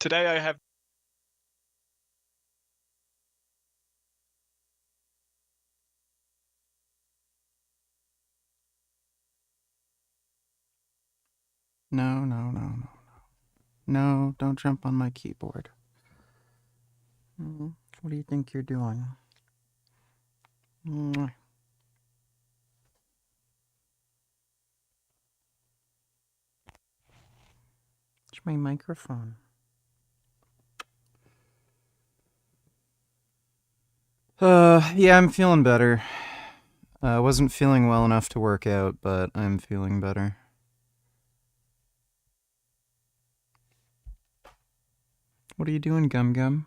Today I have No, no, no, no. No, don't jump on my keyboard. What do you think you're doing? Mwah. It's my microphone. Yeah, I'm feeling better. I wasn't feeling well enough to work out, but I'm feeling better. What are you doing, Gum Gum?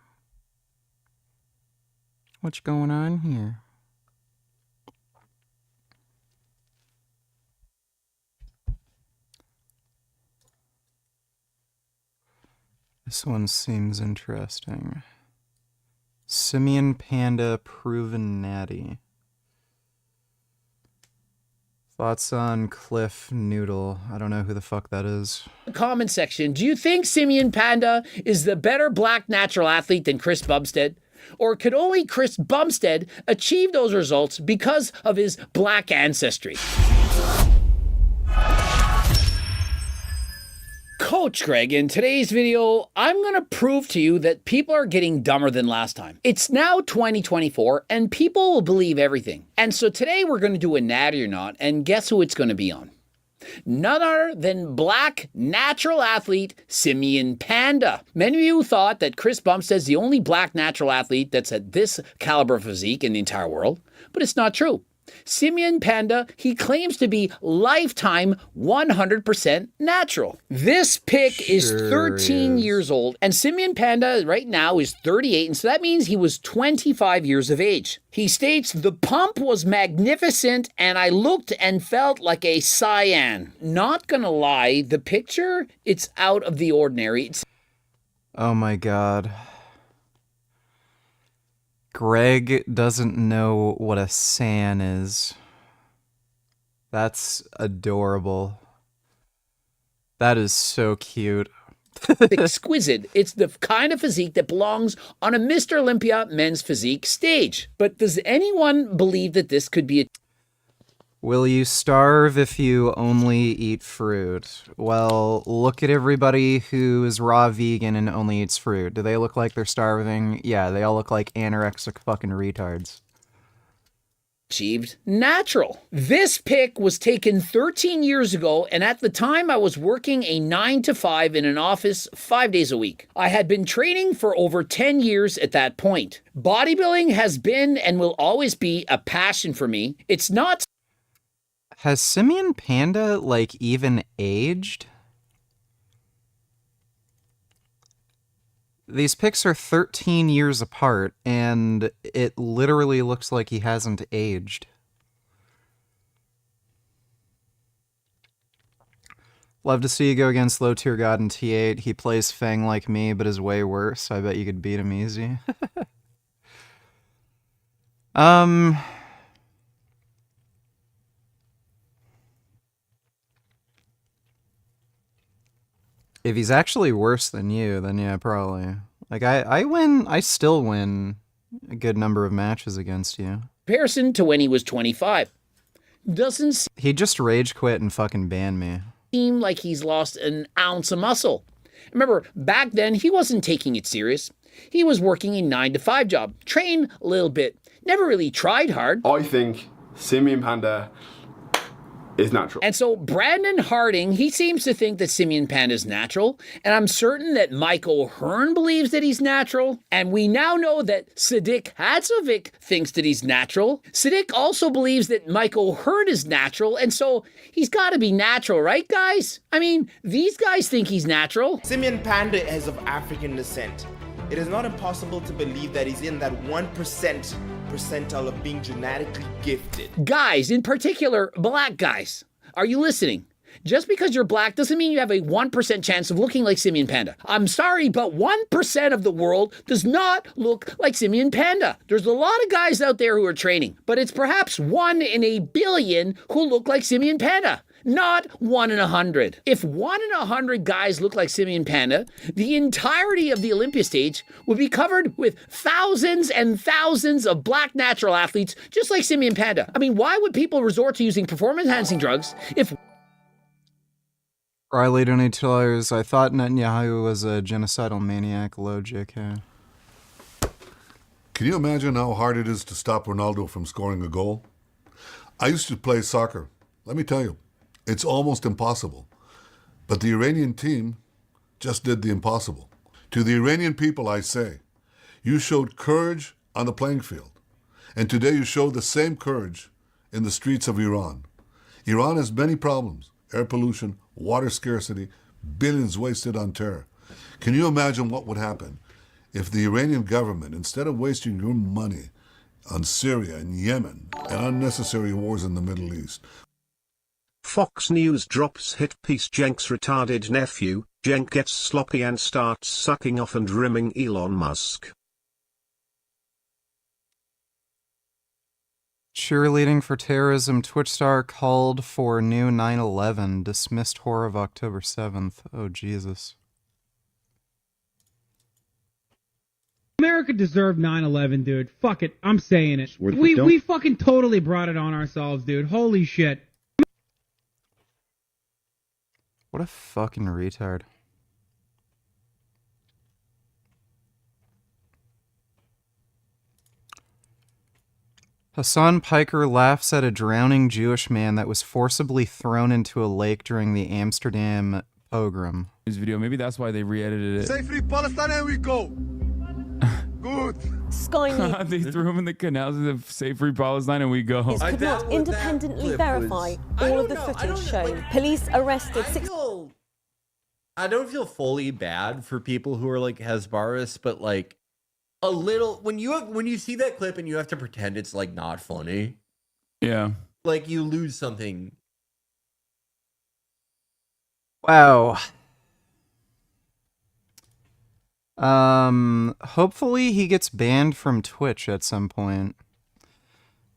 What's going on here? This one seems interesting. Simian Panda Proven Natty. Thoughts on Cliff Noodle? I don't know who the fuck that is. Comment section, do you think Simian Panda is the better black natural athlete than Chris Bumstead? Or could only Chris Bumstead achieve those results because of his black ancestry? Coach Greg, in today's video, I'm going to prove to you that people are getting dumber than last time. It's now 2024 and people will believe everything. And so today we're going to do a natty or not, and guess who it's going to be on? None other than black natural athlete Simian Panda. Many of you thought that Chris Bumstead's the only black natural athlete that's at this caliber of physique in the entire world, but it's not true. Simian Panda, he claims to be lifetime 100% natural. This pic is 13 years old, and Simian Panda right now is 38, and so that means he was 25 years of age. He states, the pump was magnificent, and I looked and felt like a cyan. Not gonna lie, the picture, it's out of the ordinary. Oh my god. Greg doesn't know what a san is. That's adorable. That is so cute. Exquisite. It's the kind of physique that belongs on a Mr. Olympia men's physique stage. But does anyone believe that this could be a... Will you starve if you only eat fruit? Well, look at everybody who is raw vegan and only eats fruit. Do they look like they're starving? Yeah, they all look like anorexic fucking retards. Achieved natural. This pic was taken 13 years ago, and at the time I was working a 9 to 5 in an office 5 days a week. I had been training for over 10 years at that point. Bodybuilding has been and will always be a passion for me. It's not... Has Simian Panda, like, even aged? These pics are 13 years apart, and it literally looks like he hasn't aged. Love to see you go against Low Tier God in T8. He plays Fang like me, but is way worse. I bet you could beat him easy. If he's actually worse than you, then yeah, probably. Like, I still win a good number of matches against you. Comparison to when he was 25. Doesn't He just rage quit and fucking banned me. seem like he's lost an ounce of muscle. Remember, back then, he wasn't taking it serious. He was working a 9 to 5 job, train a little bit, never really tried hard. I think Simian Panda is natural. And so Brandon Harding, he seems to think that Simian Panda is natural, and I'm certain that Mike O'Hearn believes that he's natural, and we now know that Sadiq Hadzovic thinks that he's natural. Sadiq also believes that Mike O'Hearn is natural, and so he's got to be natural, right, guys? I mean, these guys think he's natural. Simian Panda is of African descent. It is not impossible to believe that he's in that 1% percentile of being genetically gifted. Guys, in particular, black guys, are you listening? Just because you're black doesn't mean you have a 1% chance of looking like Simian Panda. I'm sorry, but 1% of the world does not look like Simian Panda. There's a lot of guys out there who are training, but it's perhaps 1 in a billion who look like Simian Panda. not 1 in 100. If 1 in 100 guys look like Simian Panda, the entirety of the Olympia stage would be covered with thousands and thousands of black natural athletes just like Simian Panda. I mean, why would people resort to using performance-enhancing drugs if... Riley $22. I thought Netanyahu was a genocidal maniac. Low JK. Can you imagine how hard it is to stop Ronaldo from scoring a goal? I used to play soccer. Let me tell you, it's almost impossible. But the Iranian team just did the impossible. To the Iranian people, I say, you showed courage on the playing field. And today you show the same courage in the streets of Iran. Iran has many problems: air pollution, water scarcity, billions wasted on terror. Can you imagine what would happen if the Iranian government, instead of wasting your money on Syria and Yemen and unnecessary wars in the Middle East? Fox News drops hit piece Cenk's retarded nephew. Cenk gets sloppy and starts sucking off and rimming Elon Musk. Cheerleading for terrorism. Twitch star called for new 9/11. Dismissed horror of October 7th. Oh, Jesus. America deserved 9/11, dude. Fuck it. I'm saying it. We fucking totally brought it on ourselves, dude. Holy shit. What a fucking retard. Hassan Piker laughs at a drowning Jewish man that was forcibly thrown into a lake during the Amsterdam pogrom. This video, maybe that's why they re-edited it. Say free Palestine and we go. Good. Sky They threw him in the canals of Say Free Palestine and we go. News could not independently verify all of the footage shown. Police arrested six. I don't feel fully bad for people who are like Hezbollah, but like a little when you see that clip and you have to pretend it's like not funny. Yeah. Like you lose something. Wow. Hopefully he gets banned from Twitch at some point.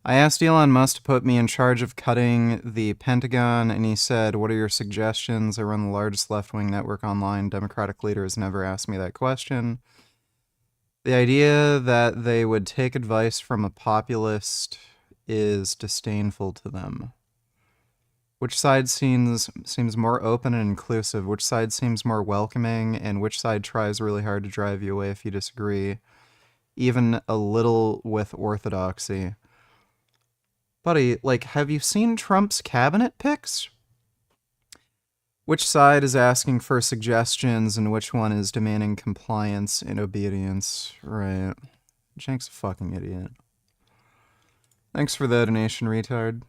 I asked Elon Musk to put me in charge of cutting the Pentagon, and he said, "What are your suggestions? I run the largest left-wing network online. Democratic leaders never asked me that question." The idea that they would take advice from a populist is disdainful to them. Which side seems more open and inclusive? Which side seems more welcoming? And which side tries really hard to drive you away if you disagree, even a little with orthodoxy? Buddy, like, have you seen Trump's cabinet pics? Which side is asking for suggestions and which one is demanding compliance and obedience? Right. Cenk's a fucking idiot. Thanks for the donation, retard.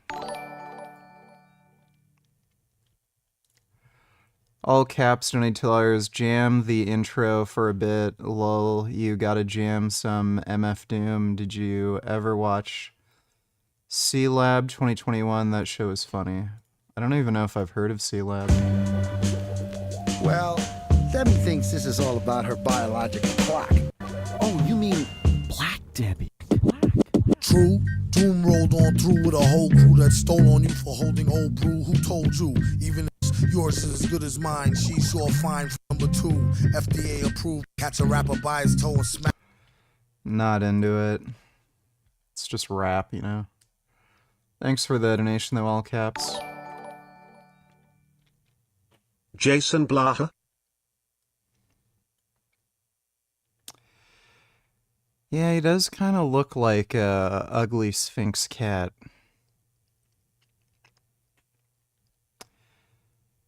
All caps, donate $2. Jam the intro for a bit. Lol, you gotta jam some MF Doom. Did you ever watch C-Lab 2021? That show is funny. I don't even know if I've heard of C-Lab. Well, Debbie thinks this is all about her biological clock. Oh, you mean Black Debbie? True, Doom rolled on through with a whole crew that stole on you for holding old brew. Who told you? Even if yours is as good as mine, she's sure fine for number 2. FDA approved, catch a rapper by his toe and smack. Not into it. It's just rap, you know? Thanks for the donation, though, all caps. Jason Blaha? Yeah, he does kind of look like a ugly Sphinx cat.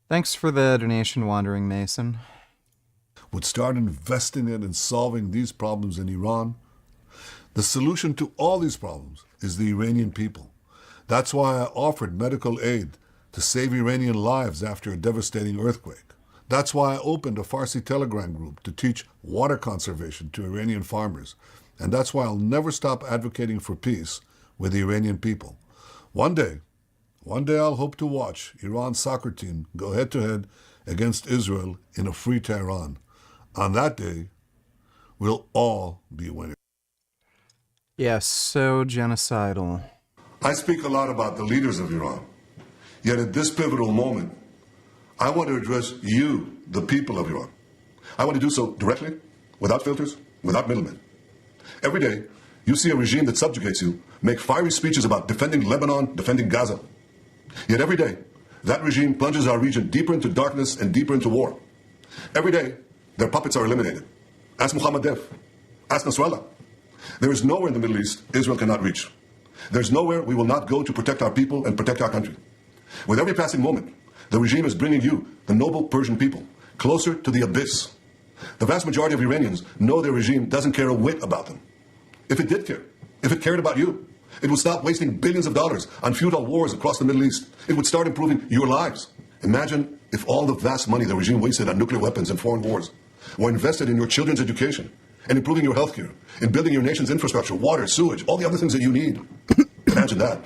Thanks for the donation, Wandering Mason. Would start investing in and solving these problems in Iran. The solution to all these problems is the Iranian people. That's why I offered medical aid to save Iranian lives after a devastating earthquake. That's why I opened a Farsi Telegram group to teach water conservation to Iranian farmers. And that's why I'll never stop advocating for peace with the Iranian people. One day I'll hope to watch Iran's soccer team go head-to-head against Israel in a free Tehran. On that day, we'll all be winners. Yes, so genocidal. I speak a lot about the leaders of Iran. Yet at this pivotal moment, I want to address you, the people of Iran. I want to do so directly, without filters, without middlemen. Every day, you see a regime that subjugates you make fiery speeches about defending Lebanon, defending Gaza. Yet every day, that regime plunges our region deeper into darkness and deeper into war. Every day, their puppets are eliminated. Ask Mohammed Def. Ask Nasrallah. There is nowhere in the Middle East Israel cannot reach. There's nowhere we will not go to protect our people and protect our country. With every passing moment, the regime is bringing you, the noble Persian people, closer to the abyss. The vast majority of Iranians know their regime doesn't care a whit about them. If it did care, if it cared about you, it would stop wasting billions of dollars on futile wars across the Middle East. It would start improving your lives. Imagine if all the vast money the regime wasted on nuclear weapons and foreign wars were invested in your children's education and improving your healthcare, in building your nation's infrastructure, water, sewage, all the other things that you need. Imagine that.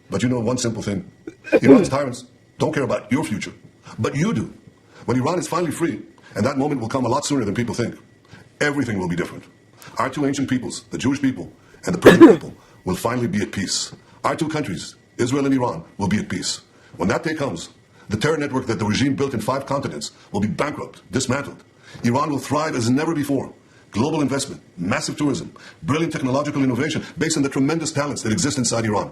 But you know one simple thing. Iran's tyrants don't care about your future, but you do. When Iran is finally free, and that moment will come a lot sooner than people think, everything will be different. Our two ancient peoples, the Jewish people and the Persian people, will finally be at peace. Our two countries, Israel and Iran, will be at peace. When that day comes, the terror network that the regime built in 5 continents will be bankrupt, dismantled. Iran will thrive as never before. Global investment, massive tourism, brilliant technological innovation based on the tremendous talents that exist inside Iran.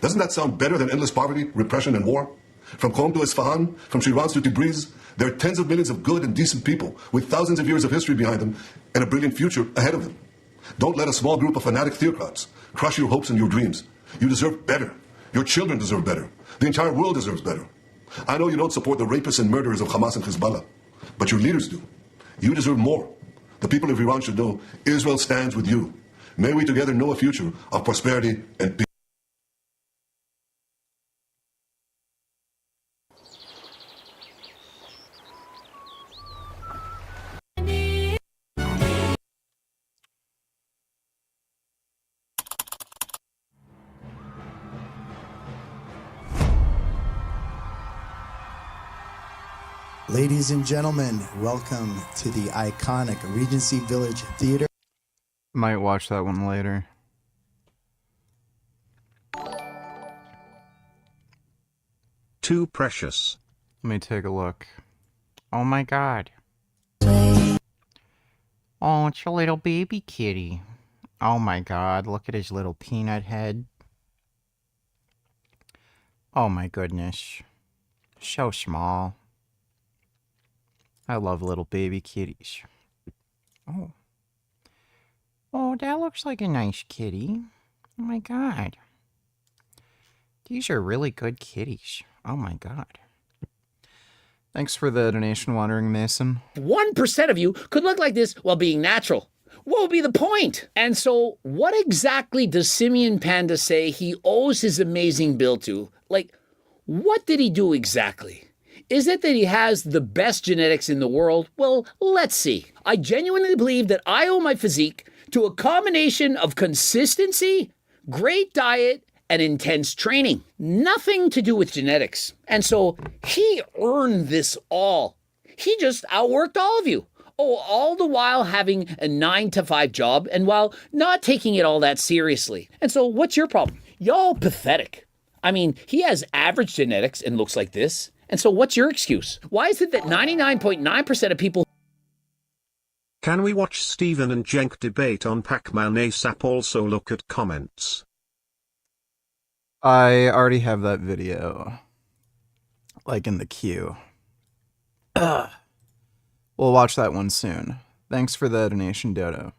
Doesn't that sound better than endless poverty, repression, and war? From Qom to Isfahan, from Shiraz to Tabriz, there are tens of millions of good and decent people with thousands of years of history behind them and a brilliant future ahead of them. Don't let a small group of fanatic theocrats crush your hopes and your dreams. You deserve better. Your children deserve better. The entire world deserves better. I know you don't support the rapists and murderers of Hamas and Hezbollah, but your leaders do. You deserve more. The people of Iran should know Israel stands with you. May we together know a future of prosperity and peace. Ladies and gentlemen, welcome to the iconic Regency Village Theater. Might watch that one later. Too precious. Let me take a look. Oh my god. Oh, it's a little baby kitty. Oh my god, look at his little peanut head. Oh my goodness. So small. I love little baby kitties. Oh. Oh, that looks like a nice kitty. Oh my god. These are really good kitties. Oh my god. Thanks for the donation, Wandering Mason. 1% of you could look like this while being natural. What would be the point? And so, what exactly does Simian Panda say he owes his amazing build to? Like, what did he do exactly? Is it that he has the best genetics in the world? Well, let's see. I genuinely believe that I owe my physique to a combination of consistency, great diet, and intense training. Nothing to do with genetics. And so he earned this all. He just outworked all of you. Oh, all the while having a 9-to-5 job and while not taking it all that seriously. And so what's your problem? Y'all pathetic. I mean, he has average genetics and looks like this. And so what's your excuse? Why is it that 99.9% of people... Can we watch Steven and Cenk debate on Pac-Man ASAP? Also look at comments. I already have that video. Like in the queue. Ugh. We'll watch that one soon. Thanks for the donation, Dodo.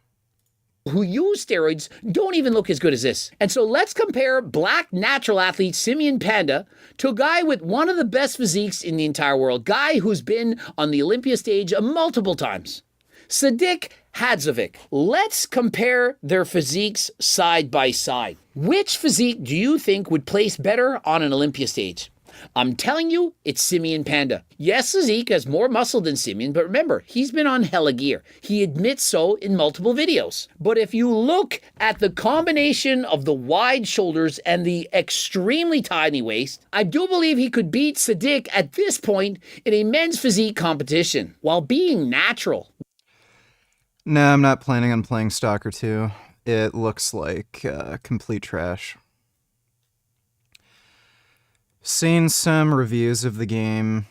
Who use steroids don't even look as good as this. And so let's compare black natural athlete Simian Panda to a guy with one of the best physiques in the entire world. Guy who's been on the Olympia stage multiple times. Sadiq Hadzovic. Let's compare their physiques side by side. Which physique do you think would place better on an Olympia stage? I'm telling you, it's Simian Panda. Yes, Sadiq has more muscle than Simian, but remember, he's been on hella gear. He admits so in multiple videos. But if you look at the combination of the wide shoulders and the extremely tiny waist, I do believe he could beat Sadiq at this point in a men's physique competition, while being natural. No, I'm not planning on playing Stalker 2. It looks like complete trash. Seen some reviews of the game.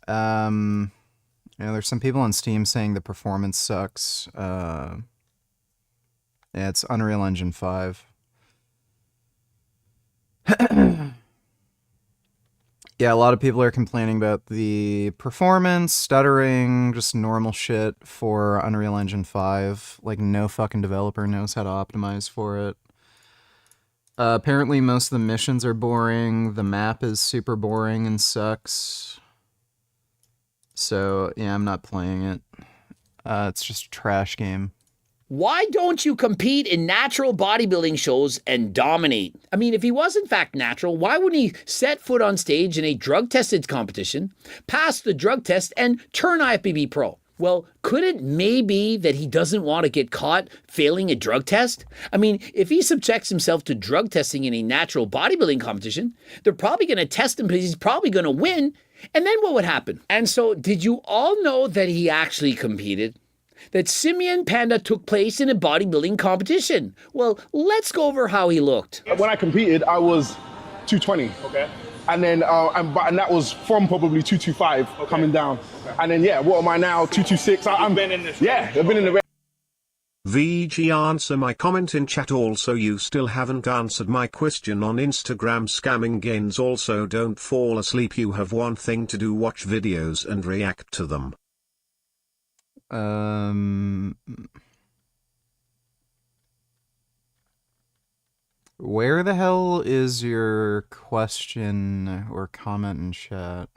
There's some people on Steam saying the performance sucks. Yeah, it's Unreal Engine 5. Yeah, a lot of people are complaining about the performance, stuttering, just normal shit for Unreal Engine 5. Like, no fucking developer knows how to optimize for it. Apparently, most of the missions are boring. The map is super boring and sucks. So, yeah, I'm not playing it. It's just a trash game. Why don't you compete in natural bodybuilding shows and dominate? I mean, if he was in fact natural, why wouldn't he set foot on stage in a drug-tested competition, pass the drug test, and turn IFBB pro? Well, could it maybe that he doesn't want to get caught failing a drug test? I mean, if he subjects himself to drug testing in a natural bodybuilding competition, they're probably going to test him because he's probably going to win. And then what would happen? And so, did you all know that he actually competed? That Simian Panda took place in a bodybuilding competition. Well, let's go over how he looked. When I competed, I was 220. Okay. And then, and that was from probably 225 coming down. Okay. And then, yeah, what am I now? 226. I've been in this. Yeah, I've been in the. VG, answer my comment in chat. Also, you still haven't answered my question on Instagram scamming gains. Also, don't fall asleep. You have one thing to do: watch videos and react to them. Where the hell is your question or comment in chat?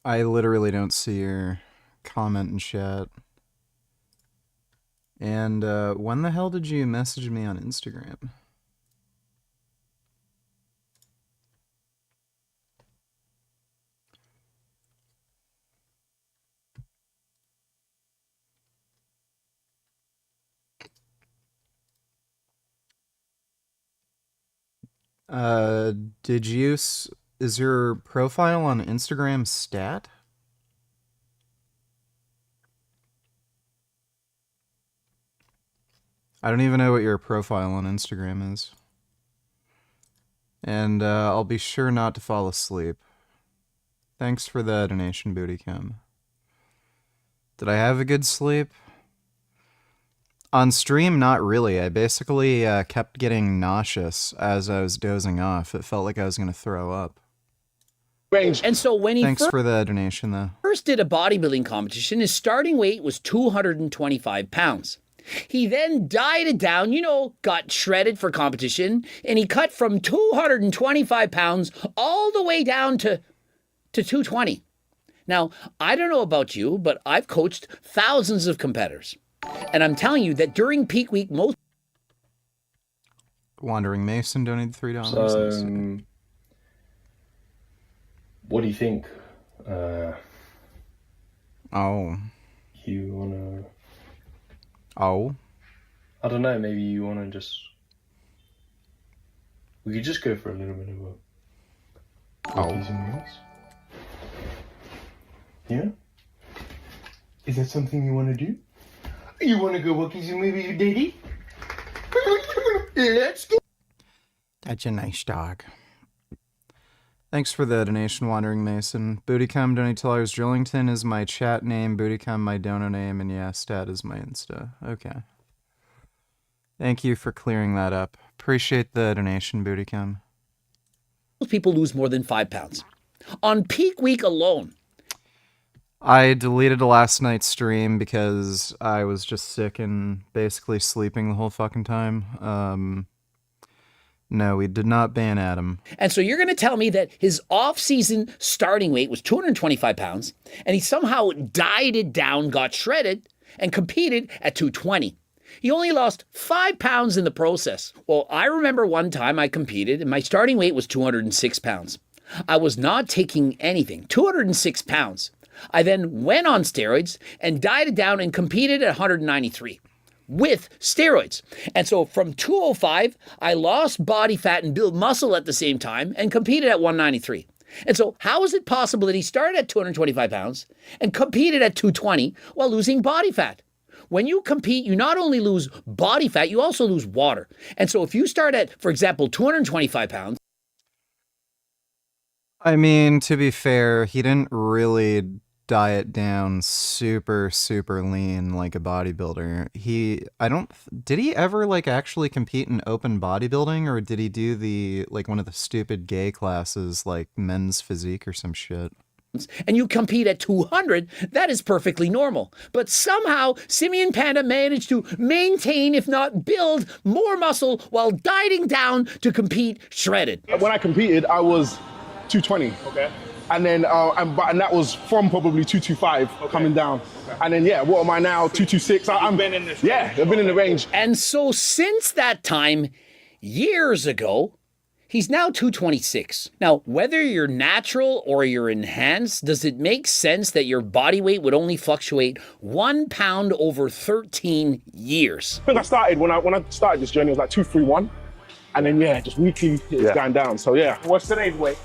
I literally don't see your comment in chat. And when the hell did you message me on Instagram? Is your profile on Instagram stat? I don't even know what your profile on Instagram is. And I'll be sure not to fall asleep. Thanks for the donation, Bootycam. Did I have a good sleep? On stream, not really. I basically kept getting nauseous as I was dozing off. It felt like I was going to throw up. And so when he Thanks for the donation, though. first did a bodybuilding competition, his starting weight was 225 pounds. He then dieted down, got shredded for competition, and he cut from 225 pounds all the way down to 220. Now, I don't know about you, but I've coached thousands of competitors. And I'm telling you that during peak week, most... Wandering Mason donated $3. So, what do you think? You wanna... I don't know, maybe you wanna just... We could just go for a little bit of a... Cookies and meals? Yeah? Is that something you wanna do? You wanna go walkies and movies with Daddy? Let's go! That's a nice dog. Thanks for the donation, Wandering Mason. Bootycum Donatellar's Drillington is my chat name, Bootycum my dono name, and yeah, Stat is my Insta. Okay. Thank you for clearing that up. Appreciate the donation, Bootycum. Most people lose more than 5 pounds. On peak week alone. I deleted last night's stream because I was just sick and basically sleeping the whole fucking time. No, we did not ban Adam. And so you're going to tell me that his off-season starting weight was 225 pounds, and he somehow dieted down, got shredded, and competed at 220. He only lost 5 pounds in the process. Well, I remember one time I competed, and my starting weight was 206 pounds. I was not taking anything, 206 pounds. I then went on steroids and dieted down and competed at 193. With steroids. And so from 205, I lost body fat and built muscle at the same time and competed at 193. And so how is it possible that he started at 225 pounds and competed at 220 while losing body fat? When you compete, you not only lose body fat, you also lose water. And so if you start at, for example, 225 pounds. I mean, to be fair, he didn't really diet down super, super lean like a bodybuilder. Did he ever like actually compete in open bodybuilding, or did he do like one of the stupid gay classes like men's physique or some shit? And you compete at 200, that is perfectly normal. But somehow, Simeon Panda managed to maintain, if not build, more muscle while dieting down to compete shredded. When I competed, I was 220. Okay. And then, and that was from probably 225 coming down. Okay. And then, yeah, what am I now? 226. I've been in this range. Yeah, I've been in the range. And so since that time, years ago, he's now 226. Now, whether you're natural or you're enhanced, does it make sense that your body weight would only fluctuate 1 pound over 13 years? I think I started, when I started this journey, it was like 231. And then, yeah, just weekly it's going down. So, yeah. What's today's weight?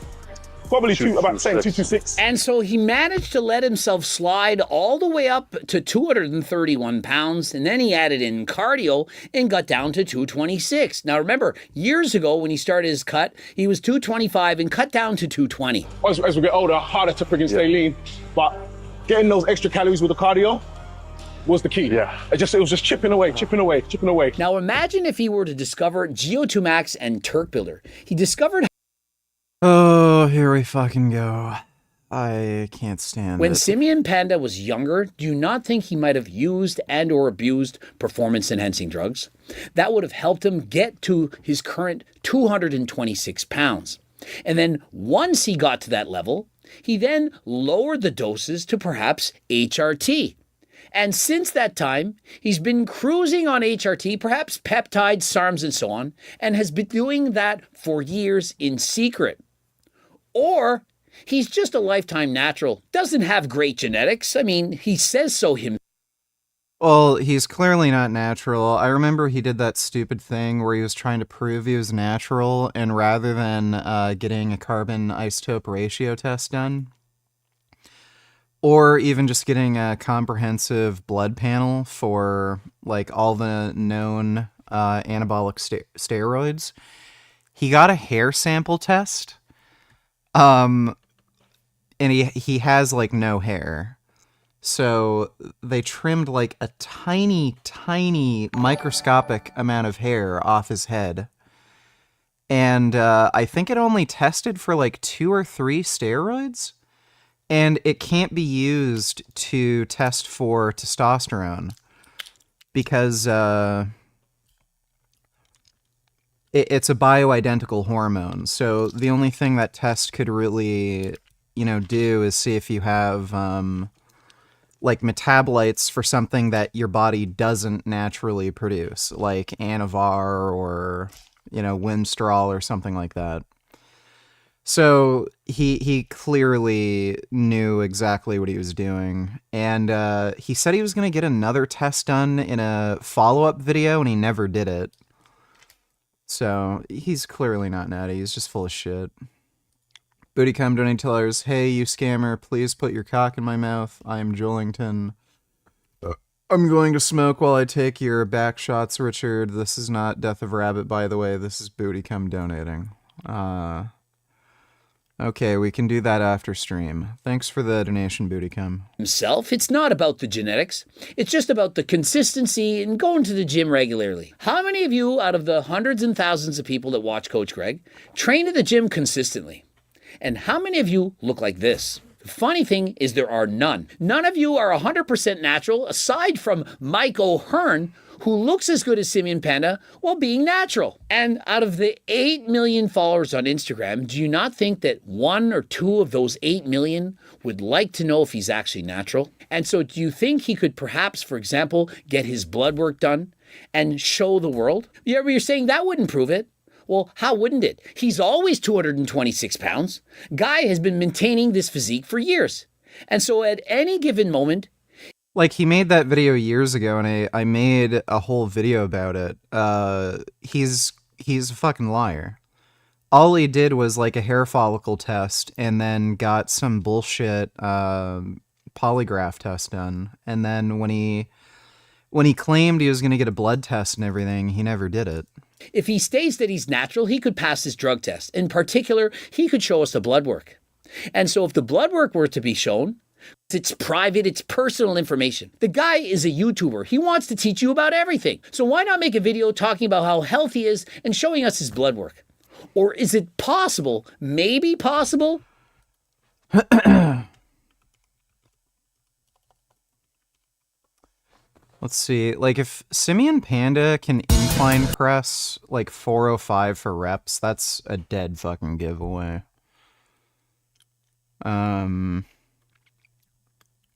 Probably about the same, 226. And so he managed to let himself slide all the way up to 231 pounds, and then he added in cardio and got down to 226. Now remember, years ago when he started his cut, he was 225 and cut down to 220. As we get older, harder to freaking stay lean, but getting those extra calories with the cardio was the key. Yeah. It was just chipping away. Now imagine if he were to discover GO2 Max and Turk Builder. He discovered. Oh, here we fucking go. I can't stand When it. Simeon Panda was younger, do you not think he might have used and or abused performance-enhancing drugs? That would have helped him get to his current 226 pounds. And then once he got to that level, he then lowered the doses to perhaps HRT. And since that time, he's been cruising on HRT, perhaps peptides, SARMs, and so on, and has been doing that for years in secret. Or he's just a lifetime natural, doesn't have great genetics. I mean, he says so himself. Well, he's clearly not natural. I remember he did that stupid thing where he was trying to prove he was natural, and rather than getting a carbon isotope ratio test done, or even just getting a comprehensive blood panel for like all the known anabolic steroids, he got a hair sample test. And he has like no hair. So they trimmed like a tiny, tiny microscopic amount of hair off his head. And I think it only tested for like 2 or 3 steroids. And it can't be used to test for testosterone because it's a bioidentical hormone. So the only thing that test could really, do is see if you have like metabolites for something that your body doesn't naturally produce, like Anavar or, Winstrol or something like that. So he clearly knew exactly what he was doing, and he said he was going to get another test done in a follow-up video, and he never did it. So he's clearly not natty. He's just full of shit. Bootycom donating $10. Hey, you scammer, please put your cock in my mouth. I am Jolington. I'm going to smoke while I take your back shots, Richard. This is not Death of Rabbit, by the way. This is Bootycom donating. Okay, we can do that after stream. Thanks for the donation, Bootycom. Himself, it's not about the genetics. It's just about the consistency and going to the gym regularly. How many of you, out of the hundreds and thousands of people that watch Coach Greg, train at the gym consistently? And how many of you look like this? The funny thing is there are none. None of you are 100% natural, aside from Mike O'Hearn, who looks as good as Simeon Panda while being natural. And out of the 8 million followers on Instagram, do you not think that 1 or 2 of those 8 million would like to know if he's actually natural? And so do you think he could perhaps, for example, get his blood work done and show the world? You're saying that wouldn't prove it. Well, how wouldn't it? He's always 226 pounds. Guy has been maintaining this physique for years. And so at any given moment, like, he made that video years ago, and I made a whole video about it. He's a fucking liar. all he did was like a hair follicle test and then got some bullshit polygraph test done. And then when he claimed he was going to get a blood test and everything, he never did it. If he states that he's natural, he could pass his drug test. In particular, he could show us the blood work. And so if the blood work were to be shown, it's private, it's personal information. The guy is a YouTuber. He wants to teach you about everything. So why not make a video talking about how healthy he is and showing us his blood work? Or is it possible, maybe possible? Let's see, like if Simian Panda can incline press like 405 for reps, that's a dead fucking giveaway.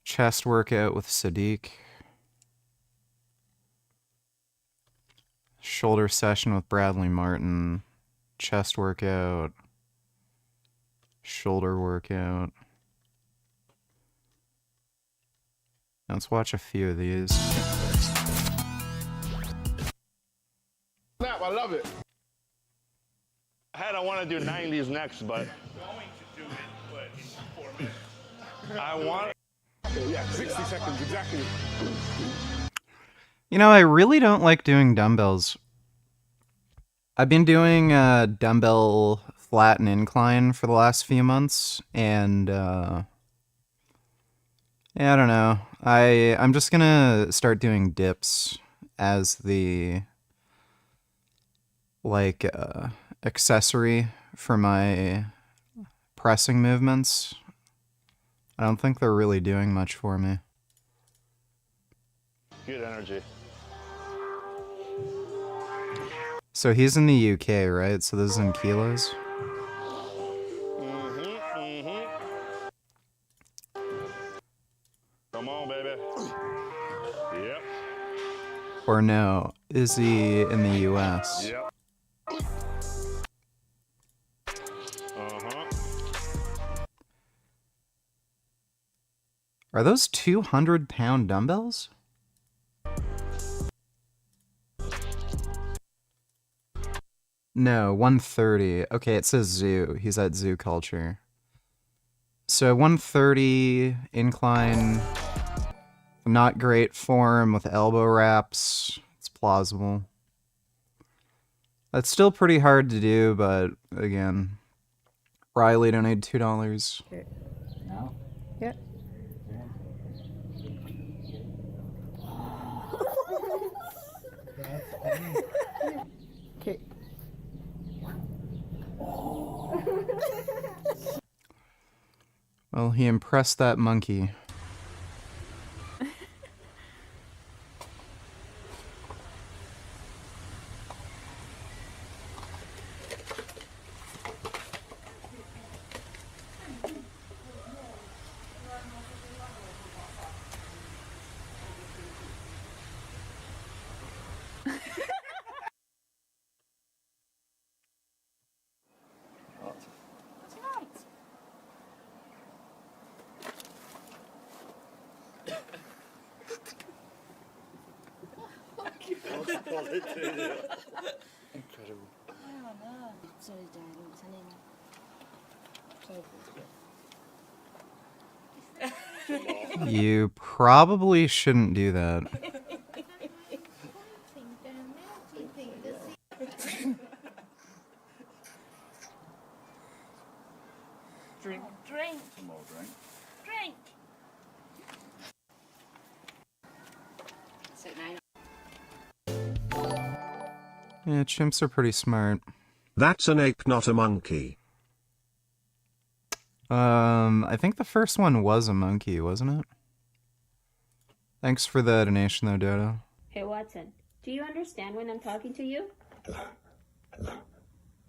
Chest workout with Sadiq. Shoulder session with Bradley Martin. Chest workout. Shoulder workout. Let's watch a few of these. Snap, I love it. I want to do 90s next, but I want. Yeah, 60 seconds exactly. You know, I really don't like doing dumbbells. I've been doing dumbbell flat and incline for the last few months, and yeah, I don't know. I'm just gonna start doing dips as the like accessory for my pressing movements. I don't think they're really doing much for me. Good energy. So he's in the UK, right? So this is in kilos? Come on, baby. Yep. Or no, is he in the US? Yep. Are those 200-pound dumbbells? No, 130. Okay, it says zoo. He's at Zoo Culture. So 130 incline, not great form with elbow wraps. It's plausible. That's still pretty hard to do, but again, Riley donated $2. No? Yep. Okay. Well, he impressed that monkey. Incredible. You probably shouldn't do that. Drink. Drink. Some more drink. Drink. Yeah, chimps are pretty smart. That's an ape, not a monkey. I think the first one was a monkey, wasn't it? Thanks for the donation though, Dodo. Hey Watson, do you understand when I'm talking to you?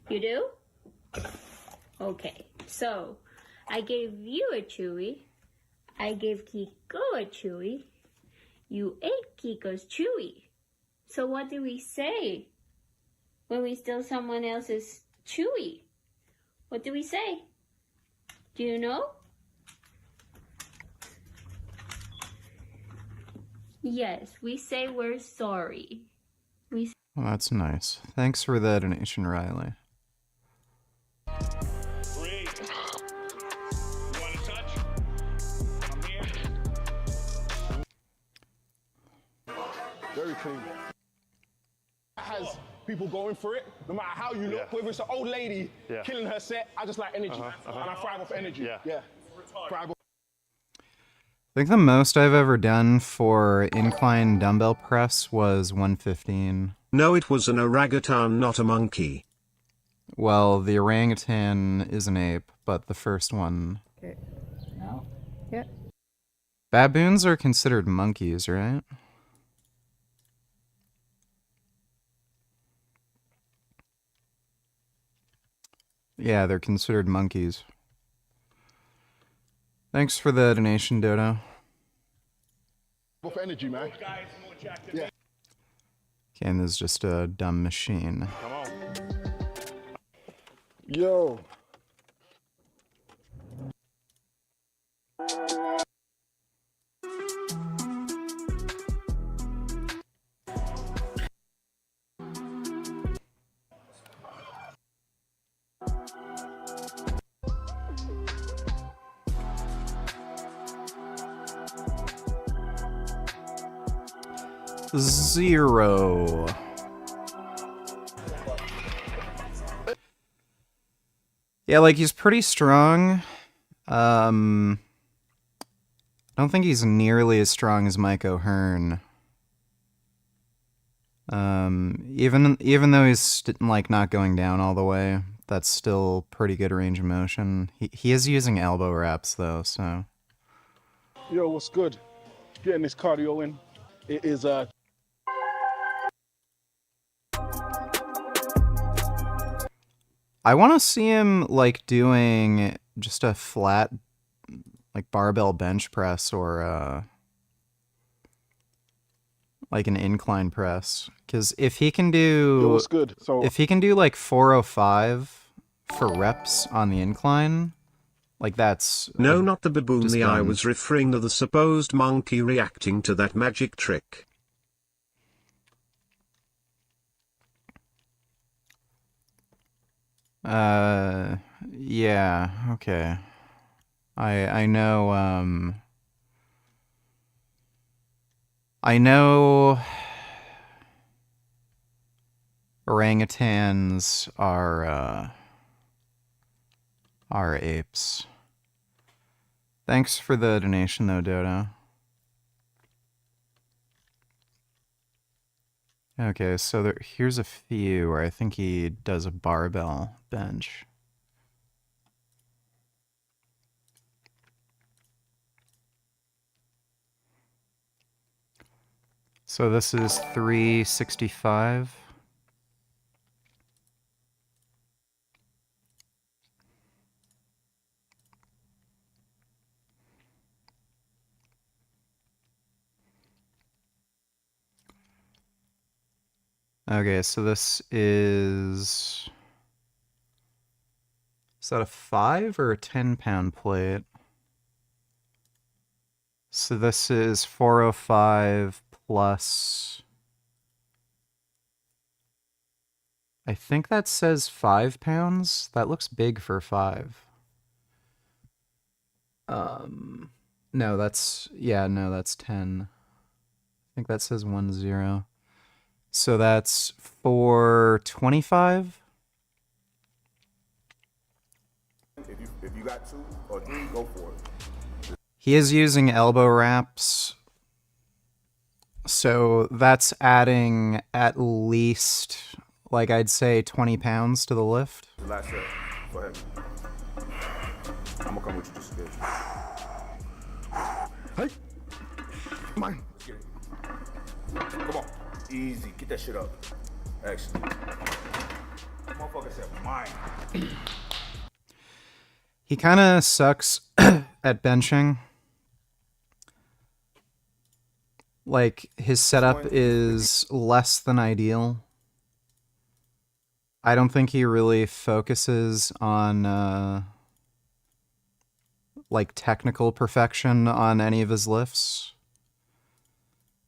You do? Okay, so I gave you a chewy. I gave Kiko a chewy. You ate Kiko's chewy. So what do we say when we steal someone else's chewy? What do we say? Do you know? Yes, we say we're sorry. Well, that's nice. Thanks for the donation, Riley. clean. Has people going for it, no matter how you look, whether it's an old lady killing her set, I just like energy, and I thrive off energy. Yeah. Thrive off. I think the most I've ever done for incline dumbbell press was 115. No, it was an orangutan, not a monkey. Well, the orangutan is an ape, but the first one... Okay. Now? Yeah. Baboons are considered monkeys, right? Yeah, they're considered monkeys. Thanks for the donation, Dodo. Off energy, man. Yeah. Okay, and this is just a dumb machine. Come on. Yo. Zero. Yeah, like, he's pretty strong. I don't think he's nearly as strong as Mike O'Hearn. Even though he's like not going down all the way, that's still pretty good range of motion. He is using elbow wraps though, so. Yo, what's good? Getting this cardio in. It is I want to see him like doing just a flat like barbell bench press or like an incline press, because if he can do Yo, what's good? So if he can do like 405 for reps on the incline, like that's No, not the baboon. just I done. was referring to the supposed monkey reacting to that magic trick. Yeah, okay. I know I know orangutans are apes. Thanks for the donation though, Dodo. Okay, so here's a few where I think he does a barbell bench. So this is 365. Okay, so this is that a 5 or a 10-pound plate? So this is 405 plus, I think that says 5 pounds. That looks big for 5. No, that's 10. I think that says 10. So that's 425. If you got 2 or 3, go for it. He is using elbow wraps. So that's adding at least, like I'd say, 20 pounds to the lift. Last set. Go ahead. I'm gonna come with you just a bit. Hey! Come on. Let's get it. Come on. Easy. Get that shit up. Excellent. Motherfucker said mine. He kind of sucks at benching. Like, his setup is less than ideal. I don't think he really focuses on, like, technical perfection on any of his lifts.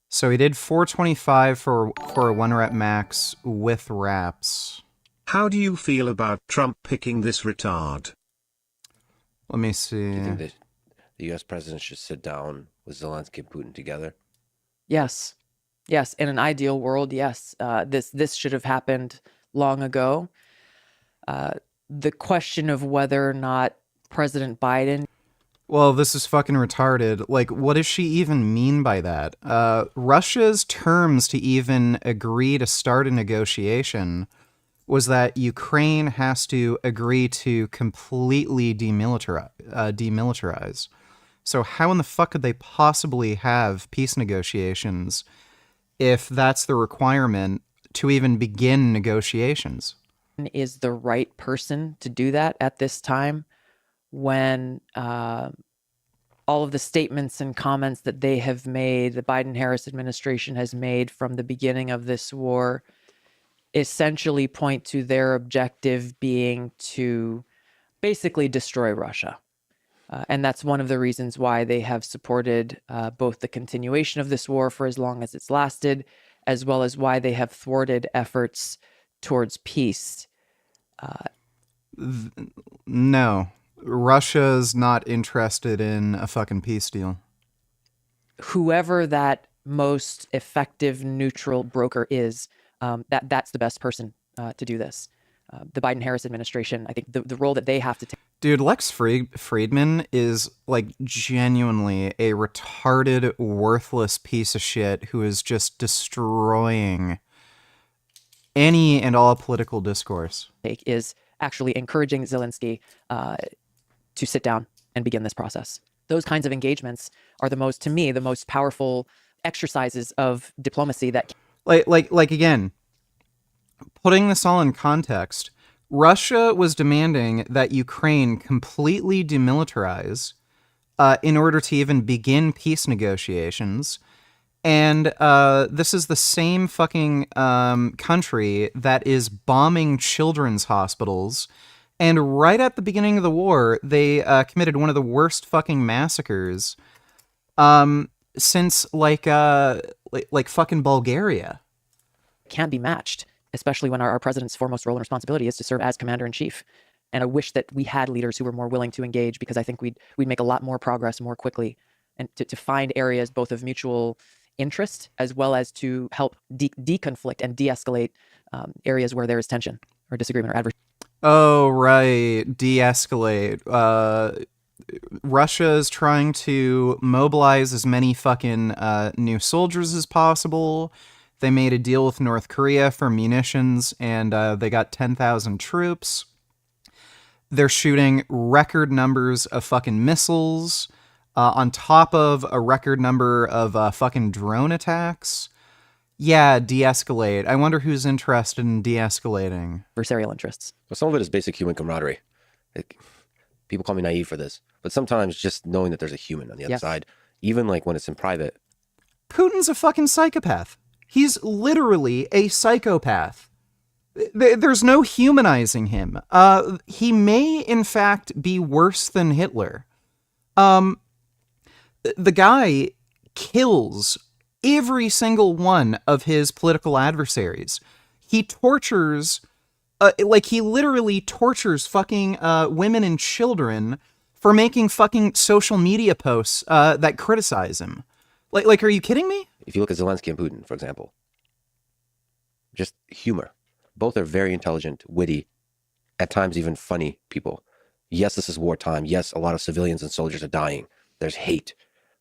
So he did 425 for a 1-rep max with wraps. How do you feel about Trump picking this retard? Let me see. Do you think that the U.S. president should sit down with Zelensky and Putin together? Yes. Yes, in an ideal world, yes, this should have happened long ago. The question of whether or not President Biden. Well, this is fucking retarded. Like, what does she even mean by that? Russia's terms to even agree to start a negotiation was that Ukraine has to agree to completely demilitarize. So how in the fuck could they possibly have peace negotiations if that's the requirement to even begin negotiations? Is the right person to do that at this time when all of the statements and comments that they have made, the Biden-Harris administration has made from the beginning of this war, essentially point to their objective being to basically destroy Russia. And that's one of the reasons why they have supported both the continuation of this war for as long as it's lasted, as well as why they have thwarted efforts towards peace. No. Russia's not interested in a fucking peace deal. Whoever that most effective neutral broker is, that's the best person to do this. The Biden-Harris administration, I think the role that they have to take. Dude, Lex Friedman is like genuinely a retarded, worthless piece of shit who is just destroying any and all political discourse. Is actually encouraging Zelensky to sit down and begin this process. Those kinds of engagements are to me, the most powerful exercises of diplomacy that. Like again, putting this all in context, Russia was demanding that Ukraine completely demilitarize in order to even begin peace negotiations. And this is the same fucking country that is bombing children's hospitals. And right at the beginning of the war, they committed one of the worst fucking massacres since like fucking Bulgaria. Can't be matched, especially when our president's foremost role and responsibility is to serve as commander-in-chief. And I wish that we had leaders who were more willing to engage, because I think we'd make a lot more progress more quickly, and to find areas both of mutual interest as well as to help deconflict and de-escalate areas where there is tension or disagreement or adversity. Oh, right. De-escalate. Russia is trying to mobilize as many fucking new soldiers as possible. They made a deal with North Korea for munitions, and they got 10,000 troops. They're shooting record numbers of fucking missiles, on top of a record number of fucking drone attacks. Yeah, de-escalate. I wonder who's interested in de-escalating. Adversarial interests. Well, some of it is basic human camaraderie. People call me naive for this, but sometimes just knowing that there's a human on the other side, even like when it's in private. Putin's a fucking psychopath. He's literally a psychopath. There's no humanizing him. He may, in fact, be worse than Hitler. The guy kills every single one of his political adversaries. He tortures, he literally tortures fucking women and children for making fucking social media posts that criticize him. Like, are you kidding me? If you look at Zelensky and Putin, for example, just humor. Both are very intelligent, witty, at times even funny people. Yes, this is wartime. Yes, a lot of civilians and soldiers are dying. There's hate.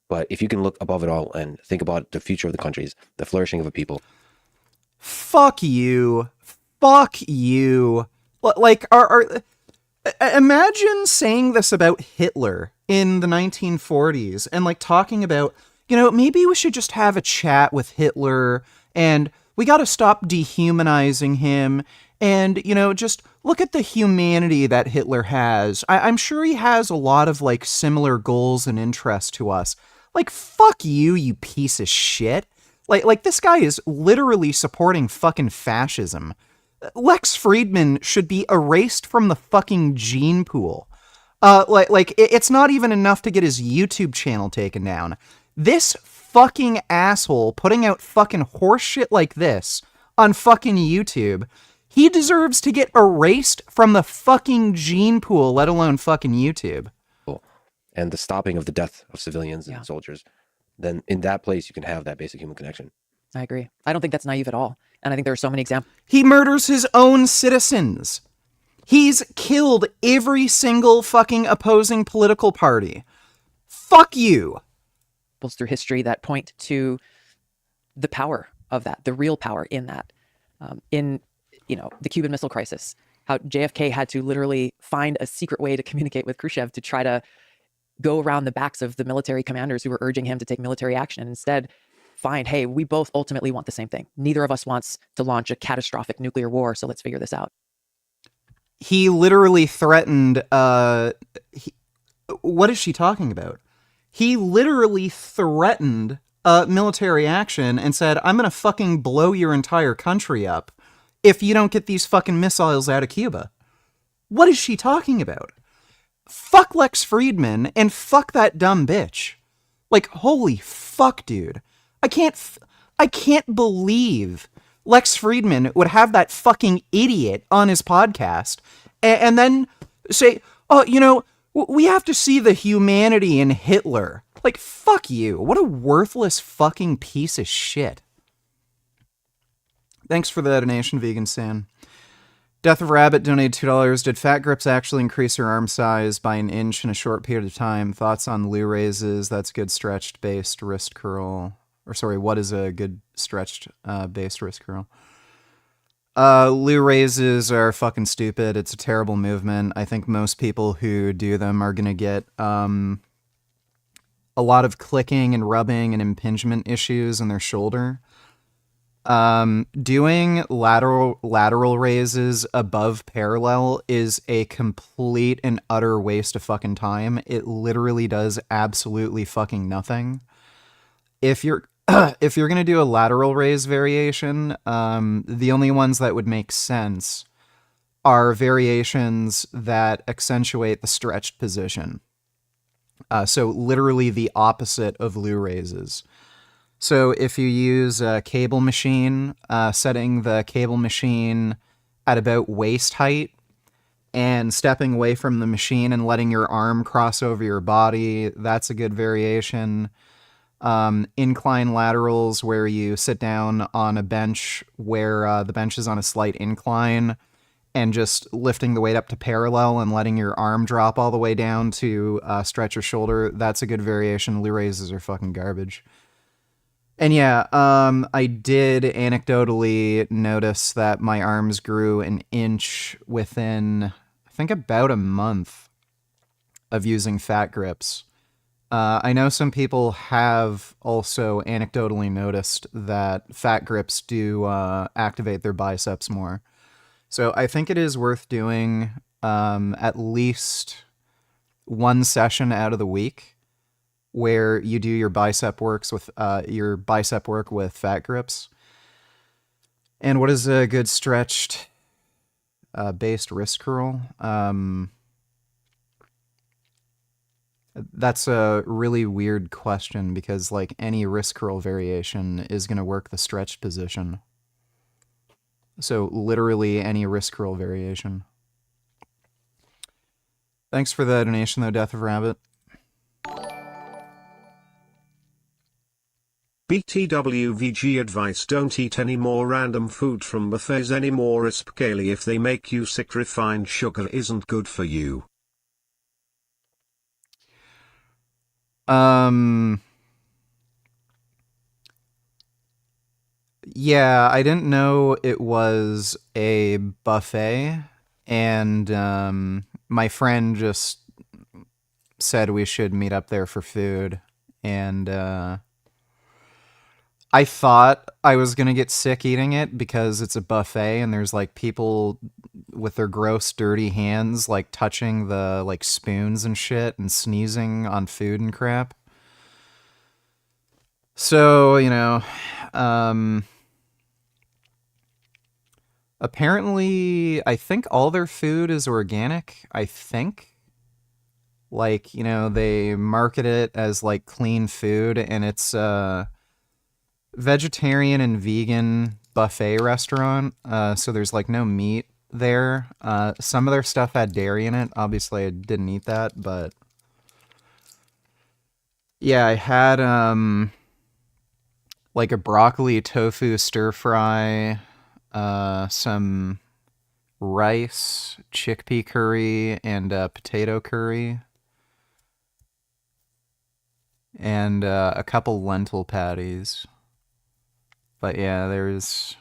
But if you can look above it all and think about the future of the countries, the flourishing of a people. Fuck you. Fuck you. Like, imagine saying this about Hitler in the 1940s and like talking about, maybe we should just have a chat with Hitler and we got to stop dehumanizing him and, just look at the humanity that Hitler has. I'm sure he has a lot of like similar goals and interests to us. Like, fuck you, you piece of shit. Like this guy is literally supporting fucking fascism. Lex Friedman should be erased from the fucking gene pool. It's not even enough to get his YouTube channel taken down. This fucking asshole putting out fucking horseshit like this on fucking YouTube, he deserves to get erased from the fucking gene pool, let alone fucking YouTube. And the stopping of the death of civilians and soldiers, then in that place you can have that basic human connection. I agree. I don't think that's naive at all. And I think there are so many examples. He murders his own citizens. He's killed every single fucking opposing political party. Fuck you. Through history that point to the power of that, the real power in that. In, the Cuban Missile Crisis, how JFK had to literally find a secret way to communicate with Khrushchev to try to go around the backs of the military commanders who were urging him to take military action, and instead find, hey, we both ultimately want the same thing. Neither of us wants to launch a catastrophic nuclear war, so let's figure this out. He literally threatened, what is she talking about? He literally threatened military action and said, I'm gonna fucking blow your entire country up if you don't get these fucking missiles out of Cuba. What is she talking about? Fuck Lex Friedman and fuck that dumb bitch. Like, holy fuck, dude. I can't believe Lex Friedman would have that fucking idiot on his podcast and then say, oh, we have to see the humanity in Hitler. Like, fuck you. What a worthless fucking piece of shit. Thanks for the donation, Vegan Stan. Death of Rabbit donated $2. Did Fat Grips actually increase her arm size by an inch in a short period of time? Thoughts on Lou raises? That's good stretched based wrist curl. Or sorry, what is a good stretched based wrist curl? Lou raises are fucking stupid. It's a terrible movement. I think most people who do them are going to get a lot of clicking and rubbing and impingement issues in their shoulder. Doing lateral raises above parallel is a complete and utter waste of fucking time. It literally does absolutely fucking nothing. If you're gonna do a lateral raise variation, the only ones that would make sense are variations that accentuate the stretched position. So literally the opposite of Lou raises. So if you use a cable machine, setting the cable machine at about waist height and stepping away from the machine and letting your arm cross over your body, that's a good variation. Incline laterals where you sit down on a bench where the bench is on a slight incline and just lifting the weight up to parallel and letting your arm drop all the way down to stretch your shoulder, that's a good variation. Lou raises are fucking garbage. And yeah, I did anecdotally notice that my arms grew an inch within, I think, about a month of using Fat Grips. I know some people have also anecdotally noticed that Fat Grips do activate their biceps more. So I think it is worth doing at least one session out of the week where you do your bicep work with Fat Grips. And what is a good stretched based wrist curl? That's a really weird question because like any wrist curl variation is going to work the stretched position. So literally any wrist curl variation. Thanks for the donation though, Death of Rabbit. BTWVG advice: don't eat any more random food from buffets anymore, especially if they make you sick. Refined sugar isn't good for you. Yeah, I didn't know it was a buffet, and my friend just said we should meet up there for food, and I thought I was gonna get sick eating it because it's a buffet and there's like people with their gross dirty hands like touching the like spoons and shit and sneezing on food and crap. So, apparently I think all their food is organic, I think. Like, they market it as like clean food and it's vegetarian and vegan buffet restaurant, so there's like no meat there. Some of their stuff had dairy in it. Obviously I didn't eat that, but yeah, I had like a broccoli tofu stir fry, some rice, chickpea curry, and potato curry, and a couple lentil patties. But yeah, there's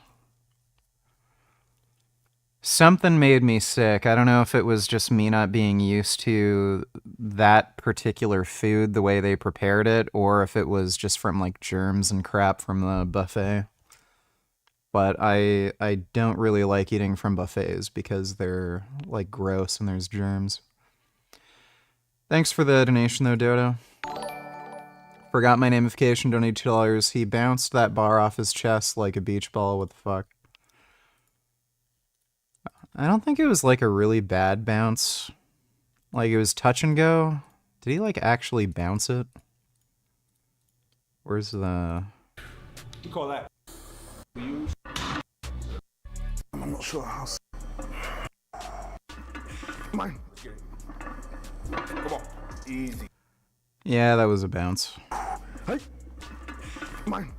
something made me sick. I don't know if it was just me not being used to that particular food, the way they prepared it, or if it was just from like germs and crap from the buffet. But I don't really like eating from buffets because they're like gross and there's germs. Thanks for the donation though, Dodo. Forgot my namification, donated $2. He bounced that bar off his chest like a beach ball. What the fuck? I don't think it was like a really bad bounce. Like it was touch and go. Did he like actually bounce it? Where's the... You call that? I'm not sure how. Mine. Come on. Easy. Yeah, that was a bounce. Hey. Mine.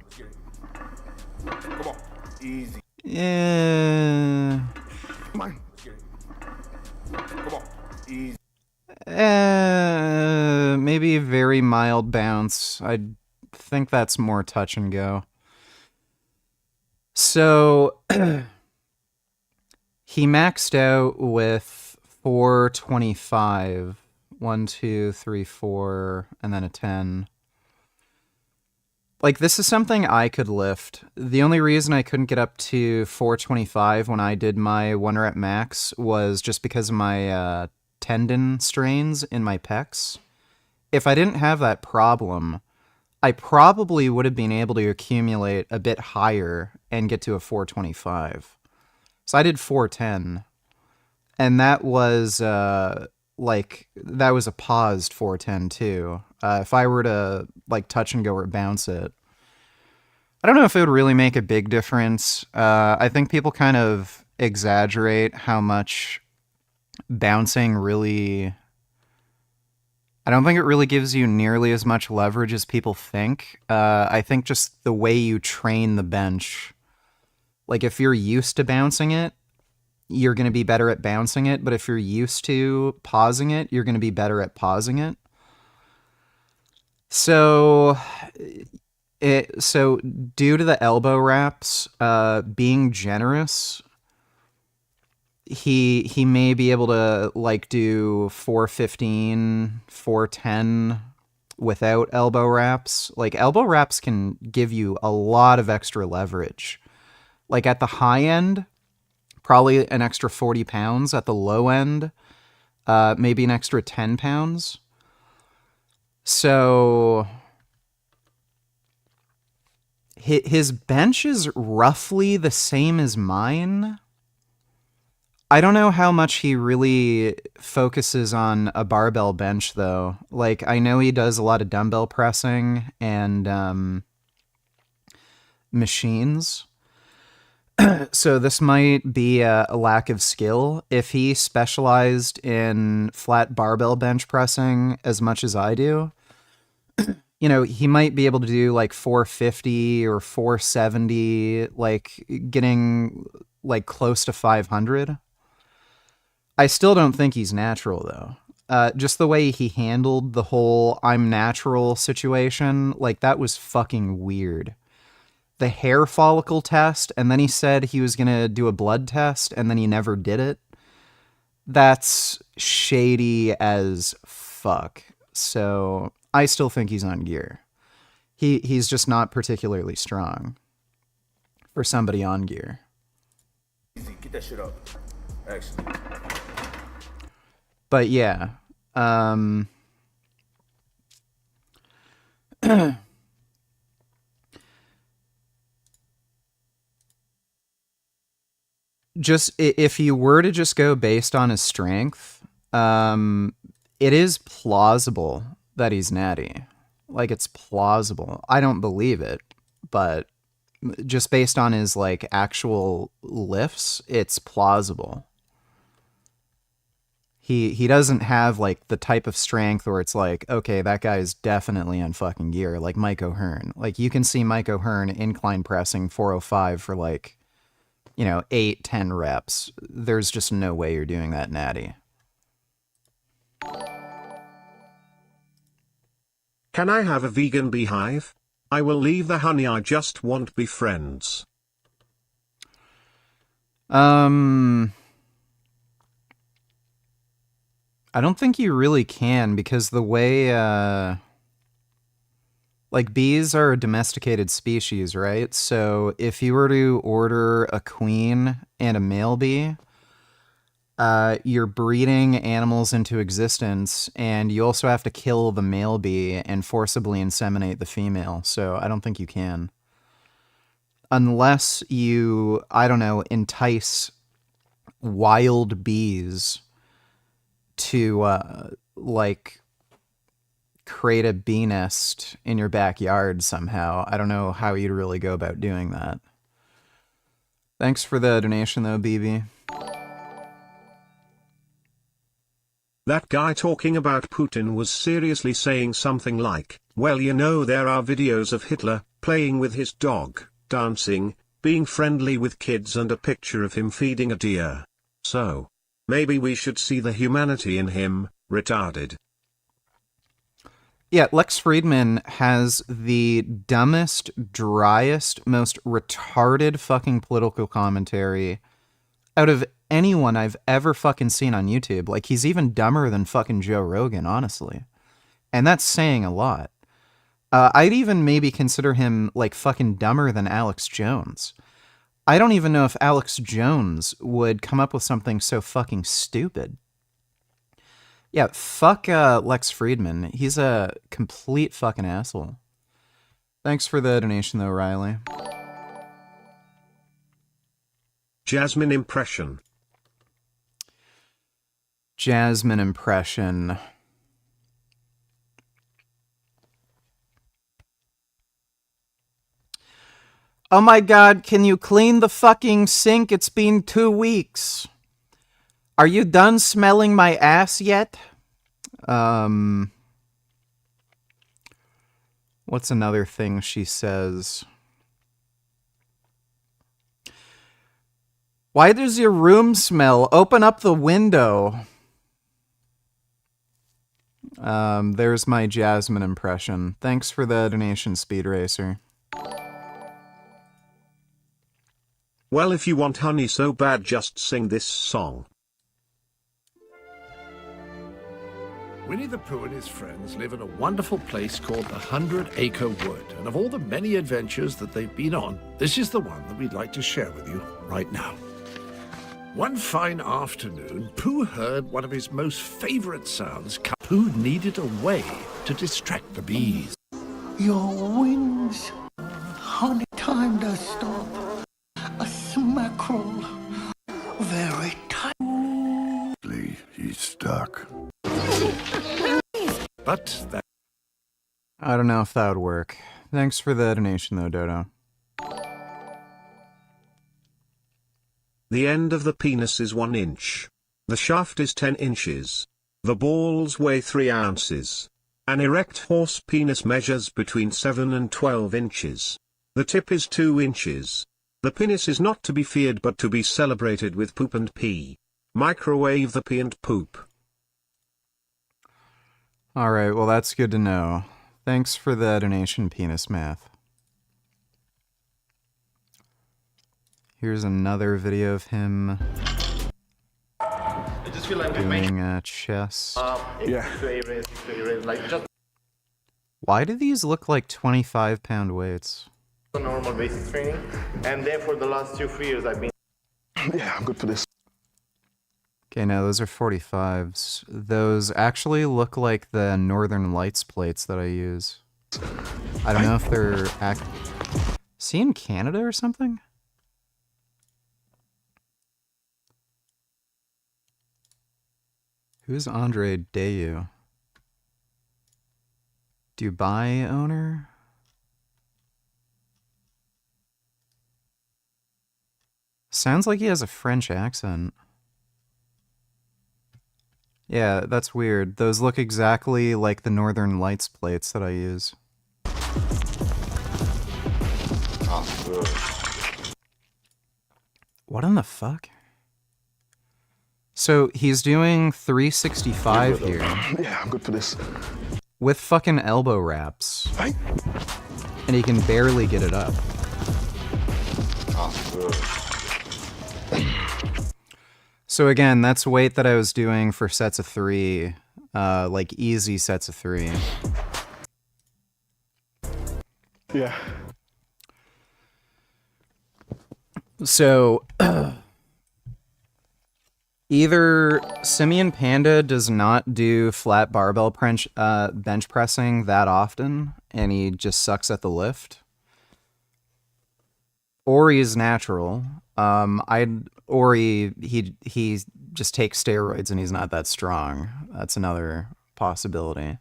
Come on. Easy. Yeah. Mine. Come on. Easy. Maybe a very mild bounce. I think that's more touch and go. So he maxed out with 425. 1, 2, 3, 4, and then a 10. Like, this is something I could lift. The only reason I couldn't get up to 425 when I did my 1 rep max was just because of my tendon strains in my pecs. If I didn't have that problem, I probably would have been able to accumulate a bit higher and get to a 425. So I did 410, and that was that was a paused 410 too. If I were to like touch and go or bounce it, I don't know if it would really make a big difference. I think people kind of exaggerate how much bouncing really... I don't think it really gives you nearly as much leverage as people think. I think just the way you train the bench, like if you're used to bouncing it, you're going to be better at bouncing it. But if you're used to pausing it, you're going to be better at pausing it. So due to the elbow wraps being generous, he may be able to like do 415, 410 without elbow wraps. Like elbow wraps can give you a lot of extra leverage. Like at the high end, probably an extra 40 pounds. At the low end, maybe an extra 10 pounds. So his bench is roughly the same as mine. I don't know how much he really focuses on a barbell bench, though. Like, I know he does a lot of dumbbell pressing and machines. So this might be a lack of skill. If he specialized in flat barbell bench pressing as much as I do, you know, he might be able to do like 450 or 470, like getting like close to 500. I still don't think he's natural, though. Just the way he handled the whole I'm natural situation, like that was fucking weird. The hair follicle test, and then he said he was going to do a blood test, and then he never did it. That's shady as fuck. So I still think he's on gear. He's just not particularly strong for somebody on gear. Easy, get that shit up. Actually. But yeah, just if you were to just go based on his strength, it is plausible that he's natty. Like, it's plausible. I don't believe it, but just based on his like actual lifts, it's plausible. He doesn't have like the type of strength where it's like, okay, that guy's definitely in fucking gear, like Mike O'Hearn. Like you can see Mike O'Hearn incline pressing 405 for like, 8-10 reps. There's just no way you're doing that, Natty. Can I have a vegan beehive? I will leave the honey, I just want be friends. I don't think you really can, because the way, like, bees are a domesticated species, right? So if you were to order a queen and a male bee, you're breeding animals into existence, and you also have to kill the male bee and forcibly inseminate the female. So I don't think you can. Unless you, I don't know, entice wild bees to, like, create a bee nest in your backyard somehow. I don't know how you'd really go about doing that. Thanks for the donation, though, BB. That guy talking about Putin was seriously saying something like, well, there are videos of Hitler playing with his dog, dancing, being friendly with kids, and a picture of him feeding a deer. So, maybe we should see the humanity in him, retarded. Yeah, Lex Friedman has the dumbest, driest, most retarded fucking political commentary out of anyone I've ever fucking seen on YouTube. Like, he's even dumber than fucking Joe Rogan, honestly. And that's saying a lot. I'd even maybe consider him, like, fucking dumber than Alex Jones. I don't even know if Alex Jones would come up with something so fucking stupid. Yeah, fuck Lex Friedman. He's a complete fucking asshole. Thanks for the donation, though, Riley. Jasmine impression. Jasmine impression. Oh my god, can you clean the fucking sink? It's been 2 weeks. Are you done smelling my ass yet? What's another thing she says? Why does your room smell? Open up the window. There's my Jasmine impression. Thanks for the donation, Speed Racer. Well, if you want honey so bad, just sing this song. Winnie the Pooh and his friends live in a wonderful place called the 100-Acre Wood, and of all the many adventures that they've been on, this is the one that we'd like to share with you right now. One fine afternoon, Pooh heard one of his most favorite sounds. Pooh needed a way to distract the bees. Your wings, honey, time does stop. A smackerel, very tightly. He's stuck. But that... I don't know if that would work. Thanks for the donation, though, Dodo. The end of the penis is 1 inch. The shaft is 10 inches. The balls weigh 3 ounces. An erect horse penis measures between 7 and 12 inches. The tip is 2 inches. The penis is not to be feared but to be celebrated with poop and pee. Microwave the pee and poop. Alright, well that's good to know. Thanks for the donation, Penis Math. Here's another video of him I just feel like doing chess. Like just Why do these look like 25-pound weights? a normal basic training, and therefore the last 2-3 years I've been. Yeah, I'm good for this. Okay, no, those are 45s. Those actually look like the Northern Lights plates that I use. I don't know if they're... Is he in Canada or something? Who's Andre Dayu? Dubai owner? Sounds like he has a French accent. Yeah, that's weird. Those look exactly like the Northern Lights plates that I use. Oh, good. What in the fuck? So he's doing 365 here. Yeah, I'm good for this. With fucking elbow wraps. Right. And he can barely get it up. Oh, good. So again, that's weight that I was doing for sets of 3. Like easy sets of 3. Yeah. So either Simian Panda does not do flat barbell bench pressing that often, and he just sucks at the lift, or he's natural. Or he just takes steroids and he's not that strong. That's another possibility.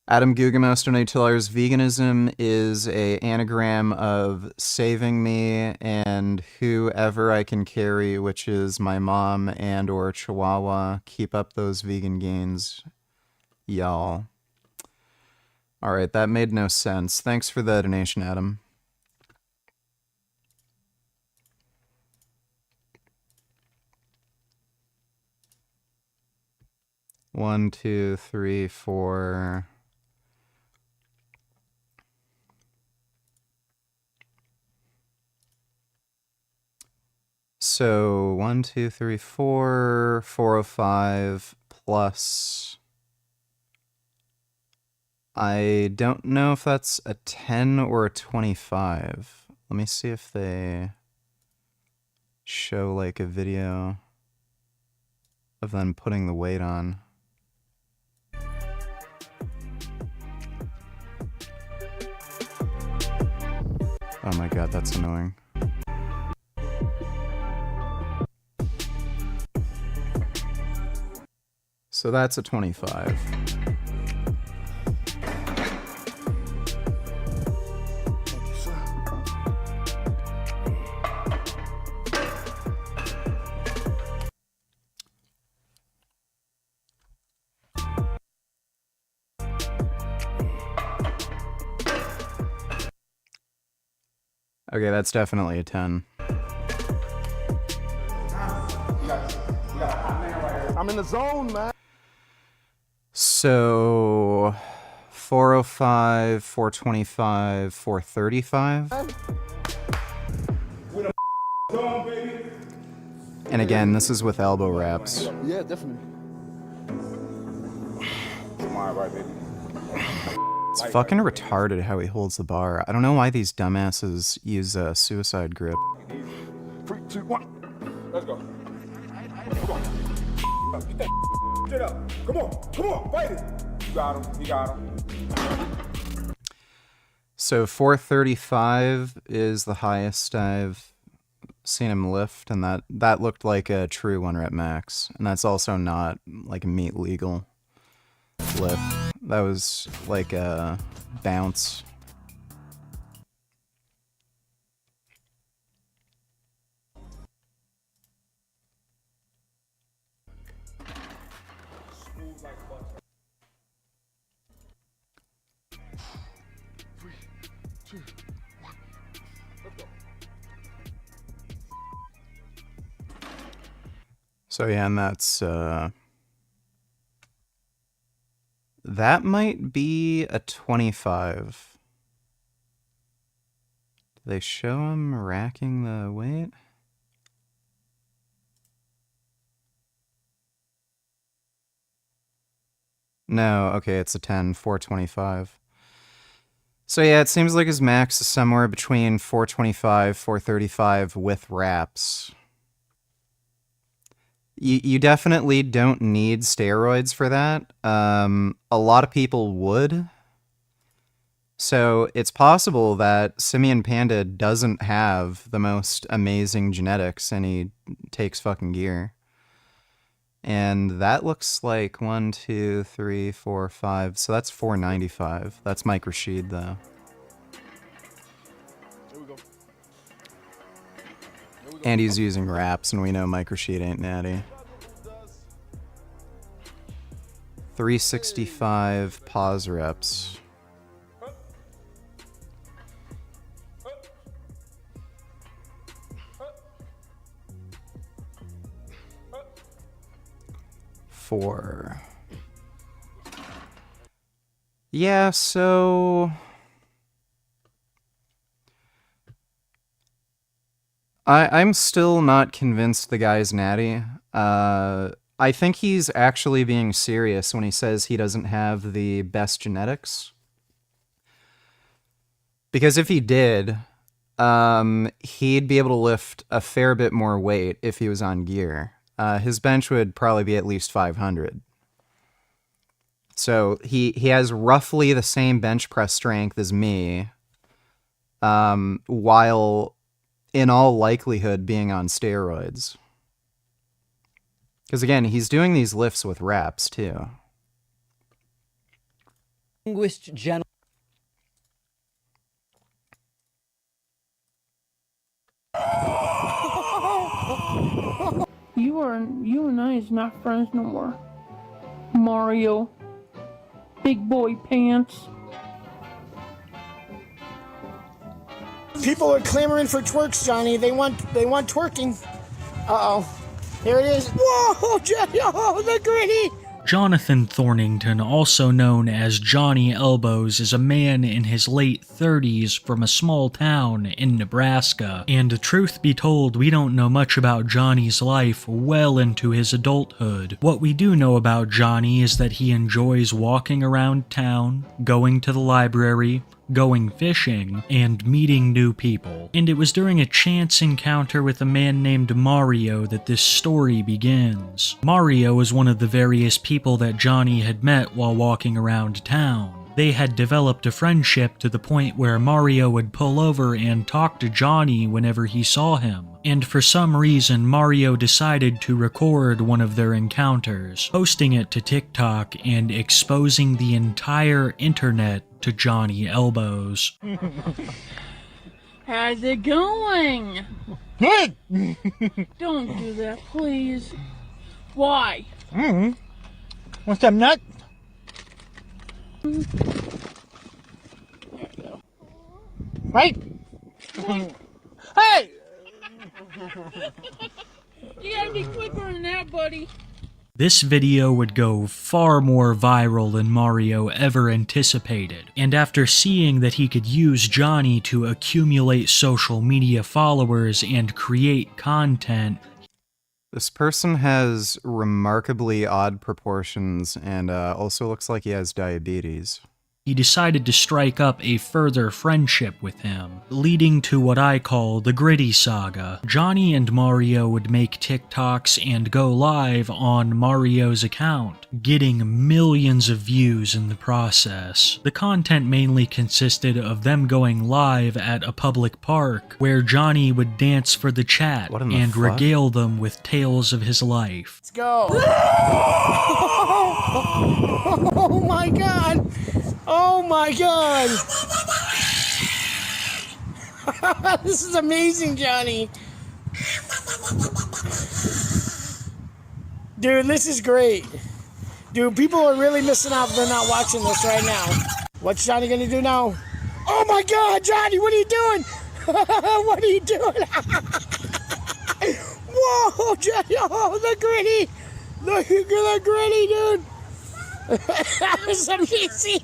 Adam Gugamos donated $2. Veganism is a anagram of saving me and whoever I can carry, which is my mom and or Chihuahua. Keep up those vegan gains, y'all. All right, that made no sense. Thanks for the donation, Adam. One, two, three, four. So 1, 2, 3, 4, 405 plus. I don't know if that's a 10 or a 25. Let me see if they show like a video of them putting the weight on. Oh my god, that's annoying. So that's a 25. Okay, that's definitely a 10. I'm in the zone, man. So 405, 425, 435. And again, this is with elbow wraps. Yeah, definitely. Right, baby. It's fucking retarded how he holds the bar. I don't know why these dumbasses use a suicide grip. 3, 2, 1. Let's go. Come on. Get that shit up. Come on, fight it. You got him. So 435 is the highest I've seen him lift, and that looked like a true 1-rep max. And that's also not like a meat legal lift. That was like a bounce. So yeah, and that's that might be a 25. Do they show him racking the weight? No, okay, it's a 10, 425. So yeah, it seems like his max is somewhere between 425, 435 with wraps. You definitely don't need steroids for that. A lot of people would. So it's possible that Simian Panda doesn't have the most amazing genetics and he takes fucking gear. And that looks like 1, 2, 3, 4, 5. So that's 495. That's Mike Rashid, though. And he's using wraps, and we know Mike Rashid ain't natty. 365 pause reps. Four. Yeah, so I'm still not convinced the guy's natty. I think he's actually being serious when he says he doesn't have the best genetics. Because if he did, he'd be able to lift a fair bit more weight if he was on gear. His bench would probably be at least 500. So he has roughly the same bench press strength as me, while in all likelihood being on steroids. Because again, he's doing these lifts with reps too. Distinguished gentlemen. You and I is not friends no more. Mario. Big boy pants. People are clamoring for twerks, Johnny. They want twerking. Uh-oh. Here it is. Whoa, Johnny, oh, the gritty. Jonathan Thornington, also known as Johnny Elbows, is a man in his late 30s from a small town in Nebraska. And truth be told, we don't know much about Johnny's life well into his adulthood. What we do know about Johnny is that he enjoys walking around town, going to the library, going fishing, and meeting new people. And it was during a chance encounter with a man named Mario that this story begins. Mario is one of the various people that Johnny had met while walking around town. They had developed a friendship to the point where Mario would pull over and talk to Johnny whenever he saw him. And for some reason, Mario decided to record one of their encounters, posting it to TikTok and exposing the entire internet to Johnny Elbows. How's it going? Good! Don't do that, please. Why? Want some nut? There you go. Right? Hey! You gotta be quicker than that, buddy. This video would go far more viral than Mario ever anticipated, and after seeing that he could use Johnny to accumulate social media followers and create content, this person has remarkably odd proportions and also looks like he has diabetes. he decided to strike up a further friendship with him, leading to what I call the Gritty Saga. Johnny and Mario would make TikToks and go live on Mario's account, getting millions of views in the process. The content mainly consisted of them going live at a public park, where Johnny would dance for the chat and regale them with tales of his life. Let's go. Oh my god. Oh my god. This is amazing, Johnny. Dude, this is great. Dude, people are really missing out if they're not watching this right now. What's Johnny gonna do now? Oh my god, Johnny, what are you doing? What are you doing? Whoa, Johnny, oh, the Gritty. Look at the Gritty, dude. That was amazing.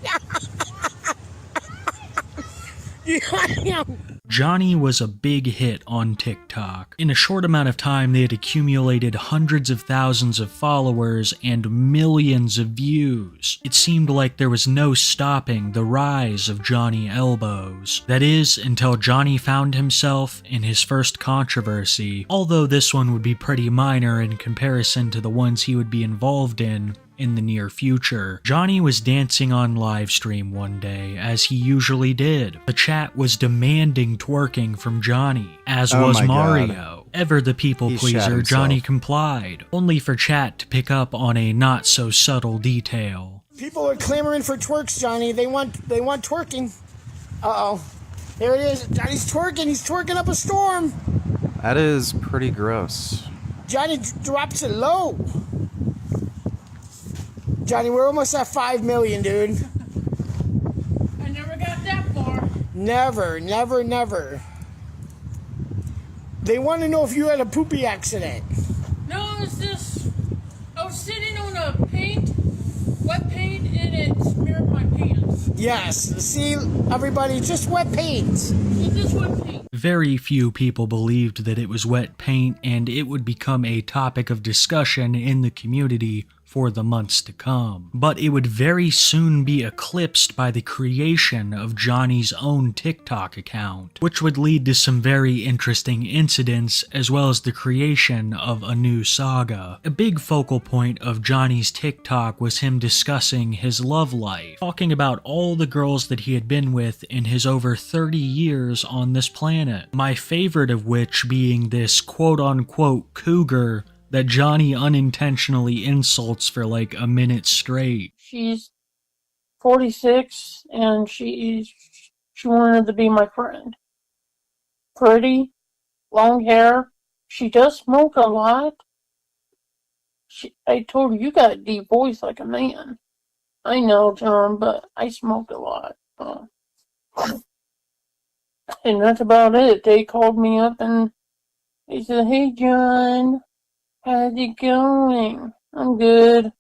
Johnny was a big hit on TikTok. In a short amount of time, they had accumulated hundreds of thousands of followers and millions of views. It seemed like there was no stopping the rise of Johnny Elbows. That is, until Johnny found himself in his first controversy, although this one would be pretty minor in comparison to the ones he would be involved in the near future. Johnny was dancing on livestream one day, as he usually did. The chat was demanding twerking from Johnny, as was Mario. God. Ever the people pleaser, Johnny complied, only for chat to pick up on a not-so-subtle detail. People are clamoring for twerks, Johnny. They want twerking. Uh-oh. There it is. Johnny's twerking. He's twerking up a storm. That is pretty gross. Johnny drops it low. Johnny, we're almost at 5 million, dude. I never got that far. Never, never, never. They want to know if you had a poopy accident. No, it's just I was sitting on a wet paint, and it smeared my pants. Yes, see, everybody, just wet paint. It's just wet paint. Very few people believed that it was wet paint, and it would become a topic of discussion in the community for the months to come. But it would very soon be eclipsed by the creation of Johnny's own TikTok account, which would lead to some very interesting incidents as well as the creation of a new saga. A big focal point of Johnny's TikTok was him discussing his love life, talking about all the girls that he had been with in his over 30 years on this planet. My favorite of which being this quote-unquote cougar that Johnny unintentionally insults for like a minute straight. She's 46, and she wanted to be my friend. Pretty, long hair. She does smoke a lot. I told her, you got a deep voice like a man. I know, John, but I smoke a lot. And that's about it. They called me up and they said, hey, John, how's it going? I'm good.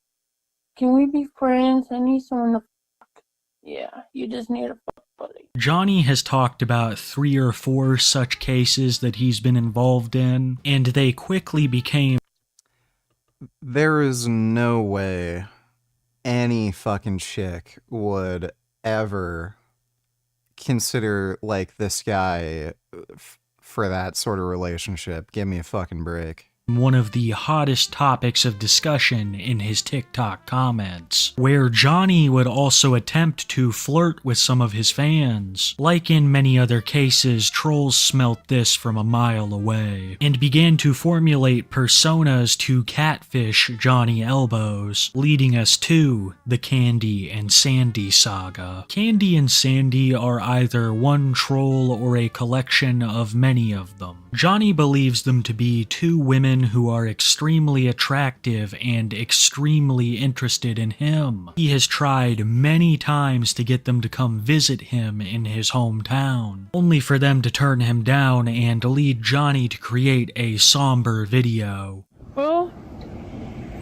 Can we be friends? I need someone to fuck. Yeah, you just need a fuck buddy. Johnny has talked about 3 or 4 such cases that he's been involved in, and they quickly became... There is no way any fucking chick would ever consider, like, this guy for that sort of relationship. Give me a fucking break. One of the hottest topics of discussion in his TikTok comments, where Johnny would also attempt to flirt with some of his fans. Like in many other cases, trolls smelt this from a mile away, and began to formulate personas to catfish Johnny Elbows, leading us to the Candy and Sandy saga. Candy and Sandy are either one troll or a collection of many of them. Johnny believes them to be 2 women who are extremely attractive and extremely interested in him. He has tried many times to get them to come visit him in his hometown, only for them to turn him down and lead Johnny to create a somber video. Well,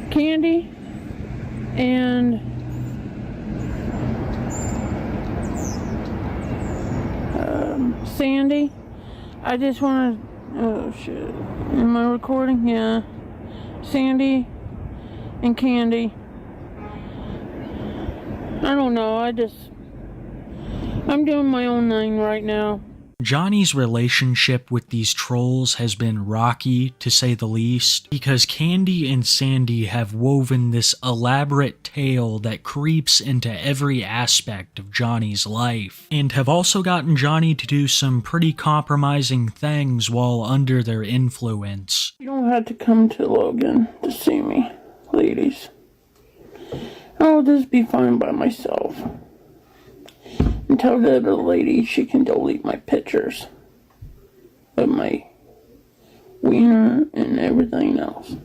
Candy and Sandy, I just want to... Oh shit. Am I recording? Yeah. Sandy and Candy. I don't know, I'm doing my own thing right now. Johnny's relationship with these trolls has been rocky, to say the least, because Candy and Sandy have woven this elaborate tale that creeps into every aspect of Johnny's life, and have also gotten Johnny to do some pretty compromising things while under their influence. You don't have to come to Logan to see me, ladies. I'll just be fine by myself. And tell the other lady she can delete my pictures of my wiener and everything else.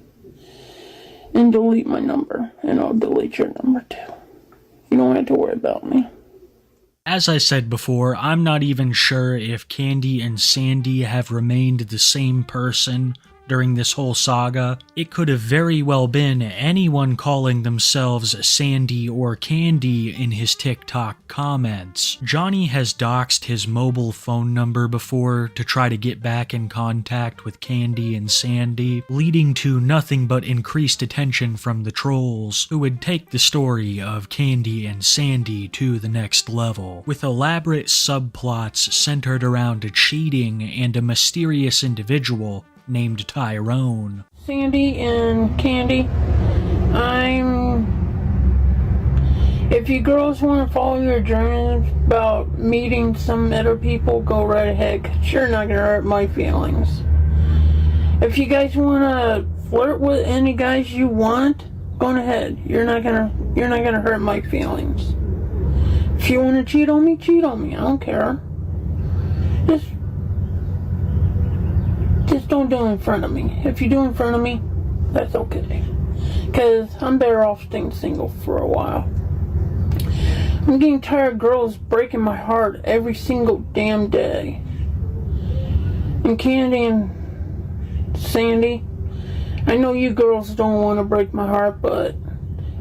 And delete my number, and I'll delete your number too. You don't have to worry about me. As I said before, I'm not even sure if Candy and Sandy have remained the same person during this whole saga. It could have very well been anyone calling themselves Sandy or Candy in his TikTok comments. Johnny has doxed his mobile phone number before to try to get back in contact with Candy and Sandy, leading to nothing but increased attention from the trolls, who would take the story of Candy and Sandy to the next level, with elaborate subplots centered around cheating and a mysterious individual named Tyrone. Sandy and Candy, if you girls want to follow your dreams about meeting some other people, go right ahead, 'cause you're not gonna hurt my feelings. If you guys want to flirt with any guys you want, go ahead. You're not gonna hurt my feelings. If you want to cheat on me, I don't care. Just don't do it in front of me. If you do it in front of me, that's okay. Because I'm better off staying single for a while. I'm getting tired of girls breaking my heart every single damn day. And Candy and Sandy, I know you girls don't want to break my heart, but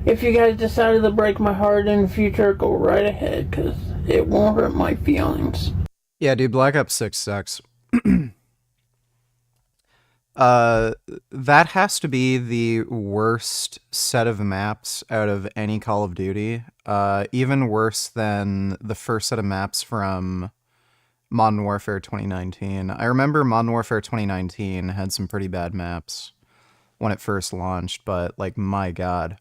if you guys decided to break my heart in the future, go right ahead, because it won't hurt my feelings. Yeah, dude, Black Ops 6 sucks. That has to be the worst set of maps out of any Call of Duty. Even worse than the first set of maps from Modern Warfare 2019. I remember Modern Warfare 2019 had some pretty bad maps when it first launched, but like, my god.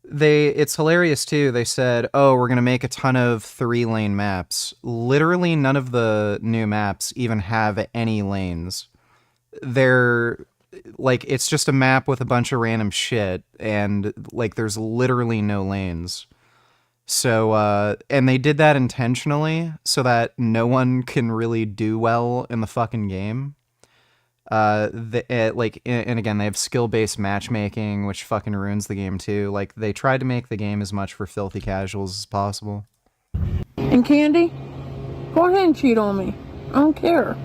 It's hilarious too. They said, oh, we're going to make a ton of 3-lane maps. Literally none of the new maps even have any lanes. They're like, it's just a map with a bunch of random shit, and like, there's literally no lanes. So, and they did that intentionally so that no one can really do well in the fucking game. And again, they have skill-based matchmaking, which fucking ruins the game too. Like, they tried to make the game as much for filthy casuals as possible. And Candy, go ahead and cheat on me. I don't care.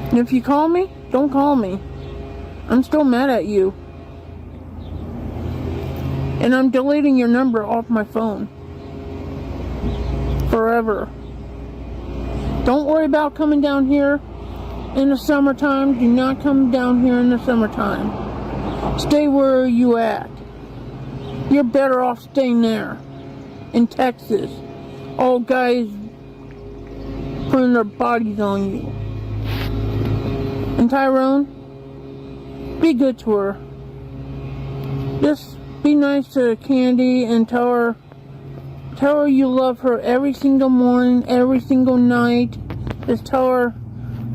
And if you call me, don't call me. I'm still mad at you. And I'm deleting your number off my phone. Forever. Don't worry about coming down here in the summertime. Do not come down here in the summertime. Stay where you at. You're better off staying there. In Texas. All guys putting their bodies on you. And Tyrone, be good to her. Just be nice to Candy and tell her you love her every single morning, every single night. Just tell her,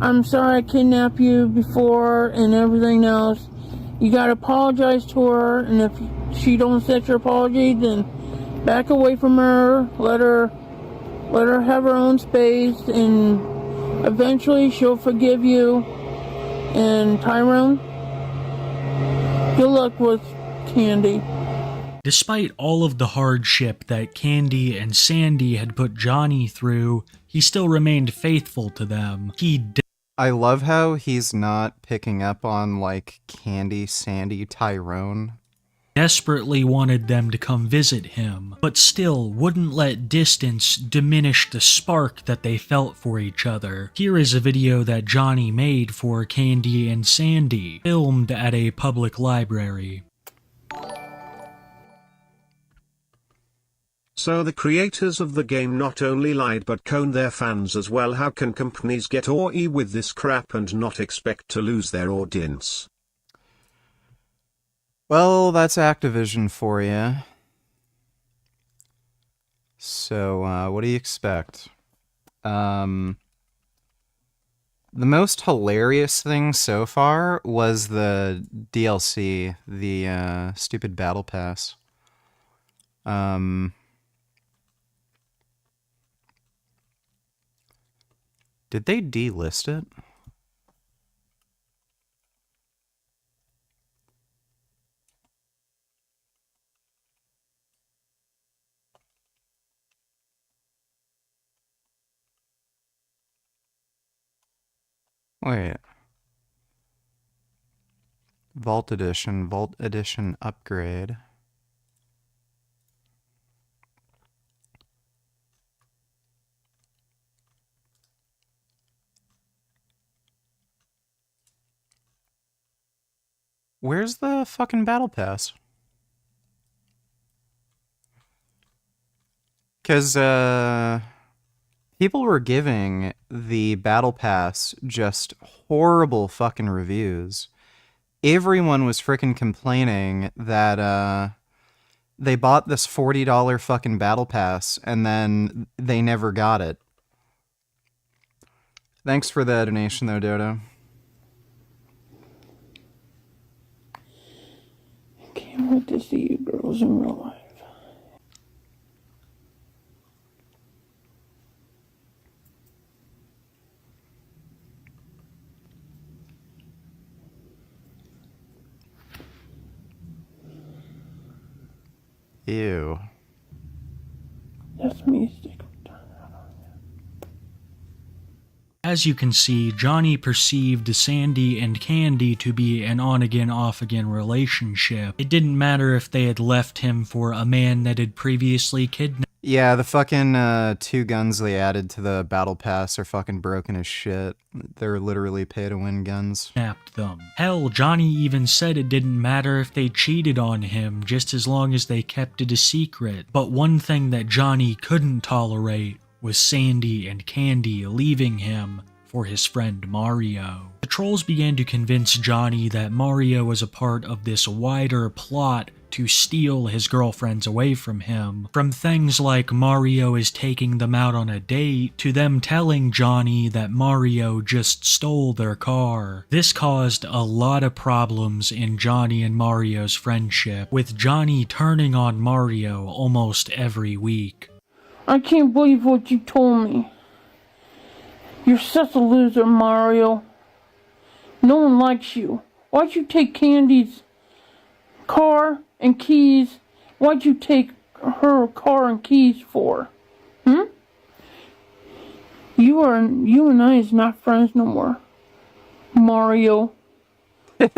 I'm sorry I kidnapped you before and everything else. You gotta apologize to her, and if she don't accept your apology, then back away from her, let her have her own space, and eventually she'll forgive you. And Tyrone, good luck with Candy. Despite all of the hardship that Candy and Sandy had put Johnny through, he still remained faithful to them. I love how he's not picking up on, like, Candy, Sandy, Tyrone. Desperately wanted them to come visit him, but still wouldn't let distance diminish the spark that they felt for each other. Here is a video that Johnny made for Candy and Sandy, filmed at a public library. So the creators of the game not only lied but coned their fans as well. How can companies get away with this crap and not expect to lose their audience? Well, that's Activision for you. So, what do you expect? The most hilarious thing so far was the DLC, the stupid Battle Pass. Did they delist it? Wait. Vault Edition upgrade. Where's the fucking Battle Pass? Because, people were giving the Battle Pass just horrible fucking reviews. Everyone was freaking complaining that, they bought this $40 fucking Battle Pass and then they never got it. Thanks for the donation though, Dodo. Can't wait to see you girls in real life. Ew. That's me, stick. As you can see, Johnny perceived Sandy and Candy to be an on-again, off-again relationship. It didn't matter if they had left him for a man that had previously kidnapped. Yeah, the fucking 2 guns they added to the battle pass are fucking broken as shit. They're literally pay-to-win guns. Them. Hell, Johnny even said it didn't matter if they cheated on him, just as long as they kept it a secret. But one thing that Johnny couldn't tolerate was Sandy and Candy leaving him for his friend Mario. The trolls began to convince Johnny that Mario was a part of this wider plot to steal his girlfriends away from him. From things like Mario is taking them out on a date, to them telling Johnny that Mario just stole their car. This caused a lot of problems in Johnny and Mario's friendship, with Johnny turning on Mario almost every week. I can't believe what you told me. You're such a loser, Mario. No one likes you. Why'd you take Candy's car and keys? Why'd you take her car and keys for? You and I is not friends no more, Mario.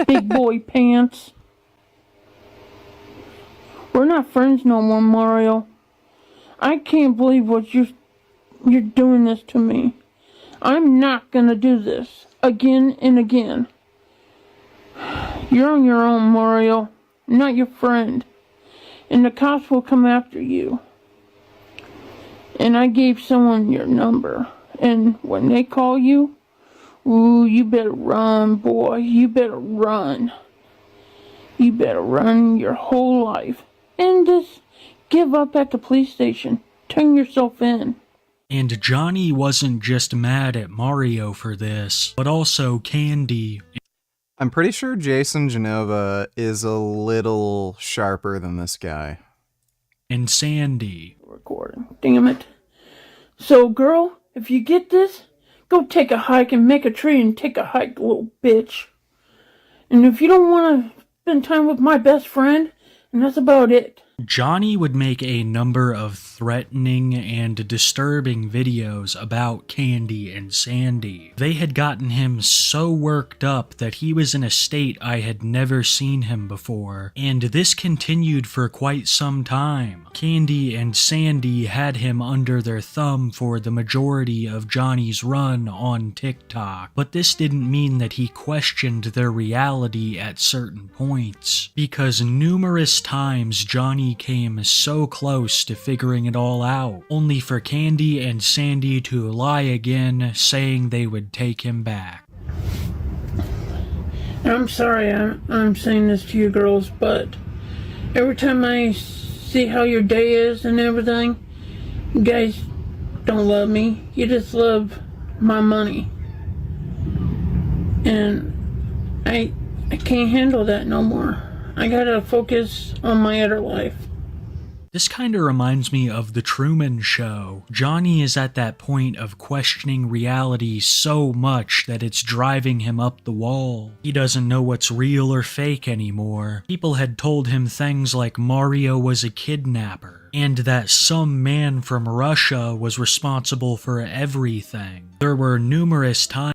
Big boy pants. We're not friends no more, Mario. I can't believe what you're doing this to me. I'm not gonna do this again and again. You're on your own, Mario. I'm not your friend. And the cops will come after you. And I gave someone your number. And when they call you, ooh, you better run, boy. You better run. You better run your whole life. And just give up at the police station. Turn yourself in. And Johnny wasn't just mad at Mario for this, but also Candy. I'm pretty sure Jason Genova is a little sharper than this guy. And Sandy. Recording. Damn it. So, girl, if you get this, go take a hike and make a tree and take a hike, little bitch. And if you don't want to spend time with my best friend, and that's about it. Johnny would make a number of threatening and disturbing videos about Candy and Sandy. They had gotten him so worked up that he was in a state I had never seen him before, and this continued for quite some time. Candy and Sandy had him under their thumb for the majority of Johnny's run on TikTok, but this didn't mean that he questioned their reality at certain points, because numerous times Johnny came so close to figuring it all out, only for Candy and Sandy to lie again, saying they would take him back. I'm sorry I'm saying this to you girls, but every time I see how your day is and everything, you guys don't love me. You just love my money. And I can't handle that no more. I gotta focus on my other life. This kind of reminds me of The Truman Show. Johnny is at that point of questioning reality so much that it's driving him up the wall. He doesn't know what's real or fake anymore. People had told him things like Mario was a kidnapper, and that some man from Russia was responsible for everything. There were numerous times.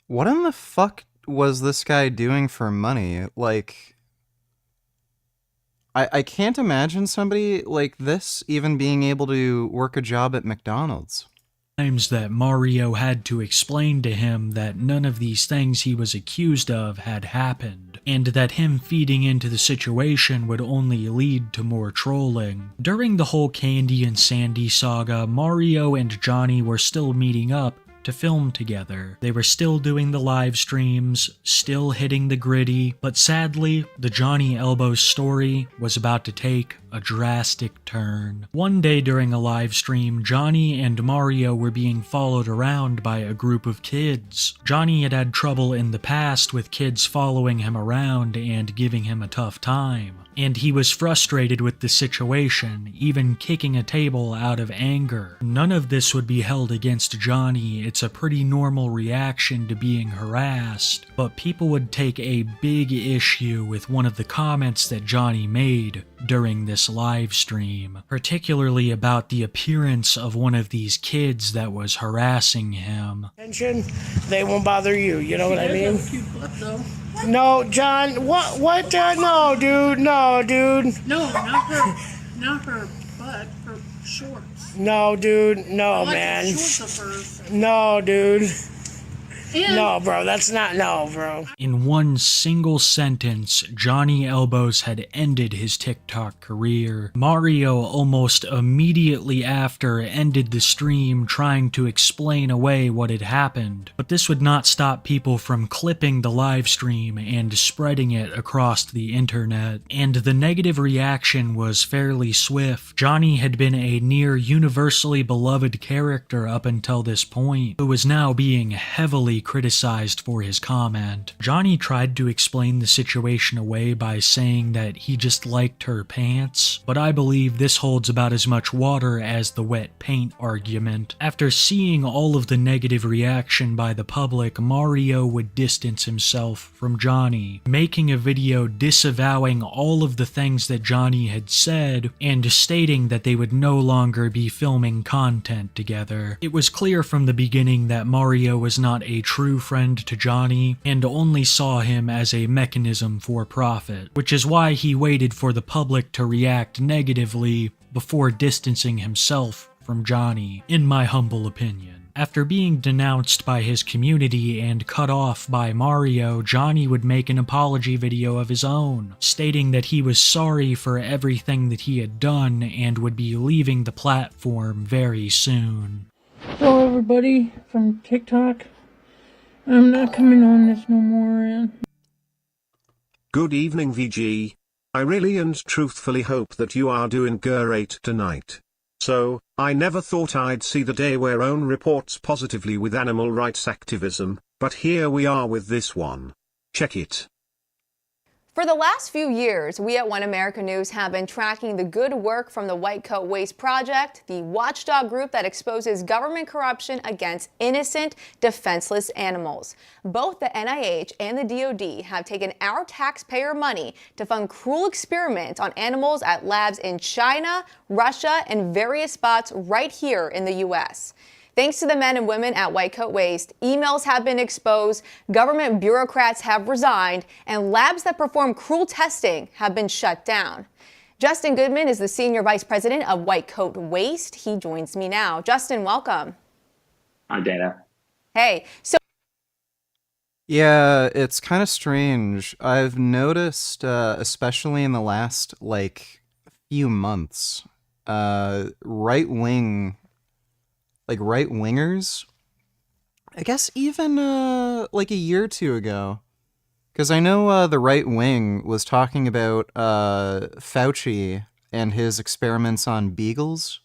What in the fuck was this guy doing for money? Like, I can't imagine somebody like this even being able to work a job at McDonald's. Times that Mario had to explain to him that none of these things he was accused of had happened, and that him feeding into the situation would only lead to more trolling. During the whole Candy and Sandy saga, Mario and Johnny were still meeting up to film together. They were still doing the live streams, still hitting the gritty, but sadly, the Johnny Elbows story was about to take a drastic turn. One day during a live stream, Johnny and Mario were being followed around by a group of kids. Johnny had had trouble in the past with kids following him around and giving him a tough time, and he was frustrated with the situation, even kicking a table out of anger. None of this would be held against Johnny. It's a pretty normal reaction to being harassed, but people would take a big issue with one of the comments that Johnny made during this this live stream, particularly about the appearance of one of these kids that was harassing him. Attention, they won't bother you. You know what I mean? No, John. What? No, dude. No, dude. No, not her butt, her shorts. No, dude. No, I like man. the shorts of hers. No, dude. And no, bro. That's not. No, bro. In one single sentence, Johnny Elbows had ended his TikTok career. Mario almost immediately after ended the stream trying to explain away what had happened. But this would not stop people from clipping the live stream and spreading it across the internet. And the negative reaction was fairly swift. Johnny had been a near universally beloved character up until this point, who was now being heavily criticized for his comment. Johnny tried to explain the situation away by saying that he just liked her pants, but I believe this holds about as much water as the wet paint argument. After seeing all of the negative reaction by the public, Mario would distance himself from Johnny, making a video disavowing all of the things that Johnny had said and stating that they would no longer be filming content together. It was clear from the beginning that Mario was not a true friend to Johnny and only saw him as a mechanism for profit, which is why he waited for the public to react negatively before distancing himself from Johnny, in my humble opinion. After being denounced by his community and cut off by Mario, Johnny would make an apology video of his own, stating that he was sorry for everything that he had done and would be leaving the platform very soon. Hello everybody from TikTok. I'm not coming on this no more. Good evening, VG. I really and truthfully hope that you are doing great tonight. So, I never thought I'd see the day where OWN reports positively with animal rights activism, but here we are with this one. Check it. For the last few years, we at One America News have been tracking the good work from the White Coat Waste Project, the watchdog group that exposes government corruption against innocent, defenseless animals. Both the NIH and the DoD have taken our taxpayer money to fund cruel experiments on animals at labs in China, Russia, and various spots right here in the U.S. Thanks to the men and women at White Coat Waste, emails have been exposed, government bureaucrats have resigned, and labs that perform cruel testing have been shut down. Justin Goodman is the Senior Vice President of White Coat Waste. He joins me now. Justin, welcome. Hi, Dana. Hey. Yeah, it's kind of strange. I've noticed, especially in the last, few months, right-wingers, I guess even a year or two ago, because I know the right wing was talking about Fauci and his experiments on beagles.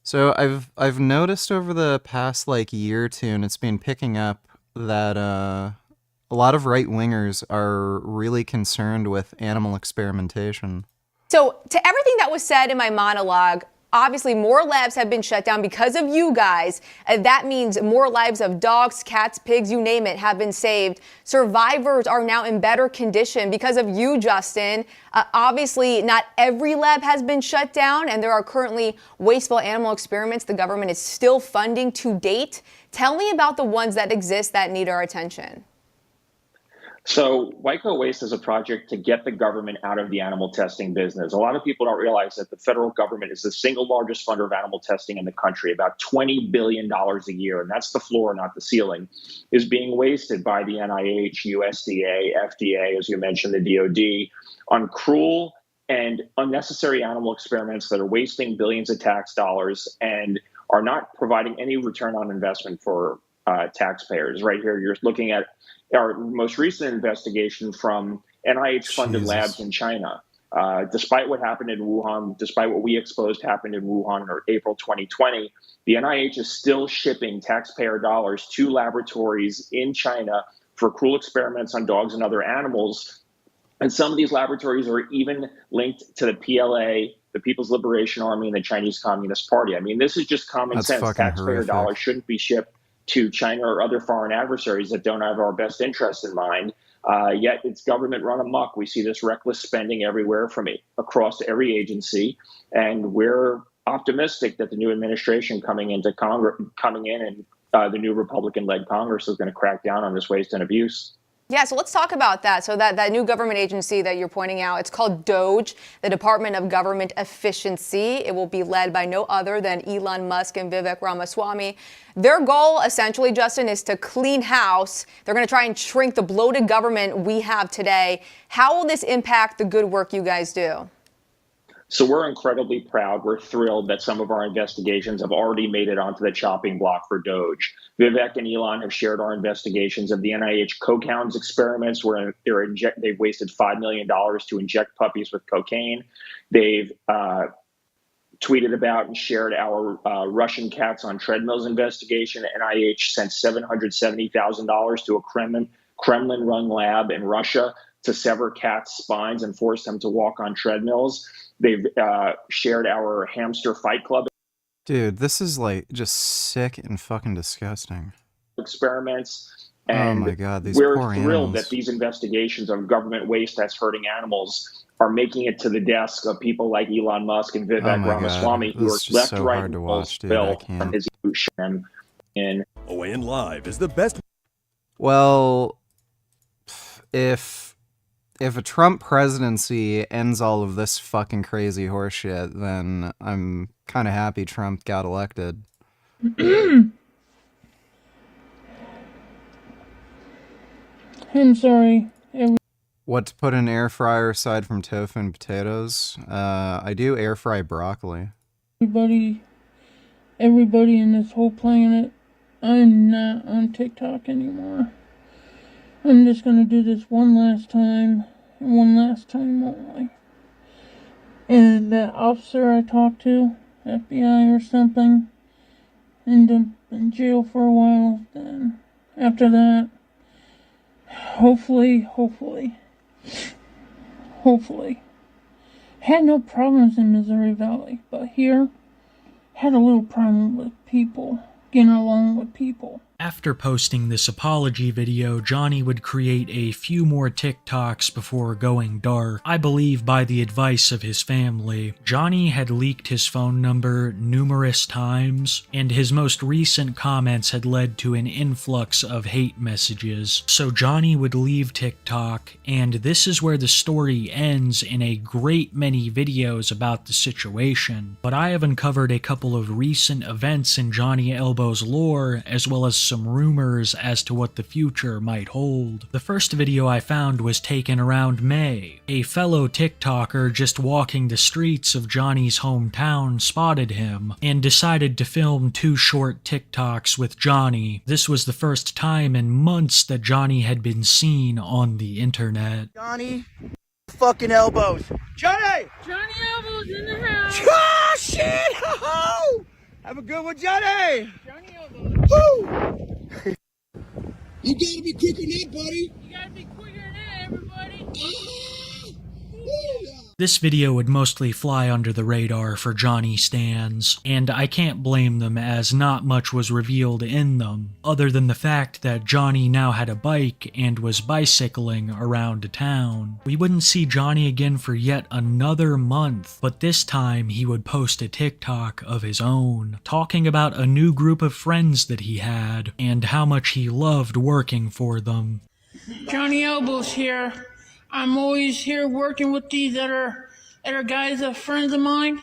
So I've noticed over the past year or two, and it's been picking up, that a lot of right wingers are really concerned with animal experimentation. So to everything that was said in my monologue, obviously, more labs have been shut down because of you guys. That means more lives of dogs, cats, pigs, you name it, have been saved. Survivors are now in better condition because of you, Justin. Obviously, not every lab has been shut down, and there are currently wasteful animal experiments the government is still funding to date. Tell me about the ones that exist that need our attention. So White Coat Waste is a project to get the government out of the animal testing business. A lot of people don't realize that the federal government is the single largest funder of animal testing in the country, about $20 billion a year, and that's the floor, not the ceiling, is being wasted by the NIH, USDA, FDA, as you mentioned, the DoD, on cruel and unnecessary animal experiments that are wasting billions of tax dollars and are not providing any return on investment for taxpayers. Right here, you're looking at our most recent investigation from NIH-funded labs in China. Despite what happened in Wuhan, despite what we exposed happened in Wuhan in April 2020, the NIH is still shipping taxpayer dollars to laboratories in China for cruel experiments on dogs and other animals. And some of these laboratories are even linked to the PLA, the People's Liberation Army, and the Chinese Communist Party. I mean, this is just common sense. Taxpayer dollars shouldn't be shipped to China or other foreign adversaries that don't have our best interests in mind. Yet it's government run amok. We see this reckless spending everywhere from across every agency, and we're optimistic that the new administration coming in and the new Republican-led Congress is going to crack down on this waste and abuse. Yeah, so let's talk about that. So that new government agency that you're pointing out, it's called DOGE, the Department of Government Efficiency. It will be led by no other than Elon Musk and Vivek Ramaswamy. Their goal, essentially, Justin, is to clean house. They're going to try and shrink the bloated government we have today. How will this impact the good work you guys do? So we're incredibly proud. We're thrilled that some of our investigations have already made it onto the chopping block for DOGE. Vivek and Elon have shared our investigations of the NIH coke hounds experiments where they've wasted $5 million to inject puppies with cocaine. They've tweeted about and shared our Russian cats on treadmills investigation. NIH sent $770,000 to a Kremlin-run lab in Russia to sever cats' spines and force them to walk on treadmills. They've shared our hamster fight club. Dude, this is like just sick and fucking disgusting. Experiments. And oh my God, these we're poor thrilled animals. that these investigations of government waste that's hurting animals are making it to the desk of people like Elon Musk and Vivek Ramaswamy, who are left, so right, hard to and watch, dude. Bill from his in. OAN Live is the best. Well, if a Trump presidency ends all of this fucking crazy horseshit, then I'm kind of happy Trump got elected. I'm sorry. What to put in air fryer aside from tofu and potatoes? I do air fry broccoli. Everybody in this whole planet, I'm not on TikTok anymore. I'm just gonna do this one last time only. And that officer I talked to, FBI or something, ended up in jail for a while. Then after that, hopefully, had no problems in Missouri Valley, but here, had a little problem with people, getting along with people. After posting this apology video, Johnny would create a few more TikToks before going dark, I believe by the advice of his family. Johnny had leaked his phone number numerous times, and his most recent comments had led to an influx of hate messages. So Johnny would leave TikTok, and this is where the story ends in a great many videos about the situation. But I have uncovered a couple of recent events in Johnny Elbow's lore, as well as some rumors as to what the future might hold. The first video I found was taken around May. A fellow TikToker just walking the streets of Johnny's hometown spotted him and decided to film 2 short TikToks with Johnny. This was the first time in months that Johnny had been seen on the internet. Johnny fucking Elbows. Johnny! Johnny Elbows in the house! Ah, shit! Ho-ho! Have a good one, Johnny! Johnny Elbows. Woo! You gotta be quicker than that, buddy. You gotta be quicker than that, everybody. This video would mostly fly under the radar for Johnny stans, and I can't blame them as not much was revealed in them, other than the fact that Johnny now had a bike and was bicycling around town. We wouldn't see Johnny again for yet another month, but this time he would post a TikTok of his own, talking about a new group of friends that he had, and how much he loved working for them. Johnny Elbows here. I'm always here working with these other guys, friends of mine.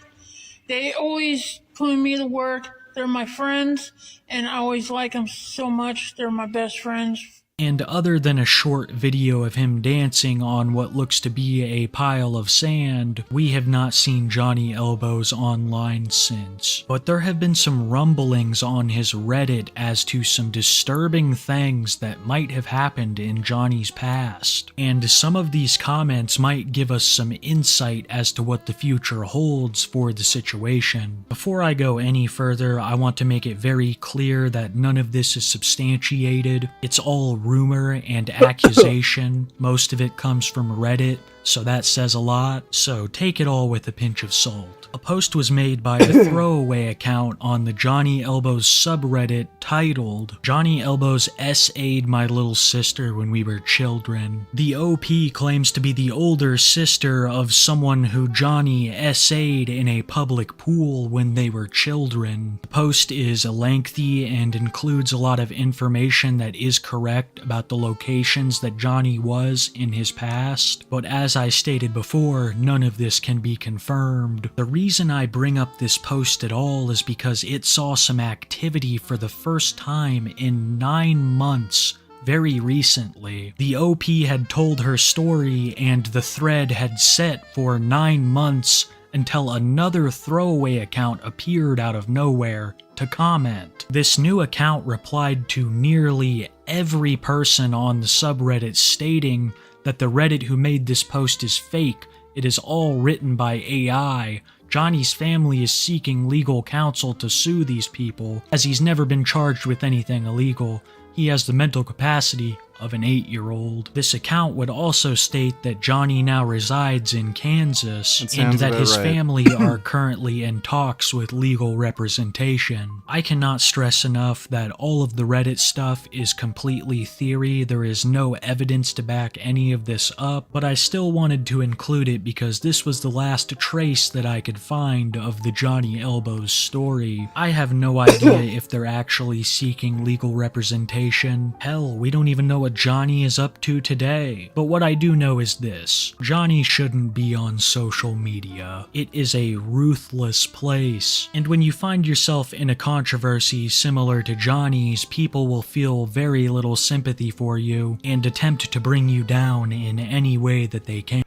They always put me to work. They're my friends, and I always like them so much. They're my best friends. And other than a short video of him dancing on what looks to be a pile of sand, we have not seen Johnny Elbows online since. But there have been some rumblings on his Reddit as to some disturbing things that might have happened in Johnny's past. And some of these comments might give us some insight as to what the future holds for the situation. Before I go any further, I want to make it very clear that none of this is substantiated. It's all rumor and accusation. Most of it comes from Reddit. so that says a lot, so take it all with a pinch of salt. A post was made by a throwaway account on the Johnny Elbows subreddit titled, "Johnny Elbows S.A.'d my little sister when we were children." The OP claims to be the older sister of someone who Johnny S.A.'d in a public pool when they were children. The post is lengthy and includes a lot of information that is correct about the locations that Johnny was in his past, but as I stated before, none of this can be confirmed. The reason I bring up this post at all is because it saw some activity for the first time in 9 months very recently. The OP had told her story and the thread had set for 9 months until another throwaway account appeared out of nowhere to comment. This new account replied to nearly every person on the subreddit stating that the Reddit who made this post is fake, it is all written by AI, Johnny's family is seeking legal counsel to sue these people, as he's never been charged with anything illegal. He has the mental capacity of an 8-year-old. This account would also state that Johnny now resides in Kansas and that his family are currently in talks with legal representation. I cannot stress enough that all of the Reddit stuff is completely theory. There is no evidence to back any of this up, but I still wanted to include it because this was the last trace that I could find of the Johnny Elbows story. I have no idea if they're actually seeking legal representation. Hell, we don't even know what Johnny is up to today. But what I do know is this: Johnny shouldn't be on social media. It is a ruthless place. And when you find yourself in a controversy similar to Johnny's, people will feel very little sympathy for you and attempt to bring you down in any way that they can.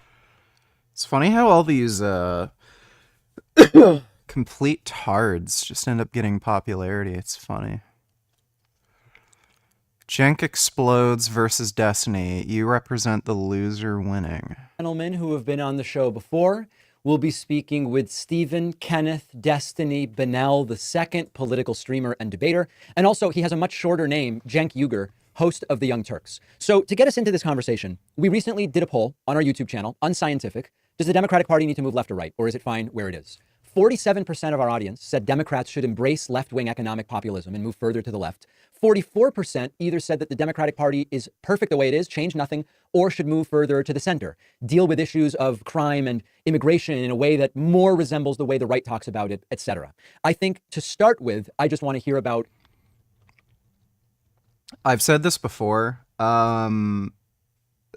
It's funny how all these complete tards just end up getting popularity. It's funny. Cenk explodes versus Destiny. You represent the loser winning. Gentlemen who have been on the show before. We'll be speaking with Stephen Kenneth Destiny Bennell II, political streamer and debater. And also, he has a much shorter name, Cenk Uygur, host of The Young Turks. So to get us into this conversation, we recently did a poll on our YouTube channel, Unscientific. Does the Democratic Party need to move left or right, or is it fine where it is? 47% of our audience said Democrats should embrace left-wing economic populism and move further to the left. 44% either said that the Democratic Party is perfect the way it is, change nothing, or should move further to the center, deal with issues of crime and immigration in a way that more resembles the way the right talks about it, etc. I think to start with, I just want to hear about... I've said this before.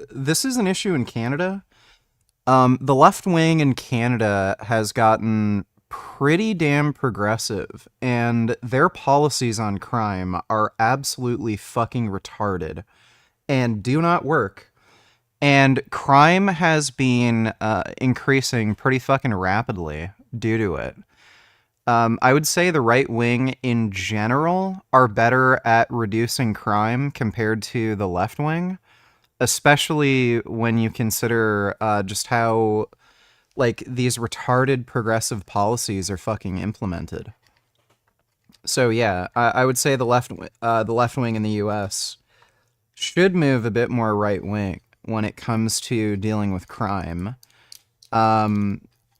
This is an issue in Canada. The left wing in Canada has gotten pretty damn progressive, and their policies on crime are absolutely fucking retarded and do not work. And crime has been increasing pretty fucking rapidly due to it. I would say the right wing in general are better at reducing crime compared to the left wing, especially when you consider just how like these retarded progressive policies are fucking implemented. So yeah, I would say the left wing in the U.S. should move a bit more right wing when it comes to dealing with crime.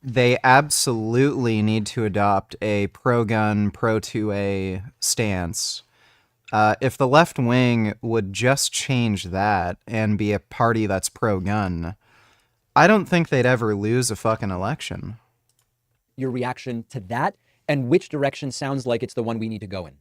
They absolutely need to adopt a pro-gun, pro-2A stance. If the left wing would just change that and be a party that's pro-gun, I don't think they'd ever lose a fucking election. Your reaction to that, and which direction sounds like it's the one we need to go in?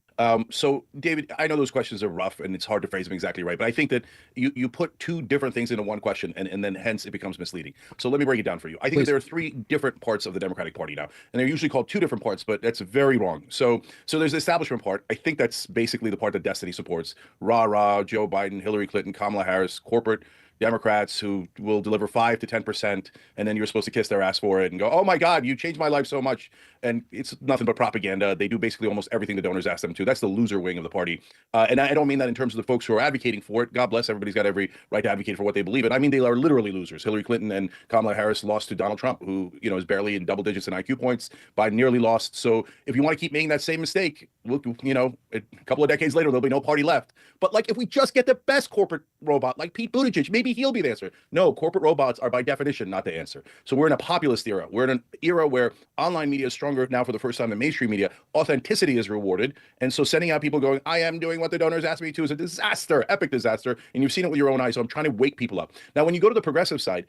So, David, I know those questions are rough and it's hard to phrase them exactly right, but I think that you put two different things into one question and then hence it becomes misleading. So let me break it down for you. I think that there are three different parts of the Democratic Party now, and they're usually called two different parts, but that's very wrong. So there's the establishment part. I think that's basically the part that Destiny supports. Rah, Joe Biden, Hillary Clinton, Kamala Harris, corporate Democrats who will deliver 5 to 10%, and then you're supposed to kiss their ass for it and go, oh my God, you changed my life so much. and it's nothing but propaganda. They do basically almost everything the donors ask them to. That's the loser wing of the party. And I don't mean that in terms of the folks who are advocating for it. God bless, everybody's got every right to advocate for what they believe in. I mean, they are literally losers. Hillary Clinton and Kamala Harris lost to Donald Trump, who, you know, is barely in double digits in IQ points. Biden nearly lost. So if you want to keep making that same mistake, look, you know, a couple of decades later, there'll be no party left. But like, if we just get the best corporate robot, like Pete Buttigieg, maybe he'll be the answer. No, corporate robots are by definition not the answer. So we're in a populist era. We're in an era where online media is stronger now for the first time than mainstream media. Authenticity is rewarded. And so sending out people going, I am doing what the donors asked me to, is a disaster, epic disaster. And you've seen it with your own eyes. So I'm trying to wake people up. Now, when you go to the progressive side,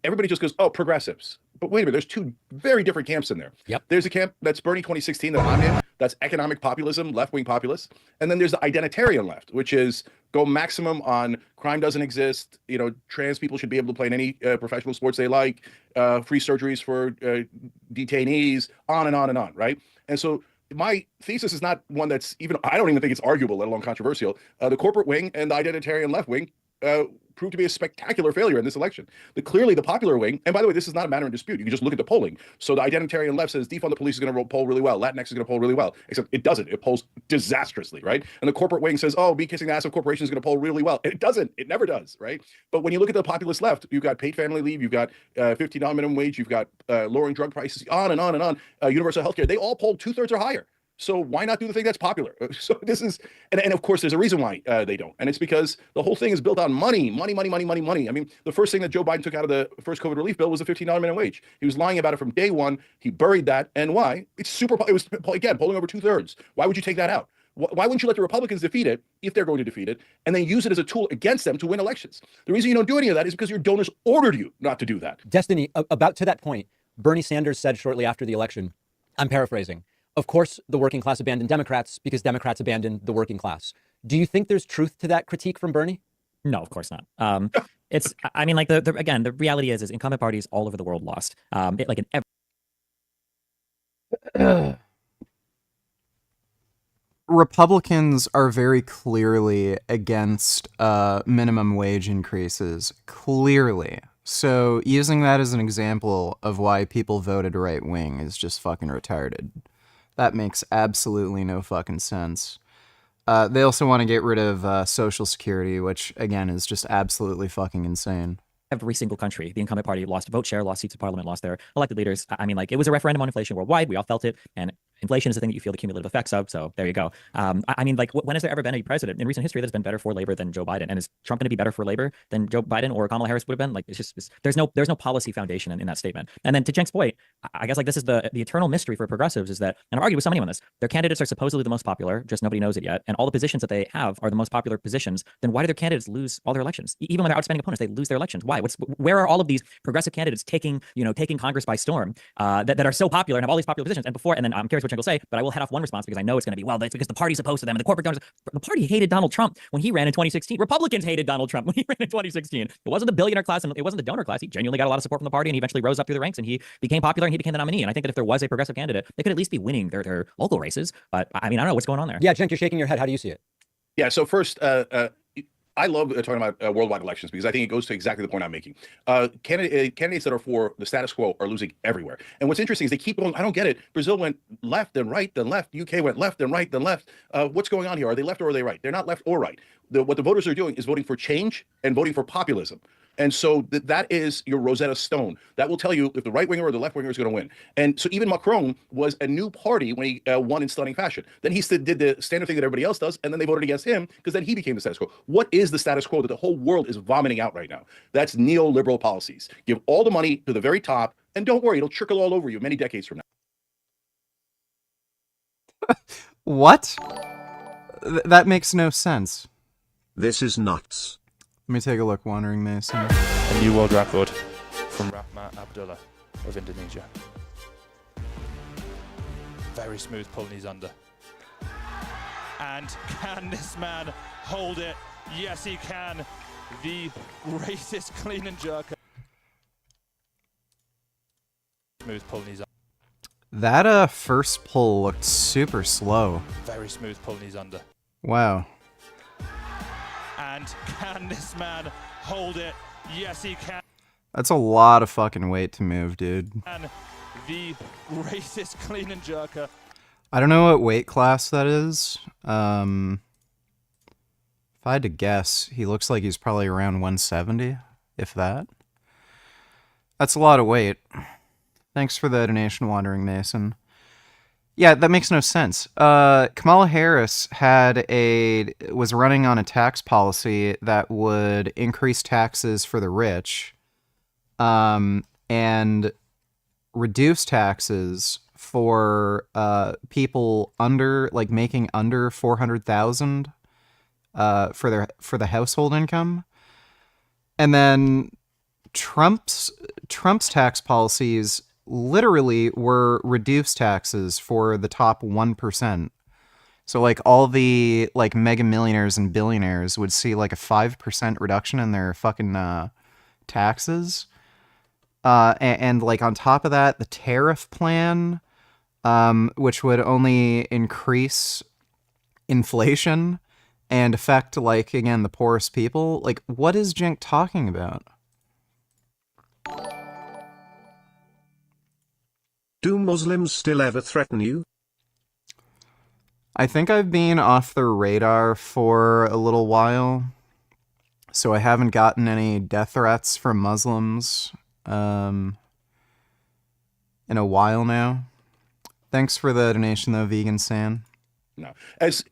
everybody just goes, oh, progressives. But wait a minute, there's two very different camps in there. Yep. There's a camp that's Bernie 2016 that I'm in. That's economic populism, left-wing populists. And then there's the identitarian left, which is go maximum on crime doesn't exist. You know, trans people should be able to play in any professional sports they like, free surgeries for detainees, on and on and on, right? And so my thesis is not one that's even, I don't even think it's arguable, let alone controversial. The corporate wing and the identitarian left wing proved to be a spectacular failure in this election. Clearly the popular wing, and by the way, this is not a matter of dispute. You can just look at the polling. So the identitarian left says defund the police is going to poll really well. Latinx is going to poll really well, except it doesn't. It polls disastrously, right? And the corporate wing says, oh, be kissing the ass of corporations is going to poll really well. It doesn't. It never does, right? But when you look at the populist left, you've got paid family leave, you've got $15 minimum wage, you've got lowering drug prices, on and on and on, universal healthcare. They all poll 2/3 or higher. So why not do the thing that's popular? So this is, and of course, there's a reason why they don't. And it's because the whole thing is built on money. I mean, the first thing that Joe Biden took out of the first COVID relief bill was the $15 minimum wage. He was lying about it from day one. He buried that. And why? It was, again, polling over 2/3. Why would you take that out? Why wouldn't you let the Republicans defeat it, if they're going to defeat it, and then use it as a tool against them to win elections? The reason you don't do any of that is because your donors ordered you not to do that. Destiny, about to that point, Bernie Sanders said shortly after the election, I'm paraphrasing, of course, the working class abandoned Democrats because Democrats abandoned the working class. Do you think there's truth to that critique from Bernie? No, of course not. It's, I mean, like again, the reality is incumbent parties all over the world lost. Like in every. Republicans are very clearly against minimum wage increases. Clearly. So using that as an example of why people voted right wing is just fucking retarded. That makes absolutely no fucking sense. They also want to get rid of Social Security, which, again, is just absolutely fucking insane. Every single country, the incumbent party lost vote share, lost seats in parliament, lost their elected leaders. I mean, like, it was a referendum on inflation worldwide. We all felt it. And inflation is the thing that you feel the cumulative effects of. So there you go. I mean, like, when has there ever been a president in recent history that's been better for labor than Joe Biden? And is Trump going to be better for labor than Joe Biden or Kamala Harris would have been? Like, there's no policy foundation in that statement. And then to Cenk's point, I guess, like, this is the eternal mystery for progressives is that, and I've argued with somebody on this, their candidates are supposedly the most popular, just nobody knows it yet. And all the positions that they have are the most popular positions. Then why do their candidates lose all their elections? Even when they're outspending opponents, they lose their elections. Why? Where are all of these progressive candidates taking Congress by storm that are so popular and have all these popular positions? And I'm curious what Cenk will say, but I will head off one response because I know it's going to be, well, that's because the party's opposed to them and the corporate donors. The party hated Donald Trump when he ran in 2016. Republicans hated Donald Trump when he ran in 2016. It wasn't the billionaire class and it wasn't the donor class. He genuinely got a lot of support from the party and he eventually rose up through the ranks and he became popular and he became the nominee. And I think that if there was a progressive candidate, they could at least be winning their local races. But I mean, I don't know what's going on there. Yeah, Cenk, you're shaking your head. How do you see it? Yeah, so first, I love talking about worldwide elections because I think it goes to exactly the point I'm making. Candidates that are for the status quo are losing everywhere. And what's interesting is they keep going, I don't get it. Brazil went left, then right, then left. UK went left, then right, then left. What's going on here? Are they left or are they right? They're not left or right. What the voters are doing is voting for change and voting for populism. And so that is your Rosetta Stone. That will tell you if the right winger or the left winger is going to win. And so even Macron was a new party when he won in stunning fashion. Then he did the standard thing that everybody else does, and then they voted against him because then he became the status quo. What is the status quo that the whole world is vomiting out right now? That's neoliberal policies. Give all the money to the very top, and don't worry, it'll trickle all over you many decades from now. What? That makes no sense. This is nuts. Let me take a look, Wandering Mason. A new world record from Rahmat Abdullah of Indonesia. Very smooth pulling his under. And can this man hold it? Yes, he can. The greatest clean and jerker. Smooth pulling his under. That first pull looked super slow. Very smooth pulling his under. Wow. And can this man hold it? Yes, he can. That's a lot of fucking weight to move, dude. And the racist clean and jerker. I don't know what weight class that is. If I had to guess, he looks like he's probably around 170, if that. That's a lot of weight. Thanks for the donation, Wandering Mason. Yeah, that makes no sense. Kamala Harris was running on a tax policy that would increase taxes for the rich, and reduce taxes for people making under 400,000 for the household income. And then Trump's tax policies literally were reduced taxes for the top 1%. So like all the like mega millionaires and billionaires would see like a 5% reduction in their fucking taxes. And like on top of that, the tariff plan, which would only increase inflation and affect, like, again, the poorest people. Like, what is Cenk talking about? Do Muslims still ever threaten you? I think I've been off their radar for a little while, so I haven't gotten any death threats from Muslims in a while now. Thanks for the donation, though, Vegan San. No. As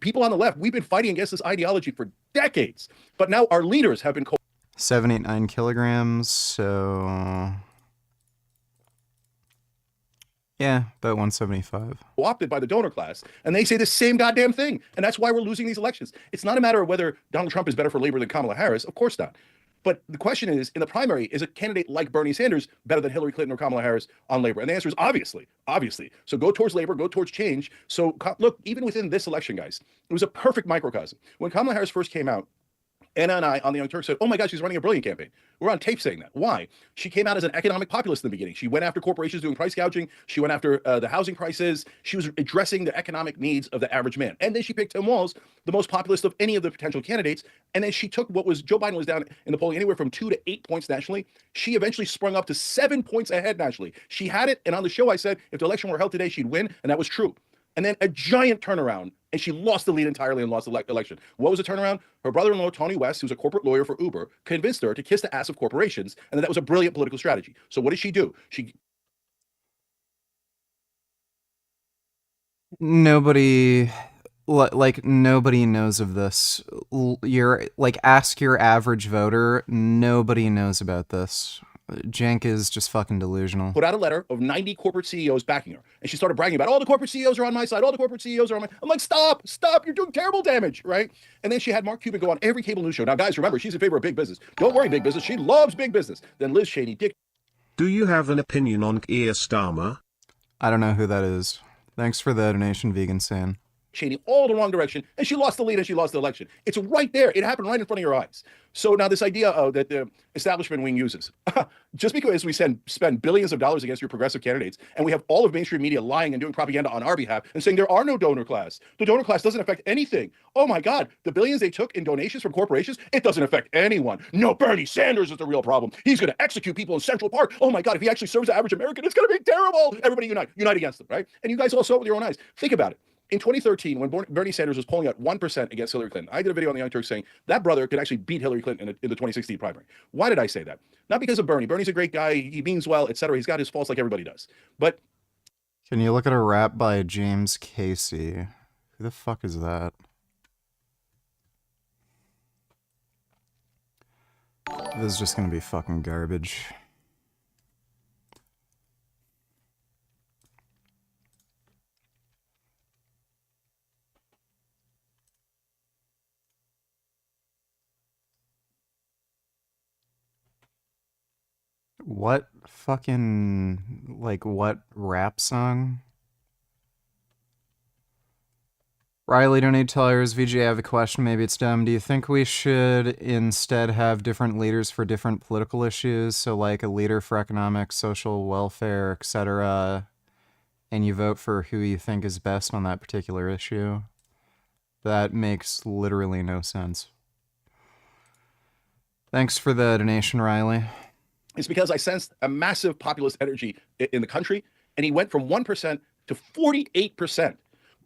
people on the left, we've been fighting against this ideology for decades, but now our leaders have been 789 kilograms, so yeah, about 175. co-opted by the donor class, and they say the same goddamn thing, and that's why we're losing these elections. It's not a matter of whether Donald Trump is better for labor than Kamala Harris, of course not. But the question is, in the primary, is a candidate like Bernie Sanders better than Hillary Clinton or Kamala Harris on labor? And the answer is obviously. So go towards labor, go towards change. So look, even within this election, guys, it was a perfect microcosm. When Kamala Harris first came out, Anna and I on the Young Turks said, oh my God, she's running a brilliant campaign. We're on tape saying that. Why? She came out as an economic populist in the beginning. She went after corporations doing price gouging. She went after the housing crisis. She was addressing the economic needs of the average man. And then she picked Tim Walz, the most populist of any of the potential candidates. And then she took what was, Joe Biden was down in the polling anywhere from 2 to 8 points nationally. She eventually sprung up to 7 points ahead nationally. She had it. And on the show, I said, if the election were held today, she'd win. And that was true. And then a giant turnaround, and she lost the lead entirely and lost the election. What was the turnaround? Her brother-in-law, Tony West, who's a corporate lawyer for Uber, convinced her to kiss the ass of corporations, and that was a brilliant political strategy. So what did she do? Nobody knows of this. Ask your average voter. Nobody knows about this. Cenk is just fucking delusional. Put out a letter of 90 corporate CEOs backing her. And she started bragging about all the corporate CEOs are on my side. All the corporate CEOs are on my I'm like, stop, you're doing terrible damage, right? And then she had Mark Cuban go on every cable news show. Now, guys, remember, she's in favor of big business. Don't worry, big business. She loves big business. Then Liz Cheney, Dick. Do you have an opinion on Keir Starmer? I don't know who that is. Thanks for the donation, Vegan San. Cheney all the wrong direction, and she lost the lead and she lost the election. It's right there. It happened right in front of your eyes. So now this idea that the establishment wing uses, just because we spend billions of dollars against your progressive candidates, and we have all of mainstream media lying and doing propaganda on our behalf and saying there are no donor class. The donor class doesn't affect anything. Oh my God, the billions they took in donations from corporations, it doesn't affect anyone. No, Bernie Sanders is the real problem. He's going to execute people in Central Park. Oh my God, if he actually serves the average American, it's going to be terrible. Everybody unite against him, right? And you guys all saw it with your own eyes. Think about it. In 2013, when Bernie Sanders was polling at 1% against Hillary Clinton, I did a video on the Young Turks saying that brother could actually beat Hillary Clinton in the 2016 primary. Why did I say that? Not because of Bernie. Bernie's a great guy. He means well, etc. He's got his faults like everybody does. But can you look at a rap by James Casey? Who the fuck is that? This is just gonna be fucking garbage. What fucking, what rap song? Riley, don't need tellers. VJ, I have a question. Maybe it's dumb. Do you think we should instead have different leaders for different political issues? So like a leader for economic, social welfare, etc. And you vote for who you think is best on that particular issue? That makes literally no sense. Thanks for the donation, Riley. is because I sensed a massive populist energy in the country, and he went from 1% to 48%.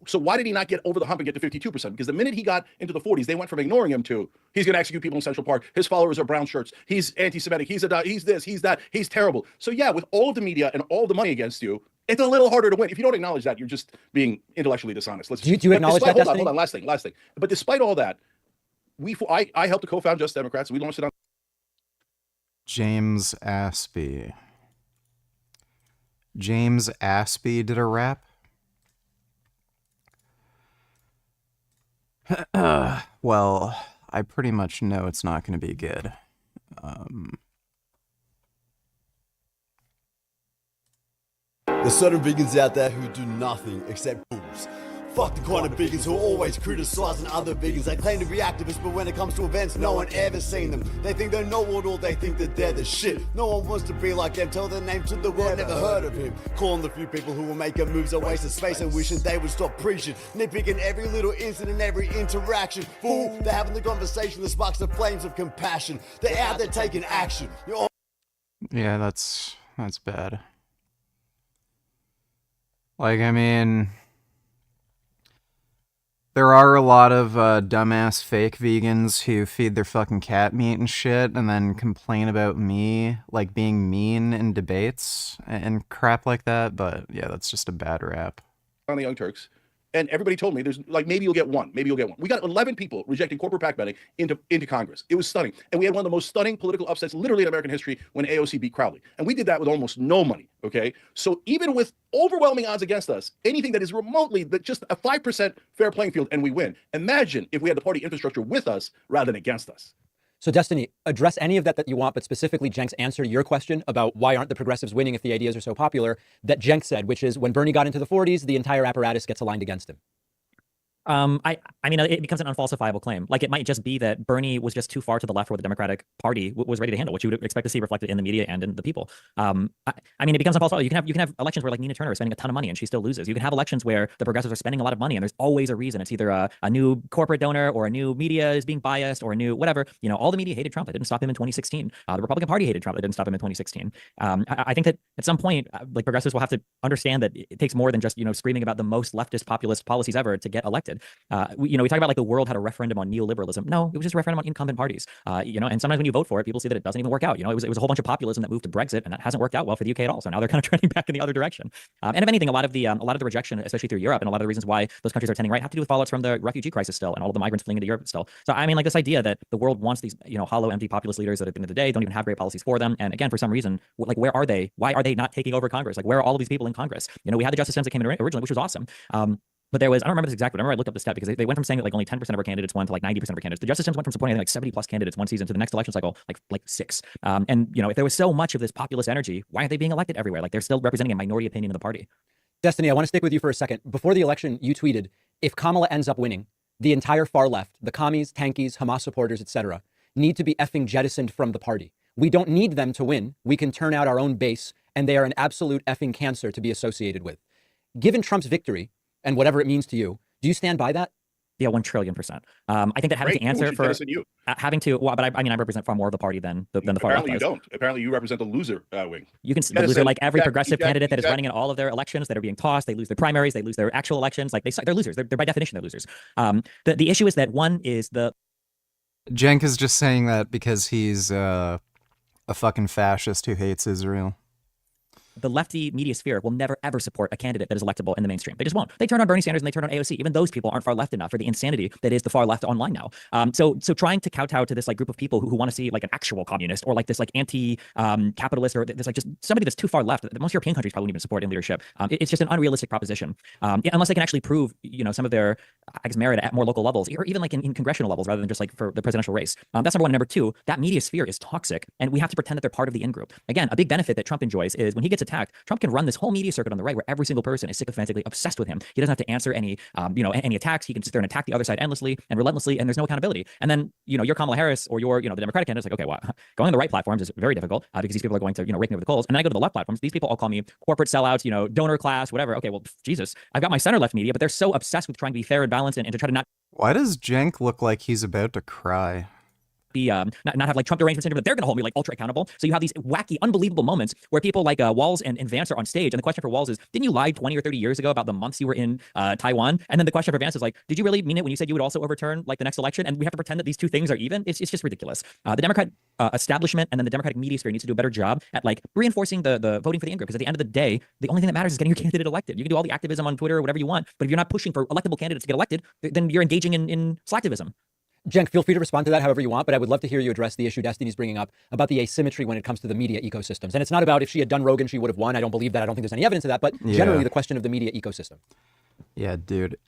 So why did he not get over the hump and get to 52%? Because the minute he got into the 40s, they went from ignoring him to he's going to execute people in Central Park. His followers are brown shirts. He's anti-Semitic. He's this, he's that. He's terrible. So yeah, with all of the media and all the money against you, it's a little harder to win. If you don't acknowledge that, you're just being intellectually dishonest. Do you acknowledge that, Destiny? Hold on, last thing. But despite all that, I helped to co-found Just Democrats. We launched it on James Aspie. James Aspie did a rap? Well, I pretty much know it's not going to be good. There's certain vegans out there who do nothing except booze. Fuck the kind of vegans who are always criticizing other vegans. They claim to be activists, but when it comes to events, no one ever seen them. They think they know it all, they think that they're the shit. No one wants to be like them, tell their name to the world, never heard of him. Calling the few people who will make moves a waste of space and wishing they would stop preaching. Nitpicking every little incident, every interaction. Fool, they're having the conversation that sparks the flames of compassion. They're out there taking action. Yeah, that's bad. Like, I mean, there are a lot of dumbass fake vegans who feed their fucking cat meat and shit and then complain about me, like, being mean in debates and crap like that, but yeah, that's just a bad rap. on the Young Turks, and everybody told me there's like maybe you'll get one. We got 11 people rejecting corporate PAC betting into Congress. It was stunning, and we had one of the most stunning political upsets literally in American history when AOC beat Crowley, and we did that with almost no money. Okay, so even with overwhelming odds against us, anything that is remotely just a 5% fair playing field, and we win. Imagine if we had the party infrastructure with us rather than against us. So Destiny, address any of that you want, but specifically Cenk's answer to your question about why aren't the progressives winning if the ideas are so popular, that Cenk said, which is when Bernie got into the 40s, the entire apparatus gets aligned against him. I mean, it becomes an unfalsifiable claim. Like, it might just be that Bernie was just too far to the left where the Democratic Party was ready to handle, which you would expect to see reflected in the media and in the people. I mean, it becomes unfalsifiable. You can have elections where, like, Nina Turner is spending a ton of money and she still loses. You can have elections where the progressives are spending a lot of money and there's always a reason. It's either a new corporate donor or a new media is being biased or a new whatever. You know, all the media hated Trump. It didn't stop him in 2016. The Republican Party hated Trump. It didn't stop him in 2016. I think that at some point, like, progressives will have to understand that it takes more than just, you know, screaming about the most leftist populist policies ever to get elected. We talk about, like, the world had a referendum on neoliberalism. No, it was just a referendum on incumbent parties. And sometimes when you vote for it, people see that it doesn't even work out. It was a whole bunch of populism that moved to Brexit, and that hasn't worked out well for the UK at all. So now they're kind of trending back in the other direction. And if anything, a lot of the rejection, especially through Europe, and a lot of the reasons why those countries are tending right have to do with fallouts from the refugee crisis still, and all of the migrants fleeing into Europe still. So I mean, like, this idea that the world wants these, hollow, empty populist leaders that at the end of the day don't even have great policies for them. And again, for some reason, like, where are they? Why are they not taking over Congress? Like, where are all of these people in Congress? We had the Justice Sims that came in originally, which was awesome. But there was, I don't remember this exactly, but I remember I looked up the stat because they went from saying that, like, only 10% of our candidates won to, like, 90% of our candidates. The Justice Sims went from supporting, I think, like 70 plus candidates one season to the next election cycle, like 6. If there was so much of this populist energy, why are they being elected everywhere? Like, they're still representing a minority opinion of the party. Destiny, I want to stick with you for a second. Before the election, you tweeted, if Kamala ends up winning, the entire far left, the commies, tankies, Hamas supporters, etc., need to be effing jettisoned from the party. We don't need them to win. We can turn out our own base, and they are an absolute effing cancer to be associated with. Given Trump's victory, and whatever it means to you, do you stand by that? Yeah, 1,000,000,000%. I think that having to answer for having to, well, but I represent far more of the party than the far left. Apparently you don't. Apparently you represent the loser wing. You can the loser, like every progressive candidate that is running in all of their elections that are being tossed. They lose their primaries. They lose their actual elections. Like, they're losers. They're by definition they're losers. The issue is that one is the. Cenk is just saying that because he's a fucking fascist who hates Israel. The lefty media sphere will never, ever support a candidate that is electable in the mainstream. They just won't. They turn on Bernie Sanders and they turn on AOC. Even those people aren't far left enough for the insanity that is the far left online now. So trying to kowtow to this, like, group of people who want to see, like, an actual communist or, like, this, like, anti-capitalist or this, like, just somebody that's too far left that most European countries probably wouldn't even support in leadership. It's just an unrealistic proposition. Unless they can actually prove, some of their, I guess, merit at more local levels, or even, like, in congressional levels rather than just, like, for the presidential race. That's number one. Number two, that media sphere is toxic, and we have to pretend that they're part of the in-group. Again, a big benefit that Trump enjoys is when he gets attacked, Trump can run this whole media circuit on the right where every single person is sycophantically obsessed with him. He doesn't have to answer any attacks. He can sit there and attack the other side endlessly and relentlessly, and there's no accountability. And then, you're Kamala Harris or you're, the Democratic candidate. It's like, okay, well, going on the right platforms is very difficult because these people are going to, rake me over the coals. And then I go to the left platforms. These people all call me corporate sellouts, donor class, whatever. Okay, well, Jesus, I've got my center left media, but they're so obsessed with trying to be fair and balanced and to try to not. Why does Cenk look like he's about to cry? be not have like Trump derangement syndrome, that they're going to hold me like ultra accountable. So you have these wacky, unbelievable moments where people like Walz and Vance are on stage, and the question for Walz is, didn't you lie 20 or 30 years ago about the months you were in Taiwan? And then the question for Vance is like, did you really mean it when you said you would also overturn like the next election? And we have to pretend that these two things are even. It's just ridiculous. The Democrat establishment and then the Democratic media sphere needs to do a better job at like reinforcing the voting for the in-group, because at the end of the day, the only thing that matters is getting your candidate elected. You can do all the activism on Twitter or whatever you want, but if you're not pushing for electable candidates to get elected, then you're engaging in slacktivism. Cenk, feel free to respond to that however you want, but I would love to hear you address the issue Destiny's bringing up about the asymmetry when it comes to the media ecosystems. And it's not about if she had done Rogan, she would have won. I don't believe that. I don't think there's any evidence of that, but generally the question of the media ecosystem. Yeah, dude.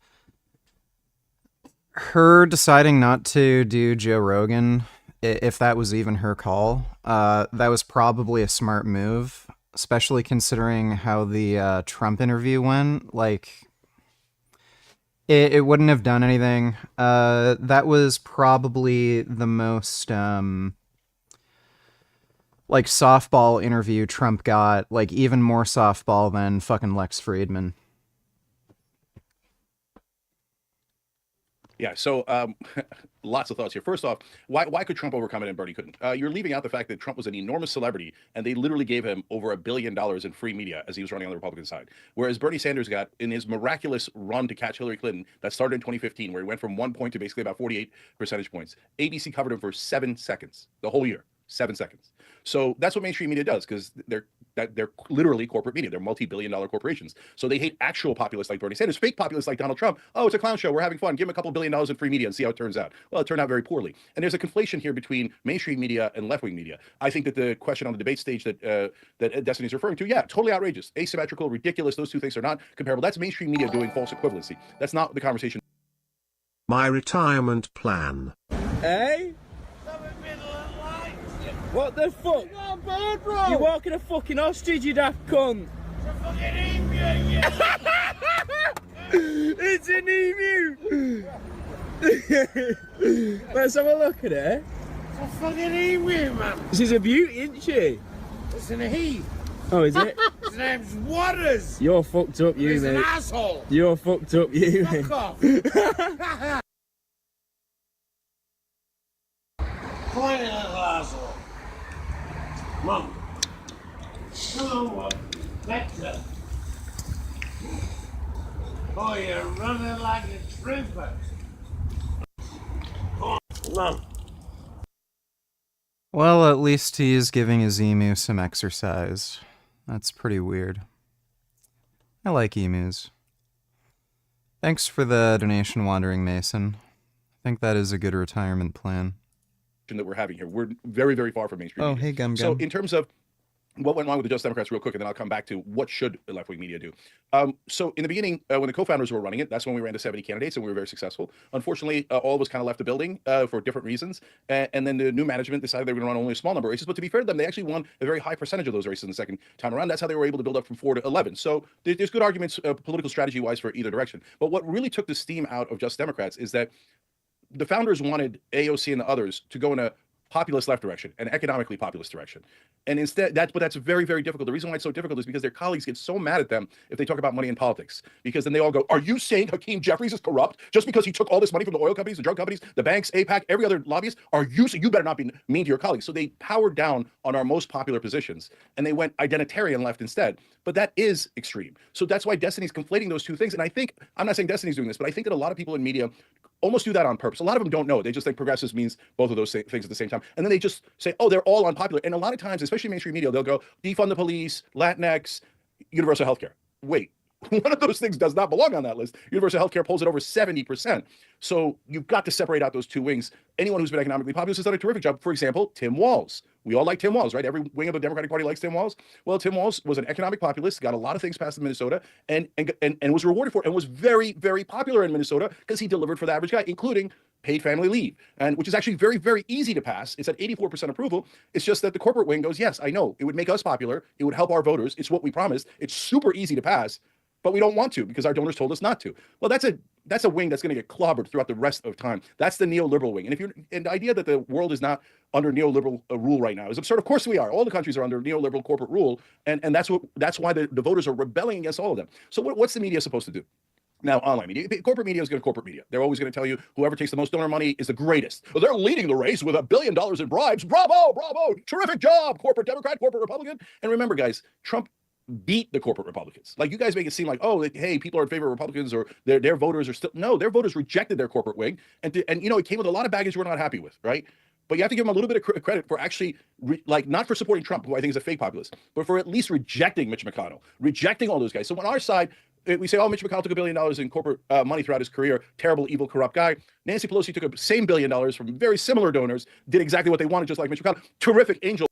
Her deciding not to do Joe Rogan, if that was even her call, that was probably a smart move, especially considering how the Trump interview went. Like, it wouldn't have done anything. That was probably the most like softball interview Trump got, like even more softball than fucking Lex Friedman. Yeah, so lots of thoughts here. First off, why could Trump overcome it and Bernie couldn't? You're leaving out the fact that Trump was an enormous celebrity, and they literally gave him over $1 billion in free media as he was running on the Republican side. Whereas Bernie Sanders got, in his miraculous run to catch Hillary Clinton that started in 2015, where he went from 1 point to basically about 48 percentage points, ABC covered him for 7 seconds, the whole year, 7 seconds. So that's what mainstream media does, because they're literally corporate media. They're multi-billion-dollar corporations. So they hate actual populists like Bernie Sanders, fake populists like Donald Trump. Oh, it's a clown show. We're having fun. Give him a couple $1 billion in free media and see how it turns out. Well, it turned out very poorly. And there's a conflation here between mainstream media and left-wing media. I think that the question on the debate stage that Destiny's referring to, yeah, totally outrageous, asymmetrical, ridiculous. Those two things are not comparable. That's mainstream media doing false equivalency. That's not the conversation. My retirement plan. Hey? What the fuck? You're walking a fucking ostrich, you daft cunt. It's an emu! Let's have a look at it. It's a fucking emu, man. She's a beauty, isn't she? It's an he. Oh, is it? His name's Waters. You're fucked up, you, He's mate. an asshole. You're fucked up, you, mate. Fuck off. Pointy little asshole. Mom. Come on, better. Oh, you're running like a trooper. Mom. Well, at least he is giving his emu some exercise. That's pretty weird. I like emus. Thanks for the donation, Wandering Mason. I think that is a good retirement plan. That we're having here. We're very, very far from mainstream media. Hey, Gum So Gum. in terms of what went wrong with the Just Democrats real quick, and then I'll come back to what should left-wing media do. So in the beginning, when the co-founders were running it, that's when we ran to 70 candidates, and we were very successful. Unfortunately, all of us kind of left the building for different reasons, and then the new management decided they were going to run only a small number of races. But to be fair to them, they actually won a very high percentage of those races in the second time around. That's how they were able to build up from 4 to 11. So there's good arguments, political strategy-wise, for either direction. But what really took the steam out of Just Democrats is that the founders wanted AOC and the others to go in a populist left direction, an economically populist direction. And instead, that's very, very difficult. The reason why it's so difficult is because their colleagues get so mad at them if they talk about money in politics. Because then they all go, are you saying Hakeem Jeffries is corrupt just because he took all this money from the oil companies, the drug companies, the banks, AIPAC, every other lobbyist? Are you, so you better not be mean to your colleagues. So they powered down on our most popular positions, and they went identitarian left instead. But that is extreme. So that's why Destiny's conflating those two things. And I think, I'm not saying Destiny's doing this, but I think that a lot of people in media almost do that on purpose. A lot of them don't know. They just think progressives means both of those things at the same time. And then they just say, oh, they're all unpopular. And a lot of times, especially mainstream media, they'll go, defund the police, Latinx, universal healthcare. Wait, one of those things does not belong on that list. Universal healthcare polls at over 70%. So you've got to separate out those two wings. Anyone who's been economically populist has done a terrific job. For example, Tim Walz. We all like Tim Walz, right? Every wing of the Democratic Party likes Tim Walz. Well, Tim Walz was an economic populist, got a lot of things passed in Minnesota, and was rewarded for it, and was very, very popular in Minnesota because he delivered for the average guy, including paid family leave, and which is actually very, very easy to pass. It's at 84% approval. It's just that the corporate wing goes, yes, I know, it would make us popular. It would help our voters. It's what we promised. It's super easy to pass, but we don't want to because our donors told us not to. Well, that's a wing that's going to get clobbered throughout the rest of time. That's the neoliberal wing. And the idea that the world is not under neoliberal rule right now is absurd. Of course we are. All the countries are under neoliberal corporate rule, and that's why the voters are rebelling against all of them. So what's the media supposed to do? Now, online media, corporate media is going to corporate media. They're always going to tell you whoever takes the most donor money is the greatest. Well, they're leading the race with $1 billion in bribes. Bravo, bravo, terrific job, corporate Democrat, corporate Republican. And remember, guys, Trump beat the corporate Republicans. Like, you guys make it seem like, oh, hey, people are in favor of Republicans, or their voters are still, no, their voters rejected their corporate wing. And you know, it came with a lot of baggage we're not happy with, right? But you have to give them a little bit of credit for actually, like, not for supporting Trump, who I think is a fake populist, but for at least rejecting Mitch McConnell, rejecting all those guys. So on our side, we say, oh, Mitch McConnell took $1 billion in corporate money throughout his career, terrible, evil, corrupt guy. Nancy Pelosi took the same $1 billion from very similar donors, did exactly what they wanted, just like Mitch McConnell. Terrific angel.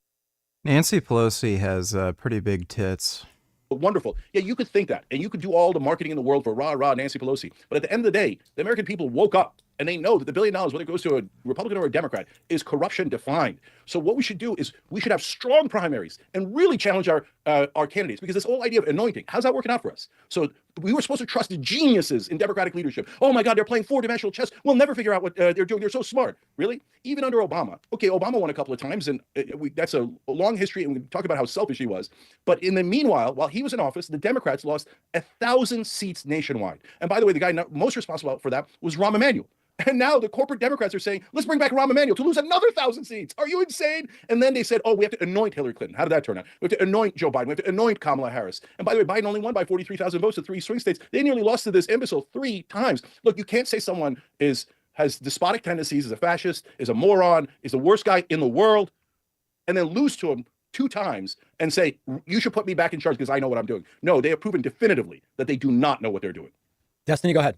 Nancy Pelosi has pretty big tits. Wonderful. Yeah, you could think that, and you could do all the marketing in the world for rah Nancy Pelosi. But at the end of the day, the American people woke up and they know that the $1 billion, whether it goes to a Republican or a Democrat, is corruption defined. So what we should do is we should have strong primaries and really challenge our candidates, because this whole idea of anointing, how's that working out for us? So we were supposed to trust the geniuses in Democratic leadership. Oh my God, they're playing four-dimensional chess. We'll never figure out what they're doing. They're so smart. Really? Even under Obama. Okay, Obama won a couple of times, and that's a long history, and we can talk about how selfish he was. But in the meanwhile, while he was in office, the Democrats lost 1,000 seats nationwide. And by the way, the guy most responsible for that was Rahm Emanuel. And now the corporate Democrats are saying, let's bring back Rahm Emanuel to lose another 1,000 seats. Are you insane? And then they said, oh, we have to anoint Hillary Clinton. How did that turn out? We have to anoint Joe Biden. We have to anoint Kamala Harris. And by the way, Biden only won by 43,000 votes to 3 swing states. They nearly lost to this imbecile 3 times. Look, you can't say someone has despotic tendencies, is a fascist, is a moron, is the worst guy in the world, and then lose to him 2 times and say, you should put me back in charge because I know what I'm doing. No, they have proven definitively that they do not know what they're doing. Destiny, go ahead.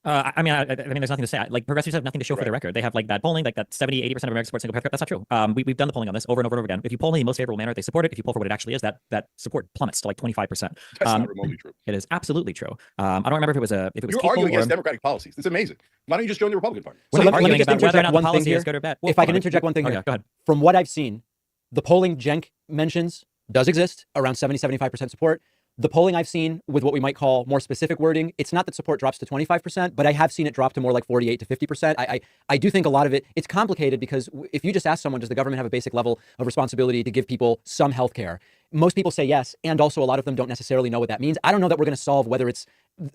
I mean, there's nothing to say. Like, progressives have nothing to show for the record. They have like that polling, like that 70-80% of Americans support single payer. That's not true. We've done the polling on this over and over and over again. If you poll in the most favorable manner, they support it. If you poll for what it actually is, that support plummets to like 25%. That's not remotely true. It is absolutely true. I don't remember if it was You're arguing against Democratic policies. It's amazing. Why don't you just join the Republican Party? So let me just interject one thing here. If I can interject one thing here. Go ahead. From what I've seen, the polling Cenk mentions does exist, around 70-75% support. The polling I've seen with what we might call more specific wording, it's not that support drops to 25%, but I have seen it drop to more like 48 to 50%. I do think a lot of it, it's complicated because if you just ask someone, does the government have a basic level of responsibility to give people some health care? Most people say yes, and also a lot of them don't necessarily know what that means. I don't know that we're going to solve whether it's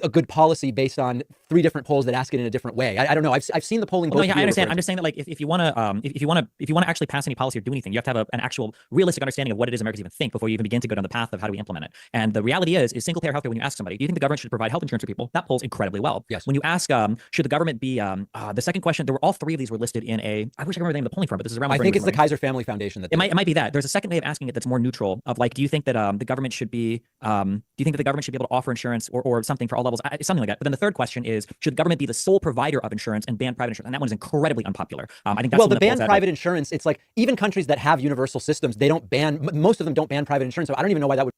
a good policy based on 3 different polls that ask it in a different way. I don't know. I've seen the polling. Well, no, yeah, I understand. I'm just saying that, like, if you want to actually pass any policy or do anything, you have to have an actual realistic understanding of what it is Americans even think before you even begin to go down the path of how do we implement it. And the reality is single payer healthcare. When you ask somebody, do you think the government should provide health insurance for people? That polls incredibly well. Yes. When you ask, should the government be the second question? There were all 3 of these were listed in a. I wish I remember the name of the polling firm, but this is around. I think it's the Kaiser Family Foundation. It might be that. There's a second way of asking it that's more neutral. Of like, do you think that the government should be? Do you think that the government should be able to offer insurance or something for all levels? Something like that. But then the third question is, should the government be the sole provider of insurance and ban private insurance? And that one is incredibly unpopular. I think that's well, the ban private insurance. It's like even countries that have universal systems, they don't ban. Most of them don't ban private insurance. So I don't even know why that would.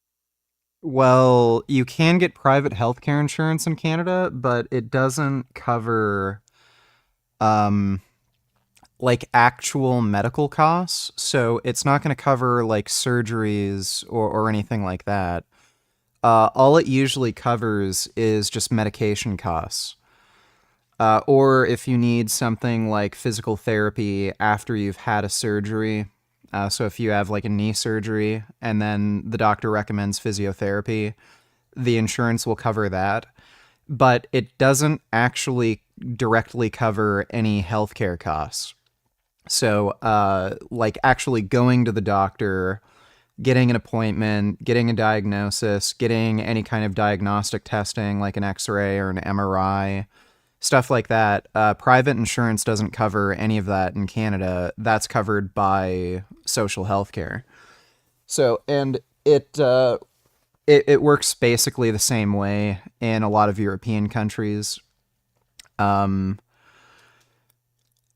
Well, you can get private healthcare insurance in Canada, but it doesn't cover like actual medical costs. So it's not going to cover like surgeries or anything like that. All it usually covers is just medication costs. Or if you need something like physical therapy after you've had a surgery. So if you have like a knee surgery and then the doctor recommends physiotherapy, the insurance will cover that. But it doesn't actually directly cover any healthcare costs. So like actually going to the doctor, getting an appointment, getting a diagnosis, getting any kind of diagnostic testing like an X-ray or an MRI, stuff like that. Private insurance doesn't cover any of that in Canada. That's covered by social health care. So, and it works basically the same way in a lot of European countries.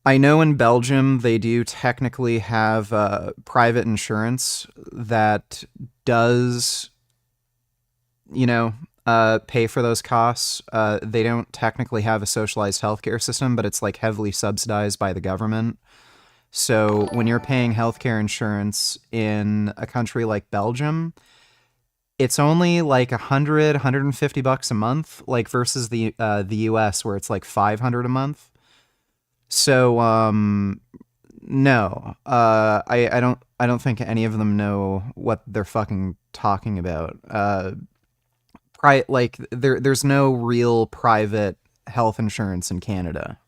I know in Belgium they do technically have private insurance that does, pay for those costs. They don't technically have a socialized healthcare system, but it's like heavily subsidized by the government. So when you're paying healthcare insurance in a country like Belgium, it's only like $150 a month, like versus the US where it's like $500 a month. So no, I don't think any of them know what they're fucking talking about. there's no real private health insurance in Canada.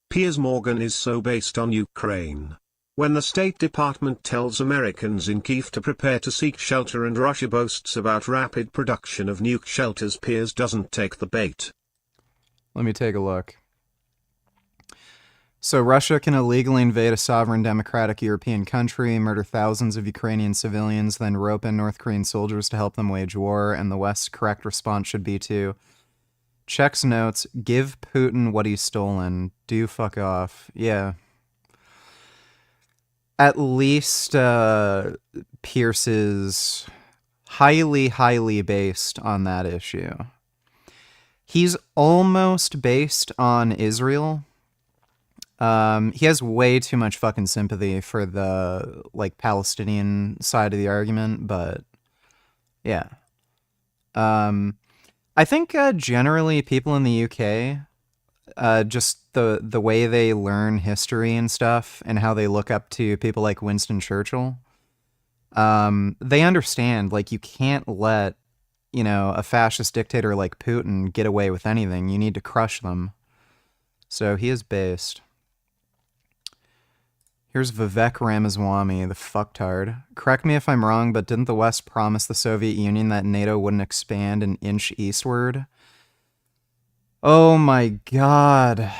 Piers Morgan is so based on Ukraine. When the State Department tells Americans in Kyiv to prepare to seek shelter and Russia boasts about rapid production of nuke shelters, Piers doesn't take the bait. Let me take a look. So Russia can illegally invade a sovereign democratic European country, murder thousands of Ukrainian civilians, then rope in North Korean soldiers to help them wage war, and the West's correct response should be to checks notes, give Putin what he's stolen, do fuck off. Yeah. At least Pierce is highly based on that issue. He's almost based on Israel. He has way too much fucking sympathy for the, like, Palestinian side of the argument, but yeah. I think generally people in the UK, just the way they learn history and stuff and how they look up to people like Winston Churchill, they understand, like, you can't let, a fascist dictator like Putin get away with anything. You need to crush them. So he is based. Here's Vivek Ramaswamy, the fucktard. Correct me if I'm wrong, but didn't the West promise the Soviet Union that NATO wouldn't expand an inch eastward? Oh my god.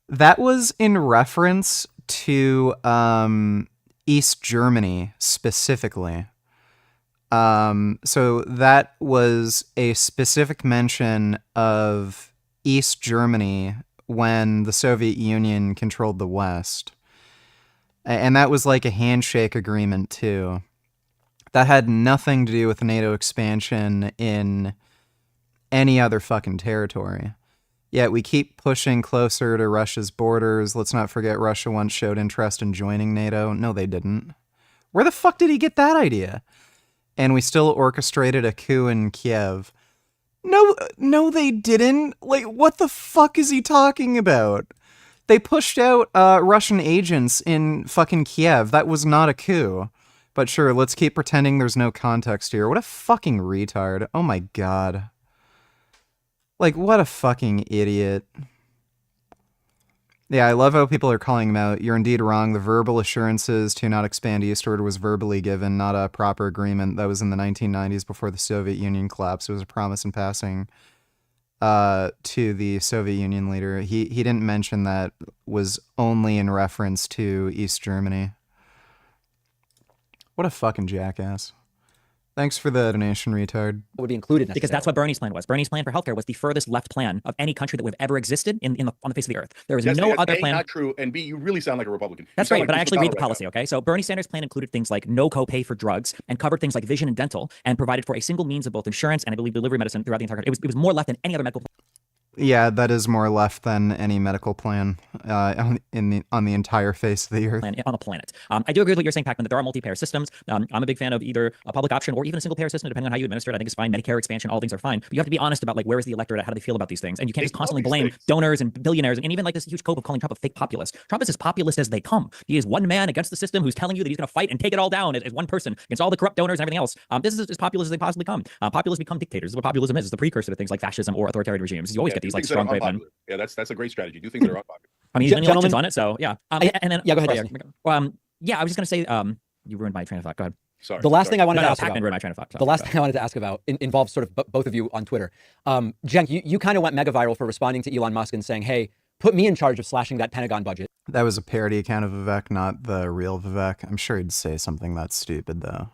That was in reference to East Germany specifically. So that was a specific mention of East Germany when the Soviet Union controlled the West. And that was like a handshake agreement too. That had nothing to do with NATO expansion in any other fucking territory. Yet we keep pushing closer to Russia's borders. Let's not forget Russia once showed interest in joining NATO. No, they didn't. Where the fuck did he get that idea? And we still orchestrated a coup in Kiev. No, they didn't. Like, what the fuck is he talking about? They pushed out Russian agents in fucking Kiev. That was not a coup. But sure, let's keep pretending there's no context here. What a fucking retard. Oh my god. Like, what a fucking idiot. Yeah, I love how people are calling him out. You're indeed wrong. The verbal assurances to not expand eastward was verbally given, not a proper agreement. That was in the 1990s before the Soviet Union collapsed. It was a promise in passing to the Soviet Union leader. He didn't mention that was only in reference to East Germany. What a fucking jackass. Thanks for the donation, retard. Would be included because that's what Bernie's plan was. Bernie's plan for healthcare was the furthest left plan of any country that would have ever existed on the face of the earth. There was no other plan. Not true, and B, you really sound like a Republican. That's great, but I actually read the policy, okay? So Bernie Sanders' plan included things like no copay for drugs and covered things like vision and dental and provided for a single means of both insurance and I believe delivery medicine throughout the entire country. It was more left than any other medical plan. Yeah, that is more left than any medical plan on the entire face of the earth. On the planet. I do agree with what you're saying, Pacman, that there are multi-payer systems. I'm a big fan of either a public option or even a single-payer system, depending on how you administer it. I think it's fine. Medicare expansion, all things are fine. But you have to be honest about, like, where is the electorate at? How do they feel about these things? And you can't just constantly blame donors and billionaires and even like this huge cope of calling Trump a fake populist. Trump is as populist as they come. He is one man against the system who's telling you that he's going to fight and take it all down as one person against all the corrupt donors and everything else. This is as populist as they possibly come. Populists become dictators. This is what populism is. It's the precursor to things like fascism or authoritarian regimes. You always get these like strong great men. Yeah, that's a great strategy. Do things that are unpopular. I mean, he's been elections on it, so yeah. And then yeah, go ahead. Yeah, I was just gonna say, you ruined my train of thought. Go ahead. Sorry. The last thing I wanted to ask about. Ruined my train of thought. The last thing I wanted to ask about involves sort of both of you on Twitter. Cenk, you kind of went mega viral for responding to Elon Musk and saying, "Hey, put me in charge of slashing that Pentagon budget." That was a parody account of Vivek, not the real Vivek. I'm sure he'd say something that stupid though.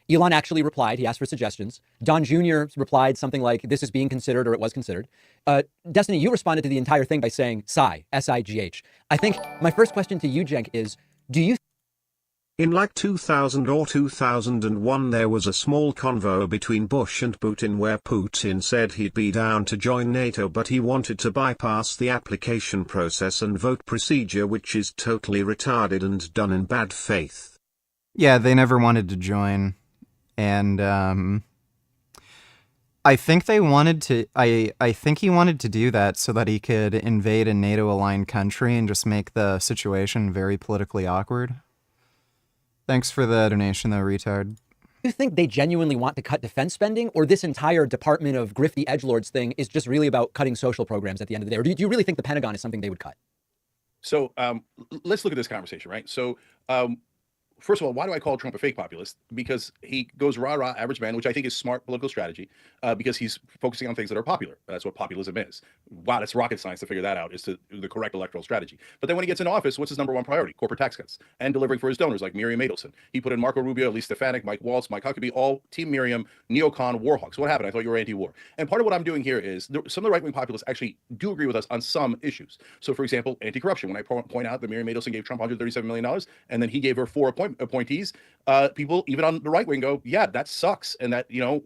Elon actually replied. He asked for suggestions. Don Jr. replied something like, "This is being considered," or "It was considered." Destiny, you responded to the entire thing by saying "Sigh," S-I-G-H. I think my first question to you, Cenk, is, do you... In like 2000 or 2001 there was a small convo between Bush and Putin where Putin said he'd be down to join NATO but he wanted to bypass the application process and vote procedure, which is totally retarded and done in bad faith. Yeah, they never wanted to join. And I think they wanted to. I think he wanted to do that so that he could invade a NATO-aligned country and just make the situation very politically awkward. Thanks for the donation, though, retard. Do you think they genuinely want to cut defense spending, or this entire Department of Grifty Edgelords thing is just really about cutting social programs at the end of the day? Or do you really think the Pentagon is something they would cut? So let's look at this conversation, right? So first of all, why do I call Trump a fake populist? Because he goes rah-rah, average man, which I think is smart political strategy, because he's focusing on things that are popular. That's what populism is. Wow, that's rocket science to figure that out, is to the correct electoral strategy. But then when he gets in office, what's his number one priority? Corporate tax cuts and delivering for his donors like Miriam Adelson. He put in Marco Rubio, Elise Stefanik, Mike Waltz, Mike Huckabee, all Team Miriam, neocon, warhawks. What happened? I thought you were anti-war. And part of what I'm doing here is some of the right-wing populists actually do agree with us on some issues. So, for example, anti-corruption. When I point out that Miriam Adelson gave Trump $137 million and then he gave her 4 appointees, people even on the right wing go, yeah, that sucks, and that, you know,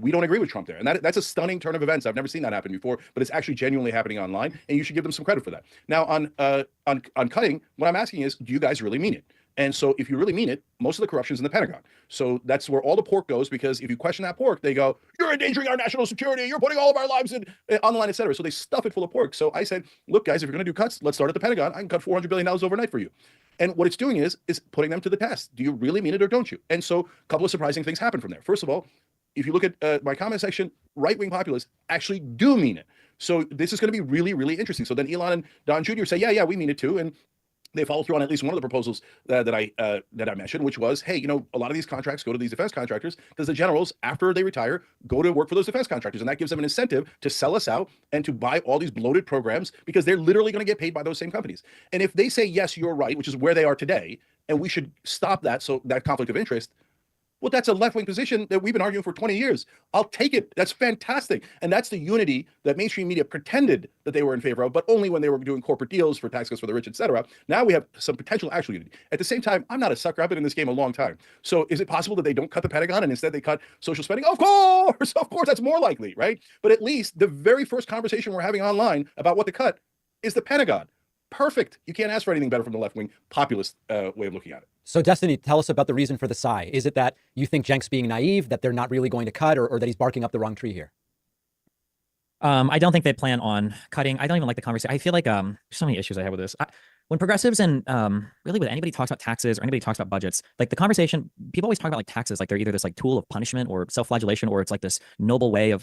we don't agree with Trump there, and that's a stunning turn of events. I've never seen that happen before, but it's actually genuinely happening online, and you should give them some credit for that. Now, on cutting, what I'm asking is, do you guys really mean it? And so, if you really mean it, most of the corruption is in the Pentagon. So that's where all the pork goes, because if you question that pork, they go, you're endangering our national security, you're putting all of our lives on the line, et cetera. So they stuff it full of pork. So I said, look, guys, if you're going to do cuts, let's start at the Pentagon. I can cut $400 billion overnight for you. And what it's doing is putting them to the test. Do you really mean it or don't you? And so a couple of surprising things happen from there. First of all, if you look at my comment section, right-wing populists actually do mean it. So this is going to be really, really interesting. So then Elon and Don Jr. say, yeah, we mean it too. And they follow through on at least one of the proposals that I mentioned, which was, hey, you know, a lot of these contracts go to these defense contractors because the generals, after they retire, go to work for those defense contractors. And that gives them an incentive to sell us out and to buy all these bloated programs, because they're literally going to get paid by those same companies. And if they say, yes, you're right, which is where they are today, and we should stop that, so that conflict of interest, well, that's a left-wing position that we've been arguing for 20 years. I'll take it. That's fantastic. And that's the unity that mainstream media pretended that they were in favor of, but only when they were doing corporate deals for tax cuts for the rich, et cetera. Now we have some potential actual unity. At the same time, I'm not a sucker. I've been in this game a long time. So is it possible that they don't cut the Pentagon and instead they cut social spending? Of course, that's more likely, right? But at least the very first conversation we're having online about what to cut is the Pentagon. Perfect. You can't ask for anything better from the left-wing populist way of looking at it. So, Destiny, tell us about the reason for the sigh. Is it that you think Cenk's being naive, that they're not really going to cut, or that he's barking up the wrong tree here? I don't think they plan on cutting. I don't even like the conversation. I feel like there's so many issues I have with this. When progressives and really when anybody talks about taxes or anybody talks about budgets, like the conversation, people always talk about like taxes, like they're either this like tool of punishment or self-flagellation, or it's like this noble way of.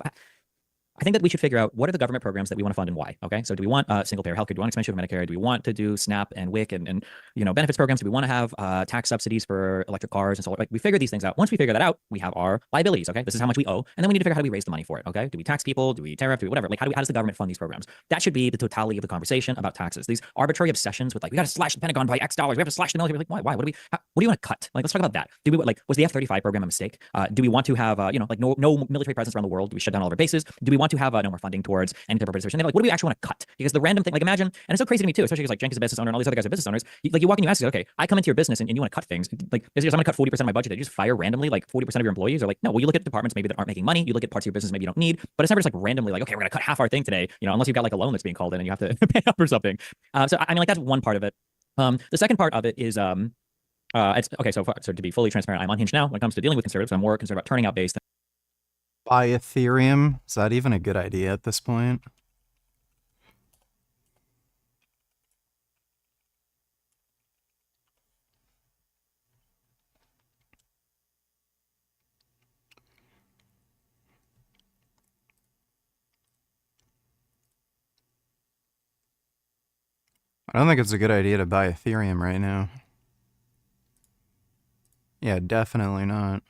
I think that we should figure out what are the government programs that we want to fund and why. Okay, so do we want single-payer healthcare? Do we want expansion of Medicare? Do we want to do SNAP and WIC and you know, benefits programs? Do we want to have tax subsidies for electric cars and so on? Like, we figure these things out. Once we figure that out, we have our liabilities. Okay, this is how much we owe, and then we need to figure out how do we raise the money for it. Okay, do we tax people? Do we tariff? Do we whatever? Like, how does the government fund these programs? That should be the totality of the conversation about taxes. These arbitrary obsessions with like we got to slash the Pentagon by X dollars. We have to slash the military. Like, why? What do you want to cut? Like, let's talk about that. Do we like was the F-35 program a mistake? Do we want to have you know, like no military presence around the world? Do we shut down all of our bases? Do we want to have no more funding towards any type of participation? Like, what do we actually want to cut? Because the random thing, like imagine, and it's so crazy to me too, especially because like Cenk is a business owner and all these other guys are business owners. You walk in, you ask, okay, I come into your business and you want to cut things. Like, is it I'm going to cut 40% of my budget? That you just fire randomly like 40% of your employees? Or like, no, well, you look at departments maybe that aren't making money. You look at parts of your business maybe you don't need, but it's never just like randomly like, okay, we're going to cut half our thing today, you know, unless you've got like a loan that's being called in and you have to pay up or something. So I mean, like that's one part of it. The second part of it is it's okay. So to be fully transparent, I'm unhinged now when it comes to dealing with conservatives. I'm more concerned about turning out based. Buy Ethereum? Is that even a good idea at this point? I don't think it's a good idea to buy Ethereum right now. Yeah, definitely not.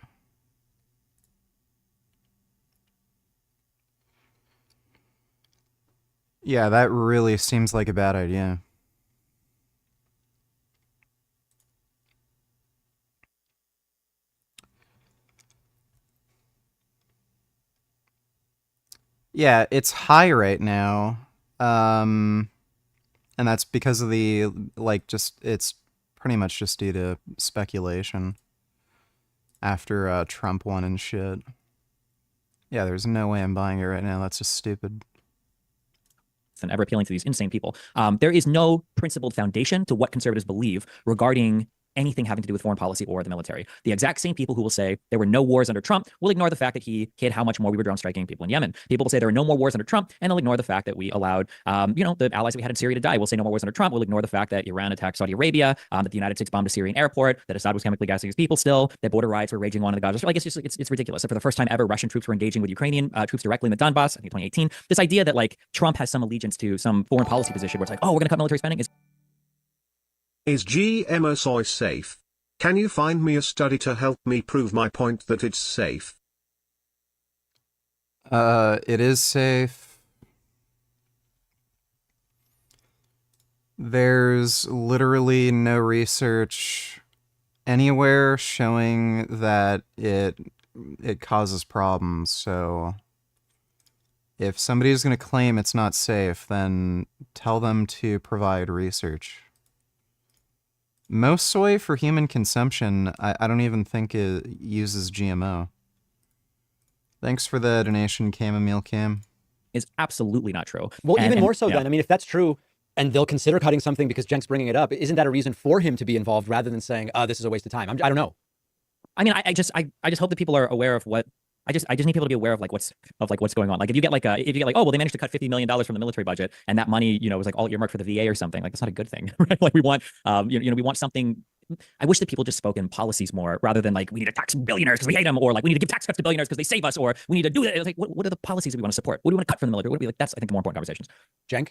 Yeah, that really seems like a bad idea. Yeah, it's high right now. And that's because of the, like, it's pretty much just due to speculation after Trump won and shit. Yeah, there's no way I'm buying it right now. That's just stupid. And ever appealing to these insane people. There is no principled foundation to what conservatives believe regarding anything having to do with foreign policy or the military. The exact same people who will say there were no wars under Trump will ignore the fact that he hid how much more we were drone striking people in Yemen. People will say there were no more wars under Trump, and they'll ignore the fact that we allowed, the allies that we had in Syria to die. We'll say no more wars under Trump. We'll ignore the fact that Iran attacked Saudi Arabia, that the United States bombed a Syrian airport, that Assad was chemically gassing his people still, that border riots were raging on in the Gaza. Like, it's ridiculous. So for the first time ever, Russian troops were engaging with Ukrainian troops directly in the Donbass, I think 2018. This idea that like Trump has some allegiance to some foreign policy position where it's like, oh, we're going to cut military spending Is GMO soy safe? Can you find me a study to help me prove my point that it's safe? It is safe. There's literally no research anywhere showing that it causes problems. So if somebody's going to claim it's not safe, then tell them to provide research. Most soy for human consumption, I don't even think it uses GMO. Thanks for the donation, Chamomile Cam. is absolutely not true. Well, even more so then. I mean, if that's true, and they'll consider cutting something because Cenk's bringing it up, isn't that a reason for him to be involved rather than saying, this is a waste of time? I don't know. I mean, I just hope that people are aware of what I just need people to be aware of what's going on. Like if you get oh well, they managed to cut $50 million from the military budget and that money was like all earmarked for the VA or something. Like that's not a good thing, right? Like we want we want something. I wish that people just spoke in policies more rather than like we need to tax billionaires because we hate them, or like we need to give tax cuts to billionaires because they save us, or we need to do it. Like what are the policies that we want to support? What do we want to cut from the military? What do we like? That's I think the more important conversations. Cenk?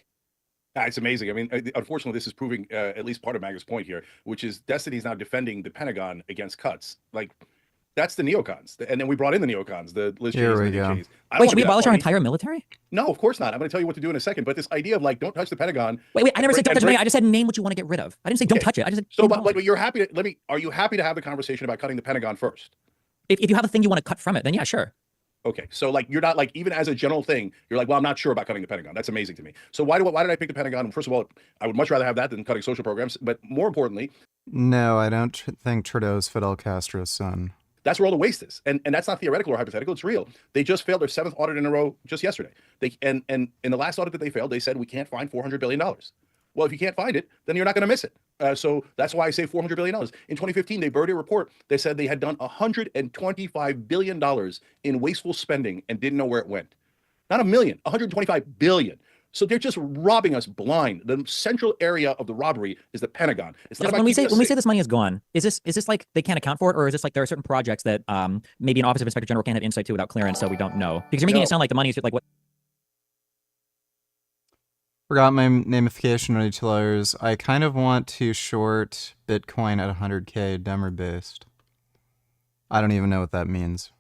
It's amazing. I mean, unfortunately, this is proving at least part of Maga's point here, which is Destiny is now defending the Pentagon against cuts. Like, that's the neocons. And then we brought in the neocons, the Liz Cheney's and the Cheney's. Wait, should we abolish our entire military? No, of course not. I'm going to tell you what to do in a second. But this idea of like, don't touch the Pentagon. Wait, I never said don't touch the Pentagon. I just said name what you want to get rid of. I didn't say don't touch it. I just said so. But you're happy to are you happy to have the conversation about cutting the Pentagon first? If you have a thing you want to cut from it, then yeah, sure. Okay, so like you're not like even as a general thing, you're like, well, I'm not sure about cutting the Pentagon. That's amazing to me. So why did I pick the Pentagon? First of all, I would much rather have that than cutting social programs. But more importantly, no, I don't think Trudeau's Fidel Castro's son. That's where all the waste is, and that's not theoretical or hypothetical. It's real. They just failed their 7th audit in a row just yesterday. And in the last audit that they failed, they said we can't find $400 billion. Well, if you can't find it, then you're not going to miss it. So that's why I say $400 billion. In 2015, they buried a report. They said they had done $125 billion in wasteful spending and didn't know where it went. Not a million, $125 billion. So they're just robbing us blind. The central area of the robbery is the Pentagon. It's not when we say this money is gone, is this like they can't account for it, or is this like there are certain projects that maybe an Office of Inspector General can't have insight to without clearance, so we don't know? Because you're making it sound like the money is like what. Forgot my namification retailers. I kind of want to short Bitcoin at 100K Demer based. I don't even know what that means.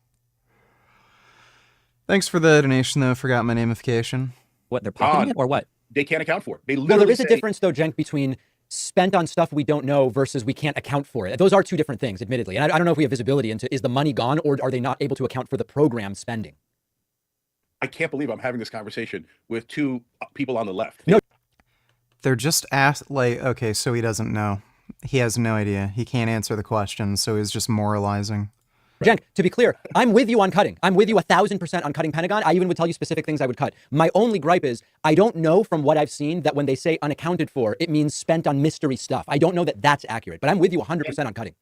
Thanks for the donation though. Forgot my namification. What, they're pocketing it or what? They can't account for it. They literally well, there is a difference though, Cenk, between spent on stuff we don't know versus we can't account for it. Those are two different things, admittedly. And I don't know if we have visibility into, is the money gone or are they not able to account for the program spending? I can't believe I'm having this conversation with two people on the left. No. They're just asked, like, okay, so he doesn't know. He has no idea. He can't answer the question, so he's just moralizing. Cenk, to be clear, I'm with you on cutting. I'm with you 1,000% on cutting Pentagon. I even would tell you specific things I would cut. My only gripe is I don't know from what I've seen that when they say unaccounted for, it means spent on mystery stuff. I don't know that that's accurate, but I'm with you 100% on cutting.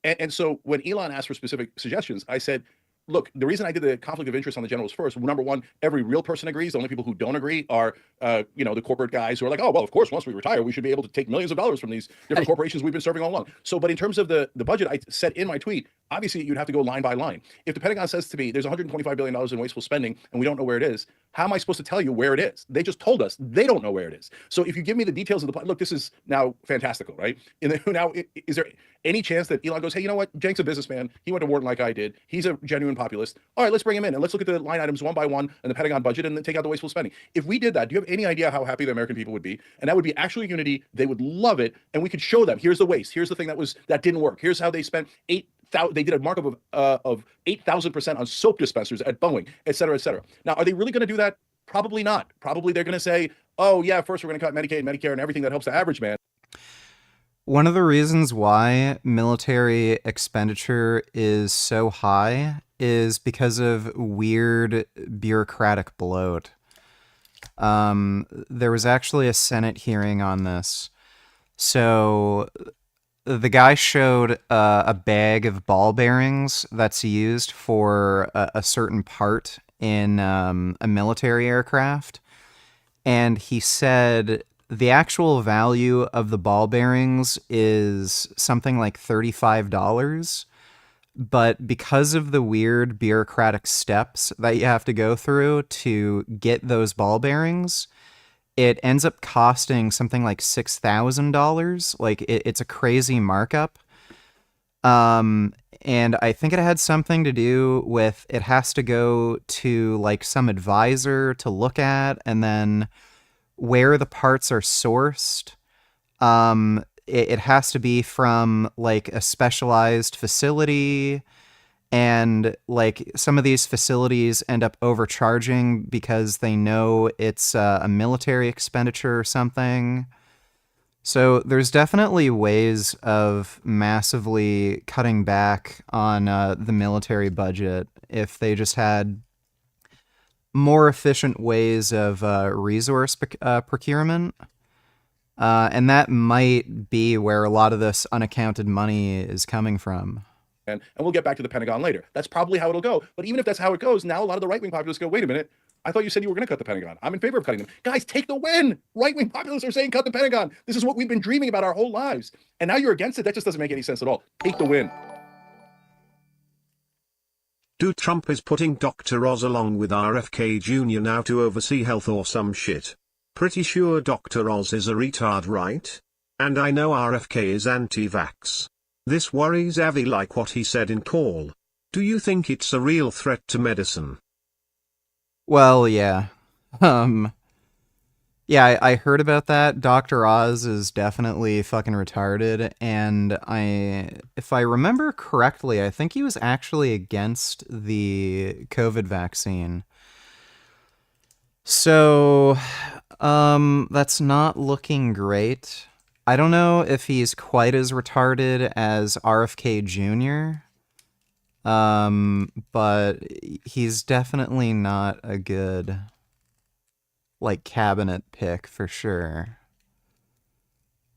And so when Elon asked for specific suggestions, I said, look, the reason I did the conflict of interest on the generals first, number one, every real person agrees. The only people who don't agree are, the corporate guys who are like, oh, well, of course, once we retire, we should be able to take millions of dollars from these different corporations we've been serving all along. So, but in terms of the budget, I said in my tweet, obviously you'd have to go line by line. If the Pentagon says to me, there's $125 billion in wasteful spending and we don't know where it is, how am I supposed to tell you where it is? They just told us they don't know where it is. So if you give me the details of the plan, look, this is now fantastical, right? And now, is there any chance that Elon goes, hey, you know what? Cenk's a businessman. He went to Wharton like I did. He's a genuine populist. All right, let's bring him in and let's look at the line items one by one and the Pentagon budget and then take out the wasteful spending. If we did that, do you have any idea how happy the American people would be? And that would be actual unity. They would love it. And we could show them, here's the waste. Here's the thing that didn't work. Here's how they spent they did a markup of 8,000% on soap dispensers at Boeing, et cetera, et cetera. Now, are they really going to do that? Probably not. Probably they're going to say, oh, yeah, first we're going to cut Medicaid, Medicare, and everything that helps the average man. One of the reasons why military expenditure is so high is because of weird bureaucratic bloat. There was actually a Senate hearing on this. So the guy showed a bag of ball bearings that's used for a certain part in a military aircraft. And he said the actual value of the ball bearings is something like $35. But because of the weird bureaucratic steps that you have to go through to get those ball bearings, it ends up costing something like $6,000. Like it's a crazy markup. And I think it had something to do with it has to go to like some advisor to look at, and then where the parts are sourced. It has to be from like a specialized facility, and like some of these facilities end up overcharging because they know it's a military expenditure or something. So there's definitely ways of massively cutting back on the military budget if they just had more efficient ways of resource procurement. And that might be where a lot of this unaccounted money is coming from. And we'll get back to the Pentagon later. That's probably how it'll go. But even if that's how it goes, now a lot of the right-wing populists go, wait a minute, I thought you said you were going to cut the Pentagon. I'm in favor of cutting them. Guys, take the win. Right-wing populists are saying cut the Pentagon. This is what we've been dreaming about our whole lives. And now you're against it. That just doesn't make any sense at all. Take the win. Dude, Trump is putting Dr. Oz along with RFK Jr. now to oversee health or some shit. Pretty sure Dr. Oz is a retard, right? And I know RFK is anti-vax. This worries Avi, like what he said in Call. Do you think it's a real threat to medicine? Well, yeah. Yeah, I heard about that. Dr. Oz is definitely fucking retarded, and if I remember correctly, I think he was actually against the COVID vaccine. So, that's not looking great. I don't know if he's quite as retarded as RFK Jr., but he's definitely not a good, like, cabinet pick for sure.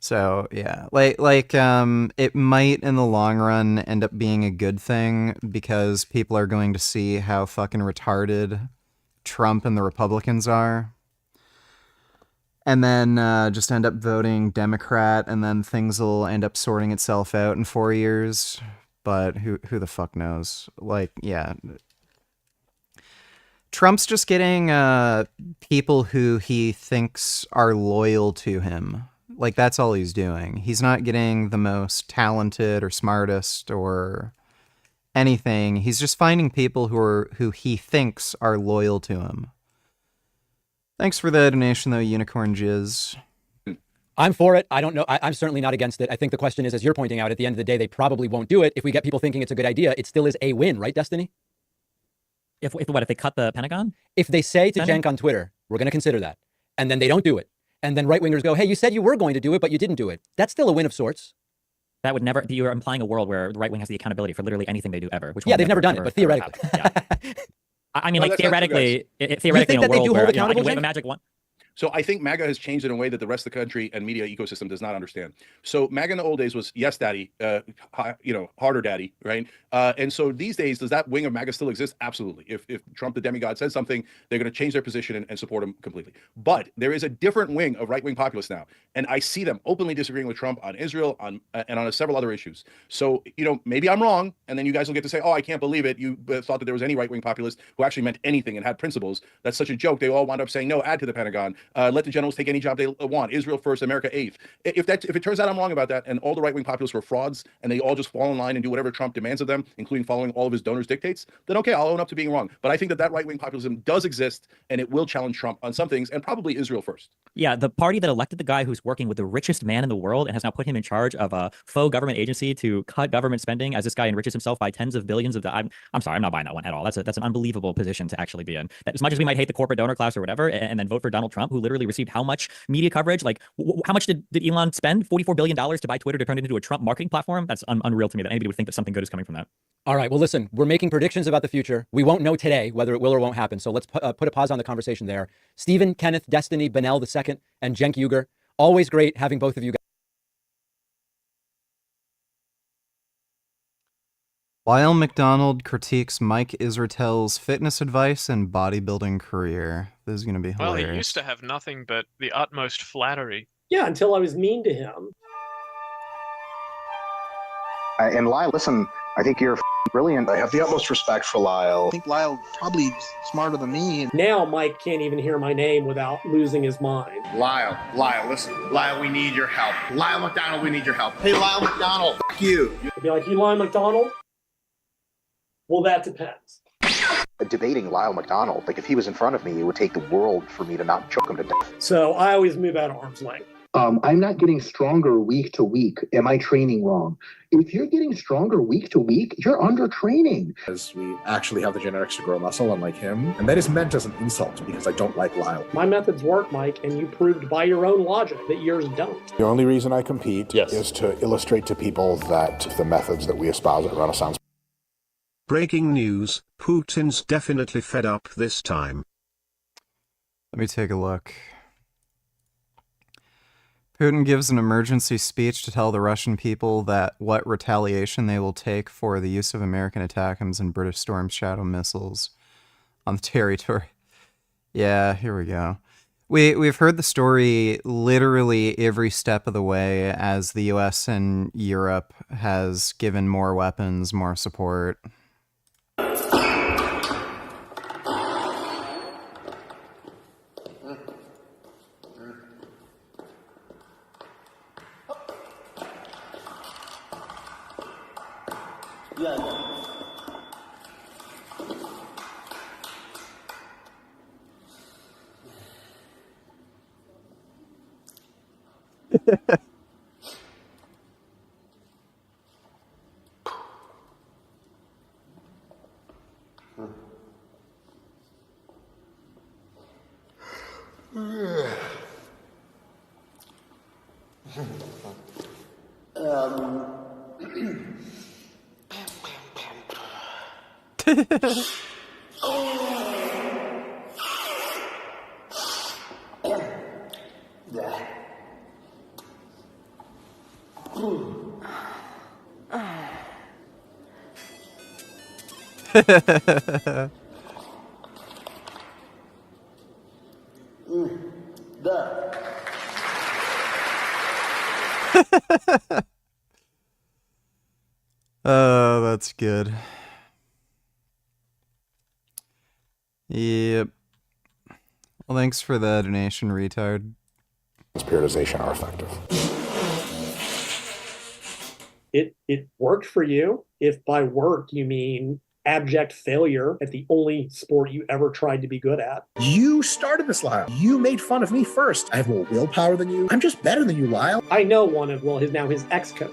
So, yeah, it might in the long run end up being a good thing because people are going to see how fucking retarded Trump and the Republicans are. And then just end up voting Democrat, and then things will end up sorting itself out in 4 years. But who the fuck knows? Like, yeah. Trump's just getting people who he thinks are loyal to him. Like, that's all he's doing. He's not getting the most talented or smartest or anything. He's just finding people who he thinks are loyal to him. Thanks for the donation, though, Unicorn Jizz. I'm for it. I don't know. I'm certainly not against it. I think the question is, as you're pointing out, at the end of the day, they probably won't do it. If we get people thinking it's a good idea, it still is a win, right, Destiny? If they cut the Pentagon? If they say to Cenk on Twitter, we're going to consider that, and then they don't do it, and then right-wingers go, hey, you said you were going to do it, but you didn't do it. That's still a win of sorts. That would never, you're implying a world where the right wing has the accountability for literally anything they do ever. Which yeah, they've never done it, but theoretically. Yeah. I mean, like, theoretically, you think in a that they world do where, hold you know, I can accountable, wave a Cenk? magic one. So I think MAGA has changed in a way that the rest of the country and media ecosystem does not understand. So MAGA in the old days was yes, daddy, harder daddy, right? And so these days, does that wing of MAGA still exist? Absolutely. If Trump, the demigod, says something, they're going to change their position and support him completely. But there is a different wing of right-wing populists now, and I see them openly disagreeing with Trump on Israel, and on several other issues. So, maybe I'm wrong, and then you guys will get to say, oh, I can't believe it. You thought that there was any right-wing populist who actually meant anything and had principles. That's such a joke. They all wound up saying, no, add to the Pentagon. Let the generals take any job they want. Israel first, America eighth. If it turns out I'm wrong about that, and all the right-wing populists were frauds, and they all just fall in line and do whatever Trump demands of them, including following all of his donors' dictates, then okay, I'll own up to being wrong. But I think that right-wing populism does exist, and it will challenge Trump on some things, and probably Israel first. Yeah, the party that elected the guy who's working with the richest man in the world and has now put him in charge of a faux government agency to cut government spending as this guy enriches himself by tens of billions of dollars. I'm sorry, I'm not buying that one at all. That's an unbelievable position to actually be in. As much as we might hate the corporate donor class or whatever, and then vote for Donald Trump, who literally received how much media coverage? Like, how much did Elon spend? $44 billion to buy Twitter to turn it into a Trump marketing platform? That's unreal to me that anybody would think that something good is coming from that. All right, well, listen, we're making predictions about the future. We won't know today whether it will or won't happen. So let's put a pause on the conversation there. Stephen, Kenneth, Destiny, Benel II, and Cenk Uygur. Always great having both of you guys. Lyle McDonald critiques Mike Israetel's fitness advice and bodybuilding career. This is going to be Well, hilarious. he used to have nothing but the utmost flattery. Yeah, until I was mean to him. And Lyle, listen, I think you're brilliant. I have the utmost respect for Lyle. I think Lyle probably smarter than me. Now Mike can't even hear my name without losing his mind. Lyle, listen. Lyle, we need your help. Lyle McDonald, we need your help. Hey, Lyle McDonald, f*** you. I'd be like, you Lyle McDonald? Well, that depends. Debating Lyle McDonald, like if he was in front of me, it would take the world for me to not choke him to death. So I always move out of arm's length. I'm not getting stronger week to week. Am I training wrong? If you're getting stronger week to week, you're under training. Because we actually have the genetics to grow muscle, unlike him. And that is meant as an insult because I don't like Lyle. My methods work, Mike, and you proved by your own logic that yours don't. The only reason I compete is to illustrate to people that the methods that we espouse at Renaissance. Breaking news, Putin's definitely fed up this time. Let me take a look. Putin gives an emergency speech to tell the Russian people that what retaliation they will take for the use of American ATACMS and British Storm Shadow missiles on the territory. Yeah, here we go. We've heard the story literally every step of the way as the US and Europe has given more weapons, more support. Oh, that's good. Yep. Well, thanks for the donation, retard. Periodization are effective. It worked for you. If by work you mean abject failure at the only sport you ever tried to be good at. You started this, Lyle. You made fun of me first. I have more willpower than you. I'm just better than you, Lyle. I know one of, well, his ex-coach.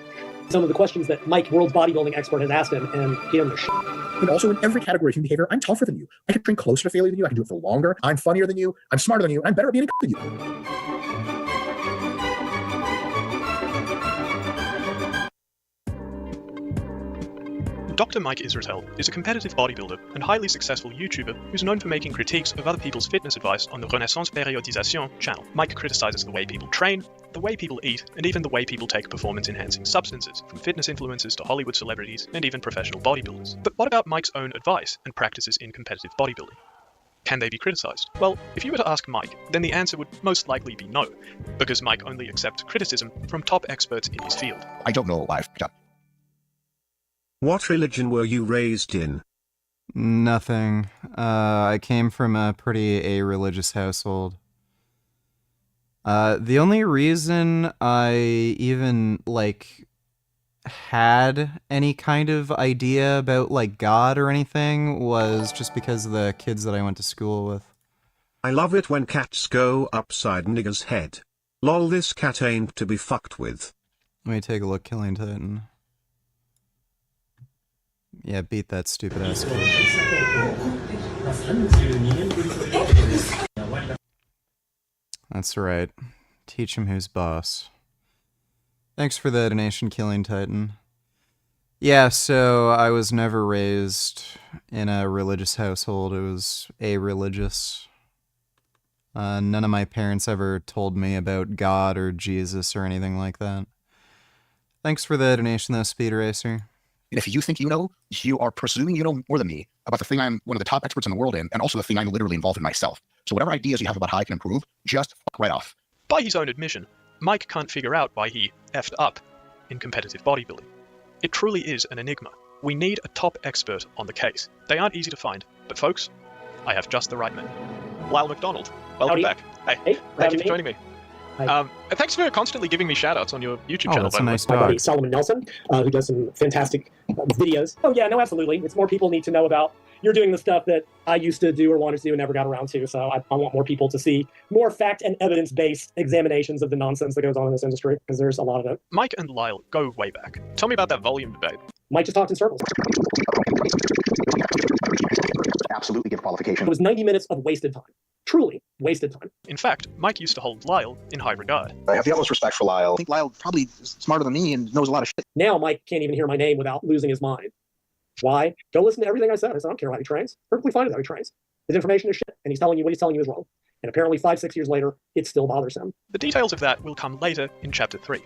Some of the questions that Mike, world bodybuilding expert, has asked him, and he doesn't know shit. And also in every category of human behavior, I'm tougher than you. I can train closer to failure than you. I can do it for longer. I'm funnier than you. I'm smarter than you. I'm better at being a than you. Dr. Mike Israetel is a competitive bodybuilder and highly successful YouTuber who's known for making critiques of other people's fitness advice on the Renaissance Periodisation channel. Mike criticizes the way people train, the way people eat, and even the way people take performance-enhancing substances, from fitness influencers to Hollywood celebrities and even professional bodybuilders. But what about Mike's own advice and practices in competitive bodybuilding? Can they be criticized? Well, if you were to ask Mike, then the answer would most likely be no, because Mike only accepts criticism from top experts in his field. I don't know why I've done. What religion were you raised in? Nothing. I came from a pretty a-religious household. The only reason I even, had any kind of idea about, God or anything was just because of the kids that I went to school with. I love it when cats go upside nigger's head. Lol, this cat ain't to be fucked with. Let me take a look, Killing Titan. Yeah, beat that stupid ass kid. That's right. Teach him who's boss. Thanks for the donation, Killing Titan. Yeah, so I was never raised in a religious household. It was a-religious. None of my parents ever told me about God or Jesus or anything like that. Thanks for the donation, though, Speed Racer. And if you think you know, you are presuming you know more than me about the thing I'm one of the top experts in the world in, and also the thing I'm literally involved in myself. So whatever ideas you have about how I can improve, just fuck right off. By his own admission, Mike can't figure out why he effed up in competitive bodybuilding. It truly is an enigma. We need a top expert on the case. They aren't easy to find, but folks, I have just the right man. Lyle McDonald, welcome back. Hey, thank you for joining me. Thanks for constantly giving me shout-outs on your YouTube channel. That's a nice My buddy dog. Solomon Nelson, who does some fantastic videos. Oh yeah, no, absolutely. It's more people need to know about. You're doing the stuff that I used to do or wanted to do and never got around to. So I want more people to see more fact and evidence-based examinations of the nonsense that goes on in this industry, because there's a lot of it. Mike and Lyle go way back. Tell me about that volume debate. Mike just talked in circles. Absolutely give qualification. It was 90 minutes of wasted time. Truly wasted time. In fact, Mike used to hold Lyle in high regard. I have the utmost respect for Lyle. I think Lyle probably is smarter than me and knows a lot of shit. Now Mike can't even hear my name without losing his mind. Why? Go listen to everything I said. I said, I don't care how he trains. Perfectly fine with how he trains. His information is shit, and he's telling you what he's telling you is wrong. And apparently 5-6 years later, it still bothers him. The details of that will come later in Chapter 3.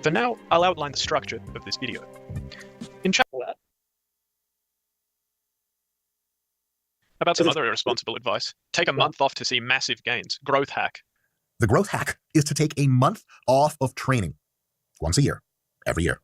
For now, I'll outline the structure of this video. In Chapter... About some other irresponsible advice. Take a month off to see massive gains. Growth hack. The growth hack is to take a month off of training once a year, every year,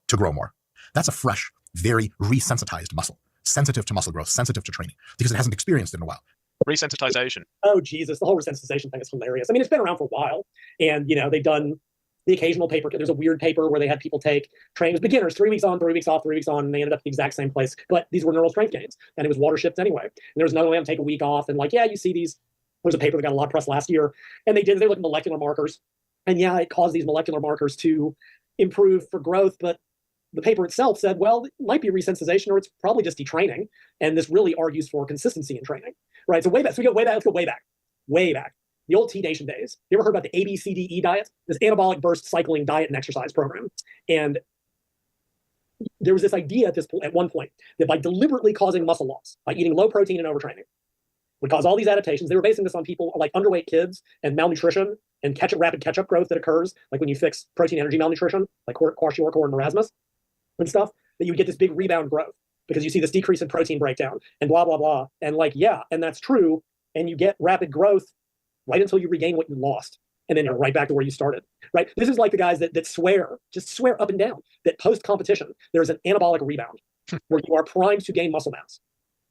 to grow more. That's a fresh, very resensitized muscle, sensitive to muscle growth, sensitive to training, because it hasn't experienced it in a while. Resensitization. Oh, Jesus. The whole resensitization thing is hilarious. I mean, it's been around for a while. And, you know, they've done the occasional paper. There's a weird paper where they had people take trainings, beginners, 3 weeks on, 3 weeks off, 3 weeks on, and they ended up at the exact same place. But these were neural strength gains, and it was water shifts anyway. And there was another way to take a week off. And like, yeah, you see these. There's a paper that got a lot of press last year, and they look at molecular markers. And yeah, it caused these molecular markers to improve for growth, but the paper itself said, well, it might be resensitization, or it's probably just detraining. And this really argues for consistency in training, right? So way back, so we go way back, let's go way back. The old T-Nation days. You ever heard about the ABCDE diet? This anabolic burst cycling diet and exercise program. And there was this idea at one point that by deliberately causing muscle loss, by eating low protein and overtraining, would cause all these adaptations. They were basing this on people like underweight kids and malnutrition and rapid catch-up growth that occurs, like when you fix protein energy malnutrition, like kwashiorkor and marasmus and stuff, that you would get this big rebound growth because you see this decrease in protein breakdown and blah, blah, blah. And like, yeah, and that's true. And you get rapid growth right until you regain what you lost. And then you're right back to where you started, right? This is like the guys that just swear up and down that post-competition, there's an anabolic rebound where you are primed to gain muscle mass.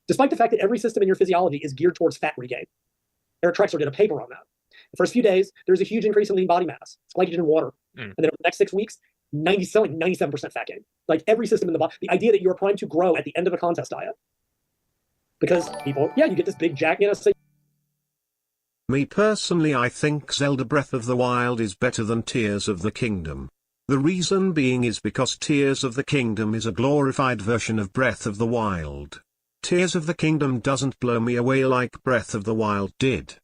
Despite the fact that every system in your physiology is geared towards fat regain. Eric Trexler did a paper on that. The first few days, there's a huge increase in lean body mass. It's glycogen in water. And then over the next 6 weeks, 97% fat gain. Like every system in the body. The idea that you're primed to grow at the end of a contest diet. Because people, yeah, you get this big jack, say. Me personally, I think Zelda Breath of the Wild is better than Tears of the Kingdom. The reason being is because Tears of the Kingdom is a glorified version of Breath of the Wild. Tears of the Kingdom doesn't blow me away like Breath of the Wild did.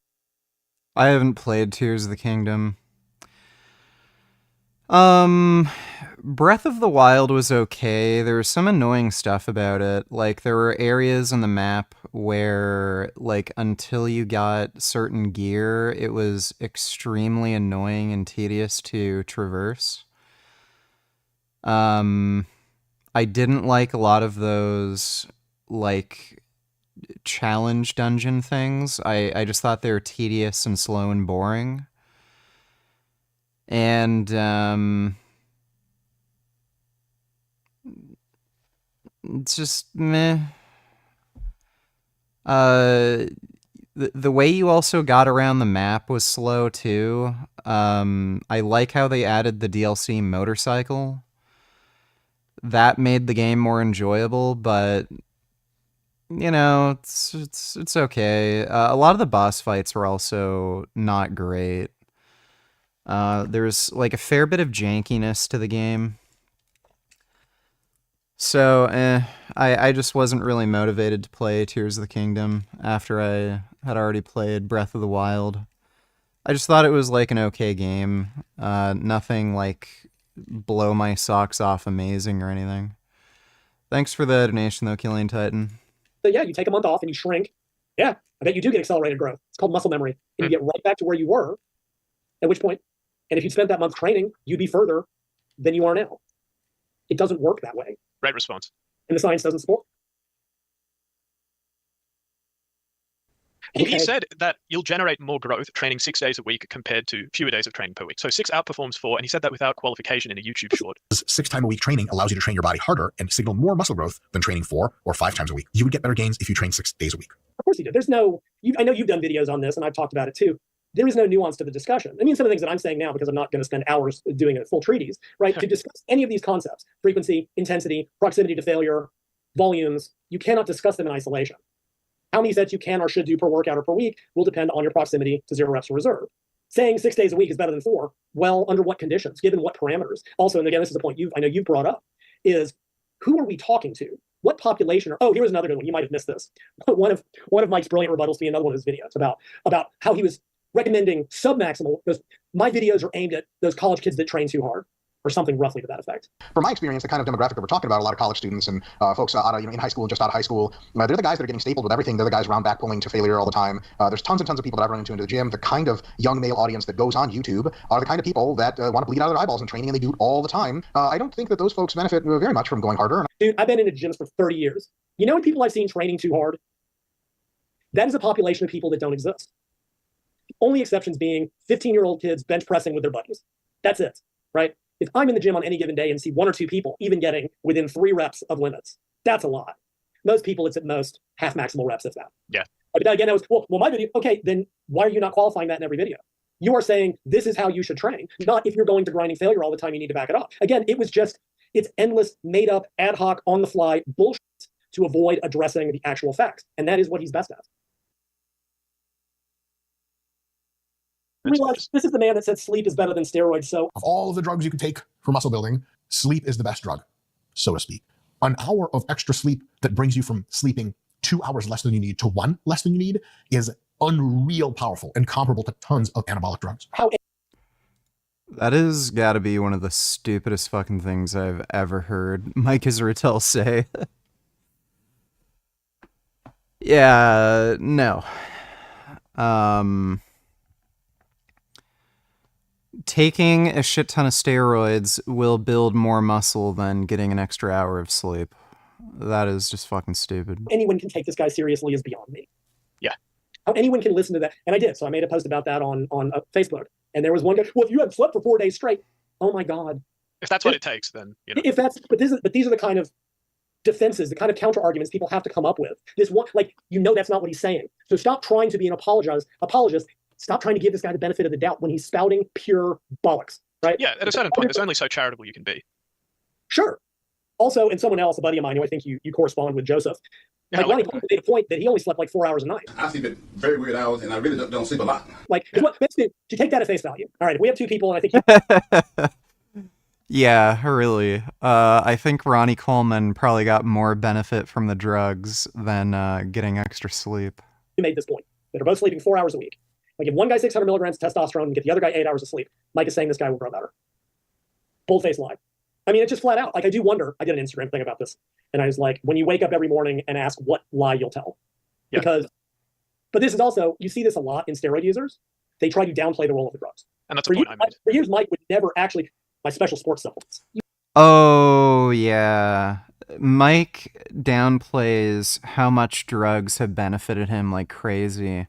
I haven't played Tears of the Kingdom. Breath of the Wild was okay. There was some annoying stuff about it. Like, there were areas on the map where, like, until you got certain gear, it was extremely annoying and tedious to traverse. I didn't like a lot of those, like, challenge dungeon things. I just thought they were tedious and slow and boring. And, it's just meh. The way you also got around the map was slow too. I like how they added the DLC motorcycle. That made the game more enjoyable, but you know, it's okay. A lot of the boss fights were also not great. There's like a fair bit of jankiness to the game. So, I just wasn't really motivated to play Tears of the Kingdom after I had already played Breath of the Wild. I just thought it was like an okay game. Nothing like blow my socks off amazing or anything. Thanks for the donation though, Killing Titan. So yeah, you take a month off and you shrink. Yeah, I bet you do get accelerated growth. It's called muscle memory. And you get right back to where you were, at which point, and if you'd spent that month training, you'd be further than you are now. It doesn't work that way. Great response. And the science doesn't support. He said that you'll generate more growth training 6 days a week compared to fewer days of training per week. So 6 outperforms 4, and he said that without qualification in a YouTube short. 6 times a week training allows you to train your body harder and signal more muscle growth than training 4 or 5 times a week. You would get better gains if you train 6 days a week. Of course you do. There's no, I know you've done videos on this, and I've talked about it too. There is no nuance to the discussion. I mean, some of the things that I'm saying now, because I'm not going to spend hours doing a full treatise, right? To discuss any of these concepts, frequency, intensity, proximity to failure, volumes, you cannot discuss them in isolation. How many sets you can or should do per workout or per week will depend on your proximity to 0 reps or reserve. Saying 6 days a week is better than 4, well, under what conditions, given what parameters? Also, and again, this is the point I know you've brought up, is who are we talking to? What population? Oh, here was another good one. You might have missed this. One of Mike's brilliant rebuttals to me, another one of his videos about how he was recommending submaximal, because my videos are aimed at those college kids that train too hard, or something roughly to that effect. From my experience, the kind of demographic that we're talking about, a lot of college students and folks out of, in high school and just out of high school, they're the guys that are getting stapled with everything. They're the guys around back pulling to failure all the time. There's tons and tons of people that I've run into the gym. The kind of young male audience that goes on YouTube are the kind of people that want to bleed out of their eyeballs in training, and they do it all the time. I don't think that those folks benefit very much from going harder. Dude, I've been in gyms for 30 years. You know what people I've seen training too hard? That is a population of people that don't exist. The only exceptions being 15-year-old kids bench pressing with their buddies. That's it, right? If I'm in the gym on any given day and see 1 or 2 people even getting within 3 reps of limits, that's a lot. Most people, it's at most half maximal reps, if that. Yeah. But again, that was, well, my video, okay, then why are you not qualifying that in every video? You are saying this is how you should train, not if you're going to grinding failure all the time, you need to back it up. Again, it's endless, made up, ad hoc, on the fly bullshit to avoid addressing the actual facts. And that is what he's best at. Realize this is the man that said sleep is better than steroids. So of all of the drugs you can take for muscle building, sleep is the best drug, so to speak. An hour of extra sleep that brings you from sleeping 2 hours less than you need to 1 less than you need is unreal powerful and comparable to tons of anabolic drugs. That has got to be one of the stupidest fucking things I've ever heard Mike Israetel say. Yeah, no. Taking a shit ton of steroids will build more muscle than getting an extra hour of sleep. That is just fucking stupid. Anyone can take this guy seriously is beyond me. Yeah. How anyone can listen to that. And I did. So I made a post about that on Facebook. And there was one guy, well, if you hadn't slept for 4 days straight, oh my God. If that's what it takes, then, you know. But these are the kind of defenses, the kind of counter arguments people have to come up with. This one, that's not what he's saying. So stop trying to be an apologist. Stop trying to give this guy the benefit of the doubt when he's spouting pure bollocks, right? Yeah, at a certain point, there's only so charitable you can be. Sure. Also, and someone else, a buddy of mine who I think you correspond with, Joseph, Ronnie made a point that he only slept like 4 hours a night. I sleep at very weird hours, and I really don't sleep a lot. Basically, you take that at face value. All right, if we have 2 people, and I think yeah, really. I think Ronnie Coleman probably got more benefit from the drugs than getting extra sleep. You made this point. That are both sleeping 4 hours a week. Like if one guy 600 milligrams of testosterone and get the other guy 8 hours of sleep, Mike is saying this guy will grow better. Bold-faced lie. I mean, it's just flat out. I do wonder. I did an Instagram thing about this, and I was like, when you wake up every morning and ask what lie you'll tell, but this is also, you see this a lot in steroid users. They try to downplay the role of the drugs. And that's a point I made. For years, Mike would never actually my special sports supplements. Oh yeah, Mike downplays how much drugs have benefited him like crazy.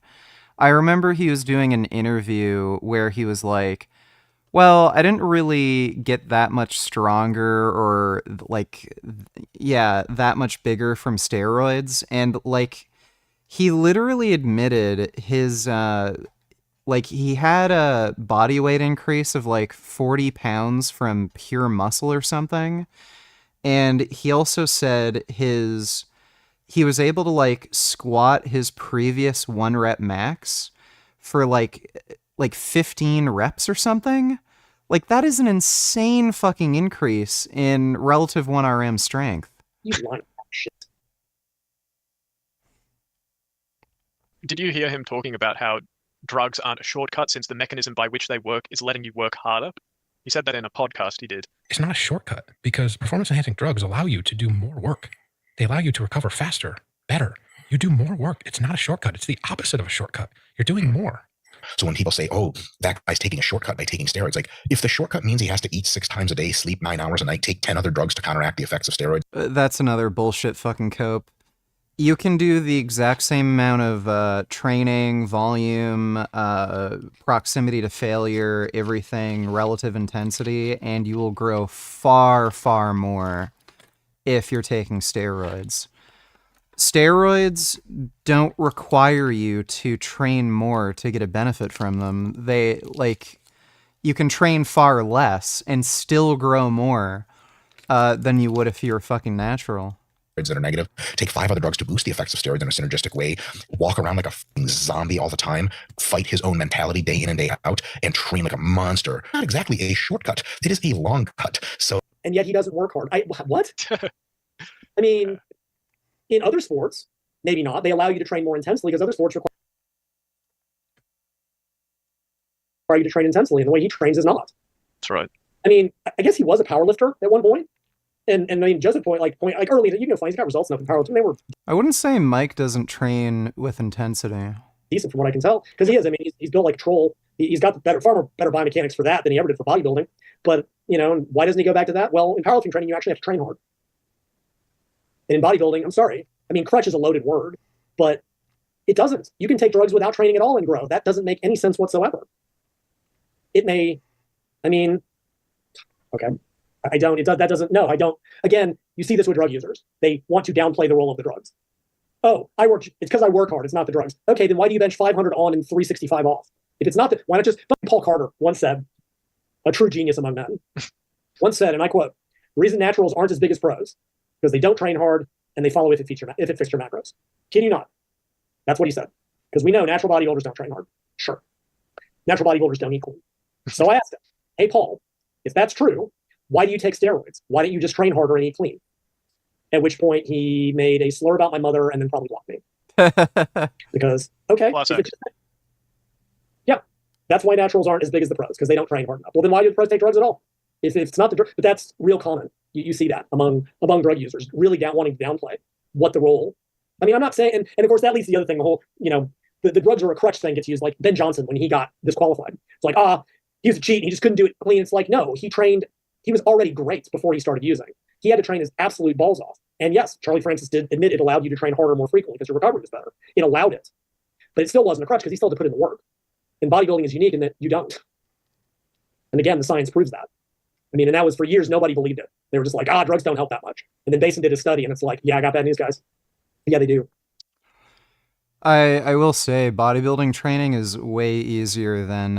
I remember he was doing an interview where he was like, well, I didn't really get that much stronger or that much bigger from steroids. And he literally admitted his, he had a body weight increase of 40 pounds from pure muscle or something. And he also said he was able to squat his previous 1 rep max for 15 reps or something. That is an insane fucking increase in relative 1RM strength. You want shit. Did you hear him talking about how drugs aren't a shortcut since the mechanism by which they work is letting you work harder? He said that in a podcast he did. It's not a shortcut because performance-enhancing drugs allow you to do more work. They allow you to recover faster, better. You do more work. It's not a shortcut. It's the opposite of a shortcut. You're doing more. So when people say, oh, that guy's taking a shortcut by taking steroids, like if the shortcut means he has to eat 6 times a day, sleep 9 hours a night, take 10 other drugs to counteract the effects of steroids. That's another bullshit fucking cope. You can do the exact same amount of training, volume, proximity to failure, everything, relative intensity, and you will grow far, far more if you're taking steroids. Steroids don't require you to train more to get a benefit from them. They, like, you can train far less and still grow more than you would if you were fucking natural. That are negative, take 5 other drugs to boost the effects of steroids in a synergistic way, walk around like a fucking zombie all the time, fight his own mentality day in and day out, and train like a monster. Not exactly a shortcut. It is a long cut. So, and yet he doesn't work hard. What? I mean, in other sports, maybe not. They allow you to train more intensely because other sports require you to train intensely, and the way he trains is not. That's right. I mean, I guess he was a power lifter at one point. And I mean, Joseph point early, you can find he's got results enough in powerlifting. They were. I wouldn't say Mike doesn't train with intensity. Decent from what I can tell, because he is. I mean, he's built like a troll. He's got far more better biomechanics for that than he ever did for bodybuilding. But why doesn't he go back to that? Well, in powerlifting training, you actually have to train hard. And in bodybuilding, I'm sorry. I mean, crutch is a loaded word, but it doesn't. You can take drugs without training at all and grow. That doesn't make any sense whatsoever. It may. I mean, okay. I don't. That doesn't. No, I don't. Again, you see this with drug users. They want to downplay the role of the drugs. Oh, it's because I work hard. It's not the drugs. Okay, then why do you bench 500 on and 365 off? If it's not why not just? Paul Carter once said, a true genius among men, once said, and I quote: "The reason naturals aren't as big as pros because they don't train hard and they follow if it fixture macros." Kid you not? That's what he said. Because we know natural bodybuilders don't train hard. Sure, natural bodybuilders don't eat clean. So I asked him, "Hey, Paul, if that's true, why do you take steroids? Why don't you just train harder and eat clean?" At which point he made a slur about my mother and then probably blocked me. Because, okay. Yeah, that's why naturals aren't as big as the pros, because they don't train hard enough. Well, then why do the pros take drugs at all? If it's not the drug, but that's real common. You see that among drug users, really wanting to downplay what the role. I mean, I'm not saying, and of course that leads to the other thing, the whole, the drugs are a crutch thing gets used, like Ben Johnson when he got disqualified. It's like, he was a cheat and he just couldn't do it clean. It's like, no, he was already great before he started using. He had to train his absolute balls off. And yes, Charlie Francis did admit it allowed you to train harder more frequently because your recovery was better. It allowed it. But it still wasn't a crutch because he still had to put in the work. And bodybuilding is unique in that you don't. And again, the science proves that. I mean, and that was for years, nobody believed it. They were just like, drugs don't help that much. And then Basin did a study and it's like, yeah, I got bad news, guys. Yeah, they do. I will say bodybuilding training is way easier than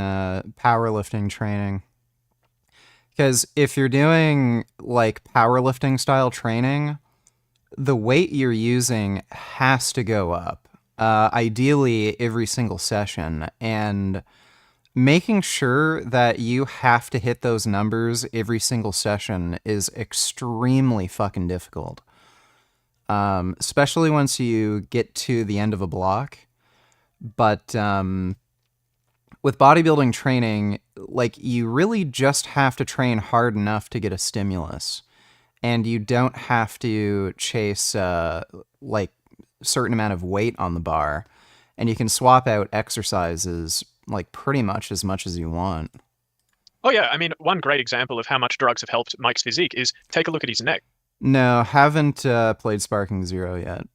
powerlifting training. Because if you're doing like powerlifting style training, the weight you're using has to go up, ideally every single session, and making sure that you have to hit those numbers every single session is extremely fucking difficult. Especially once you get to the end of a block. But with bodybuilding training, like, you really just have to train hard enough to get a stimulus. And you don't have to chase, like, certain amount of weight on the bar. And you can swap out exercises, like, pretty much as you want. Oh, yeah. I mean, one great example of how much drugs have helped Mike's physique is take a look at his neck. No, haven't played Sparking Zero yet.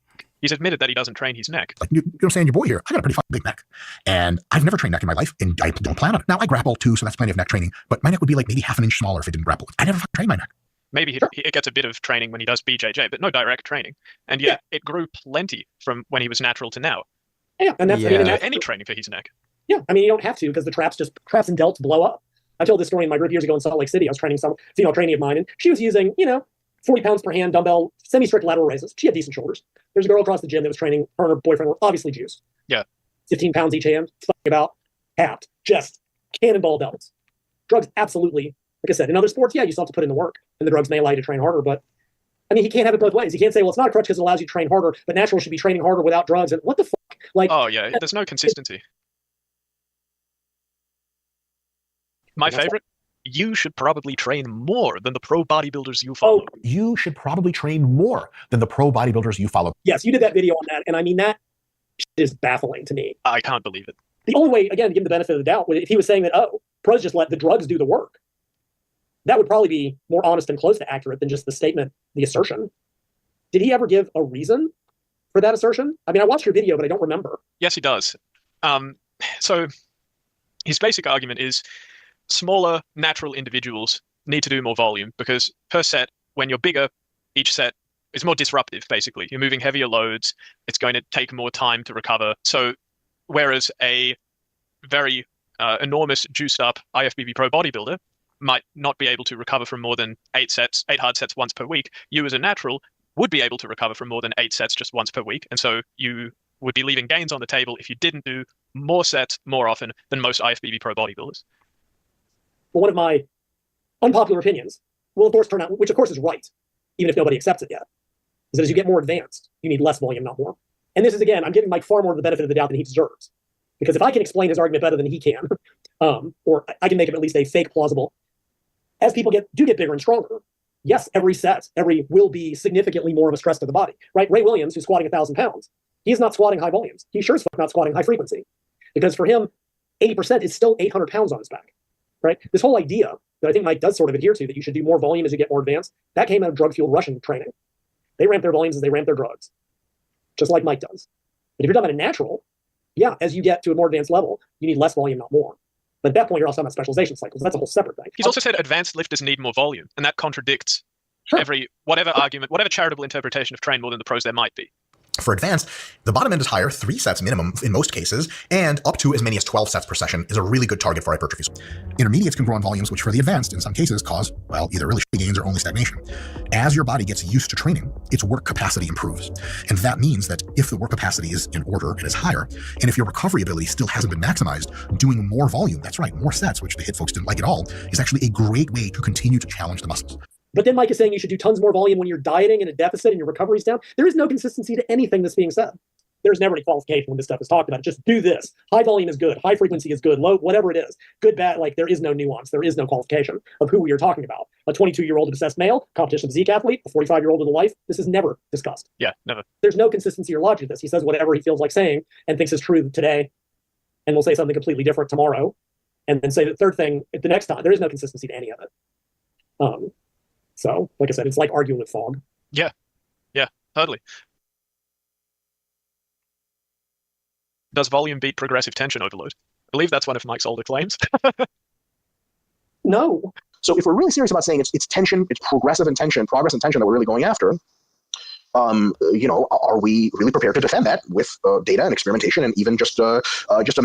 He's admitted that he doesn't train his neck. Like, you understand, your boy here, I got a pretty fucking big neck. And I've never trained neck in my life, and I don't plan on it. Now, I grapple too, so that's plenty of neck training. But my neck would be like maybe half an inch smaller if it didn't grapple. I never fucking trained my neck. Maybe he gets a bit of training when he does BJJ, but no direct training. And yet it grew plenty from when he was natural to now. Yeah, and that's He didn't do any training for his neck. Yeah, I mean, you don't have to because the traps and delts blow up. I told this story in my group years ago in Salt Lake City. I was training some female trainee of mine, and she was using, 40 pounds per hand dumbbell, semi-strict lateral raises. She had decent shoulders. There's a girl across the gym that was training. Her and her boyfriend were obviously juiced. Yeah. 15 pounds each hand, about capped, just cannonball delts. Drugs, absolutely. Like I said, in other sports, yeah, you still have to put in the work, and the drugs may allow you to train harder, but I mean, he can't have it both ways. He can't say, well, it's not a crutch because it allows you to train harder, but natural should be training harder without drugs. And what the fuck? Like, oh, yeah, there's no consistency. My favorite? You should probably train more than the pro bodybuilders you follow. Oh, you should probably train more than the pro bodybuilders you follow. Yes, you did that video on that, and I mean, that is baffling to me. I can't believe it. The only way, again, to give him the benefit of the doubt, if he was saying that, oh, pros just let the drugs do the work, that would probably be more honest and close to accurate than just the statement, the assertion. Did he ever give a reason for that assertion? I mean, I watched your video, but I don't remember. Yes, he does. So his basic argument is smaller natural individuals need to do more volume because per set, when you're bigger, each set is more disruptive, basically. You're moving heavier loads. It's going to take more time to recover. So whereas a very enormous juiced up IFBB Pro bodybuilder might not be able to recover from more than 8 hard sets once per week, you as a natural would be able to recover from more than 8 sets just once per week. And so you would be leaving gains on the table if you didn't do more sets more often than most IFBB Pro bodybuilders. But one of my unpopular opinions will, of course, turn out, which of course is right, even if nobody accepts it yet, is that as you get more advanced, you need less volume, not more. And this is, again, I'm giving Mike far more of the benefit of the doubt than he deserves. Because if I can explain his argument better than he can, or I can make him at least a fake plausible, as people do get bigger and stronger, yes, every set, will be significantly more of a stress to the body, right? Ray Williams, who's squatting 1,000 pounds, he's not squatting high volumes. He's sure as fuck not squatting high frequency. Because for him, 80% is still 800 pounds on his back, right? This whole idea that I think Mike does sort of adhere to, that you should do more volume as you get more advanced, that came out of drug-fueled Russian training. They ramp their volumes as they ramp their drugs, just like Mike does. But if you're talking about a natural, yeah, as you get to a more advanced level, you need less volume, not more. But at that point, you're also talking about specialization cycles. That's a whole separate thing. He's also said advanced lifters need more volume, and that contradicts whatever argument, whatever charitable interpretation of train more than the pros there might be. For advanced, the bottom end is higher, 3 sets minimum in most cases, and up to as many as 12 sets per session is a really good target for hypertrophy. Intermediates can grow in volumes, which for the advanced, in some cases, cause, well, either really shitty gains or only stagnation. As your body gets used to training, its work capacity improves. And that means that if the work capacity is in order and is higher, and if your recovery ability still hasn't been maximized, doing more volume, that's right, more sets, which the HIIT folks didn't like at all, is actually a great way to continue to challenge the muscles. But then Mike is saying you should do tons more volume when you're dieting in a deficit and your recovery's down. There is no consistency to anything that's being said. There's never any qualification when this stuff is talked about. Just do this. High volume is good. High frequency is good. Low, whatever it is. Good, bad, like there is no nuance. There is no qualification of who we are talking about. A 22-year-old obsessed male, competition physique athlete, a 45-year-old with a life. This is never discussed. Yeah, never. There's no consistency or logic to this. He says whatever he feels like saying and thinks is true today, and will say something completely different tomorrow, and then say the third thing the next time. There is no consistency to any of it. So, like I said, it's like arguing with fog. Yeah, totally. Does volume beat progressive tension overload? I believe that's one of Mike's older claims. No. So if we're really serious about saying it's tension, it's progressive intention, progress and tension that we're really going after, are we really prepared to defend that with data and experimentation and even just a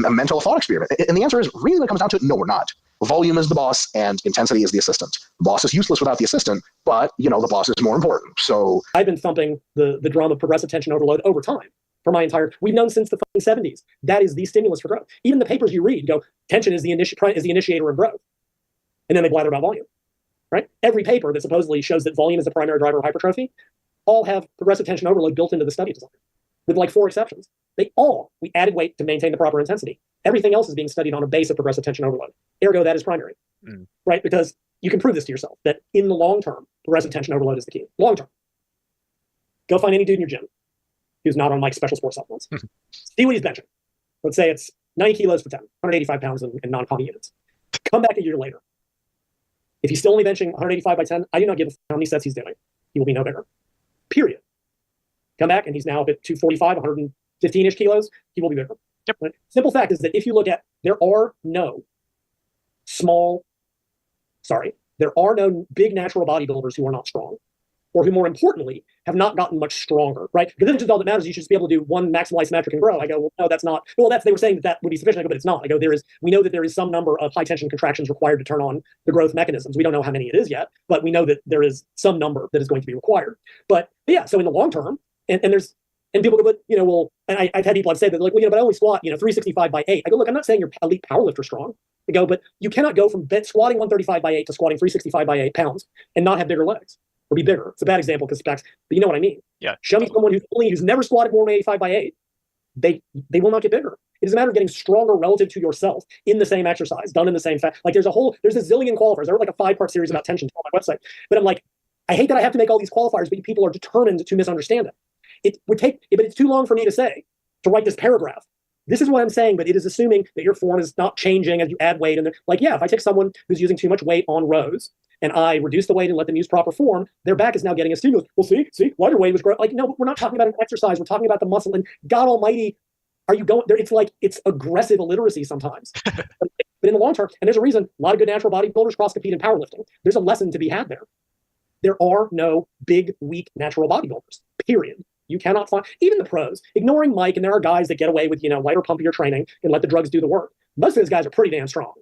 mental thought experiment? And the answer is really when it comes down to it, no, we're not. Volume is the boss and intensity is the assistant. The boss is useless without the assistant, but the boss is more important. So I've been thumping the drum of progressive tension overload over time for my entire, we've known since the fucking 70s. That is the stimulus for growth. Even the papers you read go, tension is the initiator of growth. And then they blather about volume, right? Every paper that supposedly shows that volume is the primary driver of hypertrophy all have progressive tension overload built into the study design, with like 4 exceptions. We added weight to maintain the proper intensity. Everything else is being studied on a base of progressive tension overload. Ergo, that is primary, right? Because you can prove this to yourself, that in the long term, progressive tension overload is the key. Long term. Go find any dude in your gym who's not on Mike's special sports supplements. See what he's benching. Let's say it's 90 kilos for 10, 185 pounds in non-commie units. Come back a year later. If he's still only benching 185 by 10, I do not give a how many sets he's doing. He will be no bigger. Period. Come back and he's now up at 245, 115-ish kilos. He will be bigger. Yep. Right? Simple fact is that if you look at, there are no big natural bodybuilders who are not strong, or who more importantly have not gotten much stronger, right? Because then all that matters, you should just be able to do one maximize symmetric and grow. I go, well, no, that's not. Well, they were saying that would be sufficient, I go, but it's not. I go, we know that there is some number of high tension contractions required to turn on the growth mechanisms. We don't know how many it is yet, but we know that there is some number that is going to be required. But yeah, so in the long term, and people go, but I've had people I've said that like, but I only squat 365 by 8. I go, look, I'm not saying you're elite powerlifter strong. I go, but you cannot go from squatting 135 by 8 to squatting 365 by 8 pounds and not have bigger legs or be bigger. It's a bad example because but you know what I mean. Yeah. Show me someone who's never squatted more than 85 by 8. They will not get bigger. It is a matter of getting stronger relative to yourself in the same exercise, done in the same like there's a zillion qualifiers. I wrote like a 5-part series about tension on my website, but I'm like, I hate that I have to make all these qualifiers, but people are determined to misunderstand it. It would take, but it's too long for me to write this paragraph This is what I'm saying, but it is assuming that your form is not changing as you add weight. And like, yeah, if I take someone who's using too much weight on rows and I reduce the weight and let them use proper form, their back is now getting a stimulus. Well, see, lighter weight was growing. Like, no, we're not talking about an exercise. We're talking about the muscle. And God Almighty, are you going there? It's like it's aggressive illiteracy sometimes. But in the long term, and there's a reason a lot of good natural bodybuilders cross compete in powerlifting. There's a lesson to be had there. There are no big, weak natural bodybuilders, period. You cannot find, even the pros, ignoring Mike, and there are guys that get away with, lighter, pumpier training and let the drugs do the work. Most of those guys are pretty damn strong.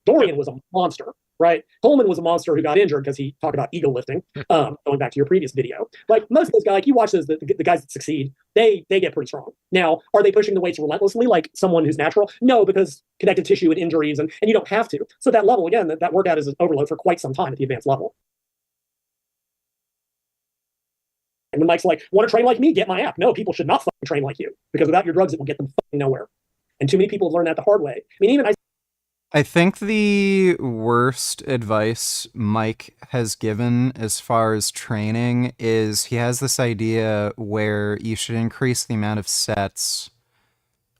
Dorian was a monster, right? Coleman was a monster who got injured because he talked about ego lifting, going back to your previous video. Like most of those guys, like you watch those, the guys that succeed, they get pretty strong. Now, are they pushing the weights relentlessly like someone who's natural? No, because connective tissue and injuries, and you don't have to. So that level, again, that workout is overload for quite some time at the advanced level. And when Mike's like, want to train like me? Get my app. No, people should not fucking train like you, because without your drugs, it will get them fucking nowhere. And too many people have learned that the hard way. I mean, even I think the worst advice Mike has given as far as training is he has this idea where you should increase the amount of sets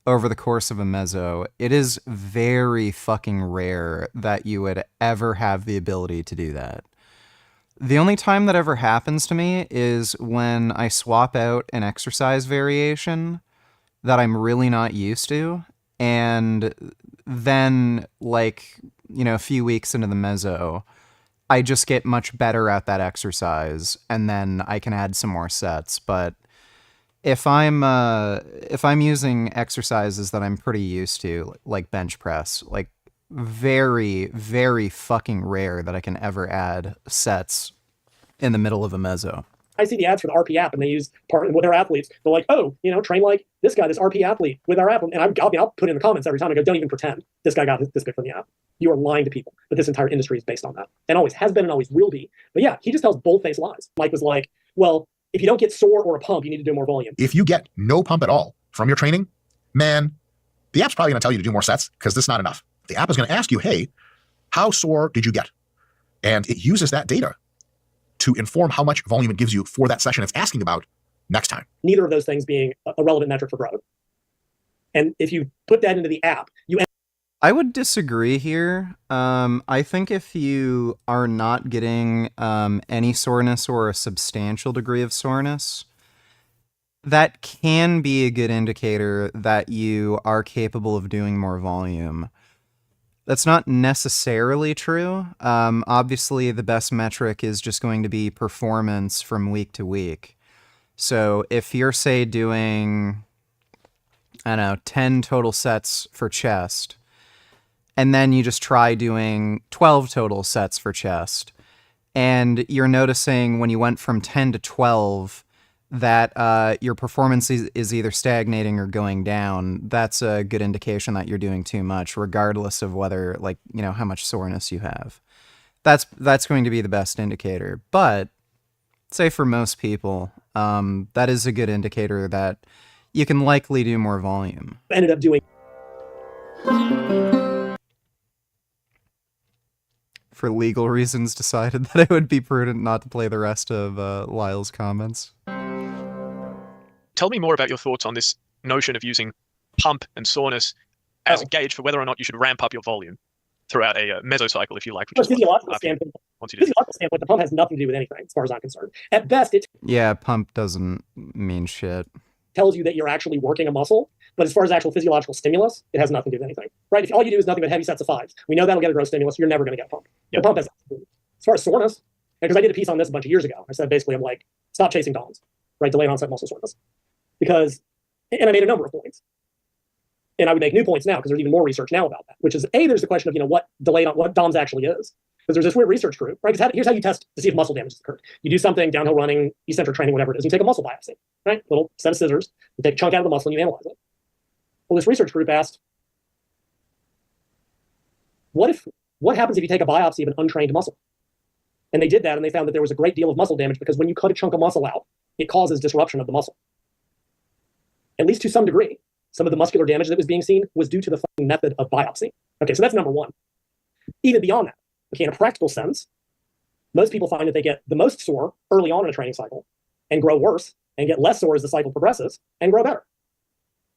over the course of a meso. It is very fucking rare that you would ever have the ability to do that. The only time that ever happens to me is when I swap out an exercise variation that I'm really not used to, and then, a few weeks into the meso, I just get much better at that exercise, and then I can add some more sets. But if I'm using exercises that I'm pretty used to, like bench press, very, very fucking rare that I can ever add sets in the middle of a meso. I see the ads for the RP app, and they use part with their athletes. They're like, oh, train like this guy, this RP athlete with our app. And I'll put in the comments every time. I go, don't even pretend this guy got this big from the app. You are lying to people. But this entire industry is based on that, and always has been and always will be. But yeah, he just tells bold-faced lies. Mike was like, well, if you don't get sore or a pump, you need to do more volume. If you get no pump at all from your training, man, the app's probably going to tell you to do more sets because this is not enough. The app is going to ask you, hey, how sore did you get? And it uses that data to inform how much volume it gives you for that session it's asking about next time. Neither of those things being a relevant metric for growth. And if you put that into the app, I would disagree here. I think if you are not getting any soreness or a substantial degree of soreness, that can be a good indicator that you are capable of doing more volume. That's not necessarily true. Obviously, the best metric is just going to be performance from week to week. So if you're, say, doing, 10 total sets for chest, and then you just try doing 12 total sets for chest, and you're noticing when you went from 10 to 12 that your performance is either stagnating or going down, that's a good indication that you're doing too much, regardless of whether, how much soreness you have. That's going to be the best indicator. But, say for most people, that is a good indicator that you can likely do more volume. Ended up doing... For legal reasons, decided that it would be prudent not to play the rest of Lyle's comments. Tell me more about your thoughts on this notion of using pump and soreness as a gauge for whether or not you should ramp up your volume throughout a mesocycle, if you like. From a physiological standpoint, the pump has nothing to do with anything, as far as I'm concerned. At best, it pump doesn't mean shit. Tells you that you're actually working a muscle, but as far as actual physiological stimulus, it has nothing to do with anything. Right? If all you do is nothing but heavy sets of fives, we know that'll get a growth stimulus. You're never going to get a pump. Yep. The pump has nothing to do. As far as soreness, because I did a piece on this a bunch of years ago. I said basically, I'm like, stop chasing DOMs, right? Delayed onset muscle soreness. Because, and I made a number of points. And I would make new points now because there's even more research now about that, which is, there's the question of, what DOMS actually is. Because there's this weird research group, right? Because here's how you test to see if muscle damage has occurred. You do something, downhill running, eccentric training, whatever it is, you take a muscle biopsy, right? Little set of scissors, you take a chunk out of the muscle and you analyze it. Well, this research group asked, what happens if you take a biopsy of an untrained muscle? And they did that, and they found that there was a great deal of muscle damage because when you cut a chunk of muscle out, it causes disruption of the muscle. At least to some degree. Some of the muscular damage that was being seen was due to the fucking method of biopsy. Okay, so that's number one. Even beyond that, okay, in a practical sense, most people find that they get the most sore early on in a training cycle and grow worse and get less sore as the cycle progresses and grow better.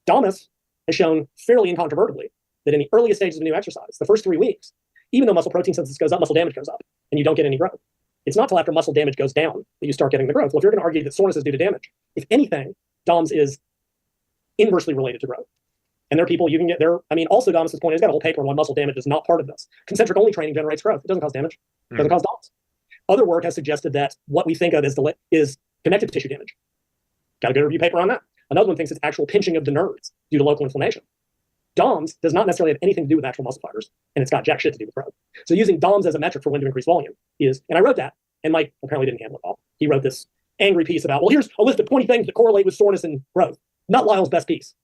Dumbest has shown fairly incontrovertibly that in the earliest stages of a new exercise, the first 3 weeks, even though muscle protein synthesis goes up, muscle damage goes up, and you don't get any growth. It's not till after muscle damage goes down that you start getting the growth. Well, if you're going to argue that soreness is due to damage, if anything, DOMS is inversely related to growth. And there are people you can get there. I mean, also Domus's point is, got a whole paper on why muscle damage is not part of this. Concentric only training generates growth. It doesn't cause damage. It doesn't cause DOMS. Other work has suggested that what we think of as is connective tissue damage. Got a good review paper on that. Another one thinks it's actual pinching of the nerves due to local inflammation. DOMS does not necessarily have anything to do with actual muscle fibers, and it's got jack shit to do with growth. So using DOMS as a metric for when to increase volume is, and I wrote that, and Mike apparently didn't handle it all. He wrote this angry piece about, well, here's a list of 20 things that correlate with soreness and growth. Not Lyle's best piece.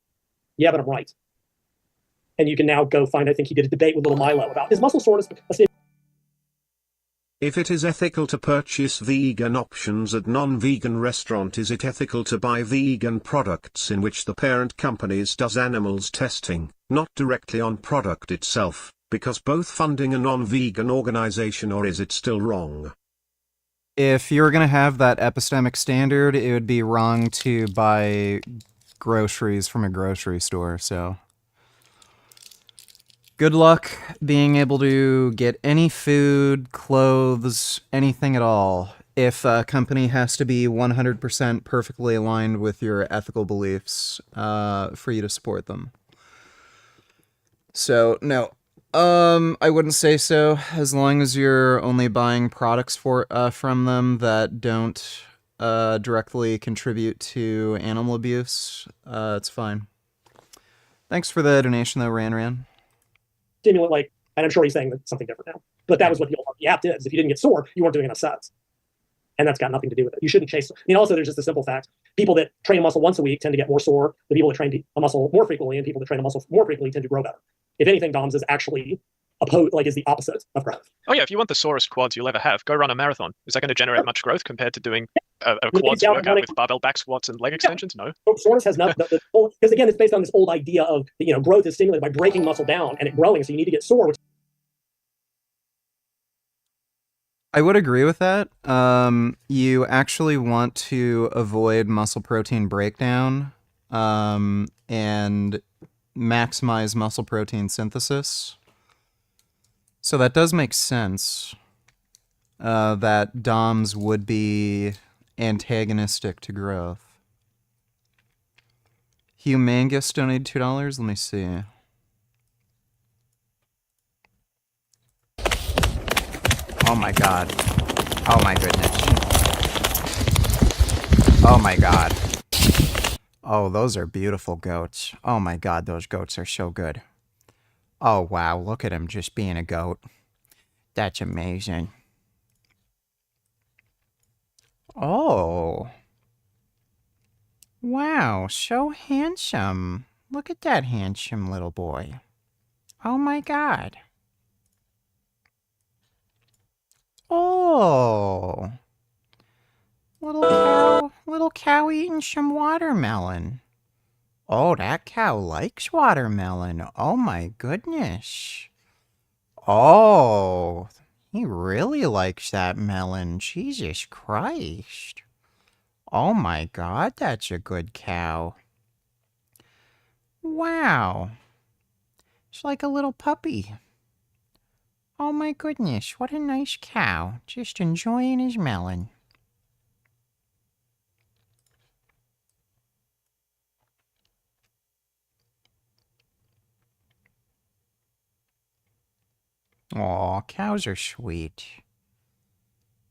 Yeah, but I'm right. And you can now go find, I think he did a debate with little Milo about, is muscle soreness a If it is ethical to purchase vegan options at non-vegan restaurant, is it ethical to buy vegan products in which the parent companies does animals testing, not directly on product itself, because both funding a non-vegan organization, or is it still wrong? If you're going to have that epistemic standard, it would be wrong to buy groceries from a grocery store, so... Good luck being able to get any food, clothes, anything at all, if a company has to be 100% perfectly aligned with your ethical beliefs for you to support them. So, no. I wouldn't say so, as long as you're only buying products from them that don't directly contribute to animal abuse. It's fine. Thanks for the donation, though, Ran. Stimulant, like, and I'm sure he's saying that something different now, but that was what the old app did. If you didn't get sore, you weren't doing enough sets. And that's got nothing to do with it. You shouldn't chase. I mean, also, there's just a simple fact. People that train a muscle once a week tend to get more sore. The people that train a muscle more frequently and people that train a muscle more frequently tend to grow better. If anything, DOMS is actually is the opposite of growth. Oh yeah, if you want the sorest quads you'll ever have, go run a marathon. Is that going to generate much growth compared to doing a quads workout with barbell back squats and leg extensions? No. Soreness has nothing, because again, it's based on this old idea of, growth is stimulated by breaking muscle down and it growing, so you need to get sore, which I would agree with that. You actually want to avoid muscle protein breakdown and maximize muscle protein synthesis. So that does make sense that DOMS would be antagonistic to growth. Humangus donated $2. Let me see. Oh my god. Oh my goodness. Oh my god. Oh, those are beautiful goats. Oh my god, those goats are so good. Oh wow, look at him just being a goat. That's amazing. Oh. Wow, so handsome. Look at that handsome little boy. Oh my god. Oh. Little cow eating some watermelon. Oh, that cow likes watermelon. Oh my goodness. Oh, he really likes that melon. Jesus Christ. Oh my god, that's a good cow. Wow. It's like a little puppy. Oh my goodness, what a nice cow. Just enjoying his melon. Aw, cows are sweet.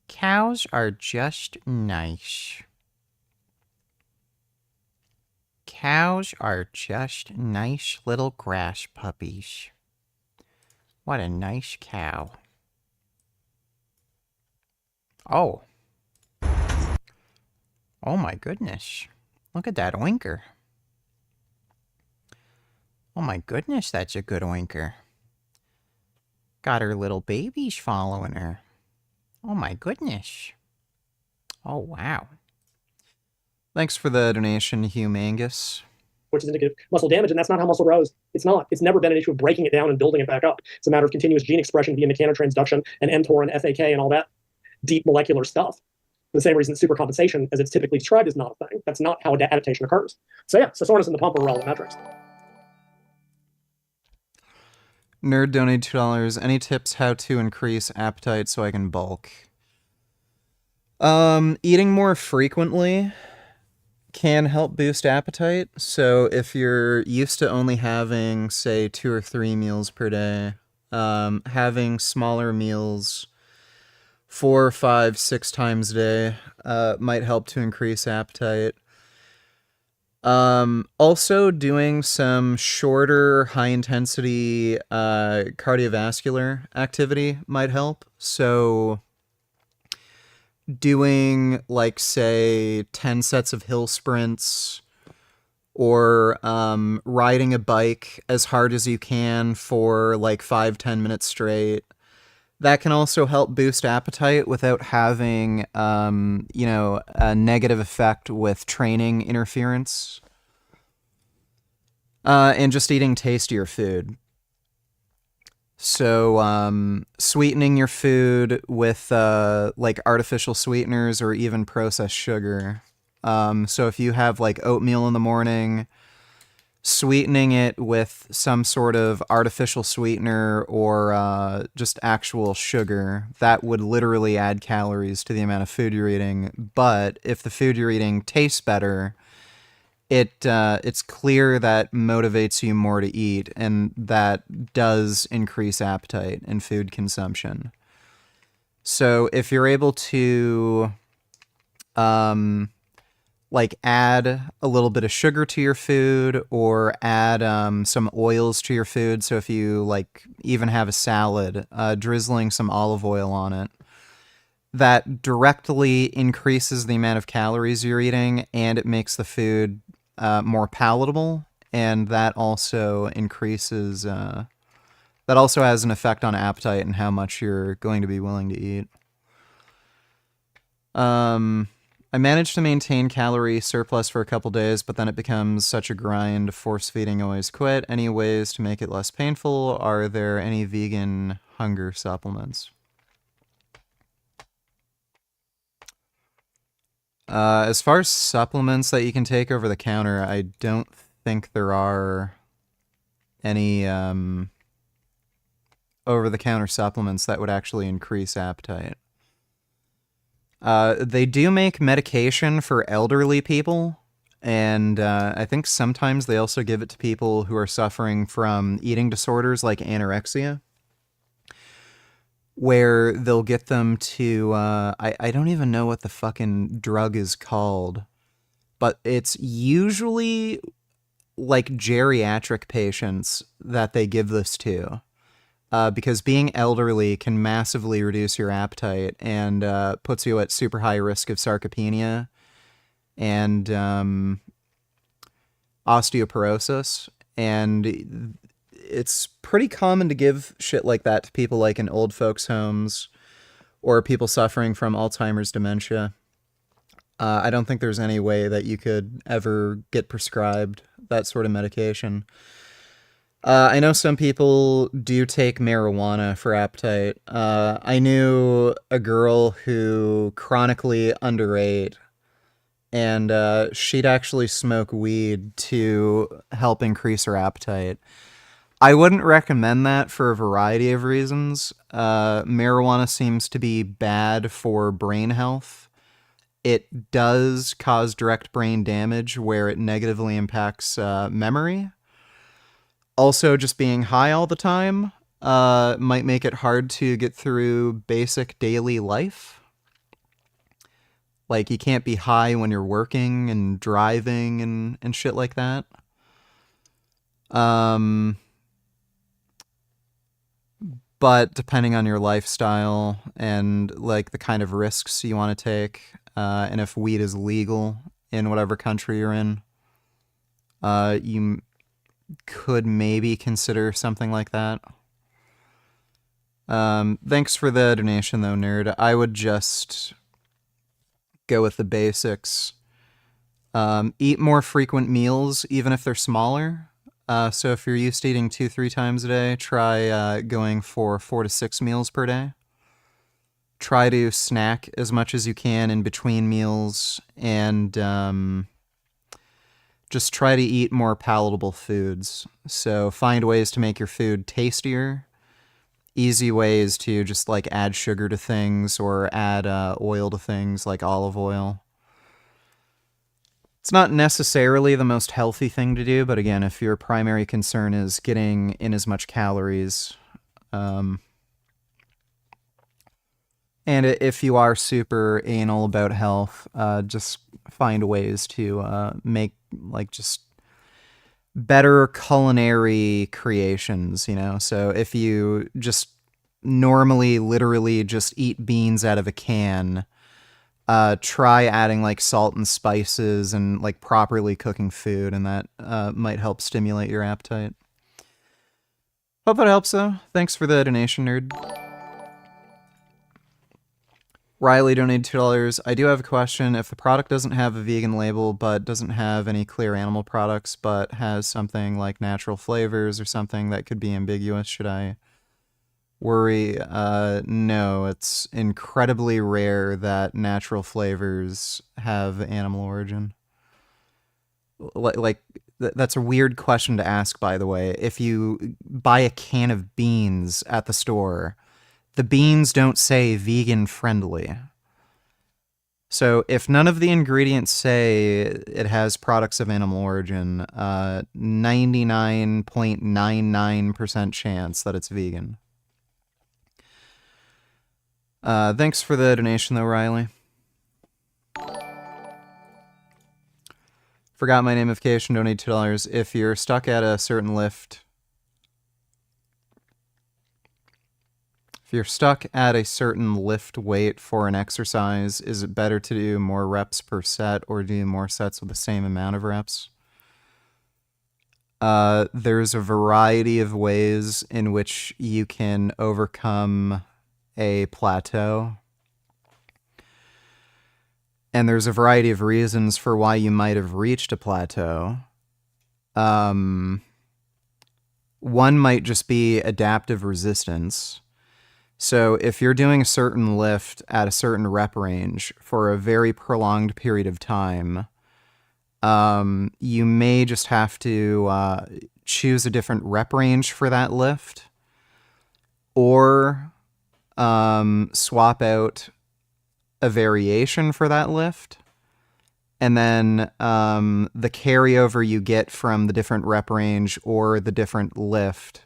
Cows are just nice. Cows are just nice little grass puppies. What a nice cow. Oh. Oh my goodness. Look at that oinker. Oh my goodness, that's a good oinker. Got her little babies following her. Oh my goodness. Oh wow. Thanks for the donation, Humangus. Which is indicative of muscle damage, and that's not how muscle grows. It's not. It's never been an issue of breaking it down and building it back up. It's a matter of continuous gene expression via mechanotransduction and mTOR and FAK and all that deep molecular stuff. For the same reason that supercompensation, as it's typically described, is not a thing. That's not how adaptation occurs. So yeah, so soreness and the pump are relevant metrics. Nerd donated $2. Any tips how to increase appetite so I can bulk? Eating more frequently can help boost appetite. So if you're used to only having, say, 2 or 3 meals per day, having smaller meals 4, 5, 6 times a day might help to increase appetite. Also doing some shorter, high-intensity cardiovascular activity might help. So doing, like, say, 10 sets of hill sprints or riding a bike as hard as you can for, like, 5-10 minutes straight. That can also help boost appetite without having, a negative effect with training interference. And just eating tastier food. So, sweetening your food with, like, artificial sweeteners or even processed sugar. So if you have, like, oatmeal in the morning, sweetening it with some sort of artificial sweetener or just actual sugar, that would literally add calories to the amount of food you're eating. But if the food you're eating tastes better, it's clear that motivates you more to eat, and that does increase appetite and food consumption. So if you're able to like add a little bit of sugar to your food or add some oils to your food. So if you like even have a salad, drizzling some olive oil on it, that directly increases the amount of calories you're eating, and it makes the food more palatable, and that also increases, that also has an effect on appetite and how much you're going to be willing to eat. I managed to maintain calorie surplus for a couple days, but then it becomes such a grind. Force feeding always quit. Any ways to make it less painful? Are there any vegan hunger supplements? As far as supplements that you can take over the counter, I don't think there are any over-the-counter supplements that would actually increase appetite. They do make medication for elderly people, and I think sometimes they also give it to people who are suffering from eating disorders like anorexia, where they'll get them to, I don't even know what the fucking drug is called, but it's usually like geriatric patients that they give this to. Because being elderly can massively reduce your appetite and puts you at super high risk of sarcopenia and osteoporosis. And it's pretty common to give shit like that to people like in old folks' homes or people suffering from Alzheimer's dementia. I don't think there's any way that you could ever get prescribed that sort of medication. I know some people do take marijuana for appetite. I knew a girl who chronically underate, and she'd actually smoke weed to help increase her appetite. I wouldn't recommend that for a variety of reasons. Marijuana seems to be bad for brain health. It does cause direct brain damage where it negatively impacts memory. Also, just being high all the time might make it hard to get through basic daily life. Like, you can't be high when you're working and driving and shit like that. But depending on your lifestyle and, like, the kind of risks you want to take, and if weed is legal in whatever country you're in, you could maybe consider something like that. Thanks for the donation though, nerd. I would just go with the basics. Eat more frequent meals, even if they're smaller. So if you're used to eating 2-3 times a day, try going for 4 to 6 meals per day. Try to snack as much as you can in between meals, and just try to eat more palatable foods. So find ways to make your food tastier. Easy ways to just like add sugar to things or add oil to things like olive oil. It's not necessarily the most healthy thing to do, but again, if your primary concern is getting in as much calories, and if you are super anal about health, just find ways to make like just better culinary creations, you know? So if you just normally literally just eat beans out of a can, try adding like salt and spices and like properly cooking food, and that might help stimulate your appetite. Hope that helps though. Thanks for the donation, nerd. Riley donated $2. I do have a question. If the product doesn't have a vegan label but doesn't have any clear animal products but has something like natural flavors or something that could be ambiguous, should I worry? No, it's incredibly rare that natural flavors have animal origin. That's a weird question to ask, by the way. If you buy a can of beans at the store, the beans don't say vegan friendly. So if none of the ingredients say it has products of animal origin, 99.99% chance that it's vegan. Thanks for the donation though, Riley. Forgot my namification, donate $2. If you're stuck at a certain lift, weight for an exercise, is it better to do more reps per set or do more sets with the same amount of reps? There's a variety of ways in which you can overcome a plateau. And there's a variety of reasons for why you might have reached a plateau. One might just be adaptive resistance. So if you're doing a certain lift at a certain rep range for a very prolonged period of time, you may just have to choose a different rep range for that lift, or swap out a variation for that lift, and then the carryover you get from the different rep range or the different lift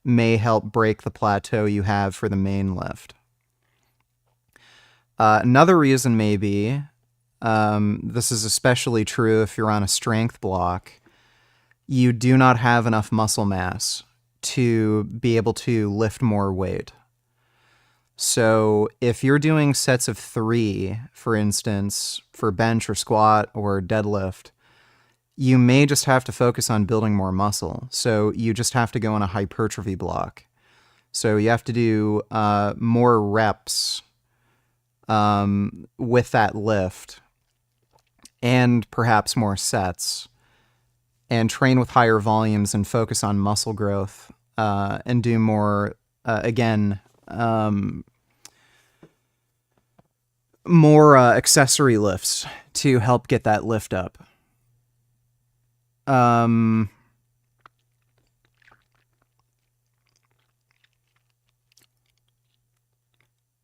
may help break the plateau you have for the main lift. Another reason may be, this is especially true if you're on a strength block, you do not have enough muscle mass to be able to lift more weight. So if you're doing sets of 3, for instance, for bench or squat or deadlift, you may just have to focus on building more muscle. So you just have to go on a hypertrophy block. So you have to do more reps with that lift, and perhaps more sets, and train with higher volumes and focus on muscle growth, and do more, more accessory lifts to help get that lift up.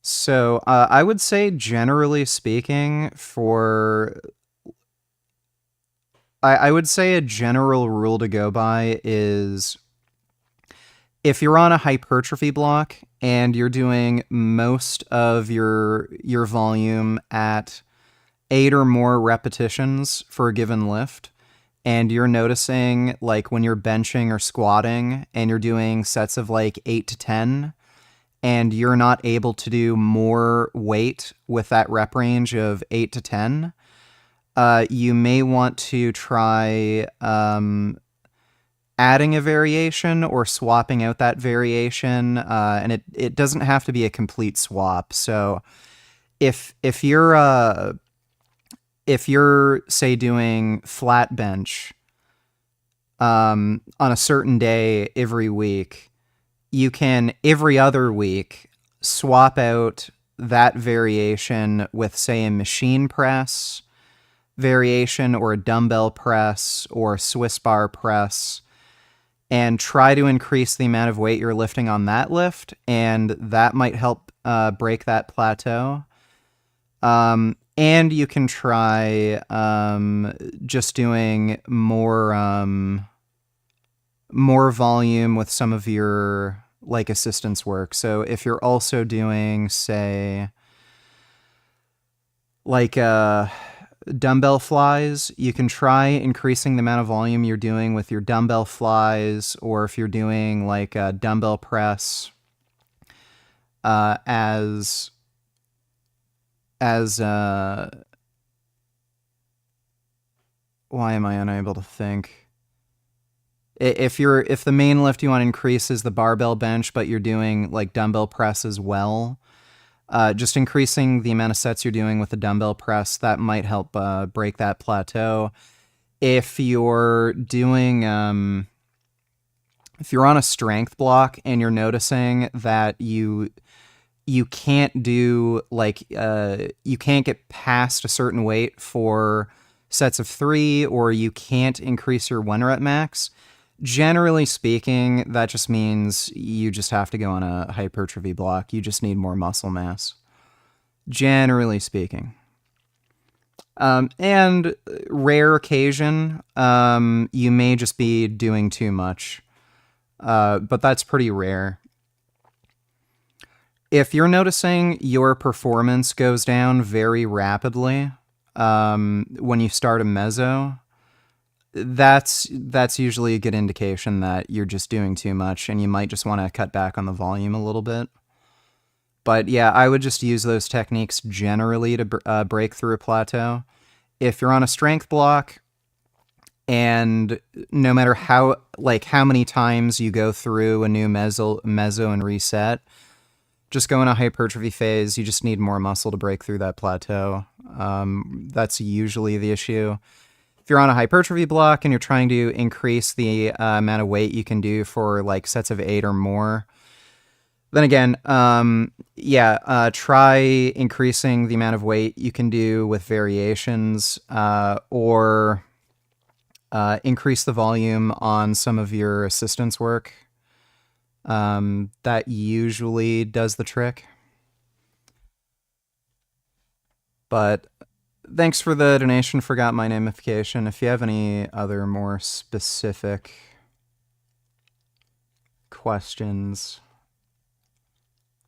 So I would say, generally speaking, I would say a general rule to go by is, if you're on a hypertrophy block and you're doing most of your volume at 8 or more repetitions for a given lift, and you're noticing, like, when you're benching or squatting and you're doing sets of like 8 to 10, and you're not able to do more weight with that rep range of 8 to 10, you may want to try adding a variation or swapping out that variation, and it doesn't have to be a complete swap. So if you're say doing flat bench on a certain day every week, you can every other week swap out that variation with, say, a machine press variation or a dumbbell press or Swiss bar press, and try to increase the amount of weight you're lifting on that lift, and that might help break that plateau. And you can try just doing more volume with some of your like assistance work. So if you're also doing, say, like dumbbell flies, you can try increasing the amount of volume you're doing with your dumbbell flies, or if you're doing like a dumbbell press as why am I unable to think? If the main lift you want to increase is the barbell bench, but you're doing like dumbbell press as well, just increasing the amount of sets you're doing with the dumbbell press, that might help break that plateau. If you're doing, if you're on a strength block and you're noticing that you can't do like you can't get past a certain weight for sets of 3, or you can't increase your 1 rep max, generally speaking, that just means you just have to go on a hypertrophy block. You just need more muscle mass, generally speaking. And rare occasion, you may just be doing too much, but that's pretty rare. If you're noticing your performance goes down very rapidly when you start a meso, that's usually a good indication that you're just doing too much and you might just want to cut back on the volume a little bit. But yeah, I would just use those techniques generally to break through a plateau. If you're on a strength block, and no matter how many times you go through a new meso and reset, just go in a hypertrophy phase. You just need more muscle to break through that plateau. That's usually the issue. If you're on a hypertrophy block and you're trying to increase the amount of weight you can do for like sets of 8 or more, then again, try increasing the amount of weight you can do with variations, or increase the volume on some of your assistance work. That usually does the trick. But thanks for the donation. Forgot my namification. If you have any other more specific questions,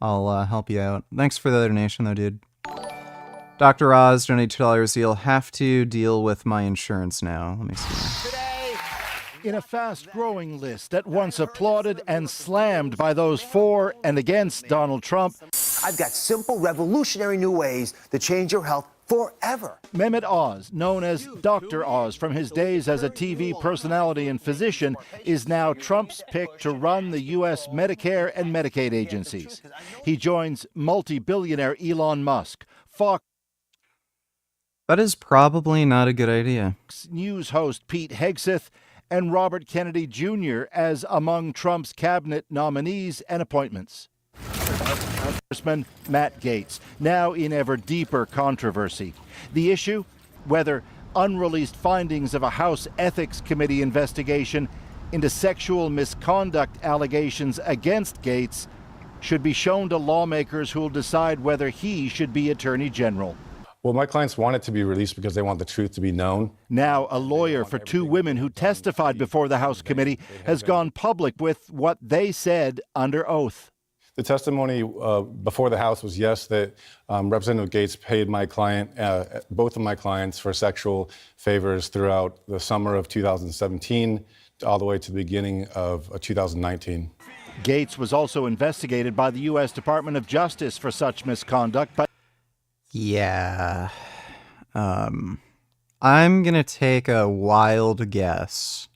I'll help you out. Thanks for the donation, though, dude. Dr. Oz donated $2. You'll have to deal with my insurance now. Let me see. In a fast-growing list at once applauded and slammed by those for and against Donald Trump, I've got simple, revolutionary new ways to change your health forever. Mehmet Oz, known as Dr. Oz from his days as a TV personality and physician, is now Trump's pick to run the U.S. Medicare and Medicaid agencies. He joins multi-billionaire Elon Musk, Fox That is probably not a good idea. News host Pete Hegseth, and Robert Kennedy Jr. as among Trump's cabinet nominees and appointments. Congressman Matt Gaetz, now in ever deeper controversy. The issue? Whether unreleased findings of a House Ethics Committee investigation into sexual misconduct allegations against Gaetz should be shown to lawmakers who will decide whether he should be Attorney General. Well, my clients want it to be released because they want the truth to be known. Now, a lawyer for 2 women who testified before the House committee has gone public with what they said under oath. The testimony before the House was yes, that Representative Gaetz paid my client, both of my clients, for sexual favors throughout the summer of 2017 all the way to the beginning of 2019. Gaetz was also investigated by the U.S. Department of Justice for such misconduct, but yeah. I'm going to take a wild guess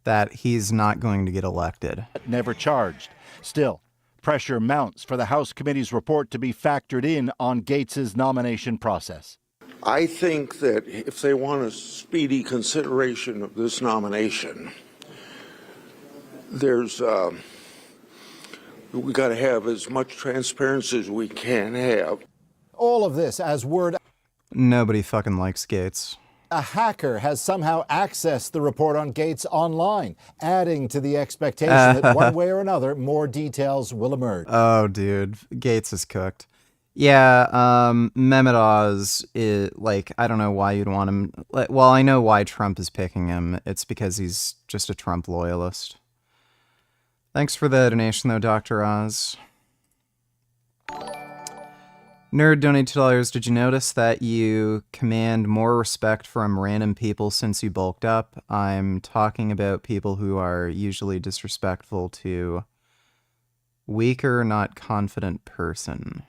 that he's not going to get elected. Never charged. Still, pressure mounts for the House committee's report to be factored in on Gaetz's nomination process. I think that if they want a speedy consideration of this nomination, we got to have as much transparency as we can have. All of this as word Nobody fucking likes Gaetz. A hacker has somehow accessed the report on Gates online, adding to the expectation that one way or another, more details will emerge. Oh, dude. Gates is cooked. Yeah, Mehmet Oz, I don't know why you'd want him. Well, I know why Trump is picking him. It's because he's just a Trump loyalist. Thanks for the donation, though, Dr. Oz. Nerd donated $2. Did you notice that you command more respect from random people since you bulked up? I'm talking about people who are usually disrespectful to weaker, not confident person.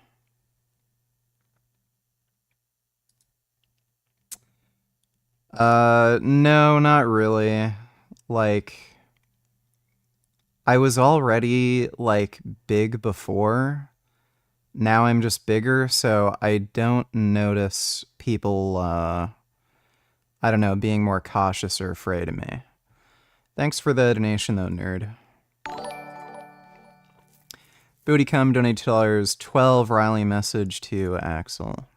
No, not really. Like, I was already, like, big before. Now I'm just bigger, so I don't notice people, I don't know, being more cautious or afraid of me. Thanks for the donation, though, nerd. Bootycum donated $2. 12 Riley message to Axel.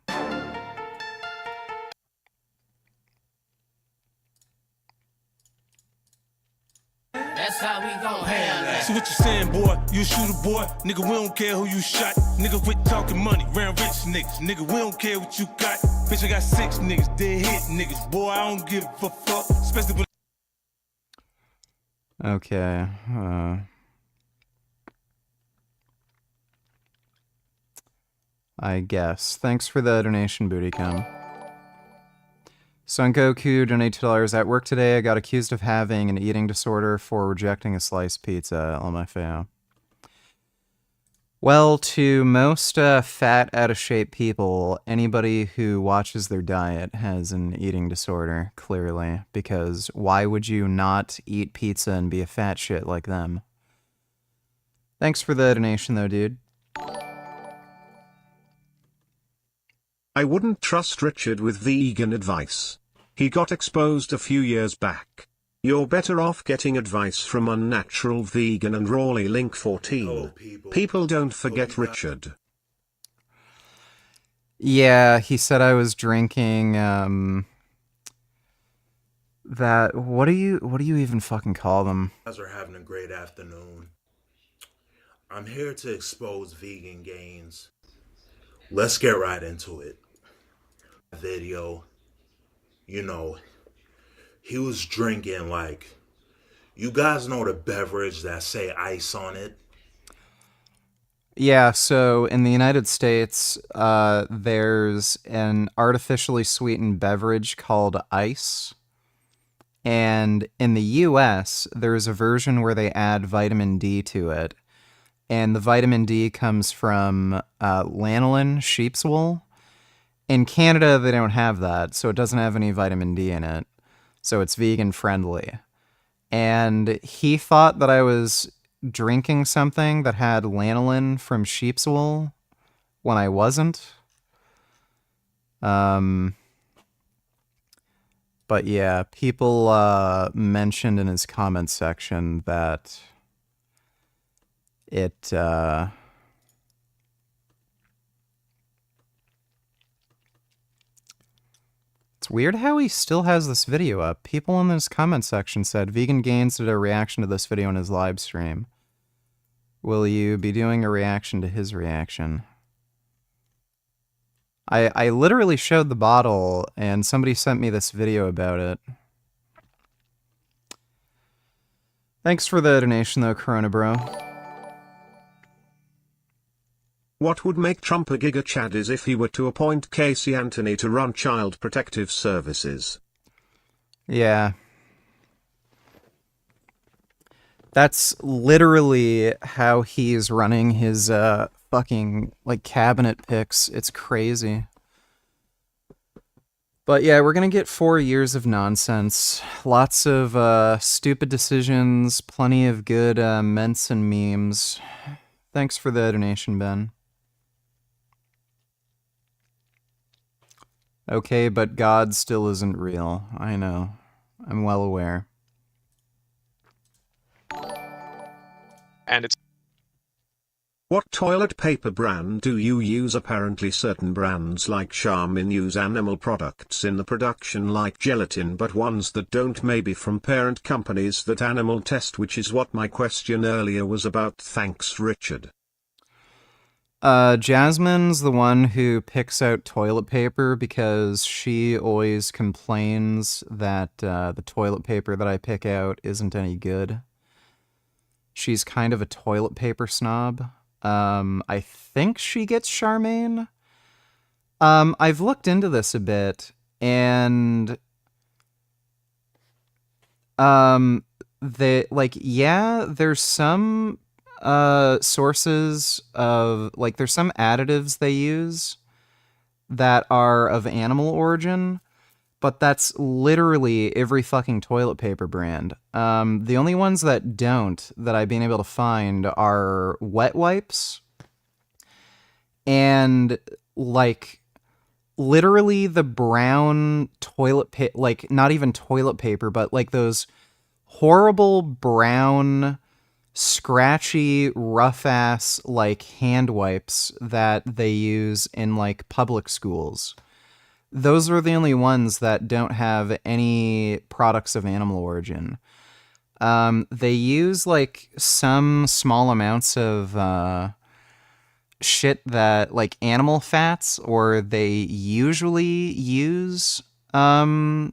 That's how we gon' handle that. So what you saying, boy? You a shooter, boy? Nigga, we don't care who you shot. Nigga, quit talking money, round rich niggas. Nigga, we don't care what you got. Bitch, I got 6 niggas, dead hit niggas. Boy, I don't give a fuck. Especially with... Okay, I guess. Thanks for the donation, Bootycum. Son Goku donated $2. At work today, I got accused of having an eating disorder for rejecting a sliced pizza. LMFAO. Well, to most fat, out-of-shape people, anybody who watches their diet has an eating disorder, clearly. Because why would you not eat pizza and be a fat shit like them? Thanks for the donation, though, dude. I wouldn't trust Richard with vegan advice. He got exposed a few years back. You're better off getting advice from Unnatural Vegan and Rawley Link 14. People don't forget Richard. Yeah, he said I was drinking, that, what do you even fucking call them? You guys are having a great afternoon. I'm here to expose vegan gains. Let's get right into it. Video, you know, he was drinking, like, you guys know the beverage that say ice on it? Yeah, so in the United States, there's an artificially sweetened beverage called ice. And in the US, there's a version where they add vitamin D to it. And the vitamin D comes from lanolin, sheep's wool. In Canada, they don't have that, so it doesn't have any vitamin D in it. So it's vegan friendly. And he thought that I was drinking something that had lanolin from sheep's wool when I wasn't. But yeah, people mentioned in his comment section that it it's weird how he still has this video up. People in this comment section said Vegan Gains did a reaction to this video in his live stream. Will you be doing a reaction to his reaction? I literally showed the bottle and somebody sent me this video about it. Thanks for the donation though, Corona Bro. What would make Trump a Giga Chad is if he were to appoint Casey Anthony to run Child Protective Services. Yeah. That's literally how he's running his fucking like cabinet picks. It's crazy. But yeah, we're gonna get 4 years of nonsense. Lots of stupid decisions, plenty of good ments and memes. Thanks for the donation, Ben. Okay, but God still isn't real. I know. I'm well aware. And it's What toilet paper brand do you use? Apparently certain brands like Charmin use animal products in the production like gelatin, but ones that don't may be from parent companies that animal test, which is what my question earlier was about. Thanks, Richard. Jasmine's the one who picks out toilet paper because she always complains that the toilet paper that I pick out isn't any good. She's kind of a toilet paper snob. I think she gets Charmaine. I've looked into this a bit, and there's some sources of, like, there's some additives they use that are of animal origin, but that's literally every fucking toilet paper brand. The only ones that don't, that I've been able to find, are wet wipes. And, like, literally the brown toilet paper, like, not even toilet paper, but, like, those horrible brown, scratchy, rough-ass, like, hand wipes that they use in, like, public schools. Those are the only ones that don't have any products of animal origin. They use, like, some small amounts of shit that, like, animal fats, or they usually use something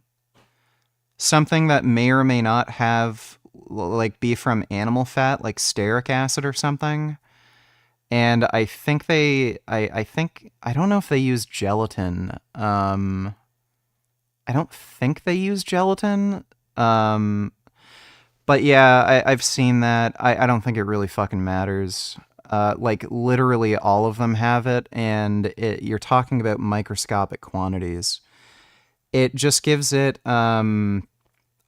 that may or may not have, like, be from animal fat, like stearic acid or something. And I think I don't know if they use gelatin. I don't think they use gelatin. But yeah, I've seen that. I don't think it really fucking matters. Like, literally all of them have it, and you're talking about microscopic quantities. It just gives it, all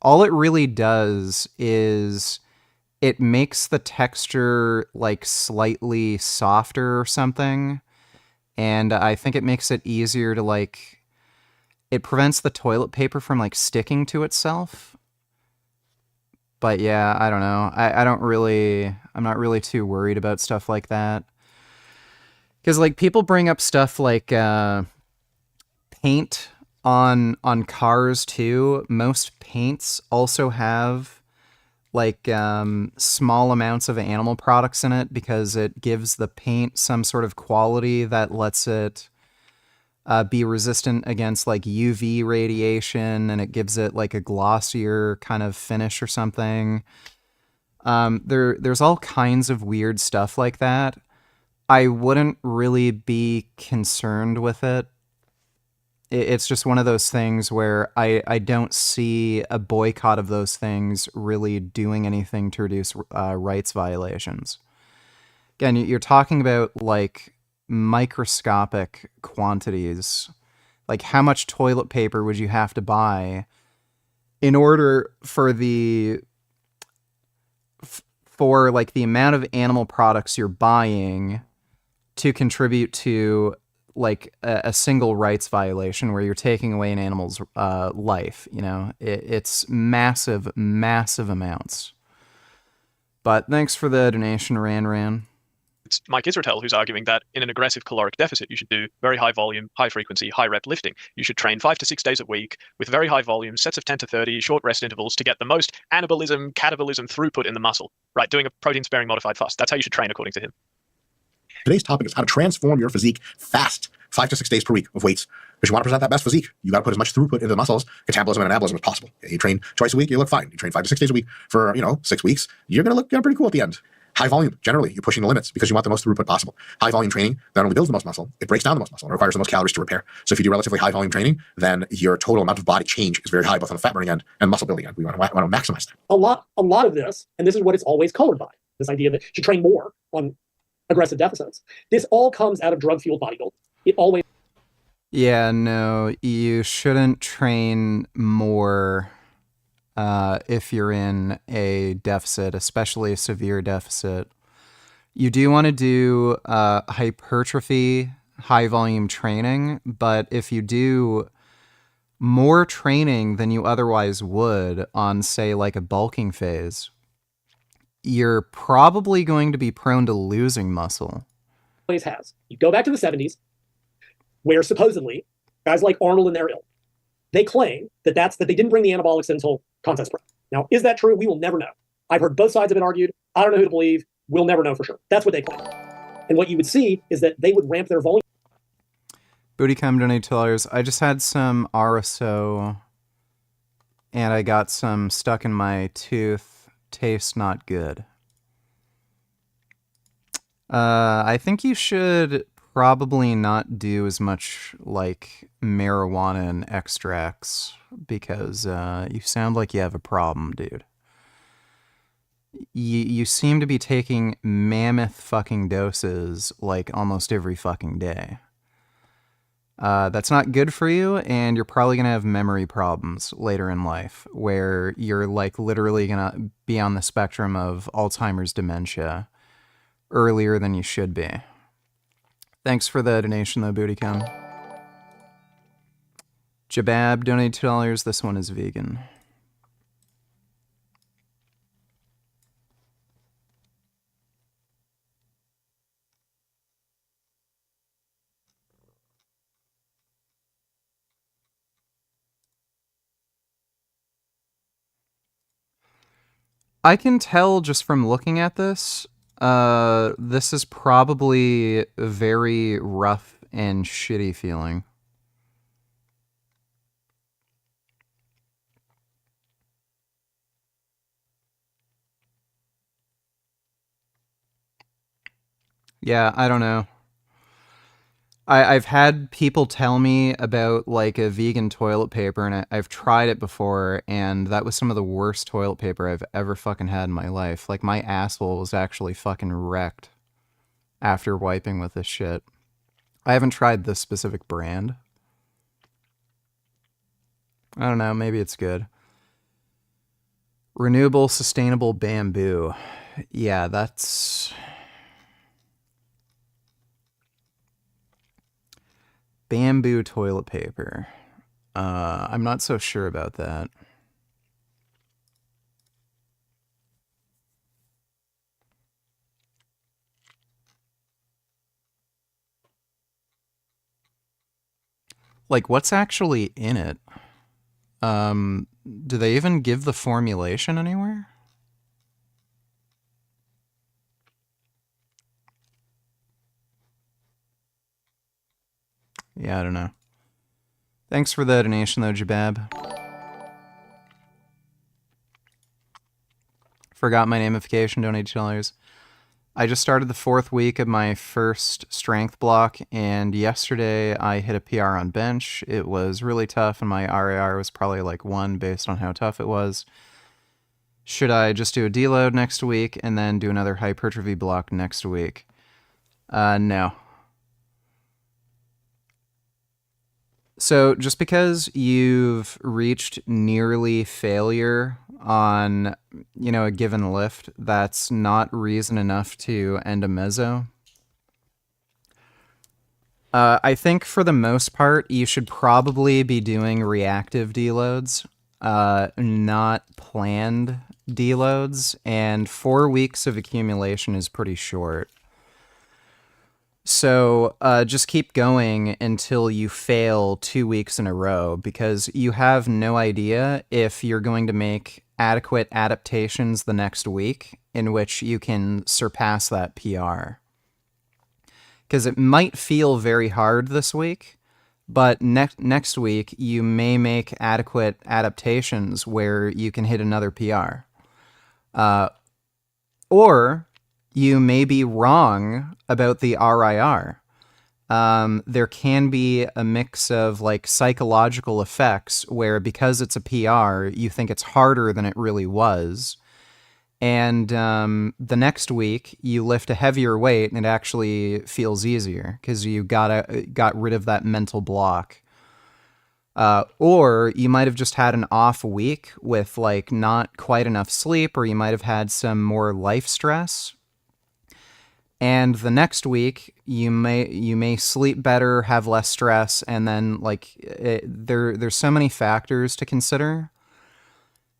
it really does is it makes the texture, like, slightly softer or something, and I think it makes it easier to, like, it prevents the toilet paper from, like, sticking to itself. But yeah, I don't know. I'm not really too worried about stuff like that. Because, like, people bring up stuff like paint on cars too. Most paints also have, like, small amounts of animal products in it because it gives the paint some sort of quality that lets it be resistant against, like, UV radiation, and it gives it, like, a glossier kind of finish or something. There's all kinds of weird stuff like that. I wouldn't really be concerned with it. It's just one of those things where I don't see a boycott of those things really doing anything to reduce rights violations. Again, you're talking about, like, microscopic quantities. Like, how much toilet paper would you have to buy in order for like, the amount of animal products you're buying to contribute to, like, a single rights violation where you're taking away an animal's life, you know? It's massive, massive amounts. But thanks for the donation, Ran. It's Mike Israetel who's arguing that in an aggressive caloric deficit, you should do very high volume, high frequency, high rep lifting. You should train 5 to 6 days a week with very high volume, sets of 10 to 30, short rest intervals to get the most anabolism, catabolism throughput in the muscle. Right, doing a protein-sparing modified fast. That's how you should train, according to him. Today's topic is how to transform your physique fast, 5 to 6 days per week of weights. Because you want to present that best physique, you got to put as much throughput into the muscles, catabolism and anabolism as possible. You train twice a week, you look fine. You train 5 to 6 days a week for, 6 weeks, you're going to look pretty cool at the end. High volume, generally, you're pushing the limits because you want the most throughput possible. High volume training not only builds the most muscle, it breaks down the most muscle and requires the most calories to repair. So if you do relatively high volume training, then your total amount of body change is very high, both on the fat burning end and muscle building end. We want to maximize that. A lot of this, and this is what it's always colored by, this idea that you train more on aggressive deficits. This all comes out of drug-fueled bodybuilding. It always... Yeah, no, you shouldn't train more if you're in a deficit, especially a severe deficit. You do want to do hypertrophy, high volume training, but if you do more training than you otherwise would on, say, like a bulking phase, you're probably going to be prone to losing muscle. Always has. You go back to the 70s, where supposedly guys like Arnold and their ilk, they claim that they didn't bring the anabolics until contest prep. Now, is that true? We will never know. I've heard both sides of it argued. I don't know who to believe. We'll never know for sure. That's what they claim. And what you would see is that they would ramp their volume. Bootycom donated $2. I just had some RSO and I got some stuck in my tooth. Tastes not good. I think you should probably not do as much like marijuana and extracts because you sound like you have a problem, dude. You seem to be taking mammoth fucking doses like almost every fucking day. That's not good for you, and you're probably going to have memory problems later in life where you're like literally going to be on the spectrum of Alzheimer's dementia earlier than you should be. Thanks for the donation though, Bootycom. Jabab donated $2. This one is vegan. I can tell just from looking at this, this is probably very rough and shitty feeling. Yeah, I don't know. I've had people tell me about like a vegan toilet paper, and I've tried it before, and that was some of the worst toilet paper I've ever fucking had in my life. Like my asshole was actually fucking wrecked after wiping with this shit. I haven't tried this specific brand. I don't know, maybe it's good. Renewable, sustainable bamboo. Yeah, that's... Bamboo toilet paper. I'm not so sure about that. Like, what's actually in it? Do they even give the formulation anywhere? Yeah, I don't know. Thanks for the donation, though, Jabab. Forgot my namification, donate $2. I just started the 4th week of my first strength block, and yesterday I hit a PR on bench. It was really tough, and my RAR was probably like 1 based on how tough it was. Should I just do a deload next week and then do another hypertrophy block next week? No. So just because you've reached nearly failure on, you know, a given lift, that's not reason enough to end a meso. I think for the most part, you should probably be doing reactive deloads, not planned deloads, and 4 weeks of accumulation is pretty short. So just keep going until you fail 2 weeks in a row, because you have no idea if you're going to make adequate adaptations the next week in which you can surpass that PR. Because it might feel very hard this week, but next week you may make adequate adaptations where you can hit another PR. Or you may be wrong about the RIR. There can be a mix of like psychological effects where because it's a PR, you think it's harder than it really was. And the next week you lift a heavier weight and it actually feels easier because you got rid of that mental block. Or you might have just had an off week with like not quite enough sleep, or you might have had some more life stress. And the next week, you may sleep better, have less stress, and then like there's so many factors to consider.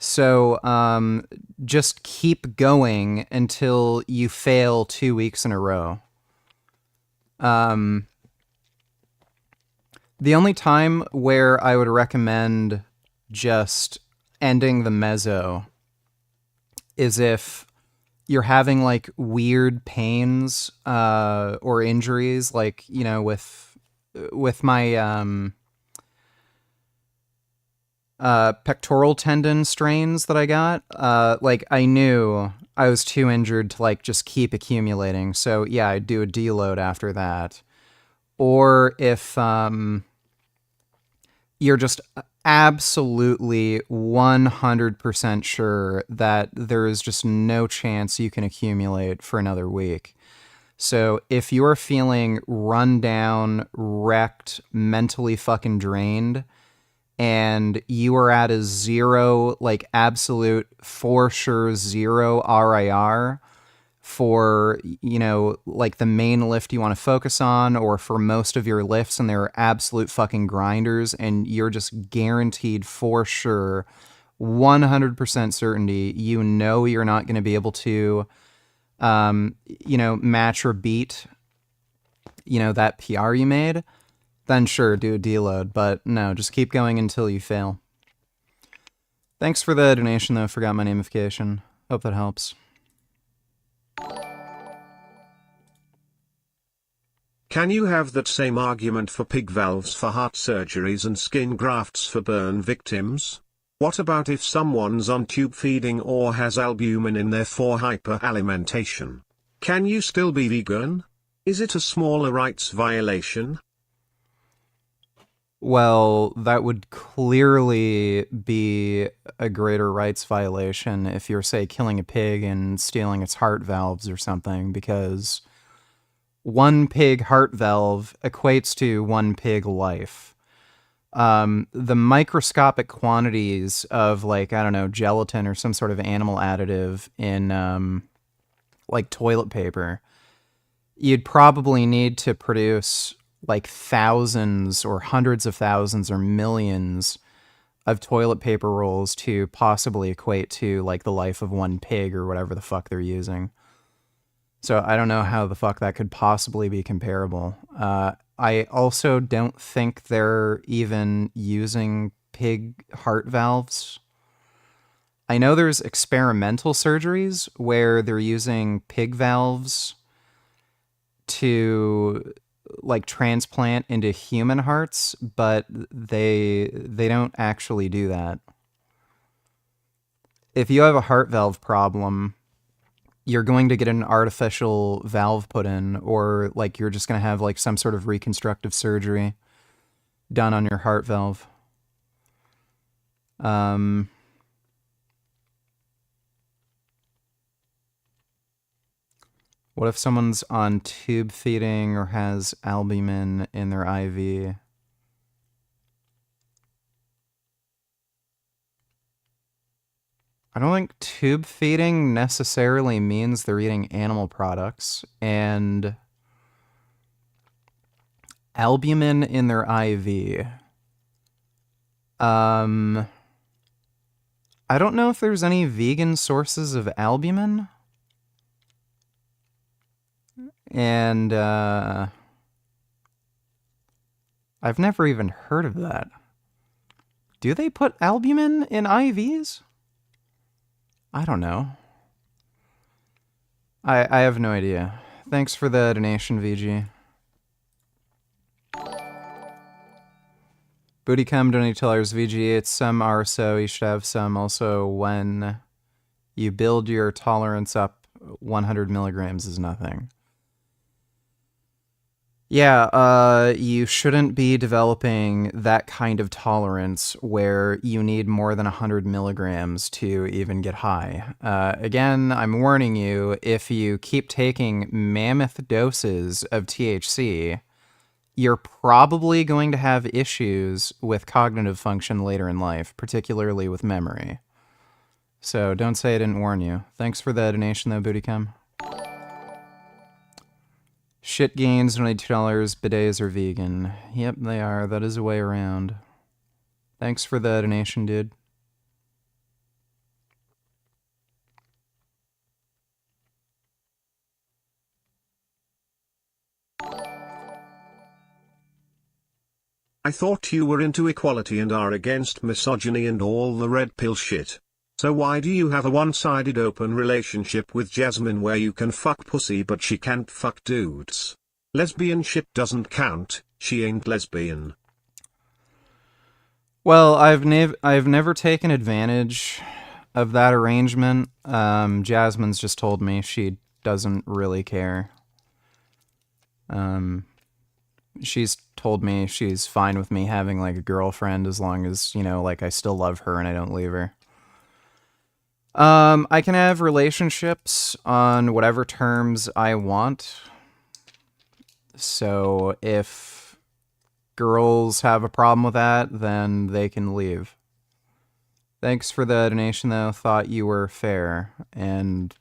So just keep going until you fail 2 weeks in a row. The only time where I would recommend just ending the meso is if you're having like weird pains or injuries, like, you know, with my pectoral tendon strains that I got. Like, I knew I was too injured to like just keep accumulating. So yeah, I'd do a deload after that. Or if you're just absolutely 100% sure that there is just no chance you can accumulate for another week. So if you're feeling run down, wrecked, mentally fucking drained, and you are at a 0, like absolute for sure 0 RIR for, you know, like the main lift you want to focus on, or for most of your lifts, and they're absolute fucking grinders, and you're just guaranteed for sure 100% certainty you know you're not going to be able to you know, match or beat, you know, that PR you made, then sure, do a deload. But no, just keep going until you fail. Thanks for the donation, though. Forgot my namification. Hope that helps. Can you have that same argument for pig valves for heart surgeries and skin grafts for burn victims? What about if someone's on tube feeding or has albumin in there for hyperalimentation? Can you still be vegan? Is it a smaller rights violation? Well, that would clearly be a greater rights violation if you're, say, killing a pig and stealing its heart valves or something, because one pig heart valve equates to one pig life. The microscopic quantities of, like, I don't know, gelatin or some sort of animal additive in, like, toilet paper, you'd probably need to produce like thousands or hundreds of thousands or millions of toilet paper rolls to possibly equate to like the life of one pig or whatever the fuck they're using. So I don't know how the fuck that could possibly be comparable. I also don't think they're even using pig heart valves. I know there's experimental surgeries where they're using pig valves to like transplant into human hearts, but they don't actually do that. If you have a heart valve problem, you're going to get an artificial valve put in, or like you're just going to have like some sort of reconstructive surgery done on your heart valve. What if someone's on tube feeding or has albumin in their IV? I don't think tube feeding necessarily means they're eating animal products, and albumin in their IV. I don't know if there's any vegan sources of albumin. And I've never even heard of that. Do they put albumin in IVs? I don't know. I have no idea. Thanks for the donation, VG. Bootycom donators, VG, it's some are so, you should have some also when you build your tolerance up. 100 milligrams is nothing. Yeah, you shouldn't be developing that kind of tolerance where you need more than 100 milligrams to even get high. Again, I'm warning you, if you keep taking mammoth doses of THC, you're probably going to have issues with cognitive function later in life, particularly with memory. So don't say I didn't warn you. Thanks for the donation, though, Bootycom. Shit gains, $22, bidets are vegan. Yep, they are. That is a way around. Thanks for the donation, dude. I thought you were into equality and are against misogyny and all the red pill shit. So why do you have a one-sided open relationship with Jasmine where you can fuck pussy but she can't fuck dudes? Lesbian shit doesn't count, she ain't lesbian. Well, I've never taken advantage of that arrangement. Jasmine's just told me she doesn't really care. She's told me she's fine with me having like a girlfriend as long as, you know, like I still love her and I don't leave her. I can have relationships on whatever terms I want. So if girls have a problem with that, then they can leave. Thanks for the donation, though. Thought you were fair. And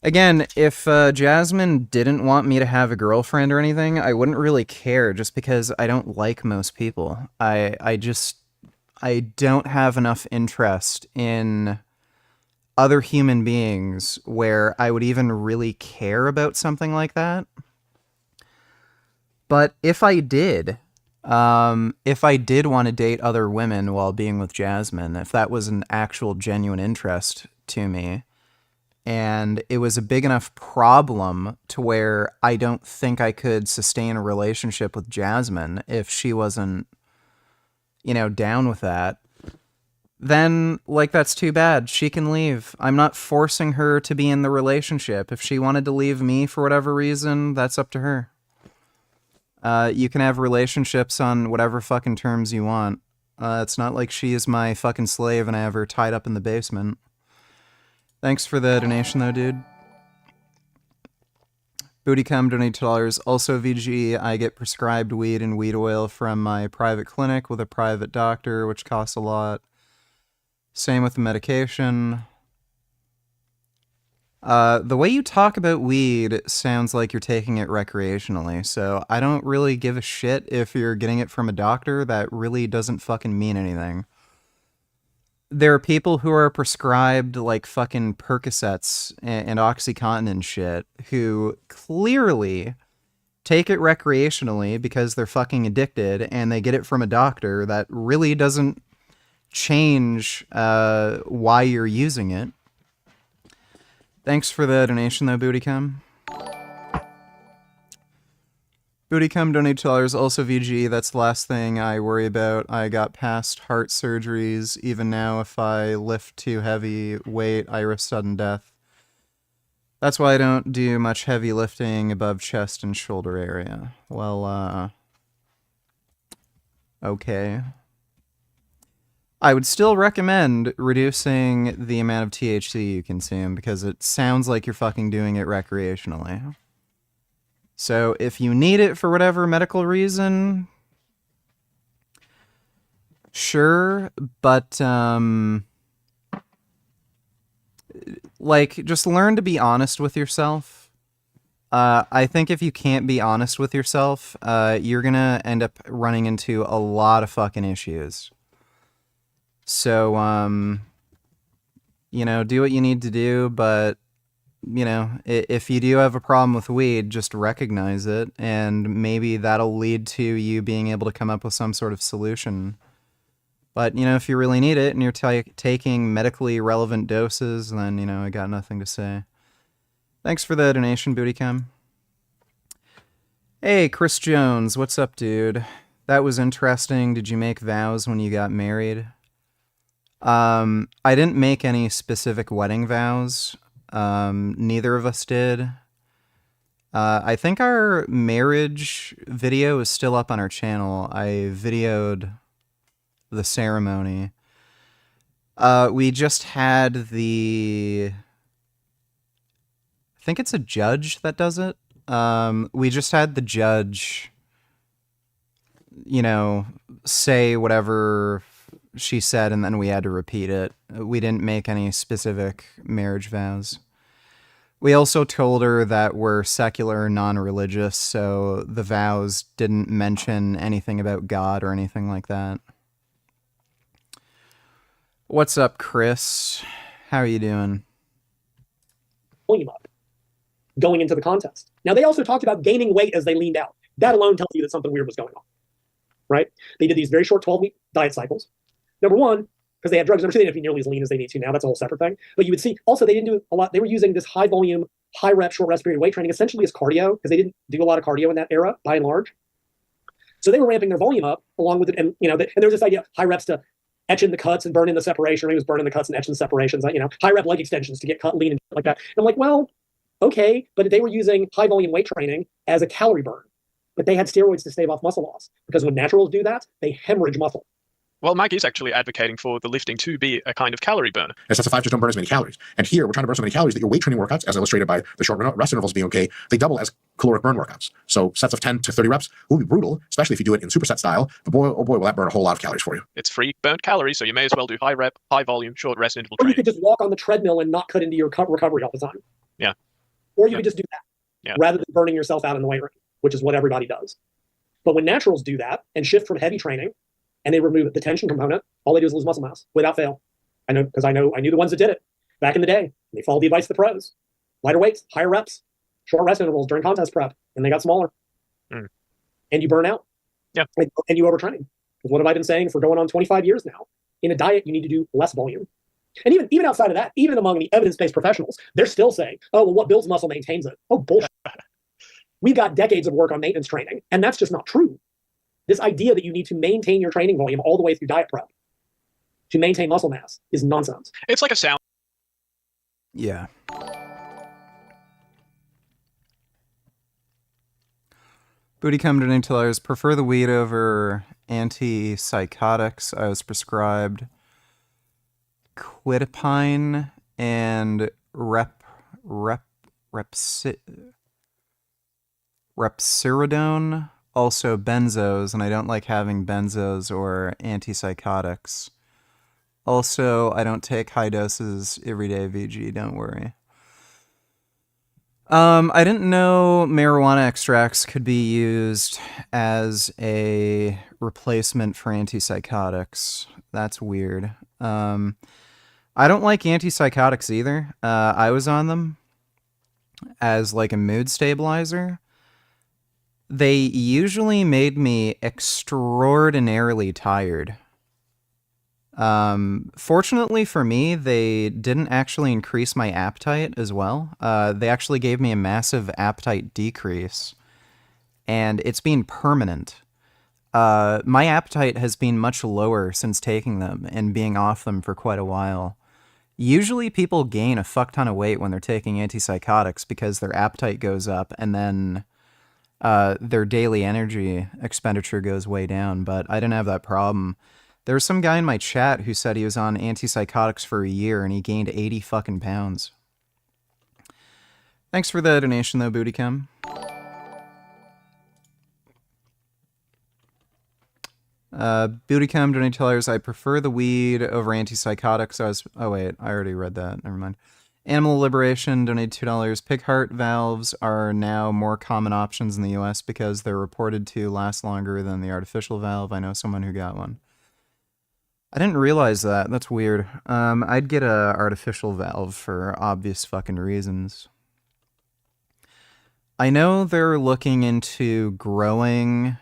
again, if Jasmine didn't want me to have a girlfriend or anything, I wouldn't really care just because I don't like most people. I don't have enough interest in other human beings where I would even really care about something like that. But if I did want to date other women while being with Jasmine, if that was an actual genuine interest to me, and it was a big enough problem to where I don't think I could sustain a relationship with Jasmine if she wasn't, you know, down with that, then, like, that's too bad. She can leave. I'm not forcing her to be in the relationship. If she wanted to leave me for whatever reason, that's up to her. You can have relationships on whatever fucking terms you want. It's not like she is my fucking slave and I have her tied up in the basement. Thanks for the donation, though, dude. Bootycum, donate $2. Also, VG, I get prescribed weed and weed oil from my private clinic with a private doctor, which costs a lot. Same with the medication. The way you talk about weed sounds like you're taking it recreationally, so I don't really give a shit if you're getting it from a doctor. That really doesn't fucking mean anything. There are people who are prescribed, like, fucking Percocets and OxyContin and shit who clearly take it recreationally because they're fucking addicted and they get it from a doctor. That really doesn't change why you're using it. Thanks for the donation, though, Bootycum. Bootycum, donate $2. Also, VG, that's the last thing I worry about. I got past heart surgeries. Even now, if I lift too heavy weight, I risk sudden death. That's why I don't do much heavy lifting above chest and shoulder area. Well, okay. I would still recommend reducing the amount of THC you consume because it sounds like you're fucking doing it recreationally. So if you need it for whatever medical reason, sure, but like, just learn to be honest with yourself. I think if you can't be honest with yourself, you're gonna end up running into a lot of fucking issues. So, you know, do what you need to do, but, you know, if you do have a problem with weed, just recognize it, and maybe that'll lead to you being able to come up with some sort of solution. But, you know, if you really need it and you're taking medically relevant doses, then, you know, I got nothing to say. Thanks for the donation, Bootycam. Hey, Chris Jones, what's up, dude? That was interesting. Did you make vows when you got married? I didn't make any specific wedding vows. Neither of us did. I think our marriage video is still up on our channel. I videoed the ceremony. We just had I think it's a judge that does it. We just had the judge, you know, say whatever she said, and then we had to repeat it. We didn't make any specific marriage vows. We also told her that we're secular, non-religious, so the vows didn't mention anything about God or anything like that. What's up, Chris? How are you doing? Volume up going into the contest. Now, they also talked about gaining weight as they leaned out. That alone tells you that something weird was going on, right? They did these very short 12-week diet cycles. Number one, because they had drugs. Number two, they didn't be nearly as lean as they need to now. That's a whole separate thing. But you would see, also, they didn't do a lot. They were using this high volume, high rep, short rest period weight training essentially as cardio, because they didn't do a lot of cardio in that era, by and large. So they were ramping their volume up along with it. And, and there was this idea, high reps to etch in the cuts and burn in the separation. Or he was burning the cuts and etching the separations, high rep leg extensions to get cut lean and like that. And I'm like, well, okay, but they were using high volume weight training as a calorie burn. But they had steroids to stave off muscle loss, because when naturals do that, they hemorrhage muscle. Well, Mike is actually advocating for the lifting to be a kind of calorie burner. And sets of 5 just don't burn as many calories. And here, we're trying to burn so many calories that your weight training workouts, as illustrated by the short rest intervals being okay, they double as caloric burn workouts. So sets of 10 to 30 reps will be brutal, especially if you do it in superset style. But boy, oh boy, will that burn a whole lot of calories for you. It's free burnt calories, so you may as well do high rep, high volume, short rest interval Or you training. could just walk on the treadmill and not cut into your recovery all the time. Yeah. Or you could just do that rather than burning yourself out in the weight room, which is what everybody does. But when naturals do that and shift from heavy training and they remove the tension component, all they do is lose muscle mass without fail. I know, because I knew the ones that did it back in the day. They followed the advice of the pros. Lighter weights, higher reps, short rest intervals during contest prep, and they got smaller. And you burn out. Yeah. And you overtrain. Because what have I been saying for going on 25 years now? In a diet, you need to do less volume. And even outside of that, even among the evidence-based professionals, they're still saying, oh, well, what builds muscle maintains it. Oh, bullshit. We've got decades of work on maintenance training, and that's just not true. This idea that you need to maintain your training volume all the way through diet prep to maintain muscle mass is nonsense. It's like a sound. Yeah. Booty come to tellers prefer the weed over antipsychotics. I was prescribed quitapine and repsiridone, also benzos, and I don't like having benzos or antipsychotics. Also, I don't take high doses everyday VG, don't worry. I didn't know marijuana extracts could be used as a replacement for antipsychotics. That's weird. I don't like antipsychotics either. I was on them as like a mood stabilizer. They usually made me extraordinarily tired. Fortunately for me, they didn't actually increase my appetite as well. They actually gave me a massive appetite decrease, and it's been permanent. My appetite has been much lower since taking them and being off them for quite a while. Usually people gain a fuck ton of weight when they're taking antipsychotics because their appetite goes up and then their daily energy expenditure goes way down, but I didn't have that problem. There was some guy in my chat who said he was on antipsychotics for a year and he gained 80 fucking pounds. Thanks for the donation though, Bootycam. Bootycam donate tellers, I prefer the weed over antipsychotics. Oh wait, I already read that. Never mind. Animal Liberation donate $2. Pig heart valves are now more common options in the US because they're reported to last longer than the artificial valve. I know someone who got one. I didn't realize that. That's weird. I'd get a artificial valve for obvious fucking reasons. I know they're looking into growing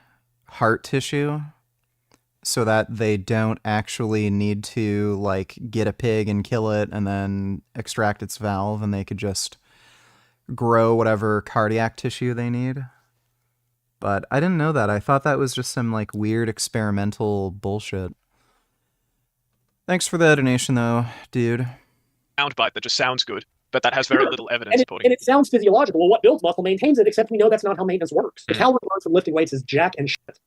heart tissue so that they don't actually need to, like, get a pig and kill it and then extract its valve, and they could just grow whatever cardiac tissue they need. But I didn't know that. I thought that was just some, like, weird experimental bullshit. Thanks for the donation, though, dude. Soundbite that just sounds good, but that has very little evidence And supporting it sounds physiological. Well, what builds muscle maintains it, except we know that's not how maintenance works. The calorie burn from lifting weights is jack and shit.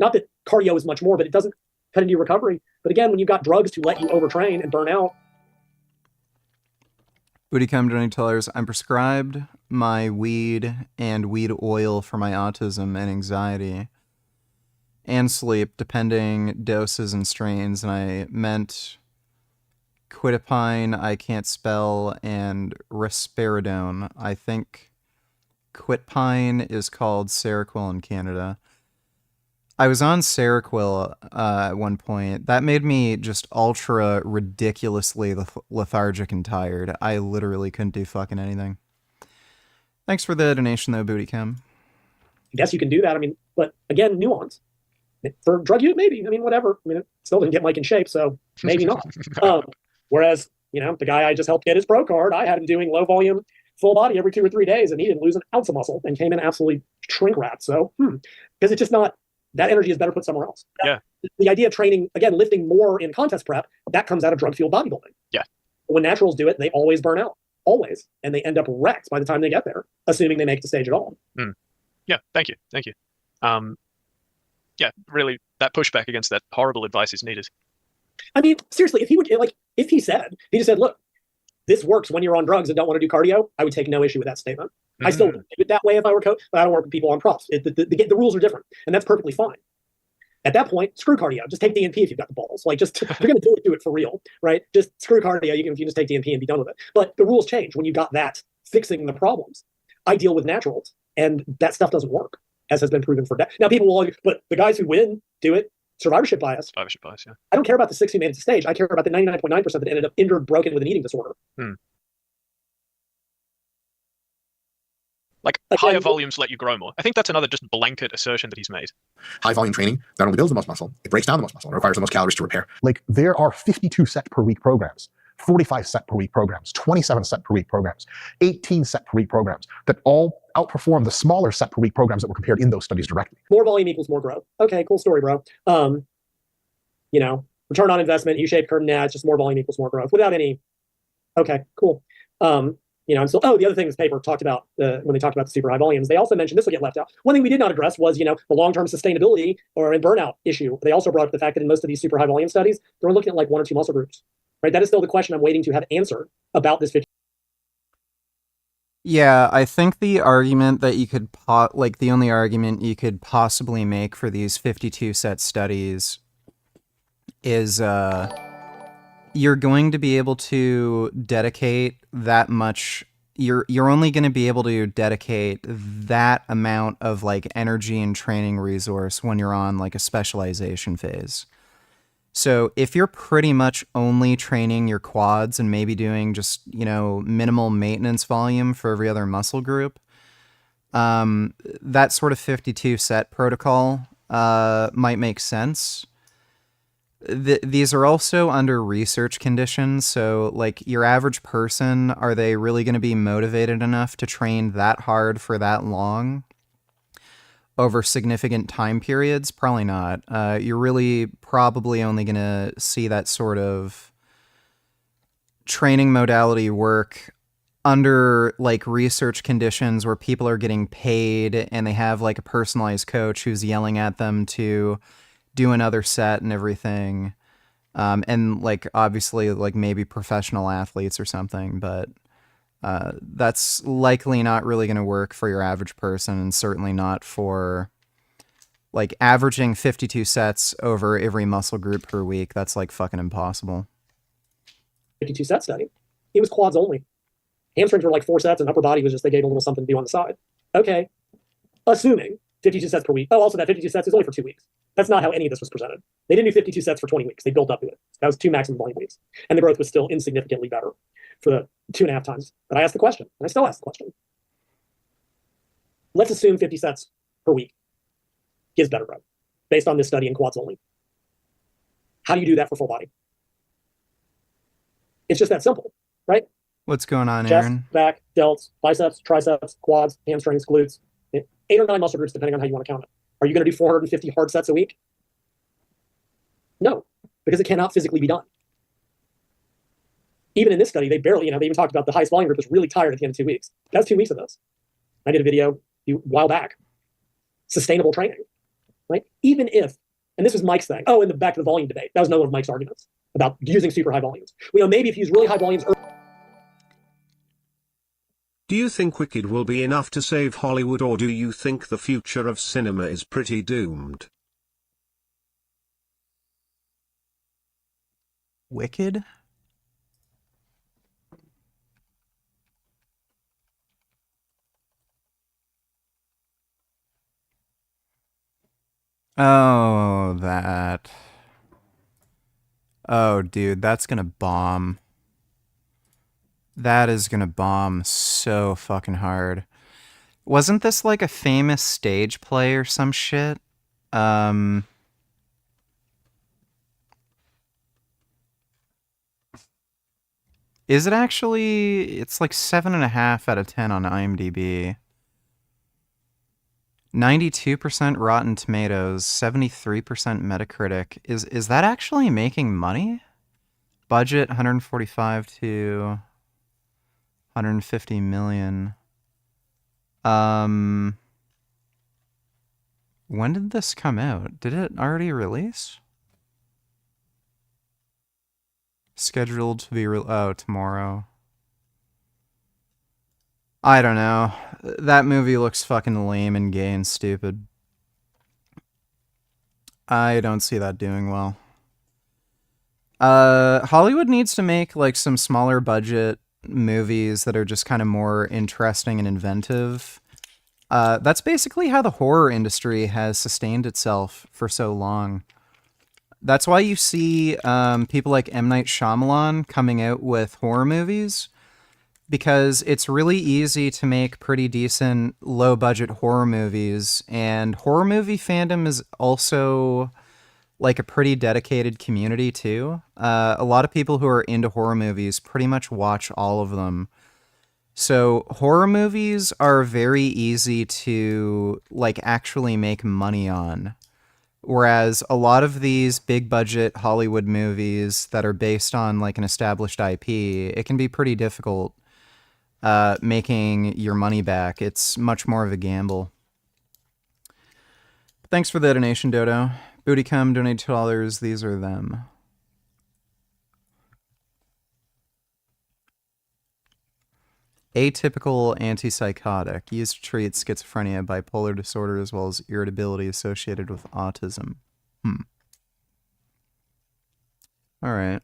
Not that cardio is much more, but it doesn't cut into your recovery. But again, when you've got drugs to let you overtrain and burn out. Bootycam donate tellers, I'm prescribed my weed and weed oil for my autism and anxiety and sleep, depending doses and strains, and I meant quitapine, I can't spell, and risperidone. I think quitapine is called Seroquel in Canada. I was on Seroquel at one point. That made me just ultra ridiculously lethargic and tired. I literally couldn't do fucking anything. Thanks for the donation though, Bootycam. I guess you can do that. I mean, but again, nuance. For drug use, maybe. I mean, whatever. I mean, it still didn't get Mike in shape, so maybe not. Whereas, the guy I just helped get his pro card, I had him doing low volume, full body every 2 or 3 days, and he didn't lose an ounce of muscle and came in absolutely shrink wrapped. So, because it's just not, that energy is better put somewhere else. Yeah. The idea of training, again, lifting more in contest prep, that comes out of drug fueled bodybuilding. Yeah. When naturals do it, they always burn out. Always. And they end up wrecked by the time they get there, assuming they make the stage at all. Yeah, thank you. Yeah, really, that pushback against that horrible advice is needed. I mean, seriously, if he just said, look, this works when you're on drugs and don't want to do cardio, I would take no issue with that statement. I still would do it that way if I were coach, but I don't work with people on props. The rules are different, and that's perfectly fine. At that point, screw cardio. Just take DNP if you've got the balls. Like, just, if you're going to do it for real, right? Just screw cardio. You can just take DNP and be done with it. But the rules change when you got that fixing the problems. I deal with naturals, and that stuff doesn't work, as has been proven for that. Now, people will argue, but the guys who win do it. Survivorship bias. Yeah. I don't care about the 6 who made it to stage. I care about the 99.9% that ended up injured, broken with an eating disorder. Like, higher volumes let you grow more. I think that's another just blanket assertion that he's made. High volume training not only builds the most muscle, it breaks down the most muscle and requires the most calories to repair. Like, there are 52 set per week programs, 45 set per week programs, 27 set per week programs, 18 set per week programs that all outperform the smaller set per week programs that were compared in those studies directly. More volume equals more growth. Okay, cool story, bro. Return on investment, U-shaped curve, it's just more volume equals more growth without any. Okay, cool. And so, the other thing this paper talked about when they talked about the super high volumes, they also mentioned, this will get left out. One thing we did not address was, the long-term sustainability or burnout issue. They also brought up the fact that in most of these super high volume studies, they're looking at like 1 or 2 muscle groups, right? That is still the question I'm waiting to have answered about this 50. Yeah, I think the argument that you could the only argument you could possibly make for these 52 set studies is you're going to be able to dedicate that much. You're only going to be able to dedicate that amount of like energy and training resource when you're on like a specialization phase. So if you're pretty much only training your quads and maybe doing just, minimal maintenance volume for every other muscle group, that sort of 52 set protocol might make sense. These are also under research conditions. So like your average person, are they really going to be motivated enough to train that hard for that long? Over significant time periods? Probably not. You're really probably only going to see that sort of training modality work under like research conditions where people are getting paid and they have like a personalized coach who's yelling at them to do another set and everything. And like obviously like maybe professional athletes or something, but that's likely not really going to work for your average person, and certainly not for like averaging 52 sets over every muscle group per week. That's like fucking impossible. 52 set study. It was quads only. Hamstrings were like 4 sets, and upper body was just, they gave a little something to do on the side. Okay. Assuming 52 sets per week. Oh, also that 52 sets is only for 2 weeks. That's not how any of this was presented. They didn't do 52 sets for 20 weeks. They built up to it. That was 2 maximum volume weeks. And the growth was still insignificantly better for the 2.5 times that I asked the question. And I still ask the question. Let's assume 50 sets per week gives better growth based on this study in quads only. How do you do that for full body? It's just that simple, right? What's going on, Chest, Aaron? back, delts, biceps, triceps, quads, hamstrings, glutes. 8 or 9 muscle groups, depending on how you want to count it. Are you going to do 450 hard sets a week? No, because it cannot physically be done. Even in this study, they barely, they even talked about the highest volume group was really tired at the end of 2 weeks. That was 2 weeks of this. I did a video a while back. Sustainable training, right? Even if, and this was Mike's thing. Oh, in the back of the volume debate, that was one of Mike's arguments about using super high volumes. Maybe if you use really high volumes. Do you think Wicked will be enough to save Hollywood, or do you think the future of cinema is pretty doomed? Wicked? Oh, that. Oh, dude, that's gonna bomb. That is gonna bomb so fucking hard. Wasn't this like a famous stage play or some shit? Is it actually? It's like 7.5 out of 10 on IMDb. 92% Rotten Tomatoes, 73% Metacritic. Is that actually making money? Budget 145 to 150 million. When did this come out? Did it already release? Scheduled to be tomorrow. I don't know. That movie looks fucking lame and gay and stupid. I don't see that doing well. Hollywood needs to make like some smaller budget movies that are just kind of more interesting and inventive. That's basically how the horror industry has sustained itself for so long. That's why you see people like M. Night Shyamalan coming out with horror movies, because it's really easy to make pretty decent low-budget horror movies, and horror movie fandom is also like a pretty dedicated community too. A lot of people who are into horror movies pretty much watch all of them. So horror movies are very easy to like actually make money on. Whereas a lot of these big budget Hollywood movies that are based on like an established IP, it can be pretty difficult making your money back. It's much more of a gamble. Thanks for the donation, Dodo. Bootycum donated $2. These are them. Atypical antipsychotic, used to treat schizophrenia, bipolar disorder, as well as irritability associated with autism. All right.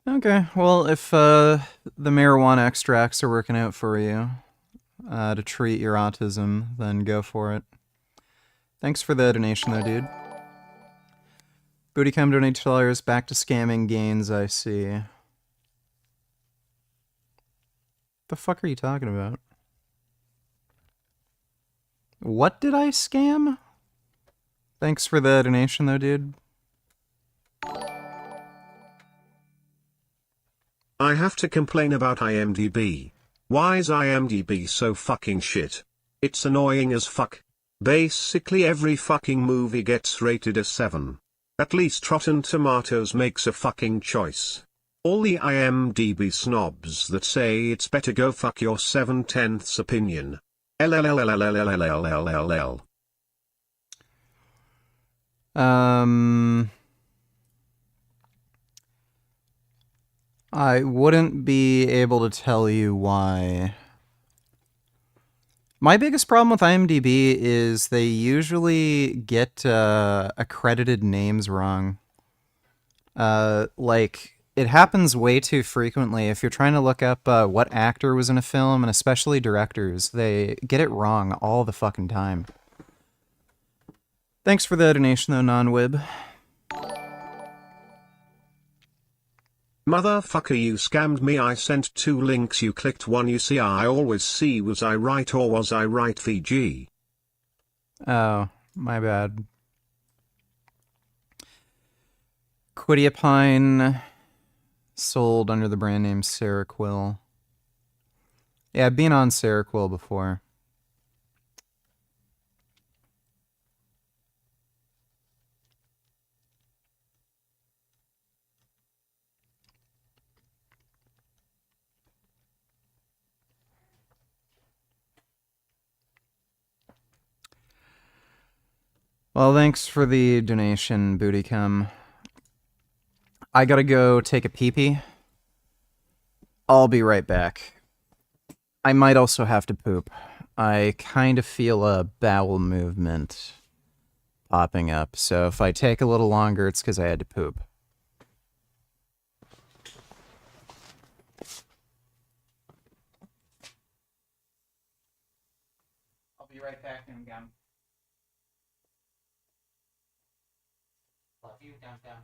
Okay, well, if the marijuana extracts are working out for you to treat your autism, then go for it. Thanks for the donation, though, dude. Bootycam donate $2. Back to scamming gains, I see. The fuck are you talking about? What did I scam? Thanks for the donation, though, dude. I have to complain about IMDb. Why is IMDb so fucking shit? It's annoying as fuck. Basically every fucking movie gets rated a 7. At least Rotten Tomatoes makes a fucking choice. All the IMDb snobs that say it's better go fuck your 7/10 opinion. LLLLLLLLLLL. I wouldn't be able to tell you why. My biggest problem with IMDb is they usually get accredited names wrong. Like, it happens way too frequently. If you're trying to look up what actor was in a film, and especially directors, they get it wrong all the fucking time. Thanks for the donation, though, non-wib. Motherfucker, you scammed me. I sent 2 links, you clicked one. You see, I always see was I right or was I right, VG. Oh, my bad. Quetiapine sold under the brand name Seroquel. Yeah, I've been on Seroquel before. Well, thanks for the donation, Bootycum. I gotta go take a pee-pee. I'll be right back. I might also have to poop. I kind of feel a bowel movement popping up, so if I take a little longer, it's because I had to poop. I'll be right back, Gum. Love you, Dum Dum.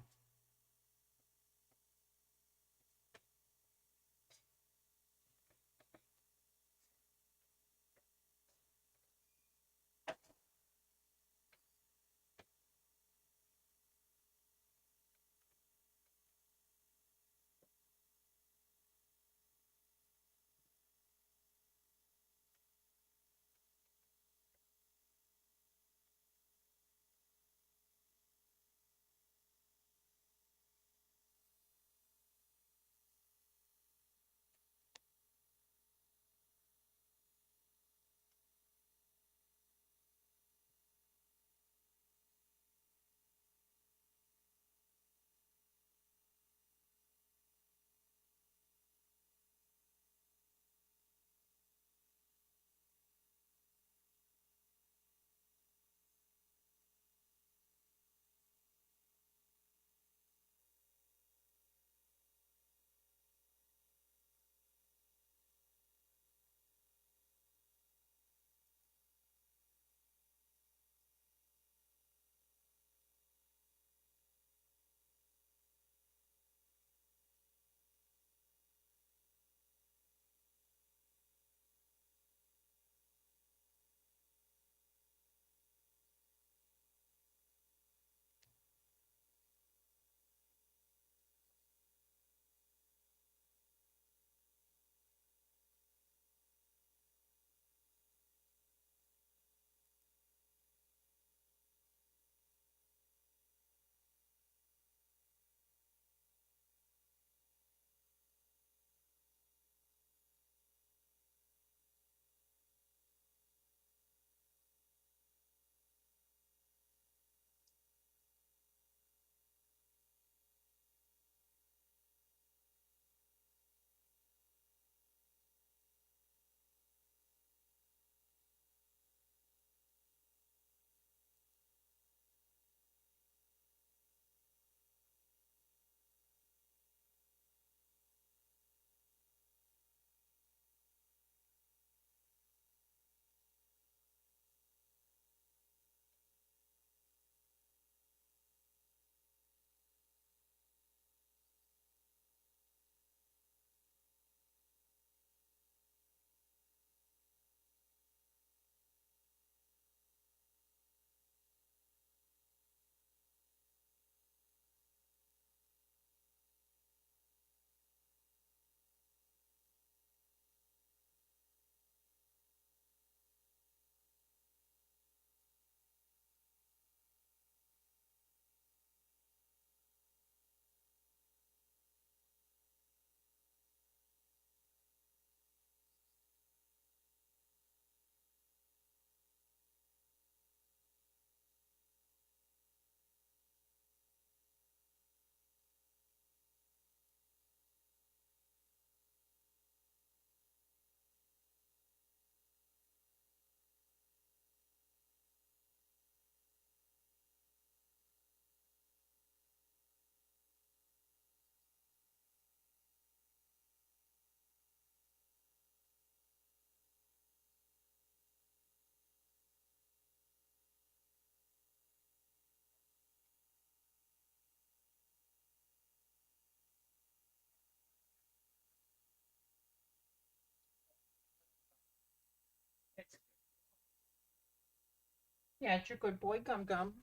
Yeah, it's your good boy, Gum Gum.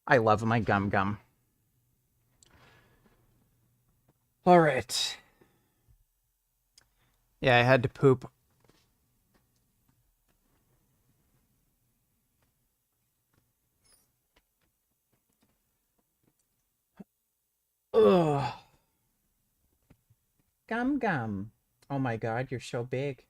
I love my Gum Gum. All right. Yeah, I had to poop. Ugh. Gum Gum. Oh my god, you're so big.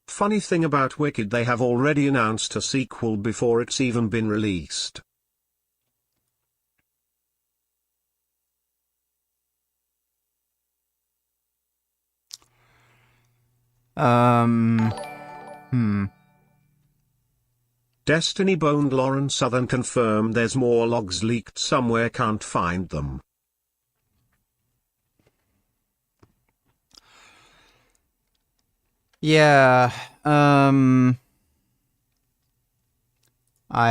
Funny thing about Wicked, they have already announced a sequel before it's even been released. Hmm. Destiny boned Lauren Southern confirmed there's more logs leaked somewhere, can't find them. Yeah, I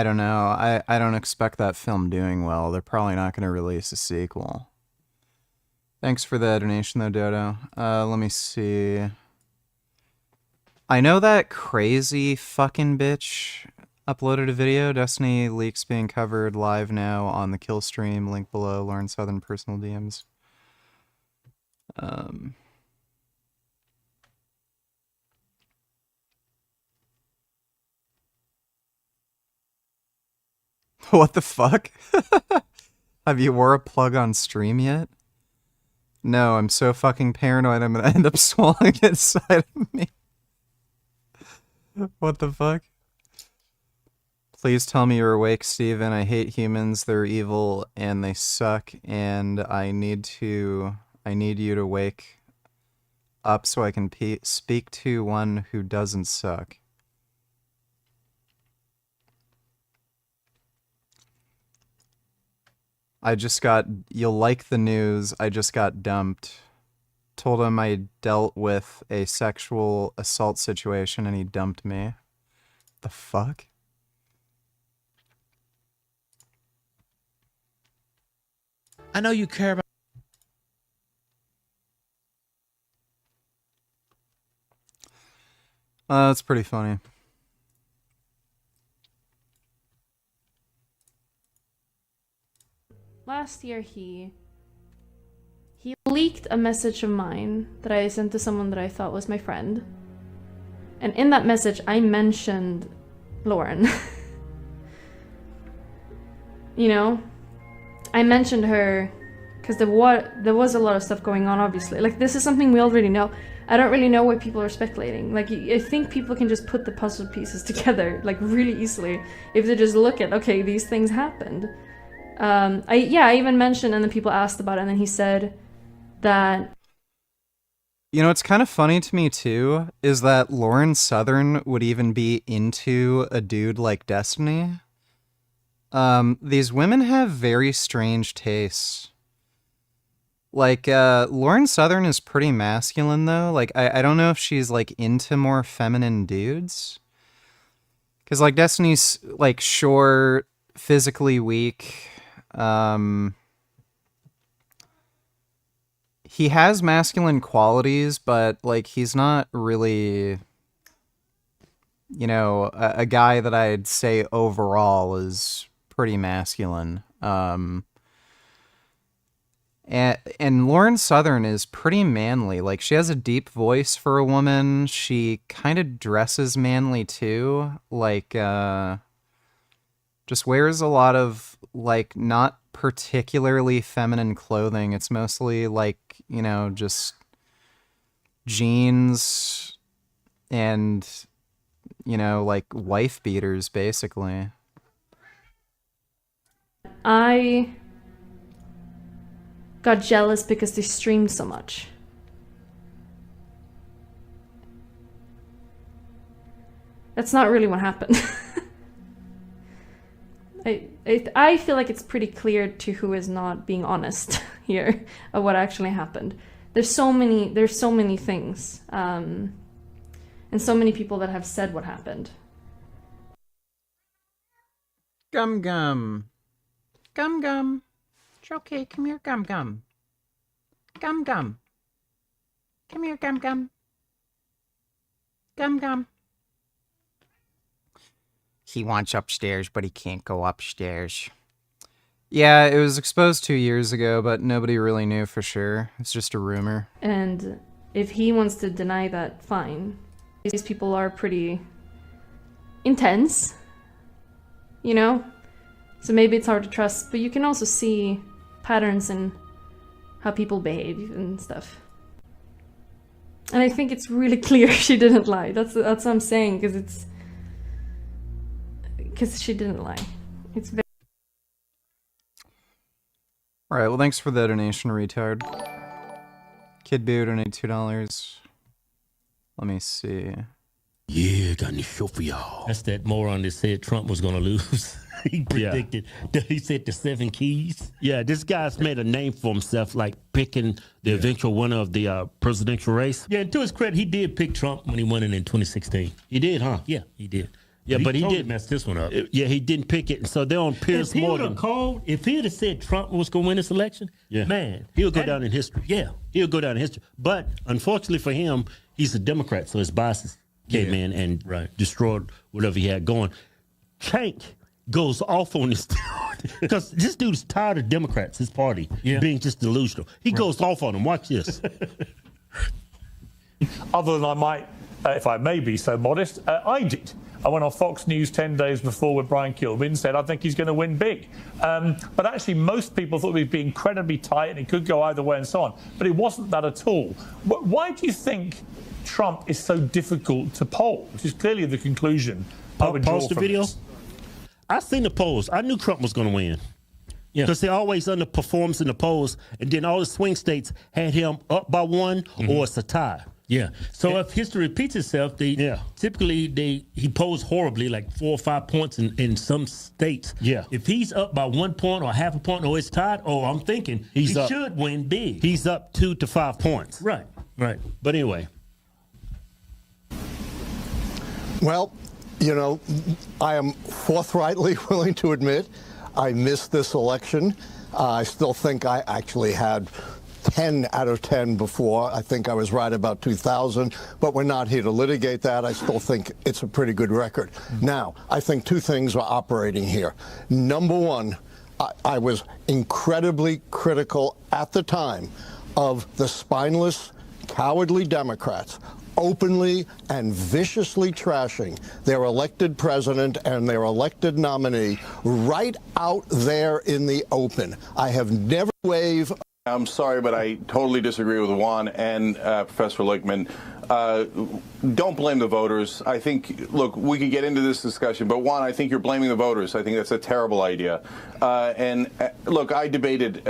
don't know. I don't expect that film doing well. They're probably not going to release a sequel. Thanks for the donation though, Dodo. Let me see. I know that crazy fucking bitch uploaded a video. Destiny leaks being covered live now on the kill stream. Link below. Lauren Southern personal DMs. What the fuck? Have you wore a plug on stream yet? No, I'm so fucking paranoid I'm gonna end up swallowing it inside of me. What the fuck? Please tell me you're awake, Steven. I hate humans. They're evil and they suck, and I need you to wake up so I can speak to one who doesn't suck. You'll like the news, I just got dumped. Told him I dealt with a sexual assault situation and he dumped me. The fuck? I know you care about. That's pretty funny. Last year he leaked a message of mine that I sent to someone that I thought was my friend. And in that message I mentioned Lauren. You know? I mentioned her because there was a lot of stuff going on, obviously. Like, this is something we already know. I don't really know why people are speculating. Like, I think people can just put the puzzle pieces together, like, really easily if they just look at, okay, these things happened. I even mentioned, and then people asked about it, and then he said that... You know, what's kind of funny to me, too, is that Lauren Southern would even be into a dude like Destiny. These women have very strange tastes. Like, Lauren Southern is pretty masculine, though. Like, I don't know if she's, like, into more feminine dudes. Because, like, Destiny's, like, short, physically weak. He has masculine qualities, but, like, he's not really, you know, a guy that I'd say overall is pretty masculine. And Lauren Southern is pretty manly. Like, she has a deep voice for a woman. She kind of dresses manly too. Like, just wears a lot of, like, not particularly feminine clothing. It's mostly, like, you know, just jeans and, you know, like, wife beaters, basically. I got jealous because they streamed so much. That's not really what happened. I feel like it's pretty clear to who is not being honest here of what actually happened. There's so many things, and so many people that have said what happened. Gum Gum. Gum Gum. It's okay. Come here, Gum Gum. Gum Gum. Come here, Gum Gum. Gum Gum. He wants upstairs, but he can't go upstairs. Yeah, it was exposed 2 years ago, but nobody really knew for sure. It's just a rumor. And if he wants to deny that, fine. These people are pretty intense, you know? So maybe it's hard to trust, but you can also see patterns in how people behave and stuff. And I think it's really clear she didn't lie. That's what I'm saying, because she didn't lie. It's very... Alright, well thanks for the donation, retard. Kid Boo donated $2. Let me see. Yeah, got any show for y'all. That's that moron that said Trump was going to lose. He predicted. He said the 7 keys. Yeah, this guy's made a name for himself, like picking the eventual winner of the presidential race. Yeah, and to his credit, he did pick Trump when he won it in 2016. He did, huh? Yeah, he did. Yeah, but he did mess this one up. Yeah, he didn't pick it. And so they're on Piers Morgan. If he would have said Trump was going to win this election, man, he'll go down in history. Yeah, he'll go down in history. But unfortunately for him, he's a Democrat, so his biases came in and destroyed whatever he had going. Cenk goes off on this because this dude is tired of Democrats, his party, being just delusional. He goes off on them. Watch this. Other than I might, if I may be so modest, I did. I went on Fox News 10 days before with Brian Kilby said, I think he's going to win big. But actually, most people thought he'd be incredibly tight and it could go either way and so on. But it wasn't that at all. Why do you think Trump is so difficult to poll? Which is clearly the conclusion I would draw from this. I seen the polls. I knew Trump was going to win. Yeah, because he always underperforms in the polls, and then all the swing states had him up by 1 or it's a tie. Yeah. So if history repeats itself, typically he polls horribly, like 4 or 5 points in some states. Yeah. If he's up by 1 point or half a point or it's tied, I'm thinking he should win big. He's up 2 to 5 points. Right. Right. But anyway. Well, you know, I am forthrightly willing to admit I missed this election. I still think I actually had 10 out of 10 before. I think I was right about 2000, but we're not here to litigate that. I still think it's a pretty good record. Now, I think 2 things are operating here. Number one, I was incredibly critical at the time of the spineless, cowardly Democrats openly and viciously trashing their elected president and their elected nominee right out there in the open. I have never waved. I'm sorry, but I totally disagree with Juan and Professor Lichtman. Don't blame the voters. I think, look, we could get into this discussion, but Juan, I think you're blaming the voters. I think that's a terrible idea. Look, I debated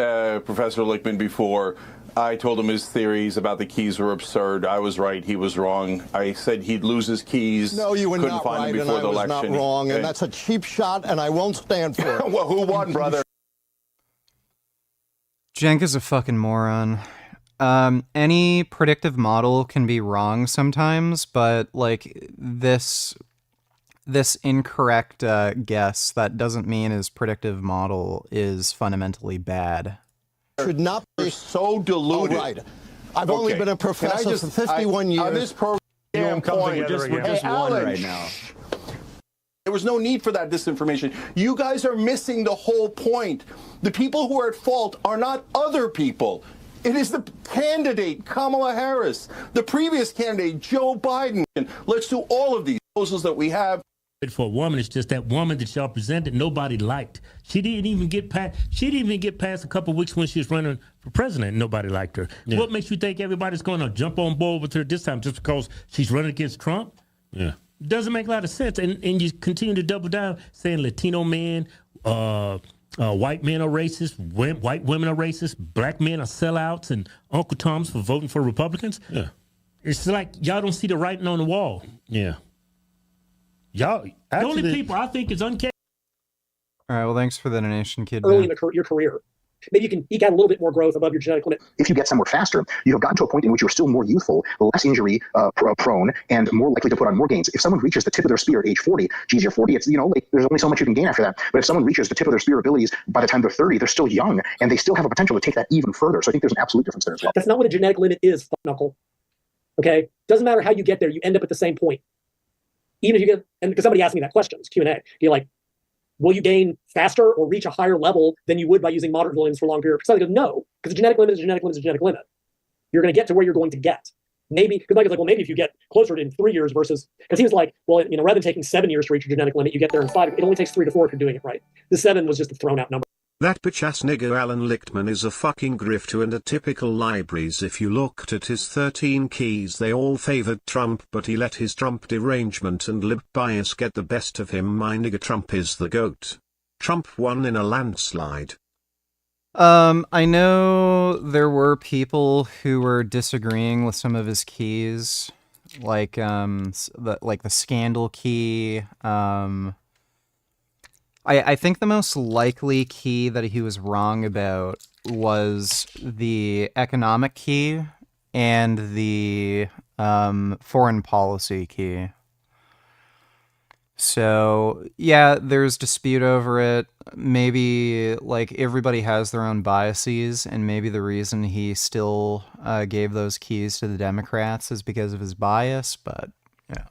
Professor Lichtman before. I told him his theories about the keys were absurd. I was right. He was wrong. I said he'd lose his keys. No, you were couldn't not find right, them and before I the was election. not wrong, and that's a cheap shot, and I won't stand for it. Well, who won, brother? Cenk is a fucking moron. Any predictive model can be wrong sometimes, but like this incorrect guess, that doesn't mean his predictive model is fundamentally bad. Should not be so deluded. Oh, right. I've only been a professor for 51 years. On this program, we're just one right now. There was no need for that disinformation. You guys are missing the whole point. The people who are at fault are not other people. It is the candidate, Kamala Harris, the previous candidate, Joe Biden. Let's do all of these proposals that we have. For a woman, it's just that woman that y'all presented nobody liked. She didn't even get past a couple of weeks when she was running for president and nobody liked her. Yeah. What makes you think everybody's going to jump on board with her this time just because she's running against Trump? Yeah. Doesn't make a lot of sense. And you continue to double down saying Latino men, white men are racist, white women are racist, black men are sellouts, and Uncle Tom's for voting for Republicans. Yeah. It's like y'all don't see the writing on the wall. Yeah. Y'all, the only people I think is uncaring. All right, well, thanks for the donation, Kid. Early in your career, maybe you can eke out a little bit more growth above your genetic limit. If you get somewhere faster, you have gotten to a point in which you're still more youthful, less injury prone, and more likely to put on more gains. If someone reaches the tip of their spear at age 40, geez, you're 40, it's, like, there's only so much you can gain after that. But if someone reaches the tip of their spear abilities by the time they're 30, they're still young, and they still have a potential to take that even further. So I think there's an absolute difference there as well. That's not what a genetic limit is, knuckle. Okay? Doesn't matter how you get there, you end up at the same point. Even if you get, and because somebody asked me that question, it's Q&A, you're like, will you gain faster or reach a higher level than you would by using moderate volumes for a long period of time? I go, no, because a genetic limit is a genetic limit is a genetic limit. You're going to get to where you're going to get. Maybe, because Mike is like, well, maybe if you get closer in 3 years versus, because he was like, well, rather than taking 7 years to reach your genetic limit, you get there in 5. It only takes 3 to 4 if you're doing it right. The 7 was just a thrown out number. That bitch-ass nigger Alan Lichtman is a fucking grifter and a typical libraries. If you looked at his 13 keys, they all favored Trump, but he let his Trump derangement and lib bias get the best of him. My nigger Trump is the GOAT. Trump won in a landslide. I know there were people who were disagreeing with some of his keys, like the scandal key. I think the most likely key that he was wrong about was the economic key and the foreign policy key. So, yeah, there's dispute over it. Maybe, everybody has their own biases, and maybe the reason he still gave those keys to the Democrats is because of his bias, but, yeah.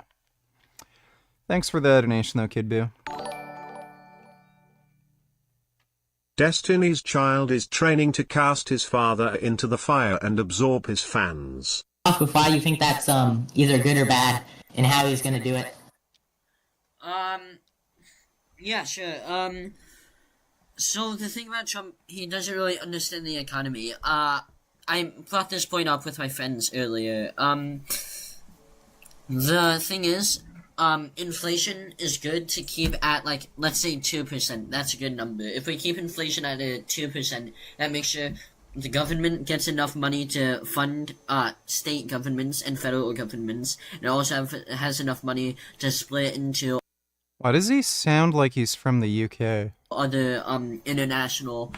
Thanks for the donation, though, Kid Boo. Destiny's Child is training to cast his father into the fire and absorb his fans. With why you think that's either good or bad, and how he's gonna do it. Yeah, sure. So the thing about Trump, he doesn't really understand the economy. I brought this point up with my friends earlier. The thing is, inflation is good to keep at, let's say 2%. That's a good number. If we keep inflation at 2%, that makes sure the government gets enough money to fund state governments and federal governments, and it also has enough money to split into Why does he sound like he's from the UK? other international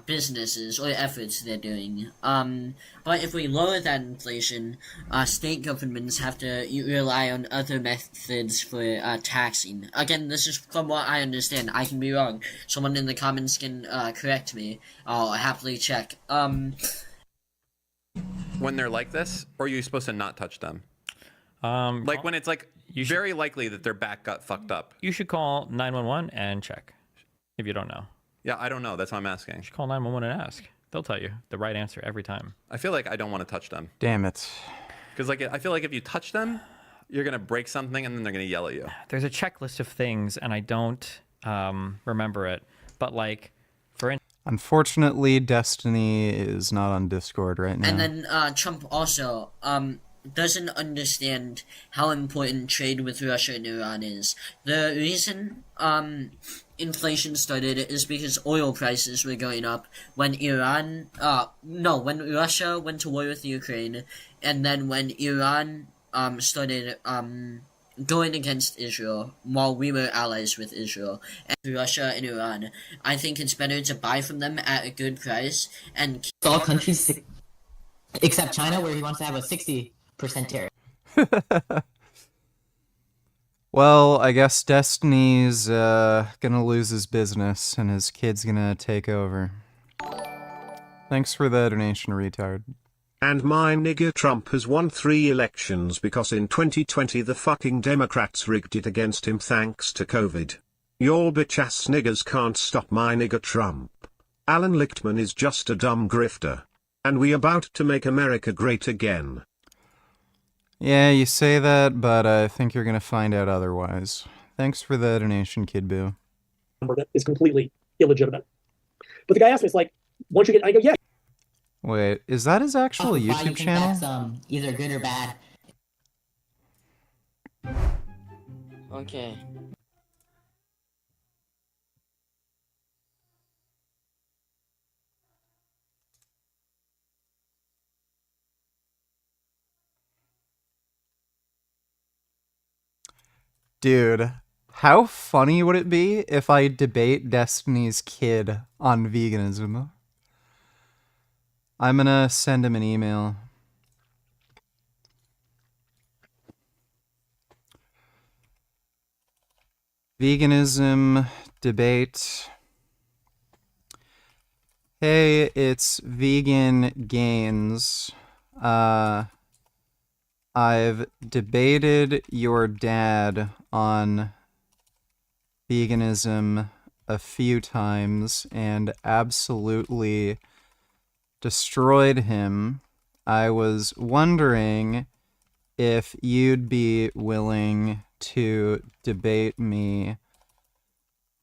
businesses or efforts they're doing. But if we lower that inflation, state governments have to rely on other methods for taxing. Again, this is from what I understand. I can be wrong. Someone in the comments can correct me. I'll happily check. When they're like this, or are you supposed to not touch them? When it's very likely that their back got fucked up. You should call 911 and check if you don't know. Yeah, I don't know. That's why I'm asking. You should call 911 and ask. They'll tell you the right answer every time. I feel like I don't want to touch them. Damn it. Because I feel like if you touch them, you're going to break something and then they're going to yell at you. There's a checklist of things, and I don't remember it. But, for instance... Unfortunately, Destiny is not on Discord right now. And then Trump also doesn't understand how important trade with Russia and Iran is. The reason inflation started is because oil prices were going up when when Russia went to war with Ukraine, and then when Iran started going against Israel while we were allies with Israel and Russia and Iran. I think it's better to buy from them at a good price and all countries except China, where he wants to have a 60% tariff. Well, I guess Destiny's gonna lose his business and his kid's gonna take over. Thanks for the donation, retard. And my nigger Trump has won 3 elections because in 2020 the fucking Democrats rigged it against him thanks to COVID. Y'all bitch-ass niggers can't stop my nigger Trump. Alan Lichtman is just a dumb grifter. And we about to make America great again. Yeah, you say that, but I think you're gonna find out otherwise. Thanks for the donation, Kid Boo. That is completely illegitimate. But the guy asked me, it's like, once you get, I go, yeah. Wait, is that his actual YouTube channel? That's either good or bad. Okay. Dude, How funny would it be if I debate Destiny's Kid on veganism? I'm gonna send him an email. Veganism debate. Hey, it's Vegan Gains. I've debated your dad on veganism a few times and absolutely destroyed him. I was wondering if you'd be willing to debate me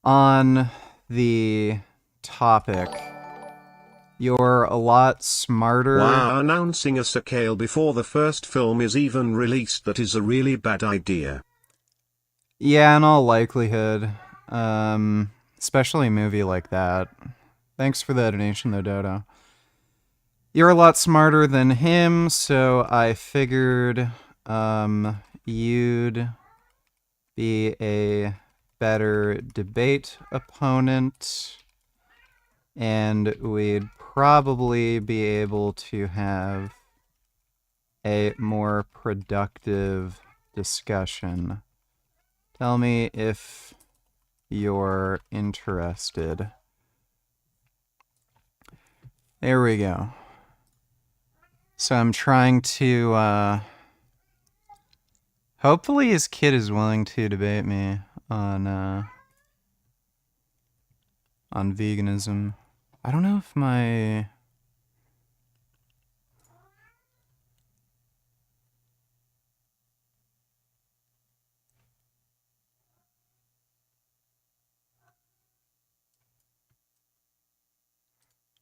on the topic. You're a lot smarter. Wow, announcing a sequel before the first film is even released, that is a really bad idea. Yeah, in all likelihood. Especially a movie like that. Thanks for the donation though, Dodo. You're a lot smarter than him, so I figured you'd be a better debate opponent, and we'd probably be able to have a more productive discussion. Tell me if you're interested. There we go. So I'm trying to, hopefully his kid is willing to debate me on veganism. I don't know if my...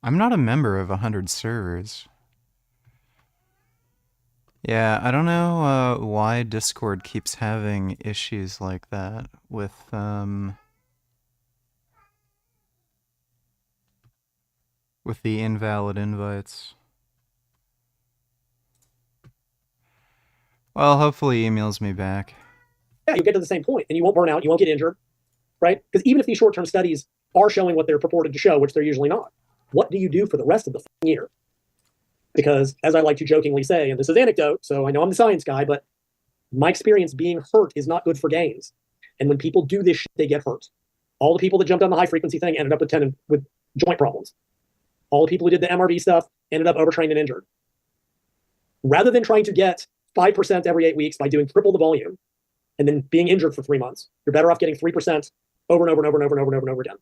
I'm not a member of 100 servers. Yeah, I don't know why Discord keeps having issues like that with the invalid invites. Well, hopefully he emails me back. Yeah, you'll get to the same point, and you won't burn out, you won't get injured, right? Because even if these short-term studies are showing what they're purported to show, which they're usually not, what do you do for the rest of the year? Because, as I like to jokingly say, and this is anecdote, so I know I'm the science guy, but my experience being hurt is not good for gains. And when people do this shit, they get hurt. All the people that jumped on the high-frequency thing ended up with joint problems. All the people who did the MRV stuff ended up overtrained and injured. Rather than trying to get 5% every 8 weeks by doing triple the volume and then being injured for 3 months, you're better off getting 3% over and over and over and over and over and over and over again.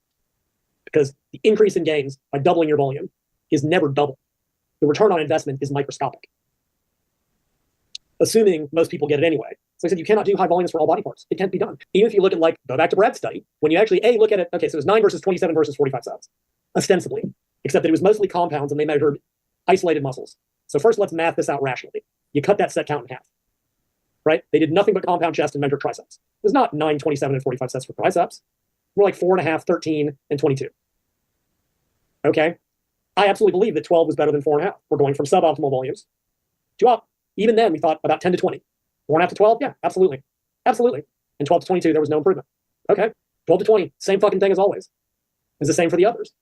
Because the increase in gains by doubling your volume is never double. The return on investment is microscopic, assuming most people get it anyway. So I said, you cannot do high volumes for all body parts. It can't be done. Even if you look at, like, go back to Brad's study, when you actually, look at it, okay, so it was 9 versus 27 versus 45 sets, ostensibly, except that it was mostly compounds and they measured isolated muscles. So first, let's math this out rationally. You cut that set count in half, right? They did nothing but compound chest and measured triceps. It was not 9, 27, and 45 sets for triceps. More like 4.5, 13, and 22. Okay? I absolutely believe that 12 was better than 4.5. We're going from suboptimal volumes to up. Even then, we thought about 10 to 20. 4.5 to 12? Yeah, absolutely. Absolutely. And 12 to 22, there was no improvement. Okay. 12 to 20, same fucking thing as always. It's the same for the others.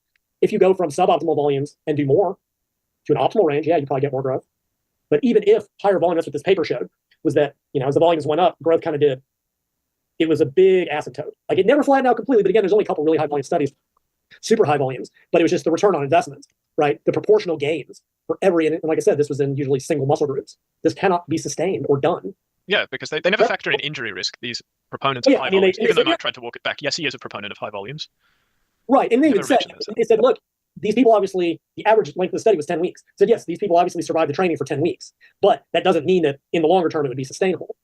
If you go from suboptimal volumes and do more to an optimal range, yeah, you probably get more growth. But even if higher volume, that's what this paper showed, was that, as the volumes went up, growth kind of did. It was a big asymptote. Like, it never flattened out completely, but again, there's only a couple really high volume studies, super high volumes, but it was just the return on investment, right? The proportional gains for every, and like I said, this was in usually single muscle groups. This cannot be sustained or done. Yeah, because they never factor in injury risk, these proponents of high volumes, even though Mike tried to walk it back. Yes, he is a proponent of high volumes. Right, and they even said, look, these people obviously, the average length of the study was 10 weeks. Said, yes, these people obviously survived the training for 10 weeks, but that doesn't mean that in the longer term it would be sustainable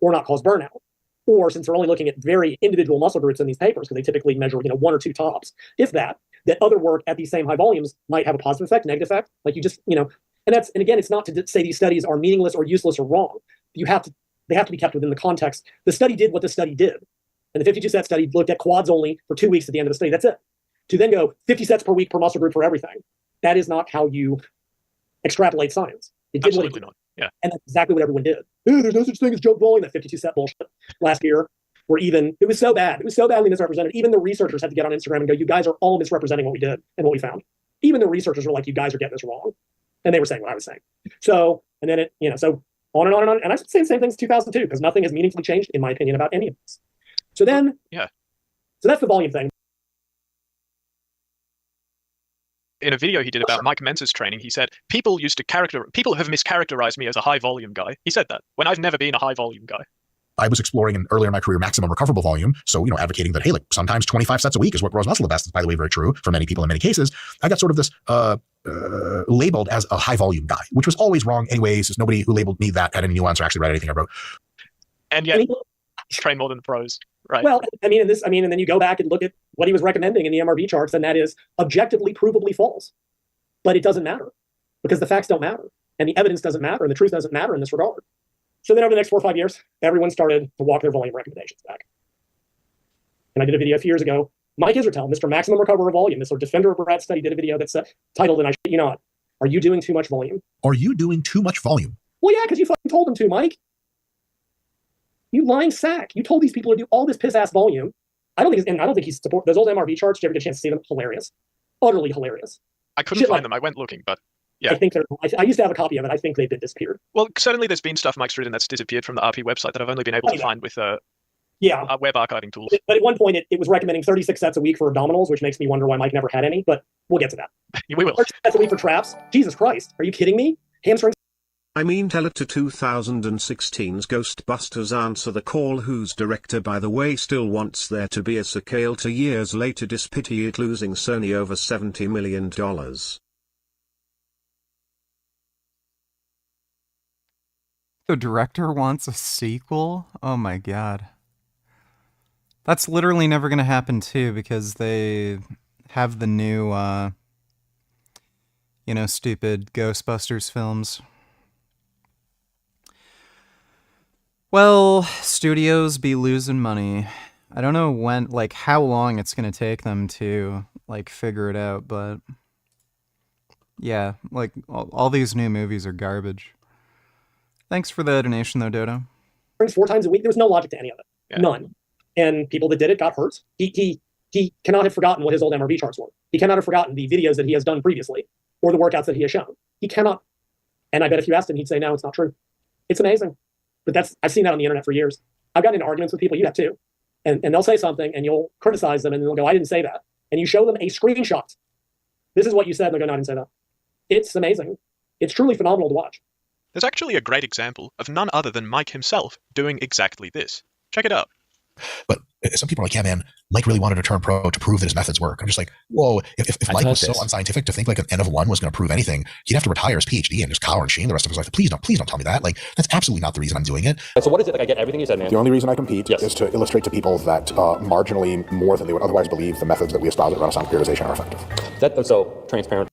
or not cause burnout. Or since they're only looking at very individual muscle groups in these papers, because they typically measure, 1 or 2 tops, if that other work at these same high volumes might have a positive effect, negative effect. Like you just, and again, it's not to say these studies are meaningless or useless or wrong. They have to be kept within the context. The study did what the study did. And the 52 set study looked at quads only for 2 weeks at the end of the study. That's it. To then go 50 sets per week per muscle group for everything. That is not how you extrapolate science. It did Absolutely what it did. Not. Yeah. And that's exactly what everyone did. There's no such thing as joke volume, that 52 set bullshit last year. where even, it was so bad. It was so badly misrepresented. Even the researchers had to get on Instagram and go, you guys are all misrepresenting what we did and what we found. Even the researchers were like, you guys are getting this wrong. And they were saying what I was saying. So, and then so on and on and on. And I've been saying the same thing since 2002 because nothing has meaningfully changed, in my opinion, about any of this. So then, yeah. So that's the volume thing. In a video he did about Mike Mentz's training, he said, people have mischaracterized me as a high volume guy. He said that, when I've never been a high volume guy. I was exploring earlier in my career maximum recoverable volume. So, advocating that, hey, like sometimes 25 sets a week is what grows muscle the best. It's, by the way, very true for many people in many cases. I got sort of this labeled as a high volume guy, which was always wrong anyways. There's nobody who labeled me that had any nuance or actually read anything I wrote. And yet, train more than the pros. Right. Well, and then you go back and look at what he was recommending in the MRV charts, and that is objectively provably false. But it doesn't matter because the facts don't matter and the evidence doesn't matter and the truth doesn't matter in this regard. So then over the next 4 or 5 years, everyone started to walk their volume recommendations back. And I did a video a few years ago. Mike Israetel, Mr. Maximum Recoverable Volume, Mr. Defender of Rat Study, did a video that's titled, and I shit you not, are you doing too much volume? Are you doing too much volume? Well, yeah, because you fucking told him to, Mike. You lying sack. You told these people to do all this piss-ass volume. I don't think he's support those old MRV charts. Did you ever get a chance to see them? Hilarious. Utterly hilarious. I couldn't find them. I went looking, but yeah. I think I used to have a copy of it. I think they've been disappeared. Well, certainly there's been stuff Mike's written that's disappeared from the RP website that I've only been able to find with web archiving tools. But at one point, it was recommending 36 sets a week for abdominals, which makes me wonder why Mike never had any, but we'll get to that. We will. 36 sets a week for traps? Jesus Christ. Are you kidding me? Hamstrings? I mean, tell it to 2016's Ghostbusters Answer the Call, whose director, by the way, still wants there to be a sequel to years later despite it losing Sony over $70 million. The director wants a sequel? Oh my god. That's literally never gonna happen too, because they have the new, stupid Ghostbusters films. Well, studios be losing money. I don't know when, how long it's gonna take them to, figure it out, but yeah, all these new movies are garbage. Thanks for the donation, though, Dodo. 4 times a week. There was no logic to any of it. Yeah. None. And people that did it got hurt. He cannot have forgotten what his old MRV charts were. He cannot have forgotten the videos that he has done previously or the workouts that he has shown. He cannot. And I bet if you asked him, he'd say, no, it's not true. It's amazing. But I've seen that on the internet for years. I've gotten into arguments with people, you have too. And they'll say something and you'll criticize them and they'll go, I didn't say that. And you show them a screenshot. This is what you said. And they'll go, no, I didn't say that. It's amazing. It's truly phenomenal to watch. There's actually a great example of none other than Mike himself doing exactly this. Check it out. But some people are like, yeah, man, Mike really wanted to turn pro to prove that his methods work. I'm just like, whoa, if Mike was so unscientific to think like an N of 1 was going to prove anything, he'd have to retire his PhD and just cower and shame the rest of his life. Please don't tell me that. That's absolutely not the reason I'm doing it. So what is it? I get everything you said, man. The only reason I compete is to illustrate to people that marginally more than they would otherwise believe the methods that we espouse at Renaissance Periodization are effective. So transparent.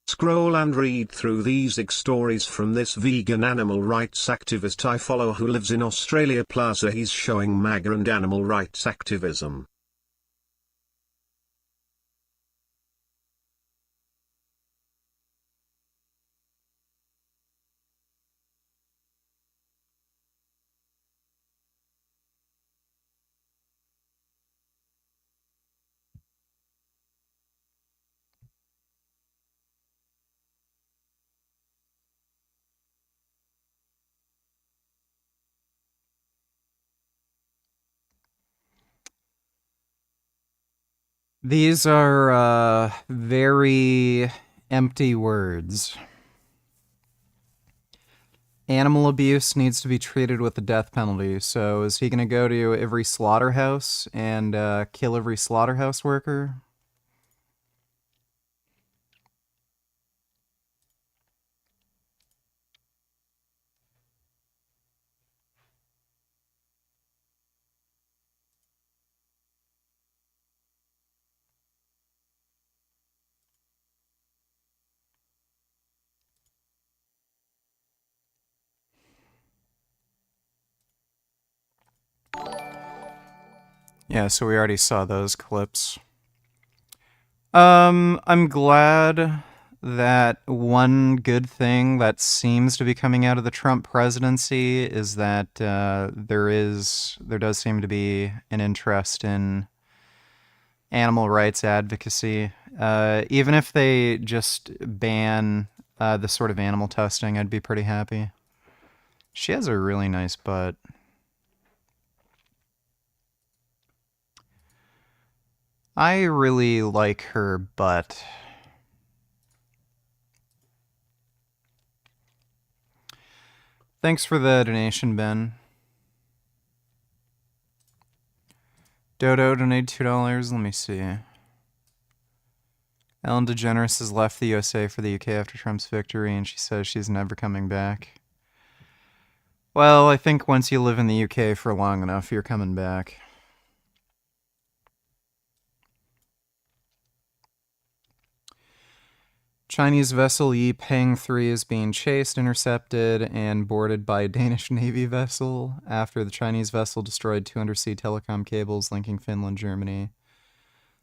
Scroll and read through these stories from this vegan animal rights activist I follow who lives in Australia Plaza. He's showing MAGA and animal rights activism. These are very empty words. Animal abuse needs to be treated with the death penalty. So is he going to go to every slaughterhouse and kill every slaughterhouse worker? Yeah, so we already saw those clips. I'm glad that one good thing that seems to be coming out of the Trump presidency is that there does seem to be an interest in animal rights advocacy. Even if they just ban this sort of animal testing, I'd be pretty happy. She has a really nice butt. I really like her butt. Thanks for the donation, Ben. Dodo donated $2. Let me see. Ellen DeGeneres has left the USA for the UK after Trump's victory, and she says she's never coming back. Well, I think once you live in the UK for long enough, you're coming back. Chinese vessel Yi Peng 3 is being chased, intercepted, and boarded by a Danish Navy vessel after the Chinese vessel destroyed 2 undersea telecom cables linking Finland, Germany,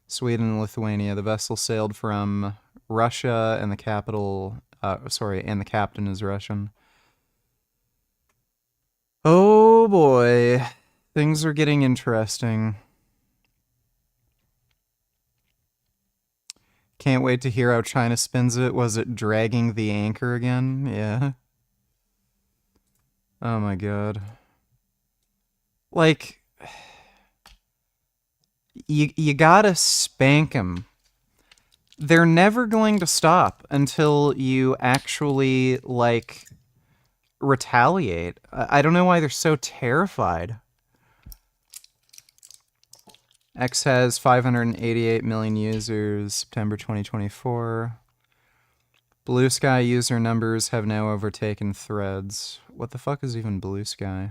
Sweden, and Lithuania. The vessel sailed from Russia, and the the captain is Russian. Oh boy, things are getting interesting. Can't wait to hear how China spins it. Was it dragging the anchor again? Yeah. Oh my god. Like, you gotta spank them. They're never going to stop until you actually, like, retaliate. I don't know why they're so terrified. X has 588 million users, September 2024. Blue Sky user numbers have now overtaken Threads. What the fuck is even Blue Sky?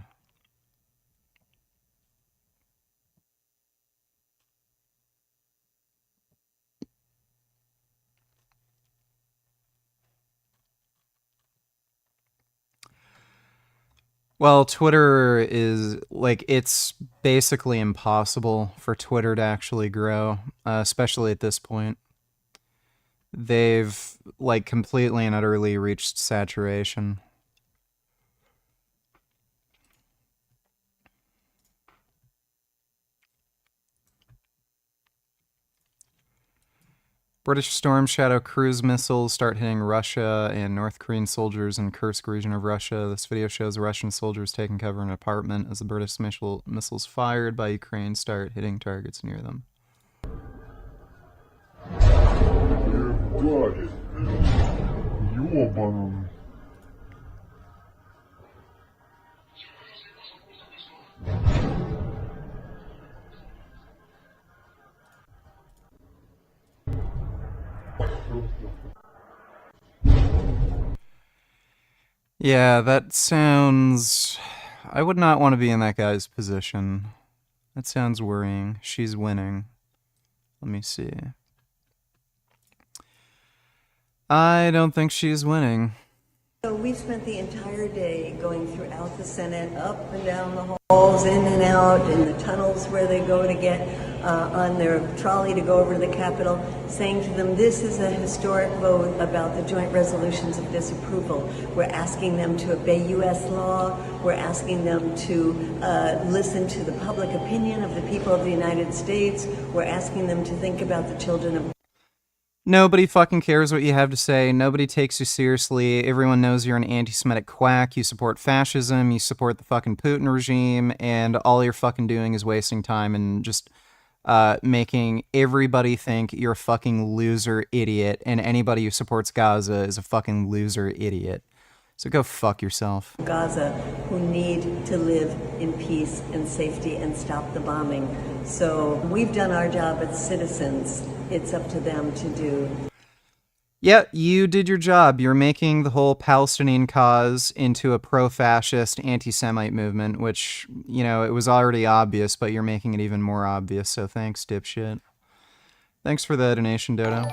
Well, Twitter is, like, it's basically impossible for Twitter to actually grow, especially at this point. They've, like, completely and utterly reached saturation. British Storm Shadow cruise missiles start hitting Russia and North Korean soldiers in Kursk region of Russia. This video shows Russian soldiers taking cover in an apartment as the British missiles fired by Ukraine start hitting targets near them. Yeah, that sounds... I would not want to be in that guy's position. That sounds worrying. She's winning. Let me see. I don't think she's winning. So we spent the entire day going throughout the Senate, up and down the halls, in and out, in the tunnels where they go to get on their trolley to go over to the Capitol, saying to them, this is a historic vote about the joint resolutions of disapproval. We're asking them to obey U.S. law. We're asking them to listen to the public opinion of the people of the United States. We're asking them to think about the children of... Nobody fucking cares what you have to say. Nobody takes you seriously. Everyone knows you're an anti-Semitic quack. You support fascism. You support the fucking Putin regime. And all you're fucking doing is wasting time and just making everybody think you're a fucking loser idiot. And anybody who supports Gaza is a fucking loser idiot. So go fuck yourself. Gaza, who need to live in peace and safety and stop the bombing. So we've done our job as citizens. It's up to them to do. Yeah, you did your job. You're making the whole Palestinian cause into a pro-fascist, anti-Semite movement, which, you know, it was already obvious, but you're making it even more obvious, so thanks, dipshit. Thanks for the donation, Dodo.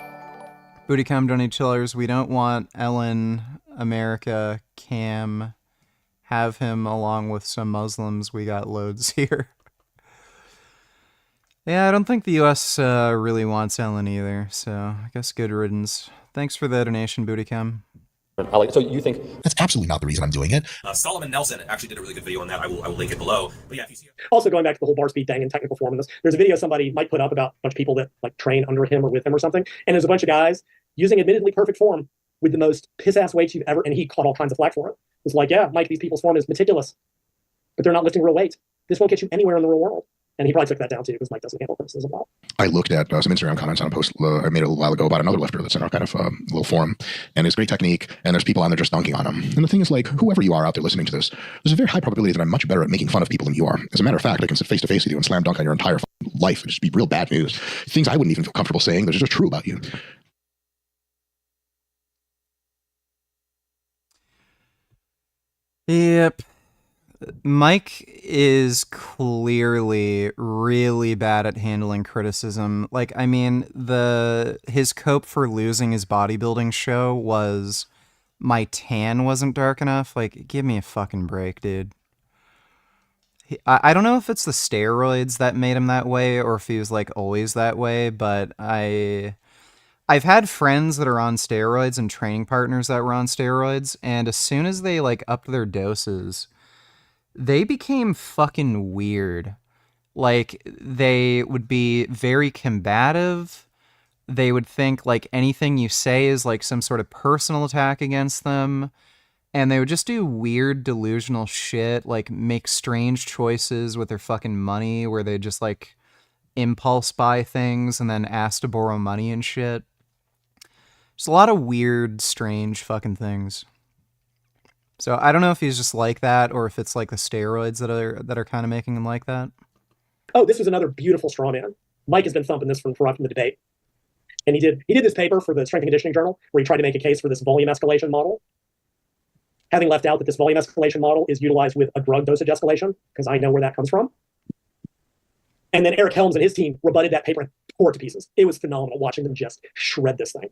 Bootycom donated $2. We don't want Ellen, America, Cam, have him along with some Muslims. We got loads here. Yeah, I don't think the U.S. Really wants Ellen either, so I guess good riddance. Thanks for the donation, Bootycam. So you think that's absolutely not the reason I'm doing it? Solomon Nelson actually did a really good video on that. I will link it below. But yeah, if you see also going back to the whole bar speed thing and technical form in this, there's a video somebody might put up about a bunch of people that like train under him or with him or something, and there's a bunch of guys using admittedly perfect form with the most piss-ass weights you've ever, and he caught all kinds of flack for it. It's like, yeah, Mike, these people's form is meticulous, but they're not lifting real weight. This won't get you anywhere in the real world. And he probably took that down too because Mike doesn't handle criticism well. I looked at some Instagram comments on a post I made a little while ago about another lifter that's in our kind of little forum, and it's great technique, and there's people on there just dunking on him. And the thing is, like, whoever you are out there listening to this, there's a very high probability that I'm much better at making fun of people than you are. As a matter of fact, I can sit face to face with you and slam dunk on your entire life and just be real bad news. Things I wouldn't even feel comfortable saying that are just true about you. Yep. Mike is clearly really bad at handling criticism. Like, I mean, his cope for losing his bodybuilding show was my tan wasn't dark enough. Like, give me a fucking break, dude. I don't know if it's the steroids that made him that way or if he was like always that way, but I've had friends that are on steroids and training partners that were on steroids, and as soon as they like upped their doses, they became fucking weird. Like, they would be very combative. They would think like anything you say is like some sort of personal attack against them. And they would just do weird delusional shit, like make strange choices with their fucking money where they just like impulse buy things and then ask to borrow money and shit. Just a lot of weird, strange fucking things. So I don't know if he's just like that or if it's like the steroids that are kind of making him like that. Oh, this was another beautiful straw man. Mike has been thumping this from the debate. And he did this paper for the Strength and Conditioning Journal where he tried to make a case for this volume escalation model. Having left out that this volume escalation model is utilized with a drug dosage escalation, because I know where that comes from. And then Eric Helms and his team rebutted that paper and tore it to pieces. It was phenomenal watching them just shred this thing.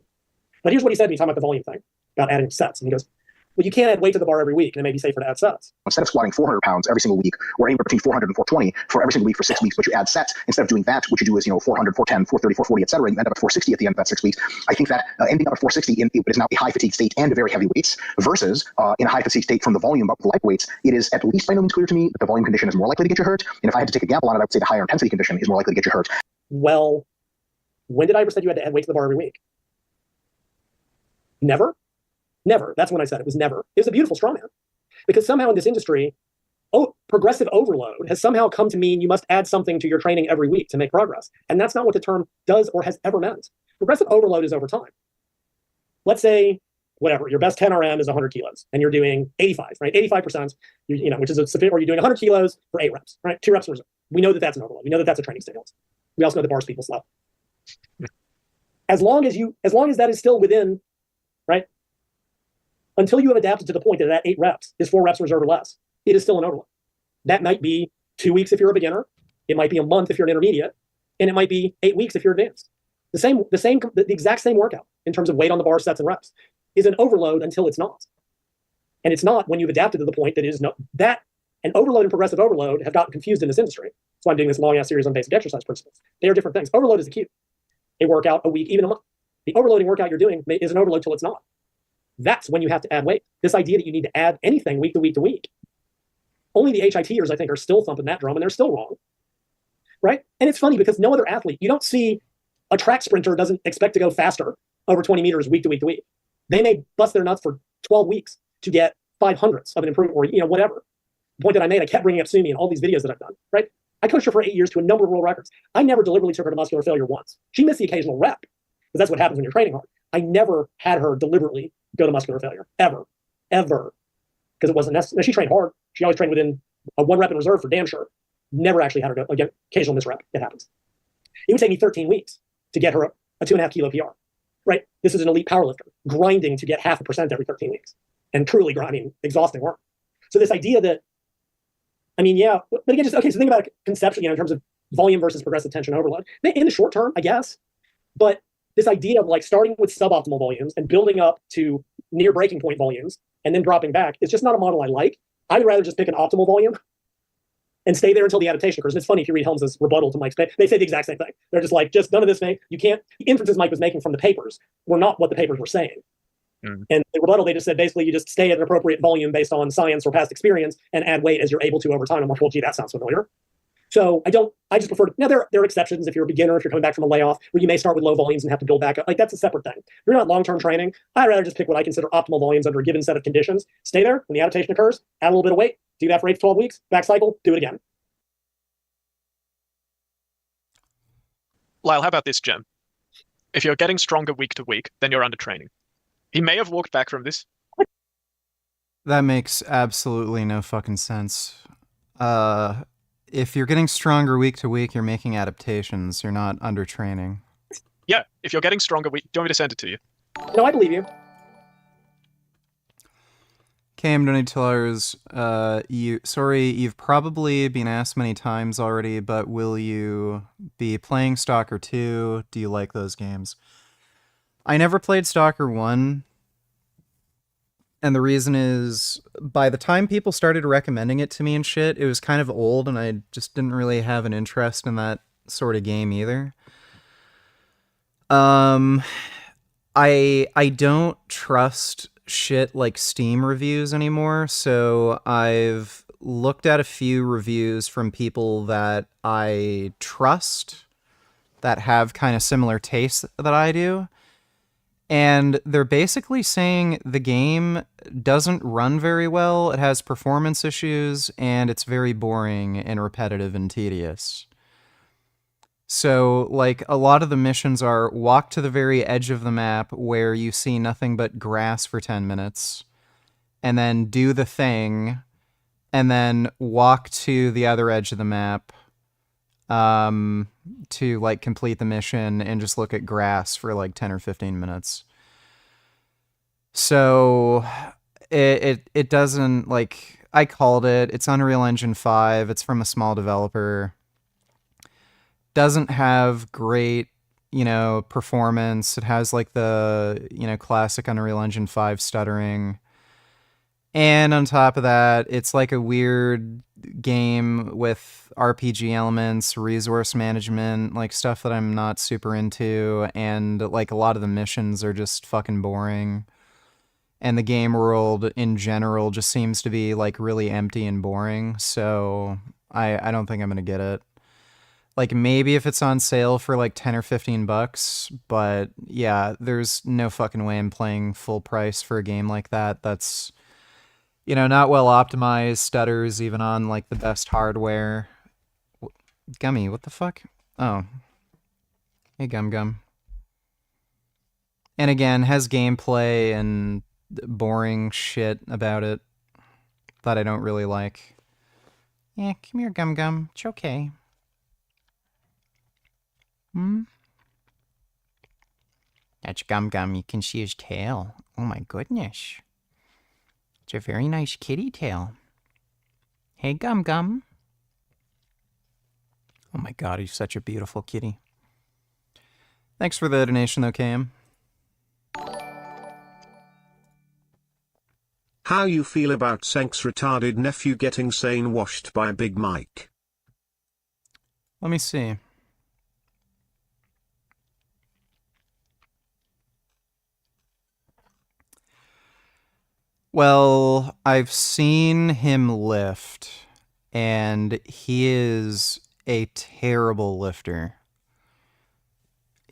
But here's what he said when he talked about the volume thing, about adding sets. And he goes, well, you can't add weight to the bar every week, and it may be safer to add sets. Instead of squatting 400 pounds every single week, or anywhere between 400 and 420 for every single week for 6 weeks, but you add sets, instead of doing that, what you do is, 400, 410, 430, 440, et cetera, and you end up at 460 at the end of that 6 weeks. I think that ending up at 460 in what is now a high fatigue state and very heavy weights versus in a high fatigue state from the volume up to light weights, it is at least by no means clear to me that the volume condition is more likely to get you hurt. And if I had to take a gamble on it, I would say the higher intensity condition is more likely to get you hurt. Well, when did I ever say you had to add weight to the bar every week? Never? Never. That's when I said it was never. It was a beautiful straw man. Because somehow in this industry, progressive overload has somehow come to mean you must add something to your training every week to make progress. And that's not what the term does or has ever meant. Progressive overload is over time. Let's say, whatever, your best 10RM is 100 kilos, and you're doing 85, right? 85%, which is or you're doing 100 kilos for 8 reps, right? 2 reps in reserve. We know that that's an overload. We know that that's a training stimulus. We also know that bars people slow. As long as that is still within, right? Until you have adapted to the point that 8 reps is 4 reps in reserve or less, it is still an overload. That might be 2 weeks if you're a beginner. It might be a month if you're an intermediate, and it might be 8 weeks if you're advanced. The exact same workout in terms of weight on the bar, sets, and reps is an overload until it's not. And it's not when you've adapted to the point that it is no, that and overload and progressive overload have gotten confused in this industry. That's why I'm doing this long-ass series on basic exercise principles. They are different things. Overload is acute. A workout, a week, even a month. The overloading workout you're doing is an overload till it's not. That's when you have to add weight. This idea that you need to add anything week to week to week. Only the HITers, I think, are still thumping that drum, and they're still wrong. Right? And it's funny because no other athlete, you don't see a track sprinter doesn't expect to go faster over 20 meters week to week to week. They may bust their nuts for 12 weeks to get 500ths of an improvement or, whatever. The point that I made, I kept bringing up Sumi in all these videos that I've done, right? I coached her for 8 years to a number of world records. I never deliberately took her to muscular failure once. She missed the occasional rep because that's what happens when you're training hard. I never had her deliberately go to muscular failure, ever, because it wasn't necessary. She trained hard. She always trained within a 1 rep in reserve for damn sure. Never actually had her go, again, occasional misrep. It happens. It would take me 13 weeks to get her a 2.5 kilo PR, right? This is an elite powerlifter grinding to get 0.5% every 13 weeks and truly grinding, exhausting work. So this idea that, yeah, but again, so think about it conceptually, in terms of volume versus progressive tension overload. In the short term, I guess, but this idea of like starting with suboptimal volumes and building up to near breaking point volumes and then dropping back is just not a model I like. I'd rather just pick an optimal volume and stay there until the adaptation occurs. And it's funny if you read Helms's rebuttal to Mike's, they say the exact same thing. They're just like, just none of this, you can't, the inferences Mike was making from the papers were not what the papers were saying. And the rebuttal, they just said, basically, you just stay at an appropriate volume based on science or past experience and add weight as you're able to over time. I'm like, well, gee, that sounds familiar. So I just prefer, now there are exceptions if you're a beginner, if you're coming back from a layoff, where you may start with low volumes and have to build back up. Like, that's a separate thing. If you're not long-term training, I'd rather just pick what I consider optimal volumes under a given set of conditions. Stay there when the adaptation occurs, add a little bit of weight, do that for 8 to 12 weeks, back cycle, do it again. Lyle, how about this, Gem? If you're getting stronger week to week, then you're under training. He may have walked back from this. That makes absolutely no fucking sense. If you're getting stronger week to week, you're making adaptations. You're not under training. Yeah, if you're getting stronger week, do you want me to send it to you? No, I believe you. Cam $20. You've probably been asked many times already, but will you be playing Stalker 2? Do you like those games? I never played Stalker 1. And the reason is, by the time people started recommending it to me and shit, it was kind of old, and I just didn't really have an interest in that sort of game either. I don't trust shit like Steam reviews anymore, so I've looked at a few reviews from people that I trust, that have kind of similar tastes that I do. And they're basically saying the game doesn't run very well, it has performance issues, and it's very boring and repetitive and tedious. So, like, a lot of the missions are walk to the very edge of the map where you see nothing but grass for 10 minutes, and then do the thing, and then walk to the other edge of the map to, like, complete the mission and just look at grass for, like, 10 or 15 minutes. So, it doesn't, like, I called it. It's Unreal Engine 5. It's from a small developer. Doesn't have great, performance. It has, like, the, classic Unreal Engine 5 stuttering. And on top of that, it's like a weird game with RPG elements, resource management, like stuff that I'm not super into, and like a lot of the missions are just fucking boring. And the game world in general just seems to be like really empty and boring, so I don't think I'm gonna get it. Like, maybe if it's on sale for like 10 or 15 bucks, but yeah, there's no fucking way I'm playing full price for a game like that. That's, not well optimized, stutters even on, like, the best hardware. Gummy, what the fuck? Oh. Hey, Gum. And again, has gameplay and boring shit about it that I don't really like. Yeah, come here, Gum. It's okay. That's Gum. You can see his tail. Oh my goodness. It's a very nice kitty tail. Hey, Gum. Oh my god, he's such a beautiful kitty. Thanks for the donation, though, Cam. How you feel about Cenk's retarded nephew getting sane washed by Big Mike? Let me see. Well, I've seen him lift, and he is a terrible lifter.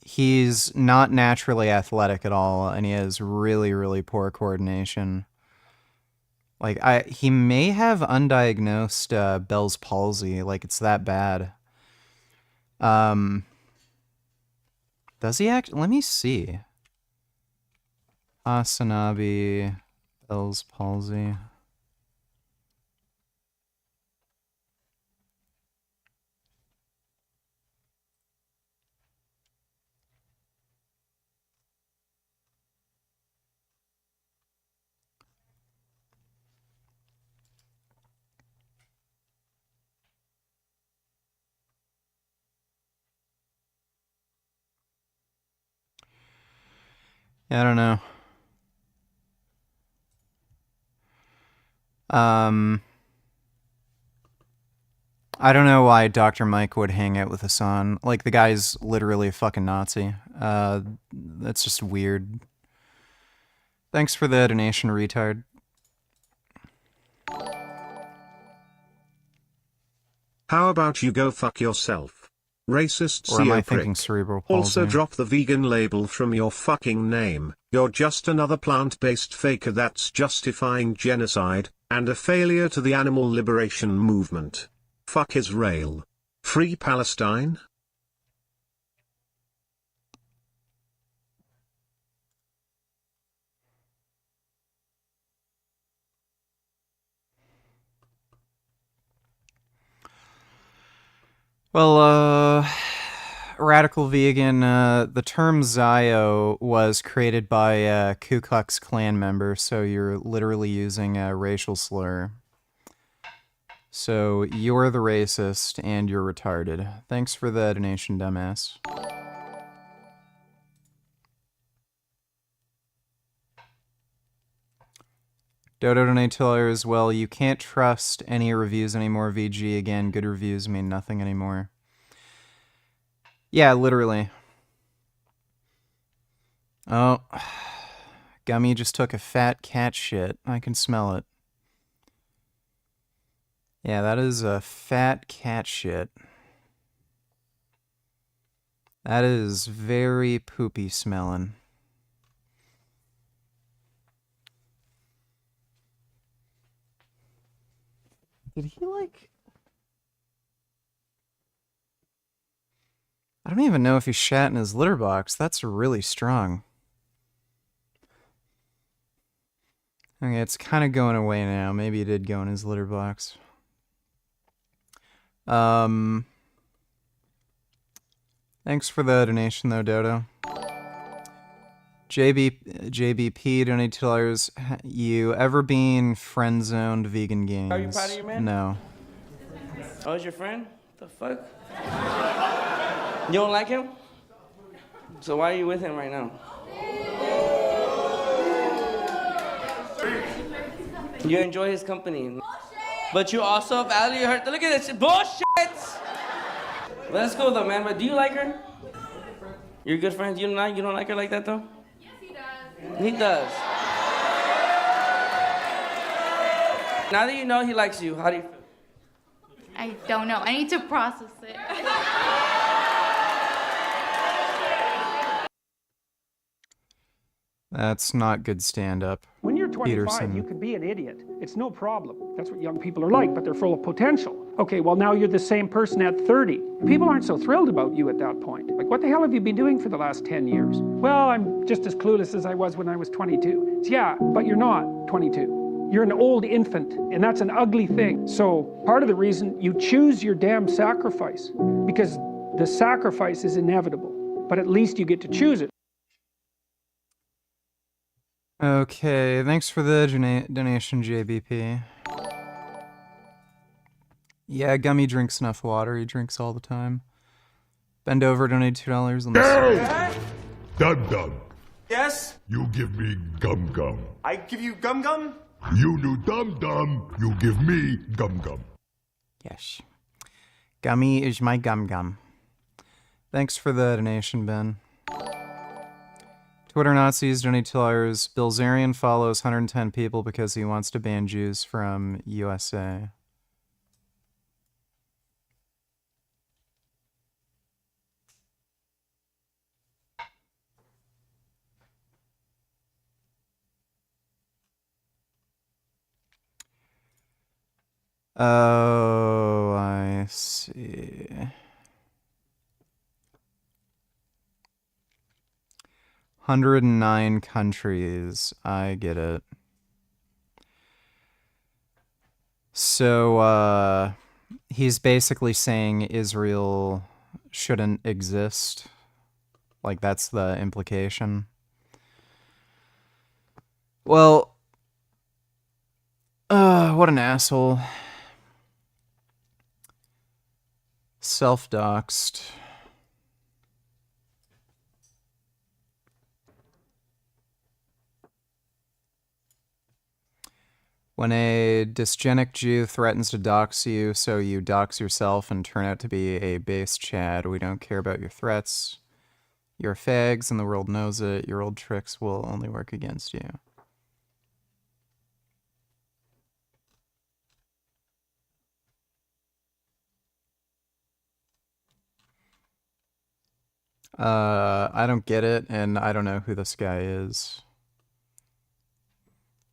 He's not naturally athletic at all, and he has really, really poor coordination. Like, he may have undiagnosed Bell's palsy, like it's that bad. Does he act? Let me see. Asanabi, Bell's palsy. I don't know. I don't know why Dr. Mike would hang out with Hassan. Like, the guy's literally a fucking Nazi. That's just weird. Thanks for the donation, retard. How about you go fuck yourself? Racist Or am I CO thinking prick. cerebral Also palsy? drop the vegan label from your fucking name. You're just another plant-based faker that's justifying genocide, and a failure to the animal liberation movement. Fuck Israel. Free Palestine? Well, radical vegan, the term Zio was created by a Ku Klux Klan member, so you're literally using a racial slur. So you're the racist and you're retarded. Thanks for the donation, dumbass. Dodo donators, well, you can't trust any reviews anymore, VG. Again, good reviews mean nothing anymore. Yeah, literally. Oh, Gummy just took a fat cat shit. I can smell it. Yeah, that is a fat cat shit. That is very poopy smelling. Did he like... I don't even know if he shat in his litter box. That's really strong. Okay, it's kind of going away now. Maybe he did go in his litter box. Thanks for the donation, though, Dodo. JBP donated $2. You ever been friend-zoned vegan games? Are you proud of your man? No. Oh, is your friend? The fuck? You don't like him? So why are you with him right now? You enjoy his company. But you also value her. Look at this bullshit! Let's go though, man. But do you like her? You're good friends? You don't like her like that though? Yes, he does. He does. Now that you know he likes you, how do you feel? I don't know. I need to process it. That's not good stand-up. When you're 25, Peterson. you could be an idiot. It's no problem. That's what young people are like, but they're full of potential. Okay, well, now you're the same person at 30. People aren't so thrilled about you at that point. Like, what the hell have you been doing for the last 10 years? Well, I'm just as clueless as I was when I was 22. It's, yeah, but you're not 22. You're an old infant, and that's an ugly thing. So part of the reason you choose your damn sacrifice, because the sacrifice is inevitable, but at least you get to choose it. Okay, thanks for the donation, JBP. Yeah, Gummy drinks enough water. He drinks all the time. Bend over, donate $2. Hey! Dum Dum, Yes? you give me gum gum. I give you gum gum? You do Dum Dum, you give me gum gum. Yes. Gummy is my gum. Thanks for the donation, Ben. Twitter Nazis donate $2. Bilzerian follows 110 people because he wants to ban Jews from USA. Oh, I see. 109 countries. I get it. So, he's basically saying Israel shouldn't exist. Like, that's the implication. Well, what an asshole. Self-doxed. When a dysgenic Jew threatens to dox you, so you dox yourself and turn out to be a base Chad, we don't care about your threats. You're fags and the world knows it. Your old tricks will only work against you. I don't get it, and I don't know who this guy is.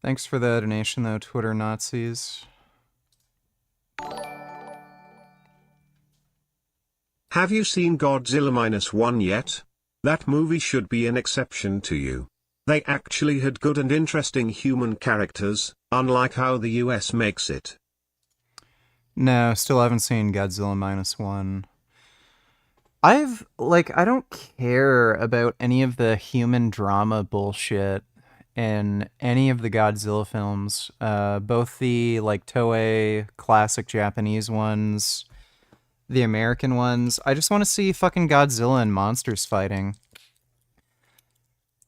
Thanks for the donation, though, Twitter Nazis. Have you seen Godzilla -1 yet? That movie should be an exception to you. They actually had good and interesting human characters, unlike how the US makes it. No, still haven't seen Godzilla -1. I don't care about any of the human drama bullshit in any of the Godzilla films. Both the, Toei classic Japanese ones, the American ones. I just want to see fucking Godzilla and monsters fighting.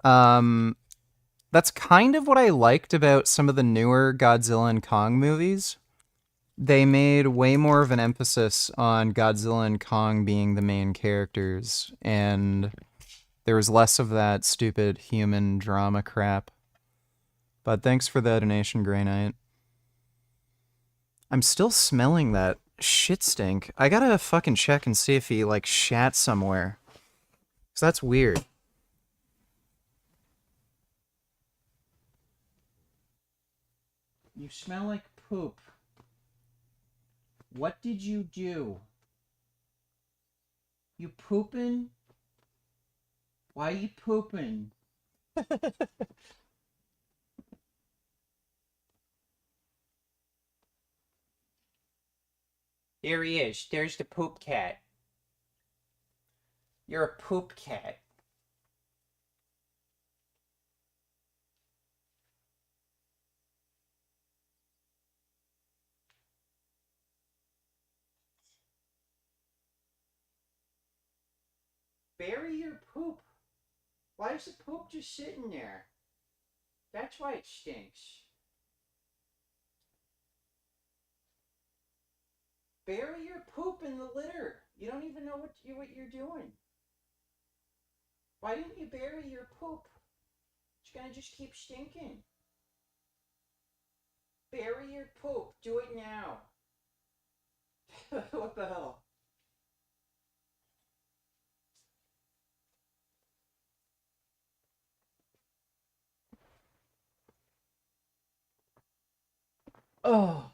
That's kind of what I liked about some of the newer Godzilla and Kong movies. They made way more of an emphasis on Godzilla and Kong being the main characters, and there was less of that stupid human drama crap. But thanks for the donation, Grey Knight. I'm still smelling that shit stink. I gotta fucking check and see if he, shat somewhere. 'Cause that's weird. You smell like poop. What did you do? You pooping? Why you pooping? There he is. There's the poop cat. You're a poop cat. Bury your poop. Why is the poop just sitting there? That's why it stinks. Bury your poop in the litter. You don't even know what you're doing. Why didn't you bury your poop? It's gonna just keep stinking. Bury your poop. Do it now. What the hell? Oh.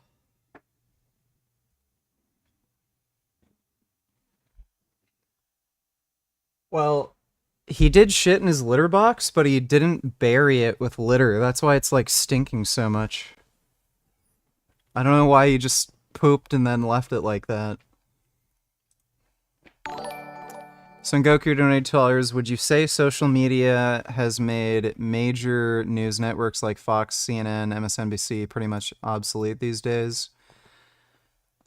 Well, he did shit in his litter box, but he didn't bury it with litter. That's why it's stinking so much. I don't know why he just pooped and then left it like that. Sengoku donated $2. Would you say social media has made major news networks like Fox, CNN, MSNBC pretty much obsolete these days?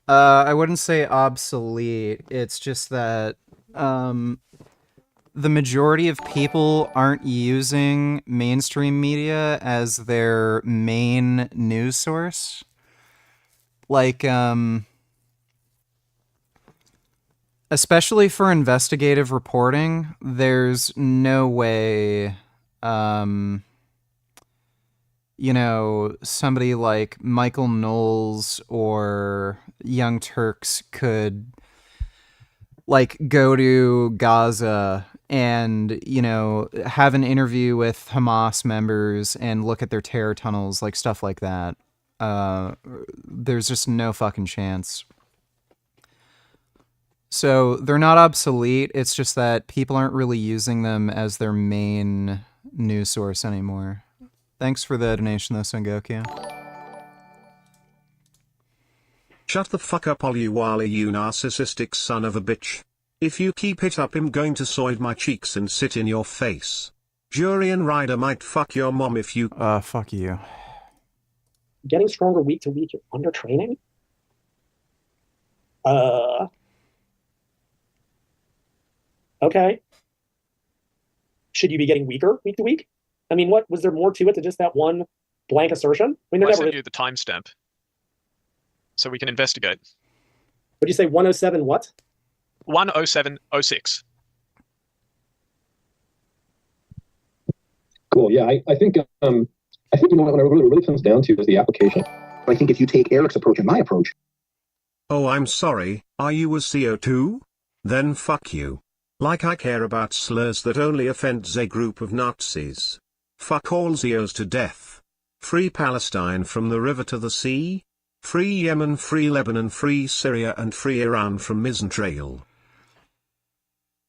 I wouldn't say obsolete. It's just that the majority of people aren't using mainstream media as their main news source. Especially for investigative reporting, there's no way, somebody like Michael Knowles or Young Turks could, go to Gaza and, have an interview with Hamas members and look at their terror tunnels, stuff like that. There's just no fucking chance. So they're not obsolete, it's just that people aren't really using them as their main news source anymore. Thanks for the donation though, Sengoku. Shut the fuck up, all you Wally, you narcissistic son of a bitch. If you keep it up, I'm going to soil my cheeks and sit in your face. Jurian Ryder might fuck your mom if you. Fuck you. Getting stronger week to week, you're under training? Okay. Should you be getting weaker week to week? I mean, what was there more to it than just that one blank assertion? I mean, there I never sent is. you the timestamp, so we can investigate. Would you say 107 what? 10706. Cool. Yeah, I think you know what it really comes down to is the application. I think if you take Eric's approach and my approach. Oh, I'm sorry, are you a CO2? Then fuck you. Like I care about slurs that only offend a group of Nazis. Fuck all Zios to death. Free Palestine from the river to the sea. Free Yemen, free Lebanon, free Syria, and free Iran from Israetel.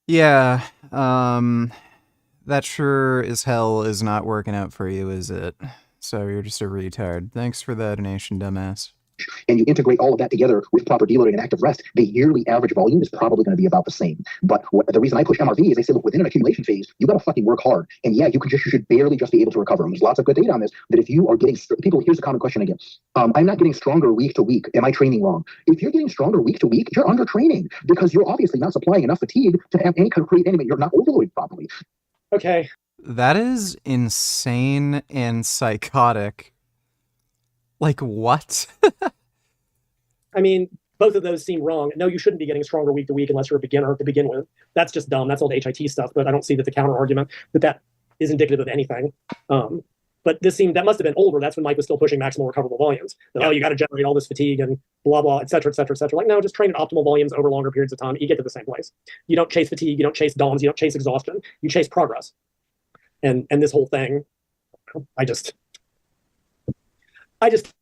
Yeah, that sure as hell is not working out for you, is it? So you're just a retard. Thanks for the donation, dumbass. And you integrate all of that together with proper deloading and active rest, the yearly average volume is probably going to be about the same. But the reason I push MRV is I say, look, within an accumulation phase, you got to fucking work hard. And yeah, you should barely just be able to recover. And there's lots of good data on this, that if you are getting, people, here's a common question again. I'm not getting stronger week to week. Am I training wrong? If you're getting stronger week to week, you're under training because you're obviously not supplying enough fatigue to have any create any, you're not overloaded properly. Okay. That is insane and psychotic. Like, what? I mean, both of those seem wrong. No, you shouldn't be getting stronger week to week unless you're a beginner to begin with. That's just dumb. That's old HIT stuff, but I don't see that the counter argument that is indicative of anything. But that must have been older. That's when Mike was still pushing maximal recoverable volumes. That, oh, you got to generate all this fatigue and blah, blah, et cetera, et cetera, et cetera. Like, no, just train at optimal volumes over longer periods of time. You get to the same place. You don't chase fatigue. You don't chase DOMs. You don't chase exhaustion. You chase progress. And this whole thing, I just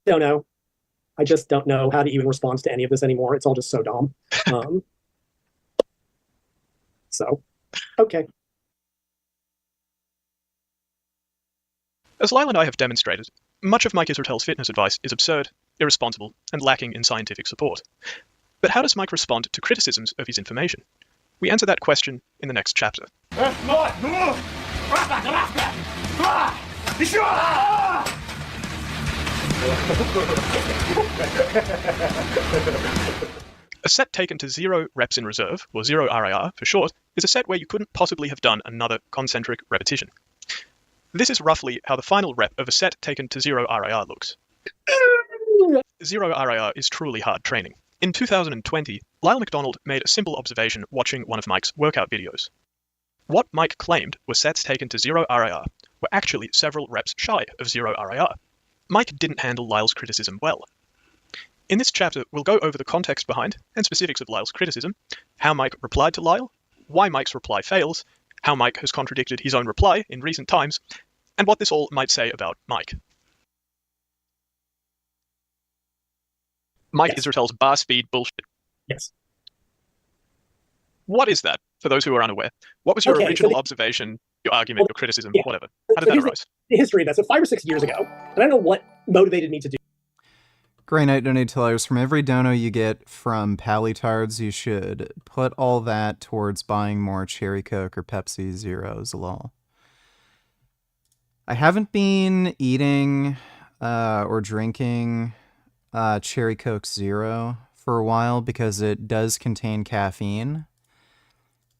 don't know. I just don't know how to even respond to any of this anymore. It's all just so dumb. So, okay. As Lyle and I have demonstrated, much of Mike Israetel's fitness advice is absurd, irresponsible, and lacking in scientific support. But how does Mike respond to criticisms of his information? We answer that question in the next chapter. A set taken to 0 reps in reserve, or 0 RIR for short, is a set where you couldn't possibly have done another concentric repetition. This is roughly how the final rep of a set taken to 0 RIR looks. 0 RIR is truly hard training. In 2020, Lyle McDonald made a simple observation watching one of Mike's workout videos. What Mike claimed were sets taken to 0 RIR were actually several reps shy of 0 RIR. Mike didn't handle Lyle's criticism well. In this chapter, we'll go over the context behind and specifics of Lyle's criticism, how Mike replied to Lyle, why Mike's reply fails, how Mike has contradicted his own reply in recent times, and what this all might say about Mike. Mike Israetel's bar speed bullshit. Yes. What is that, for those who are unaware? What was your original observation, your argument, your criticism, whatever? How did that arise? The history of that. So 5 or 6 years ago, and I don't know what motivated me to do. Grey Knight donated $2. From every dono you get from Palitards, you should put all that towards buying more Cherry Coke or Pepsi Zeros, lol. I haven't been eating or drinking Cherry Coke Zero for a while because it does contain caffeine.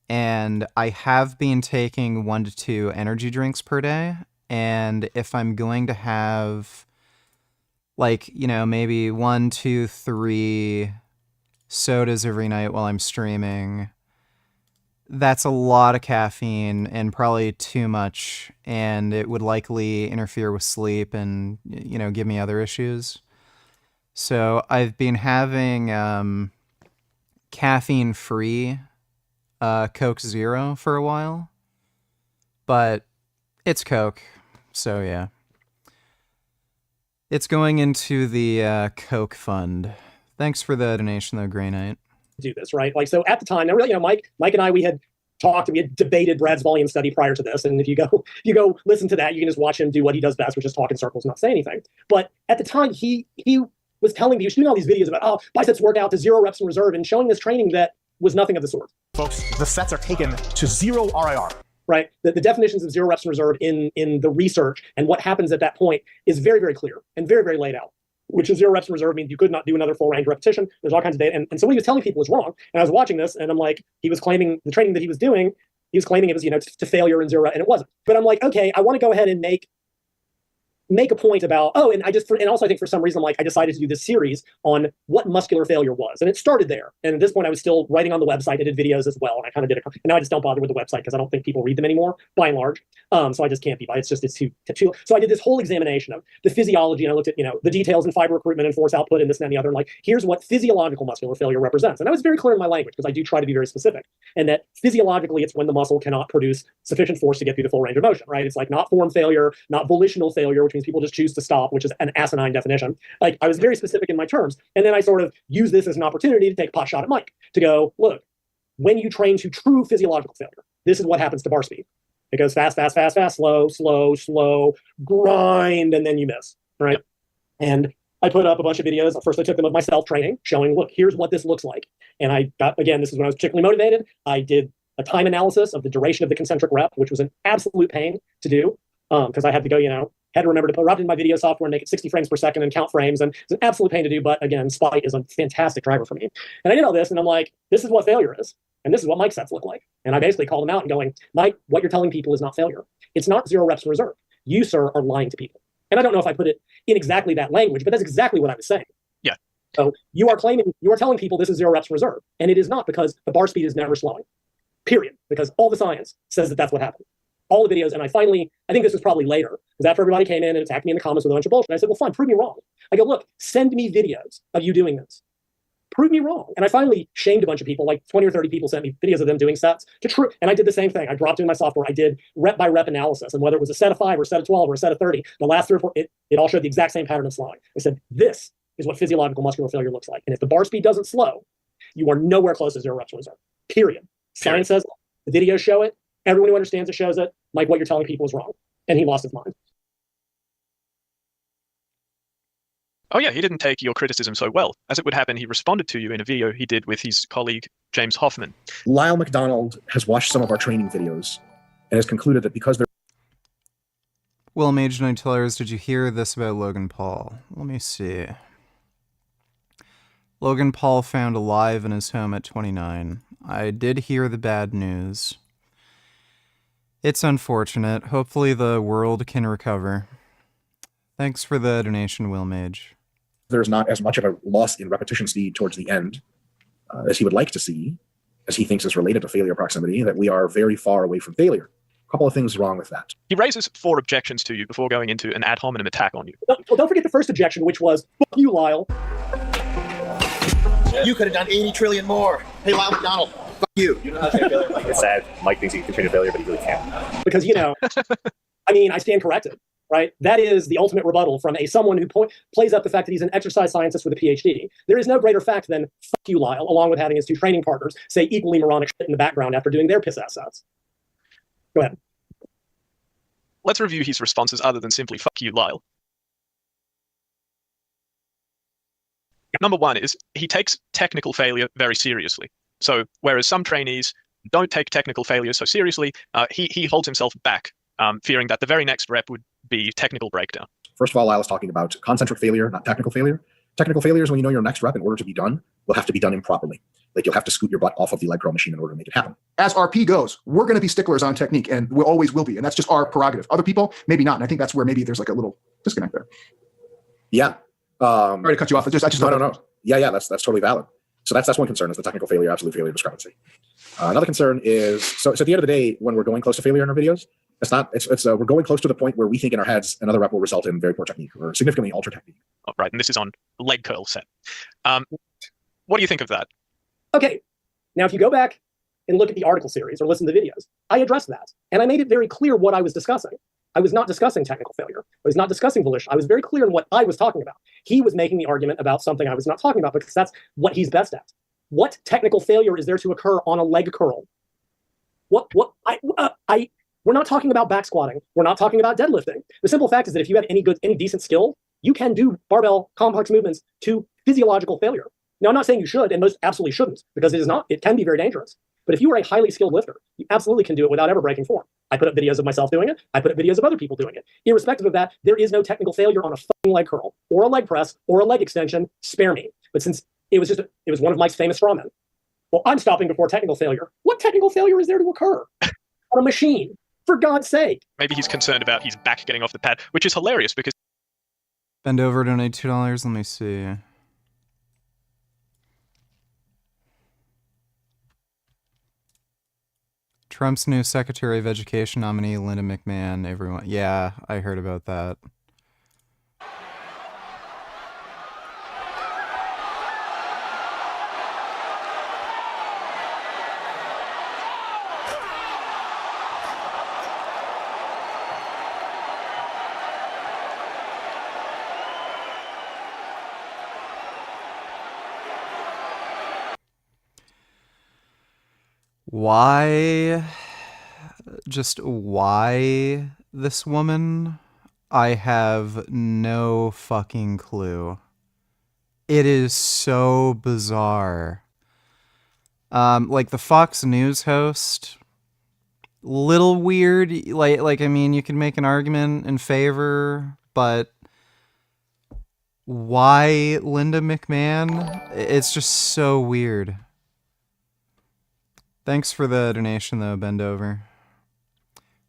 And I have been taking 1 to 2 energy drinks per day. And if I'm going to have, like, you know, maybe 1, 2, 3 sodas every night while I'm streaming, that's a lot of caffeine and probably too much. And it would likely interfere with sleep and, you know, give me other issues. So I've been having caffeine-free Coke Zero for a while, but it's Coke, so yeah. It's going into the Coke fund. Thanks for the donation, though, Grey Knight. Do this, right? Like, so at the time, now really, you know, Mike and I, we had talked, we had debated Brad's volume study prior to this, and if you go listen to that, you can just watch him do what he does best, which is talk in circles and not say anything. But at the time, he was telling me, he was doing all these videos about, biceps workout to 0 reps in reserve and showing this training that was nothing of the sort. Folks, the sets are taken to 0 RIR. Right? The definitions of 0 reps in reserve in the research and what happens at that point is very, very clear and very, very laid out, which is 0 reps in reserve means you could not do another full range repetition. There's all kinds of data. And so what he was telling people was wrong. And I was watching this and I'm like, he was claiming the training that he was doing, he was claiming it was, you know, to failure in 0, and it wasn't. But I'm like, okay, I want to go ahead and make make a point about, and also I think for some reason, like, I decided to do this series on what muscular failure was. And it started there. And at this point I was still writing on the website. I did videos as well. And I kind of did and now I just don't bother with the website because I don't think people read them anymore by and large. So I just can't be, it's too. So I did this whole examination of the physiology, and I looked at, the details in fiber recruitment and force output and this and that and the other. And like, here's what physiological muscular failure represents. And I was very clear in my language because I do try to be very specific. And that physiologically, it's when the muscle cannot produce sufficient force to get through the full range of motion, right? It's like not form failure, not volitional failure, which means people just choose to stop, which is an asinine definition. Like, I was very specific in my terms. And then I sort of use this as an opportunity to take a pot shot at Mike to go, look, when you train to true physiological failure, this is what happens to bar speed. It goes fast, fast, fast, fast, slow, slow, slow, grind, and then you miss, right? Yep. And I put up a bunch of videos. First, I took them of myself training, showing, look, here's what this looks like. And I got, again, this is when I was particularly motivated. I did a time analysis of the duration of the concentric rep, which was an absolute pain to do because I had to go, had to remember to put it in my video software and make it 60 frames per second and count frames. And it's an absolute pain to do. But again, Spite is a fantastic driver for me. And I did all this, and I'm like, this is what failure is. And this is what Mike sets look like. And I basically called him out and going, Mike, what you're telling people is not failure. It's not 0 reps in reserve. You, sir, are lying to people. And I don't know if I put it in exactly that language, but that's exactly what I was saying. Yeah. So you are telling people this is 0 reps in reserve. And it is not, because the bar speed is never slowing. Period. Because all the science says that that's what happened. All the videos. And I think this was probably later, because after everybody came in and attacked me in the comments with a bunch of bullshit, I said, well, fine, prove me wrong. I go, look, send me videos of you doing this. Prove me wrong. And I finally shamed a bunch of people, like 20 or 30 people sent me videos of them doing sets and I did the same thing. I dropped in my software. I did rep by rep analysis. And whether it was a set of 5 or a set of 12 or a set of 30, the last 3 or 4, it all showed the exact same pattern of slowing. I said, this is what physiological muscular failure looks like. And if the bar speed doesn't slow, you are nowhere close to 0 reps in reserve. Period. Science says, the videos show it. Everyone who understands it shows it. Mike, what you're telling people is wrong. And he lost his mind. Oh yeah, he didn't take your criticism so well. As it would happen, he responded to you in a video he did with his colleague, James Hoffman. Lyle McDonald has watched some of our training videos and has concluded that because they're... Well, Mage Knight Tellers, did you hear this about Logan Paul? Let me see. Logan Paul found alive in his home at 29. I did hear the bad news. It's unfortunate. Hopefully the world can recover. Thanks for the donation, Will Mage. There's not as much of a loss in repetition speed towards the end as he would like to see, as he thinks is related to failure proximity, that we are very far away from failure. A couple of things wrong with that. He raises 4 objections to you before going into an ad hominem attack on you. Well, don't forget the first objection, which was, fuck you, Lyle. You could have done 80 trillion more. Hey, Lyle McDonald, fuck you. You know how to train failure? Like, it's sad. Mike thinks he can train a failure, but he really can't. Because, I stand corrected. Right? That is the ultimate rebuttal from someone who plays up the fact that he's an exercise scientist with a PhD. There is no greater fact than fuck you, Lyle, along with having his 2 training partners say equally moronic shit in the background after doing their piss ass sets. Go ahead. Let's review his responses other than simply fuck you, Lyle. Number 1 is he takes technical failure very seriously. So whereas some trainees don't take technical failure so seriously, he holds himself back, fearing that the very next rep would be technical breakdown. First of all, Lyle is talking about concentric failure, not technical failure. Technical failure is when you know your next rep, in order to be done, will have to be done improperly. Like, you'll have to scoot your butt off of the leg curl machine in order to make it happen. As RP goes, we're going to be sticklers on technique, and we always will be. And that's just our prerogative. Other people, maybe not. And I think that's where maybe there's like a little disconnect there. Yeah. Sorry to cut you off. I just no. Yeah, that's totally valid. So that's one concern, is the technical failure, absolute failure discrepancy. Another concern is, so at the end of the day, when we're going close to failure in our videos, we're going close to the point where we think in our heads another rep will result in very poor technique or significantly altered technique. Oh, right, and this is on leg curl set. What do you think of that? Okay, now if you go back and look at the article series or listen to the videos, I addressed that. And I made it very clear what I was discussing. I was not discussing technical failure. I was not discussing volition. I was very clear in what I was talking about. He was making the argument about something I was not talking about, because that's what he's best at. What technical failure is there to occur on a leg curl? We're not talking about back squatting. We're not talking about deadlifting. The simple fact is that if you have any decent skill, you can do barbell complex movements to physiological failure. Now, I'm not saying you should, and most absolutely shouldn't, because it can be very dangerous. But if you are a highly skilled lifter, you absolutely can do it without ever breaking form. I put up videos of myself doing it. I put up videos of other people doing it. Irrespective of that, there is no technical failure on a fucking leg curl or a leg press or a leg extension. Spare me. But since it was one of Mike's famous strawmen, well, I'm stopping before technical failure. What technical failure is there to occur on a machine? For God's sake. Maybe he's concerned about his back getting off the pad, which is hilarious because Bend over, donate $2. Let me see. Trump's new Secretary of Education nominee, Linda McMahon. Everyone, yeah, I heard about that. Why, just why this woman? I have no fucking clue. It is so bizarre. Like the Fox News host, little weird. Like I mean, you can make an argument in favor, but why Linda McMahon? It's just so weird. Thanks for the donation, though, Bend Over.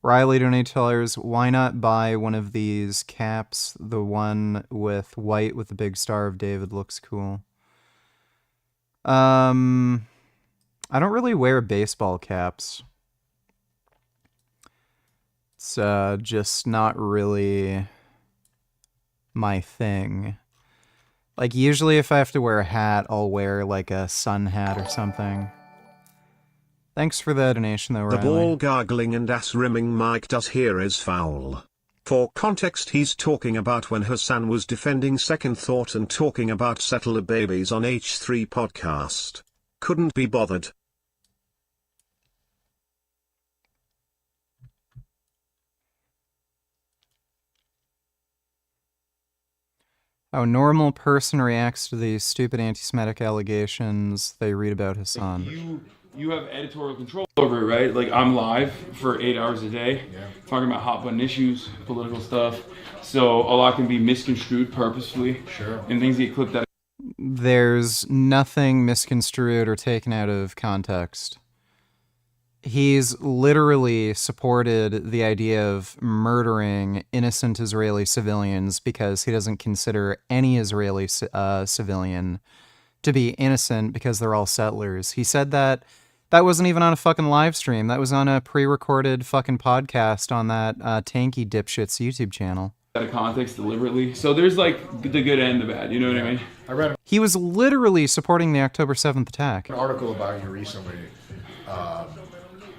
Riley $2. Why not buy one of these caps? The one with white with the big Star of David looks cool. I don't really wear baseball caps. It's just not really my thing. Like, usually if I have to wear a hat, I'll wear, like, a sun hat or something. Thanks for the donation, though, Riley. The ball gargling and ass rimming Mike does here is foul. For context, he's talking about when Hassan was defending Second Thought and talking about settler babies on H3 podcast. Couldn't be bothered. How a normal person reacts to these stupid anti-Semitic allegations they read about Hassan. You have editorial control over it, right? Like, I'm live for 8 hours a day, talking about hot button issues, political stuff. So a lot can be misconstrued purposefully. Sure. And things get clipped out. There's nothing misconstrued or taken out of context. He's literally supported the idea of murdering innocent Israeli civilians because he doesn't consider any Israeli civilian to be innocent because they're all settlers. He said that wasn't even on a fucking live stream. That was on a pre-recorded fucking podcast on that tanky dipshit's YouTube channel. Out of context deliberately. So there's like the good and the bad, you know what I mean? I read He was literally supporting the October 7th attack. an article about you recently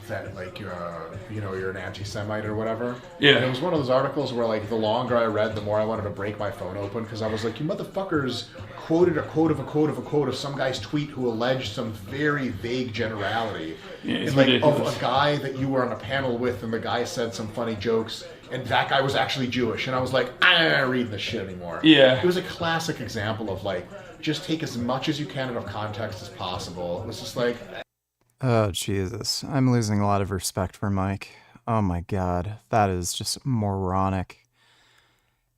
that like you're an anti-Semite or whatever. Yeah. And it was one of those articles where like the longer I read, the more I wanted to break my phone open because I was like, you motherfuckers quoted a quote of some guy's tweet who alleged some very vague generality. Yeah, it's and, like, ridiculous. of a guy that you were on a panel with, and the guy said some funny jokes, and that guy was actually Jewish, and I was like, I'm not reading this shit anymore. Yeah. It was a classic example of like, just take as much as you can out of context as possible. It was just like, Oh, Jesus. I'm losing a lot of respect for Mike. Oh my god. That is just moronic.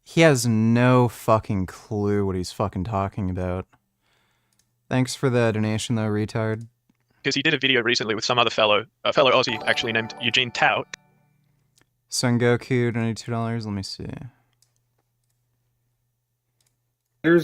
He has no fucking clue what he's fucking talking about. Thanks for the donation, though, retard. Because he did a video recently with some other fellow Aussie, actually named Eugene Tao. Son Goku, $22. Let me see.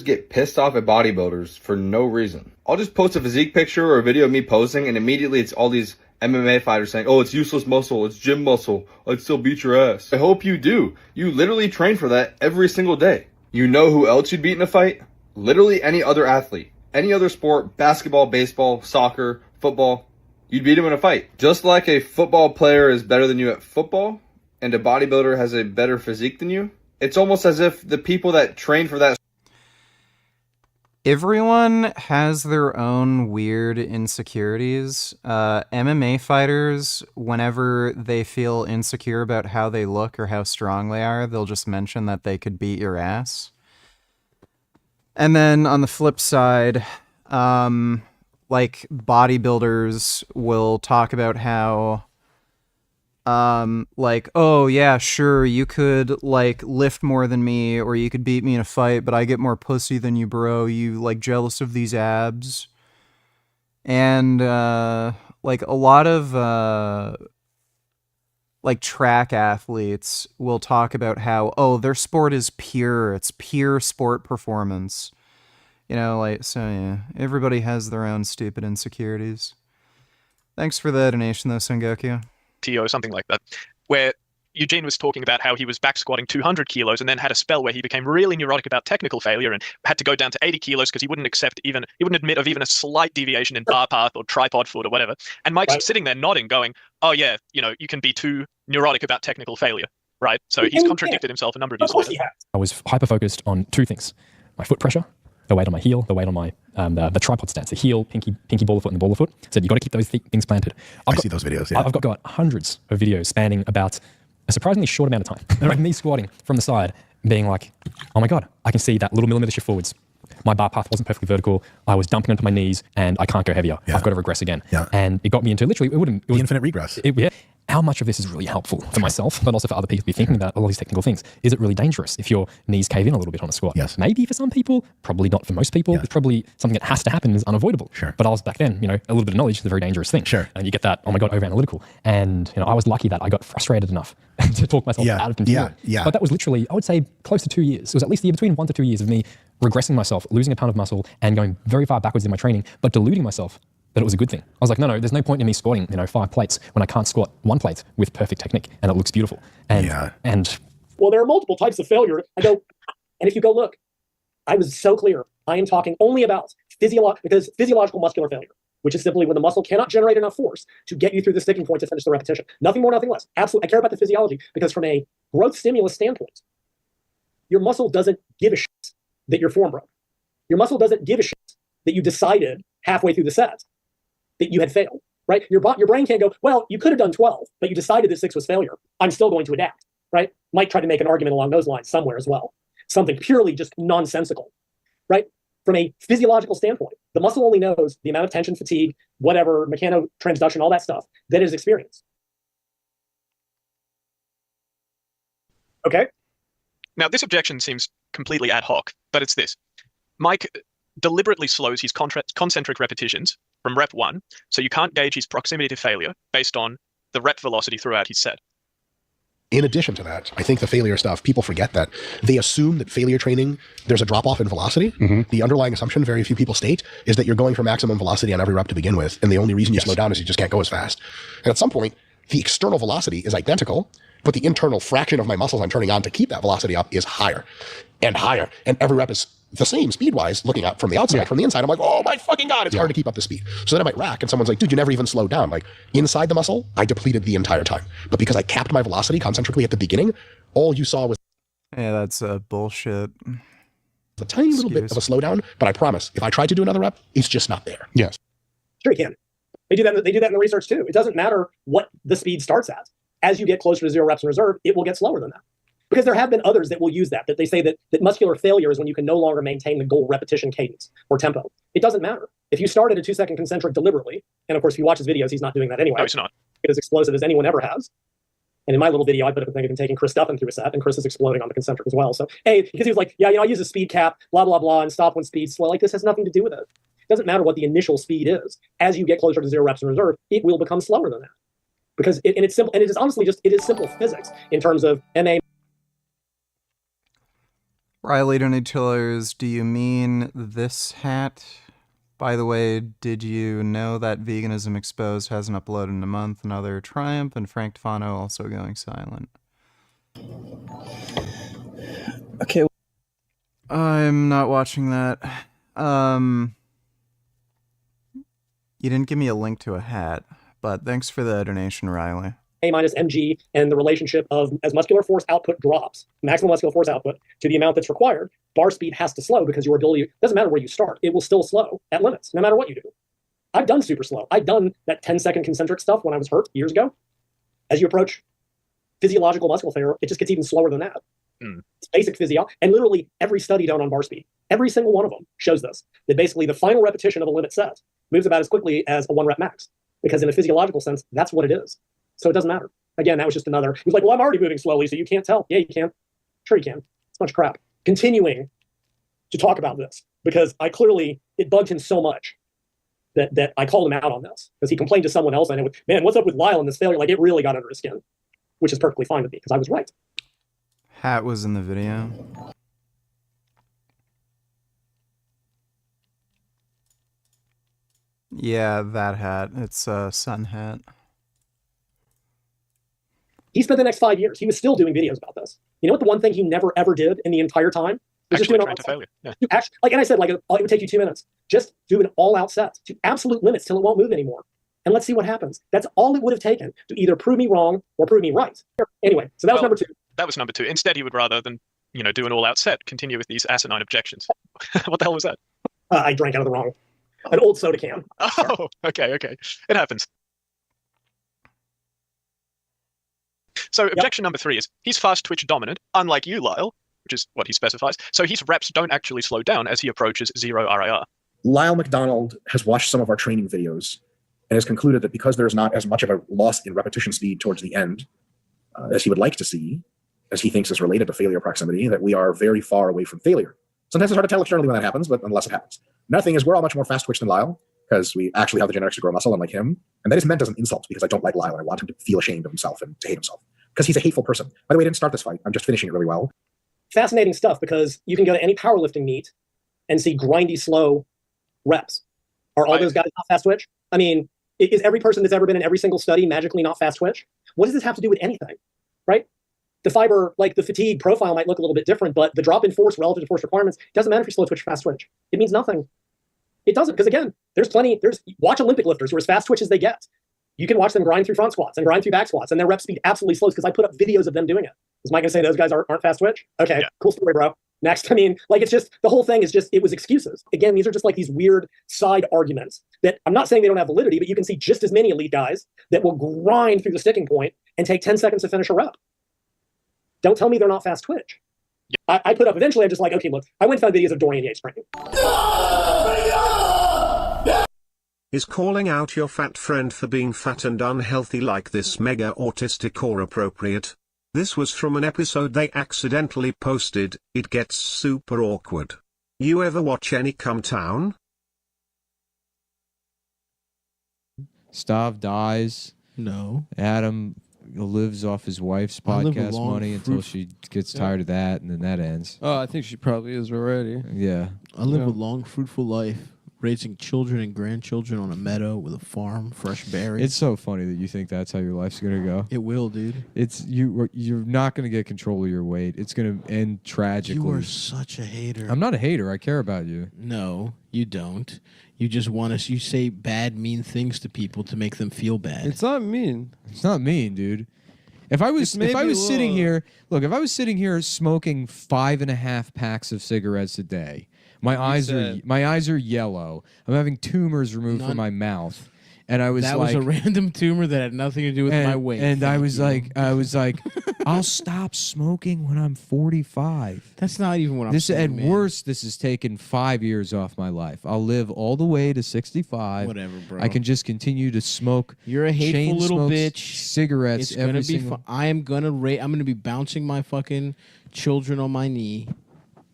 Get pissed off at bodybuilders for no reason. I'll just post a physique picture or a video of me posing, and immediately it's all these MMA fighters saying, oh, it's useless muscle, it's gym muscle, I'd still beat your ass. I hope you do. You literally train for that every single day. You know who else you'd beat in a fight? Literally any other athlete. Any other sport, basketball, baseball, soccer, football. You'd beat him in a fight. Just like a football player is better than you at football, and a bodybuilder has a better physique than you, it's almost as if the people that train for that Everyone has their own weird insecurities. MMA fighters, whenever they feel insecure about how they look or how strong they are, they'll just mention that they could beat your ass. And then on the flip side, like bodybuilders will talk about how like, oh yeah, sure, you could like lift more than me or you could beat me in a fight, but I get more pussy than you, bro. You like jealous of these abs. And like a lot of like track athletes will talk about how, oh, their sport is pure. It's pure sport performance. You know, like, so yeah, everybody has their own stupid insecurities. Thanks for the donation though, Sengoku. TO, something like that, where Eugene was talking about how he was back squatting 200 kilos and then had a spell where he became really neurotic about technical failure and had to go down to 80 kilos because he wouldn't admit of even a slight deviation in bar path or tripod foot or whatever. And Mike's sitting there nodding, going, oh yeah, you know, you can be too neurotic about technical failure, right? So he's contradicted himself a number of years later. I was hyper-focused on two things: my foot pressure, the weight on my heel, the weight on my the tripod stance, the heel, pinky ball of foot, and the ball of foot. Said you got to keep those things planted. I see those videos. Yeah. I've got hundreds of videos spanning about a surprisingly short amount of time. Like me squatting from the side, being like, oh my god, I can see that little millimeter shift forwards. My bar path wasn't perfectly vertical. I was dumping onto my knees, and I can't go heavier. I've got to regress again. And it got me into literally, it was infinite regress. How much of this is really helpful for myself, but also for other people to be thinking about all these technical things? Is it really dangerous if your knees cave in a little bit on a squat? Yes. Maybe for some people, probably not for most people. It's probably something that has to happen, is unavoidable. Sure. But I was back then, you know, a little bit of knowledge is a very dangerous thing. Sure. And you get that, oh my God, over analytical. And, you know, I was lucky that I got frustrated enough to talk myself out of continuing. But that was literally, I would say, close to 2 years. It was at least between 1 to 2 years of me regressing myself, losing a ton of muscle, and going very far backwards in my training, but deluding myself that it was a good thing. I was like, no, there's no point in me squatting, 5 plates when I can't squat 1 plate with perfect technique and it looks beautiful. And well, there are multiple types of failure. And if you go look, I was so clear. I am talking only about physiological muscular failure, which is simply when the muscle cannot generate enough force to get you through the sticking point to finish the repetition. Nothing more, nothing less. Absolutely, I care about the physiology because from a growth stimulus standpoint, your muscle doesn't give a shit that your form broke. Your muscle doesn't give a shit that you decided halfway through the set that you had failed, right? Your brain can't go, well, you could have done 12, but you decided that 6 was failure. I'm still going to adapt, right? Mike tried to make an argument along those lines somewhere as well. Something purely just nonsensical, right? From a physiological standpoint, the muscle only knows the amount of tension, fatigue, whatever, mechanotransduction, all that stuff that it has experienced. Okay? Now, this objection seems completely ad hoc, but it's this. Mike deliberately slows his concentric repetitions from rep 1, so you can't gauge his proximity to failure based on the rep velocity throughout his set. In addition to that, I think the failure stuff, people forget that. They assume that failure training, there's a drop-off in velocity. The underlying assumption very few people state is that you're going for maximum velocity on every rep to begin with, and the only reason you slow down is you just can't go as fast. And at some point, the external velocity is identical, but the internal fraction of my muscles I'm turning on to keep that velocity up is higher and higher, and every rep is the same speed-wise, looking out from the outside. From the inside, I'm like, oh my fucking God, it's hard to keep up the speed. So then I might rack, and someone's like, dude, you never even slowed down. Like, inside the muscle, I depleted the entire time. But because I capped my velocity concentrically at the beginning, all you saw was... Yeah, that's bullshit. A tiny little bit of a slowdown, but I promise, if I tried to do another rep, it's just not there. Yes. Sure you can. They do that in the research too. It doesn't matter what the speed starts at. As you get closer to 0 reps in reserve, it will get slower than that. Because there have been others that will use that they say that muscular failure is when you can no longer maintain the goal repetition cadence or tempo. It doesn't matter. If you start at a 2-second concentric deliberately, and of course, if you watch his videos, he's not doing that anyway. No, he's not. It's as explosive as anyone ever has. And in my little video, I put up a thing of him taking Chris Duffin through a set, and Chris is exploding on the concentric as well. So, because he was like, I use a speed cap, blah, blah, blah, and stop when speed's slow. Like, this has nothing to do with it. It doesn't matter what the initial speed is. As you get closer to 0 reps in reserve, it will become slower than that. Because it's simple, and it is honestly it is simple physics in terms of MA. Riley Donatellos, do you mean this hat? By the way, did you know that Veganism Exposed hasn't uploaded in a month? Another triumph, and Frank Tefano also going silent. Okay. I'm not watching that. You didn't give me a link to a hat, but thanks for the donation, Riley. A minus mg and the relationship of as muscular force output drops, maximum muscular force output, to the amount that's required, bar speed has to slow because your ability, doesn't matter where you start, it will still slow at limits, no matter what you do. I've done super slow. I've done that 10-second concentric stuff when I was hurt years ago. As you approach physiological muscle failure, it just gets even slower than that. It's basic physiology. And literally every study done on bar speed, every single one of them shows this, that basically the final repetition of a limit set moves about as quickly as a 1 rep max. Because in a physiological sense, that's what it is. So it doesn't matter. Again, that was just another, he was like, well, I'm already moving slowly, so you can't tell. Yeah, you can. Sure you can. It's a bunch of crap. Continuing to talk about this, because it bugged him so much that I called him out on this. Because he complained to someone else, and it was, man, what's up with Lyle and this failure? Like, it really got under his skin. which is perfectly fine with me because I was right. Hat was in the video. Yeah, that hat. It's a sun hat. He spent the next 5 years. He was still doing videos about this. You know what? The one thing he never ever did in the entire time was Actually just trained to failure. Yeah. actually, like, and I said, like, it would take you 2 minutes. Just do an all-out set to absolute limits till it won't move anymore, and let's see what happens. That's all it would have taken to either prove me wrong or prove me right. Anyway, so that was number 2. That was number 2. Instead, he would rather than do an all-out set, continue with these asinine objections. What the hell was that? I drank out of an old soda can. Oh, okay. It happens. So objection number 3 is he's fast twitch dominant, unlike you, Lyle, which is what he specifies. So his reps don't actually slow down as he approaches 0 RIR. Lyle McDonald has watched some of our training videos and has concluded that because there's not as much of a loss in repetition speed towards the end as he would like to see, as he thinks is related to failure proximity, that we are very far away from failure. Sometimes it's hard to tell externally when that happens, but unless it happens. Another thing is we're all much more fast twitch than Lyle because we actually have the genetics to grow muscle, unlike him. And that is meant as an insult because I don't like Lyle and I want him to feel ashamed of himself and to hate himself because he's a hateful person. By the way, I didn't start this fight. I'm just finishing it really well. Fascinating stuff because you can go to any powerlifting meet and see grindy, slow reps. Are all those guys not fast twitch? I mean, is every person that's ever been in every single study magically not fast twitch? What does this have to do with anything, right? The fiber, like the fatigue profile might look a little bit different, but the drop in force relative to force requirements doesn't matter if you're slow twitch or fast twitch. It means nothing. It doesn't, because again, watch Olympic lifters who are as fast twitch as they get. You can watch them grind through front squats and grind through back squats, and their rep speed absolutely slows because I put up videos of them doing it. Is Mike gonna say those guys aren't fast twitch? Okay, yeah. Cool story, bro. Next, I mean, like, it's just, the whole thing is just, it was excuses. Again, these are just like these weird side arguments that I'm not saying they don't have validity, but you can see just as many elite guys that will grind through the sticking point and take 10 seconds to finish a rep. Don't tell me they're not fast twitch. Yeah. I put up, eventually I'm just like, okay, look, I went and found videos of Dorian Yates training. Is calling out your fat friend for being fat and unhealthy like this mega autistic or appropriate? This was from an episode they accidentally posted. It gets super awkward. You ever watch any Come Town? Stav dies. No. Adam lives off his wife's podcast money until she gets tired of that, and then that ends. Oh, I think she probably is already. Yeah. I live a long, fruitful life, raising children and grandchildren on a meadow with a farm, fresh berries. It's so funny that you think that's how your life's gonna go. It will, dude. It's you're not gonna get control of your weight. It's gonna end tragically. You are such a hater. I'm not a hater. I care about you. No, you don't. You just want us. You say bad, mean things to people to make them feel bad. It's not mean. It's not mean, dude. If I was sitting here, look, if I was sitting here smoking 5.5 packs of cigarettes a day, my eyes are yellow. I'm having tumors removed from my mouth. And I was that like, was a random tumor that had nothing to do with my weight. And I was like, I'll stop smoking when I'm 45. That's not even what I'm saying. At worst, this has taken 5 years off my life. I'll live all the way to 65. Whatever, bro. I can just continue to smoke. You're a hateful little bitch. Cigarettes. It's gonna be fun. I'm gonna be bouncing my fucking children on my knee,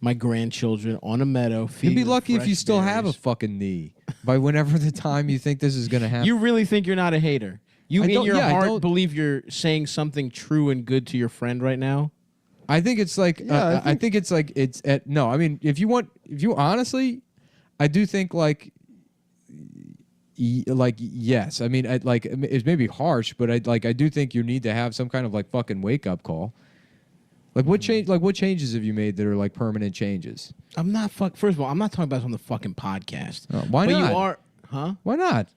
my grandchildren on a meadow. You'd be lucky if you still have a fucking knee by whenever the time you think this is going to happen. You really think you're not a hater? You in your heart believe you're saying something true and good to your friend right now? I think it's like I think it's like it's at no. I mean, if you honestly, I do think like yes. I mean, it's maybe harsh, but I do think you need to have some kind of like fucking wake up call. Like what changes have you made that are like permanent changes? I'm not First of all, I'm not talking about this on the fucking podcast. Why not? But you are, huh? Why not?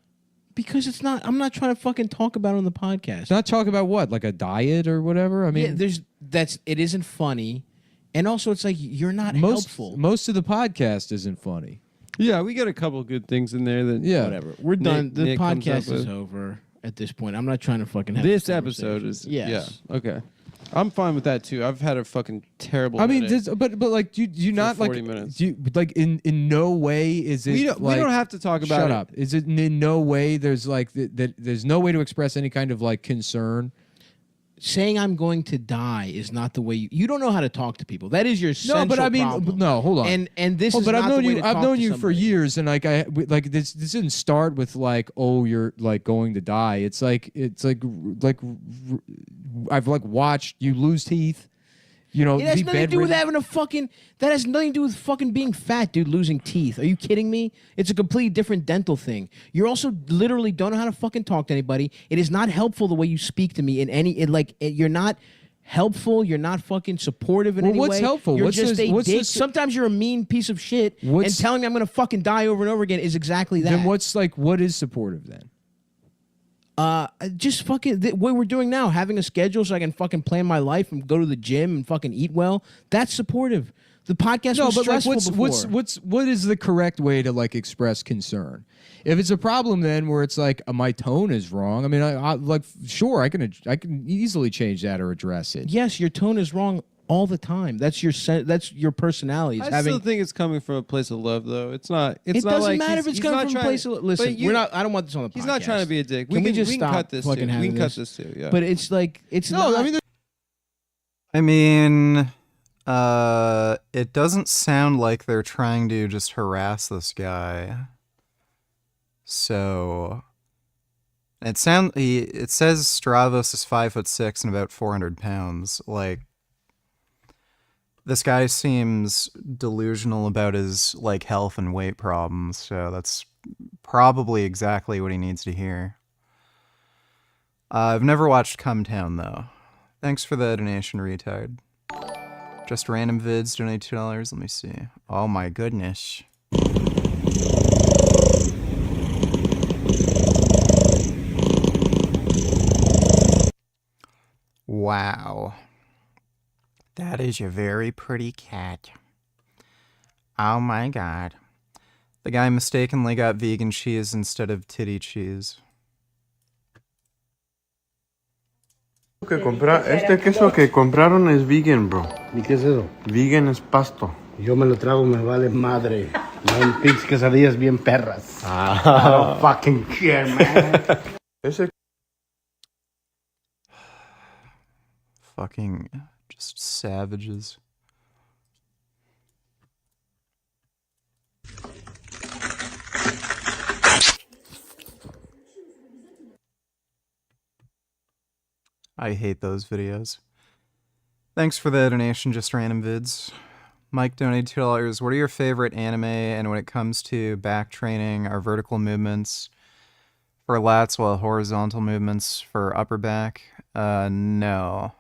Because it's not. I'm not trying to fucking talk about it on the podcast. Not talk about what, like a diet or whatever. I mean, it isn't funny, and also it's like you're not helpful. Most of the podcast isn't funny. Yeah, we got a couple good things in there. Whatever. We're done. The podcast is over at this point. I'm not trying to fucking have this episode is. Yes. Yeah. Okay. I'm fine with that too. I've had a fucking terrible. I mean, but like, do you not 40 like? Minutes. Do you, like in no way is it? We don't have to talk about. Shut up. Is it in no way? There's like that. There's no way to express any kind of like concern. Saying I'm going to die is not the way you don't know how to talk to people. That is your central but I mean, problem. no, hold on. And this is but not I've known the way you. to I've talk known to you for years, and like this didn't start with like, oh, you're like going to die. It's like I've like watched you lose teeth. You know, It has be nothing to do with bedridden. having a fucking. That has nothing to do with fucking being fat, dude. Losing teeth. Are you kidding me? It's a completely different dental thing. You're also literally don't know how to fucking talk to anybody. It is not helpful the way you speak to me in any. You're not helpful. You're not fucking supportive in Well, any what's way. helpful? You're What's just this- a what's dick. this- Sometimes you're a mean piece of shit, and What's- telling me I'm gonna fucking die over and over again is exactly that. Then what is supportive then? Just fucking what we're doing now, having a schedule so I can fucking plan my life and go to the gym and fucking eat well. That's supportive. The podcast was stressful before. what is the correct way to like express concern? If it's a problem, then where it's like my tone is wrong. I mean, I like sure I can easily change that or address it. Yes, your tone is wrong all the time. That's your personality. It's I still think it's coming from a place of love, though. It's not. It's It not doesn't like matter if it's coming from a place of listen. but you- We're not. I don't want this on the podcast. He's not trying to be a dick. Can we we can stop cut this fucking too. We having can cut this too. Yeah. But it's like it's No, not. I mean, It doesn't sound like they're trying to just harass this guy. So it says Stravos is 5'6" and about 400 pounds. Like, this guy seems delusional about his like health and weight problems. So that's probably exactly what he needs to hear. I've never watched Come Town though. Thanks for the donation, retard. Just random vids, donate $2. Let me see. Oh my goodness. Wow. That is a very pretty cat. Oh my god. The guy mistakenly got vegan cheese instead of titty cheese. Este queso que compraron es vegan, bro. ¿Y qué es eso? Vegan es pasto. Yo me lo trago, me vale madre. Son pinches quesadillas bien perras. I don't fucking care, man. Ese Fucking just savages. I hate those videos. Thanks for the donation, just random vids. Mike donated $2. What are your favorite anime? And when it comes to back training, are vertical movements for lats while horizontal movements for upper back? No.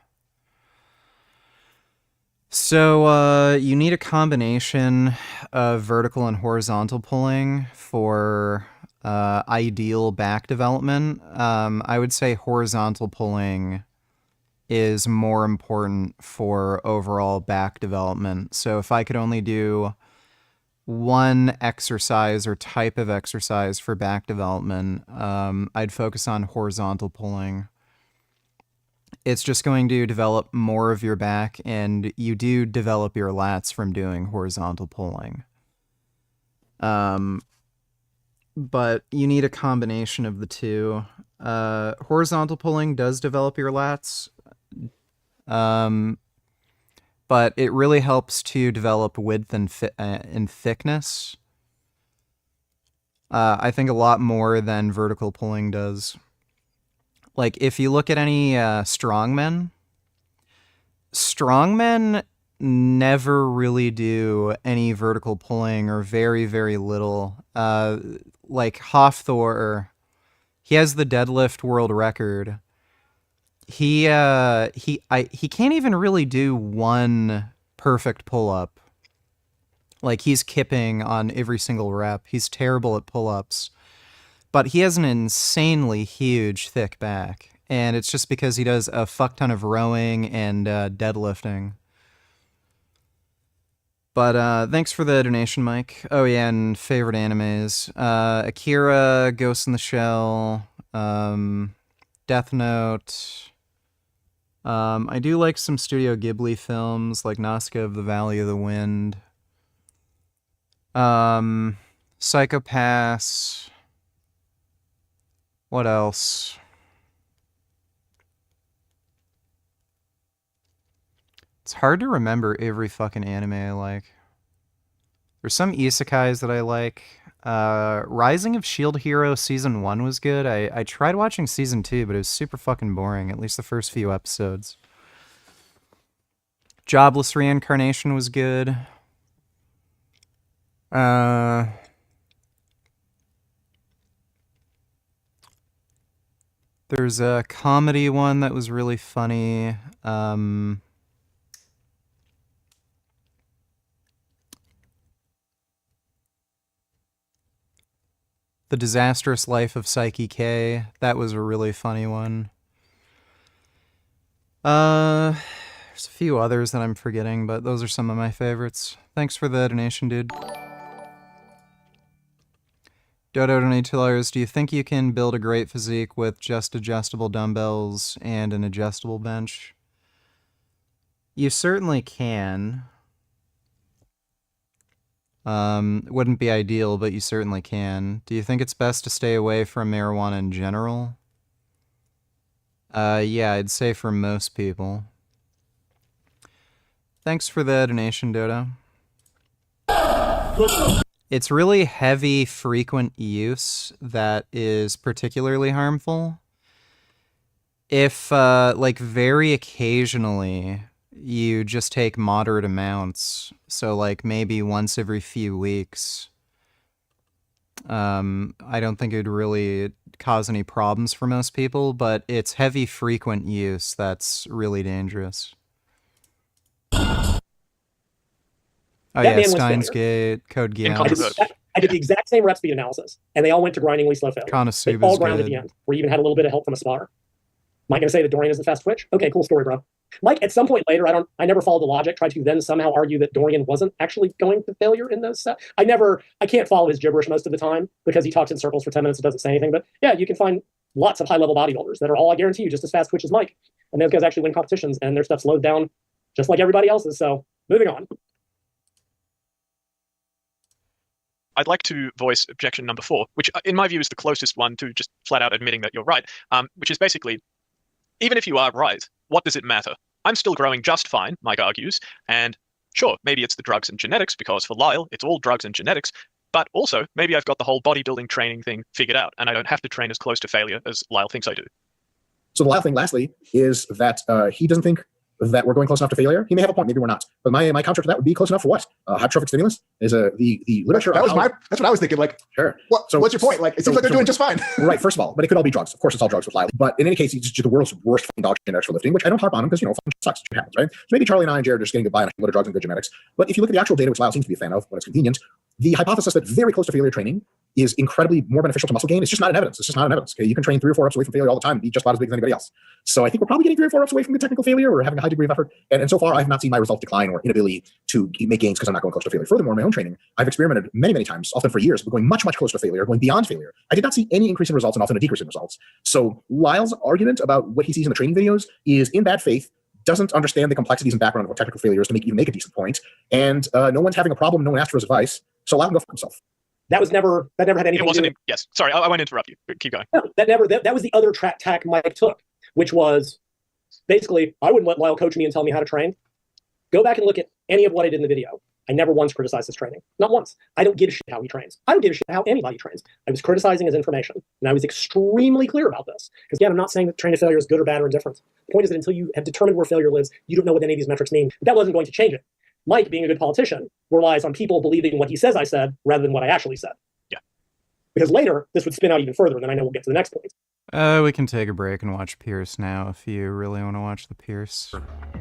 So you need a combination of vertical and horizontal pulling for ideal back development. I would say horizontal pulling is more important for overall back development. So if I could only do one exercise or type of exercise for back development, I'd focus on horizontal pulling. It's just going to develop more of your back, and you do develop your lats from doing horizontal pulling. But you need a combination of the two. Horizontal pulling does develop your lats, but it really helps to develop width and thickness. I think a lot more than vertical pulling does. Like, if you look at any strongmen never really do any vertical pulling, or very, very little. Like Hafthor, he has the deadlift world record. He can't even really do one perfect pull-up. Like, he's kipping on every single rep. He's terrible at pull-ups. But he has an insanely huge, thick back. And it's just because he does a fuck ton of rowing and deadlifting. But thanks for the donation, Mike. Oh yeah, and favorite animes. Akira, Ghost in the Shell, Death Note. I do like some Studio Ghibli films, like Nausicaa of the Valley of the Wind. Psychopaths. What else? It's hard to remember every fucking anime I like. There's some isekais that I like. Rising of Shield Hero Season 1 was good. I tried watching Season 2, but it was super fucking boring, at least the first few episodes. Jobless Reincarnation was good. There's a comedy one that was really funny. The Disastrous Life of Psyche K. That was a really funny one. There's a few others that I'm forgetting, but those are some of my favorites. Thanks for the donation, dude. Dodo donated $2. Do you think you can build a great physique with just adjustable dumbbells and an adjustable bench? You certainly can. Wouldn't be ideal, but you certainly can. Do you think it's best to stay away from marijuana in general? Yeah, I'd say for most people. Thanks for the donation, Dodo. It's really heavy, frequent use that is particularly harmful. If, like, very occasionally you just take moderate amounts, so like maybe once every few weeks, I don't think it would really cause any problems for most people, but it's heavy, frequent use that's really dangerous. Oh yeah, Steins Gate, Code Geass. I did the exact same rep speed analysis, and they all went to grindingly slow failure. They all ground at the end, where you even had a little bit of help from a spotter. Mike gonna say that Dorian isn't fast twitch? Okay, cool story, bro. Mike, at some point later, I never followed the logic, tried to then somehow argue that Dorian wasn't actually going to failure in those sets. I can't follow his gibberish most of the time because he talks in circles for 10 minutes and doesn't say anything. But yeah, you can find lots of high-level bodybuilders that are all, I guarantee you, just as fast twitch as Mike. And those guys actually win competitions, and their stuff slowed down just like everybody else's. So, moving on. I'd like to voice objection number 4, which in my view is the closest one to just flat out admitting that you're right, which is basically, even if you are right, what does it matter? I'm still growing just fine, Mike argues, and sure, maybe it's the drugs and genetics, because for Lyle, it's all drugs and genetics, but also maybe I've got the whole bodybuilding training thing figured out, and I don't have to train as close to failure as Lyle thinks I do. So the Lyle thing, lastly, is that he doesn't think that we're going close enough to failure. He may have a point, maybe we're not. But my counter to that would be close enough for what? Hypertrophic stimulus is the literature. That's what I was thinking. Like, sure. What's your point? Like, it seems like they're doing just fine. Right. First of all, but it could all be drugs. Of course, it's all drugs with Lyle. But in any case, he's just the world's worst fucking dog genetics for lifting, which I don't harp on him because fucking sucks. It happens, right? So maybe Charlie and I and Jared are just getting to buy a lot of drugs and good genetics. But if you look at the actual data, which Lyle seems to be a fan of when it's convenient, the hypothesis that very close to failure training is incredibly more beneficial to muscle gain. It's just not an evidence. It's just not an evidence. Okay, you can train 3 or 4 reps away from failure all the time and be just about as big as anybody else. So I think we're probably getting 3 or 4 reps away from the technical failure. We're having a high degree of effort, and so far I've not seen my results decline or inability to make gains because I'm not going close to failure. Furthermore, in my own training, I've experimented many times, often for years, but going much closer to failure, going beyond failure. I did not see any increase in results and often a decrease in results. So Lyle's argument about what he sees in the training videos is in bad faith, doesn't understand the complexities and background of what technical failure is to even make a decent point, and no one's having a problem. No one asked for his advice, so Lyle can go for himself. That never had anything to do with... Yes, sorry, I won't interrupt you, but keep going. No, that was the other tack Mike took, which was basically, I wouldn't let Lyle coach me and tell me how to train. Go back and look at any of what I did in the video. I never once criticized his training. Not once. I don't give a shit how he trains. I don't give a shit how anybody trains. I was criticizing his information, and I was extremely clear about this. Because again, I'm not saying that training failure is good or bad or indifferent. The point is that until you have determined where failure lives, you don't know what any of these metrics mean. That wasn't going to change it. Mike, being a good politician, relies on people believing what he says I said rather than what I actually said. Yeah. Because later, this would spin out even further, and then I know we'll get to the next point. We can take a break and watch Piers now if you really want to watch the Piers.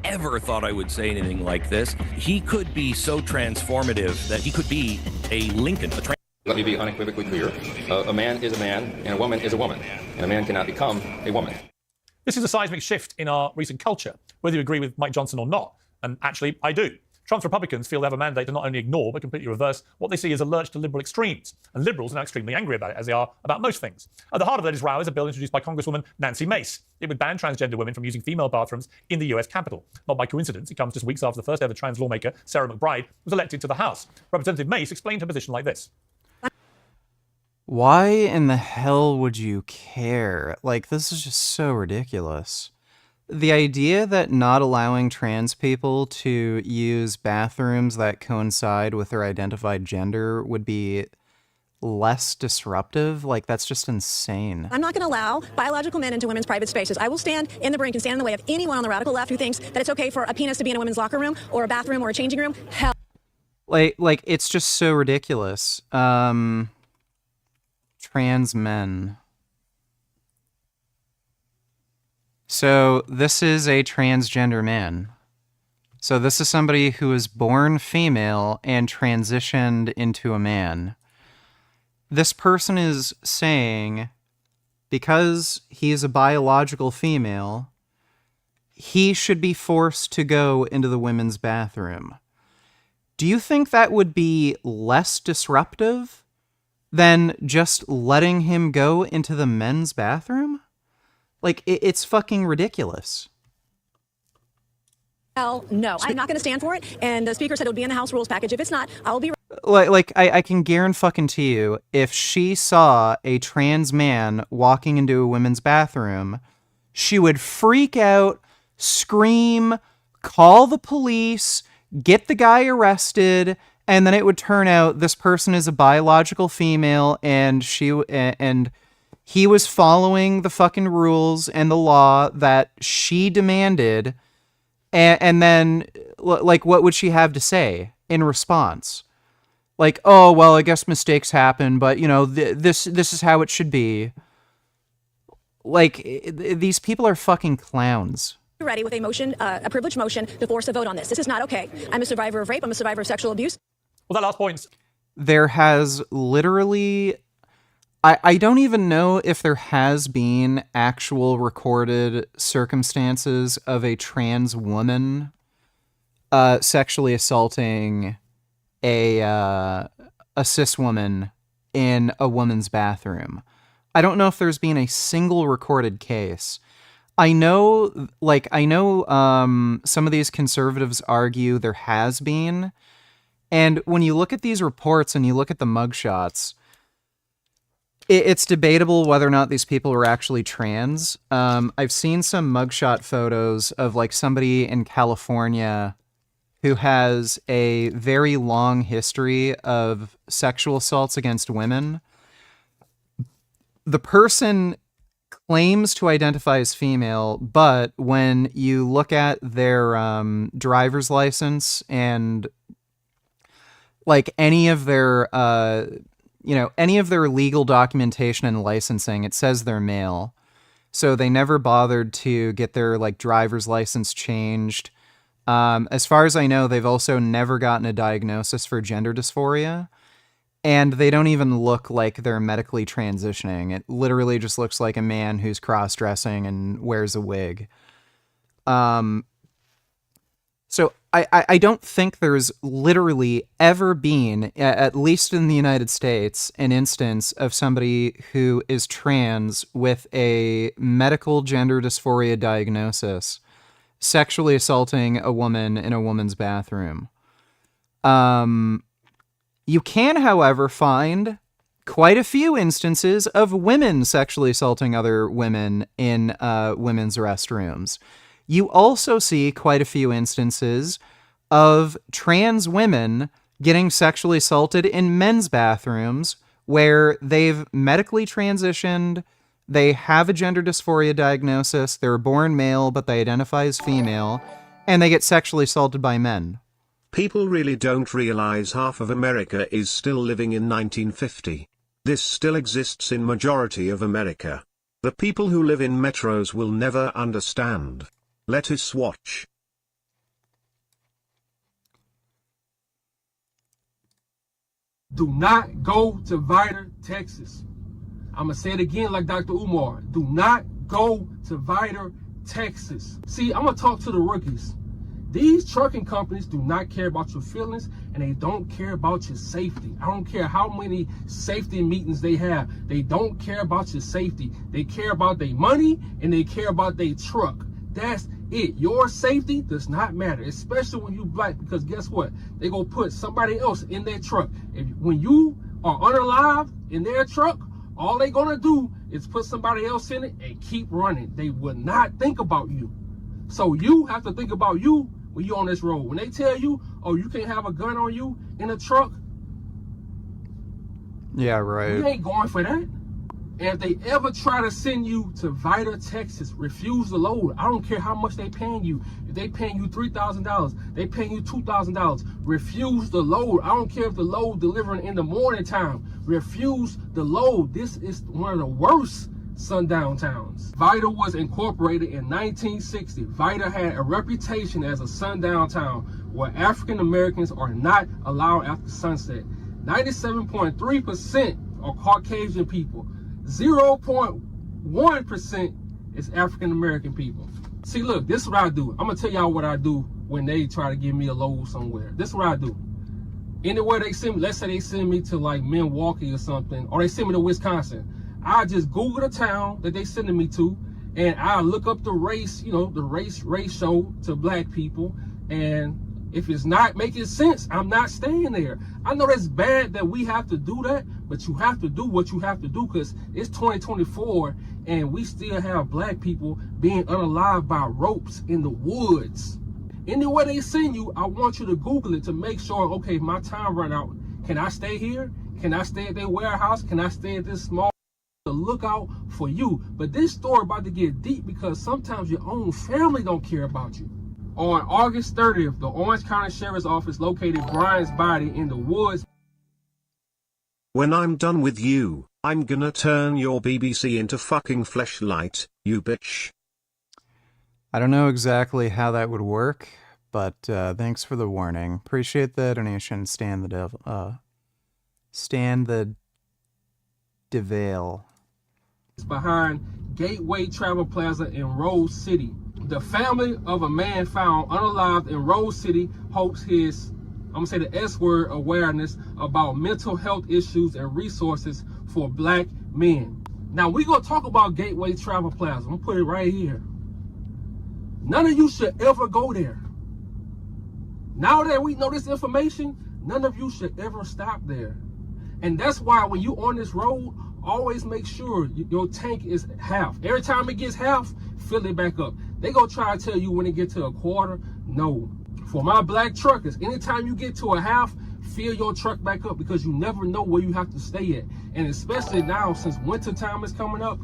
Ever thought I would say anything like this? He could be so transformative that he could be a Lincoln. Let me be unequivocally clear. A man is a man, and a woman is a woman. And a man cannot become a woman. This is a seismic shift in our recent culture, whether you agree with Mike Johnson or not. And actually, I do. Trump's Republicans feel they have a mandate to not only ignore, but completely reverse what they see as a lurch to liberal extremes. And liberals are now extremely angry about it, as they are about most things. At the heart of that row is a bill introduced by Congresswoman Nancy Mace. It would ban transgender women from using female bathrooms in the US Capitol. Not by coincidence, it comes just weeks after the first ever trans lawmaker, Sarah McBride, was elected to the House. Representative Mace explained her position like this. Why in the hell would you care? Like, this is just so ridiculous. The idea that not allowing trans people to use bathrooms that coincide with their identified gender would be less disruptive? Like, that's just insane. I'm not going to allow biological men into women's private spaces. I will stand in the brink and stand in the way of anyone on the radical left who thinks that it's okay for a penis to be in a women's locker room or a bathroom or a changing room. Hell. Like it's just so ridiculous. Trans men. So this is a transgender man. So this is somebody who was born female and transitioned into a man. This person is saying, because he is a biological female, he should be forced to go into the women's bathroom. Do you think that would be less disruptive than just letting him go into the men's bathroom? Like, it's fucking ridiculous. Hell no. I'm not going to stand for it. And the speaker said it would be in the House rules package. If it's not, I will be... I can guarantee you, if she saw a trans man walking into a women's bathroom, she would freak out, scream, call the police, get the guy arrested, and then it would turn out this person is a biological female and he was following the fucking rules and the law that she demanded. And then, like, what would she have to say in response? Like, oh, well, I guess mistakes happen, but, you know, this is how it should be. Like, these people are fucking clowns. Ready with a motion, a privileged motion, to force a vote on this. This is not okay. I'm a survivor of rape. I'm a survivor of sexual abuse. Well, that last point. There has literally... I don't even know if there has been actual recorded circumstances of a trans woman sexually assaulting a cis woman in a woman's bathroom. I don't know if there's been a single recorded case. I know some of these conservatives argue there has been, and when you look at these reports and you look at the mugshots, it's debatable whether or not these people were actually trans. I've seen some mugshot photos of like somebody in California who has a very long history of sexual assaults against women. The person claims to identify as female, but when you look at their driver's license and like any of their legal documentation and licensing, it says they're male. So they never bothered to get their like driver's license changed. As far as I know, they've also never gotten a diagnosis for gender dysphoria. And they don't even look like they're medically transitioning. It literally just looks like a man who's cross-dressing and wears a wig. So I don't think there's literally ever been, at least in the United States, an instance of somebody who is trans with a medical gender dysphoria diagnosis sexually assaulting a woman in a woman's bathroom. You can, however, find quite a few instances of women sexually assaulting other women in women's restrooms. You also see quite a few instances of trans women getting sexually assaulted in men's bathrooms where they've medically transitioned, they have a gender dysphoria diagnosis, they're born male but they identify as female, and they get sexually assaulted by men. People really don't realize half of America is still living in 1950. This still exists in majority of America. The people who live in metros will never understand. Let us watch. Do not go to Vidor, Texas. I'm going to say it again like Dr. Umar. Do not go to Vidor, Texas. See, I'm going to talk to the rookies. These trucking companies do not care about your feelings, and they don't care about your safety. I don't care how many safety meetings they have. They don't care about your safety. They care about their money, and they care about their truck. That's it. Your safety does not matter, especially when you black, because guess what? They gonna put somebody else in their truck. When you are unalive in their truck, all they gonna do is put somebody else in it and keep running. They will not think about you. So you have to think about you when you're on this road. When they tell you, oh, you can't have a gun on you in a truck, Yeah, right. We ain't going for that. And if they ever try to send you to Vida, Texas, refuse the load. I don't care how much they paying you. If they paying you $3,000, they paying you $2,000. Refuse the load. I don't care if the load delivering in the morning time. Refuse the load. This is one of the worst sundown towns. Vida was incorporated in 1960. Vida had a reputation as a sundown town where African Americans are not allowed after sunset. 97.3% are Caucasian people. 0.1% is African American people. See, look, this is what I do. I'm gonna tell y'all what I do when they try to give me a load somewhere. This is what I do. Anywhere they send me, let's say they send me to like Milwaukee or something, or they send me to Wisconsin. I just Google the town that they sending me to, and I look up the race, you know, the ratio to black people, and if it's not making sense, I'm not staying there. I know that's bad that we have to do that, but you have to do what you have to do because it's 2024 and we still have black people being unalived by ropes in the woods. Anywhere they send you, I want you to Google it to make sure, okay, if my time run out, can I stay here? Can I stay at their warehouse? Can I stay at this small? To look out for you. But this story about to get deep because sometimes your own family don't care about you. On August 30th, the Orange County Sheriff's Office located Brian's body in the woods. When I'm done with you, I'm gonna turn your BBC into fucking fleshlight, you bitch. I don't know exactly how that would work, but thanks for the warning. Appreciate the donation. Stand the DeVale. Behind Gateway Travel Plaza in Rose City. The family of a man found unalived in Rose City hopes his, I'm gonna say the S word, awareness about mental health issues and resources for black men. Now we're gonna talk about Gateway Travel Plaza. I'm gonna put it right here. None of you should ever go there. Now that we know this information, none of you should ever stop there. And that's why when you on this road, always make sure your tank is half. Every time it gets half, fill it back up. They gonna try to tell you when it get to a quarter. No. For my black truckers, anytime you get to a half, fill your truck back up because you never know where you have to stay at. And especially now, since winter time is coming up.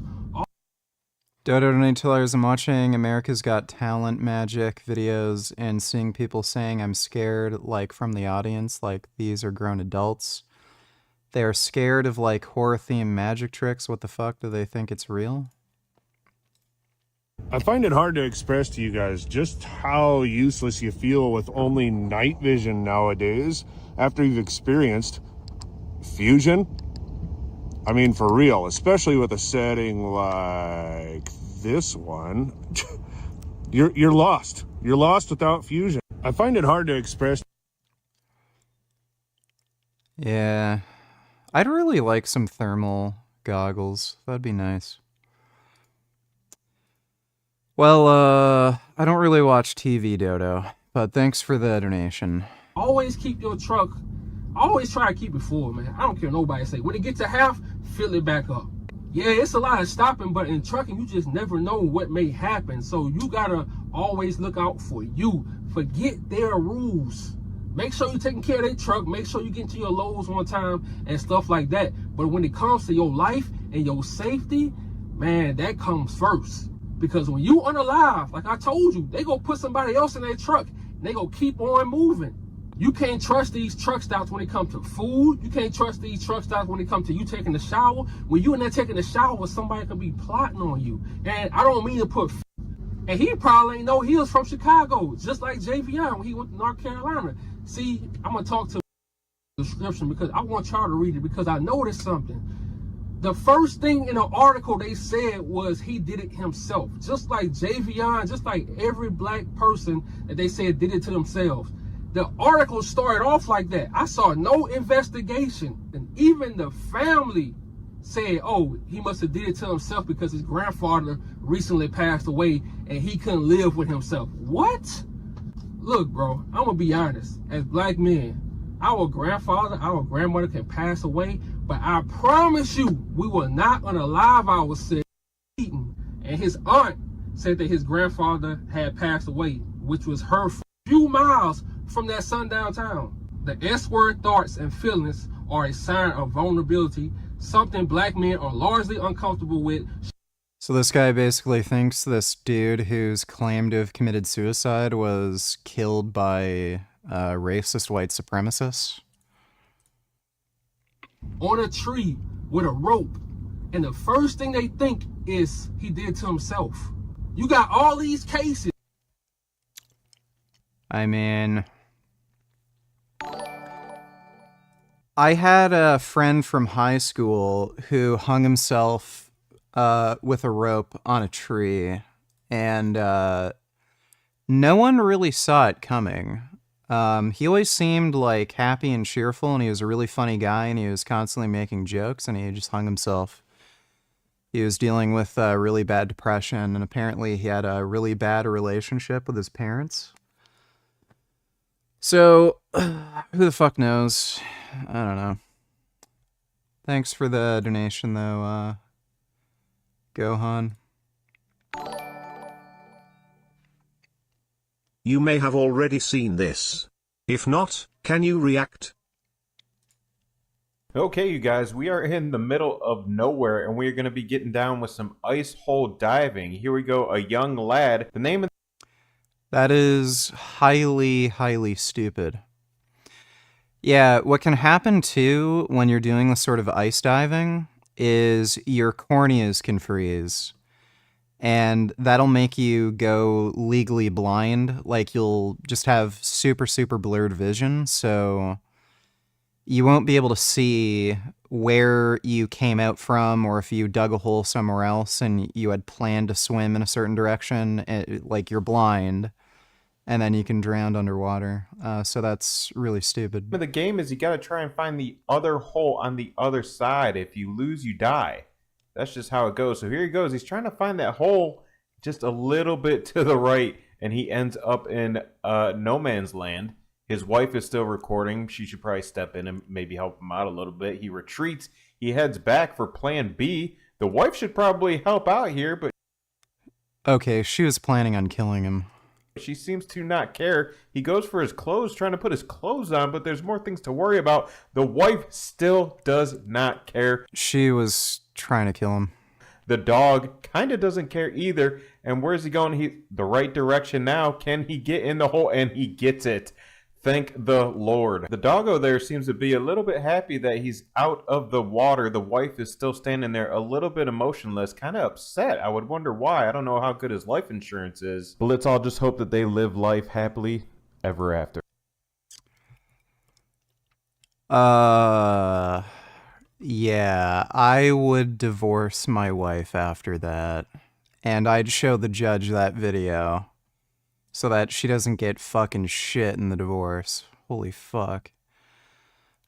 Dodo Donatillers, I'm watching America's Got Talent Magic videos and seeing people saying I'm scared, like from the audience, like these are grown adults. They are scared of like horror-themed magic tricks. What the fuck? Do they think it's real? I find it hard to express to you guys just how useless you feel with only night vision nowadays after you've experienced fusion. I mean, for real, especially with a setting like this one, you're lost. You're lost without fusion. I find it hard to express. Yeah. I'd really like some thermal goggles. That'd be nice. Well, I don't really watch TV, Dodo, but thanks for the donation. Always keep your truck, always try to keep it full, man. I don't care what nobody say. When it gets to half, fill it back up. Yeah, it's a lot of stopping, but in trucking, you just never know what may happen. So you gotta always look out for you. Forget their rules. Make sure you're taking care of their truck. Make sure you get to your loads on time and stuff like that. But when it comes to your life and your safety, man, that comes first. Because when you unalive, like I told you, they gonna put somebody else in their truck and they gonna keep on moving. You can't trust these truck stops when it comes to food. You can't trust these truck stops when it comes to you taking a shower. When you in there taking a shower, somebody could be plotting on you. And I don't mean to put, and he probably ain't know he was from Chicago, just like JVI when he went to North Carolina. See, I'm gonna talk to the description because I want y'all to read it because I noticed something. The first thing in the article they said was he did it himself. Just like Javion, just like every black person that they said did it to themselves. The article started off like that. I saw no investigation. And even the family said, oh, he must have did it to himself because his grandfather recently passed away and he couldn't live with himself. What? Look, bro, I'm going to be honest. As black men, our grandfather, our grandmother can pass away, but I promise you, we will not unalive ourselves. And his aunt said that his grandfather had passed away, which was her few miles from that sundown town. The S-word thoughts and feelings are a sign of vulnerability, something black men are largely uncomfortable with. So this guy basically thinks this dude who's claimed to have committed suicide was killed by racist white supremacists. On a tree with a rope, and the first thing they think is he did to himself. You got all these cases. I mean, I had a friend from high school who hung himself with a rope on a tree, and no one really saw it coming. He always seemed like happy and cheerful, and he was a really funny guy, and he was constantly making jokes, and he just hung himself. He was dealing with really bad depression, and apparently he had a really bad relationship with his parents. So, who the fuck knows? I don't know. Thanks for the donation, though, Gohan. You may have already seen this. If not, can you react? Okay, you guys, we are in the middle of nowhere, and we are going to be getting down with some ice hole diving. Here we go, a young lad. The name of... That is highly, highly stupid. Yeah, what can happen, too, when you're doing this sort of ice diving is your corneas can freeze. And that'll make you go legally blind. Like, you'll just have super, super blurred vision, so you won't be able to see where you came out from, or if you dug a hole somewhere else and you had planned to swim in a certain direction, like you're blind, and then you can drown underwater. So that's really stupid. The game is you got to try and find the other hole on the other side. If you lose, you die. That's just how it goes. So here he goes. He's trying to find that hole just a little bit to the right, and he ends up in no man's land. His wife is still recording. She should probably step in and maybe help him out a little bit. He retreats. He heads back for plan B. The wife should probably help out here, but... Okay, she was planning on killing him. She seems to not care. He goes for his clothes, trying to put his clothes on, but there's more things to worry about. The wife still does not care. She was trying to kill him. The dog kind of doesn't care either. And where's he going? The right direction now. Can he get in the hole? And he gets it. Thank the Lord. The doggo there seems to be a little bit happy that he's out of the water. The wife is still standing there a little bit emotionless, kind of upset. I would wonder why. I don't know how good his life insurance is. But let's all just hope that they live life happily ever after. Yeah, I would divorce my wife after that. And I'd show the judge that video, so that she doesn't get fucking shit in the divorce. Holy fuck.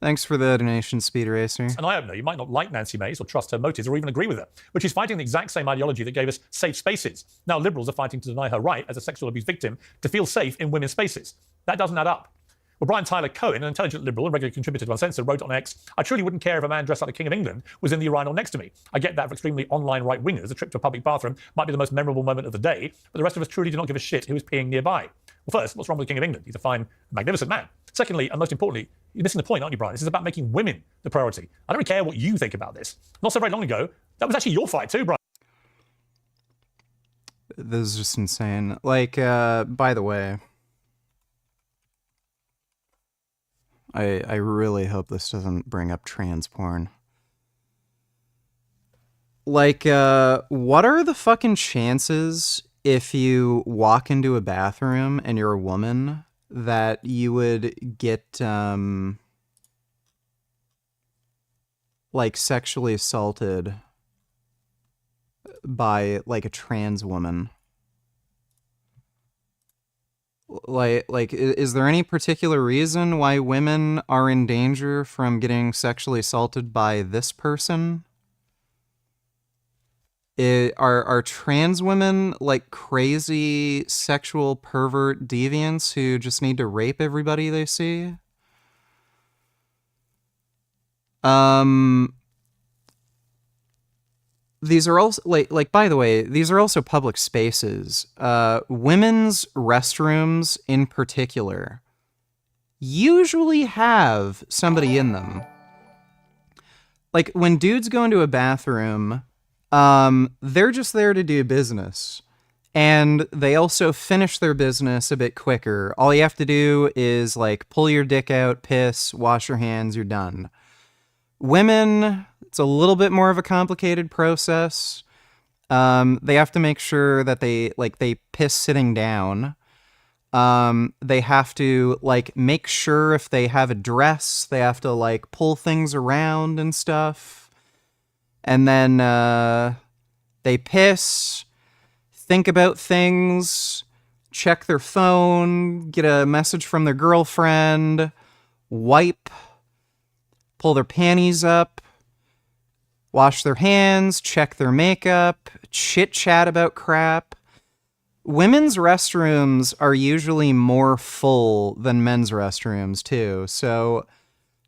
Thanks for the donation, Speed Racer. And I don't know, you might not like Nancy Mace or trust her motives or even agree with her, but she's fighting the exact same ideology that gave us safe spaces. Now liberals are fighting to deny her right as a sexual abuse victim to feel safe in women's spaces. That doesn't add up. Well, Brian Tyler Cohen, an intelligent liberal and regular contributor to Uncensored, wrote on X, I truly wouldn't care if a man dressed like the King of England was in the urinal next to me. I get that for extremely online right-wingers, a trip to a public bathroom might be the most memorable moment of the day, but the rest of us truly do not give a shit who is peeing nearby. Well, first, what's wrong with the King of England? He's a fine, magnificent man. Secondly, and most importantly, you're missing the point, aren't you, Brian? This is about making women the priority. I don't really care what you think about this. Not so very long ago, that was actually your fight too, Brian. This is just insane. Like, by the way, I really hope this doesn't bring up trans porn. Like, what are the fucking chances if you walk into a bathroom and you're a woman that you would get, like, sexually assaulted by, like, a trans woman? Like, is there any particular reason why women are in danger from getting sexually assaulted by this person? Are trans women like crazy sexual pervert deviants who just need to rape everybody they see? These are also, like, by the way, these are also public spaces. Women's restrooms, in particular, usually have somebody in them. like when dudes go into a bathroom, they're just there to do business. And they also finish their business a bit quicker. All you have to do is like pull your dick out, piss, wash your hands, you're done. Women, it's a little bit more of a complicated process. They have to make sure that they piss sitting down. They have to like make sure if they have a dress, they have to like pull things around and stuff. And then they piss, think about things, check their phone, get a message from their girlfriend, wipe, pull their panties up, wash their hands, check their makeup, chit-chat about crap. Women's restrooms are usually more full than men's restrooms, too. So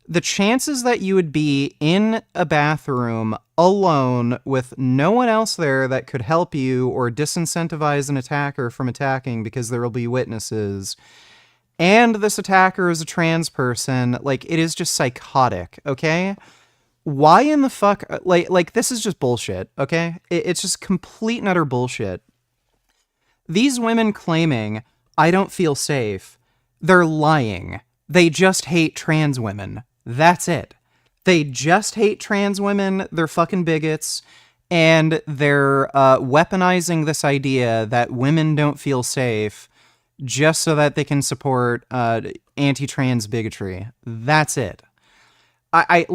the chances that you would be in a bathroom alone with no one else there that could help you or disincentivize an attacker from attacking because there will be witnesses, and this attacker is a trans person, like, it is just psychotic, okay? Why in the fuck, like this is just bullshit, okay? It's just complete and utter bullshit. These women claiming, I don't feel safe, they're lying. They just hate trans women. That's it. They just hate trans women, they're fucking bigots, and they're weaponizing this idea that women don't feel safe just so that they can support anti-trans bigotry. That's it. I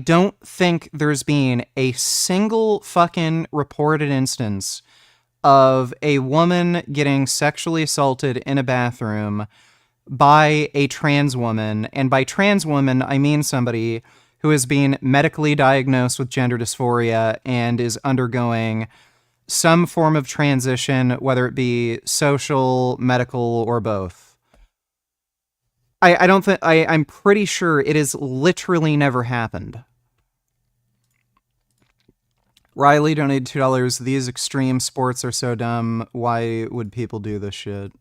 don't think there's been a single fucking reported instance of a woman getting sexually assaulted in a bathroom by a trans woman. And by trans woman, I mean somebody who has been medically diagnosed with gender dysphoria and is undergoing some form of transition, whether it be social, medical, or both. I'm pretty sure it has literally never happened. Riley donated $2. These extreme sports are so dumb. Why would people do this shit?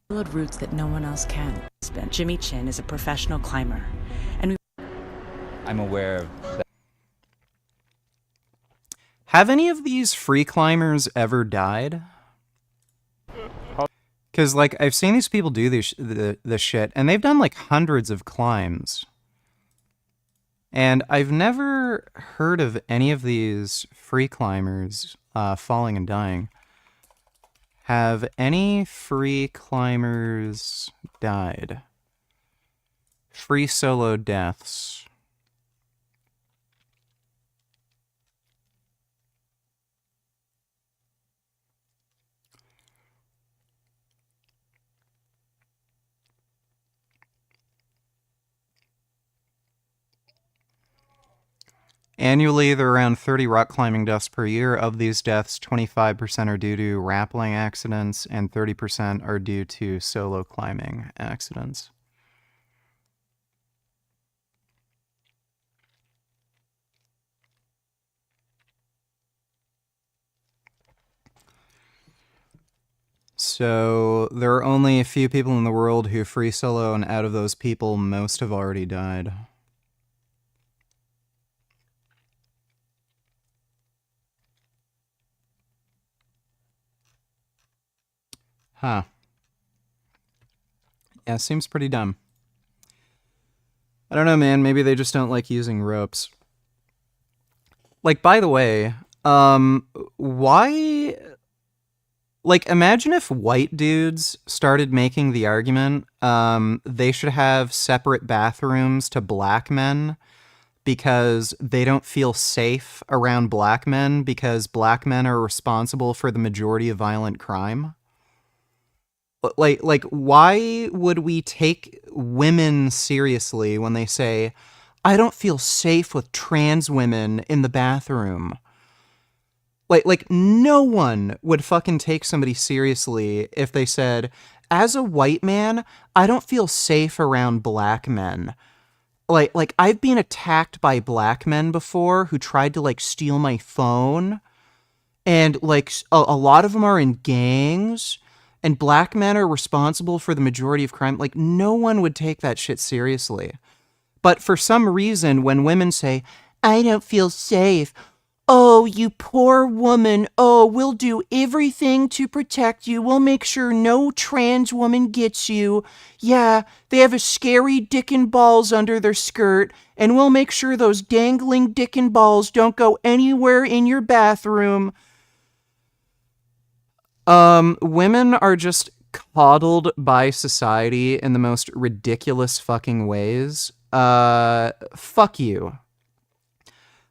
Routes that no one else can. Jimmy Chin is a professional climber, and I'm aware of that. Have any of these free climbers ever died? Because, like, I've seen these people do this shit, and they've done, like, hundreds of climbs. And I've never heard of any of these free climbers falling and dying. Have any free climbers died? Free solo deaths. Annually, there are around 30 rock climbing deaths per year. Of these deaths, 25% are due to rappelling accidents and 30% are due to solo climbing accidents. So, there are only a few people in the world who free solo, and out of those people, most have already died. Huh. Yeah, seems pretty dumb. I don't know, man. Maybe they just don't like using ropes. Like, by the way, why... Like, imagine if white dudes started making the argument they should have separate bathrooms to black men because they don't feel safe around black men because black men are responsible for the majority of violent crime. Like, why would we take women seriously when they say, I don't feel safe with trans women in the bathroom? Like, no one would fucking take somebody seriously if they said, as a white man, I don't feel safe around black men. Like, I've been attacked by black men before who tried to, like, steal my phone. and like a lot of them are in gangs, and black men are responsible for the majority of crime, like no one would take that shit seriously. But for some reason, when women say, I don't feel safe, oh, you poor woman, oh, we'll do everything to protect you. We'll make sure no trans woman gets you. Yeah, they have a scary dick and balls under their skirt, and we'll make sure those dangling dick and balls don't go anywhere in your bathroom. Women are just coddled by society in the most ridiculous fucking ways. Fuck you.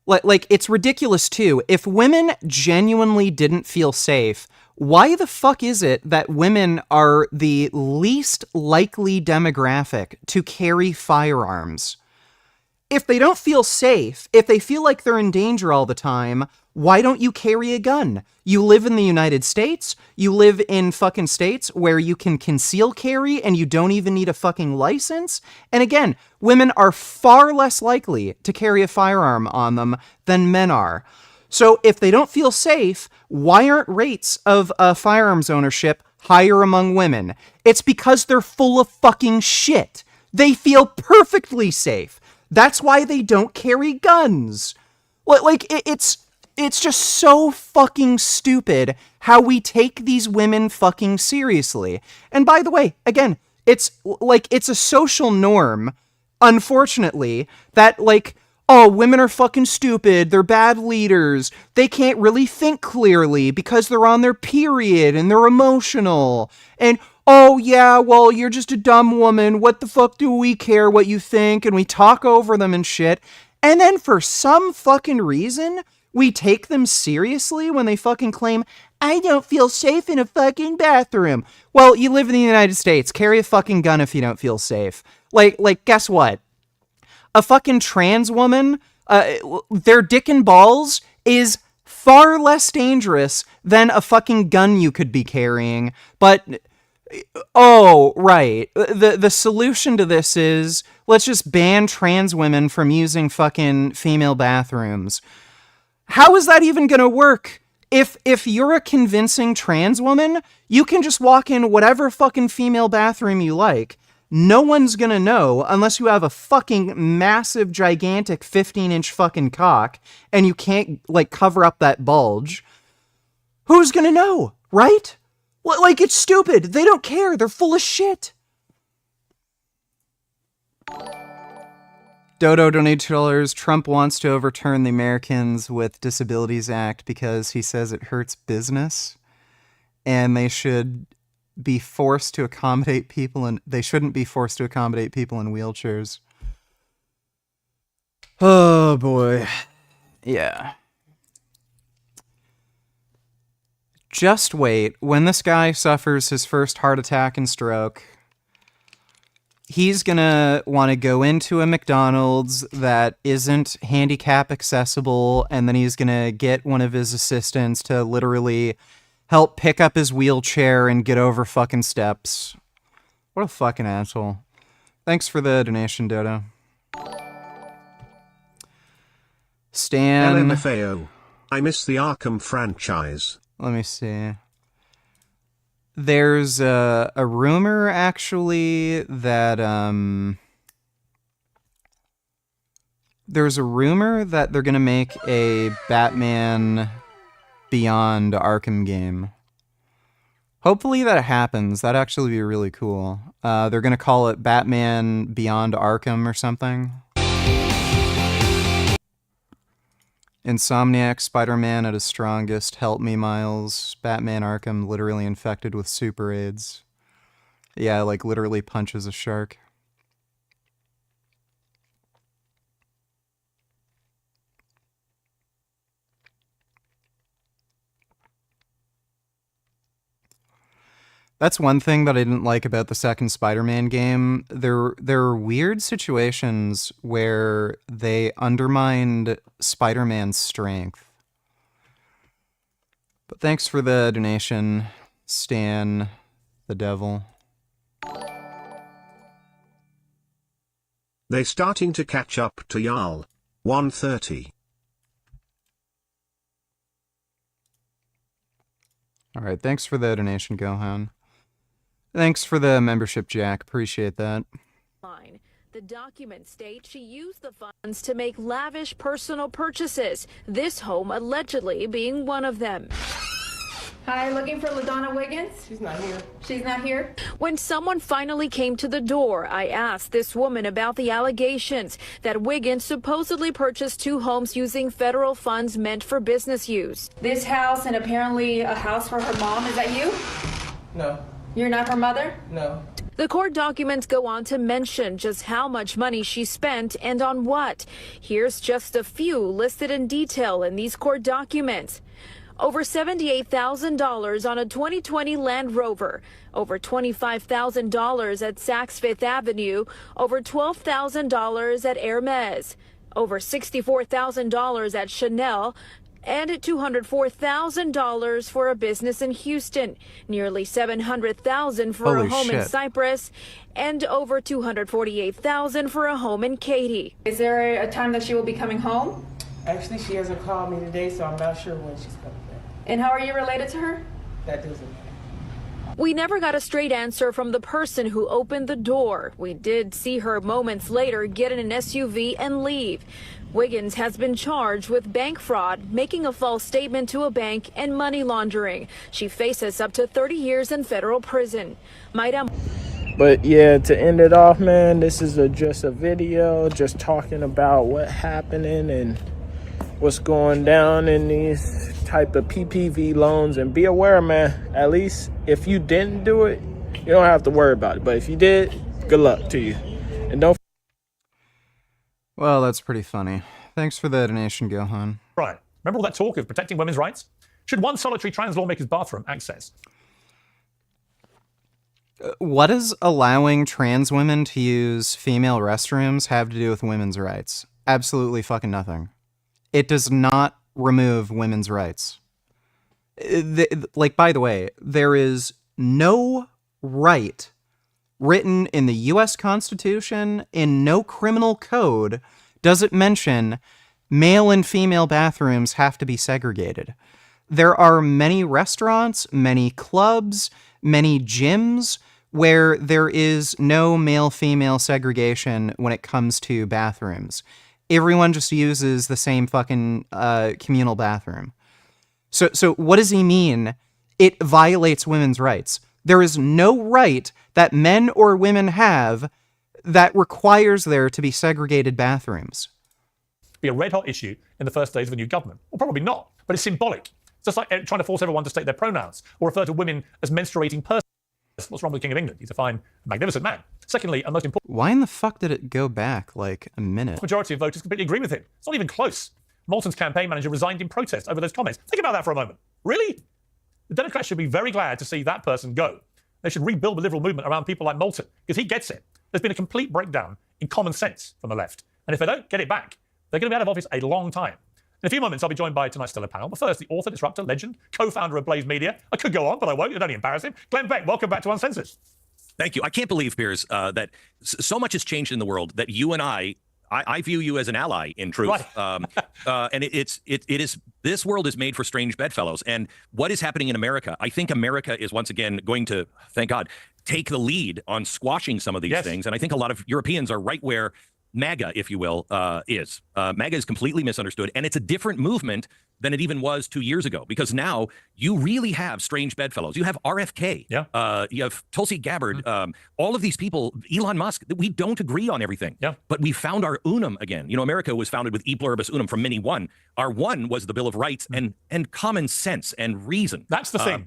Like, it's ridiculous, too. If women genuinely didn't feel safe, why the fuck is it that women are the least likely demographic to carry firearms? If they don't feel safe, if they feel like they're in danger all the time, why don't you carry a gun? You live in the United States, you live in fucking states where you can conceal carry and you don't even need a fucking license. And again, women are far less likely to carry a firearm on them than men are. So if they don't feel safe, why aren't rates of firearms ownership higher among women? It's because they're full of fucking shit. They feel perfectly safe. That's why they don't carry guns. Like, it's just so fucking stupid how we take these women fucking seriously. And by the way, again, it's a social norm, unfortunately, that like, oh, women are fucking stupid, they're bad leaders, they can't really think clearly because they're on their period and they're emotional. And oh yeah, well, you're just a dumb woman, what the fuck do we care what you think? And we talk over them and shit. And then for some fucking reason, we take them seriously when they fucking claim, I don't feel safe in a fucking bathroom. Well, you live in the United States. Carry a fucking gun if you don't feel safe. Like, guess what? A fucking trans woman, their dick and balls is far less dangerous than a fucking gun you could be carrying. But, oh, right. The solution to this is, let's just ban trans women from using fucking female bathrooms. How is that even gonna work? If you're a convincing trans woman, you can just walk in whatever fucking female bathroom you like. No one's gonna know unless you have a fucking massive, gigantic 15-inch fucking cock and you can't, like, cover up that bulge. Who's gonna know, right? Like, it's stupid. They don't care. They're full of shit. Dodo donated $2. Trump wants to overturn the Americans with Disabilities Act because he says it hurts business, and they should be forced to accommodate people, and they shouldn't be forced to accommodate people in wheelchairs. Oh boy, yeah. Just wait. When this guy suffers his first heart attack and stroke, he's gonna want to go into a McDonald's that isn't handicap accessible, and then he's gonna get one of his assistants to literally help pick up his wheelchair and get over fucking steps. What a fucking asshole. Thanks for the donation, Dodo. Stan... LMFAO. I miss the Arkham franchise. Let me see. There's a rumor, actually, that, there's a rumor that they're gonna make a Batman Beyond Arkham game. Hopefully that happens. That'd actually be really cool. They're gonna call it Batman Beyond Arkham or something. Insomniac, Spider-Man at his strongest, help me, Miles. Batman Arkham literally infected with super AIDS. Yeah, like literally punches a shark. That's one thing that I didn't like about the second Spider-Man game. There are weird situations where they undermined Spider-Man's strength. But thanks for the donation, Stan the Devil. They starting to catch up to y'all. 130. All right, thanks for the donation, Gohan. Thanks for the membership, Jack. Appreciate that. The documents state she used the funds to make lavish personal purchases, this home allegedly being one of them. Hi, looking for LaDonna Wiggins? She's not here. She's not here? When someone finally came to the door, I asked this woman about the allegations that Wiggins supposedly purchased 2 homes using federal funds meant for business use. This house and apparently a house for her mom. Is that you? No. You're not her mother? No. The court documents go on to mention just how much money she spent and on what. Here's just a few listed in detail in these court documents. Over $78,000 on a 2020 Land Rover, over $25,000 at Saks Fifth Avenue, over $12,000 at Hermes, over $64,000 at Chanel, and $204,000 for a business in Houston, nearly $700,000 for Holy a home in shit. Cyprus, and over $248,000 for a home in Katy. Is there a time that she will be coming home? Actually, she hasn't called me today, so I'm not sure when she's coming back. And how are you related to her? That doesn't matter. We never got a straight answer from the person who opened the door. We did see her moments later get in an SUV and leave. Wiggins has been charged with bank fraud, making a false statement to a bank, and money laundering. She faces up to 30 years in federal prison. But yeah, to end it off, man, this is just a video just talking about what happening and what's going down in these type of PPV loans. And be aware, man, at least if you didn't do it, you don't have to worry about it. But if you did, good luck to you. And don't. Well, that's pretty funny. Thanks for the donation, Gohan. Right. Remember all that talk of protecting women's rights? Should one solitary trans lawmaker's bathroom access? What does allowing trans women to use female restrooms have to do with women's rights? Absolutely fucking nothing. It does not remove women's rights. By the way, there is no right written in the U.S. Constitution, in no criminal code, does it mention male and female bathrooms have to be segregated. There are many restaurants, many clubs, many gyms where there is no male-female segregation when it comes to bathrooms. Everyone just uses the same fucking communal bathroom. So what does he mean? It violates women's rights. There is no right that men or women have that requires there to be segregated bathrooms. Be a red hot issue in the first days of a new government. Well, probably not, but it's symbolic. It's just like trying to force everyone to state their pronouns or refer to women as menstruating persons. What's wrong with the King of England? He's a fine, magnificent man. Secondly, and most important, Why in the fuck did it go back like a minute? the majority of voters completely agree with him. It's not even close. Moulton's campaign manager resigned in protest over those comments. Think about that for a moment. Really? The Democrats should be very glad to see that person go. They should rebuild the liberal movement around people like Moulton, because he gets it. There's been a complete breakdown in common sense from the left. And if they don't get it back, they're going to be out of office a long time. In a few moments, I'll be joined by tonight's stellar panel. But first, the author, disruptor, legend, co-founder of Blaze Media. I could go on, but I won't. It'd only embarrass him. Glenn Beck, welcome back to Uncensored. Thank you. I can't believe, Piers, that so much has changed in the world that you and I view you as an ally in truth. Right. And it is, this world is made for strange bedfellows. And what is happening in America? I think America is once again going to, thank God, take the lead on squashing some of these things. And I think a lot of Europeans are right where MAGA, if you will, is. MAGA is completely misunderstood, and it's a different movement than it even was 2 years ago, because now you really have strange bedfellows. You have RFK, you have Tulsi Gabbard, all of these people, Elon Musk, we don't agree on everything, but we found our unum again. You know, America was founded with e pluribus unum from many one. Our one was the Bill of Rights and common sense and reason. That's the thing.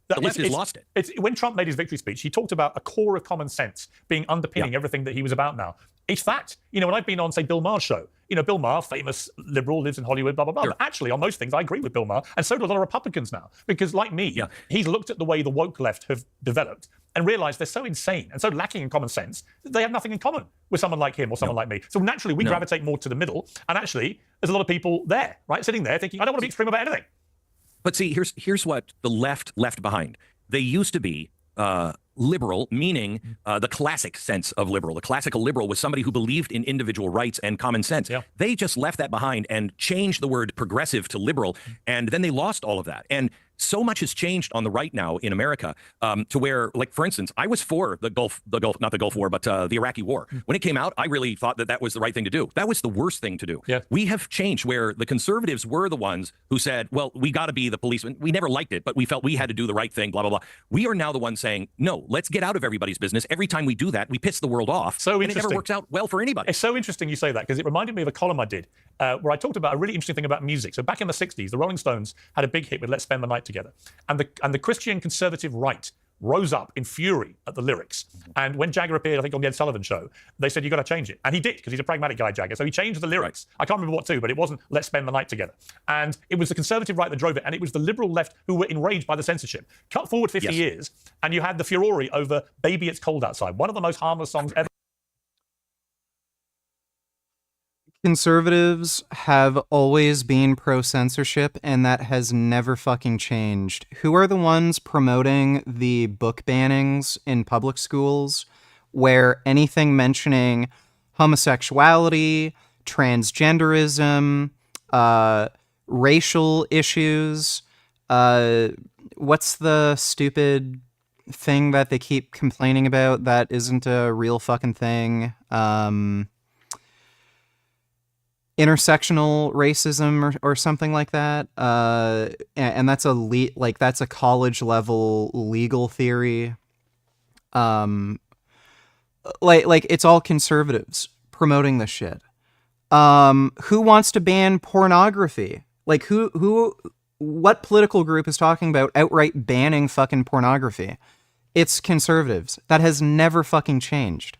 The left has lost it. It's, when Trump made his victory speech, he talked about a core of common sense being underpinning everything that he was about now. It's fact. You know, when I've been on, say, Bill Maher's show, you know, Bill Maher, famous liberal, lives in Hollywood, blah, blah, blah. But actually, on most things, I agree with Bill Maher. And so do a lot of Republicans now. Because like me, he's looked at the way the woke left have developed and realized they're so insane and so lacking in common sense that they have nothing in common with someone like him or someone like me. So naturally, we gravitate more to the middle. And actually, there's a lot of people there, right, sitting there thinking, I don't want to be extreme about anything. But see, here's what the left left behind. They used to be liberal, meaning the classic sense of liberal. The classical liberal was somebody who believed in individual rights and common sense. They just left that behind and changed the word progressive to liberal, and then they lost all of that. And so much has changed on the right now in America, to where, like, for instance, I was for not the Gulf War, but the Iraqi War. When it came out, I really thought that was the right thing to do. That was the worst thing to do. Yeah. We have changed, where the conservatives were the ones who said, well, we got to be the policeman. We never liked it, but we felt we had to do the right thing, blah, blah, blah. We are now the ones saying, no, let's get out of everybody's business. Every time we do that, we piss the world off. So and it never works out well for anybody. It's so interesting you say that, because it reminded me of a column I did where I talked about a really interesting thing about music. So back in the 60s, the Rolling Stones had a big hit with Let's Spend the Night Together. And the Christian conservative right rose up in fury at the lyrics. And when Jagger appeared, I think on the Ed Sullivan Show, they said, you got to change it. And he did, because he's a pragmatic guy, Jagger. So he changed the lyrics. I can't remember what to, but it wasn't Let's Spend the Night Together. And it was the conservative right that drove it. And it was the liberal left who were enraged by the censorship. Cut forward 50 years, and you had the furore over Baby It's Cold Outside, one of the most harmless songs ever. Conservatives have always been pro-censorship, and that has never fucking changed. Who are the ones promoting the book bannings in public schools, where anything mentioning homosexuality, transgenderism, racial issues, what's the stupid thing that they keep complaining about that isn't a real fucking thing? Intersectional racism or something like that, and that's that's a college level legal theory. Like it's all conservatives promoting this shit. Who wants to ban pornography? Like what political group is talking about outright banning fucking pornography? It's conservatives. That has never fucking changed.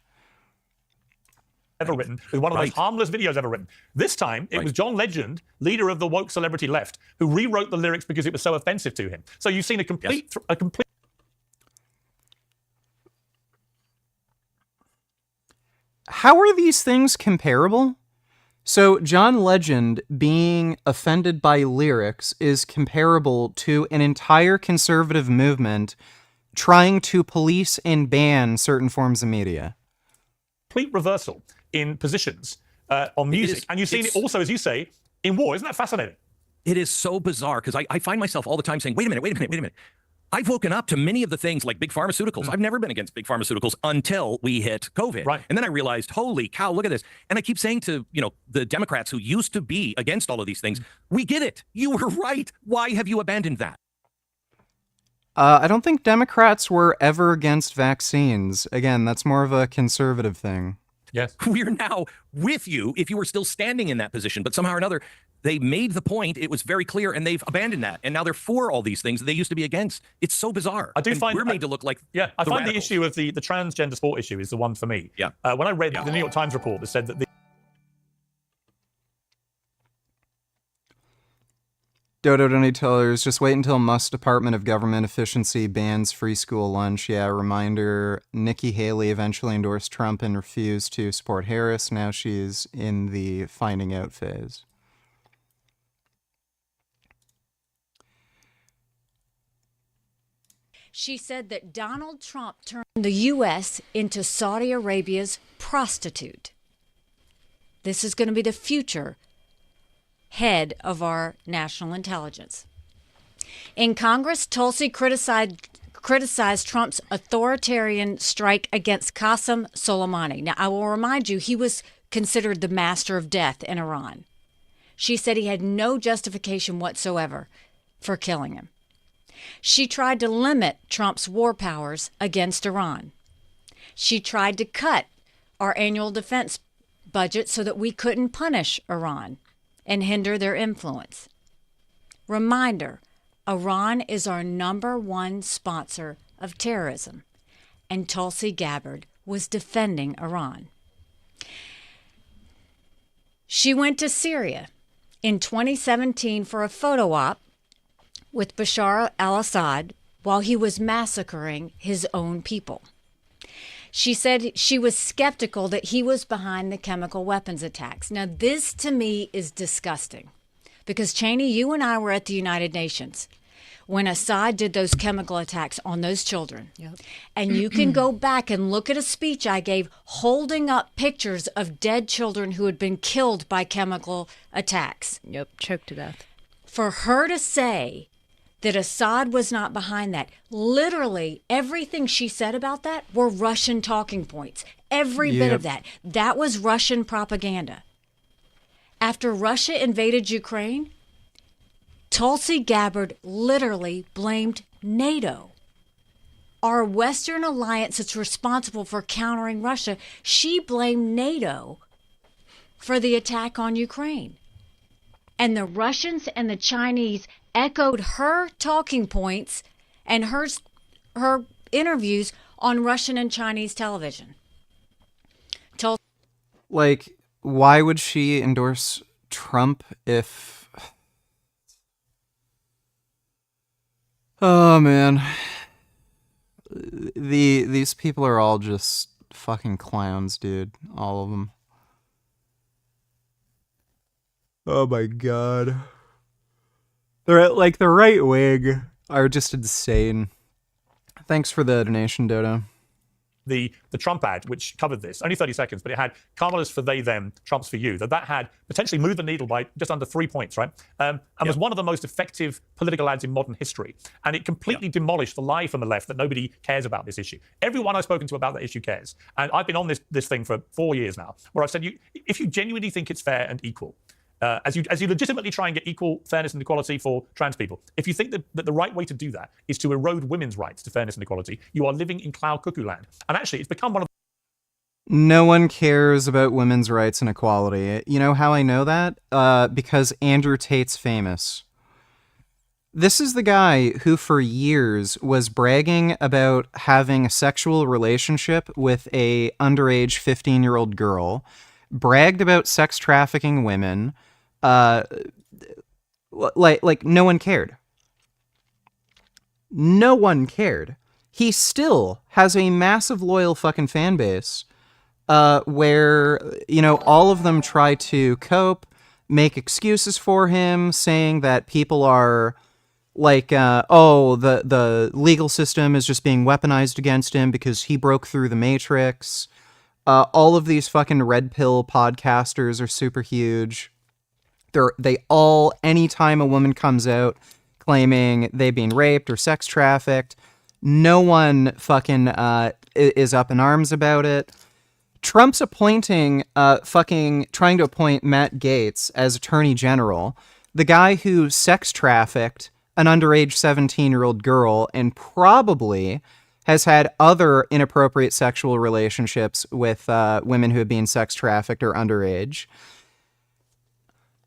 Ever written, with one of the most harmless videos ever written. This time, it was John Legend, leader of the woke celebrity left, who rewrote the lyrics because it was so offensive to him. So you've seen a complete. How are these things comparable? So John Legend being offended by lyrics is comparable to an entire conservative movement trying to police and ban certain forms of media. Complete reversal in positions on music. And you've seen it also, as you say, in war. Isn't that fascinating? It is so bizarre, because I find myself all the time saying, wait a minute. I've woken up to many of the things like big pharmaceuticals. I've never been against big pharmaceuticals until we hit COVID. Right. And then I realized, holy cow, look at this. And I keep saying to, the Democrats who used to be against all of these things, we get it. You were right. Why have you abandoned that? I don't think Democrats were ever against vaccines. Again, that's more of a conservative thing. Yes. We're now with you if you were still standing in that position. But somehow or another, they made the point. It was very clear, and they've abandoned that. And now they're for all these things that they used to be against. It's so bizarre. I do find we're made to look like I find radicals. the issue of the transgender sport issue is the one for me. Yeah. When I read the New York Times report that said that Dodo Donny Tellers, just wait until Musk's Department of Government Efficiency bans free school lunch. Yeah, reminder, Nikki Haley eventually endorsed Trump and refused to support Harris. Now she's in the finding out phase. She said that Donald Trump turned the U.S. into Saudi Arabia's prostitute. This is going to be the future head of our national intelligence. In Congress, Tulsi criticized Trump's authoritarian strike against Qasem Soleimani. Now, I will remind you, he was considered the master of death in Iran. She said he had no justification whatsoever for killing him. She tried to limit Trump's war powers against Iran. She tried to cut our annual defense budget so that we couldn't punish Iran and hinder their influence. Reminder, Iran is our #1 sponsor of terrorism, and Tulsi Gabbard was defending Iran. She went to Syria in 2017 for a photo op with Bashar al-Assad while he was massacring his own people. She said she was skeptical that he was behind the chemical weapons attacks. Now, this to me is disgusting because, Cheney, you and I were at the United Nations when Assad did those chemical attacks on those children. Yep. And you can go back and look at a speech I gave holding up pictures of dead children who had been killed by chemical attacks. Yep, choked to death. For her to say that Assad was not behind that. Literally, everything she said about that were Russian talking points. Every bit of that. That was Russian propaganda. After Russia invaded Ukraine, Tulsi Gabbard literally blamed NATO. Our Western alliance that's responsible for countering Russia, she blamed NATO for the attack on Ukraine. And the Russians and the Chinese echoed her talking points and her interviews on Russian and Chinese television. Like, why would she endorse Trump if... Oh, man. These people are all just fucking clowns, dude. All of them. Oh my god. They're like the right wing are just insane. Thanks for the donation, Dodo. The Trump ad, which covered this, only 30 seconds, but it had Kamala's for they, them, Trump's for you. That had potentially moved the needle by just under 3 points, right? And was one of the most effective political ads in modern history. And it completely demolished the lie from the left that nobody cares about this issue. Everyone I've spoken to about that issue cares. And I've been on this thing for 4 years now, where I've said, if you genuinely think it's fair and equal, as you legitimately try and get equal fairness and equality for trans people, if you think that the right way to do that is to erode women's rights to fairness and equality, you are living in cloud cuckoo land. And actually, it's become one of No one cares about women's rights and equality. You know how I know that? Because Andrew Tate's famous. This is the guy who for years was bragging about having a sexual relationship with a underage 15-year-old girl, bragged about sex trafficking women, like no one cared. No one cared. He still has a massive loyal fucking fan base, where, you know, all of them try to cope, make excuses for him, saying that people are like, the legal system is just being weaponized against him because he broke through the matrix. All of these fucking red pill podcasters are super huge. They all, anytime a woman comes out claiming they've been raped or sex trafficked, no one fucking is up in arms about it. Trump's trying to appoint Matt Gaetz as Attorney General, the guy who sex trafficked an underage 17-year-old girl and probably has had other inappropriate sexual relationships with women who have been sex trafficked or underage.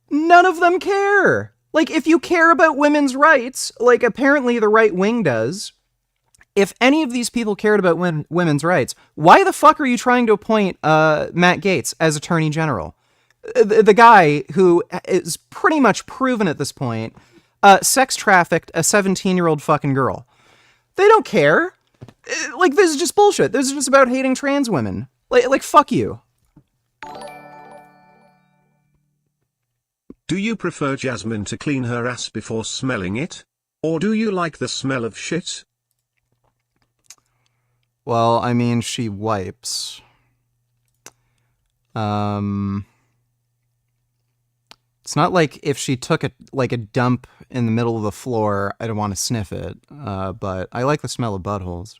None of them care. Like, if you care about women's rights, like apparently the right wing does, if any of these people cared about women's rights, why the fuck are you trying to appoint Matt Gaetz as Attorney General? The guy who is pretty much proven at this point sex trafficked a 17-year-old fucking girl. They don't care. Like, this is just bullshit. This is just about hating trans women. Like fuck you. Do you prefer Jasmine to clean her ass before smelling it? Or do you like the smell of shit? Well, I mean, she wipes. It's not like if she took a dump in the middle of the floor, I'd want to sniff it. But I like the smell of buttholes.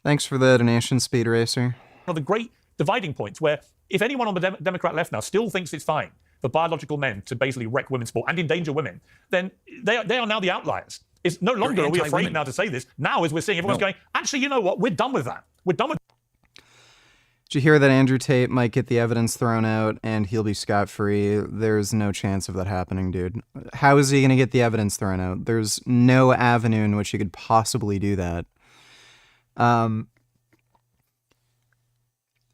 Thanks for the donation, Speed Racer. one of the great dividing points where if anyone on the Democrat left now still thinks it's fine for biological men to basically wreck women's sport and endanger women, then they are now the outliers. It's no longer are we afraid now to say this. Now as we're seeing everyone's going, actually, you know what? We're done with that. We're done with. Did you hear that Andrew Tate might get the evidence thrown out and he'll be scot-free? There's no chance of that happening, dude. How is he going to get the evidence thrown out? There's no avenue in which he could possibly do that.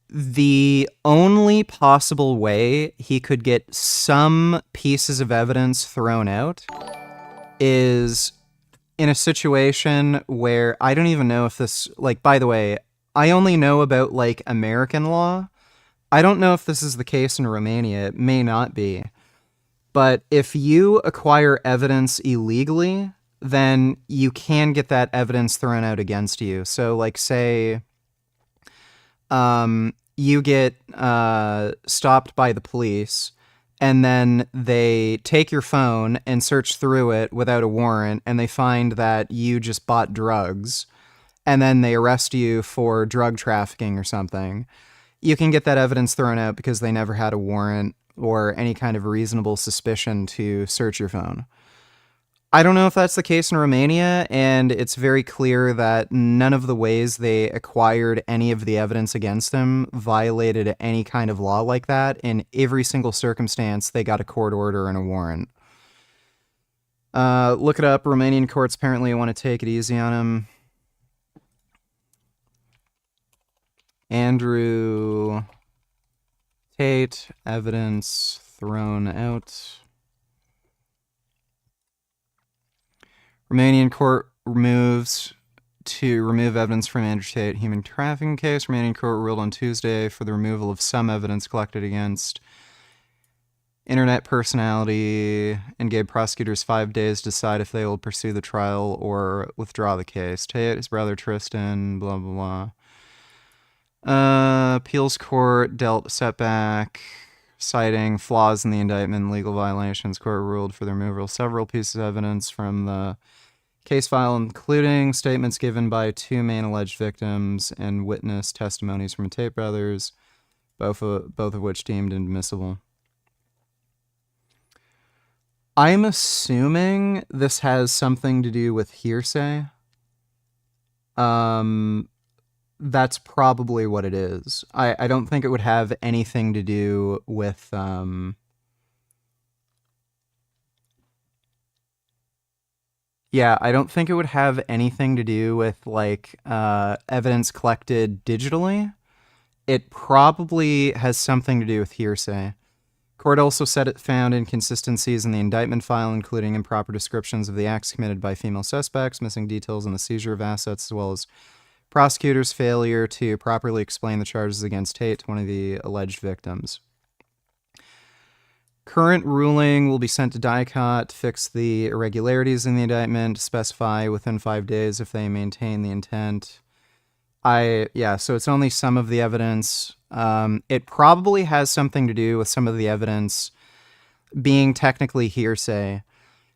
The only possible way he could get some pieces of evidence thrown out is in a situation where I don't even know if this, like, by the way, I only know about, like, American law. I don't know if this is the case in Romania. It may not be. But if you acquire evidence illegally, then you can get that evidence thrown out against you. So, like, say, you get stopped by the police and then they take your phone and search through it without a warrant, and they find that you just bought drugs, and then they arrest you for drug trafficking or something, you can get that evidence thrown out because they never had a warrant or any kind of reasonable suspicion to search your phone. I don't know if that's the case in Romania, and it's very clear that none of the ways they acquired any of the evidence against them violated any kind of law like that. In every single circumstance, they got a court order and a warrant. Look it up. Romanian courts apparently want to take it easy on him. Andrew Tate, evidence thrown out. Romanian court moves to remove evidence from Andrew Tate human trafficking case. Romanian court ruled on Tuesday for the removal of some evidence collected against internet personality and gave prosecutors 5 days to decide if they will pursue the trial or withdraw the case. Tate, his brother Tristan, blah, blah, blah. Appeals court dealt setback, citing flaws in the indictment and legal violations. Court ruled for the removal of several pieces of evidence from the case file, including statements given by 2 main alleged victims and witness testimonies from the Tate brothers, both of which deemed inadmissible. I'm assuming this has something to do with hearsay. That's probably what it is. I don't think it would have anything to do with yeah, I don't think it would have anything to do with like evidence collected digitally. It probably has something to do with hearsay. Court also said it found inconsistencies in the indictment file, including improper descriptions of the acts committed by female suspects, missing details on the seizure of assets, as well as prosecutors' failure to properly explain the charges against Tate to one of the alleged victims. Current ruling will be sent to DICOT to fix the irregularities in the indictment, specify within 5 days if they maintain the intent. So it's only some of the evidence. It probably has something to do with some of the evidence being technically hearsay.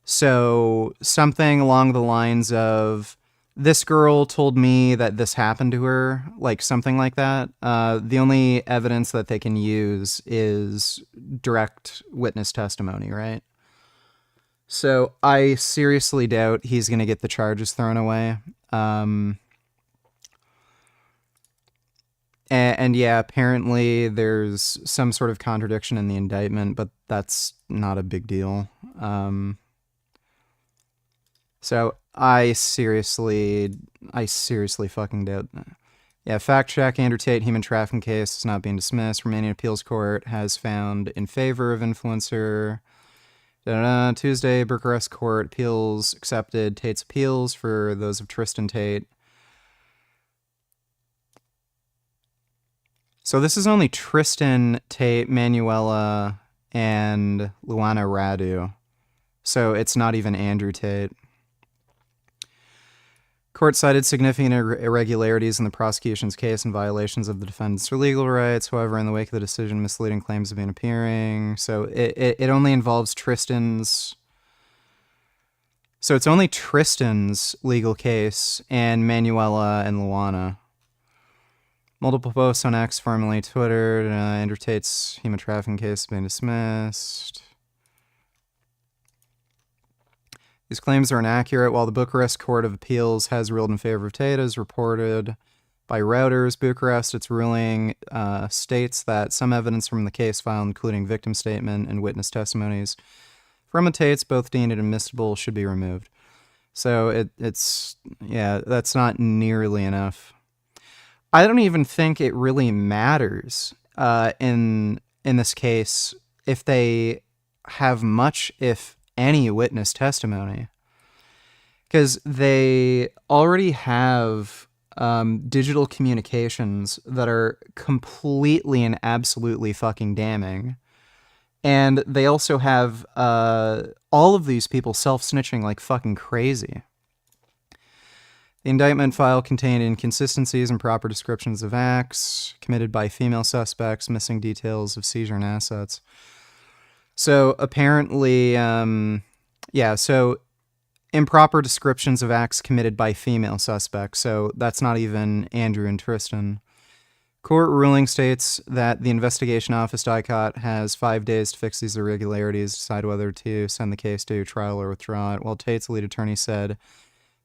So something along the lines of, this girl told me that this happened to her, like something like that. The only evidence that they can use is direct witness testimony, right? So I seriously doubt he's going to get the charges thrown away. And yeah, apparently there's some sort of contradiction in the indictment, but that's not a big deal. So I seriously fucking doubt that. Yeah, fact check, Andrew Tate human trafficking case is not being dismissed. Romanian appeals court has found in favor of influencer. Tuesday, Bucharest court appeals accepted Tate's appeals for those of Tristan Tate. So this is only Tristan Tate, Manuela, and Luana Radu. So it's not even Andrew Tate. Court cited significant irregularities in the prosecution's case and violations of the defendant's legal rights. However, in the wake of the decision, misleading claims have been appearing. So it only involves Tristan's. So it's only Tristan's legal case and Manuela and Luana. Multiple posts on X, formerly Twitter. Andrew Tate's human trafficking case has been dismissed. These claims are inaccurate. While the Bucharest Court of Appeals has ruled in favor of Tate, as reported by Reuters, Bucharest, its ruling states that some evidence from the case file, including victim statement and witness testimonies from the Tates, both deemed admissible, should be removed. So that's not nearly enough. I don't even think it really matters in this case if they have much, if any, witness testimony, because they already have digital communications that are completely and absolutely fucking damning, and they also have all of these people self-snitching like fucking crazy. The indictment file contained inconsistencies and proper descriptions of acts committed by female suspects, missing details of seizure and assets. So apparently, so improper descriptions of acts committed by female suspects. So that's not even Andrew and Tristan. Court ruling states that the investigation office DICOT has 5 days to fix these irregularities, decide whether to send the case to trial or withdraw it, while Tate's lead attorney said,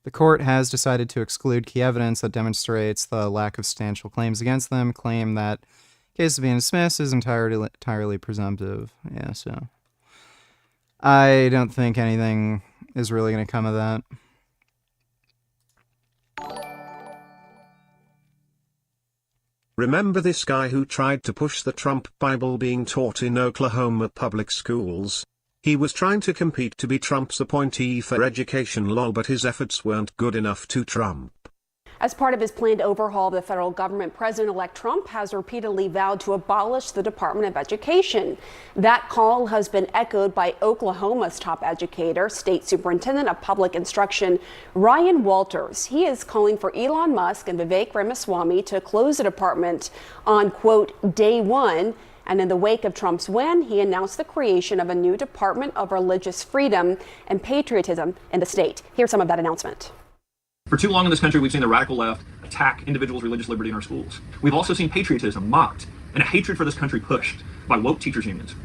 the court has decided to exclude key evidence that demonstrates the lack of substantial claims against them, claim that case being dismissed is entirely presumptive. Yeah, so I don't think anything is really going to come of that. Remember this guy who tried to push the Trump Bible being taught in Oklahoma public schools? He was trying to compete to be Trump's appointee for education lol, but his efforts weren't good enough to Trump. As part of his planned overhaul of the federal government, President-elect Trump has repeatedly vowed to abolish the Department of Education. That call has been echoed by Oklahoma's top educator, State Superintendent of Public Instruction, Ryan Walters. He is calling for Elon Musk and Vivek Ramaswamy to close the department on, quote, day one. And in the wake of Trump's win, he announced the creation of a new Department of Religious Freedom and Patriotism in the state. Here's some of that announcement. For too long in this country, we've seen the radical left attack individuals' religious liberty in our schools. We've also seen patriotism mocked and a hatred for this country pushed by woke teachers' unions.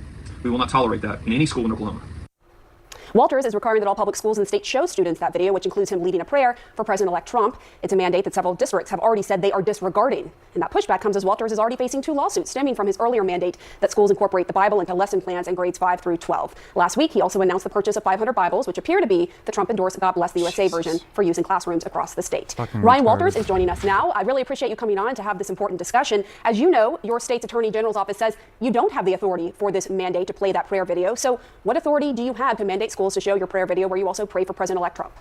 We will not tolerate that in any school in Oklahoma. Walters is requiring that all public schools in the state show students that video, which includes him leading a prayer for President-elect Trump. It's a mandate that several districts have already said they are disregarding. And that pushback comes as Walters is already facing 2 lawsuits stemming from his earlier mandate that schools incorporate the Bible into lesson plans in grades 5 through 12. Last week, he also announced the purchase of 500 Bibles, which appear to be the Trump-endorsed God Bless the USA version for use in classrooms across the state. Ryan Walters is joining us now. I really appreciate you coming on to have this important discussion. As you know, your state's Attorney General's office says you don't have the authority for this mandate to play that prayer video. So what authority do you have to mandate schools to show your prayer video where you also pray for President-elect Trump?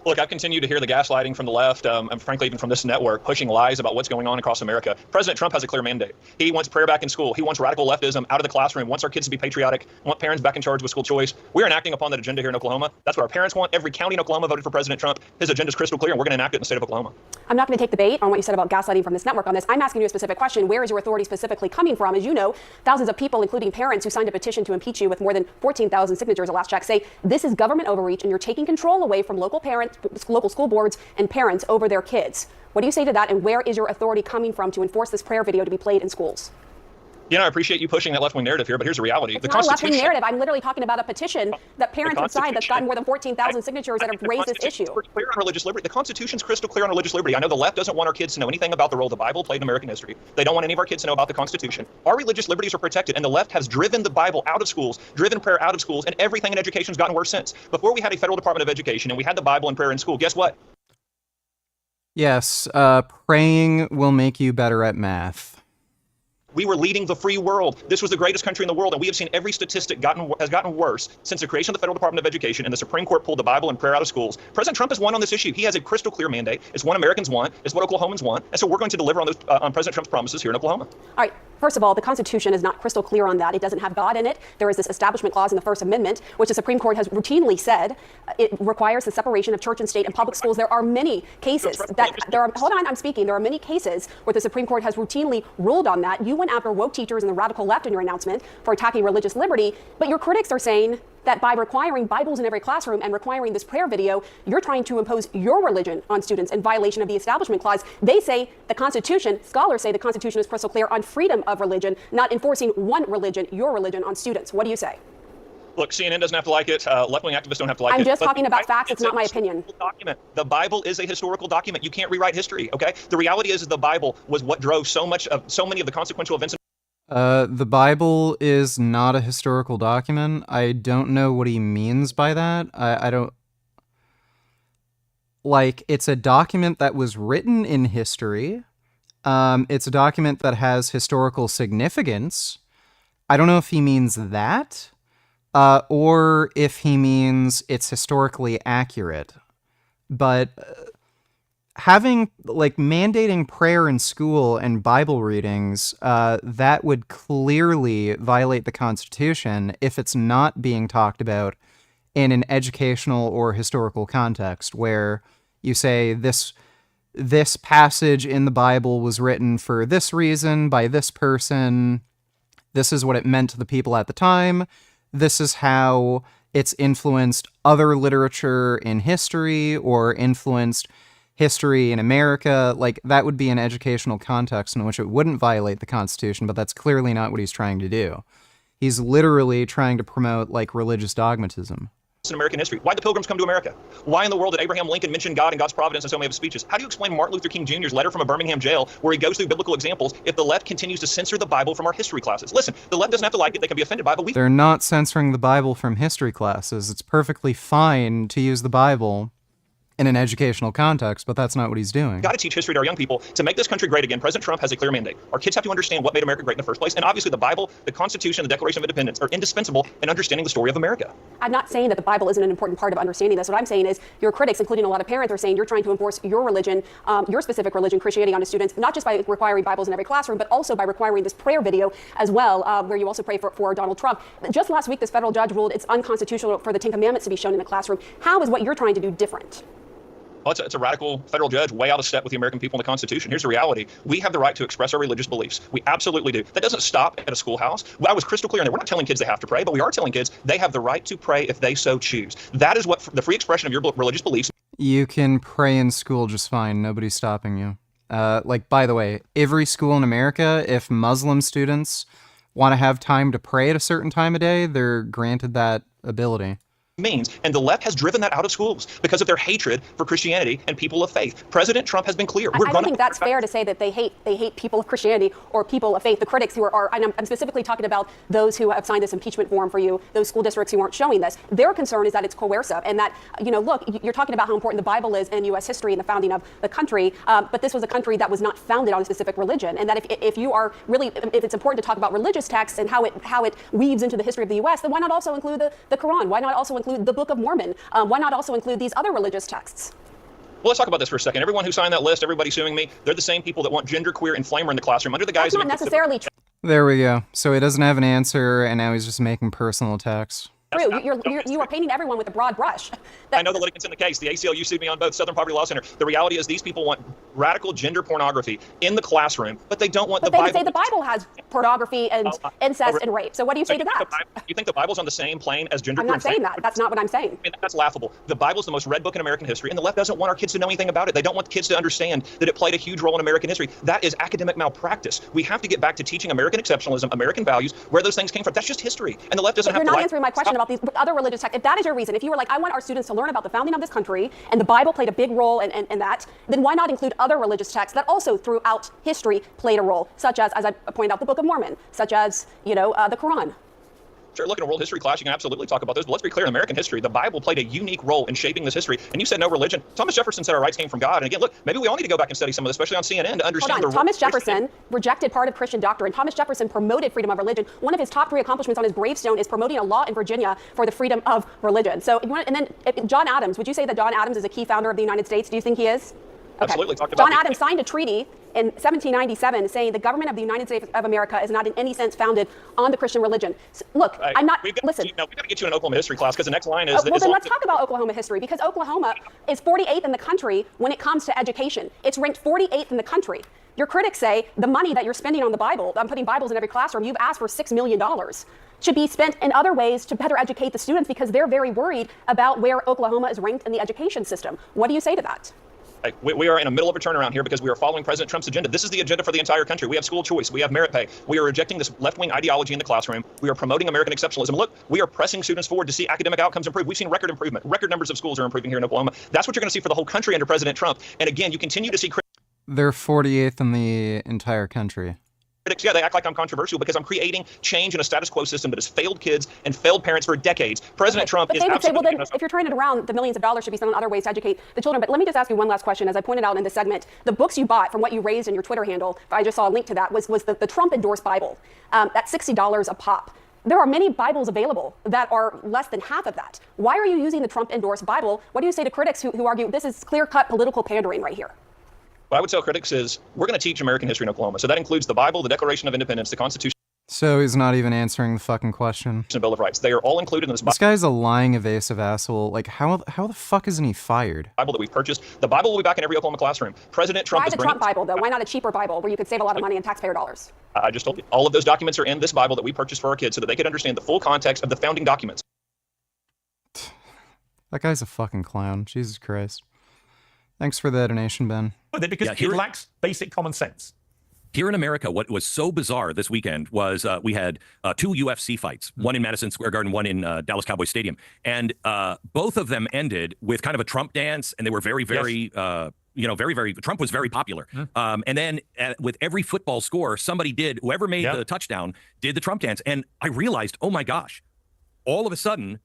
Look, I've continued to hear the gaslighting from the left, and frankly, even from this network, pushing lies about what's going on across America. President Trump has a clear mandate. He wants prayer back in school. He wants radical leftism out of the classroom, wants our kids to be patriotic, want parents back in charge with school choice. We're enacting upon that agenda here in Oklahoma. That's what our parents want. Every county in Oklahoma voted for President Trump. His agenda is crystal clear, and we're going to enact it in the state of Oklahoma. I'm not going to take the bait on what you said about gaslighting from this network on this. I'm asking you a specific question. Where is your authority specifically coming from? As you know, thousands of people, including parents who signed a petition to impeach you with more than 14,000 signatures at last check, say this is government overreach and you're taking control away from local parents, local school boards and parents over their kids. What do you say to that, and where is your authority coming from to enforce this prayer video to be played in schools? You know, I appreciate you pushing that left-wing narrative here, but here's the reality. It's not a left-wing narrative. I'm literally talking about a petition that parents have signed that's gotten more than 14,000 signatures that have raised this issue. Clear on religious liberty. The Constitution's crystal clear on religious liberty. I know the left doesn't want our kids to know anything about the role the Bible played in American history. They don't want any of our kids to know about the Constitution. Our religious liberties are protected, and the left has driven the Bible out of schools, driven prayer out of schools, and everything in education has gotten worse since. Before we had a federal Department of Education and we had the Bible and prayer in school, guess what? Yes, praying will make you better at math. We were leading the free world. This was the greatest country in the world, and we have seen every statistic has gotten worse since the creation of the Federal Department of Education and the Supreme Court pulled the Bible and prayer out of schools. President Trump has won on this issue. He has a crystal clear mandate. It's what Americans want. It's what Oklahomans want. And so we're going to deliver on those on President Trump's promises here in Oklahoma. All right. First of all, the Constitution is not crystal clear on that. It doesn't have God in it. There is this Establishment Clause in the First Amendment, which the Supreme Court has routinely said it requires the separation of church and state and public schools. There are many cases hold on, I'm speaking. There are many cases where the Supreme Court has routinely ruled on that. You went after woke teachers and the radical left in your announcement for attacking religious liberty, but your critics are saying that by requiring Bibles in every classroom and requiring this prayer video, you're trying to impose your religion on students in violation of the Establishment Clause. They say the Constitution, scholars say the Constitution is crystal clear on freedom of religion, not enforcing one religion, your religion, on students. What do you say? Look, CNN doesn't have to like it. Left-wing activists don't have to like it. I'm just talking about facts. It's not my opinion. Document. The Bible is a historical document. You can't rewrite history, okay? The reality is the Bible was what drove so many of the consequential events. The Bible is not a historical document. I don't know what he means by that. I don't... Like, it's a document that was written in history. It's a document that has historical significance. I don't know if he means that, or if he means it's historically accurate. But having, like, mandating prayer in school and Bible readings, that would clearly violate the Constitution if it's not being talked about in an educational or historical context, where you say this passage in the Bible was written for this reason by this person. This is what it meant to the people at the time. This is how it's influenced other literature in history or influenced history in America. Like, that would be an educational context in which it wouldn't violate the Constitution, but that's clearly not what he's trying to do. He's literally trying to promote, like, religious dogmatism. In American history. Why did the Pilgrims come to America? Why in the world did Abraham Lincoln mention God and God's providence in so many of his speeches? How do you explain Martin Luther King Jr.'s letter from a Birmingham jail where he goes through biblical examples if the left continues to censor the Bible from our history classes? Listen, the left doesn't have to like it. They can be offended by it, but They're not censoring the Bible from history classes. It's perfectly fine to use the Bible in an educational context, but that's not what he's doing. We've got to teach history to our young people. To make this country great again, President Trump has a clear mandate. Our kids have to understand what made America great in the first place, and obviously the Bible, the Constitution, the Declaration of Independence are indispensable in understanding the story of America. I'm not saying that the Bible isn't an important part of understanding this. What I'm saying is your critics, including a lot of parents, are saying you're trying to enforce your religion, your specific religion, Christianity, onto students, not just by requiring Bibles in every classroom, but also by requiring this prayer video as well, where you also pray for Donald Trump. Just last week, this federal judge ruled it's unconstitutional for the Ten Commandments to be shown in the classroom. How is what you're trying to do different? Well, it's a radical federal judge way out of step with the American people and the Constitution. Here's the reality. We have the right to express our religious beliefs. We absolutely do. That doesn't stop at a schoolhouse. I was crystal clear in there. We're not telling kids they have to pray, but we are telling kids they have the right to pray if they so choose. That is what the free expression of your religious beliefs. You can pray in school just fine. Nobody's stopping you. Like, by the way, every school in America, if Muslim students want to have time to pray at a certain time of day, they're granted that ability. Means, and the left has driven that out of schools because of their hatred for Christianity and people of faith. President Trump has been clear. I don't think that's fair to say that they hate people of Christianity or people of faith. The critics who are I'm specifically talking about those who have signed this impeachment form for you, those school districts who aren't showing this. Their concern is that it's coercive and that, look, you're talking about how important the Bible is in U.S. history and the founding of the country, but this was a country that was not founded on a specific religion, and that if you are really, if it's important to talk about religious texts and how it weaves into the history of the U.S., then why not also include the Quran? Why not also include the Book of Mormon? Why not also include these other religious texts? Well, let's talk about this for a second. Everyone who signed that list, everybody suing me, they're the same people that want genderqueer and flamer in the classroom under the guise That's not necessarily true. There we go. So he doesn't have an answer, and now he's just making personal attacks. You are painting everyone with a broad brush. I know the litigants in the case. The ACLU sued me on both. Southern Poverty Law Center. The reality is these people want radical gender pornography in the classroom, but they don't want the Bible. But they say the Bible has pornography and incest and rape. So what do you say to that? You think the Bible's on the same plane as gender? I'm not saying that. That's not what I'm saying. I mean, that's laughable. The Bible's the most read book in American history, and the left doesn't want our kids to know anything about it. They don't want the kids to understand that it played a huge role in American history. That is academic malpractice. We have to get back to teaching American exceptionalism, American values, where those things came from. That's just history, and the left doesn't have to. You're not answering my question about these other religious texts. If that is your reason, if you were like, I want our students to learn about the founding of this country, and the Bible played a big role in that, then why not include other religious texts that also throughout history played a role, such as I pointed out, the Book of Mormon, such as, the Quran? Sure, look, in a world history class, you can absolutely talk about those, but let's be clear, in American history, the Bible played a unique role in shaping this history, and you said no religion. Thomas Jefferson said our rights came from God, and again, look, maybe we all need to go back and study some of this, especially on CNN, to understand the Thomas Jefferson rejected part of Christian doctrine. Thomas Jefferson promoted freedom of religion. One of his top 3 accomplishments on his gravestone is promoting a law in Virginia for the freedom of religion. So, and then John Adams, would you say that John Adams is a key founder of the United States? Do you think he is? Okay. Absolutely. Talked about John Adams signed a treaty in 1797 saying the government of the United States of America is not in any sense founded on the Christian religion. So, look, I'm not, listen. We've got to get you an Oklahoma history class because the next line is... Well, then let's talk about Oklahoma history, because Oklahoma is 48th in the country when it comes to education. It's ranked 48th in the country. Your critics say the money that you're spending on the Bible, I'm putting Bibles in every classroom, you've asked for $6 million, should be spent in other ways to better educate the students because they're very worried about where Oklahoma is ranked in the education system. What do you say to that? We are in the middle of a turnaround here because we are following President Trump's agenda. This is the agenda for the entire country. We have school choice. We have merit pay. We are rejecting this left-wing ideology in the classroom. We are promoting American exceptionalism. Look, we are pressing students forward to see academic outcomes improve. We've seen record improvement. Record numbers of schools are improving here in Oklahoma. That's what you're going to see for the whole country under President Trump. And again, you continue to see... They're 48th in the entire country. Critics, they act like I'm controversial because I'm creating change in a status quo system that has failed kids and failed parents for decades. President Trump is absolutely... But they would say, well, then, if you're turning it around, the millions of dollars should be spent on other ways to educate the children. But let me just ask you one last question. As I pointed out in this segment, the books you bought from what you raised in your Twitter handle, I just saw a link to that, was the Trump-endorsed Bible. That's $60 a pop. There are many Bibles available that are less than half of that. Why are you using the Trump-endorsed Bible? What do you say to critics who argue this is clear-cut political pandering right here? What I would tell critics is we're going to teach American history in Oklahoma. So that includes the Bible, the Declaration of Independence, the Constitution. So he's not even answering the fucking question. Bill of Rights. They are all included in This guy's a lying, evasive asshole. Like, how the fuck isn't he fired? Bible that we've purchased. The Bible will be back in every Oklahoma classroom. President Trump Why is the bringing... Trump Bible, though? Why not a cheaper Bible where you could save a lot of money in taxpayer dollars? I just told you. All of those documents are in this Bible that we purchased for our kids so that they could understand the full context of the founding documents. That guy's a fucking clown. Jesus Christ. Thanks for the donation, Ben. Because it lacks basic common sense. Here in America, what was so bizarre this weekend was we had 2 UFC fights, one in Madison Square Garden, one in Dallas Cowboys Stadium. And both of them ended with kind of a Trump dance, and they were very, very, Trump was very popular. And then with every football score, whoever made the touchdown did the Trump dance. And I realized, oh my gosh, all of a sudden,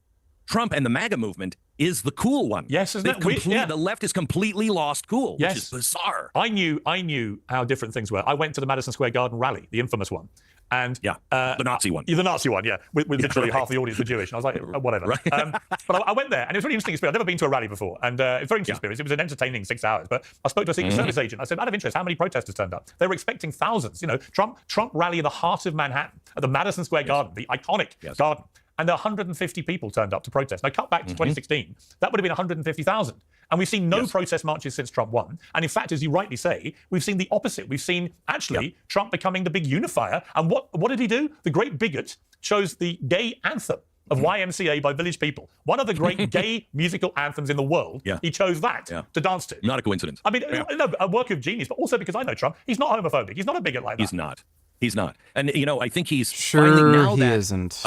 Trump and the MAGA movement is the cool one. Yes, isn't that weird? The left has completely lost cool, which is bizarre. I knew how different things were. I went to the Madison Square Garden rally, the infamous one. And the Nazi one. The Nazi one, with literally half the audience were Jewish. And I was like, whatever. Right. But I went there, and it was a really interesting experience. I've never been to a rally before. And it's a very interesting experience. It was an entertaining 6 hours. But I spoke to a Secret Service agent. I said, out of interest, how many protesters turned up? They were expecting thousands. Trump rally in the heart of Manhattan at the Madison Square Garden, the iconic garden. And 150 people turned up to protest. Now, cut back to 2016, that would have been 150,000. And we've seen no protest marches since Trump won. And in fact, as you rightly say, we've seen the opposite. We've seen, actually, Trump becoming the big unifier. And what did he do? The great bigot chose the gay anthem of YMCA by Village People, one of the great gay musical anthems in the world. He chose that to dance to. Not a coincidence. I mean, no, a work of genius, but also because I know Trump, he's not homophobic. He's not a bigot like that. He's not. And, I think he's sure finally, now he that, isn't.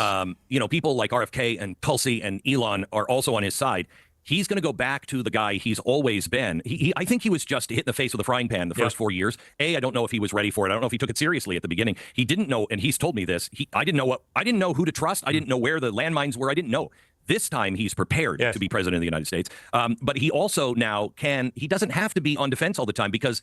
People like RFK and Tulsi and Elon are also on his side. He's going to go back to the guy he's always been. I think he was just hit in the face with a frying pan the first 4 years. I don't know if he was ready for it. I don't know if he took it seriously at the beginning. He didn't know, and he's told me this. I didn't know who to trust. I didn't know where the landmines were. I didn't know. This time he's prepared to be president of the United States. But he also now he doesn't have to be on defense all the time because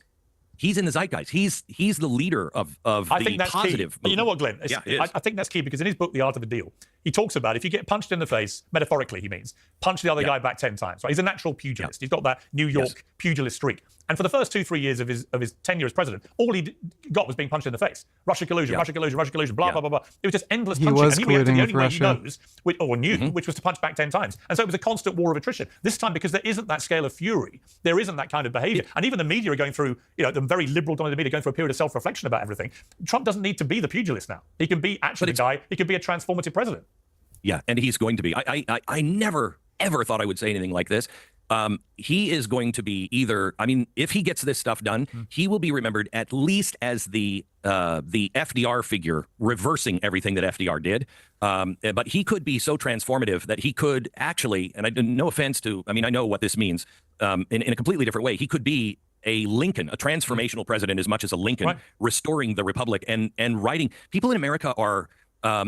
he's in the zeitgeist. He's the leader of I think that's positive. Key. But you know what, Glenn? I think that's key because in his book, The Art of a Deal, he talks about if you get punched in the face, metaphorically he means, punch the other guy back 10 times. Right? He's a natural pugilist. He's got that New York pugilist streak. And for the first 2-3 years of his tenure as president, all he got was being punched in the face. Russia collusion, Russia collusion, Russia collusion, blah, blah, blah, blah. It was just endless punching. And he reacted the only way he knows, or knew, which was to punch back 10 times. And so it was a constant war of attrition. This time, because there isn't that scale of fury, there isn't that kind of behavior. And even the media are going through, the very liberal dominated media going through a period of self-reflection about everything. Trump doesn't need to be the pugilist now. He can be actually the guy, he can be a transformative president. Yeah, and he's going to be. I never, ever thought I would say anything like this. He is going to be if he gets this stuff done, he will be remembered at least as the FDR figure reversing everything that FDR did. But he could be so transformative that he could actually, and no offense to, I know what this means in a completely different way. He could be a Lincoln, a transformational president as much as a Lincoln, restoring the republic and writing. People in America are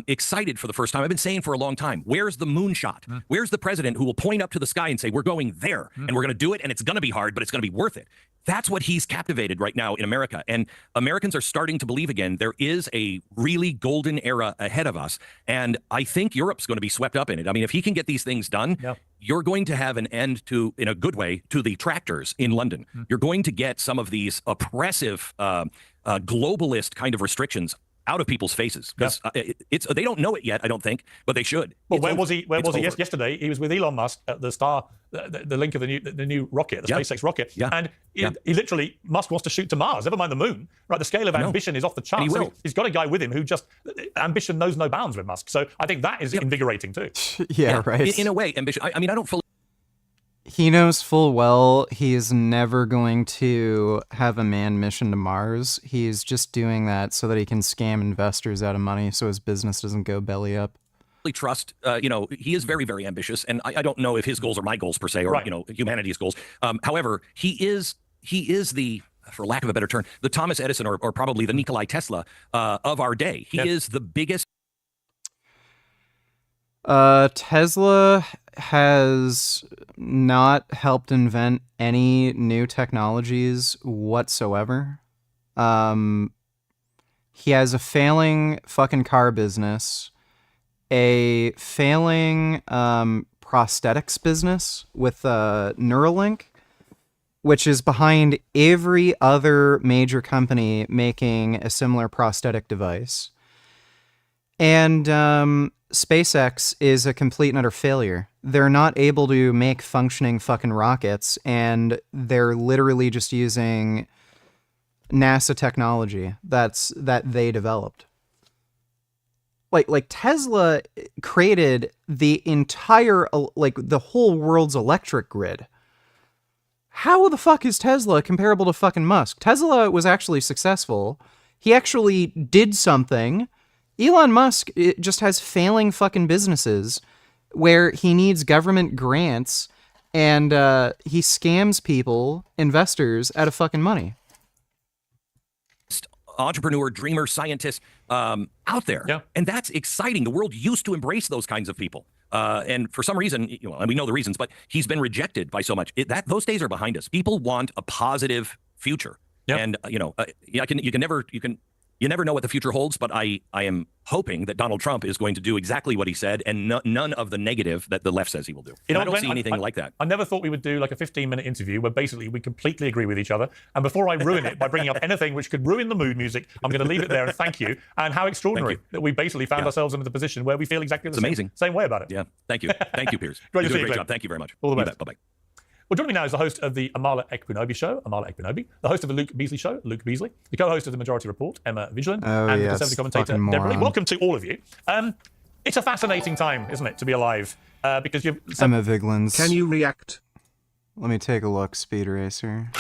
excited for the first time. I've been saying for a long time, where's the moonshot? Where's the president who will point up to the sky and say, we're going there and we're going to do it and it's going to be hard, but it's going to be worth it. That's what he's captivated right now in America. And Americans are starting to believe again, there is a really golden era ahead of us. And I think Europe's going to be swept up in it. If he can get these things done, you're going to have an end to, in a good way, to the tractors in London. You're going to get some of these oppressive, globalist kind of restrictions out of people's faces because they don't know it yet, I don't think, but they should. Well, where was he yesterday? He was with Elon Musk at the link of the new rocket, the SpaceX rocket, and he literally, Musk wants to shoot to Mars, never mind the moon. Right, the scale of ambition is off the charts. So he's got a guy with him who just ambition knows no bounds with Musk. So I think that is invigorating too. Right. In a way, ambition. I don't fully. He knows full well he is never going to have a manned mission to Mars. He's just doing that so that he can scam investors out of money so his business doesn't go belly up. Trust, he is very, very ambitious, and I don't know if his goals are my goals per se, or humanity's goals. However, he is the, for lack of a better term, the Thomas Edison or probably the Nikola Tesla of our day. He is the biggest. Tesla has not helped invent any new technologies whatsoever. He has a failing fucking car business, a failing prosthetics business with Neuralink, which is behind every other major company making a similar prosthetic device. And SpaceX is a complete and utter failure. They're not able to make functioning fucking rockets, and they're literally just using NASA technology that they developed. Like Tesla created the entire, like, the whole world's electric grid. How the fuck is Tesla comparable to fucking Musk? Tesla was actually successful. He actually did something. Elon Musk just has failing fucking businesses where he needs government grants and he scams people, investors, out of fucking money. Entrepreneur, dreamer, scientist out there. Yeah. And that's exciting. The world used to embrace those kinds of people. And for some reason, and we know the reasons, but he's been rejected by so much. Those days are behind us. People want a positive future. Yep. And, you never know what the future holds, but I am hoping that Donald Trump is going to do exactly what he said and none of the negative that the left says he will do. I don't see anything like that. I never thought we would do like a 15-minute interview where basically we completely agree with each other. And before I ruin it by bringing up anything which could ruin the mood music, I'm going to leave it there and thank you. And how extraordinary that we basically found ourselves in the position where we feel exactly the same way about it. Yeah, thank you. Thank you, Piers. Great to see you. Great job. Thank you very much. All the best. Bye-bye. Well, joining me now is the host of the Amala Ekpunobi Show, Amala Ekpunobi, the host of the Luke Beasley Show, Luke Beasley, the co-host of the Majority Report, Emma Vigilant, and the Conservative commentator, Deborah Lee. Welcome to all of you. It's a fascinating time, isn't it, to be alive? Because you've... Emma Vigilant. Can you react? Let me take a look, Speed Racer.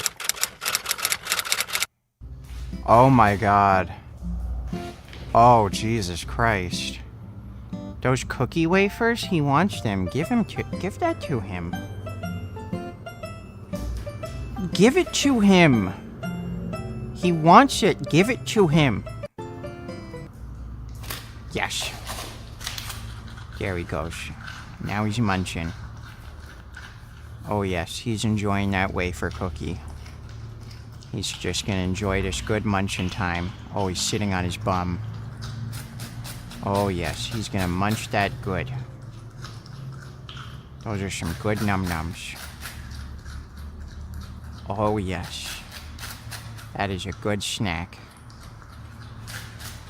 Oh my god. Oh, Jesus Christ. Those cookie wafers, he wants them. Give that to him. Give it to him. He wants it. Give it to him. Yes. There he goes. Now he's munching. Oh yes, he's enjoying that wafer cookie. He's just gonna enjoy this good munching time. Oh, he's sitting on his bum. Oh yes, he's gonna munch that good. Those are some good num-nums. Oh yes. That is a good snack.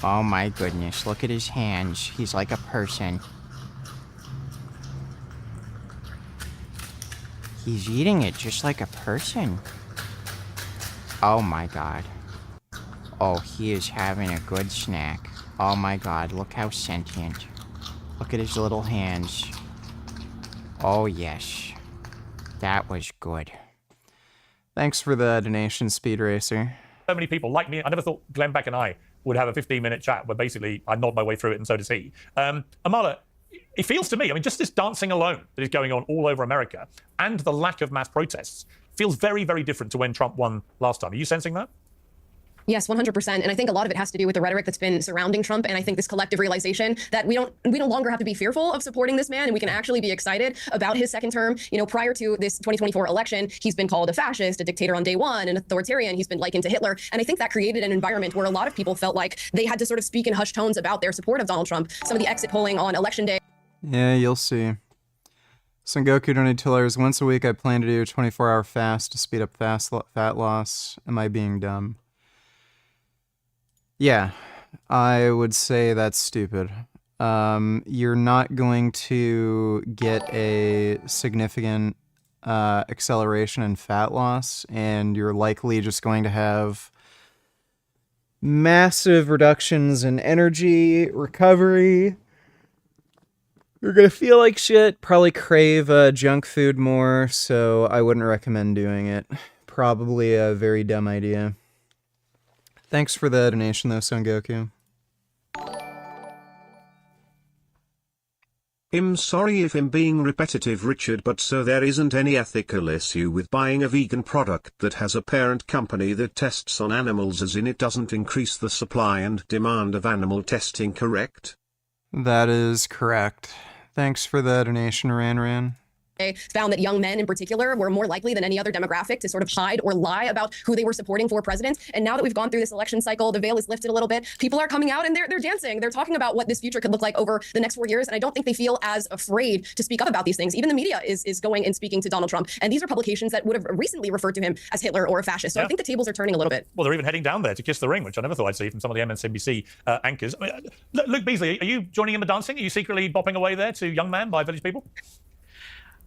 Oh my goodness, look at his hands. He's like a person. He's eating it just like a person. Oh my god. Oh, he is having a good snack. Oh my god, look how sentient. Look at his little hands. Oh yes. That was good. Thanks for the donation, Speed Racer. So many people like me. I never thought Glenn Beck and I would have a 15-minute chat where basically I nod my way through it and so does he. Amala, it feels to me, I mean, just this dancing alone that is going on all over America and the lack of mass protests feels very, very different to when Trump won last time. Are you sensing that? Yes, 100%. And I think a lot of it has to do with the rhetoric that's been surrounding Trump. And I think this collective realization that we no longer have to be fearful of supporting this man, and we can actually be excited about his second term. You know, prior to this 2024 election, he's been called a fascist, a dictator on day one, an authoritarian. He's been likened to Hitler. And I think that created an environment where a lot of people felt like they had to sort of speak in hushed tones about their support of Donald Trump. Some of the exit polling on election day. Yeah, you'll see. Sengoku donated $2. Once a week, I plan to do a 24-hour fast to speed up fat loss. Am I being dumb? Yeah, I would say that's stupid. You're not going to get a significant acceleration in fat loss, and you're likely just going to have massive reductions in energy, recovery. You're going to feel like shit, probably crave junk food more, so I wouldn't recommend doing it. Probably a very dumb idea. Thanks for the donation, though, Son Goku. I'm sorry if I'm being repetitive, Richard, but so there isn't any ethical issue with buying a vegan product that has a parent company that tests on animals, as in it doesn't increase the supply and demand of animal testing, correct? That is correct. Thanks for the donation, Ran. found that young men in particular were more likely than any other demographic to sort of hide or lie about who they were supporting for president. And now that we've gone through this election cycle, the veil is lifted a little bit. People are coming out and they're dancing. They're talking about what this future could look like over the next 4 years. And I don't think they feel as afraid to speak up about these things. Even the media is going and speaking to Donald Trump. And these are publications that would have recently referred to him as Hitler or a fascist. So I think the tables are turning a little bit. Well, they're even heading down there to kiss the ring, which I never thought I'd see from some of the MSNBC anchors. I mean, Luke Beasley, are you joining in the dancing? Are you secretly bopping away there to Young Man by Village People?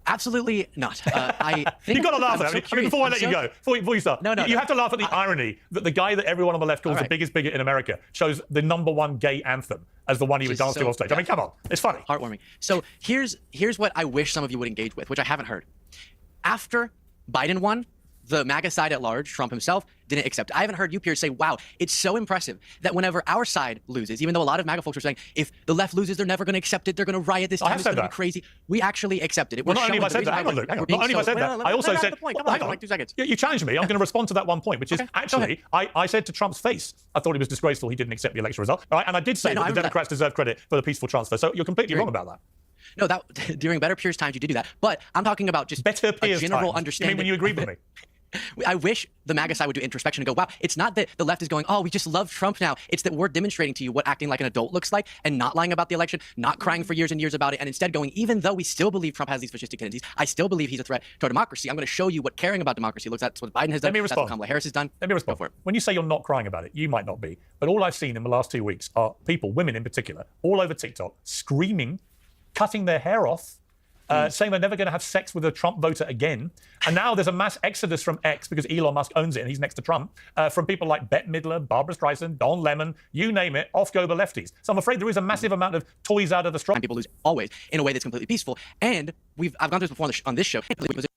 Absolutely not. I think You've got to laugh at it. I mean, before I let you go, before you start, you have to laugh at the irony that the guy that everyone on the left calls the biggest bigot in America chose the #1 gay anthem as the one he would dance to on stage. I mean, come on, it's funny. Heartwarming. So here's what I wish some of you would engage with, which I haven't heard. After Biden won, the MAGA side at large, Trump himself, didn't accept it. I haven't heard you, Piers, say, wow, it's so impressive that whenever our side loses, even though a lot of MAGA folks are saying, if the left loses, they're never going to accept it, they're going to riot this time, it's going to be crazy. We actually accepted it. Well, not only have I said that, hang on, Luke, hang on. Not only have I said that, I also said, hang on, like 2 seconds. You challenged me. I'm going to respond to that one point, which is actually, I said to Trump's face, I thought it was disgraceful he didn't accept the election result. All right? And I did say that the Democrats deserve credit for the peaceful transfer. So you're completely wrong about that. No, that during Better Piers times you did do that. But I'm talking about just Better Piers a general times. understanding. You mean when you agreed with me? I wish the MAGA side would do introspection and go, wow, it's not that the left is going, oh, we just love Trump now. It's that we're demonstrating to you what acting like an adult looks like and not lying about the election, not crying for years and years about it, and instead going, even though we still believe Trump has these fascistic tendencies, I still believe he's a threat to our democracy. I'm going to show you what caring about democracy looks like. That's what Biden has done. Let me respond. That's what Kamala Harris has done. Let me respond. Go for it. When you say you're not crying about it, you might not be. But all I've seen in the last 2 weeks are people, women in particular, all over TikTok, screaming, cutting their hair off, saying they're never going to have sex with a Trump voter again. And now there's a mass exodus from X because Elon Musk owns it and he's next to Trump, from people like Bette Midler, Barbara Streisand, Don Lemon, you name it, off go the lefties. So I'm afraid there is a massive amount of toys out of the straw. And people lose always in a way that's completely peaceful. And I've gone through this before on this show. Positions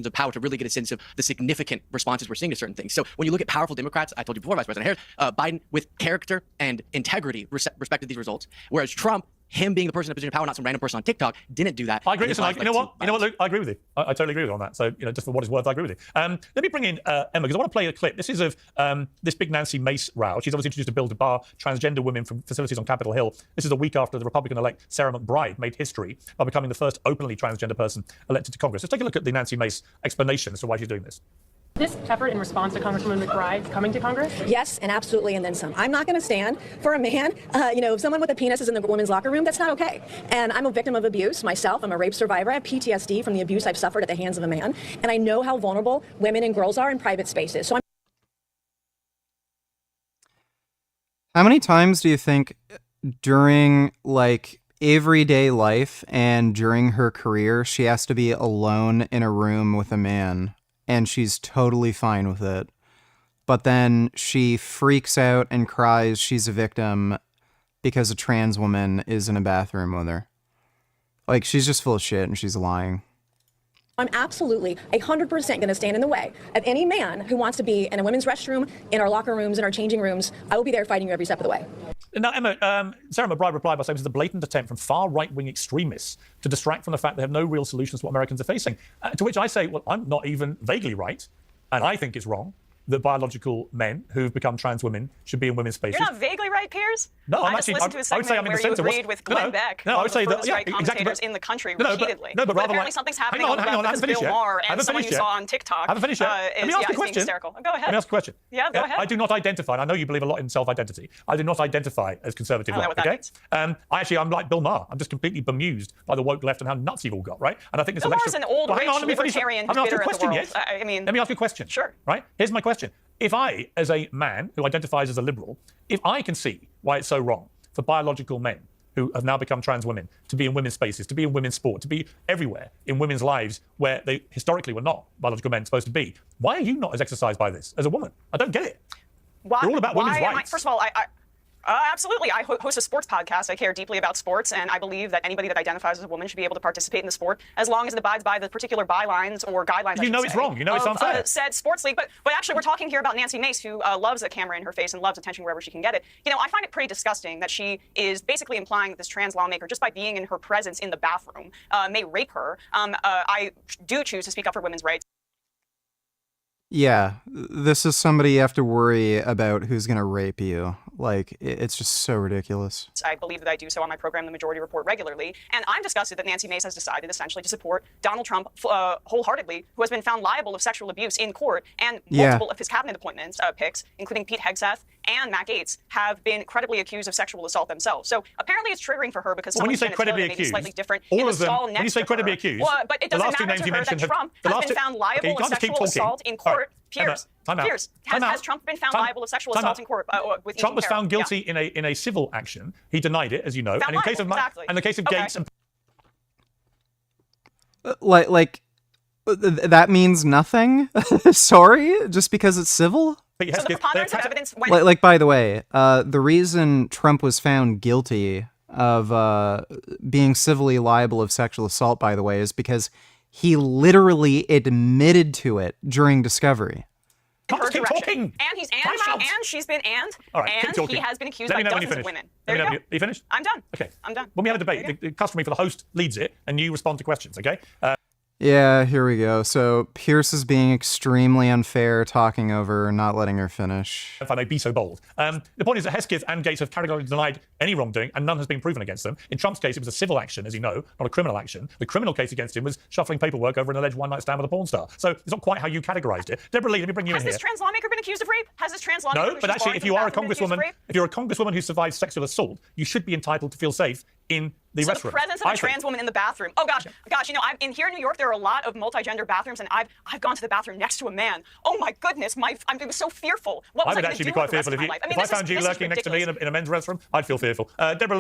of power to really get a sense of the significant responses we're seeing to certain things. So when you look at powerful Democrats, I told you before, Vice President Harris, Biden with character and integrity respected these results, whereas Trump, him being the person in a position of power, not some random person on TikTok, didn't do that. I agree. Listen, you know what, Luke? I agree with you. I totally agree with you on that. So, just for what it's worth, I agree with you. Let me bring in Emma, because I want to play a clip. This is of this big Nancy Mace row. She's obviously introduced a bill to bar transgender women from facilities on Capitol Hill. This is a week after the Republican-elect Sarah McBride made history by becoming the first openly transgender person elected to Congress. Let's take a look at the Nancy Mace explanation as to why she's doing this. This effort in response to Congresswoman McBride coming to Congress? Yes, and absolutely, and then some. I'm not going to stand for a man, someone with a penis is in the women's locker room, that's not okay. And I'm a victim of abuse myself. I'm a rape survivor. I have PTSD from the abuse I've suffered at the hands of a man. And I know how vulnerable women and girls are in private spaces. So How many times do you think during, everyday life and during her career, she has to be alone in a room with a man? And she's totally fine with it. But then she freaks out and cries she's a victim because a trans woman is in a bathroom with her. She's just full of shit and she's lying. I'm absolutely 100% going to stand in the way of any man who wants to be in a women's restroom, in our locker rooms, in our changing rooms. I will be there fighting you every step of the way. Now, Emma, Sarah McBride replied by saying this is a blatant attempt from far right-wing extremists to distract from the fact they have no real solutions to what Americans are facing. To which I say, well, I'm not even vaguely right, and I think it's wrong that biological men who've become trans women should be in women's spaces. You're not vaguely right, Piers? No, I just listened to a segment where you agreed with Glenn Beck, I would say one of that, the right commentators in the country repeatedly. But rather apparently something's happening hang on, because Bill Maher and someone you saw on TikTok I haven't finished yet. Let me ask a question. Hysterical. Go ahead. Let me ask a question. Yeah, go ahead. I do not identify, and I know you believe a lot in self-identity, I do not identify as conservative I don't know left, what that okay? I'm like Bill Maher. I'm just completely bemused by the woke left and how nuts you've all got, right? And I think this Bill election... Maher's an old, rich, libertarian who's bitter at the world. Yes? Let me ask you a question. Sure. Right? Here's my question. If I, as a man who identifies as a liberal, if I can see why it's so wrong for biological men who have now become trans women to be in women's spaces, to be in women's sport, to be everywhere in women's lives where they historically were not biological men supposed to be, why are you not as exercised by this as a woman? I don't get it. Why, You're all about women's rights. First of all, absolutely. I host a sports podcast. I care deeply about sports, and I believe that anybody that identifies as a woman should be able to participate in the sport as long as it abides by the particular bylines or guidelines. You know it's wrong. You know it's unfair. Said sports league, but actually we're talking here about Nancy Mace, who loves a camera in her face and loves attention wherever she can get it. I find it pretty disgusting that she is basically implying that this trans lawmaker, just by being in her presence in the bathroom, may rape her. I do choose to speak up for women's rights. Yeah, this is somebody you have to worry about who's going to rape you. Like, it's just so ridiculous. I believe that I do so on my program, The Majority Report, regularly. And I'm disgusted that Nancy Mace has decided essentially to support Donald Trump wholeheartedly, who has been found liable of sexual abuse in court. And multiple of his cabinet appointments, picks, including Pete Hegseth and Matt Gaetz, have been credibly accused of sexual assault themselves. So apparently it's triggering for her because when you say credibly accused, slightly different all in of the them, stall next when you say credibly accused, but it doesn't matter to her that Trump has been found liable of sexual assault in court. Piers, has Trump been found liable of sexual assault in court? With Trump was found guilty in a civil action. He denied it, as you know. And in case of Gaetz and that means nothing. Sorry, just because it's civil. So the preponderance of evidence. Like, by the way, the reason Trump was found guilty of being civilly liable of sexual assault, by the way, is because he literally admitted to it during discovery. Keep talking. And she's been All right, and he has been accused by dozens of women. There you go. You finished? I'm done. Okay. I'm done. When we have a debate, the customary for the host leads it, and you respond to questions. Okay. Yeah, here we go. So Piers is being extremely unfair, talking over, not letting her finish. If I may be so bold. The point is that Hesketh and Gaetz have categorically denied any wrongdoing, and none has been proven against them. In Trump's case, it was a civil action, as you know, not a criminal action. The criminal case against him was shuffling paperwork over an alleged one-night stand with a porn star. So it's not quite how you categorized it. Deborah Lee, let me bring you in here. Has this trans lawmaker been accused of rape? Has this trans lawmaker? No, but actually, if you are a congresswoman who survived sexual assault, you should be entitled to feel safe in the restroom. The presence of a trans woman in the bathroom. Oh gosh, you know, in here in New York, there are a lot of multi-gender bathrooms, and I've gone to the bathroom next to a man. Oh my goodness, I'm so fearful. What was I would actually be quite fearful if I found you lurking next to me in a men's restroom. I'd feel fearful. Deborah.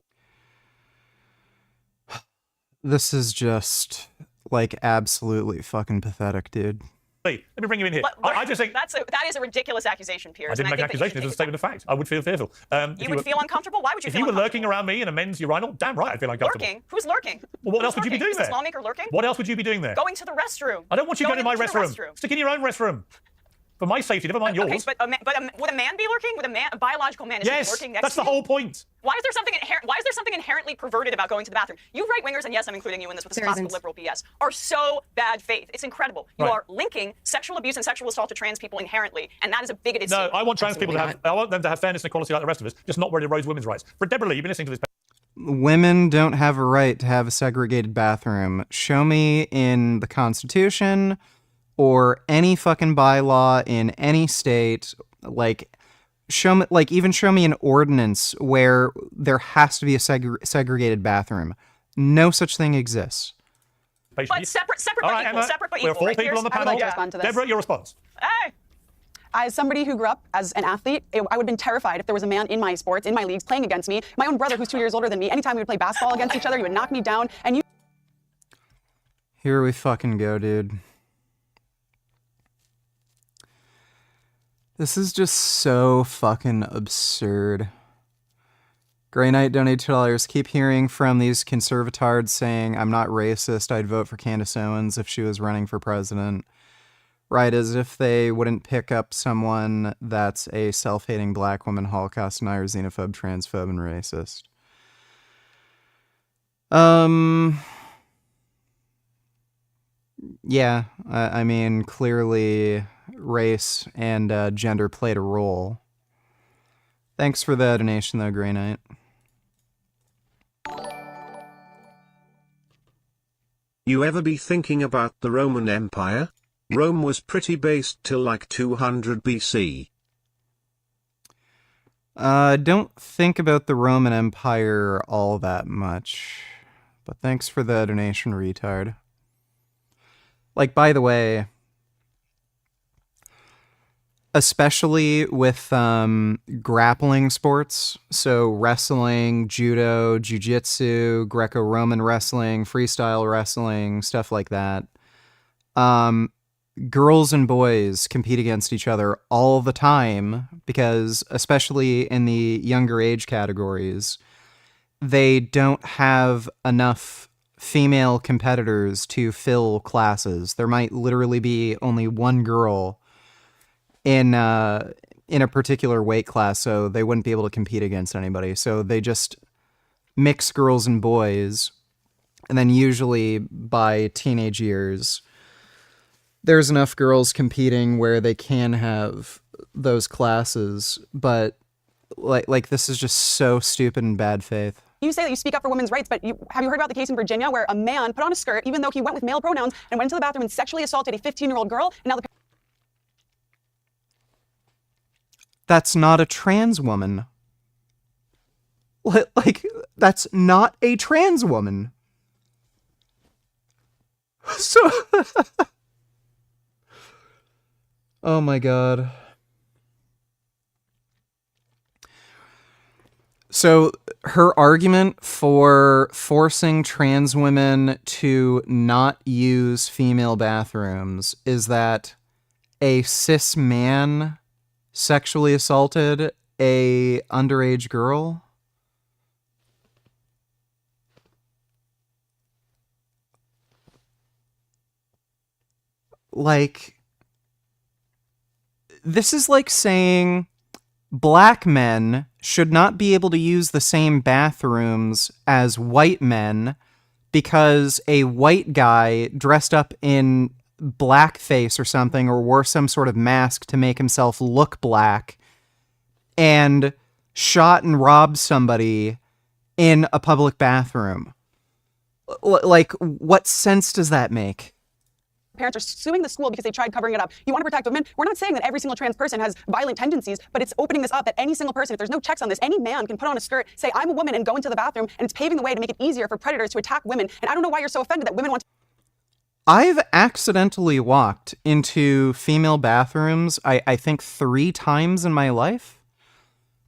This is just like absolutely fucking pathetic, dude. Let me bring you in here. I just think that is a ridiculous accusation, Piers. I didn't make an accusation. It's a statement of fact. I would feel fearful. You would feel uncomfortable? Why would you feel uncomfortable? If you were lurking around me in a men's urinal, damn right I'd feel uncomfortable. Lurking? Who's lurking? Well, what else would you be doing there? Is this lawmaker lurking? What else would you be doing there? Going to the restroom. I don't want you going to my restroom. Stick in your own restroom. For my safety, never mind yours. Okay, but would a man be lurking? Would a biological man is lurking next to you? That's the whole point. Why is there something inherently perverted about going to the bathroom? You right-wingers, and yes, I'm including you in this with this classical liberal BS, are so bad faith. It's incredible. You are linking sexual abuse and sexual assault to trans people inherently, and that is a bigoted statement. No, I want trans people to have. I want them to have fairness and equality like the rest of us, just not where it erodes women's rights. For Deborah Lee, you've been listening to this. Women don't have a right to have a segregated bathroom. Show me in the Constitution or any fucking bylaw in any state, show me an ordinance where there has to be a segregated bathroom. No such thing exists. But separate but equal. Separate but equal. We're four people on the panel. Deborah, your response. Hey. As somebody who grew up as an athlete, I would have been terrified if there was a man in my sports, in my leagues, playing against me. My own brother, who's 2 years older than me, anytime we would play basketball against each other, he would knock me down. And Here we fucking go, dude. This is just so fucking absurd. Grey Knight donated $2. Keep hearing from these conservatards saying, I'm not racist, I'd vote for Candace Owens if she was running for president. Right, as if they wouldn't pick up someone that's a self-hating black woman, Holocaust denier, xenophobe, transphobe, and racist. Yeah, I mean, clearly race and gender played a role. Thanks for the donation, though, Grey Knight. You ever be thinking about the Roman Empire? Rome was pretty based till like 200 BC. Don't think about the Roman Empire all that much. But thanks for the donation, retard. By the way, especially with grappling sports, so wrestling, judo, jiu-jitsu, Greco-Roman wrestling, freestyle wrestling, stuff like that, girls and boys compete against each other all the time because, especially in the younger age categories, they don't have enough female competitors to fill classes. There might literally be only one girl in a particular weight class, so they wouldn't be able to compete against anybody. So they just mix girls and boys, and then usually by teenage years, there's enough girls competing where they can have those classes, but Like this is just so stupid and bad faith. You say that you speak up for women's rights, but have you heard about the case in Virginia where a man put on a skirt even though he went with male pronouns and went into the bathroom and sexually assaulted a 15-year-old girl, and now the That's not a trans woman. Like, that's not a trans woman. So... Oh my god. So, her argument for forcing trans women to not use female bathrooms is that a cis man sexually assaulted a underage girl. Like, this is like saying black men should not be able to use the same bathrooms as white men because a white guy dressed up in blackface or something or wore some sort of mask to make himself look black and shot and robbed somebody in a public bathroom. Like, what sense does that make? parents are suing the school because they tried covering it up. You want to protect women? We're not saying that every single trans person has violent tendencies, but it's opening this up that any single person, if there's no checks on this, any man can put on a skirt, say, I'm a woman, and go into the bathroom, and it's paving the way to make it easier for predators to attack women. And I don't know why you're so offended that women want to... I've accidentally walked into female bathrooms, I think 3 times in my life.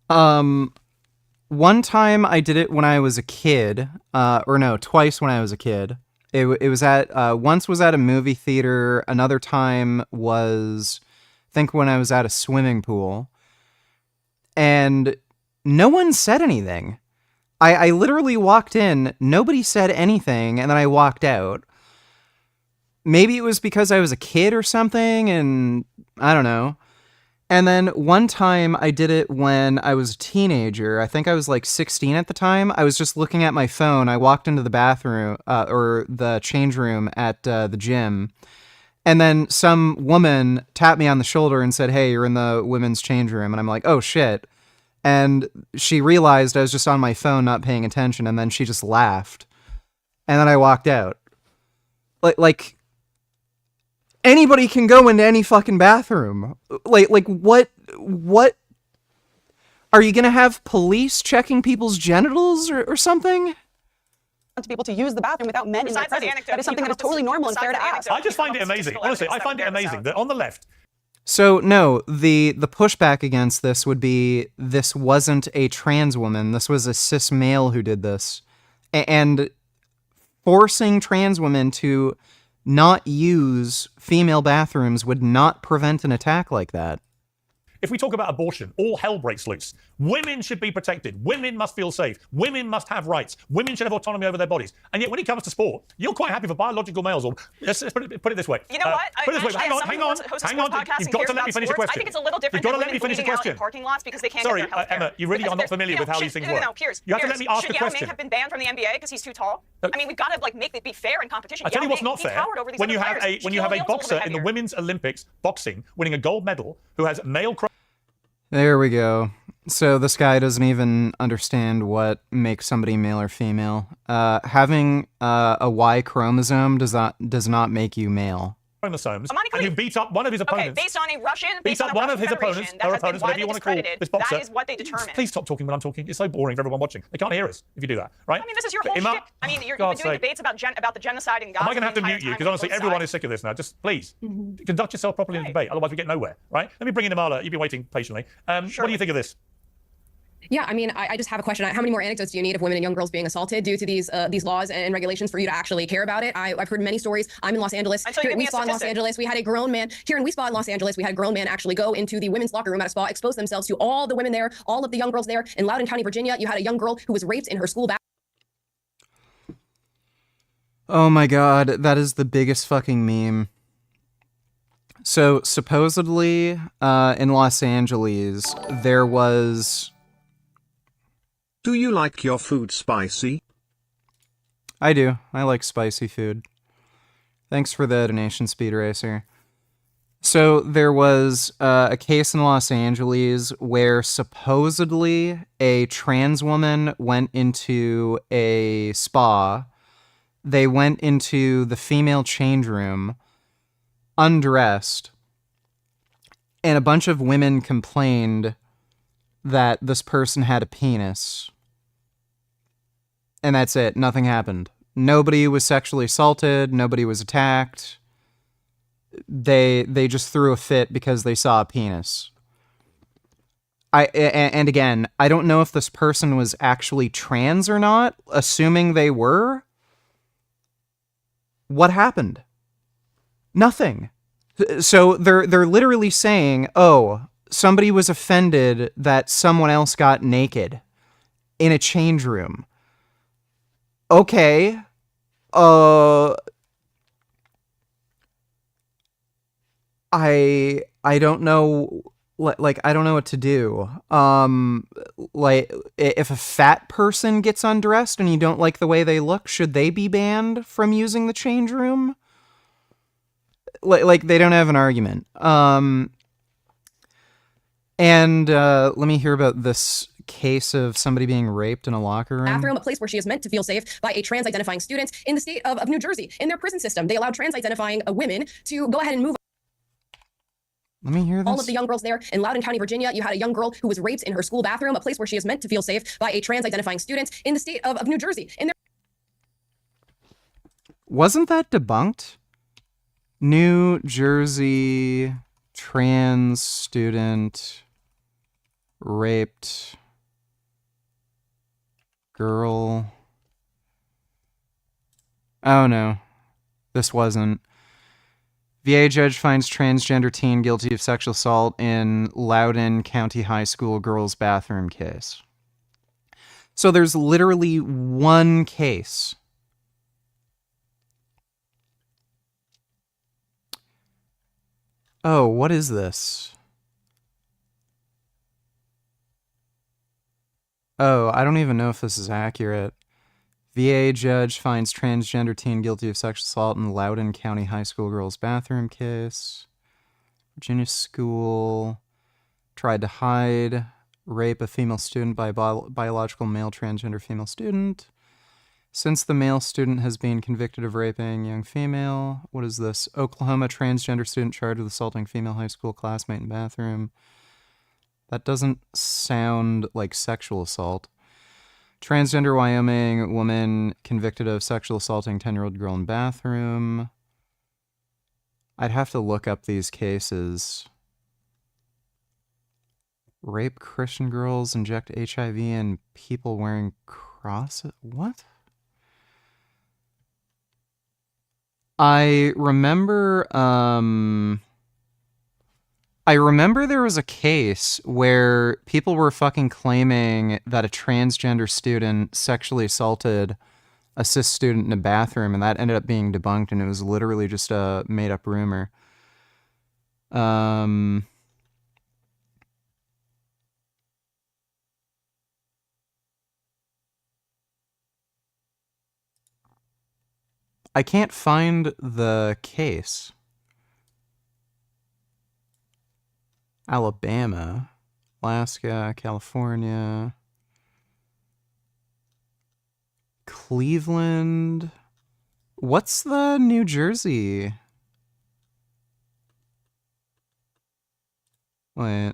One time I did it when I was a kid, or no, twice when I was a kid. It was at, once was at a movie theater, another time was, I think when I was at a swimming pool. And no one said anything. I literally walked in, nobody said anything, and then I walked out. Maybe it was because I was a kid or something, and I don't know. And then one time I did it when I was a teenager. I think I was like 16 at the time. I was just looking at my phone. I walked into the bathroom, or the change room at the gym. And then some woman tapped me on the shoulder and said, hey, you're in the women's change room. And I'm like, oh shit. And she realized I was just on my phone, not paying attention. And then she just laughed. And then I walked out. Like anybody can go into any fucking bathroom. Like what are you gonna have police checking people's genitals or something? To be able to use the bathroom without men in their presence. That is something that is totally normal and fair to ask. I just find it amazing. Honestly, I find it amazing that on the left. So no, the pushback against this would be this wasn't a trans woman. This was a cis male who did this, and forcing trans women to not use female bathrooms would not prevent an attack like that. If we talk about abortion, all hell breaks loose. Women should be protected. Women must feel safe. Women must have rights. Women should have autonomy over their bodies. And yet when it comes to sport, you're quite happy for biological males. Or let's put it this way. You know what? Put it this way. Hang on. You've got to let me finish the question. I think it's a little different. You've got to let me finish the question. Parking lots because they can't Sorry, get their healthcare. Emma, you really are not familiar with how these things work. No, Piers. You have to let me ask the question. Should Yao Ming have been banned from the NBA because he's too tall? I mean, we've got to make it be fair in competition. I tell you what's not fair. When you have a boxer in the Women's Olympics boxing winning a gold medal who has male. There we go. So this guy doesn't even understand what makes somebody male or female. Having a Y chromosome does not make you male. Chromosomes, and who beat up one of his opponents. Okay, based on a Russian, beat up one of his opponents, or opponents, whatever you want to call this boxer. That is what they determine. Please stop talking when I'm talking. It's so boring for everyone watching. They can't hear us if you do that, right? I mean, this is your whole shtick. I mean, you've been doing debates about the genocide in Gaza. Am I going to have to mute you? Because honestly, everyone is sick of this now. Just please conduct yourself properly in the debate. Otherwise, we get nowhere, right? Let me bring in Amala. You've been waiting patiently. What do you think of this? Yeah, I mean, I just have a question. How many more anecdotes do you need of women and young girls being assaulted due to these laws and regulations for you to actually care about it? I've heard many stories. I'm in Los Angeles. Here at We Spa in Los Angeles, we had a grown man. Here in We Spa in Los Angeles, we had a grown man actually go into the women's locker room at a spa, expose themselves to all the women there, all of the young girls there. In Loudoun County, Virginia, you had a young girl who was raped in her school bathroom. Oh my god, that is the biggest fucking meme. So supposedly, in Los Angeles, there was... Do you like your food spicy? I do. I like spicy food. Thanks for the donation, Speed Racer. So there was a case in Los Angeles where supposedly a trans woman went into a spa. They went into the female change room, undressed, and a bunch of women complained that this person had a penis. And that's it. Nothing happened. Nobody was sexually assaulted. Nobody was attacked. They just threw a fit because they saw a penis. And again, I don't know if this person was actually trans or not. Assuming they were, what happened? Nothing. So they're literally saying, "Oh, somebody was offended that someone else got naked in a change room." Okay. I don't know, like, I don't know what to do. Like, if a fat person gets undressed and you don't like the way they look, should they be banned from using the change room? Like, they don't have an argument. And let me hear about this case of somebody being raped in a locker room. Bathroom, a place where she is meant to feel safe by a trans-identifying student in the state of New Jersey. In their prison system, they allowed trans-identifying women to go ahead and move. Let me hear this. All of the young girls there in Loudoun County, Virginia, you had a young girl who was raped in her school bathroom, a place where she is meant to feel safe by a trans-identifying student in the state of New Jersey. In their Wasn't that debunked? New Jersey trans student raped girl. Oh no, this wasn't. VA judge finds transgender teen guilty of sexual assault in Loudoun County High School girls' bathroom case. So there's literally one case. Oh, what is this? Oh, I don't even know if this is accurate. VA judge finds transgender teen guilty of sexual assault in Loudoun County High School girls' bathroom case. Virginia school tried to hide rape a female student by biological male transgender female student. Since the male student has been convicted of raping young female, what is this? Oklahoma transgender student charged with assaulting female high school classmate in bathroom. That doesn't sound like sexual assault. Transgender Wyoming woman convicted of sexual assaulting 10-year-old girl in bathroom. I'd have to look up these cases. Rape Christian girls, inject HIV in people wearing crosses. What? I remember there was a case where people were fucking claiming that a transgender student sexually assaulted a cis student in a bathroom, and that ended up being debunked, and it was literally just a made-up rumor. I can't find the case. Alabama, Alaska, California, Cleveland. What's the New Jersey? Wait.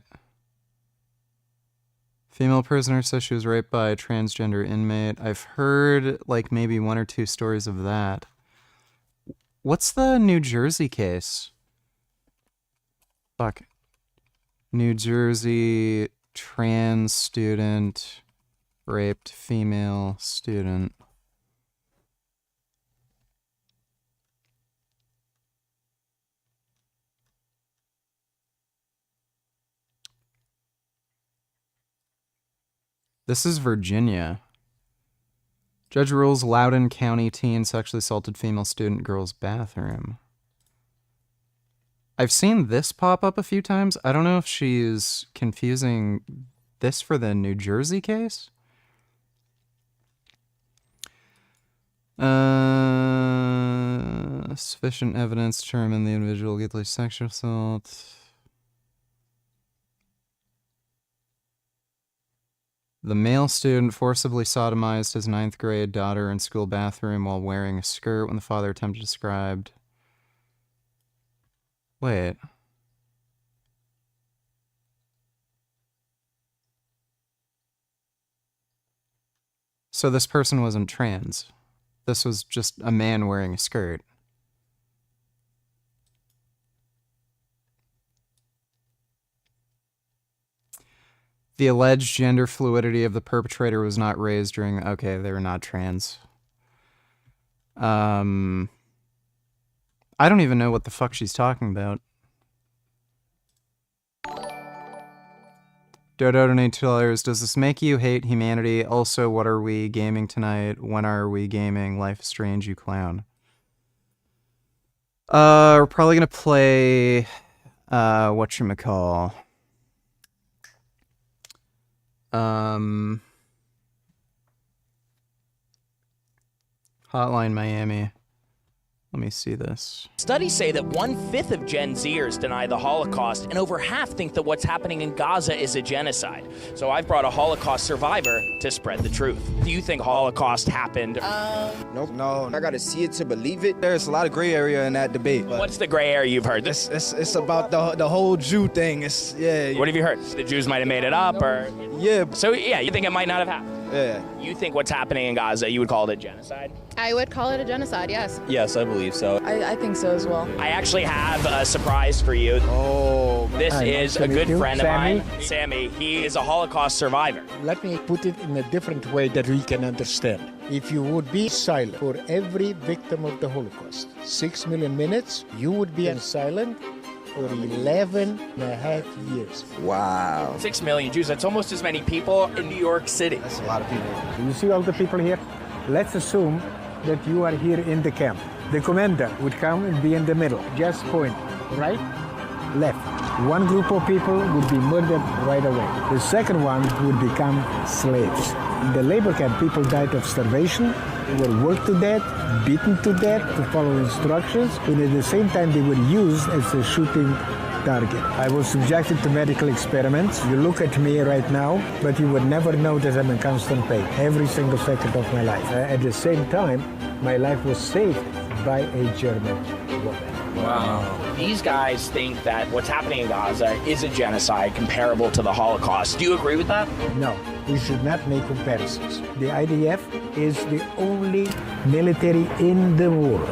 Female prisoner says she was raped by a transgender inmate. I've heard like maybe one or two stories of that. What's the New Jersey case? Fuck. New Jersey trans student raped female student. This is Virginia. Judge rules Loudoun County teen sexually assaulted female student girl's bathroom. I've seen this pop up a few times. I don't know if she's confusing this for the New Jersey case. Sufficient evidence to determine the individual guilty of sexual assault. The male student forcibly sodomized his 9th grade daughter in school bathroom while wearing a skirt when the father attempted to describe. Wait. So this person wasn't trans. This was just a man wearing a skirt. The alleged gender fluidity of the perpetrator was not raised during... Okay, they were not trans. I don't even know what the fuck she's talking about. Dodo donate $2. Does this make you hate humanity? Also, what are we gaming tonight? When are we gaming? Life is Strange, you clown. We're probably gonna play whatchamacall. Hotline Miami. Let me see this. Studies say that 1/5 of Gen Zers deny the Holocaust, and over half think that what's happening in Gaza is a genocide. So I've brought a Holocaust survivor to spread the truth. Do you think Holocaust happened? Nope, no. I gotta see it to believe it. There's a lot of gray area in that debate. What's the gray area you've heard? It's about the whole Jew thing. What have you heard? The Jews might have made it up, or? Yeah. So yeah, you think it might not have happened? Yeah. You think what's happening in Gaza, you would call it a genocide? I would call it a genocide, yes. Yes, I believe so. I think so as well. I actually have a surprise for you. Oh. This Hi, is nice to a meet good you. friend Sammy. of mine, Sammy. He is a Holocaust survivor. Let me put it in a different way that we can understand. If you would be silent for every victim of the Holocaust, 6 million minutes, you would be silent for 11 and a half years. Wow. 6 million Jews, that's almost as many people in New York City. That's a lot of people. You see all the people here? Let's assume that you are here in the camp. The commander would come and be in the middle. Just point right, left. One group of people would be murdered right away. The second one would become slaves. In the labor camp, people died of starvation. They were worked to death, beaten to death to follow instructions, and at the same time they were used as a shooting target. I was subjected to medical experiments. You look at me right now, but you would never know that I'm in constant pain every single second of my life. At the same time, my life was saved by a German woman. Wow. These guys think that what's happening in Gaza is a genocide comparable to the Holocaust. Do you agree with that? No, we should not make comparisons. The IDF is the only military in the world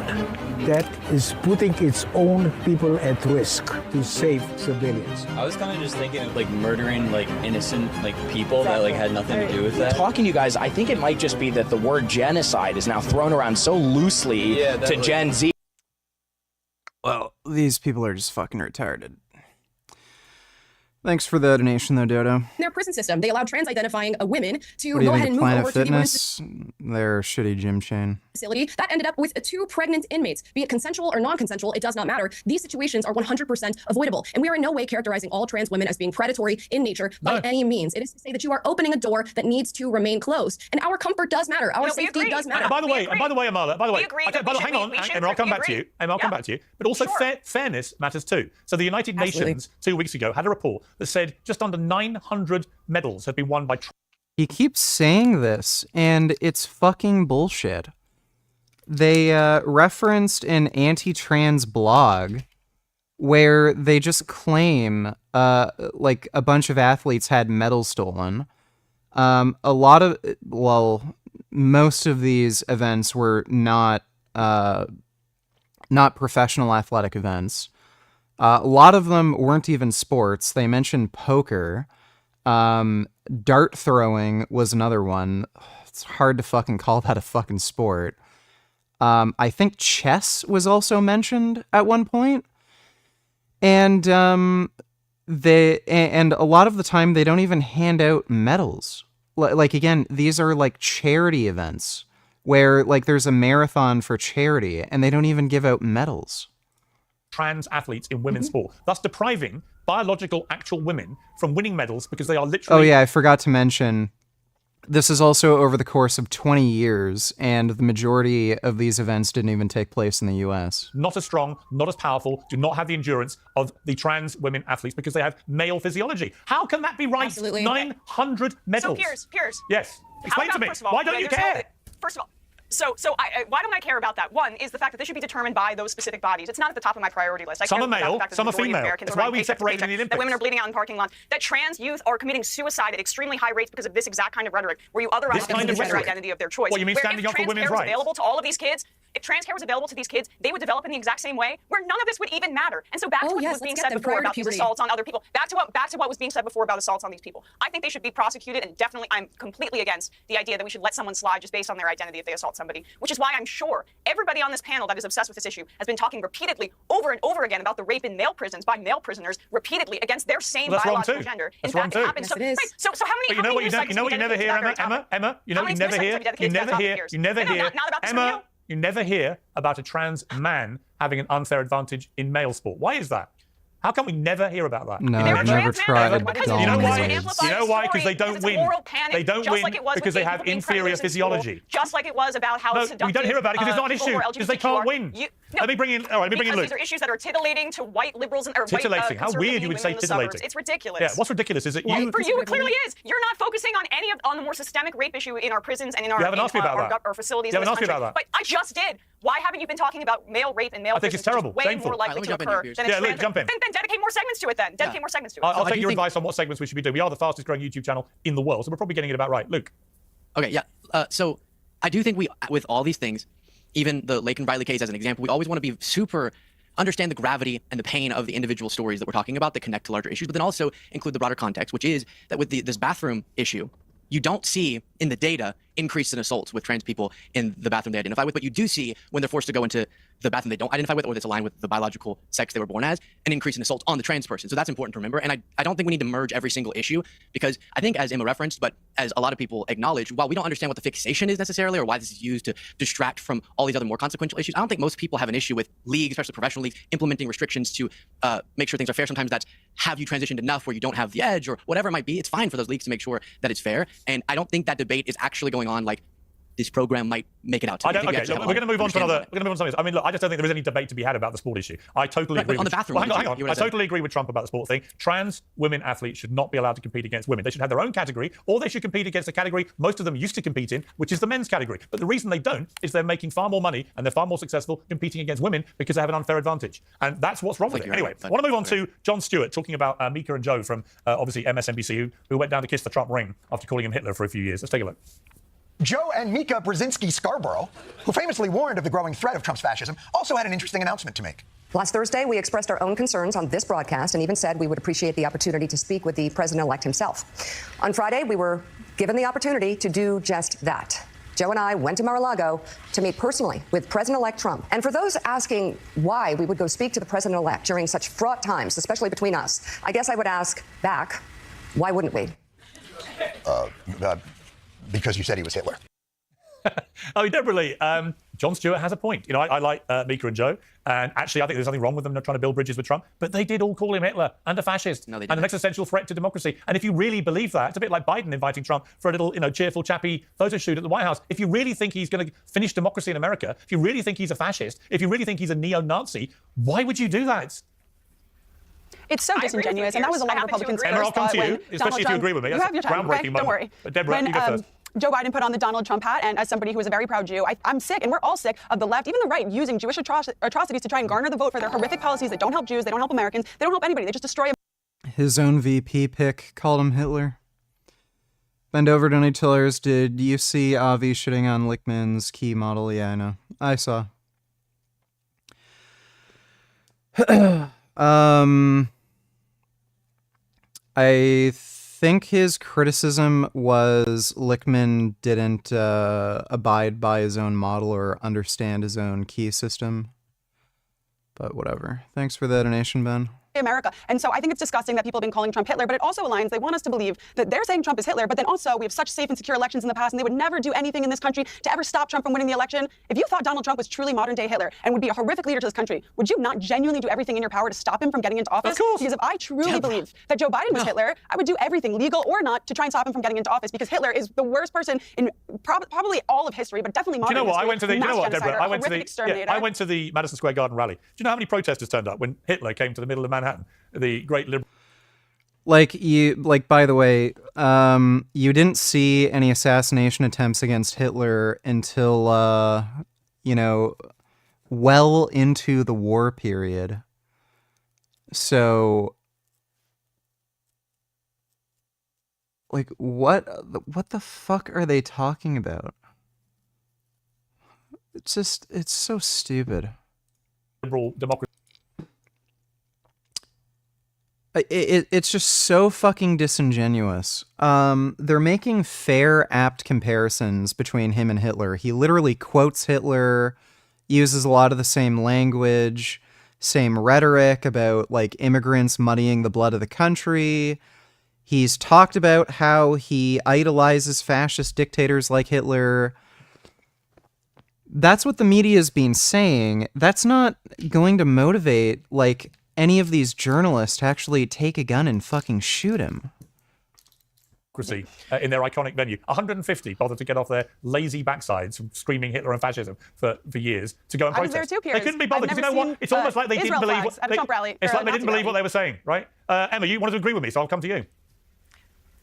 that is putting its own people at risk to save civilians. I was kind of just thinking of like murdering like innocent like people that like had nothing to do with that. Talking to you guys, I think it might just be that the word genocide is now thrown around so loosely to Gen Z. Well, these people are just fucking retarded. Thanks for the donation, though, Dodo. In their prison system, they allowed trans-identifying women to What do you go ahead think and of move Planet over to the women's Fitness? They're a shitty gym chain. facility. That ended up with 2 pregnant inmates. Be it consensual or non-consensual, it does not matter. These situations are 100% avoidable. And we are in no way characterizing all trans women as being predatory in nature by any means. It is to say that you are opening a door that needs to remain closed. And our comfort does matter. Our safety does matter. And by the way, Amala, hang on, Emma, I'll come back to you. Emma, I'll come back to you. But also fairness matters too. So the United Nations 2 weeks ago had a report that said just under 900 medals have been won by. He keeps saying this, and it's fucking bullshit. They referenced an anti-trans blog where they just claim like a bunch of athletes had medals stolen. Most of these events were not professional athletic events. A lot of them weren't even sports. They mentioned poker. Dart throwing was another one. It's hard to fucking call that a fucking sport. I think chess was also mentioned at one point. And and a lot of the time they don't even hand out medals. Like, again, these are like charity events where like there's a marathon for charity and they don't even give out medals. Trans athletes in women's sport, thus depriving biological actual women from winning medals because they are literally... Oh yeah, I forgot to mention This is also over the course of 20 years, and the majority of these events didn't even take place in the US. Not as strong, not as powerful, do not have the endurance of the trans women athletes because they have male physiology. How can that be right? Absolutely. 900 medals. So Piers. Yes. Explain to me. First of all, why don't you care? First of all, why don't I care about that? One is the fact that this should be determined by those specific bodies. It's not at the top of my priority list. Some are male, some are female. That's why we separated in the Olympics. That women are bleeding out in parking lots. That trans youth are committing suicide at extremely high rates because of this exact kind of rhetoric, where you otherwise kind of their identity of their choice. What, you mean standing up for women's rights? Available to all of these kids. If trans care was available to these kids, they would develop in the exact same way, where none of this would even matter. And so back to what was being said before about these assaults on other people. Back to what was being said before about assaults on these people. I think they should be prosecuted, and definitely I'm completely against the idea that we should let someone slide just based on their identity if they assault somebody. Which is why I'm sure everybody on this panel that is obsessed with this issue has been talking repeatedly over and over again about the rape in male prisons by male prisoners repeatedly against their same biological gender. That's wrong too. Happens. So how many? But you know what you never hear, Emma. You know what you never hear. Emma. You never hear about a trans man having an unfair advantage in male sport. Why is that? How come we never hear about that? No, I've never tried. You know why? You know why? Because they don't win. They don't win because they have inferior physiology. Just like it was about how we don't hear about it because it's not an issue because they can't win. Let me bring in Luke. These are issues that are titillating to white liberals and titillating. How weird you would say titillating. It's ridiculous. Yeah, what's ridiculous? Is it you? For you, it clearly is. You're not focusing on the more systemic rape issue in our prisons and in our facilities in this country. But I just did. Why haven't you been talking about male rape and male prisons? I think it's terrible. Way more likely to occur than it's Luke, jump in. Then dedicate more segments to it. Dedicate more segments to it. I'll take your advice on what segments we should be doing. We are the fastest growing YouTube channel in the world, so we're probably getting it about right. Luke. Okay, yeah. So I do think with all these things, even the Lake and Riley case as an example, we always want to be understand the gravity and the pain of the individual stories that we're talking about that connect to larger issues, but then also include the broader context, which is that with this bathroom issue, you don't see in the data increase in assaults with trans people in the bathroom they identify with, but you do see when they're forced to go into the bathroom they don't identify with or that's aligned with the biological sex they were born as, an increase in assaults on the trans person. So that's important to remember. And I don't think we need to merge every single issue because I think, as Emma referenced, but as a lot of people acknowledge, while we don't understand what the fixation is necessarily or why this is used to distract from all these other more consequential issues, I don't think most people have an issue with leagues, especially professional leagues, implementing restrictions to make sure things are fair. Sometimes that's have you transitioned enough where you don't have the edge or whatever it might be. It's fine for those leagues to make sure that it's fair. And I don't think that debate is actually going on like this program might make it out to. Okay, we're going to move on to another. We're going to move on to something. I mean, look, I just don't think there is any debate to be had about the sport issue. I totally agree. On the bathroom. Hang on. I totally agree with Trump about the sport thing. Trans women athletes should not be allowed to compete against women. They should have their own category, or they should compete against a category most of them used to compete in, which is the men's category. But the reason they don't is they're making far more money and they're far more successful competing against women because they have an unfair advantage. And that's what's wrong with it. Anyway, I want to move on to Jon Stewart talking about Mika and Joe from obviously MSNBC who went down to kiss the Trump ring after calling him Hitler for a few years. Let's take a look. Joe and Mika Brzezinski Scarborough, who famously warned of the growing threat of Trump's fascism, also had an interesting announcement to make. Last Thursday, we expressed our own concerns on this broadcast and even said we would appreciate the opportunity to speak with the president-elect himself. On Friday, we were given the opportunity to do just that. Joe and I went to Mar-a-Lago to meet personally with President-elect Trump. And for those asking why we would go speak to the president-elect during such fraught times, especially between us, I guess I would ask back, why wouldn't we? Because you said he was Hitler. I mean, deliberately, Jon Stewart has a point. You know, I like Mika and Joe, and actually, I think there's nothing wrong with them trying to build bridges with Trump. But they did all call him Hitler and a fascist and an existential threat to democracy. And if you really believe that, it's a bit like Biden inviting Trump for a little, cheerful, chappy photo shoot at the White House. If you really think he's going to finish democracy in America, if you really think he's a fascist, if you really think he's a neo-Nazi, why would you do that? It's so disingenuous, and that was a lot of Republicans. Emma, I'll come to you, especially if you agree with me. You have your time, okay? Don't worry. But Deborah, you go first. Joe Biden put on the Donald Trump hat, and as somebody who is a very proud Jew, I'm sick, and we're all sick of the left, even the right, using Jewish atrocities to try and garner the vote for their horrific policies that don't help Jews, they don't help Americans, they don't help anybody, they just destroy His own VP pick called him Hitler. Bend over, Donny Tillers. Did you see Avi shitting on Lichtman's key model? Yeah, I know. I saw. I think his criticism was Lichtman didn't abide by his own model or understand his own key system. But whatever. Thanks for the donation, Ben. America. And so I think it's disgusting that people have been calling Trump Hitler, but it also aligns. They want us to believe that they're saying Trump is Hitler, but then also we have such safe and secure elections in the past, and they would never do anything in this country to ever stop Trump from winning the election. If you thought Donald Trump was truly modern day Hitler and would be a horrific leader to this country, would you not genuinely do everything in your power to stop him from getting into office? Of course. Because if I truly believed that Joe Biden was Hitler, I would do everything, legal or not, to try and stop him from getting into office, because Hitler is the worst person in probably all of history, but definitely modern history. I went to the, Deborah? I went to the Madison Square Garden rally. Do you know how many protesters turned up when Hitler came to the middle of Manhattan? The great liberal. By the way, you didn't see any assassination attempts against Hitler until, well into the war period. So, what the fuck are they talking about? It's so stupid. Liberal democracy. It's just so fucking disingenuous. They're making fair, apt comparisons between him and Hitler. He literally quotes Hitler, uses a lot of the same language, same rhetoric about, immigrants muddying the blood of the country. He's talked about how he idolizes fascist dictators like Hitler. That's what the media's been saying. That's not going to motivate, any of these journalists to actually take a gun and fucking shoot him. In their iconic venue. 150 bothered to get off their lazy backsides from screaming Hitler and fascism for years to go and protest. I was there too, Piers. They couldn't be bothered because you know what? It's almost like they didn't believe what at a Trump rally. It's like they didn't believe what they were saying, right? Emma, you wanted to agree with me, so I'll come to you.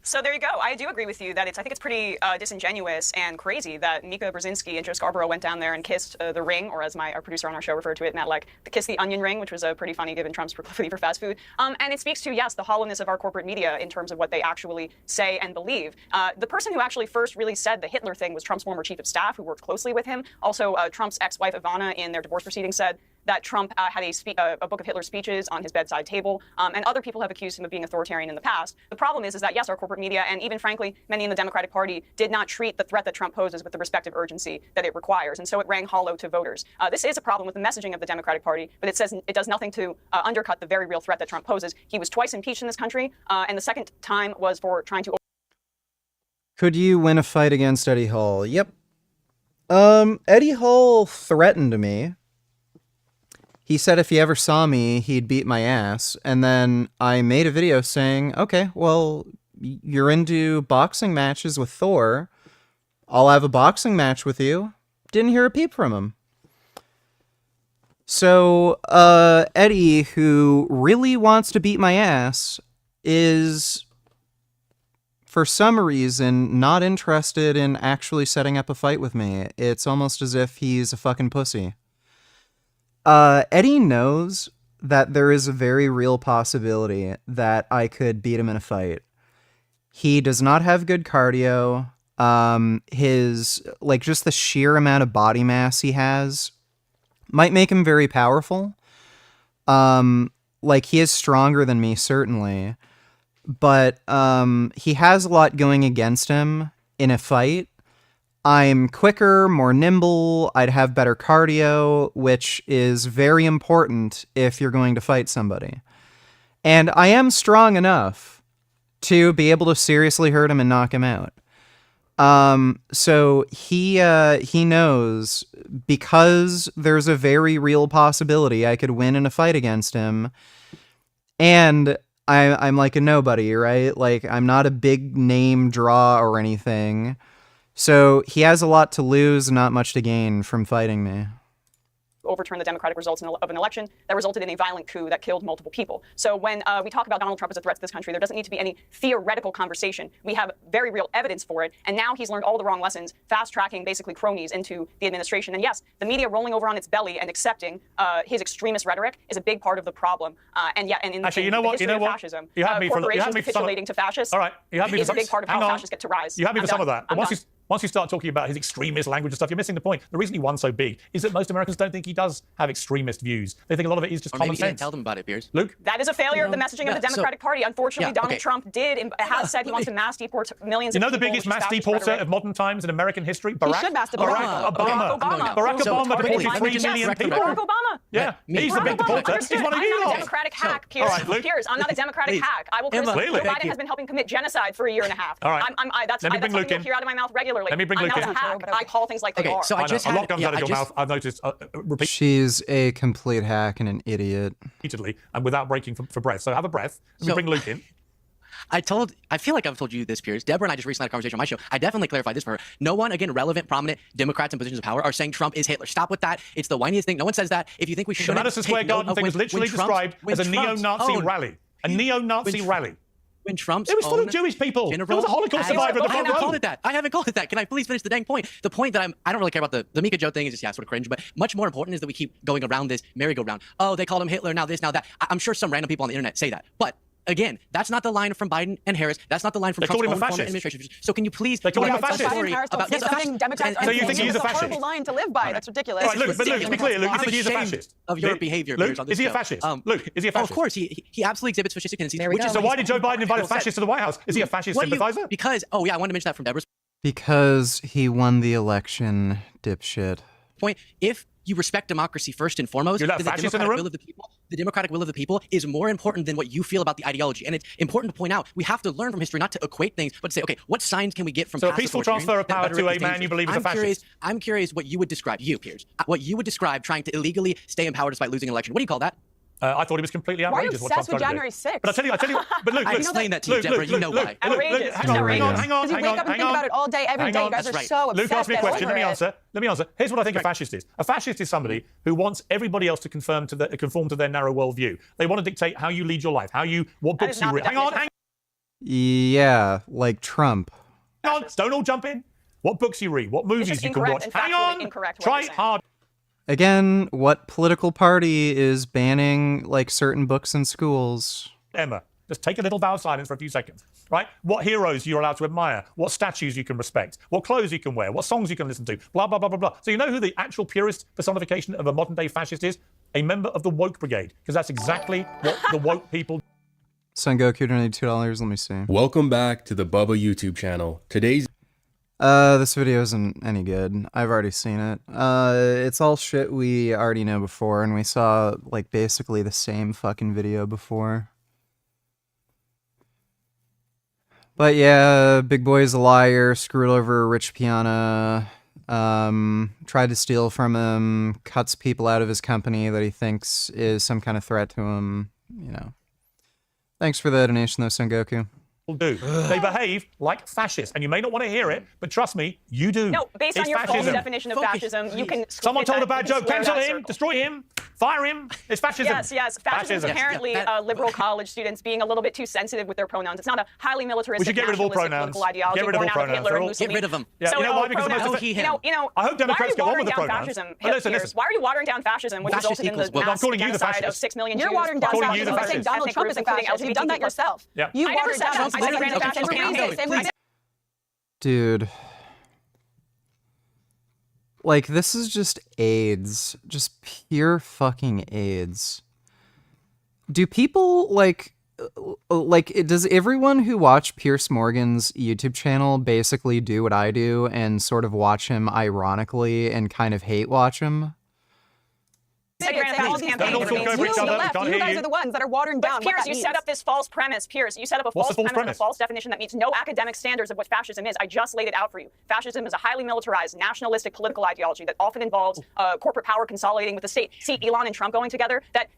So there you go. I do agree with you that I think it's pretty disingenuous and crazy that Mika Brzezinski and Joe Scarborough went down there and kissed the ring, or as our producer on our show referred to it, Matt Leck, kiss the onion ring, which was pretty funny given Trump's proclivity for fast food. And it speaks to, yes, the hollowness of our corporate media in terms of what they actually say and believe. The person who actually first really said the Hitler thing was Trump's former chief of staff, who worked closely with him. Also, Trump's ex-wife Ivana, in their divorce proceedings, said that Trump had a book of Hitler's speeches on his bedside table, and other people have accused him of being authoritarian in the past. The problem is that, yes, our corporate media, and even frankly, many in the Democratic Party, did not treat the threat that Trump poses with the respective urgency that it requires, and so it rang hollow to voters. This is a problem with the messaging of the Democratic Party, but it does nothing to undercut the very real threat that Trump poses. He was twice impeached in this country, and the second time was for trying to... Could you win a fight against Eddie Hall? Yep. Eddie Hall threatened me. He said if he ever saw me, he'd beat my ass. And then I made a video saying, okay, well, you're into boxing matches with Thor. I'll have a boxing match with you. Didn't hear a peep from him. So, Eddie, who really wants to beat my ass, is, for some reason, not interested in actually setting up a fight with me. It's almost as if he's a fucking pussy. Eddie knows that there is a very real possibility that I could beat him in a fight. He does not have good cardio. His, just the sheer amount of body mass he has might make him very powerful. He is stronger than me, certainly. But, he has a lot going against him in a fight. I'm quicker, more nimble, I'd have better cardio, which is very important if you're going to fight somebody. And I am strong enough to be able to seriously hurt him and knock him out. So he knows, because there's a very real possibility I could win in a fight against him, and I'm like a nobody, right? I'm not a big name draw or anything. So he has a lot to lose, not much to gain from fighting me. Overturn the democratic results of an election that resulted in a violent coup that killed multiple people. So when we talk about Donald Trump as a threat to this country, there doesn't need to be any theoretical conversation. We have very real evidence for it, and now he's learned all the wrong lessons, fast-tracking basically cronies into the administration. And yes, the media rolling over on its belly and accepting his extremist rhetoric is a big part of the problem. And in Actually, the history of fascism, corporations capitulating to fascists all right, is a big part of how fascists get to rise. You had me for some of that. But once you start talking about his extremist language and stuff, you're missing the point. The reason he won so big is that most Americans don't think he does have extremist views. They think a lot of it is just common sense. Maybe you didn't tell them about it, Piers. Luke? That is a failure of the messaging of the Democratic Party. Unfortunately, Donald Trump has said he wants to mass deport millions of people. You know the biggest mass deporter of modern times in American history? He should mass deport Barack Obama. Barack Obama deported 3 million people. Barack Obama. Yeah, he's the big deporter. He's one of I'm you not lot. a Democratic hack, Piers. All right, Luke. Piers, I'm not a Democratic hack. I will criticize. Really? Joe Biden has been helping commit genocide for a year and a half. All right. That's Let me bring something Luke you'll in. hear out of my mouth regularly. Let me bring I'm Luke not in. a hack. I call things like they are. So I just a had lot comes out of your mouth. I've noticed She's a complete hack and an idiot. repeatedly and without breaking for breath. So have a breath. Let me bring Luke in. I feel like I've told you this, Piers. Deborah and I just recently had a conversation on my show. I definitely clarified this for her. No one, again, relevant, prominent Democrats in positions of power are saying Trump is Hitler. Stop with that. It's the whiniest thing. No one says that. If you think we should, The Madison Square Garden thing was literally described as a neo-Nazi rally. A neo-Nazi rally. When Trump's It was full of own Jewish people. There general was a Holocaust survivor at the I front haven't row. called it that. I haven't called it that. Can I please finish the dang point? The point that I don't really care about the Mika Joe thing is just, sort of cringe, but much more important is that we keep going around this merry-go-round. Oh, they called him Hitler, now this, now that. I'm sure some random people on the internet say that. But again, that's not the line from Biden and Harris. That's not the line from Trump's own former administration. So can you please They call him a tell fascist. story about So you think he's a It's a horrible fascist? line to live by. That's ridiculous. All right, Luke, but Luke, to be clear, Luke, you I'm think he's a ashamed fascist? of your behavior, Luke, Piers, on this is he a show. fascist? Luke, is he a fascist? Of course, he absolutely exhibits fascistic tendencies. So why did Joe Biden invite a fascist to the White House? Is he a fascist sympathizer? Because, I wanted to mention that from Deborah's Because he won the election, dipshit. point. If you respect democracy first and foremost, You let then the fascists in the democratic room? will of the people, the democratic will of the people is more important than what you feel about the ideology. And it's important to point out, we have to learn from history not to equate things, but to say, okay, what signs can we get from So a past peaceful authoritarian transfer of that power rhetoric to a is man dangerous? you believe is a I'm fascist. I'm curious what you would describe, you, Piers, what you would describe trying to illegally stay in power despite losing an election. What do you call that? I thought it was completely Why are you outrageous what obsessed Trump's with trying to do. January 6th? But I tell you, but Luke, I Luke, explained that to you, Luke, Deborah. Luke, You know Luke, why. Luke, Outrageous. hang on, Outrageous. hang on. Because you wake up and think about it all day, every day. You guys are so Luke, obsessed. ask me a Get question. over Let me it. answer. Let me answer. Here's what I think a fascist is. A fascist is somebody who wants everybody else to conform to their narrow worldview. They want to dictate how you lead your life, what That books is you not read. the Hang on. definition. Yeah, like Trump. Hang on. Don't all jump in. What books you read, what movies just you can watch. incorrect and Hang factually on. incorrect what Try you're it saying. hard. Again, what political party is banning like certain books in schools? Emma, just take a little vow of silence for a few seconds, right? What heroes you're allowed to admire, what statues you can respect, what clothes you can wear, what songs you can listen to, blah, blah, blah, blah, blah. So you know who the actual purest personification of a modern-day fascist is? A member of the woke brigade, because that's exactly what the woke people... Sengoku donated $2, let me see. Welcome back to the Bubba YouTube channel. Today's... This video isn't any good. I've already seen it. It's all shit we already know before, and we saw, like, basically the same fucking video before. But yeah, Big Boy's a liar, screwed over Rich Piana, tried to steal from him, cuts people out of his company that he thinks is some kind of threat to him, you know. Thanks for the donation though, Sengoku. do. They behave like fascists, and you may not want to hear it, but trust me, you do. No, based It's on your false fascism. definition of fascism, you can. Someone told a bad joke. Cancel him. Circle. Destroy him. Fire him. It's fascism. Yes. Fascism is inherently liberal college students being a little bit too sensitive with their pronouns. It's not a highly militaristic, We should get rid of all nationalistic pronouns. political ideology Get rid of all born out of pronouns. Hitler and They're all- Mussolini. Get rid of them. Yeah, So, you know why? Because pronouns, you know, I hope Democrats get why on are you with the watering down pronouns. fascism? But listen, Piers, listen. why are you watering down fascism, which Fascist resulted in the equals- well, I'm mass calling you the genocide of fascist. 6 million You're Jews, watering down plus Calling you the thousands of fascist. ethnic Donald Trump groups, is a including fascist. Have you done that LGBT+. yourself? Yeah. You I never watered said down that. Trump's I said random random fascist fascist campaign. campaigns. Dude. Like, this is just AIDS. Just pure fucking AIDS. Do people, does everyone who watched Piers Morgan's YouTube channel basically do what I do and sort of watch him ironically and kind of hate watch him? You guys are the ones that are watering down. Piers, you set up this false premise. Piers, you set up a false premise and a false definition that meets no academic standards of what fascism is. I just laid it out for you. Fascism is a highly militarized, nationalistic political ideology that often involves corporate power consolidating with the state. See Elon and Trump going together. That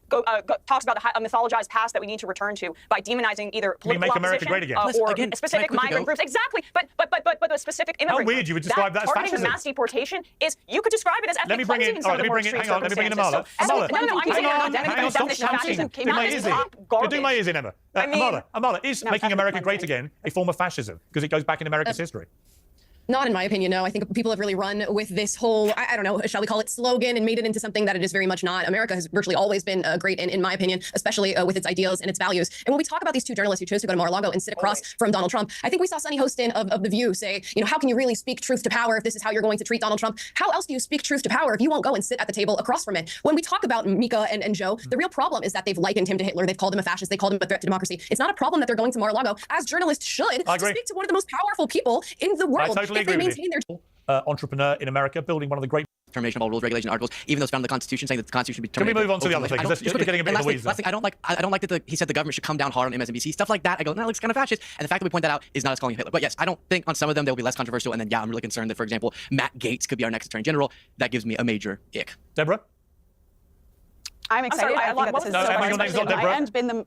talks about a mythologized past that we need to return to by demonizing either political make America opposition great again. or specific migrant groups. Exactly, but the specific immigrant. How weird you would describe that as targeting fascism. the mass deportation is you could describe it as ethnic Let me bring cleansing in. some All right, of let me the bring in. extreme Hang on. Let me bring in circumstances. Amala. No, I'm using an academic Hang on. Stop definition of shouting. fascism, Do not my this ears in. top Do garbage. my ears in, Emma. I mean- Amala, is making America great again a form of fascism because it goes back in America's history? Not in my opinion, no. I think people have really run with this whole, I don't know, shall we call it slogan, and made it into something that it is very much not. America has virtually always been great, in my opinion, especially with its ideals and its values. And when we talk about these two journalists who chose to go to Mar-a-Lago and sit across from Donald Trump, I think we saw Sonny Hostin of The View say, how can you really speak truth to power if this is how you're going to treat Donald Trump? How else do you speak truth to power if you won't go and sit at the table across from it? When we talk about Mika and Joe, the real problem is that they've likened him to Hitler. They've called him a fascist. They called him a threat to democracy. It's not a problem that they're going to Mar-a-Lago, as journalists should, to speak to one of the most powerful people in the world. I totally if they agree with maintain their entrepreneur in America, building one of the great termination of all rules, regulations, articles, even though it's found in the Constitution, saying that the Constitution should be Can we terminated. move on to the other thing? Because you're getting a bit in the weeds. Last thing, I don't like that he said the government should come down hard on MSNBC, stuff like that. I go, no, that looks kind of fascist. And the fact that we point that out is not us calling him Hitler. But yes, I don't think on some of them they'll be less controversial. And then, yeah, I'm really concerned that, for example, Matt Gaetz could be our next Attorney General. That gives me a major ick. Deborah? I'm excited. I think that this is so far, your name's not especially on Deborah. my end, been the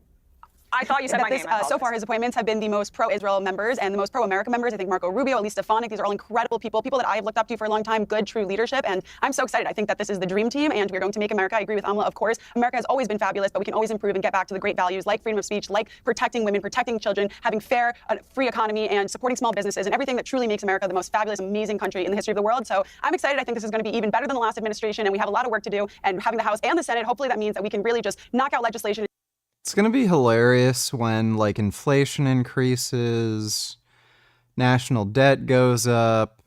I thought you said my name. So far, his appointments have been the most pro-Israel members and the most pro-America members. I think Marco Rubio, Elise Stefanik, these are all incredible people that I have looked up to for a long time, good, true leadership. And I'm so excited. I think that this is the dream team, and we're going to make America. I agree with Amla, of course. America has always been fabulous, but we can always improve and get back to the great values like freedom of speech, like protecting women, protecting children, having fair, free economy, and supporting small businesses, and everything that truly makes America the most fabulous, amazing country in the history of the world. So I'm excited. I think this is going to be even better than the last administration, and we have a lot of work to do. And having the House and the Senate, hopefully that means that we can really just knock out legislation. It's going to be hilarious when, like, inflation increases, national debt goes up,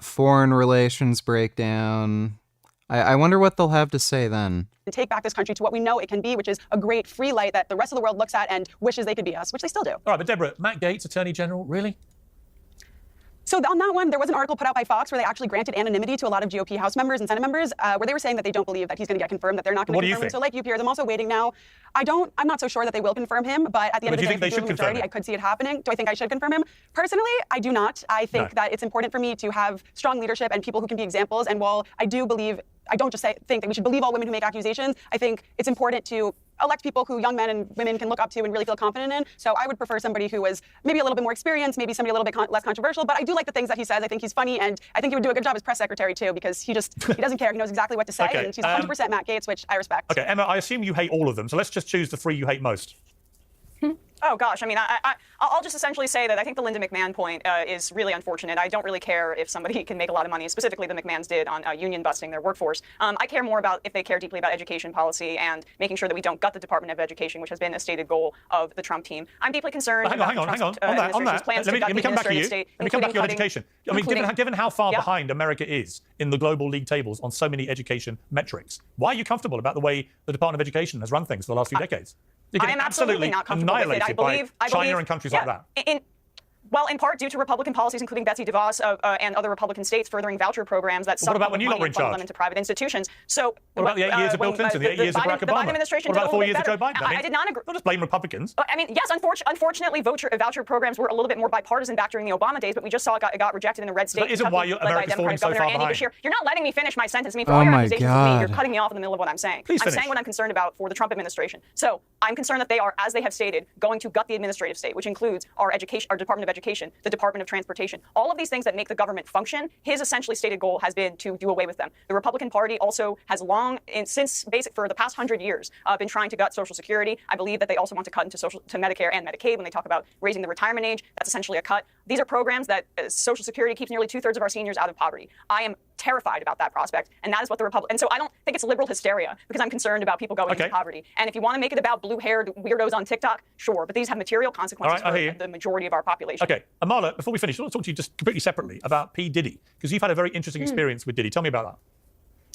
foreign relations break down. I wonder what they'll have to say then. And take back this country to what we know it can be, which is a great free light that the rest of the world looks at and wishes they could be us, which they still do. All right, but Deborah, Matt Gaetz, Attorney General, really? So on that one, there was an article put out by Fox where they actually granted anonymity to a lot of GOP House members and Senate members, where they were saying that they don't believe that he's going to get confirmed, that they're not going to confirm him. So like you, Piers, I'm also waiting now. I'm not so sure that they will confirm him, but at the end of the day, if they do majority, I could see it happening. Do I think I should confirm him? Personally, I do not. I think that it's important for me to have strong leadership and people who can be examples. And while I do believe, I don't just think that we should believe all women who make accusations. I think it's important to elect people who young men and women can look up to and really feel confident in. So I would prefer somebody who was maybe a little bit more experienced, maybe somebody a little bit less controversial. But I do like the things that he says. I think he's funny, and I think he would do a good job as press secretary too, because he doesn't care. He knows exactly what to say, and he's 100% Matt Gaetz, which I respect. Okay, Emma, I assume you hate all of them, so let's just choose the three you hate most. Oh, gosh. I mean, I'll just essentially say that I think the Linda McMahon point is really unfortunate. I don't really care if somebody can make a lot of money, specifically the McMahons did on union busting their workforce. I care more about if they care deeply about education policy and making sure that we don't gut the Department of Education, which has been a stated goal of the Trump team. I'm deeply concerned Hang on. On that. Let me come back to you. Let me come back to your education. I mean, given how far behind America is in the global league tables on so many education metrics, why are you comfortable about the way the Department of Education has run things for the last few decades? I am absolutely not comfortable with it. I believe China and countries like that. Well, in part due to Republican policies, including Betsy DeVos and other Republican states furthering voucher programs that what about when you lot were in charge? Them into private institutions. So what about the 8 years of Bill Clinton, the 8 years of Barack Obama? The Biden administration what about the 4 years of Joe Biden? I did not agree. Don't just blame Republicans. I mean, yes, unfortunately, voucher programs were a little bit more bipartisan back during the Obama days, but we just saw it got rejected in the red state. That isn't why America's falling so far behind. You're not letting me finish my sentence. For all your accusations of me, you're cutting me off in the middle of what I'm saying. Please I'm saying what I'm concerned about for the Trump administration. So I'm concerned that they are, as they have stated, going to gut the administrative state, which includes our Department of Education, the Department of Transportation, all of these things that make the government function. His essentially stated goal has been to do away with them. The Republican Party also has for the past 100 years, been trying to gut Social Security. I believe that they also want to cut into Medicare and Medicaid when they talk about raising the retirement age. That's essentially a cut. These are programs that Social Security keeps nearly 2/3 of our seniors out of poverty. I am terrified about that prospect, and that is what the Republican. And so I don't think it's liberal hysteria because I'm concerned about people going into poverty. And if you want to make it about blue-haired weirdos on TikTok, sure, but these have material consequences for the majority of our population. Okay, Amala, before we finish, I want to talk to you just completely separately about P. Diddy, because you've had a very interesting experience with Diddy. Tell me about that.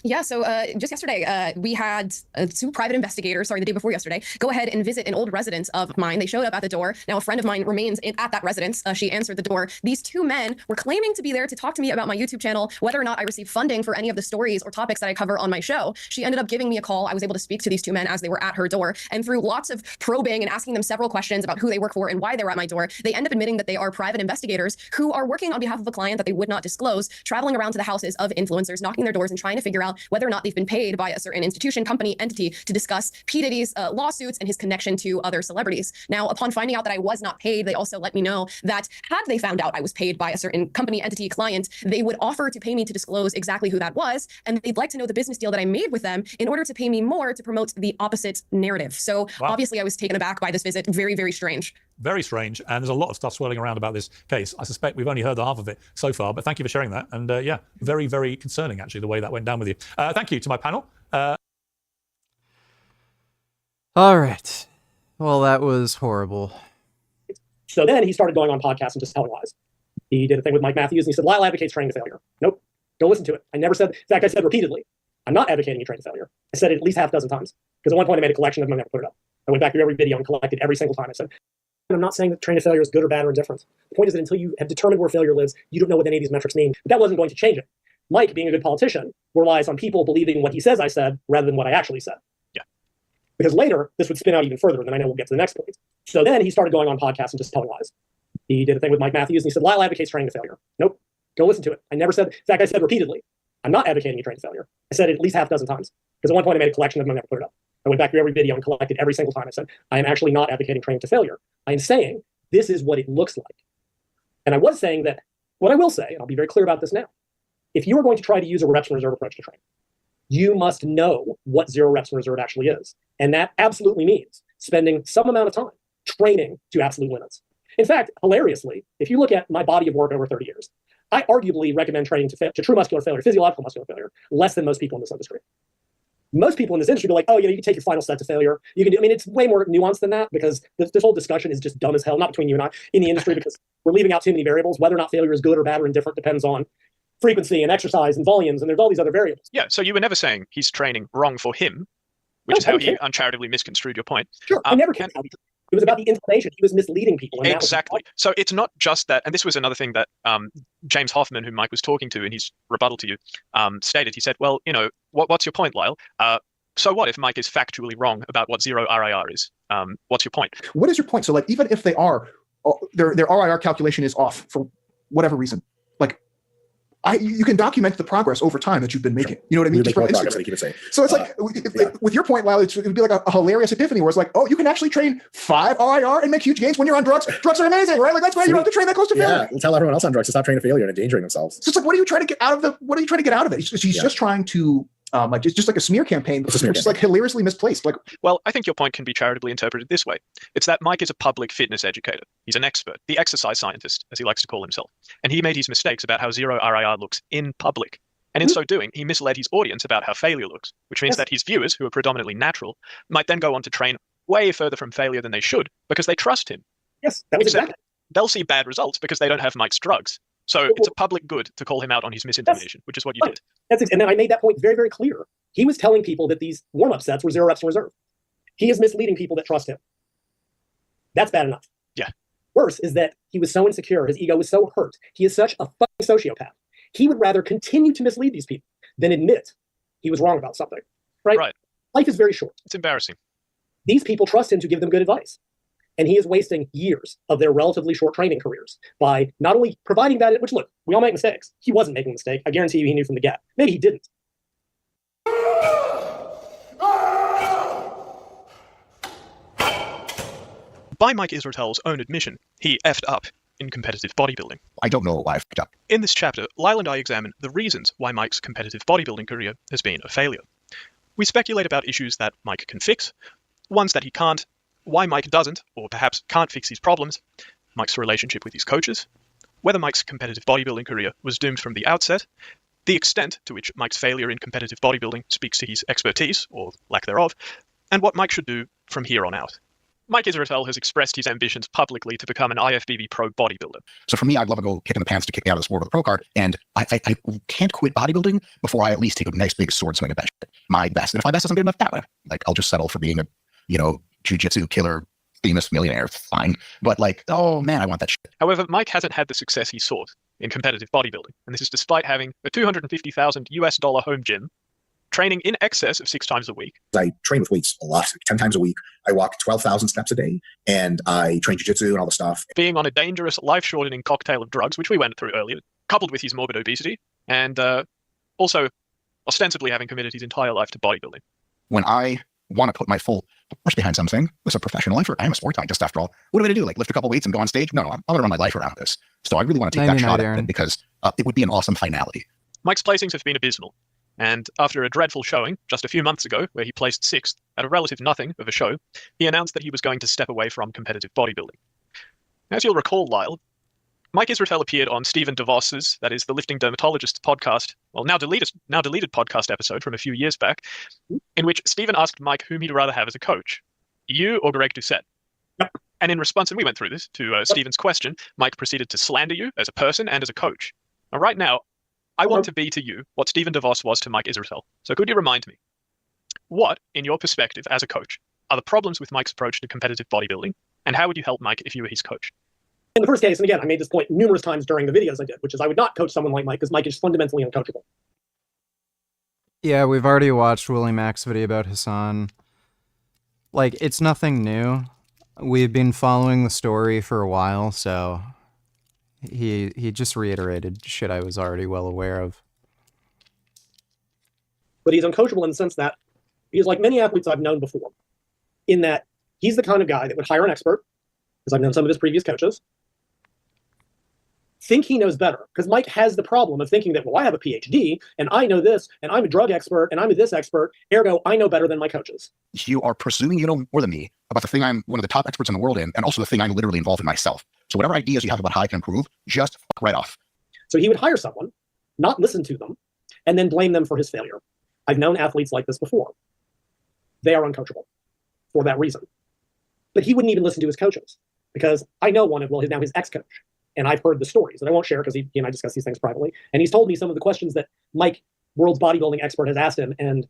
Yeah, so just yesterday, we had two private investigators, the day before yesterday, go ahead and visit an old residence of mine. They showed up at the door. Now, a friend of mine remains at that residence. She answered the door. These two men were claiming to be there to talk to me about my YouTube channel, whether or not I received funding for any of the stories or topics that I cover on my show. She ended up giving me a call. I was able to speak to these two men as they were at her door. And through lots of probing and asking them several questions about who they work for and why they were at my door, they end up admitting that they are private investigators who are working on behalf of a client that they would not disclose, traveling around to the houses of influencers, knocking their doors and trying to figure out whether or not they've been paid by a certain institution, company, entity to discuss P. Diddy's lawsuits and his connection to other celebrities. Now, upon finding out that I was not paid, they also let me know that had they found out I was paid by a certain company, entity, client, they would offer to pay me to disclose exactly who that was, and they'd like to know the business deal that I made with them in order to pay me more to promote the opposite narrative. So obviously I was taken aback by this visit. Very, very strange. Very strange, and there's a lot of stuff swirling around about this case. I suspect we've only heard the half of it so far, but thank you for sharing that. And yeah, very, very concerning, actually, the way that went down with you. Thank you to my panel. All right. Well, that was horrible. So then he started going on podcasts and just telling lies. He did a thing with Mike Matthews, and he said, Lyle advocates training to failure. Nope. Don't listen to it. I never said, in fact, I said repeatedly, I'm not advocating a train to failure. I said it at least half a dozen times. Because at one point I made a collection of them and never put it up. I went back through every video and collected every single time. I said, I'm not saying that train to failure is good or bad or indifferent. The point is that until you have determined where failure lives, you don't know what any of these metrics mean. But that wasn't going to change it. Mike, being a good politician, relies on people believing what he says I said rather than what I actually said. Yeah. Because later, this would spin out even further, and then I know we'll get to the next point. So then he started going on podcasts and just telling lies. He did a thing with Mike Matthews, and he said, Lyle advocates training to failure. Nope. Go listen to it. I never said, in fact, I said repeatedly, I'm not advocating you train to failure. I said it at least half a dozen times. Because at one point I made a collection of them and I never put it up. I went back through every video and collected every single time. I said, I am actually not advocating training to failure. I am saying this is what it looks like. And I was saying that what I will say, and I'll be very clear about this now, if you are going to try to use a reps and reserve approach to training, you must know what zero reps and reserve actually is. And that absolutely means spending some amount of time training to absolute limits. In fact, hilariously, if you look at my body of work over 30 years, I arguably recommend training to true muscular failure, physiological muscular failure, less than most people in this industry. Most people in this industry are like, oh, you can take your final set to failure. You can do, I mean, it's way more nuanced than that because this whole discussion is just dumb as hell, not between you and I, in the industry, because we're leaving out too many variables. Whether or not failure is good or bad or indifferent depends on frequency and exercise and volumes, and there's all these other variables. Yeah, so you were never saying he's training wrong for him, which is how he uncharitably misconstrued your point. Sure, I never cared. It was about the information. He was misleading people. And exactly. So it's not just that, and this was another thing that James Hoffman, who Mike was talking to in his rebuttal to you, stated. He said, well, what's your point, Lyle? So what if Mike is factually wrong about what zero RIR is? What's your point? What is your point? So like, even if they are, their RIR calculation is off for whatever reason, like, you can document the progress over time that you've been making. You know what I mean? Just from Instagram. So it's like, with your point, Lyle, it would be like a hilarious epiphany where it's like, oh, you can actually train 5 RIR and make huge gains when you're on drugs. Drugs are amazing, right? Like, that's why you don't have to train that close to failure. Yeah, we'll tell everyone else on drugs to stop training to failure and endangering themselves. So it's like, what are you trying to get out of it? He's just trying to, like, just like a smear campaign, which is like hilariously misplaced. Like, well, I think your point can be charitably interpreted this way. It's that Mike is a public fitness educator. He's an expert, the exercise scientist, as he likes to call himself. And he made his mistakes about how zero RIR looks in public. And in so doing, he misled his audience about how failure looks, which means that his viewers, who are predominantly natural, might then go on to train way further from failure than they should because they trust him. Yes, that was exactly. They'll see bad results because they don't have Mike's drugs. So it's a public good to call him out on his misinformation, which is what you did. And then I made that point very, very clear. He was telling people that these warm-up sets were zero reps in reserve. He is misleading people that trust him. That's bad enough. Yeah. Worse is that he was so insecure, his ego was so hurt. He is such a fucking sociopath. He would rather continue to mislead these people than admit he was wrong about something. Right? Life is very short. It's embarrassing. These people trust him to give them good advice. And he is wasting years of their relatively short training careers by not only providing that, which, look, we all make mistakes. He wasn't making a mistake. I guarantee you he knew from the get. Maybe he didn't. By Mike Israetel's own admission, he effed up in competitive bodybuilding. I don't know why I effed up. In this chapter, Lyle and I examine the reasons why Mike's competitive bodybuilding career has been a failure. We speculate about issues that Mike can fix, ones that he can't, why Mike doesn't, or perhaps can't fix his problems, Mike's relationship with his coaches, whether Mike's competitive bodybuilding career was doomed from the outset, the extent to which Mike's failure in competitive bodybuilding speaks to his expertise, or lack thereof, and what Mike should do from here on out. Mike Israetel has expressed his ambitions publicly to become an IFBB pro bodybuilder. So for me, I'd love to go kick in the pants to kick me out of the sport with a pro card, and I can't quit bodybuilding before I at least take a nice big sword swing at that shit. My best. And if my best isn't good enough that way, like, I'll just settle for being a, jiu-jitsu killer, famous millionaire, fine. But like, oh man, I want that shit. However, Mike hasn't had the success he sought in competitive bodybuilding, and this is despite having a $250,000 home gym, training in excess of 6 times a week. I train with weights a lot, 10 times a week. I walk 12,000 steps a day, and I train jiu-jitsu and all the stuff. Being on a dangerous, life-shortening cocktail of drugs, which we went through earlier, coupled with his morbid obesity, and also ostensibly having committed his entire life to bodybuilding. When I want to put my full push behind something, it's a professional lifer. I'm a sport scientist after all. What am I going to do? Like, lift a couple weights and go on stage? No, I'm going to run my life around this. So I really want to take that shot at it because it would be an awesome finality. Mike's placings have been abysmal. And after a dreadful showing just a few months ago, where he placed 6th at a relative nothing of a show, he announced that he was going to step away from competitive bodybuilding. As you'll recall, Lyle, Mike Israetel appeared on Stephen DeVos's, that is the Lifting Dermatologist podcast, well, now deleted podcast episode from a few years back, in which Stephen asked Mike whom he'd rather have as a coach, you or Greg Doucette. Yep. And in response, and we went through this, to Stephen's question, Mike proceeded to slander you as a person and as a coach. Now, right now, I want to be to you what Stephen DeVos was to Mike Israetel. So could you remind me, what, in your perspective as a coach, are the problems with Mike's approach to competitive bodybuilding, and how would you help Mike if you were his coach? In the first case, and again, I made this point numerous times during the videos I did, which is I would not coach someone like Mike because Mike is fundamentally uncoachable. Yeah, we've already watched Willie Mack's video about Hassan. Like, it's nothing new. We've been following the story for a while, so he just reiterated shit I was already well aware of. But he's uncoachable in the sense that he's like many athletes I've known before, in that he's the kind of guy that would hire an expert, because I've known some of his previous coaches, think he knows better. Because Mike has the problem of thinking that, well, I have a PhD, and I know this, and I'm a drug expert, and I'm a this expert, ergo, I know better than my coaches. You are presuming you know more than me about the thing I'm one of the top experts in the world in, and also the thing I'm literally involved in myself. So whatever ideas you have about how I can improve, just fuck right off. So he would hire someone, not listen to them, and then blame them for his failure. I've known athletes like this before. They are uncoachable for that reason. But he wouldn't even listen to his coaches, because I know one of, well, now his ex-coach. And I've heard the stories that I won't share because he and I discuss these things privately. And he's told me some of the questions that Mike, world's bodybuilding expert, has asked him, and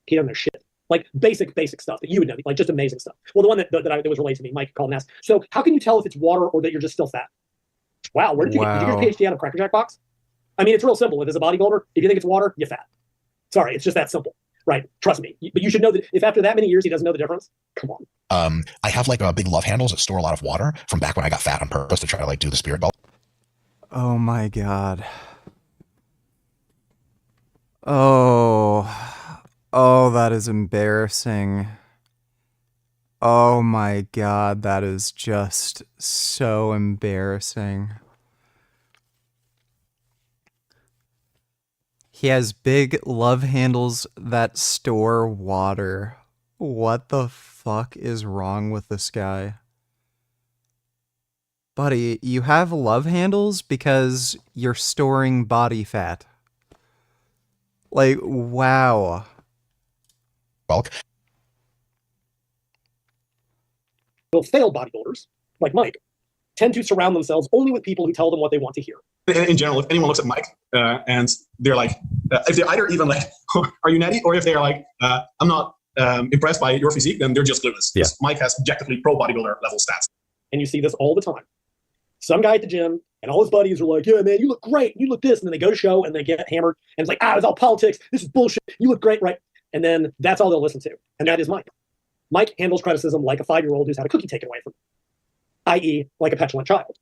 he doesn't know shit. Like basic stuff that you would know, like just amazing stuff. Well, the one that was relayed to me, Mike called and asked, so how can you tell if it's water or that you're just still fat? Wow, did you get your PhD out of a Cracker Jack box? I mean, it's real simple. If it's a bodybuilder, if you think it's water, you're fat. Sorry, it's just that simple. Right? Trust me. But you should know that if after that many years he doesn't know the difference, come on. I have like big love handles that store a lot of water from back when I got fat on purpose to try to like do the spirit belt. Oh my god. Oh, that is embarrassing. Oh my god, that is just so embarrassing. He has big love handles that store water. What the fuck is wrong with this guy? Buddy, you have love handles because you're storing body fat. Like, wow. Bulk. Failed bodybuilders, like Mike, tend to surround themselves only with people who tell them what they want to hear. In general, if anyone looks at Mike and they're like, if they're either even like, are you natty? Or if they're like, I'm not impressed by your physique, then they're just clueless. Yeah. Mike has objectively pro bodybuilder level stats. And you see this all the time. Some guy at the gym and all his buddies are like, yeah, man, you look great. You look this. And then they go to show and they get hammered. And it's like, it's all politics. This is bullshit. You look great, right? And then that's all they'll listen to. And that is Mike. Mike handles criticism like a 5-year-old who's had a cookie taken away from him, i.e. like a petulant child.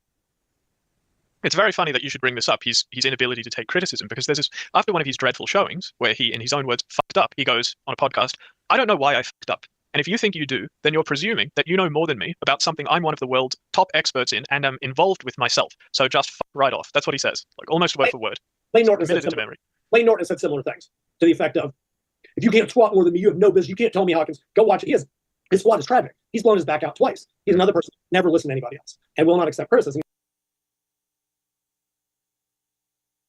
It's very funny that you should bring this up, his inability to take criticism, because there's this, after one of his dreadful showings, where he, in his own words, fucked up, he goes on a podcast, I don't know why I fucked up. And if you think you do, then you're presuming that you know more than me about something I'm one of the world's top experts in and am involved with myself. So just fuck right off. That's what he says, like almost word for word. Lane Norton said similar things to the effect of, if you can't squat more than me, you have no business. You can't tell me Hawkins. Go watch it. His squat is tragic. He's blown his back out twice. He's another person who never listened to anybody else and will not accept criticism.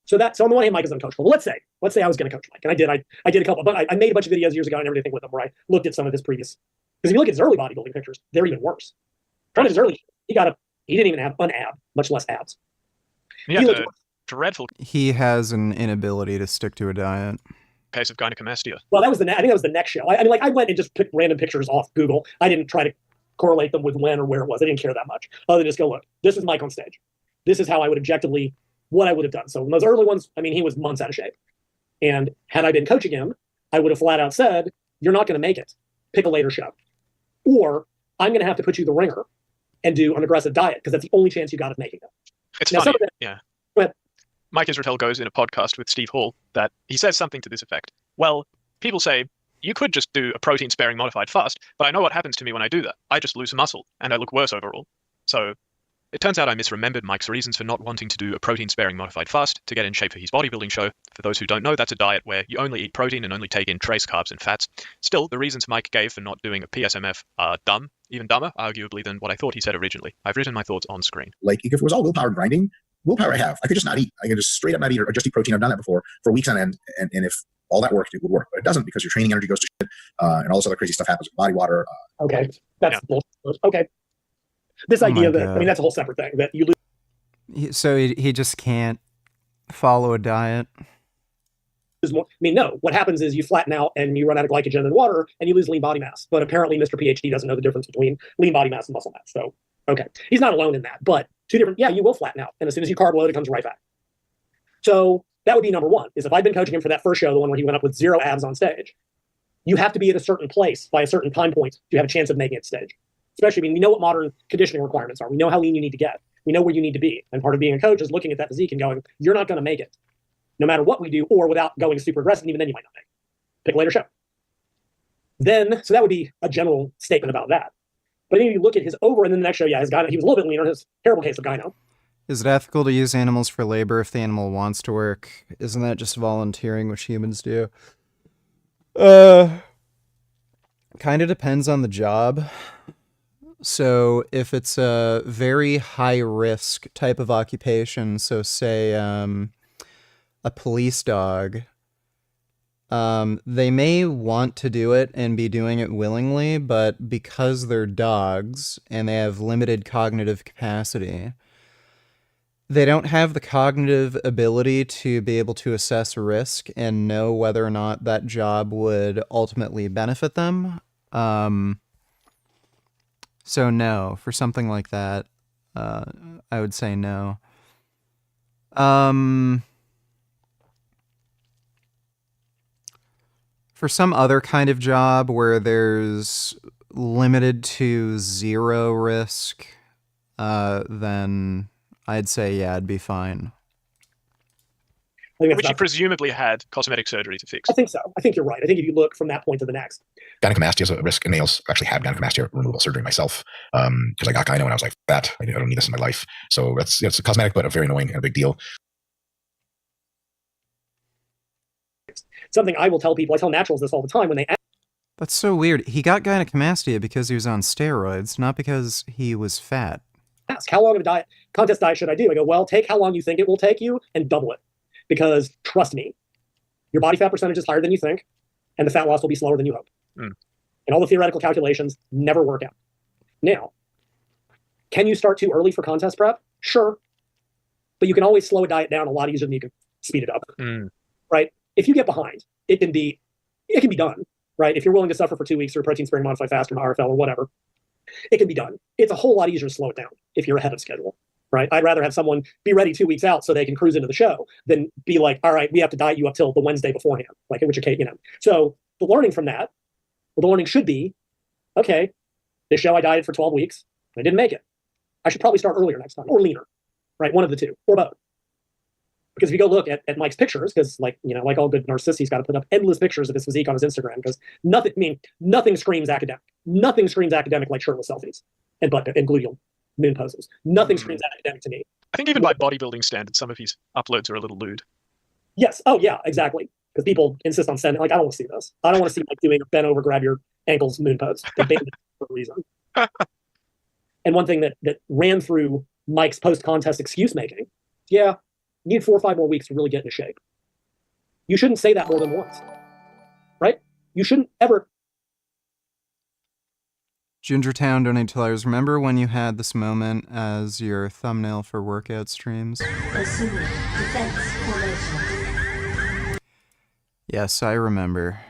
So on the one hand, Mike is uncoachable. But let's say I was going to coach Mike, and I did a couple, but I made a bunch of videos years ago and everything with him where I looked at some of his previous, because if you look at his early bodybuilding pictures, they're even worse. One of his early, he didn't even have an ab, much less abs. Yeah, dreadful. He has an inability to stick to a diet. Case of gynecomastia. Well, I think that was the next show. I mean, like I went and just picked random pictures off Google. I didn't try to correlate them with when or where it was. I didn't care that much. Other than just go, look, this is Mike on stage. This is how I would objectively, what I would have done. So in those early ones, I mean, he was months out of shape. And had I been coaching him, I would have flat out said, you're not going to make it. Pick a later show. Or I'm going to have to put you the ringer and do an aggressive diet because that's the only chance you got of making it. It's funny. Yeah. Go ahead. Mike Israetel goes in a podcast with Steve Hall that he says something to this effect. Well, people say, you could just do a protein-sparing modified fast, but I know what happens to me when I do that. I just lose muscle, and I look worse overall. So it turns out I misremembered Mike's reasons for not wanting to do a protein-sparing modified fast to get in shape for his bodybuilding show. For those who don't know, that's a diet where you only eat protein and only take in trace carbs and fats. Still, the reasons Mike gave for not doing a PSMF are dumb, even dumber, arguably, than what I thought he said originally. I've written my thoughts on screen. Like, if it was all willpower grinding, willpower I have. I could just not eat. I could just straight up not eat or just eat protein. I've done that before for weeks on end. And if all that worked, it would work. But it doesn't because your training energy goes to shit and all this other crazy stuff happens with body water. Okay. That's bullshit. Okay. This idea that, I mean, that's a whole separate thing that you lose. So he just can't follow a diet? I mean, no. What happens is you flatten out and you run out of glycogen and water and you lose lean body mass. But apparently Mr. PhD doesn't know the difference between lean body mass and muscle mass. So, okay. He's not alone in that. But Two different, yeah, you will flatten out. And as soon as you carb load, it comes right back. So that would be number one, is if I'd been coaching him for that first show, the one where he went up with 0 abs on stage, you have to be at a certain place by a certain time point to have a chance of making it stage. Especially, I mean, we know what modern conditioning requirements are. We know how lean you need to get. We know where you need to be. And part of being a coach is looking at that physique and going, you're not going to make it, no matter what we do, or without going super aggressive. And even then, you might not make it. Pick a later show. Then, so that would be a general statement about that. But then you look at his over, and then the next show, yeah, his gyno, he was a little bit leaner. His terrible case of gyno. Is it ethical to use animals for labor if the animal wants to work? Isn't that just volunteering, which humans do? Kind of depends on the job. So if it's a very high-risk type of occupation, so say a police dog, they may want to do it and be doing it willingly, but because they're dogs and they have limited cognitive capacity, they don't have the cognitive ability to be able to assess risk and know whether or not that job would ultimately benefit them. So no, for something like that, I would say no. For some other kind of job where there's limited to 0 risk, then I'd say, yeah, it'd be fine. Which he presumably had cosmetic surgery to fix. I think so. I think you're right. I think if you look from that point to the next. Gynecomastia is a risk in nails. I actually had gynecomastia removal surgery myself because I got gyno and I was like, that, I don't need this in my life. So it's a cosmetic, but a very annoying and a big deal. Something I will tell people, I tell naturals this all the time when they ask. That's so weird. He got gynecomastia because he was on steroids, not because he was fat. Ask, how long of a contest diet should I do? I go, well, take how long you think it will take you and double it. Because trust me, your body fat percentage is higher than you think, and the fat loss will be slower than you hope. And all the theoretical calculations never work out. Now, can you start too early for contest prep? Sure. But you can always slow a diet down a lot easier than you can speed it up. Right? If you get behind, it can be done. Right? If you're willing to suffer for 2 weeks through a protein sparing modified fast from RFL or whatever, it can be done. It's a whole lot easier to slow it down if you're ahead of schedule. Right? I'd rather have someone be ready 2 weeks out so they can cruise into the show than be like, all right, we have to diet you up till the Wednesday beforehand. Like, in which case, So the learning from that, well, the learning should be, okay, this show I dieted for 12 weeks. I didn't make it. I should probably start earlier next time, or leaner, right? One of the two, or both. Because if you go look at Mike's pictures, because like all good narcissists, he's got to put up endless pictures of his physique on his Instagram because nothing screams academic. Nothing screams academic like shirtless selfies and gluteal moon poses. Nothing screams academic to me. I think even by bodybuilding standards, some of his uploads are a little lewd. Yes. Oh, yeah, exactly. Because people insist on sending, like, I don't want to see this. I don't want to see Mike doing a bend over, grab your ankles moon pose. They banned it for a reason. And one thing that ran through Mike's post-contest excuse making, yeah, you need 4 or 5 more weeks to really get into shape. You shouldn't say that more than once, right? You shouldn't ever. Gingertown donated $2. Remember when you had this moment as your thumbnail for workout streams? Yes, I remember.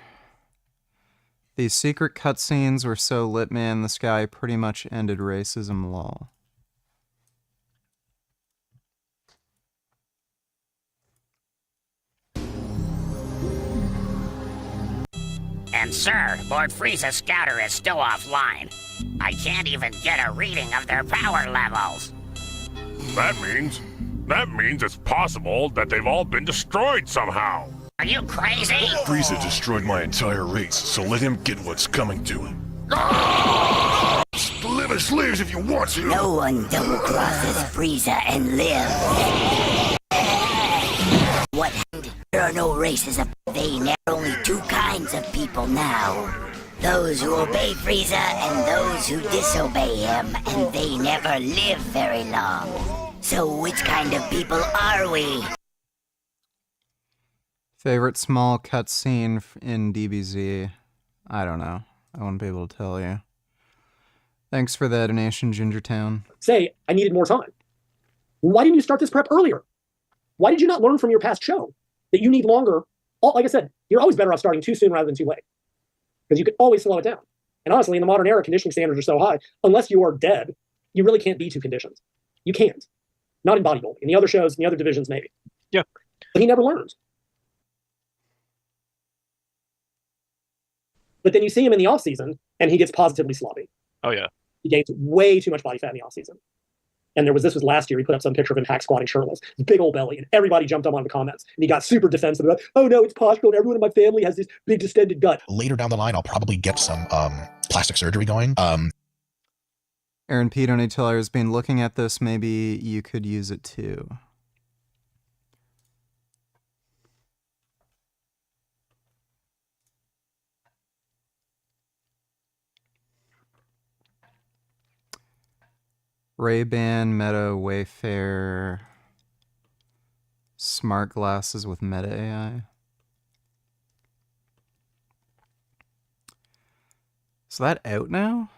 These secret cutscenes were so lit, man, this guy pretty much ended racism, lol. And sir, Lord Frieza's scouter is still offline. I can't even get a reading of their power levels. That means it's possible that they've all been destroyed somehow. Are you crazy? Frieza destroyed my entire race, so let him get what's coming to him. Split his leaves if you want to. No one double-crosses Frieza and lives. What happened? There are no races of Vain. There are only 2 kinds of people now. Those who obey Frieza and those who disobey him, and they never live very long. So which kind of people are we? Favorite small cutscene in DBZ? I don't know. I won't be able to tell you. Thanks for the donation, Gingertown. Say, I needed more time. Why didn't you start this prep earlier? Why did you not learn from your past show that you need longer? Like I said, you're always better off starting too soon rather than too late. Because you could always slow it down. And honestly, in the modern era, conditioning standards are so high, unless you are dead, you really can't be 2 conditions. You can't. Not in bodybuilding. In the other shows, in the other divisions, maybe. Yeah. But he never learns. But then you see him in the off season, and he gets positively sloppy. Oh yeah. He gains way too much body fat in the off season. And this was last year. He put up some picture of him hack squatting shirtless, big old belly, and everybody jumped up on the comments. And he got super defensive about, oh no, it's postural, and everyone in my family has this big distended gut. Later down the line, I'll probably get some plastic surgery going. Aaron P. Donatello has been looking at this. Maybe you could use it too. Ray-Ban, Meta, Wayfair, smart glasses with Meta AI. Is that out now?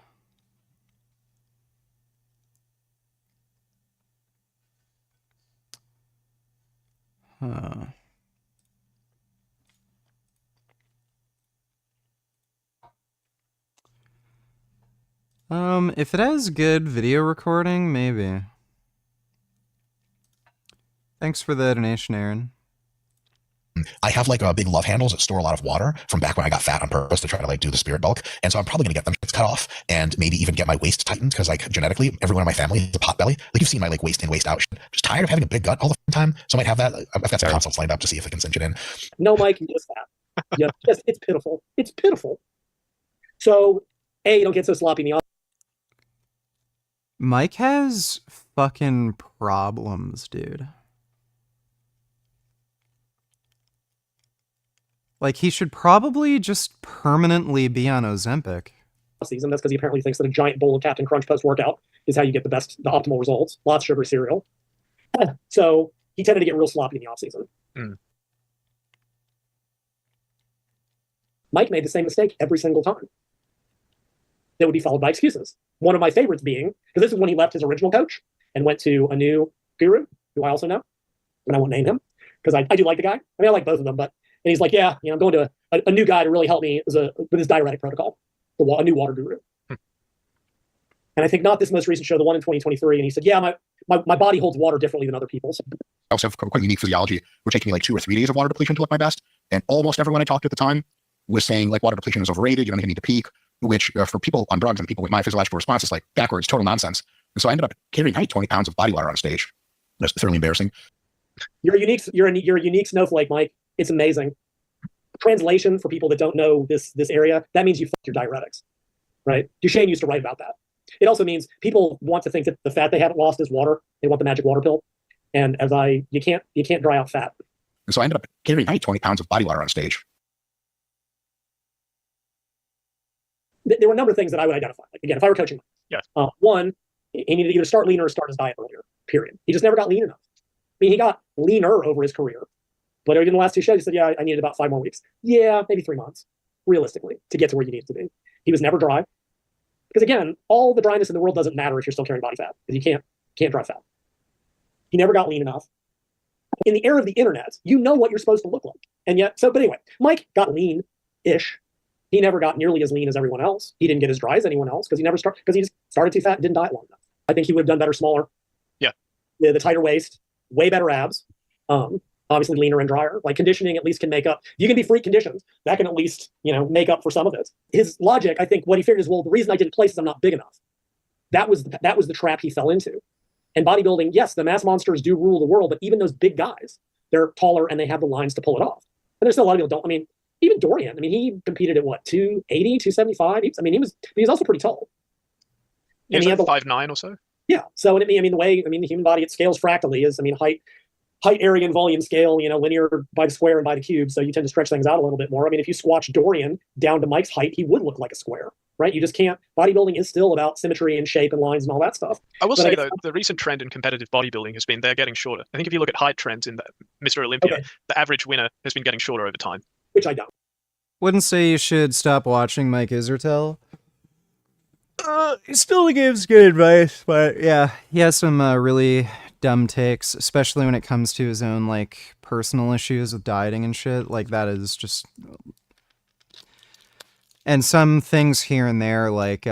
Huh. If it has good video recording, maybe. Thanks for the donation, Aaron. I have like big love handles that store a lot of water from back when I got fat on purpose to try to like do the spirit bulk. And so I'm probably going to get them cut off and maybe even get my waist tightened because like genetically everyone in my family has a pot belly. Like you've seen my like waist in, waist out. Just tired of having a big gut all the time. So I might have that. I've got some consults lined up to see if I can cinch it in. No, Mike, just that. Yeah, it's pitiful. It's pitiful. So, A, you don't get so sloppy in the Mike has fucking problems, dude. Like, he should probably just permanently be on Ozempic. season. That's because he apparently thinks that a giant bowl of Captain Crunch post-workout is how you get the optimal results. Lots of sugary cereal. So he tended to get real sloppy in the offseason. Mike made the same mistake every single time. That would be followed by excuses. One of my favorites being, because this is when he left his original coach and went to a new guru, who I also know, and I won't name him, because I do like the guy. I mean, I like both of them, but and he's like, yeah, I'm going to a new guy to really help me with his diuretic protocol, a new water guru. And I think not this most recent show, the one in 2023, and he said, yeah, my body holds water differently than other people's. I also have quite unique physiology. It would take me like 2 or 3 days of water depletion to look my best. And almost everyone I talked to at the time was saying like water depletion is overrated. You don't even need to peak, which for people on drugs and people with my physiological response is like backwards, total nonsense. And so I ended up carrying 20 pounds of body water on stage. That's thoroughly embarrassing. You're a unique snowflake, Mike. It's amazing. Translation for people that don't know this area, that means you fucked your diuretics, right? Duchesne used to write about that. It also means people want to think that the fat they haven't lost is water. They want the magic water pill. And you can't dry out fat. And so I ended up carrying 20 pounds of body water on stage. There were a number of things that I would identify. Like, again, if I were coaching, one, he needed to either start leaner or start his diet earlier, period. He just never got lean enough. I mean, he got leaner over his career. But in the last 2 shows, he said, yeah, I needed about 5 more weeks. Yeah, maybe 3 months, realistically, to get to where you need to be. He was never dry. Because again, all the dryness in the world doesn't matter if you're still carrying body fat, because you can't dry fat. He never got lean enough. In the era of the internet, you know what you're supposed to look like. And yet, but anyway, Mike got lean-ish. He never got nearly as lean as everyone else. He didn't get as dry as anyone else because he just started too fat and didn't diet long enough. I think he would have done better smaller. Yeah. The tighter waist, way better abs. Obviously leaner and drier. Like conditioning at least can make up. You can be freak conditioned. That can at least, make up for some of it. His logic, I think, what he figured is, well, the reason I didn't place is I'm not big enough. That was the trap he fell into. And bodybuilding, yes, the mass monsters do rule the world, but even those big guys, they're taller and they have the lines to pull it off. And there's still a lot of people don't. I mean, even Dorian, he competed at what, 280, 275? He was also pretty tall. And he had 5'9" or so? Yeah. So, the human body, it scales fractally is, height, area, and volume scale, linear by the square and by the cube. So you tend to stretch things out a little bit more. If you squatch Dorian down to Mike's height, he would look like a square, right? You just can't. Bodybuilding is still about symmetry and shape and lines and all that stuff. I will say, though, the recent trend in competitive bodybuilding has been they're getting shorter. I think if you look at height trends in Mr. Olympia, the average winner has been getting shorter over time. Which I don't. Wouldn't say you should stop watching Mike Israetel. He still gives good advice, but yeah, he has some really dumb takes, especially when it comes to his own personal issues with dieting and shit. Like that is just, and some things here and there, like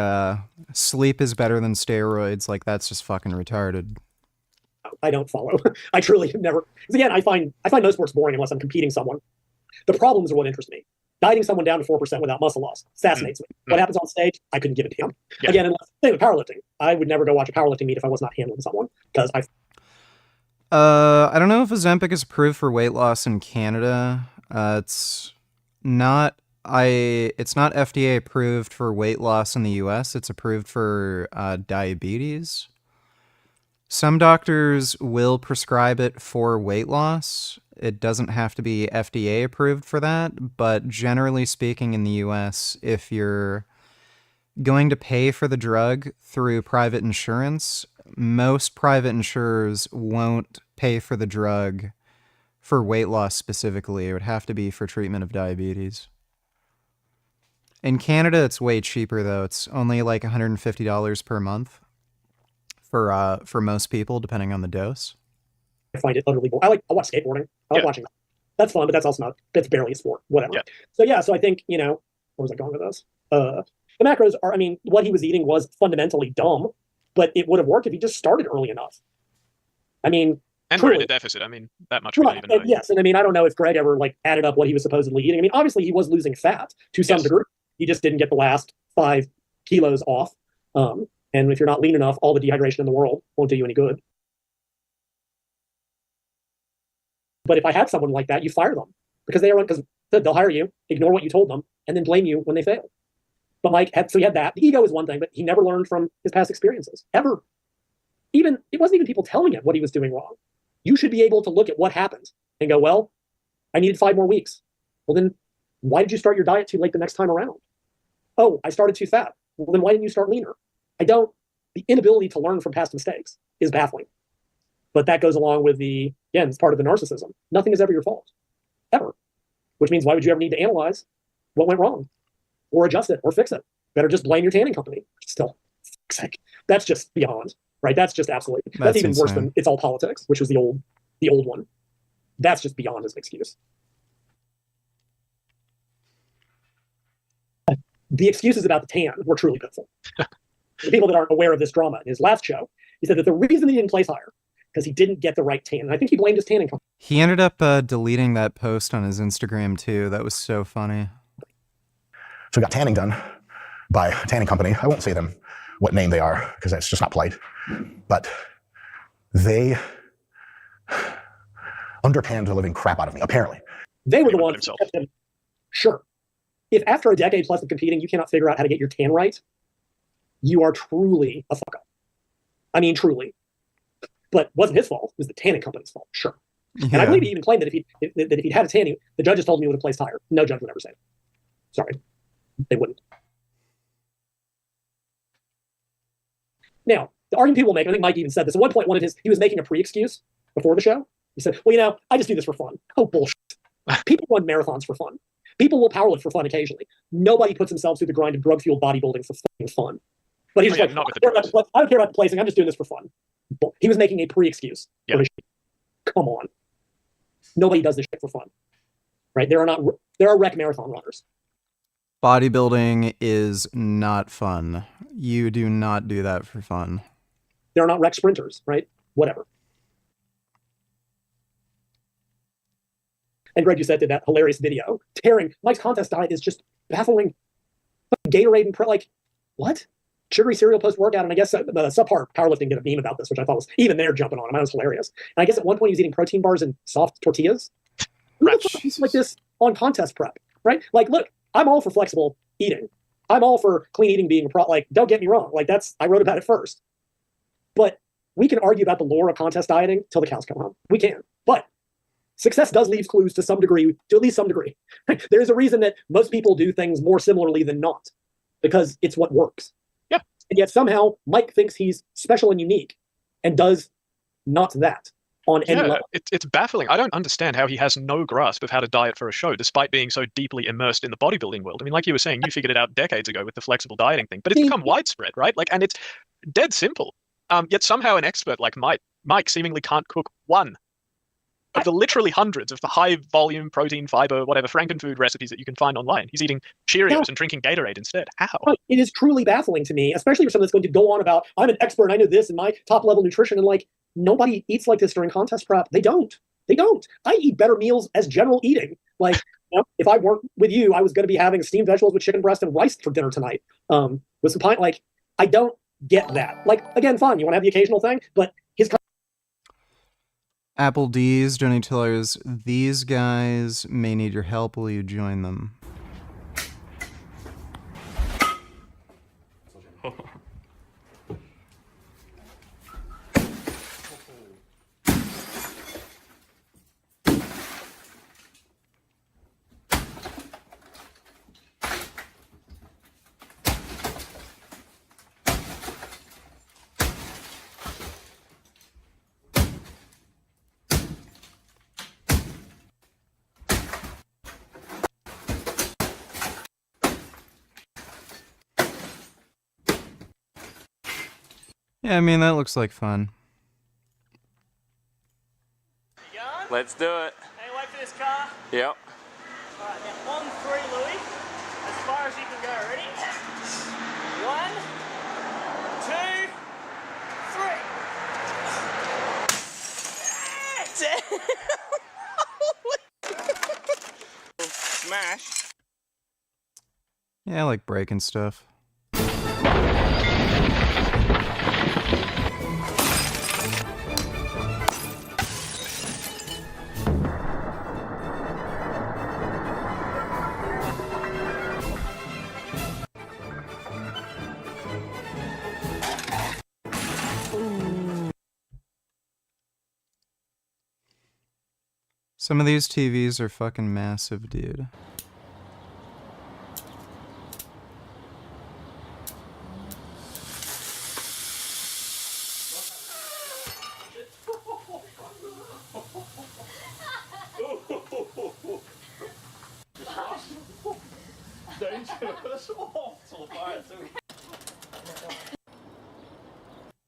sleep is better than steroids. Like that's just fucking retarded. I don't follow. I truly have never. Because again, I find most sports boring unless I'm competing someone. The problems are what interest me. Dieting someone down to 4% without muscle loss fascinates me. What happens on stage, I couldn't give a damn. Again, unless same with powerlifting. I would never go watch a powerlifting meet if I was not handling someone because I don't know if Ozempic is approved for weight loss in Canada. It's not FDA approved for weight loss in the US. It's approved for diabetes. Some doctors will prescribe it for weight loss. It doesn't have to be FDA approved for that, but generally speaking in the US, if you're going to pay for the drug through private insurance, most private insurers won't pay for the drug for weight loss specifically. It would have to be for treatment of diabetes. In Canada, it's way cheaper though. It's only like $150 per month for most people, depending on the dose. I find it utterly boring. I watch skateboarding. I like watching that. That's fun, but that's also that's barely a sport. Whatever. So I think, where was I going with this? The macros are, what he was eating was fundamentally dumb, but it would have worked if he just started early enough. And we're in a deficit. That much we don't even know. Yes, and I don't know if Greg ever added up what he was supposedly eating. Obviously he was losing fat to some degree. He just didn't get the last 5 kilos off. And if you're not lean enough, all the dehydration in the world won't do you any good. But if I had someone like that, you fire them because they'll hire you, ignore what you told them, and then blame you when they fail. But Mike so he had that. The ego is one thing, but he never learned from his past experiences ever. It wasn't even people telling him what he was doing wrong. You should be able to look at what happened and go, well, I needed 5 more weeks. Well, then why did you start your diet too late the next time around? Oh, I started too fat. Well, then why didn't you start leaner? The inability to learn from past mistakes is baffling. But that goes along with it's part of the narcissism. Nothing is ever your fault, ever. Which means why would you ever need to analyze what went wrong or adjust it or fix it? Better just blame your tanning company. Still, that's just beyond, right? That's just absolutely, that's even insane. Worse than it's all politics, which was the old one. That's just beyond as an excuse. The excuses about the tan were truly pitiful. The people that aren't aware of this drama in his last show, he said that the reason he didn't place higher because he didn't get the right tan. And I think he blamed his tanning company. He ended up deleting that post on his Instagram too. That was so funny. So we got tanning done by a tanning company. I won't say them what name they are because that's just not polite. But they underpanned the living crap out of me, apparently. They were the ones who kept him. Sure. If after a decade plus of competing, you cannot figure out how to get your tan right, you are truly a fuck up. Truly. But it wasn't his fault. It was the tanning company's fault. Sure. Yeah. And I believe he even claimed that if he'd had a tanning, the judges told him he would have placed higher. No judge would ever say it. Sorry. They wouldn't. Now, the argument people make, I think Mike even said this, at one point he was making a pre-excuse before the show. He said, well, I just do this for fun. Oh, bullshit. People run marathons for fun. People will powerlift for fun occasionally. Nobody puts themselves through the grind of drug-fueled bodybuilding for fun. But he's I don't care about the placing. I'm just doing this for fun. He was making a pre-excuse. Yeah. Come on. Nobody does this shit for fun. Right? There are rec marathon runners. Bodybuilding is not fun. You do not do that for fun. There are not rec sprinters, right? Whatever. And Greg Doucette did that hilarious video. Mike's contest diet is just baffling. Gatorade and what? Sugary cereal post-workout, and I guess subpar powerlifting did a meme about this, which I thought was, even they're jumping on him. That was hilarious. And I guess at one point he was eating protein bars and soft tortillas. Like this on contest prep, right? Look, I'm all for flexible eating. I'm all for clean eating being don't get me wrong. I wrote about it first. But we can argue about the lore of contest dieting till the cows come home. We can. But success does leave clues to some degree, to at least some degree. There's a reason that most people do things more similarly than not, because it's what works. Yeah. And yet somehow Mike thinks he's special and unique and does not that on any level. It's baffling. I don't understand how he has no grasp of how to diet for a show, despite being so deeply immersed in the bodybuilding world. Like you were saying, you figured it out decades ago with the flexible dieting thing, but it's become widespread, right? And it's dead simple. Yet somehow an expert like Mike seemingly can't cook one of the literally hundreds of the high volume protein, fiber, whatever frankenfood recipes that you can find online. He's eating Cheerios and drinking Gatorade instead. How? It is truly baffling to me, especially for someone that's going to go on about, I'm an expert and I know this and my top level nutrition. And nobody eats like this during contest prep. They don't. I eat better meals as general eating. Like, if I weren't with you, I was going to be having steamed vegetables with chicken breast and rice for dinner tonight. With some pint. Like, I don't get that. Like, again, fine. You want to have the occasional thing, but his. Apple D's, Johnny Tillers, these guys may need your help. Will you join them? Yeah, I mean, that looks like fun. Let's do it. Hey, wait for this car. Yep. Alright, now on 3, Louis. As far as you can go. Ready? 1, 2, 3. Smash. Yeah, I like breaking stuff. Some of these TVs are fucking massive, dude.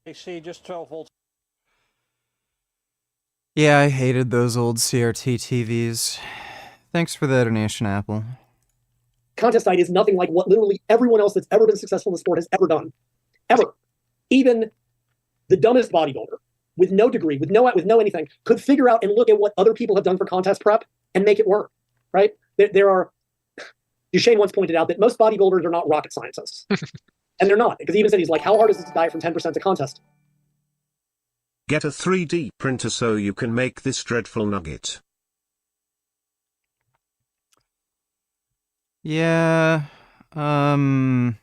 AC just 12 volts. Yeah, I hated those old CRT TVs. Thanks for the donation, Apple. Contest site is nothing like what literally everyone else that's ever been successful in the sport has ever done. Ever. Even the dumbest bodybuilder, with no degree, with no anything, could figure out and look at what other people have done for contest prep and make it work, right? There are, Duchesne once pointed out that most bodybuilders are not rocket scientists. And they're not, because he even said, he's like, how hard is it to diet from 10% to contest? Get a 3D printer so you can make this dreadful nugget. Yeah, I've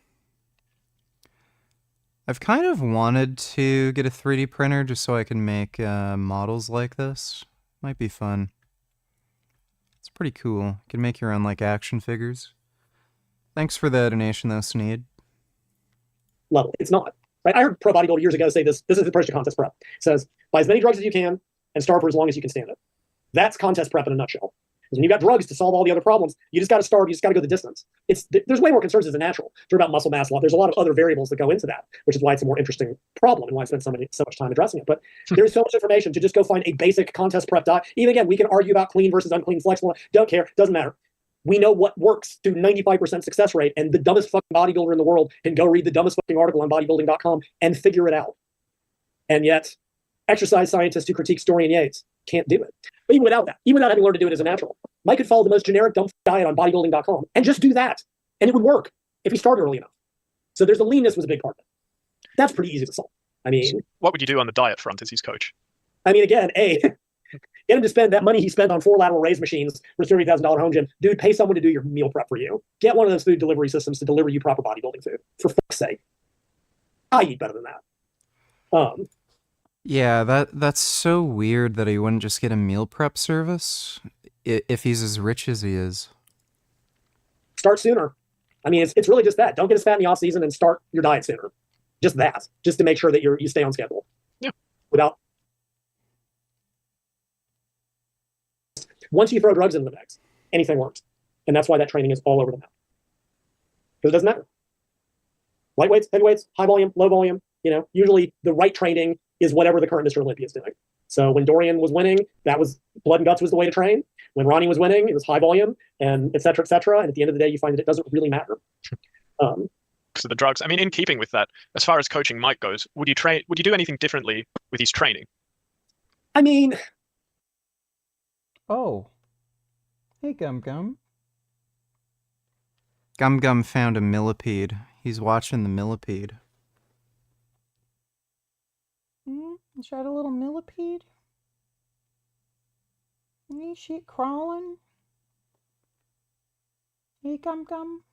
kind of wanted to get a 3D printer just so I can make models like this. Might be fun. It's pretty cool. You can make your own, like, action figures. Thanks for the donation, though, Sneed. Level. It's not. Right? I heard pro bodybuilder years ago say this. This is the approach to contest prep. It says, buy as many drugs as you can and starve for as long as you can stand it. That's contest prep in a nutshell. Because when you got drugs to solve all the other problems, you just got to starve. You just got to go the distance. There's way more concerns as a natural. They're about muscle mass loss. There's a lot of other variables that go into that, which is why it's a more interesting problem and why I spent so much time addressing it. But there's so much information to just go find a basic contest prep diet. Even again, we can argue about clean versus unclean, flexible. Don't care. Doesn't matter. We know what works to 95% success rate, and the dumbest fucking bodybuilder in the world can go read the dumbest fucking article on bodybuilding.com and figure it out. And yet, exercise scientists who critique Story and Yates can't do it. But even without that, even without having learned to do it as a natural, Mike could follow the most generic dumb diet on bodybuilding.com and just do that. And it would work if he started early enough. So there's the leanness was a big part of it. That's pretty easy to solve. I mean, what would you do on the diet front as his coach? I mean, again, get him to spend that money he spent on 4 lateral raise machines for $30,000 home gym. Dude, pay someone to do your meal prep for you. Get one of those food delivery systems to deliver you proper bodybuilding food. For fuck's sake. I eat better than that. Yeah, that's so weird that he wouldn't just get a meal prep service if he's as rich as he is. Start sooner. I mean, it's really just that. Don't get as fat in the off season and start your diet sooner. Just that. Just to make sure that you stay on schedule. Yeah. Without. Once you throw drugs into the mix, anything works. And that's why that training is all over the map. Because it doesn't matter. Lightweights, heavyweights, high volume, low volume, usually the right training is whatever the current Mr. Olympia is doing. So when Dorian was winning, that was blood and guts was the way to train. When Ronnie was winning, it was high volume and et cetera, et cetera. And at the end of the day, you find that it doesn't really matter. So the drugs, I mean, in keeping with that, as far as coaching Mike goes, would you do anything differently with his training? I mean... Oh. Hey, Gum Gum. Gum Gum found a millipede. He's watching the millipede. Is that a little millipede? Is she crawling? Hey, Gum Gum.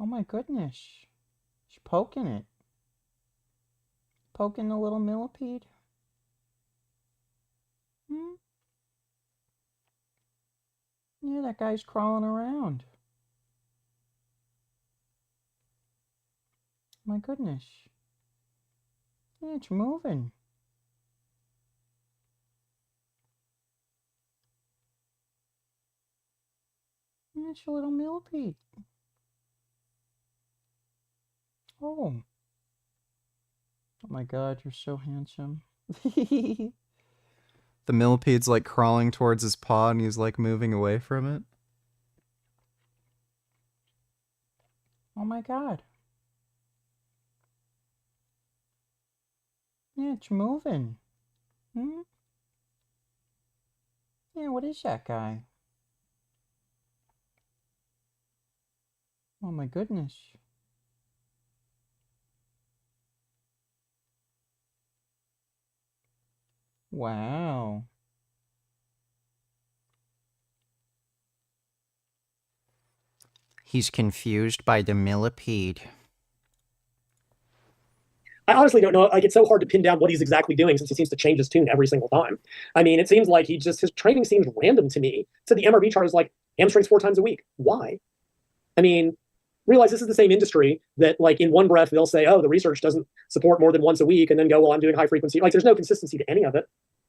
Oh my goodness. She's poking it. Poking the little millipede. Yeah, that guy's crawling around. My goodness. Yeah, it's moving. Yeah, it's a little millipede. Oh. Oh my god, you're so handsome. The millipede's like crawling towards his paw and he's like moving away from it. Oh my god. Yeah, it's moving. Yeah, what is that guy? Oh my goodness. Wow. He's confused by the millipede. I honestly don't know. Like, it's so hard to pin down what he's exactly doing since he seems to change his tune every single time. I mean, it seems like his training seems random to me. So the MRV chart is like hamstrings 4 times a week. Why? I mean, realize this is the same industry that, like, in one breath they'll say, oh, the research doesn't support more than once a week, and then go, well, I'm doing high frequency. Like, there's no consistency to any of it.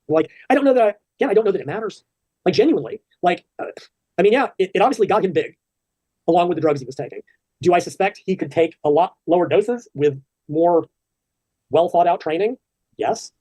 Like, I don't know that I don't know that it matters. Like, genuinely. Like, I mean, yeah, it obviously got him big, along with the drugs he was taking. Do I suspect he could take a lot lower doses with more well thought out training? Yes.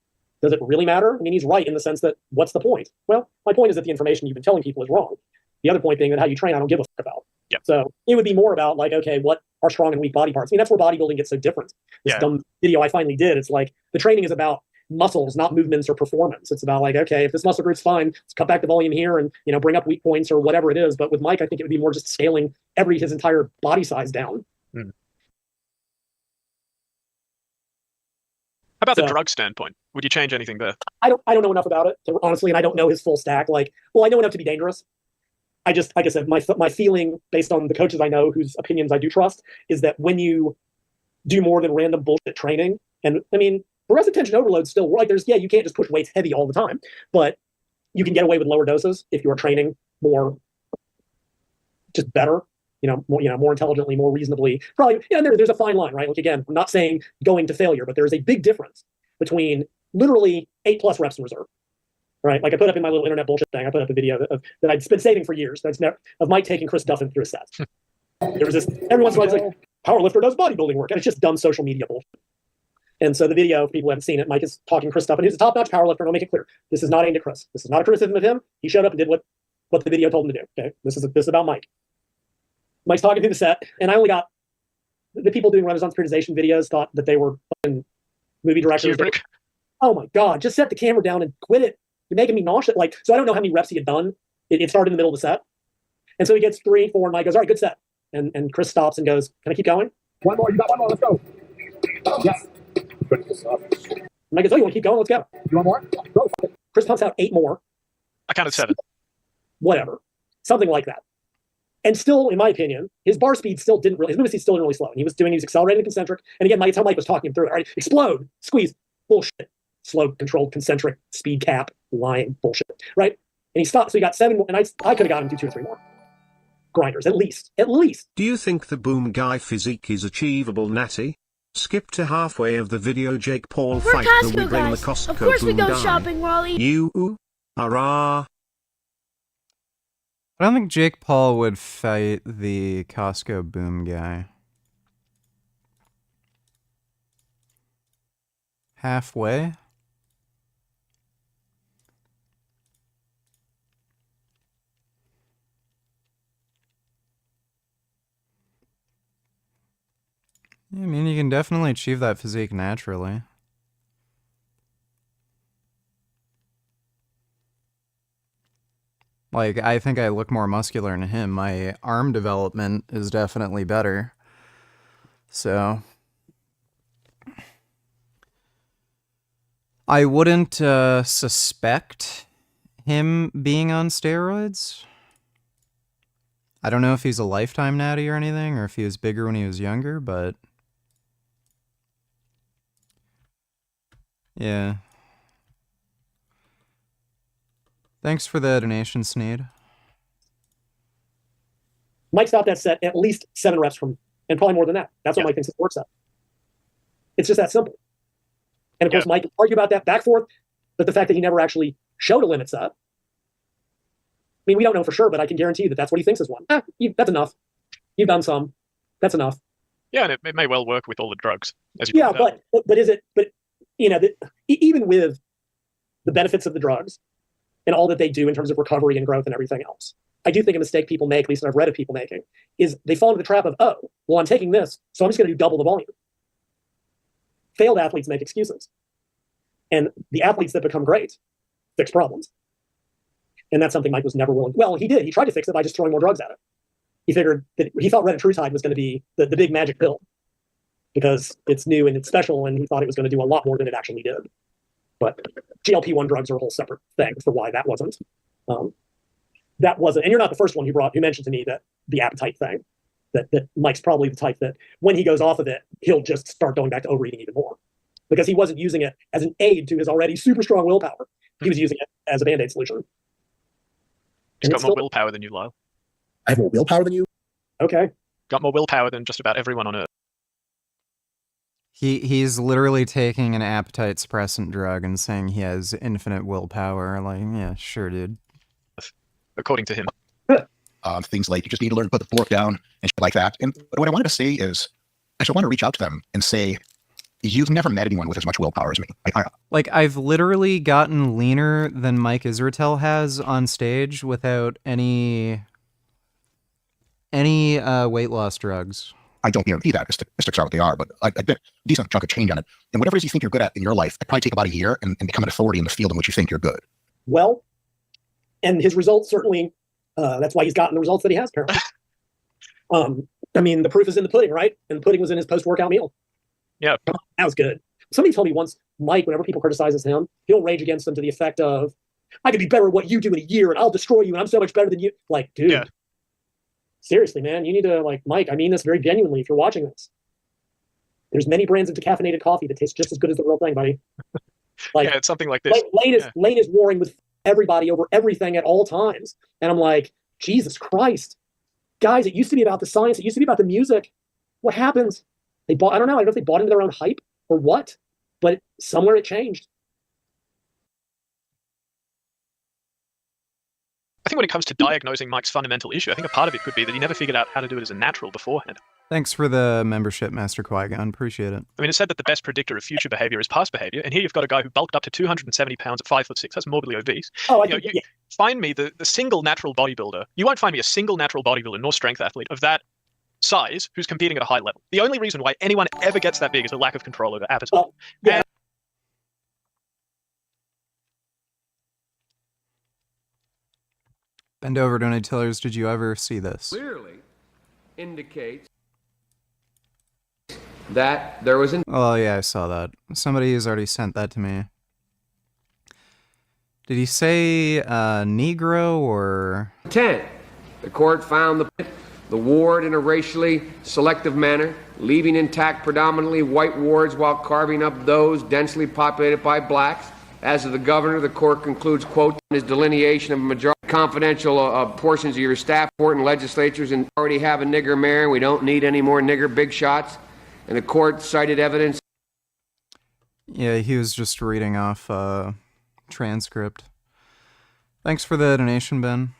Does it really matter? I mean, he's right in the sense that what's the point? Well, my point is that the information you've been telling people is wrong. The other point being that how you train, I don't give a fuck about. Yeah. So it would be more about, like, okay, what are strong and weak body parts? I mean, that's where bodybuilding gets so different. This dumb video I finally did, it's like the training is about muscles, not movements or performance. It's about, like, okay, if this muscle group's fine, let's cut back the volume here and, you know, bring up weak points or whatever it is. But with Mike, I think it would be more just scaling his entire body size down. How about the drug standpoint? Would you change anything there? I don't know enough about it, honestly, and I don't know his full stack. Like, well, I know enough to be dangerous. I just, like I said, my feeling based on the coaches I know whose opinions I do trust is that when you do more than random bullshit training, and I mean, progressive tension overload still, like, you can't just push weights heavy all the time, but you can get away with lower doses if you are training more, just better, more intelligently, more reasonably, probably. And there's a fine line, right? Like, again, I'm not saying going to failure, but there is a big difference between literally 8+ reps in reserve, right? Like, I put up in my little internet bullshit thing, I put up a video that I'd been saving for years. Of Mike taking Chris Duffin through his sets. There was this, every once in a while, it's like, powerlifter does bodybuilding work, and it's just dumb social media bullshit. And so the video, if people haven't seen it, Mike is talking Chris Duffin, who's a top-notch powerlifter, and I'll make it clear, this is not aimed at Chris. This is not a criticism of him. He showed up and did what the video told him to do. Okay, this is about Mike. Mike's talking through the set, and I only got the people doing Renaissance periodization videos thought that they were fucking movie directors. Oh my god, just set the camera down and quit it. You're making me nauseous. Like, so I don't know how many reps he had done. It started in the middle of the set. And so he gets 3, 4, and Mike goes, all right, good set. And Chris stops and goes, can I keep going? One more, you got one more, let's go. Yes. And Mike goes, oh, you want to keep going? Let's go. You want more? Go. Chris pumps out 8 more. I counted 7. Whatever. Something like that. And still, in my opinion, his bar speed still didn't really, his movement speed still didn't really slow. And he was accelerating and concentric. And again, it's how Mike was talking him through it, right? Explode, squeeze, bullshit. Slow, controlled, concentric, speed cap, lying, bullshit, right? And he stopped, so he got 7 more, and I could have got him to 2 or 3 more. Grinders, at least. Do you think the boom guy physique is achievable, Natty? Skip to halfway of the video. Jake Paul fight the we bring the Costco of course boom we go guy. shopping, Wally. You, hurrah. I don't think Jake Paul would fight the Costco boom guy. Halfway? I mean, you can definitely achieve that physique naturally. Like, I think I look more muscular than him. My arm development is definitely better. So I wouldn't suspect him being on steroids. I don't know if he's a lifetime natty or anything, or if he was bigger when he was younger, but yeah. Thanks for the donation, Sneed. Mike stopped that set at least 7 reps from, and probably more than that. That's what Mike thinks it works at. It's just that simple. And of course, Mike can argue about that back forth, but the fact that he never actually showed a limit set, I mean, we don't know for sure, but I can guarantee you that that's what he thinks is one. That's enough. You've done some. That's enough. Yeah, and it may well work with all the drugs. As you pointed out. but is it? But you know, even with the benefits of the drugs and all that they do in terms of recovery and growth and everything else, I do think a mistake people make, at least I've read of people making, is they fall into the trap of, oh, well, I'm taking this, so I'm just going to do double the volume. Failed athletes make excuses, and the athletes that become great fix problems. And that's something Mike was never willing. Well, he did. He tried to fix it by just throwing more drugs at it. He figured that he thought retatrutide was going to be the big magic pill because it's new and it's special, and he thought it was going to do a lot more than it actually did. But GLP-1 drugs are a whole separate thing for why that wasn't. That wasn't, and you're not the first one who mentioned to me that the appetite thing, that Mike's probably the type that when he goes off of it, he'll just start going back to overeating even more because he wasn't using it as an aid to his already super strong willpower. He was using it as a Band-Aid solution. He's got more willpower than you, Lyle. I have more willpower than you? Okay. Got more willpower than just about everyone on Earth. He's literally taking an appetite suppressant drug and saying he has infinite willpower. Like, yeah, sure, dude. According to him. Things like you just need to learn to put the fork down and shit like that. And what I wanted to say is, I should want to reach out to them and say, you've never met anyone with as much willpower as me. I've literally gotten leaner than Mike Israetel has on stage without any weight loss drugs. I don't guarantee that. Statistics are what they are, but I bet a decent chunk of change on it. And whatever it is you think you're good at in your life, it probably take about a year and become an authority in the field in which you think you're good. Well, and his results certainly, that's why he's gotten the results that he has, apparently. I mean, the proof is in the pudding, right? And the pudding was in his post-workout meal. Yeah. That was good. Somebody told me once, Mike, whenever people criticizes him, he'll rage against them to the effect of, I could be better at what you do in a year and I'll destroy you and I'm so much better than you. Like, dude, seriously, man, you need to, like, Mike, I mean this very genuinely if you're watching this. There's many brands of decaffeinated coffee that taste just as good as the real thing, buddy. Like, yeah, it's something like this. Lane is warring with everybody over everything at all times. And I'm like, Jesus Christ. Guys, it used to be about the science. It used to be about the music. What happens? I don't know. I don't know if they bought into their own hype or what, but somewhere it changed. I think when it comes to diagnosing Mike's fundamental issue, I think a part of it could be that he never figured out how to do it as a natural beforehand. Thanks for the membership, Master Qui-Gon. Appreciate it. I mean, it's said that the best predictor of future behavior is past behavior, and here you've got a guy who bulked up to 270 pounds at 5'6". That's morbidly obese. Oh, find me the single natural bodybuilder. You won't find me a single natural bodybuilder nor strength athlete of that size who's competing at a high level. The only reason why anyone ever gets that big is a lack of control over appetite. Bend over, donate tellers. Did you ever see this? Clearly indicates that there was an... Oh, yeah, I saw that. Somebody has already sent that to me. Did he say Negro or... 10. The court found the ward in a racially selective manner, leaving intact predominantly white wards while carving up those densely populated by blacks. As of the governor, the court concludes, quote, his delineation of majority confidential portions of your staff, court, and legislatures, and already have a nigger mayor. We don't need any more nigger big shots. And the court cited evidence. Yeah, he was just reading off transcript. Thanks for the donation, Ben.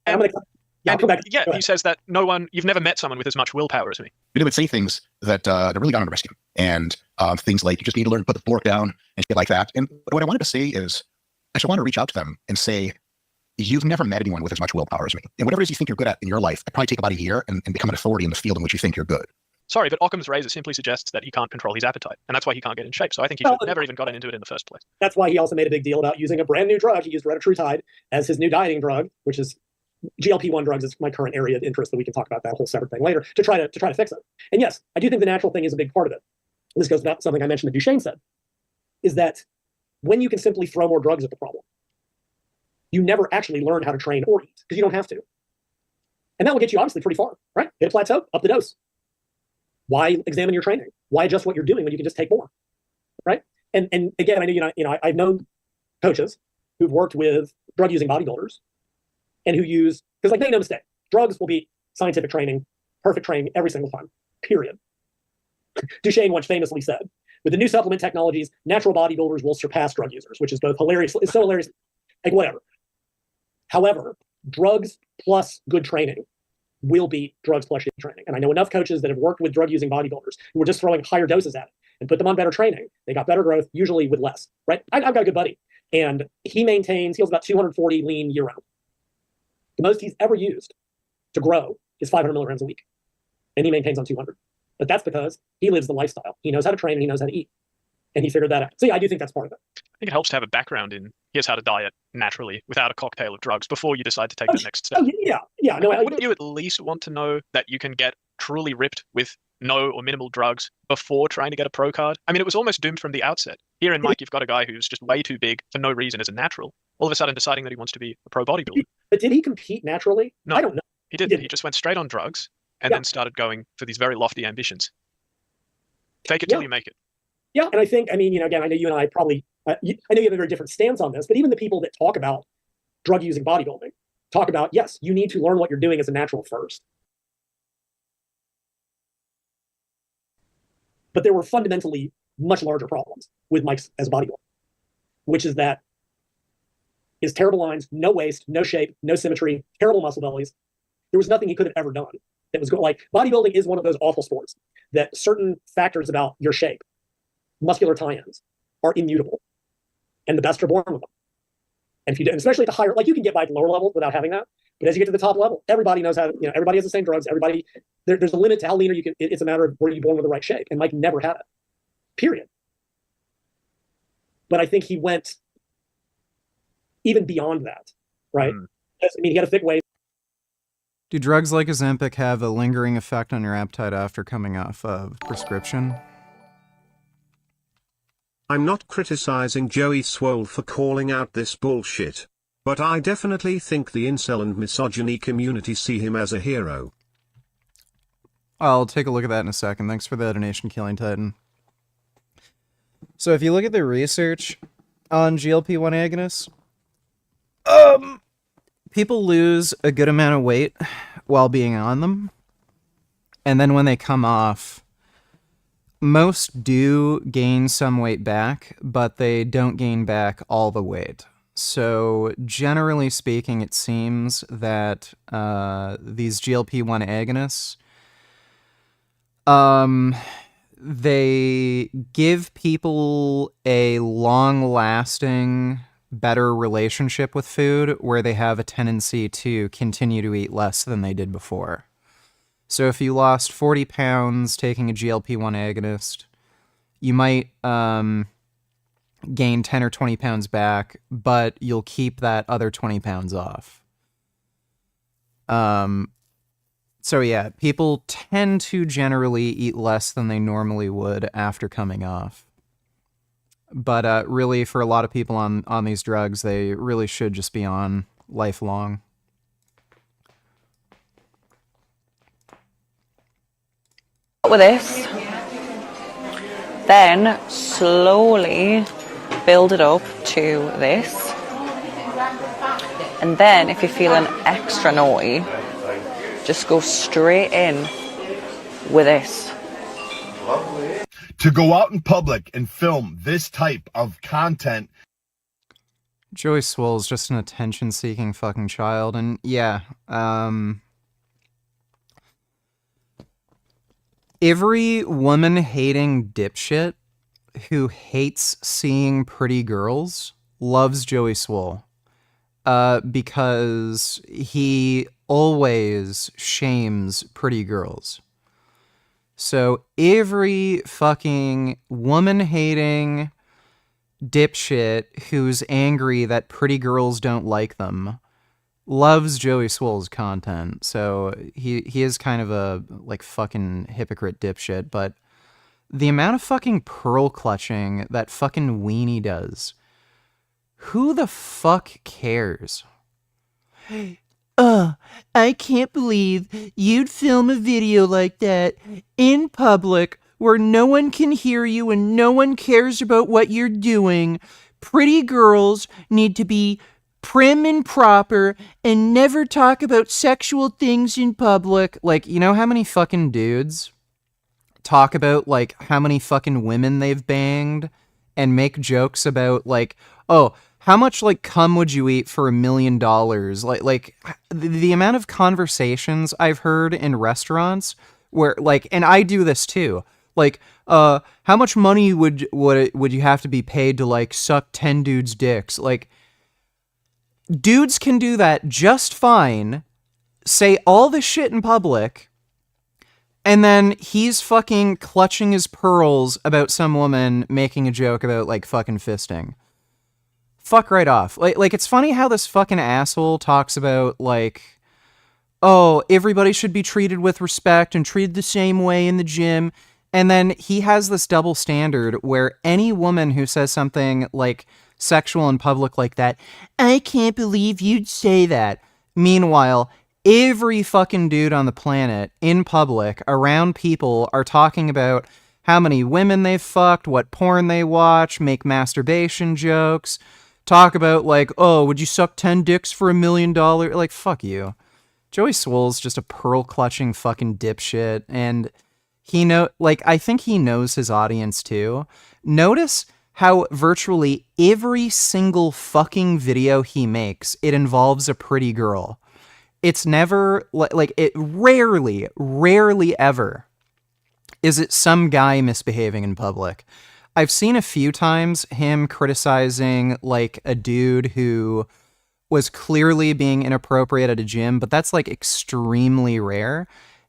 He says that you've never met someone with as much willpower as me. They would say things that really got on the rescue. And things like you just need to learn to put the fork down and shit like that. And what I wanted to say is, I should want to reach out to them and say, you've never met anyone with as much willpower as me. And whatever it is you think you're good at in your life, it probably take about a year and become an authority in the field in which you think you're good. Sorry, but Occam's razor simply suggests that he can't control his appetite, and that's why he can't get in shape. So I think he should never even gotten into it in the first place. That's why he also made a big deal about using a brand new drug. He used retatrutide as his new dieting drug, which is GLP-1 drugs is my current area of interest, but we can talk about that whole separate thing later to try to fix it. And yes, I do think the natural thing is a big part of it. This goes back to something I mentioned that Duchesne said, is that when you can simply throw more drugs at the problem, you never actually learn how to train or eat because you don't have to. And that will get you obviously pretty far, right? Hit a plateau, up the dose. Why examine your training? Why adjust what you're doing when you can just take more, right? And again, I know I've known coaches who've worked with drug-using bodybuilders and who use, because like make no mistake, drugs will beat scientific training, perfect training every single time, period. Duchesne once famously said, with the new supplement technologies, natural bodybuilders will surpass drug users, which is both hilarious, it's so hilarious, like whatever. However, drugs plus good training will beat drugs plus shitty training. And I know enough coaches that have worked with drug-using bodybuilders who were just throwing higher doses at it and put them on better training. They got better growth, usually with less, right? I've got a good buddy, and he holds about 240 lean year-round. The most he's ever used to grow is 500 milligrams a week, and he maintains on 200. But that's because he lives the lifestyle. He knows how to train and he knows how to eat, and he figured that out. So yeah, I do think that's part of it. I think it helps to have a background in here's how to diet naturally without a cocktail of drugs before you decide to take the next step. Yeah. No, wouldn't you at least want to know that you can get truly ripped with no or minimal drugs before trying to get a pro card? I mean, it was almost doomed from the outset. Here in Mike, you've got a guy who's just way too big for no reason as a natural, all of a sudden deciding that he wants to be a pro bodybuilder. But did he compete naturally? No, I don't know. He didn't. He just went straight on drugs and then started going for these very lofty ambitions. Take it till you make it. Yeah, and I think, again, I know you and I probably, I know you have a very different stance on this, but even the people that talk about drug-using bodybuilding talk about, yes, you need to learn what you're doing as a natural first. But there were fundamentally much larger problems with Mike as a bodybuilder, which is that his terrible lines, no waist, no shape, no symmetry, terrible muscle bellies. There was nothing he could have ever done that was like bodybuilding is one of those awful sports that certain factors about your shape, muscular tie-ins, are immutable, and the best are born with them. And if you do, and especially at the higher, like you can get by at the lower level without having that, but as you get to the top level, everybody knows how to, everybody has the same drugs. Everybody, there's a limit to how leaner you can. It's a matter of were you born with the right shape, and Mike never had it. Period. But I think he went even beyond that, right? He had a thick waist. Do drugs like Ozempic have a lingering effect on your appetite after coming off of prescription? I'm not criticizing Joey Swole for calling out this bullshit, but I definitely think the incel and misogyny community see him as a hero. I'll take a look at that in a second. Thanks for the donation, Killing Titan. So if you look at the research on GLP-1 agonists, people lose a good amount of weight while being on them. And then when they come off, most do gain some weight back, but they don't gain back all the weight. So generally speaking, it seems that these GLP-1 agonists, they give people a long-lasting, better relationship with food where they have a tendency to continue to eat less than they did before. So if you lost 40 pounds taking a GLP-1 agonist, you might gain 10 or 20 pounds back, but you'll keep that other 20 pounds off. So yeah, people tend to generally eat less than they normally would after coming off. But really, for a lot of people on these drugs, they really should just be on lifelong. With this, then slowly build it up to this, and then if you're feeling extra naughty, just go straight in with this. To go out in public and film this type of content. Joey Swole's just an attention-seeking fucking child, and yeah, every woman-hating dipshit who hates seeing pretty girls loves Joey Swole, because he always shames pretty girls. So every fucking woman-hating dipshit who's angry that pretty girls don't like them loves Joey Swole's content. So he is kind of a like fucking hypocrite dipshit, but the amount of fucking pearl clutching that fucking weenie does, who the fuck cares? I can't believe you'd film a video like that in public where no one can hear you and no one cares about what you're doing. Pretty girls need to be prim and proper and never talk about sexual things in public. Like, you know how many fucking dudes talk about, like, how many fucking women they've banged and make jokes about, like, oh, how much, like, cum would you eat for $1 million? Like the amount of conversations I've heard in restaurants where, like, and I do this too, like, how much money would you have to be paid to, like, suck 10 dudes' dicks? Like, dudes can do that just fine, say all this shit in public, and then he's fucking clutching his pearls about some woman making a joke about, like, fucking fisting. Fuck right off. Like, it's funny how this fucking asshole talks about, like, oh, everybody should be treated with respect and treated the same way in the gym. And then he has this double standard where any woman who says something, like, sexual in public like that, I can't believe you'd say that. Meanwhile, every fucking dude on the planet, in public, around people, are talking about how many women they've fucked, what porn they watch, make masturbation jokes, talk about, like, oh, would you suck 10 dicks for $1 million? Like, fuck you. Joey Swole's just a pearl-clutching fucking dipshit, and I think he knows his audience, too. Notice how virtually every single fucking video he makes, it involves a pretty girl. It's never, like, it rarely ever is it some guy misbehaving in public. I've seen a few times him criticizing, like, a dude who was clearly being inappropriate at a gym, but that's, like, extremely rare.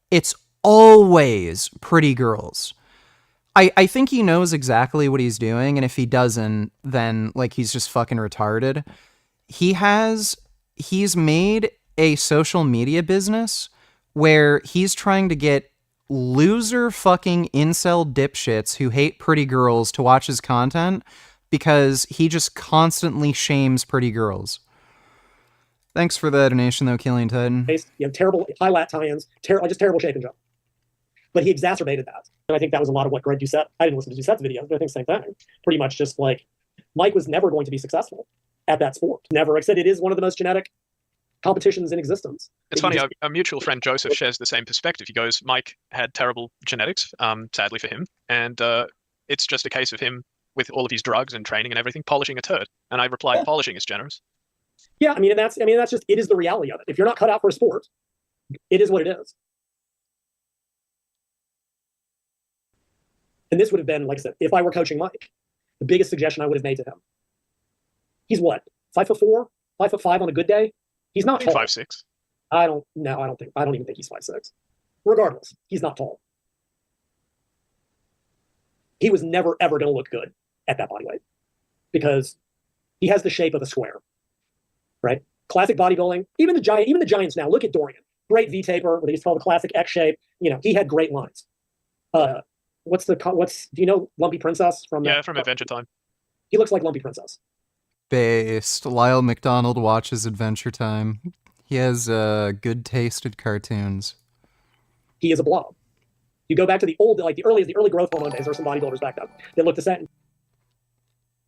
It's always pretty girls. I think he knows exactly what he's doing, and if he doesn't, then, like, he's just fucking retarded. He's made a social media business where he's trying to get loser fucking incel dipshits who hate pretty girls to watch his content because he just constantly shames pretty girls. Thanks for the donation, though, Killian Titan. You have terrible high lat tie-ins, just terrible shape and jump. But he exacerbated that. And I think that was a lot of what Greg Doucette, I didn't listen to Doucette's videos, but I think the same thing. Pretty much just like, Mike was never going to be successful at that sport. Never. Like I said, it is one of the most genetic competitions in existence. It's funny, our mutual friend Joseph shares the same perspective. He goes, Mike had terrible genetics, sadly for him, and it's just a case of him, with all of his drugs and training and everything, polishing a turd. And I replied, polishing is generous. Yeah, I mean, that's just, it is the reality of it. If you're not cut out for a sport, it is what it is. And this would have been, like I said, if I were coaching Mike, the biggest suggestion I would have made to him. He's what? 5'4", 5'5" on a good day? He's not tall. 5'6". I don't even think he's 5'6". Regardless, he's not tall. He was never ever going to look good at that body weight because he has the shape of a square, right? Classic bodybuilding. Even the giants now. Look at Dorian. Great V taper, what they used to call the classic X shape. You know, he had great lines. Do you know Lumpy Princess from? Yeah, from Adventure Time. He looks like Lumpy Princess. Based. Lyle McDonald watches Adventure Time. He has good tasted cartoons. He is a blob. You go back to the early growth hormone days. There were some bodybuilders back then that looked the same.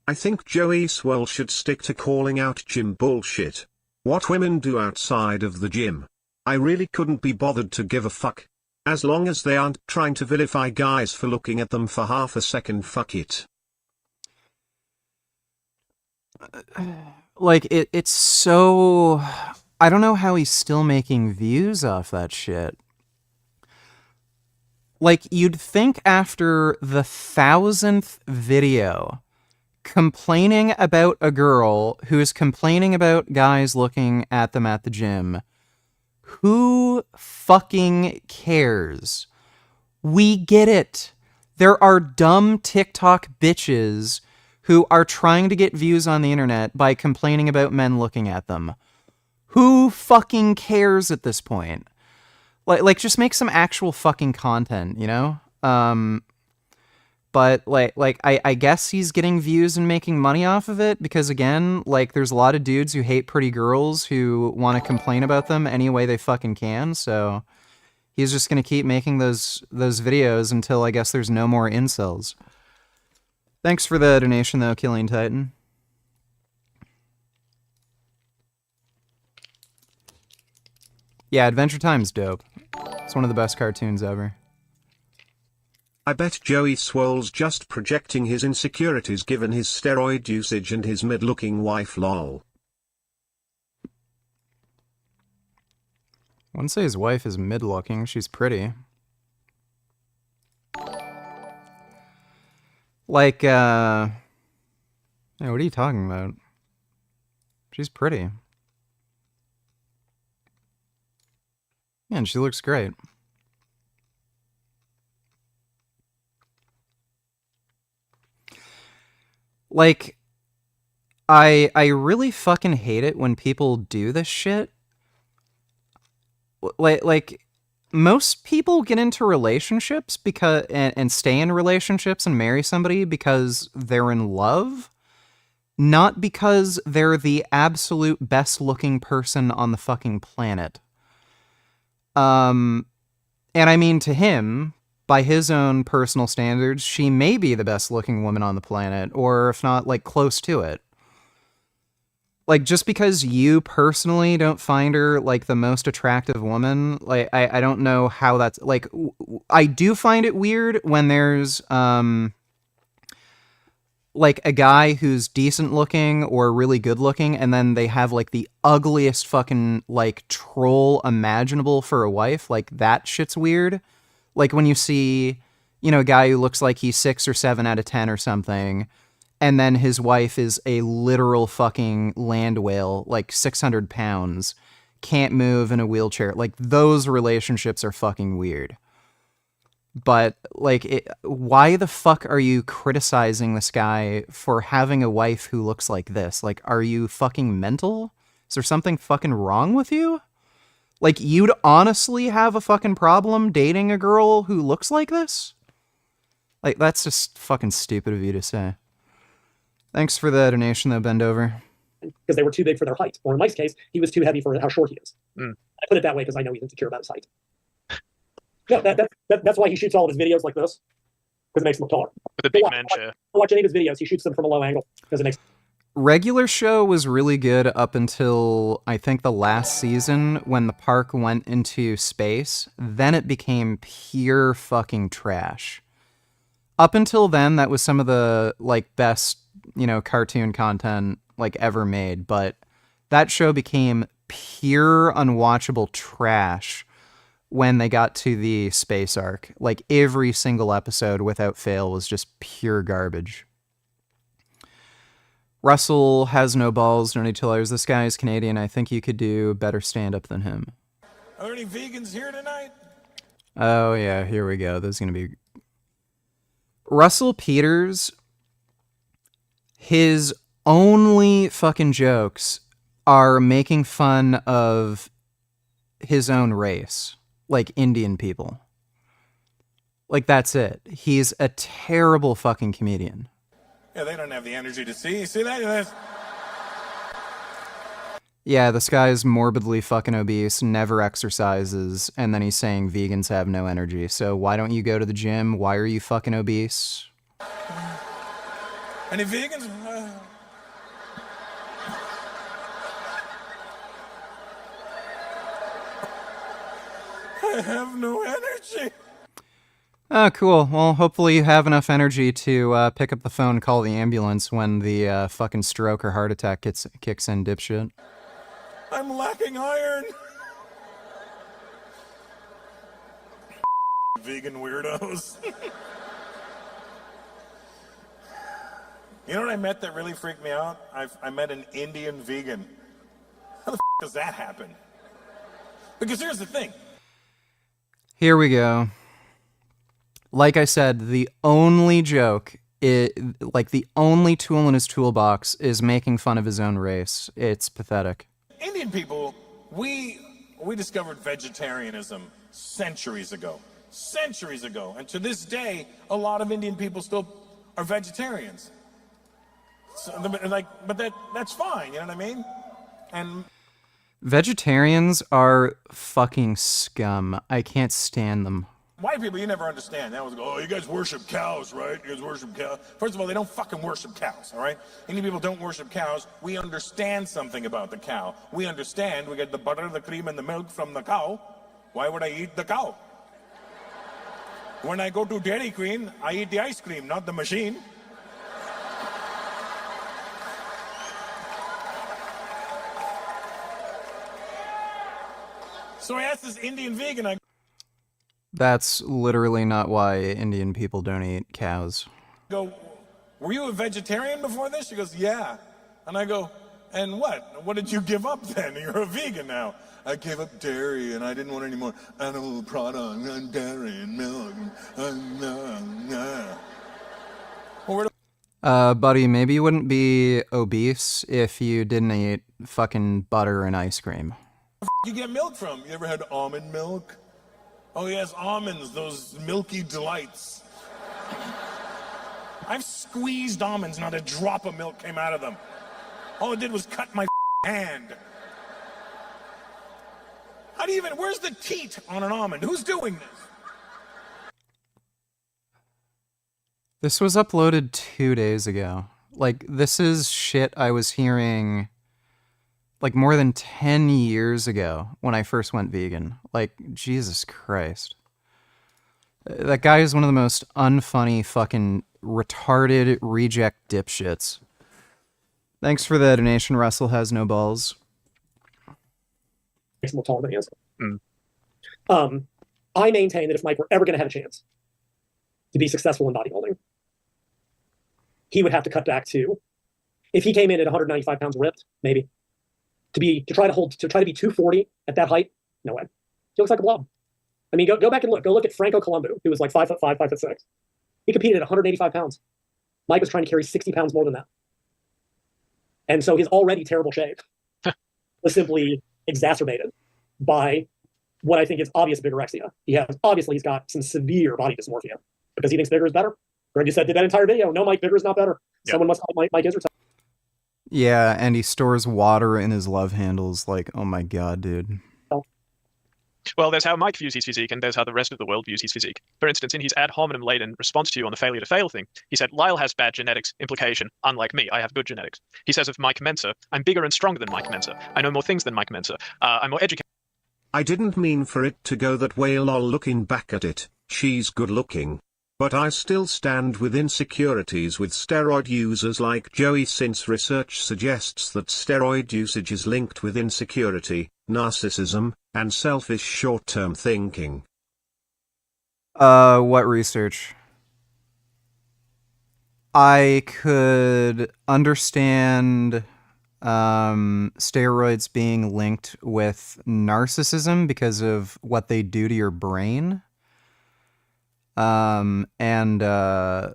I think Joey Swole should stick to calling out gym bullshit. What women do outside of the gym, I really couldn't be bothered to give a fuck. As long as they aren't trying to vilify guys for looking at them for half a second, fuck it. Like, it's so... I don't know how he's still making views off that shit. Like, you'd think after the 1,000th video complaining about a girl who's complaining about guys looking at them at the gym, who fucking cares? We get it. There are dumb TikTok bitches who are trying to get views on the internet by complaining about men looking at them. Who fucking cares at this point? Like just make some actual fucking content, you know? But I guess he's getting views and making money off of it because again, like there's a lot of dudes who hate pretty girls who want to complain about them any way they fucking can, so he's just gonna keep making those videos until I guess there's no more incels. Thanks for the donation though, Killing Titan. Yeah, Adventure Time's dope. It's one of the best cartoons ever. I bet Joey Swole's just projecting his insecurities given his steroid usage and his mid-looking wife lol. I wouldn't say his wife is mid-looking, she's pretty. Like, yeah, what are you talking about? She's pretty. Man, she looks great. Like, I really fucking hate it when people do this shit. Like most people get into relationships because and stay in relationships and marry somebody because they're in love, not because they're the absolute best looking person on the fucking planet. And I mean, to him, by his own personal standards, she may be the best looking woman on the planet, or if not, like, close to it. Like, just because you personally don't find her, like, the most attractive woman, like, I don't know how that's, like, I do find it weird when there's, like, a guy who's decent looking or really good looking, and then they have, like, the ugliest fucking, like, troll imaginable for a wife. Like, that shit's weird. Like, when you see, you know, a guy who looks like he's 6 or 7 out of 10 or something, and then his wife is a literal fucking land whale, like 600 pounds, can't move in a wheelchair. Like, those relationships are fucking weird. But, like, why the fuck are you criticizing this guy for having a wife who looks like this? Like, are you fucking mental? Is there something fucking wrong with you? Like, you'd honestly have a fucking problem dating a girl who looks like this? Like, that's just fucking stupid of you to say. Thanks for the donation, though, Bend Over. Because they were too big for their height. Or in Mike's case, he was too heavy for how short he is. I put it that way because I know he's insecure about his height. No, that's why he shoots all of his videos like this. Because it makes him look taller. With a big man chair. Watch any of his videos, he shoots them from a low angle. Because it makes Regular show was really good up until, I think, the last season when the park went into space. Then it became pure fucking trash. Up until then, that was some of the, like, best, you know, cartoon content, like, ever made. But that show became pure unwatchable trash when they got to the space arc. Like, every single episode, without fail, was just pure garbage. Russell has no balls, no need to liars. This guy is Canadian. I think you could do better stand-up than him. Are there any vegans here tonight? Oh, yeah, here we go. This is going to be... Russell Peters, his only fucking jokes are making fun of his own race. Like, Indian people. Like, that's it. He's a terrible fucking comedian. Yeah, they don't have the energy to see. See that? Yeah, this guy's morbidly fucking obese, never exercises, and then he's saying vegans have no energy. So why don't you go to the gym? Why are you fucking obese? Any vegans? I have no energy. Oh, cool. Well, hopefully you have enough energy to pick up the phone and call the ambulance when the fucking stroke or heart attack kicks in, dipshit. I'm lacking iron. Vegan weirdos. You know what I met that really freaked me out? I met an Indian vegan. How the does that happen? Because here's the thing. Here we go. Like I said, the only joke, the only tool in his toolbox is making fun of his own race. It's pathetic. Indian people, we discovered vegetarianism centuries ago. Centuries ago. And to this day, a lot of Indian people still are vegetarians. So, but that's fine, you know what I mean? And Vegetarians are fucking scum. I can't stand them. white people, you never understand. They always go, oh, you guys worship cows, right? You guys worship cows. First of all, they don't fucking worship cows, all right? Indian people don't worship cows. We understand something about the cow. We understand we get the butter, the cream, and the milk from the cow. Why would I eat the cow? When I go to Dairy Queen, I eat the ice cream, not the machine. So I asked this Indian vegan, That's literally not why Indian people don't eat cows. go, were you a vegetarian before this? She goes, yeah. And I go, and what? What did you give up then? You're a vegan now. I gave up dairy and I didn't want any more animal products and dairy and milk. Buddy, maybe you wouldn't be obese if you didn't eat fucking butter and ice cream. You get milk from? You ever had almond milk? Oh yes, almonds, those milky delights. I've squeezed almonds, not a drop of milk came out of them. All it did was cut my hand. How do you even, where's the teat on an almond? Who's doing this? This was uploaded 2 days ago. Like, this is shit I was hearing like more than 10 years ago when I first went vegan. Like, Jesus Christ. That guy is one of the most unfunny, fucking retarded reject dipshits. Thanks for the donation, Russell Has No Balls. Makes him look taller than he is. I maintain that if Mike were ever going to have a chance to be successful in bodybuilding, he would have to cut back to, if he came in at 195 pounds ripped, maybe, to try to be 240 at that height, no way. He looks like a blob. I mean, go back and look. Go look at Franco Columbu, who was like 5'5", 5'6". He competed at 185 pounds. Mike was trying to carry 60 pounds more than that. And so his already terrible shape was simply exacerbated by what I think is obvious bigorexia. He's got some severe body dysmorphia because he thinks bigger is better. Greg, you said, did that entire video? No, Mike, bigger is not better. Yep. Someone must help Mike Israetel. Yeah, and he stores water in his love handles. Like, oh my god, dude. Well, there's how Mike views his physique, and there's how the rest of the world views his physique. For instance, in his ad hominem-laden response to you on the failure to fail thing, he said, Lyle has bad genetics, implication, unlike me, I have good genetics. He says of Mike Mensa, I'm bigger and stronger than Mike Mensa. I know more things than Mike Mensa. I'm more educated. I didn't mean for it to go that way lol looking back at it, she's good looking. But I still stand with insecurities with steroid users like Joey since research suggests that steroid usage is linked with insecurity, narcissism, and selfish short-term thinking. What research? I could understand steroids being linked with narcissism because of what they do to your brain. And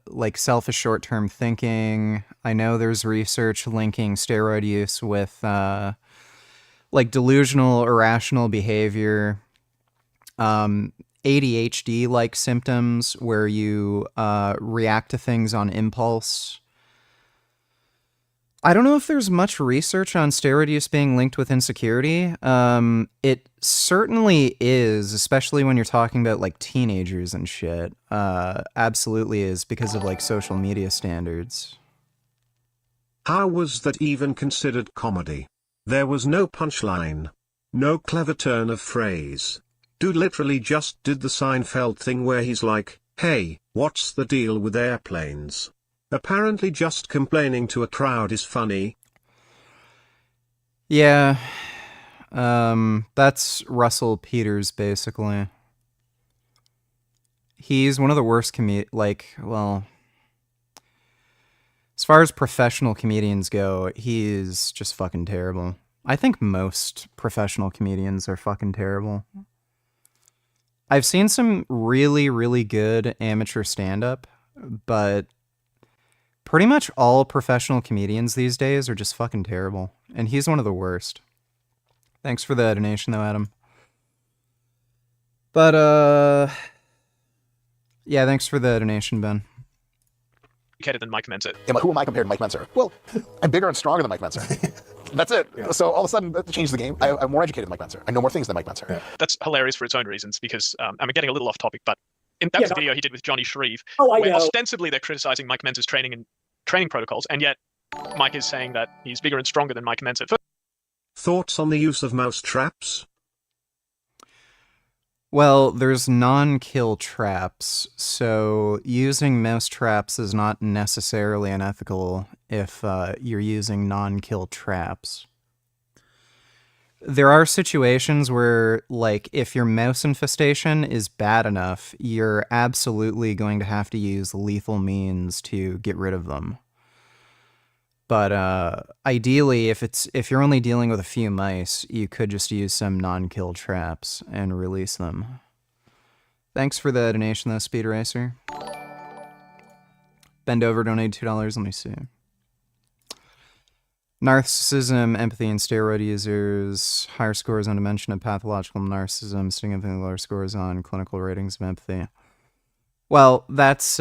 like selfish short-term thinking. I know there's research linking steroid use with like delusional, irrational behavior, ADHD-like symptoms where you react to things on impulse. I don't know if there's much research on steroid use being linked with insecurity. It certainly is, especially when you're talking about like teenagers and shit. Absolutely is because of like social media standards. How was that even considered comedy? There was no punchline. No clever turn of phrase. Dude literally just did the Seinfeld thing where he's like, hey, what's the deal with airplanes? Apparently just complaining to a crowd is funny. Yeah. That's Russell Peters, basically. He's one of the worst well, as far as professional comedians go, he's just fucking terrible. I think most professional comedians are fucking terrible. I've seen some really, really good amateur stand-up, but pretty much all professional comedians these days are just fucking terrible. And he's one of the worst. Thanks for the donation, though, Adam. But, yeah, thanks for the donation, Ben. Than Mike Menzer. Yeah, but who am I compared to Mike Menzer? Well, I'm bigger and stronger than Mike Menzer. That's it. Yeah. So all of a sudden, that changed the game. I'm more educated than Mike Menzer. I know more things than Mike Menzer. Yeah. That's hilarious for its own reasons, because I'm getting a little off topic, but that was a video he did with Johnny Shreve, where ostensibly they're criticizing Mike Menzer's training protocols, and yet Mike is saying that he's bigger and stronger than Mike Menzer. Thoughts on the use of mouse traps? Well, there's non-kill traps, so using mouse traps is not necessarily unethical if you're using non-kill traps. There are situations where, like, if your mouse infestation is bad enough, you're absolutely going to have to use lethal means to get rid of them. But ideally, if you're only dealing with a few mice, you could just use some non-kill traps and release them. Thanks for the donation, though, Speed Racer. Bend over, donate $2. Let me see. Narcissism, empathy, and steroid users. Higher scores on dimension of pathological narcissism. Significantly lower scores on clinical ratings of empathy. Well, that's...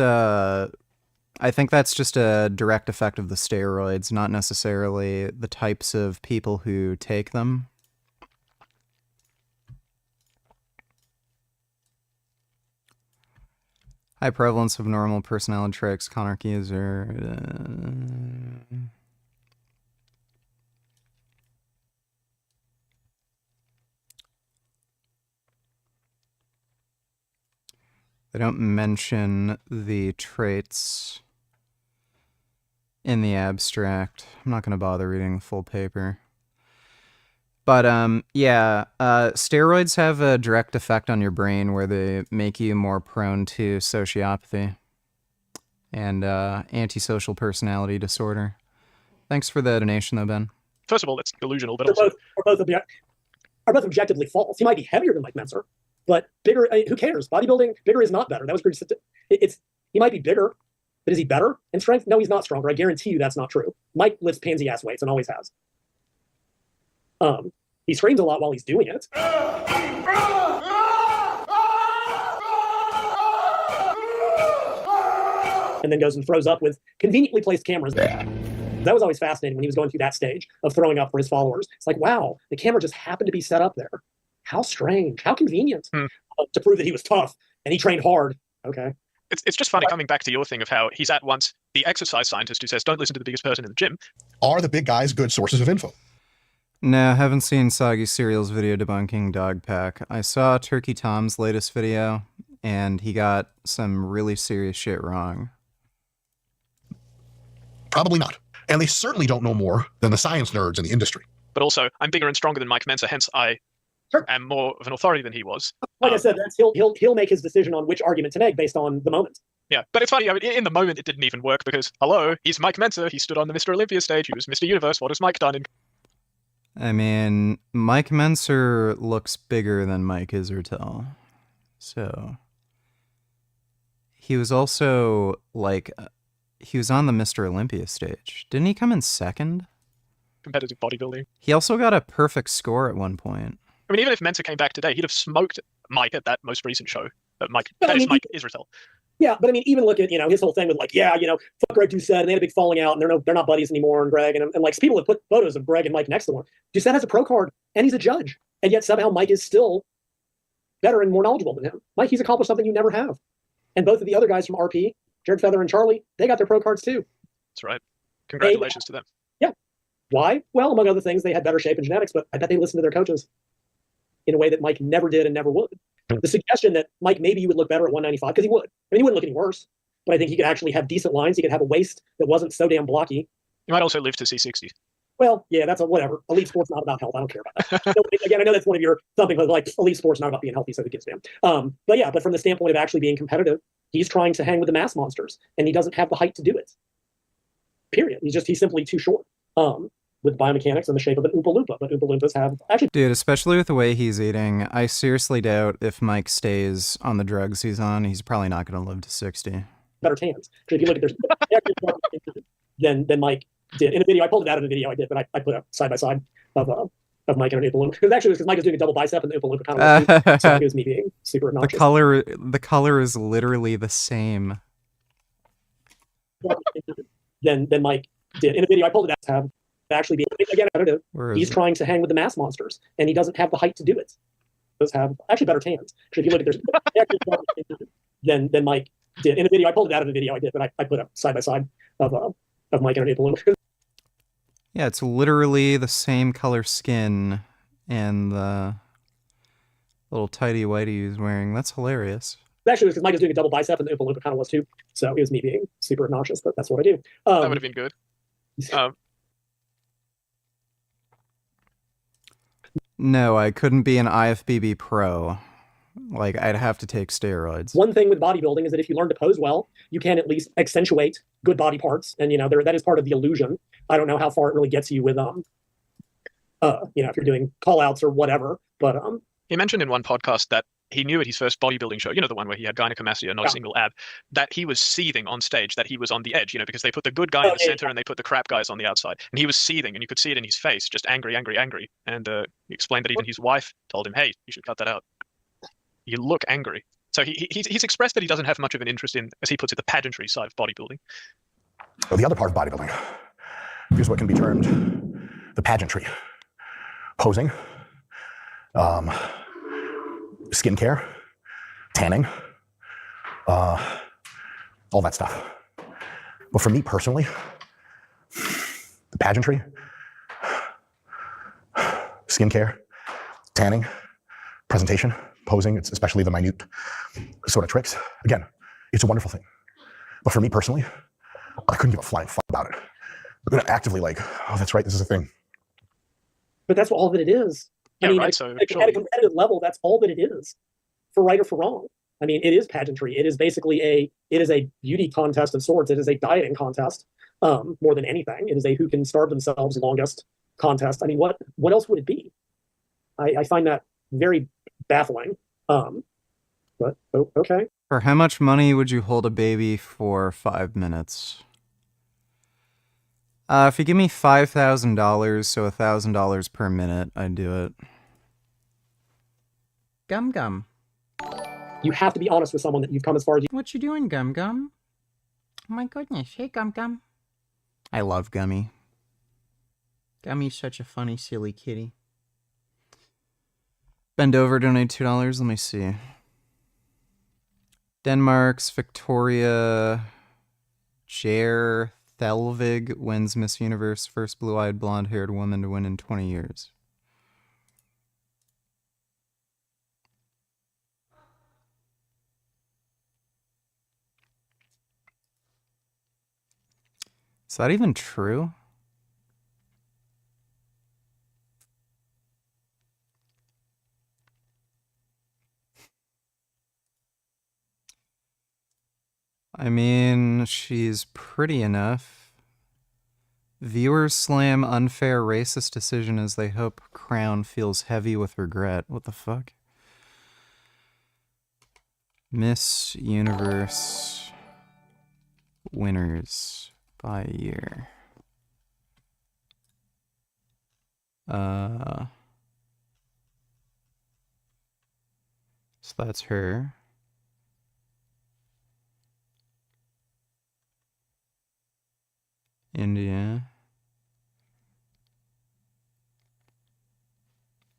I think that's just a direct effect of the steroids, not necessarily the types of people who take them. High prevalence of normal personality traits, Conarchy user. They don't mention the traits in the abstract. I'm not going to bother reading the full paper. But, yeah, steroids have a direct effect on your brain where they make you more prone to sociopathy and antisocial personality disorder. Thanks for the donation, though, Ben. First of all, that's delusional, but are both objectively false. He might be heavier than Mike Menzer, but bigger, who cares? Bodybuilding, bigger is not better. That was pretty... He might be bigger, but is he better in strength? No, he's not stronger. I guarantee you that's not true. Mike lifts pansy-ass weights and always has. He screams a lot while he's doing it. And then goes and throws up with conveniently placed cameras. That was always fascinating when he was going through that stage of throwing up for his followers. It's like, wow, the camera just happened to be set up there. How strange, how convenient to prove that he was tough and he trained hard. Okay. It's just funny coming back to your thing of how he's at once the exercise scientist who says, don't listen to the biggest person in the gym. Are the big guys good sources of info? No, I haven't seen Soggy Cereal's video debunking Dog Pack. I saw Turkey Tom's latest video, and he got some really serious shit wrong. Probably not. And they certainly don't know more than the science nerds in the industry. But also, I'm bigger and stronger than Mike Menzer, hence I am more of an authority than he was. Like I said, he'll make his decision on which argument to make based on the moment. Yeah, but it's funny, I mean, in the moment it didn't even work because, hello, he's Mike Menzer, he stood on the Mr. Olympia stage, he was Mr. Universe, what has Mike done? I mean, Mike Menzer looks bigger than Mike Israetel. So, he was also, like, he was on the Mr. Olympia stage. Didn't he come in second? Competitive bodybuilding. He also got a perfect score at one point. I mean, even if Menzer came back today, he'd have smoked Mike at that most recent show. Mike Israetel. Yeah, but I mean, even look at, his whole thing with like, fuck Greg Doucette, and they had a big falling out, and they're not buddies anymore, and Greg, and like, people have put photos of Greg and Mike next to him. Doucette has a pro card, and he's a judge, and yet somehow Mike is still better and more knowledgeable than him. Mike, he's accomplished something you never have. And both of the other guys from RP, Jared Feather and Charlie, they got their pro cards too. That's right. Congratulations to them. Yeah. Why? Well, among other things, they had better shape and genetics, but I bet they listened to their coaches in a way that Mike never did and never would. The suggestion that Mike, maybe you would look better at 195, because he would. I mean, he wouldn't look any worse, but I think he could actually have decent lines. He could have a waist that wasn't so damn blocky. He might also live to see 60. Well, yeah, that's whatever. Elite sport's not about health. I don't care about that. Again, I know that's one of your thumping, but like, elite sport's not about being healthy, so who gives a damn? But from the standpoint of actually being competitive, he's trying to hang with the mass monsters, and he doesn't have the height to do it. Period. He's simply too short. with biomechanics in the shape of an Oompa Loompa, but Oompa Loompas have actually. Dude, especially with the way he's eating, I seriously doubt if Mike stays on the drugs he's on, he's probably not going to live to 60. Better tans. Because if you look at their than Mike did in a video. I pulled it out of the video I did, but I put a side by side of Mike and an Oompa Loompa. Because actually, because Mike is doing a double bicep and the Oompa Loompa kind of was, so it was me being super obnoxious. The color is literally the same. Than Mike did in a video. I pulled it out to have actually be again competitive. He's trying to hang with the mass monsters, and he doesn't have the height to do it. Does have actually better tans. Because if you look at their than Mike did in a video. I pulled it out of the video I did, but I put a side by side of Mike and an Oompa Loompa. Yeah, it's literally the same color skin and the little tighty whitey he's wearing. That's hilarious. Actually, because Mike is doing a double bicep and the Oompa Loompa kind of was too. So it was me being super obnoxious, but that's what I do. That would have been good. No, I couldn't be an IFBB pro. Like, I'd have to take steroids. One thing with bodybuilding is that if you learn to pose well, you can at least accentuate good body parts. And, that is part of the illusion. I don't know how far it really gets you with, if you're doing call outs or whatever, but, He mentioned in one podcast that he knew at his first bodybuilding show, the one where he had gynecomastia, not a single ab, that he was seething on stage, that he was on the edge, because they put the good guy in the center and they put the crap guys on the outside. And he was seething, and you could see it in his face, just angry, angry, angry. And he explained that even his wife told him, hey, you should cut that out. You look angry. So he's expressed that he doesn't have much of an interest in, as he puts it, the pageantry side of bodybuilding. Well, the other part of bodybuilding is what can be termed the pageantry. Posing, skincare, tanning, all that stuff. But for me personally, the pageantry, skincare, tanning, presentation, posing, it's especially the minute sort of tricks. Again, it's a wonderful thing. But for me personally, I couldn't give a flying fuck about it. I'm going to actively oh, that's right, this is a thing. But that's all that it is. Yeah, I mean, right, at a competitive level, that's all that it is, for right or for wrong. I mean, it is pageantry. It is basically a beauty contest of sorts. It is a dieting contest, more than anything. It is a who can starve themselves longest contest. I mean, what else would it be? I find that very baffling. But okay. For how much money would you hold a baby for 5 minutes? If you give me $5,000, so $1,000 per minute, I'd do it. Gum Gum. You have to be honest with someone that you've come as far as you. What you doing, Gum Gum? Oh my goodness, hey Gum Gum. I love Gummy. Gummy's such a funny, silly kitty. Bend over, donate $2. Let me see. Denmark's Victoria Jair Thelvig wins Miss Universe, first blue-eyed blonde-haired woman to win in 20 years. Is that even true? I mean, she's pretty enough. Viewers slam unfair racist decision as they hope Crown feels heavy with regret. What the fuck? Miss Universe winners by year. So that's her. India.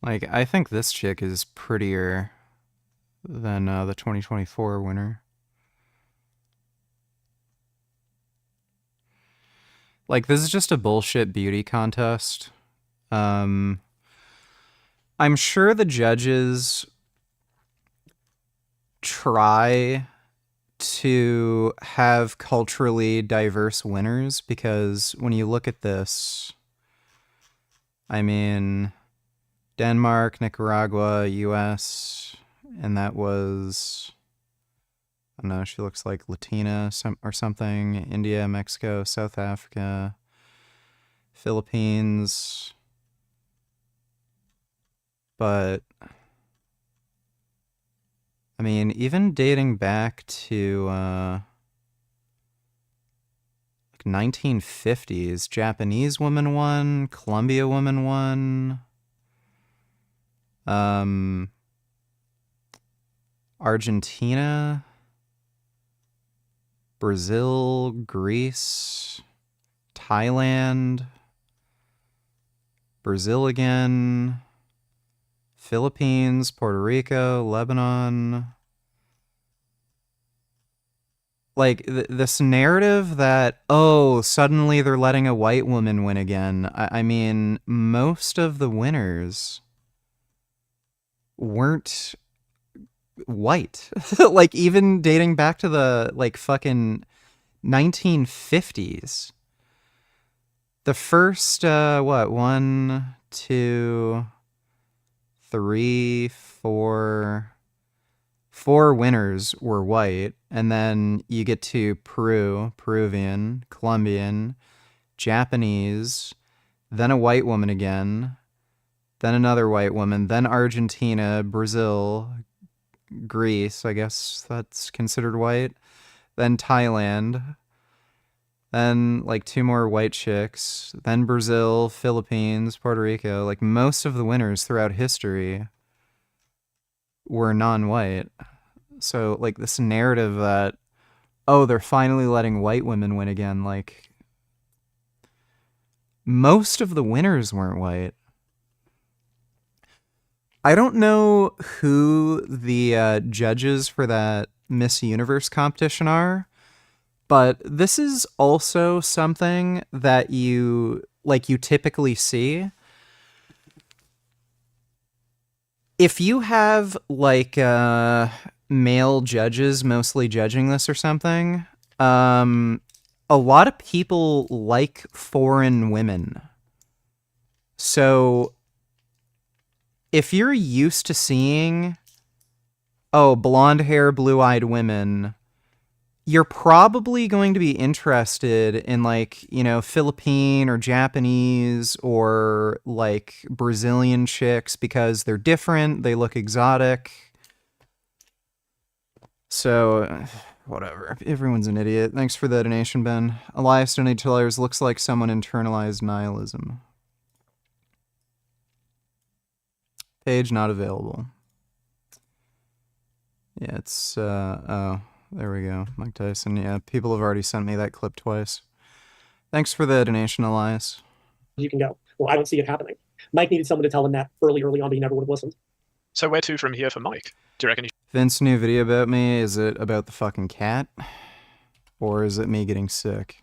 Like, I think this chick is prettier than the 2024 winner. Like, this is just a bullshit beauty contest. I'm sure the judges try to have culturally diverse winners, because when you look at this, I mean, Denmark, Nicaragua, US, and that was, I don't know, she looks like Latina or something, India, Mexico, South Africa, Philippines. But I mean, even dating back to like 1950s, Japanese woman won, Colombia woman won, Argentina, Brazil, Greece, Thailand, Brazil again, Philippines, Puerto Rico, Lebanon. Like, this narrative that, oh, suddenly they're letting a white woman win again. I mean, most of the winners weren't white. Like, even dating back to the, like, fucking 1950s. The first, what, 1, 2, 3, 4... 4 winners were white, and then you get to Peruvian, Colombian, Japanese, then a white woman again, then another white woman, then Argentina, Brazil, Greece, I guess that's considered white, then Thailand, then like 2 more white chicks, then Brazil, Philippines, Puerto Rico. Like, most of the winners throughout history were non-white. So, like, this narrative that, oh, they're finally letting white women win again, like, most of the winners weren't white. I don't know who the judges for that Miss Universe competition are, but this is also something that you typically see. If you have, like, male judges mostly judging this or something, a lot of people like foreign women. So if you're used to seeing, oh, blonde hair, blue-eyed women, you're probably going to be interested in, like, you know, Philippine or Japanese or, like, Brazilian chicks because they're different, they look exotic. So, whatever. Everyone's an idiot. Thanks for the donation, Ben. Elias Donate Tellers looks like someone internalized nihilism. Page not available. Yeah, it's, oh, there we go. Mike Tyson. Yeah, people have already sent me that clip twice. Thanks for the donation, Elias. You can go. Well, I don't see it happening. Mike needed someone to tell him that early on, but he never would have listened. So where to from here for Mike? Do you reckon he... Vince, new video about me, is it about the fucking cat? Or is it me getting sick?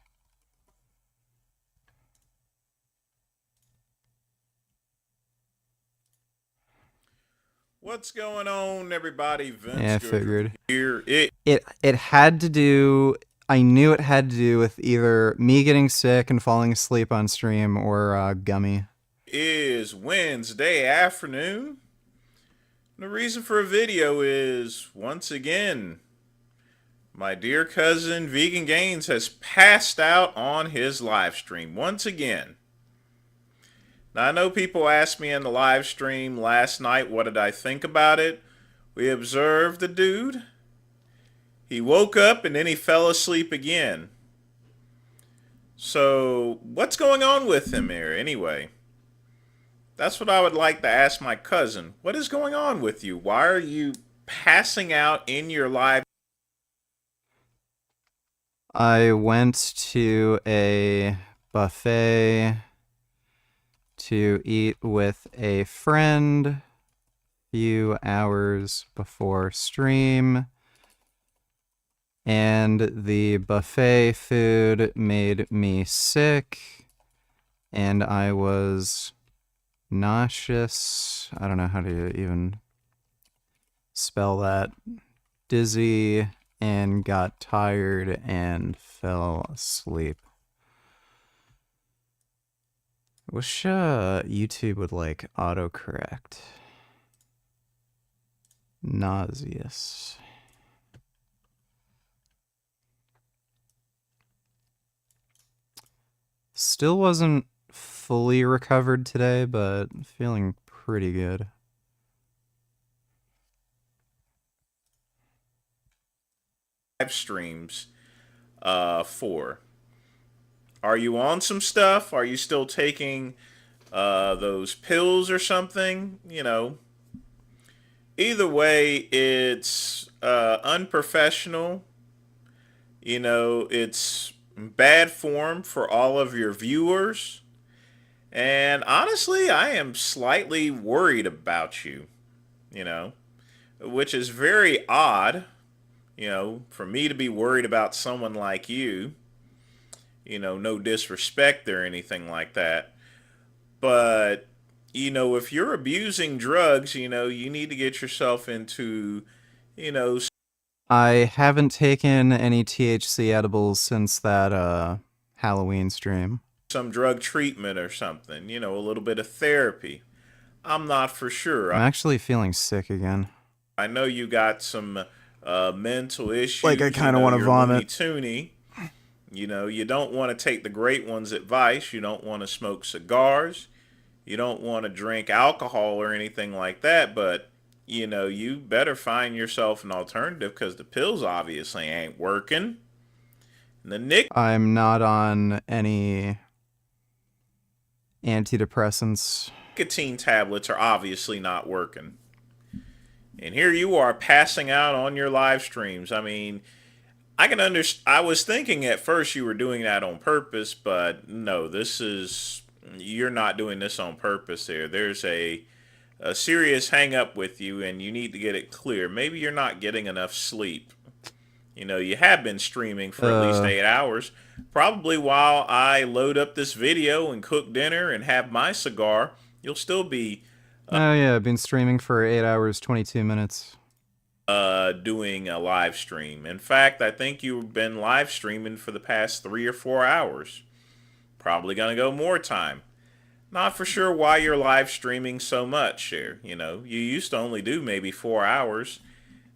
What's going on, everybody? Vince, yeah, I figured. Here. It had to do... I knew it had to do with either me getting sick and falling asleep on stream or Gummy. Is Wednesday afternoon. The reason for a video is, once again, my dear cousin Vegan Gains has passed out on his live stream once again. Now, I know people asked me in the live stream last night, what did I think about it? We observed the dude. He woke up and then he fell asleep again. So, what's going on with him here anyway? That's what I would like to ask my cousin. What is going on with you? Why are you passing out in your live? I went to a buffet to eat with a friend a few hours before stream, and the buffet food made me sick, and I was nauseous. I don't know how to even spell that. Dizzy, and got tired and fell asleep. Wish YouTube would, like, autocorrect. Nauseous. Still wasn't fully recovered today, but feeling pretty good. Live streams for? Are you on some stuff? Are you still taking those pills or something? You know, either way, it's unprofessional. You know, it's bad form for all of your viewers. And honestly, I am slightly worried about you, you know, which is very odd, you know, for me to be worried about someone like you. You know, no disrespect or anything like that. But, you know, if you're abusing drugs, you know, you need to get yourself into, you know... I haven't taken any THC edibles since that Halloween stream. Some drug treatment or something, you know, a little bit of therapy. I'm not for sure. I'm actually feeling sick again. I know you got some mental issues. Like I kind of want to vomit. Toony. You know, you don't want to take the great one's advice. You don't want to smoke cigars. You don't want to drink alcohol or anything like that. But, you know, you better find yourself an alternative because the pills obviously ain't working. And the I'm not on any antidepressants. Nicotine tablets are obviously not working. And here you are passing out on your live streams. I mean... I can understand. I was thinking at first you were doing that on purpose, but no, you're not doing this on purpose there. There's a serious hang up with you and you need to get it clear. Maybe you're not getting enough sleep. You know, you have been streaming for at least 8 hours. Probably while I load up this video and cook dinner and have my cigar, you'll still be... oh yeah, I've been streaming for 8 hours, 22 minutes. Doing a live stream. In fact, I think you've been live streaming for the past 3 or 4 hours. Probably gonna go more time. Not for sure why you're live streaming so much here. You know, you used to only do maybe 4 hours.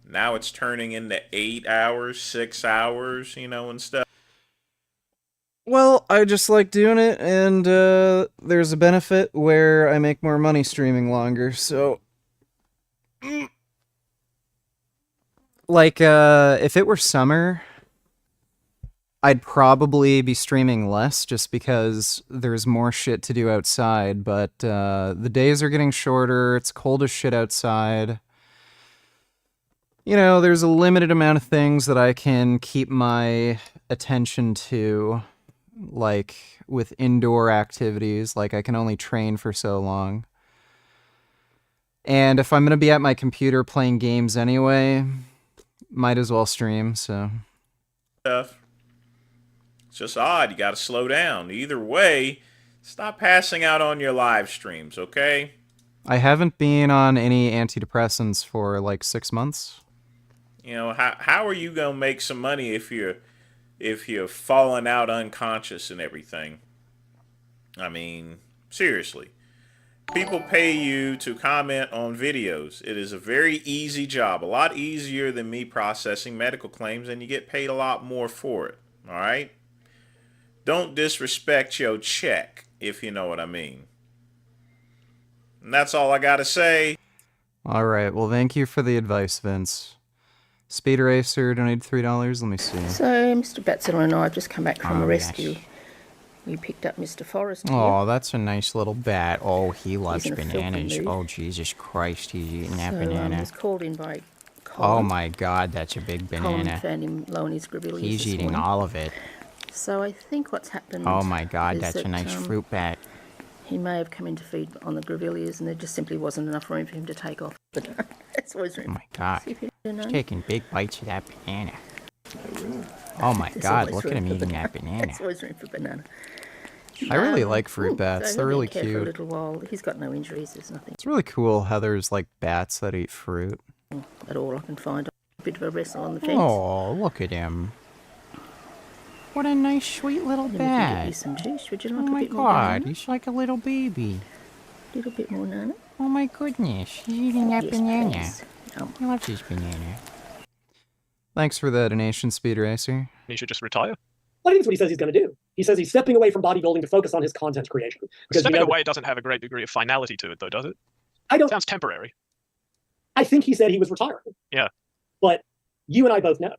Now it's turning into 8 hours, 6 hours, you know, and stuff. Well, I just like doing it, and there's a benefit where I make more money streaming longer, so... Like, if it were summer, I'd probably be streaming less just because there's more shit to do outside, but the days are getting shorter, it's cold as shit outside. You know, there's a limited amount of things that I can keep my attention to, like with indoor activities, like I can only train for so long. And if I'm going to be at my computer playing games anyway... might as well stream, so... It's just odd. You got to slow down. Either way, stop passing out on your live streams, okay? I haven't been on any antidepressants for like 6 months. You know, how are you going to make some money if you're falling out unconscious and everything? I mean, seriously. People pay you to comment on videos. It is a very easy job, a lot easier than me processing medical claims, and you get paid a lot more for it, all right? Don't disrespect your check, if you know what I mean. And that's all I gotta say. All right, well, thank you for the advice, Vince. Speed Racer donated $3. Let me see. So, Mr. Batzel and I have just come back from a rescue. We picked up Mr. Forrest here. Oh, that's a nice little bat. Oh, he loves He's in a bananas. filthy mood. Oh, Jesus Christ, he's eating that So, banana. was called in by Colin. Oh my God, that's a big Colin banana. found him low in his grevilleus He's this eating morning. all of it. So I think what's happened. Oh my God, is that's a that, nice fruit bat. He may have come in to feed on the grevilleus, and there just simply wasn't enough room for him to take off. But that's always room. Oh my God, See if you he's know. taking big bites of that banana. Oh my There's God, always look at room him for eating that banana. There's always room for banana. I really like fruit bats. So They're he'll really be in care for a cute. little while. He's got no injuries. There's nothing It's really cool how there's like bats that eat fruit. at all I can find. A bit of a wrestle on the fence. Oh, look at him. What a nice, sweet little Then we can get you bat. some juice. Would you like Oh a my bit more God, banana? he's like a little baby. A little bit more, Nana? Oh my goodness, he's eating that Yes, banana. please. He loves his banana. Thanks for the donation, Speed Racer. He should just retire. Well, I think that's what he says he's going to do. He says he's stepping away from bodybuilding to focus on his content creation. Because Stepping away doesn't have a great degree of finality to it, though, does it? Sounds temporary. I think he said he was retiring. Yeah. But you and I both know,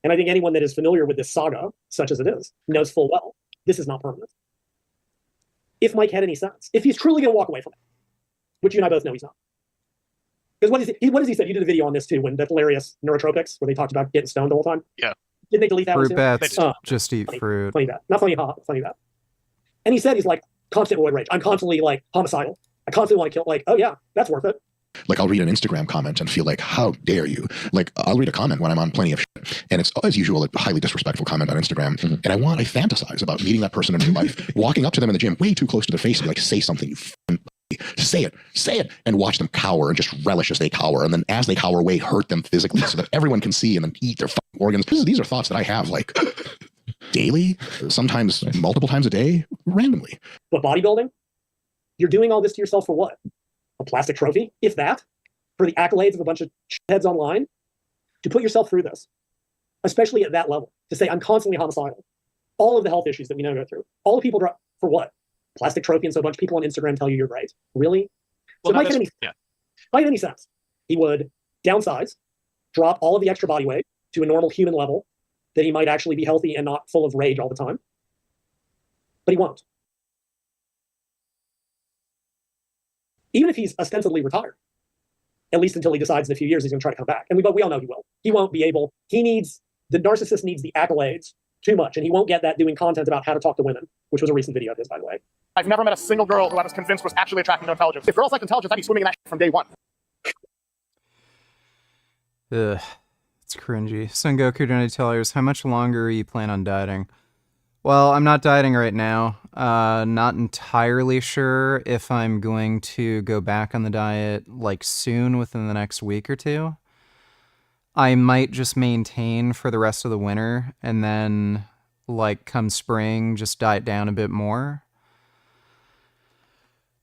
and I think anyone that is familiar with this saga, such as it is, knows full well, this is not permanent. If Mike had any sense, if he's truly going to walk away from it, which you and I both know he's not. Because what does he say? You did a video on this too, when the hilarious neurotropics, where they talked about getting stoned the whole time. Yeah. Did they delete that? Fruit too? bats, just eat fruit. Funny that. Not funny, funny that. And he said he's like constant roid rage. I'm constantly like homicidal. I constantly want to kill. Like, oh yeah, that's worth it. Like, I'll read an Instagram comment and feel like, how dare you? Like, I'll read a comment when I'm on Plenty of Shit, and it's, as usual, a highly disrespectful comment on Instagram. And I fantasize about meeting that person in real life, walking up to them in the gym, way too close to their face, and be like, say something, you say it, and watch them cower and just relish as they cower. And then as they cower away, hurt them physically so that everyone can see and then eat their fucking organs. These are thoughts that I have, like, daily, sometimes multiple times a day, randomly. But bodybuilding, you're doing all this to yourself for what? A plastic trophy, if that, for the accolades of a bunch of heads online, to put yourself through this, especially at that level, to say I'm constantly homicidal, all of the health issues that we now go through, all the people for what? Plastic trophy, and so a bunch of people on Instagram tell you you're great. Really? So Well, it might get any sense. He would downsize, drop all of the extra body weight to a normal human level, that he might actually be healthy and not full of rage all the time. But he won't. Even if he's ostensibly retired, at least until he decides in a few years he's going to try to come back. And we all know he will. He won't be able. The narcissist needs the accolades too much, and he won't get that doing content about how to talk to women, which was a recent video of his, by the way. I've never met a single girl who I was convinced was actually attracted to intelligence. If girls like intelligence, I'd be swimming in that shit from day one. Ugh, it's cringy. Son Goku Johnny Tellers, how much longer you plan on dieting? Well, I'm not dieting right now. Not entirely sure if I'm going to go back on the diet like soon, within the next week or two. I might just maintain for the rest of the winter, and then like come spring, just diet down a bit more.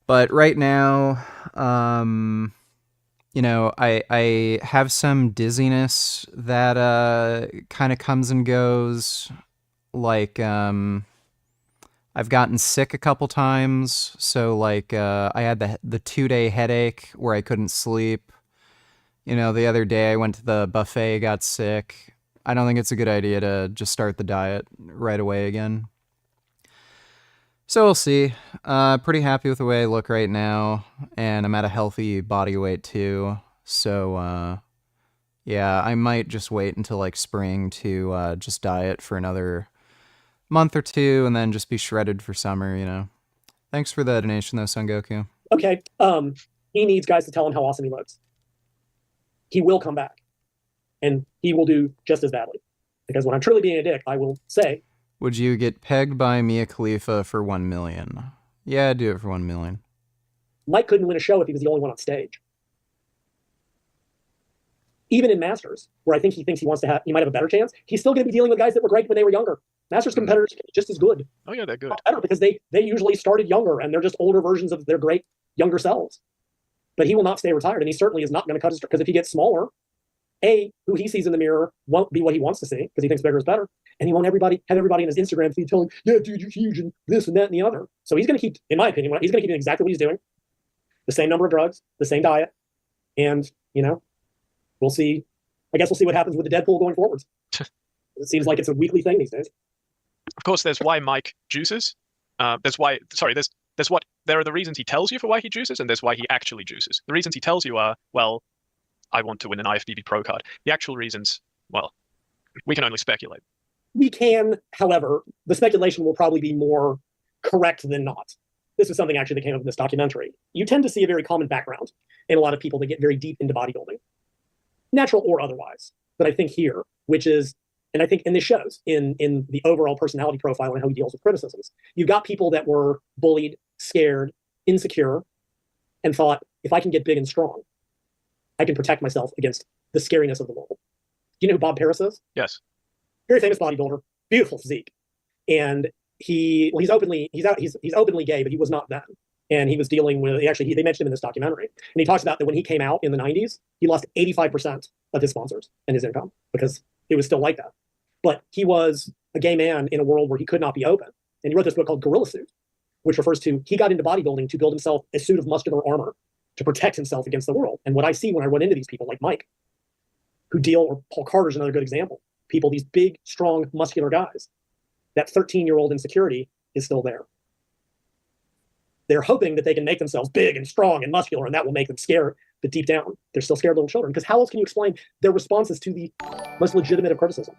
But right now, you know, I have some dizziness that kind of comes and goes. Like, I've gotten sick a couple times, so like I had the 2-day headache where I couldn't sleep. You know, the other day I went to the buffet, got sick. I don't think it's a good idea to just start the diet right away again. So we'll see. Pretty happy with the way I look right now, and I'm at a healthy body weight too. So yeah, I might just wait until like spring to just diet for another month or two, and then just be shredded for summer, you know. Thanks for the donation though, Son Goku. Okay, he needs guys to tell him how awesome he looks. He will come back, and he will do just as badly. Because when I'm truly being a dick, I will say, would you get pegged by Mia Khalifa for 1 million? Yeah, I'd do it for 1 million. Mike couldn't win a show if he was the only one on stage. Even in Masters, where I think he thinks he might have a better chance, he's still going to be dealing with guys that were great when they were younger. Masters competitors can be just as good. Oh yeah, they're good. Better, because they usually started younger, and they're just older versions of their great younger selves. But he will not stay retired, and he certainly is not going to cut his, because if he gets smaller, who he sees in the mirror won't be what he wants to see, because he thinks bigger is better, and he won't have everybody in his Instagram feed telling, yeah, dude, you're huge, and this and that and the other. So he's going to keep, in my opinion, he's going to keep doing exactly what he's doing, the same number of drugs, the same diet, and, you know, we'll see. I guess we'll see what happens with the Deadpool going forwards. It seems like it's a weekly thing these days. Of course, there's why Mike juices. There are the reasons he tells you for why he juices, and there's why he actually juices. The reasons he tells you are, well, I want to win an IFBB Pro card. The actual reasons, well, we can only speculate. We can, however, the speculation will probably be more correct than not. This is something actually that came up in this documentary. You tend to see a very common background in a lot of people that get very deep into bodybuilding, natural or otherwise. But I think here, which is, and I think, and this shows in the overall personality profile and how he deals with criticisms, you've got people that were bullied, scared, insecure, and thought, if I can get big and strong, I can protect myself against the scariness of the world. Do you know who Bob Paris is? Yes. Very famous bodybuilder, beautiful physique. And he's openly gay, but he was not then. And he was dealing with, they mentioned him in this documentary. And he talks about that when he came out in the 90s, he lost 85% of his sponsors and his income, because it was still like that. But he was a gay man in a world where he could not be open. And he wrote this book called Gorilla Suit, which refers to he got into bodybuilding to build himself a suit of muscular armor to protect himself against the world. And what I see when I run into these people like Mike, who deal, or Paul Carter's another good example, people, these big, strong, muscular guys, that 13-year-old insecurity is still there. They're hoping that they can make themselves big and strong and muscular, and that will make them scared. But deep down, they're still scared little children. Because how else can you explain their responses to the most legitimate of criticism?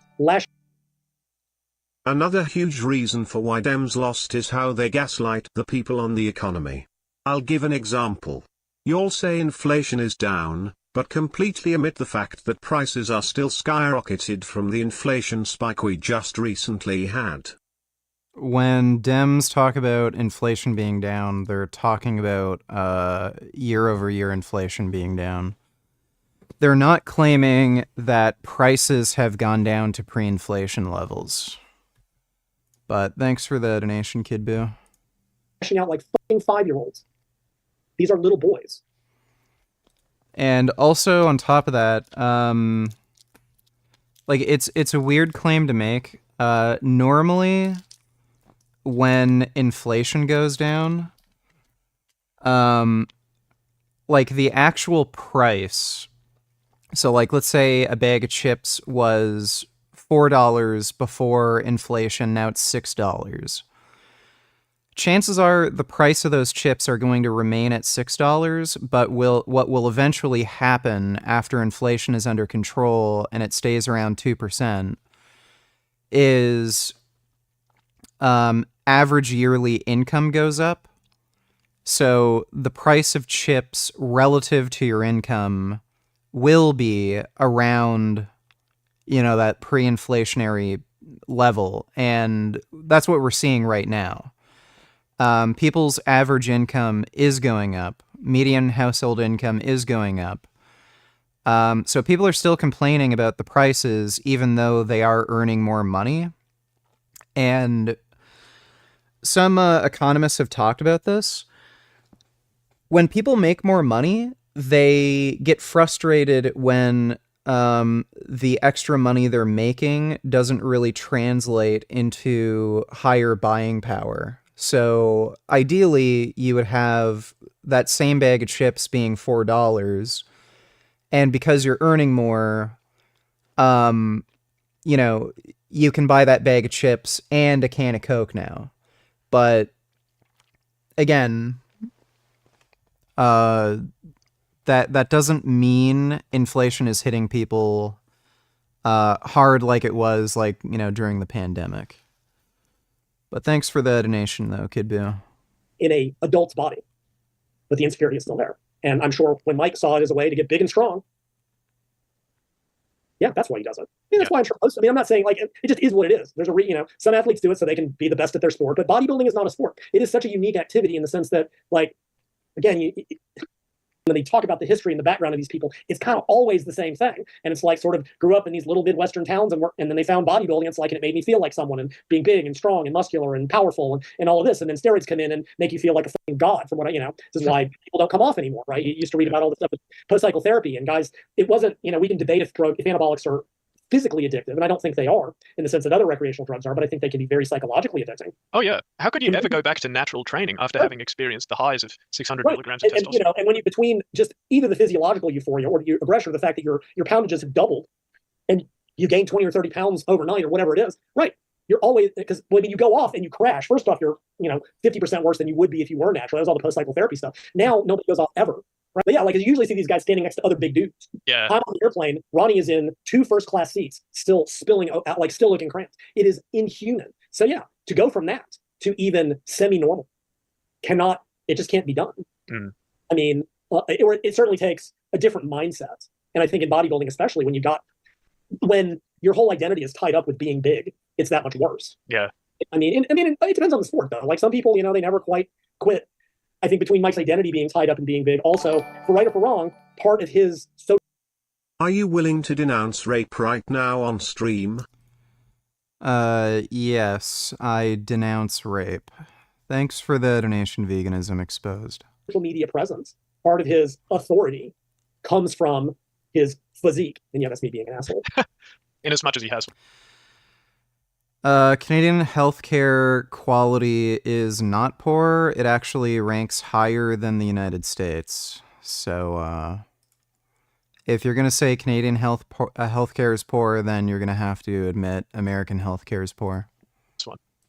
Another huge reason for why Dems lost is how they gaslight the people on the economy. I'll give an example. You'll say inflation is down, but completely omit the fact that prices are still skyrocketed from the inflation spike we just recently had. When Dems talk about inflation being down, they're talking about year-over-year inflation being down. They're not claiming that prices have gone down to pre-inflation levels. But thanks for the donation, Kid Boo. Lashing out like fucking 5-year-olds. These are little boys. And also on top of that, like it's a weird claim to make. Normally, when inflation goes down, like the actual price. So like, let's say a bag of chips was $4 before inflation, now it's $6. Chances are the price of those chips are going to remain at $6, but what will eventually happen after inflation is under control and it stays around 2% is average yearly income goes up. So the price of chips relative to your income will be around, you know, that pre-inflationary level. And that's what we're seeing right now. People's average income is going up. Median household income is going up. So people are still complaining about the prices, even though they are earning more money. And some economists have talked about this. When people make more money, they get frustrated when the extra money they're making doesn't really translate into higher buying power. So ideally, you would have that same bag of chips being $4, and because you're earning more, you know, you can buy that bag of chips and a can of Coke now. But again, that doesn't mean inflation is hitting people hard like it was, like, you know, during the pandemic. But thanks for the donation, though, Kid Boo. In a adult's body, but the insecurity is still there. And I'm sure when Mike saw it as a way to get big and strong, yeah, that's why he does it. I mean, that's why I'm sure. I mean, I'm not saying like it just is what it is. There's a some athletes do it so they can be the best at their sport, but bodybuilding is not a sport. It is such a unique activity in the sense that, like, again, when they talk about the history and the background of these people, it's kind of always the same thing. And it's like sort of grew up in these little Midwestern towns and then they found bodybuilding. It's like, and it made me feel like someone and being big and strong and muscular and powerful and all of this. And then steroids come in and make you feel like a fucking god from what this is why people don't come off anymore, right? You used to read about all this stuff with post-cycle therapy, and guys, it wasn't, we can debate if anabolics are physically addictive, and I don't think they are in the sense that other recreational drugs are, but I think they can be very psychologically addicting. Oh yeah, how could you ever go back to natural training after having experienced the highs of 600 milligrams of testosterone? And when you between just either the physiological euphoria or your aggression, or the fact that your poundages have doubled, and you gain 20 or 30 pounds overnight or whatever it is, right? You're always, because when you go off and you crash, first off, you're 50% worse than you would be if you were natural. That was all the post-cycle therapy stuff. Now nobody goes off ever. Right? But yeah, like you usually see these guys standing next to other big dudes. Yeah. I'm on the airplane. Ronnie is in 2 first-class seats, still spilling out, like still looking cramped. It is inhuman. So yeah, to go from that to even semi-normal, it just can't be done. Mm. I mean, it certainly takes a different mindset. And I think in bodybuilding, especially when your whole identity is tied up with being big, it's that much worse. Yeah. I mean, it depends on the sport though. Like some people, they never quite quit. I think between Mike's identity being tied up and being big, also, for right or for wrong, part of his social. Are you willing to denounce rape right now on stream? Yes, I denounce rape. Thanks for the donation, Veganism Exposed. Social media presence, part of his authority, comes from his physique. And yeah, that's me being an asshole. In as much as he has. Canadian healthcare quality is not poor. It actually ranks higher than the United States. So, if you're going to say Canadian healthcare is poor, then you're going to have to admit American healthcare is poor.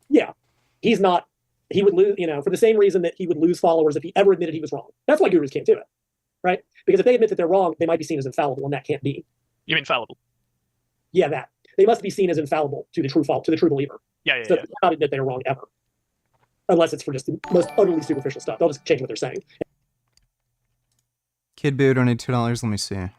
Yeah. He's not, he would lose, for the same reason that he would lose followers if he ever admitted he was wrong. That's why gurus can't do it, right? Because if they admit that they're wrong, they might be seen as infallible, and that can't be. You mean fallible? Yeah, that. They must be seen as infallible to the true believer. Yeah. So they cannot admit they're wrong ever. Unless it's for just the most utterly superficial stuff. They'll just change what they're saying. Kid Boo donated $2. Let me see.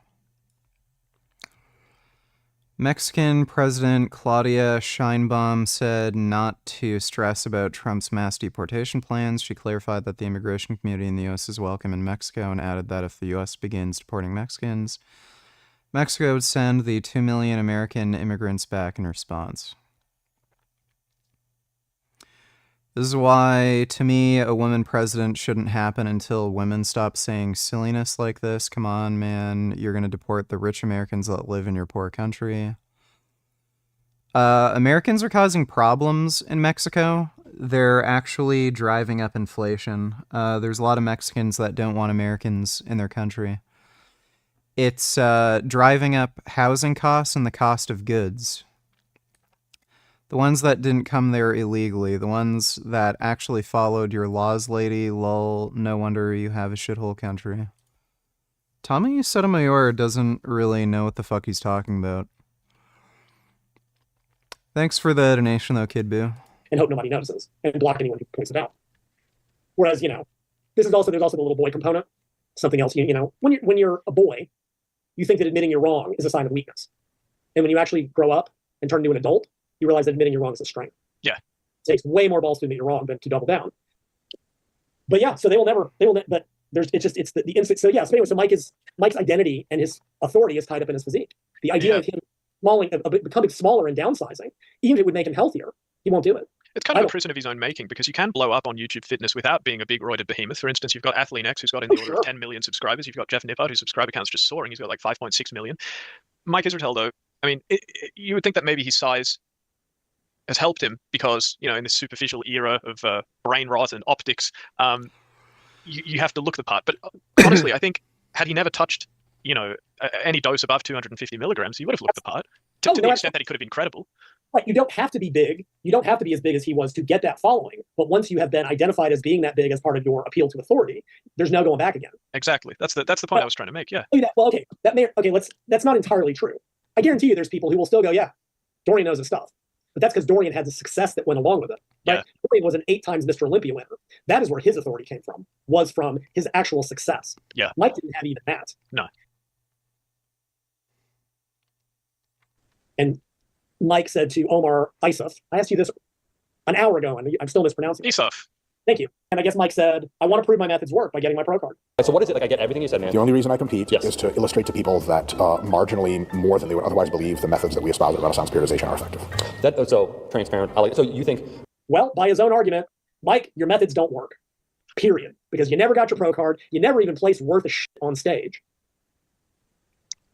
Mexican President Claudia Sheinbaum said not to stress about Trump's mass deportation plans. She clarified that the immigration community in the U.S. is welcome in Mexico and added that if the U.S. begins deporting Mexicans, Mexico would send the 2 million American immigrants back in response. This is why, to me, a woman president shouldn't happen until women stop saying silliness like this. Come on, man. You're going to deport the rich Americans that live in your poor country. Americans are causing problems in Mexico. They're actually driving up inflation. There's a lot of Mexicans that don't want Americans in their country. It's driving up housing costs and the cost of goods. The ones that didn't come there illegally, the ones that actually followed your laws, lady, lol, no wonder you have a shithole country. Tommy Sotomayor doesn't really know what the fuck he's talking about. Thanks for the donation, though, Kid Boo. And hope nobody notices and block anyone who points it out. Whereas, there's also the little boy component. Something else, when you're a boy, you think that admitting you're wrong is a sign of weakness. And when you actually grow up and turn into an adult, you realize that admitting you're wrong is a strength. Yeah. It takes way more balls to admit you're wrong than to double down. But yeah, so but it's the instant. So yeah, so Mike's identity and his authority is tied up in his physique. The idea of him becoming smaller and downsizing, even if it would make him healthier, he won't do it. It's kind of a prison of his own making, because you can blow up on YouTube fitness without being a big roided behemoth. For instance, you've got Athlean X, who's got in the order of 10 million subscribers. You've got Jeff Nippard, whose subscriber count's just soaring. He's got like 5.6 million. Mike Israetel, though, I mean, you would think that maybe his size has helped him because, in this superficial era of brain rot and optics, you have to look the part. But honestly, I think had he never touched, any dose above 250 milligrams, he would have looked the part to the extent that he could have been credible. Right. You don't have to be big. You don't have to be as big as he was to get that following. But once you have been identified as being that big as part of your appeal to authority, there's no going back again. Exactly. That's the point I was trying to make. Yeah. That's not entirely true. I guarantee you, there's people who will still go, yeah, Dorian knows his stuff. But that's because Dorian had the success that went along with it. Right? Yeah. Dorian was an 8 times Mr. Olympia winner. That is where his authority came from, was from his actual success. Yeah. Mike didn't have even that. No. And Mike said to Omar Isuf, I asked you this an hour ago, and I'm still mispronouncing it. Isuf. Thank you. And I guess Mike said, I want to prove my methods work by getting my pro card. So what is it? Like, I get everything you said, man. The only reason I compete is to illustrate to people that marginally more than they would otherwise believe, the methods that we espouse at Renaissance periodization are effective. So transparent. So you think... Well, by his own argument, Mike, your methods don't work. Period. Because you never got your pro card. You never even placed worth a shit on stage.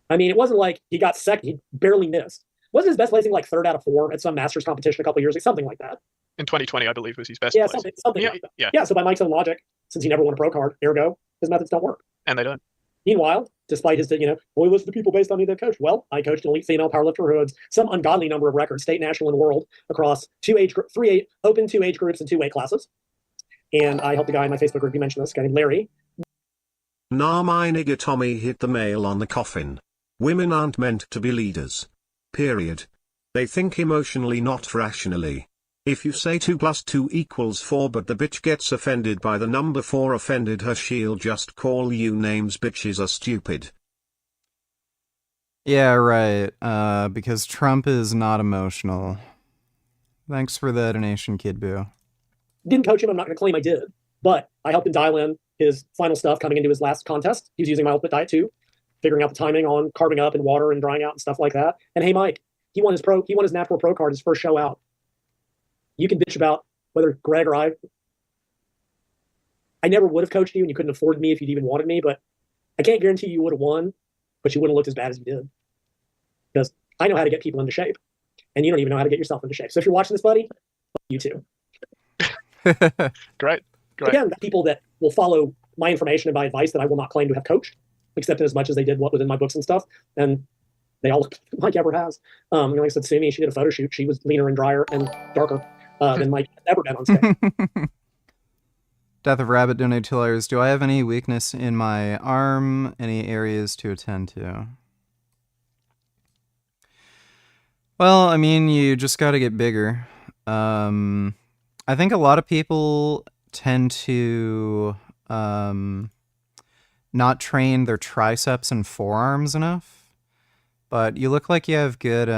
I mean, it wasn't like he got second. He barely missed. Wasn't his best placing like 3rd out of 4 at some Masters competition a couple of years ago? Something like that. In 2020, I believe, was his best place. Something like that. Yeah. So by Mike's own logic, since he never won a pro card, ergo, his methods don't work. And they don't. Meanwhile, despite his, we listen to people based on who they coach. Well, I coached an elite female powerlifter who holds some ungodly number of records, state, national, and world, across 2 age groups and 2 weight classes. And I helped a guy in my Facebook group, you mentioned this, a guy named Larry. Nah, my nigga Tommy hit the nail on the coffin. Women aren't meant to be leaders. Period. They think emotionally, not rationally. If you say 2 + 2 = 4 but the bitch gets offended by the number 4 offended her, she'll just call you names. Bitches are stupid. Yeah, right. Because Trump is not emotional. Thanks for the donation, Kid Boo. Didn't coach him, I'm not going to claim I did. But I helped him dial in his final stuff coming into his last contest. He was using my ultimate diet too, figuring out the timing on carving up and water and drying out and stuff like that. And hey, Mike, he won his natural pro card his first show out. You can bitch about whether Greg or I never would have coached you and you couldn't afford me if you'd even wanted me, but I can't guarantee you would have won, but you wouldn't have looked as bad as you did. Because I know how to get people into shape. and you don't even know how to get yourself into shape. So if you're watching this, buddy, you too. Great. Again, people that will follow my information and my advice that I will not claim to have coached, except in as much as they did what was in my books and stuff. And they all look like ever has. Like I said, Sumi, she did a photo shoot. She was leaner and drier and darker than Mike has ever been on stage. Death of Rabbit donated $2. Do I have any weakness in my arm? Any areas to attend to? Well, I mean, you just got to get bigger. I think a lot of people tend to not train their triceps and forearms enough, but you look like you have good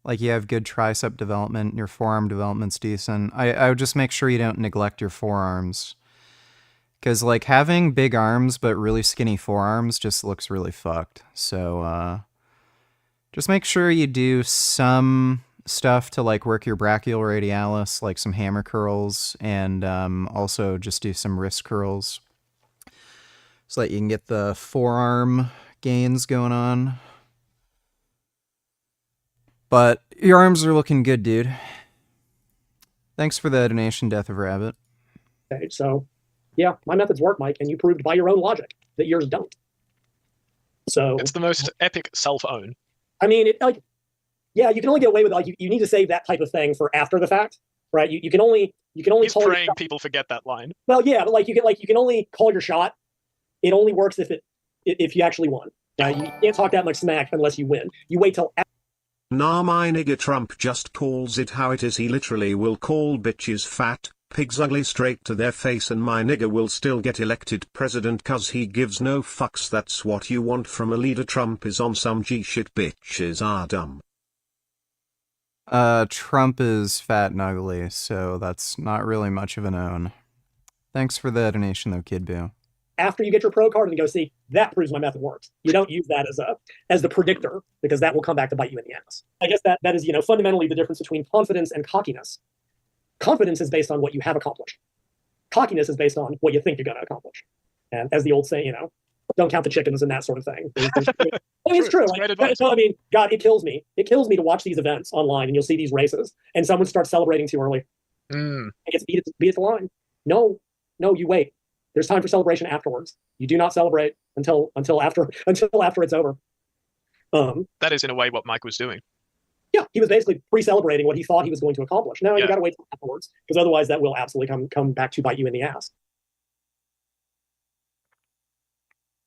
tricep development. Your forearm development's decent. I would just make sure you don't neglect your forearms, because like having big arms but really skinny forearms just looks really fucked. So just make sure you do some stuff to like work your brachioradialis, like some hammer curls, and also just do some wrist curls so that you can get the forearm gains going on. But your arms are looking good, dude. Thanks for the donation, Death of Rabbit. Okay, so yeah, my methods work, Mike, and you proved by your own logic that yours don't. So it's the most epic self-own. I mean, yeah, you can only get away with you need to save that type of thing for after the fact, right? You can only He's praying people forget that line. Well, yeah, but you can only call your shot. It only works if you actually won. Now you can't talk that much smack unless you win. You wait till. Nah, my nigga Trump just calls it how it is. He literally will call bitches fat, pigs ugly straight to their face, and my nigga will still get elected president cause he gives no fucks. That's what you want from a leader. Trump is on some G shit. Bitches are dumb. Trump is fat and ugly, so that's not really much of an own. Thanks for the donation though, Kid Boo. After you get your pro card and you go, see, that proves my method works. You don't use that as the predictor, because that will come back to bite you in the ass. I guess that is, fundamentally the difference between confidence and cockiness. Confidence is based on what you have accomplished. Cockiness is based on what you think you're going to accomplish. And as the old saying, don't count the chickens and that sort of thing. I mean, it's true. I mean, God, it kills me. It kills me to watch these events online and you'll see these races and someone starts celebrating too early. It gets beat at the line. No, you wait. There's time for celebration afterwards. You do not celebrate until after it's over. That is in a way what Mike was doing. Yeah, he was basically pre-celebrating what he thought he was going to accomplish. Now you got to wait till afterwards, because otherwise that will absolutely come back to bite you in the ass.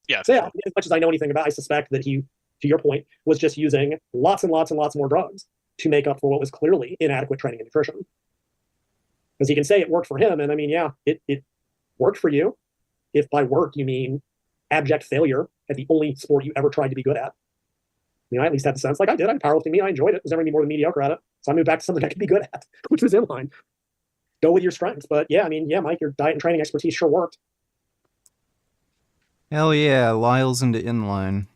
Yeah. So yeah, as much as I know anything about, I suspect that he, to your point, was just using lots and lots and lots more drugs to make up for what was clearly inadequate training and nutrition. Because he can say it worked for him, and I mean, yeah, it worked for you, if by work you mean abject failure at the only sport you ever tried to be good at. I at least had the sense, like I did. I powerlifting I enjoyed it. Was never any more than mediocre at it. So I moved back to something I could be good at, which was inline. Go with your strengths. But yeah, I mean, yeah, Mike, your diet and training expertise sure worked. Hell yeah, Lyle's into inline.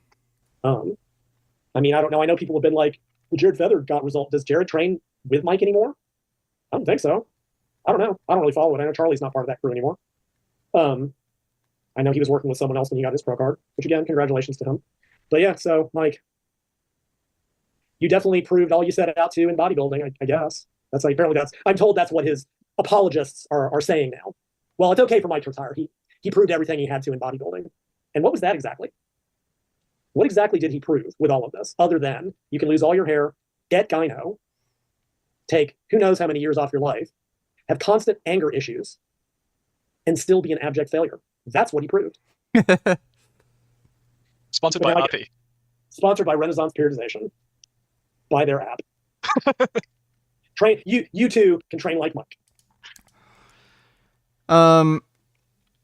I mean, I don't know. I know people have been like, well, Jared Feather got result. Does Jared train with Mike anymore? I don't think so. I don't know. I don't really follow it. I know Charlie's not part of that crew anymore. I know he was working with someone else when he got his pro card, which again, congratulations to him. But yeah, so Mike, you definitely proved all you set out to in bodybuilding, I guess. That's like, apparently I'm told that's what his apologists are saying now. Well, it's okay for Mike to retire. He proved everything he had to in bodybuilding. And what was that exactly? What exactly did he prove with all of this, other than you can lose all your hair, get gyno, take who knows how many years off your life, have constant anger issues, and still be an abject failure? That's what he proved. Sponsored by RP. Sponsored by Renaissance Periodization. Buy their app. Train you too can train like Mike.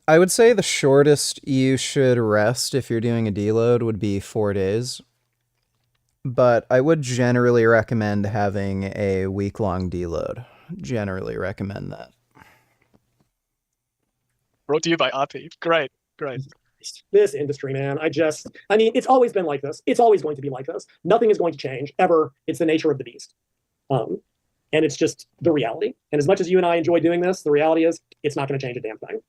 I would say the shortest you should rest if you're doing a deload would be 4 days. But I would generally recommend having a week-long deload. Generally recommend that. Brought to you by RP. Great. This industry, man, I mean, it's always been like this. It's always going to be like this. Nothing is going to change, ever. It's the nature of the beast. And it's just the reality. And as much as you and I enjoy doing this, the reality is it's not going to change a damn thing.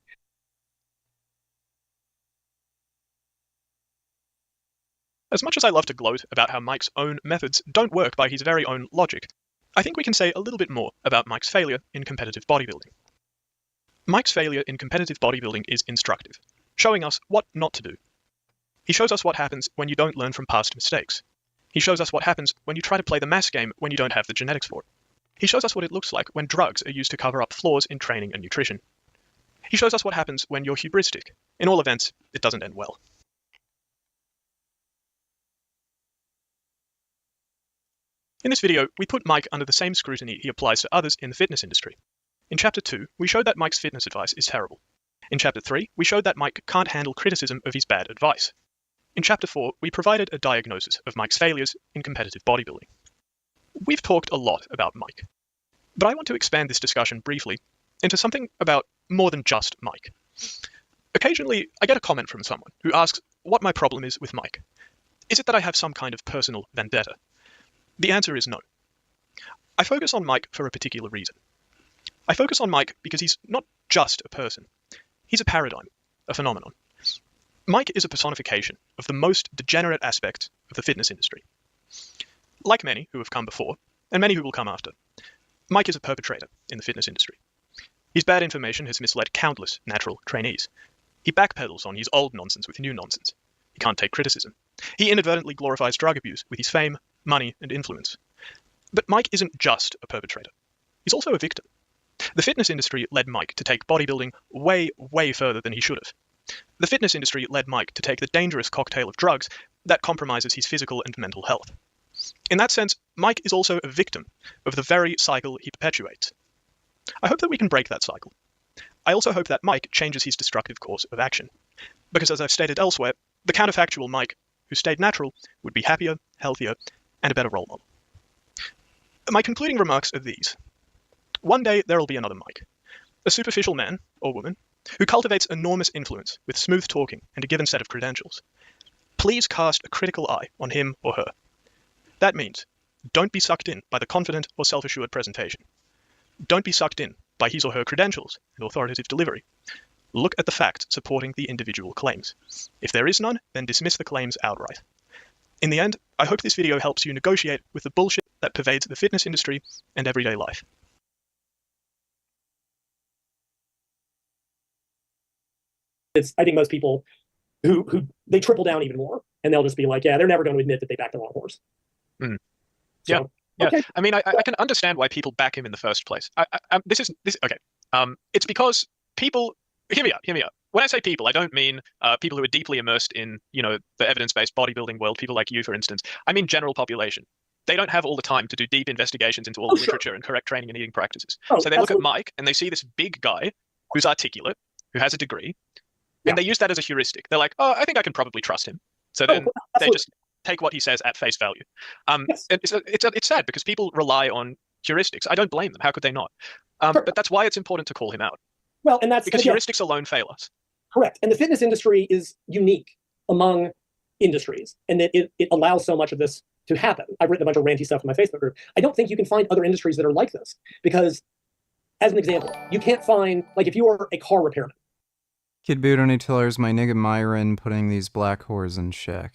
As much as I love to gloat about how Mike's own methods don't work by his very own logic, I think we can say a little bit more about Mike's failure in competitive bodybuilding. Mike's failure in competitive bodybuilding is instructive, showing us what not to do. He shows us what happens when you don't learn from past mistakes. He shows us what happens when you try to play the mass game when you don't have the genetics for it. He shows us what it looks like when drugs are used to cover up flaws in training and nutrition. He shows us what happens when you're hubristic. In all events, it doesn't end well. In this video, we put Mike under the same scrutiny he applies to others in the fitness industry. In Chapter 2, we showed that Mike's fitness advice is terrible. In Chapter 3, we showed that Mike can't handle criticism of his bad advice. In Chapter 4, we provided a diagnosis of Mike's failures in competitive bodybuilding. We've talked a lot about Mike, but I want to expand this discussion briefly into something about more than just Mike. Occasionally, I get a comment from someone who asks what my problem is with Mike. Is it that I have some kind of personal vendetta? The answer is no. I focus on Mike for a particular reason. I focus on Mike because he's not just a person. He's a paradigm, a phenomenon. Mike is a personification of the most degenerate aspect of the fitness industry. Like many who have come before, and many who will come after, Mike is a perpetrator in the fitness industry. His bad information has misled countless natural trainees. He backpedals on his old nonsense with new nonsense. He can't take criticism. He inadvertently glorifies drug abuse with his fame, money, and influence. But Mike isn't just a perpetrator. He's also a victim. The fitness industry led Mike to take bodybuilding way, way further than he should have. The fitness industry led Mike to take the dangerous cocktail of drugs that compromises his physical and mental health. In that sense, Mike is also a victim of the very cycle he perpetuates. I hope that we can break that cycle. I also hope that Mike changes his destructive course of action. Because as I've stated elsewhere, the counterfactual Mike, who stayed natural, would be happier, healthier, and a better role model. My concluding remarks are these. One day there will be another Mike, a superficial man, or woman, who cultivates enormous influence with smooth talking and a given set of credentials. Please cast a critical eye on him or her. That means, don't be sucked in by the confident or self-assured presentation. Don't be sucked in by his or her credentials and authoritative delivery. Look at the facts supporting the individual claims. If there is none, then dismiss the claims outright. In the end, I hope this video helps you negotiate with the bullshit that pervades the fitness industry and everyday life. I think most people who they triple down even more, and they'll just be like, yeah, they're never going to admit that they backed the wrong horse. Mm. Yeah. So, yeah. okay. I mean, I can understand why people back him in the first place. Okay. It's because people, hear me out. When I say people, I don't mean people who are deeply immersed in, the evidence-based bodybuilding world, people like you, for instance. I mean general population. They don't have all the time to do deep investigations into all the literature and correct training and eating practices. So they look at Mike and they see this big guy who's articulate, who has a degree, and they use that as a heuristic. They're like, oh, I think I can probably trust him. So then they just take what he says at face value. It's sad because people rely on heuristics. I don't blame them. How could they not? But that's why it's important to call him out. Well, and that's because heuristics alone fail us. Correct. And the fitness industry is unique among industries, and that it allows so much of this to happen. I've written a bunch of ranty stuff in my Facebook group. I don't think you can find other industries that are like this because, as an example, you can't find, like if you are a car repairman. Kid Boot on $8, my nigga Myron putting these black whores in check.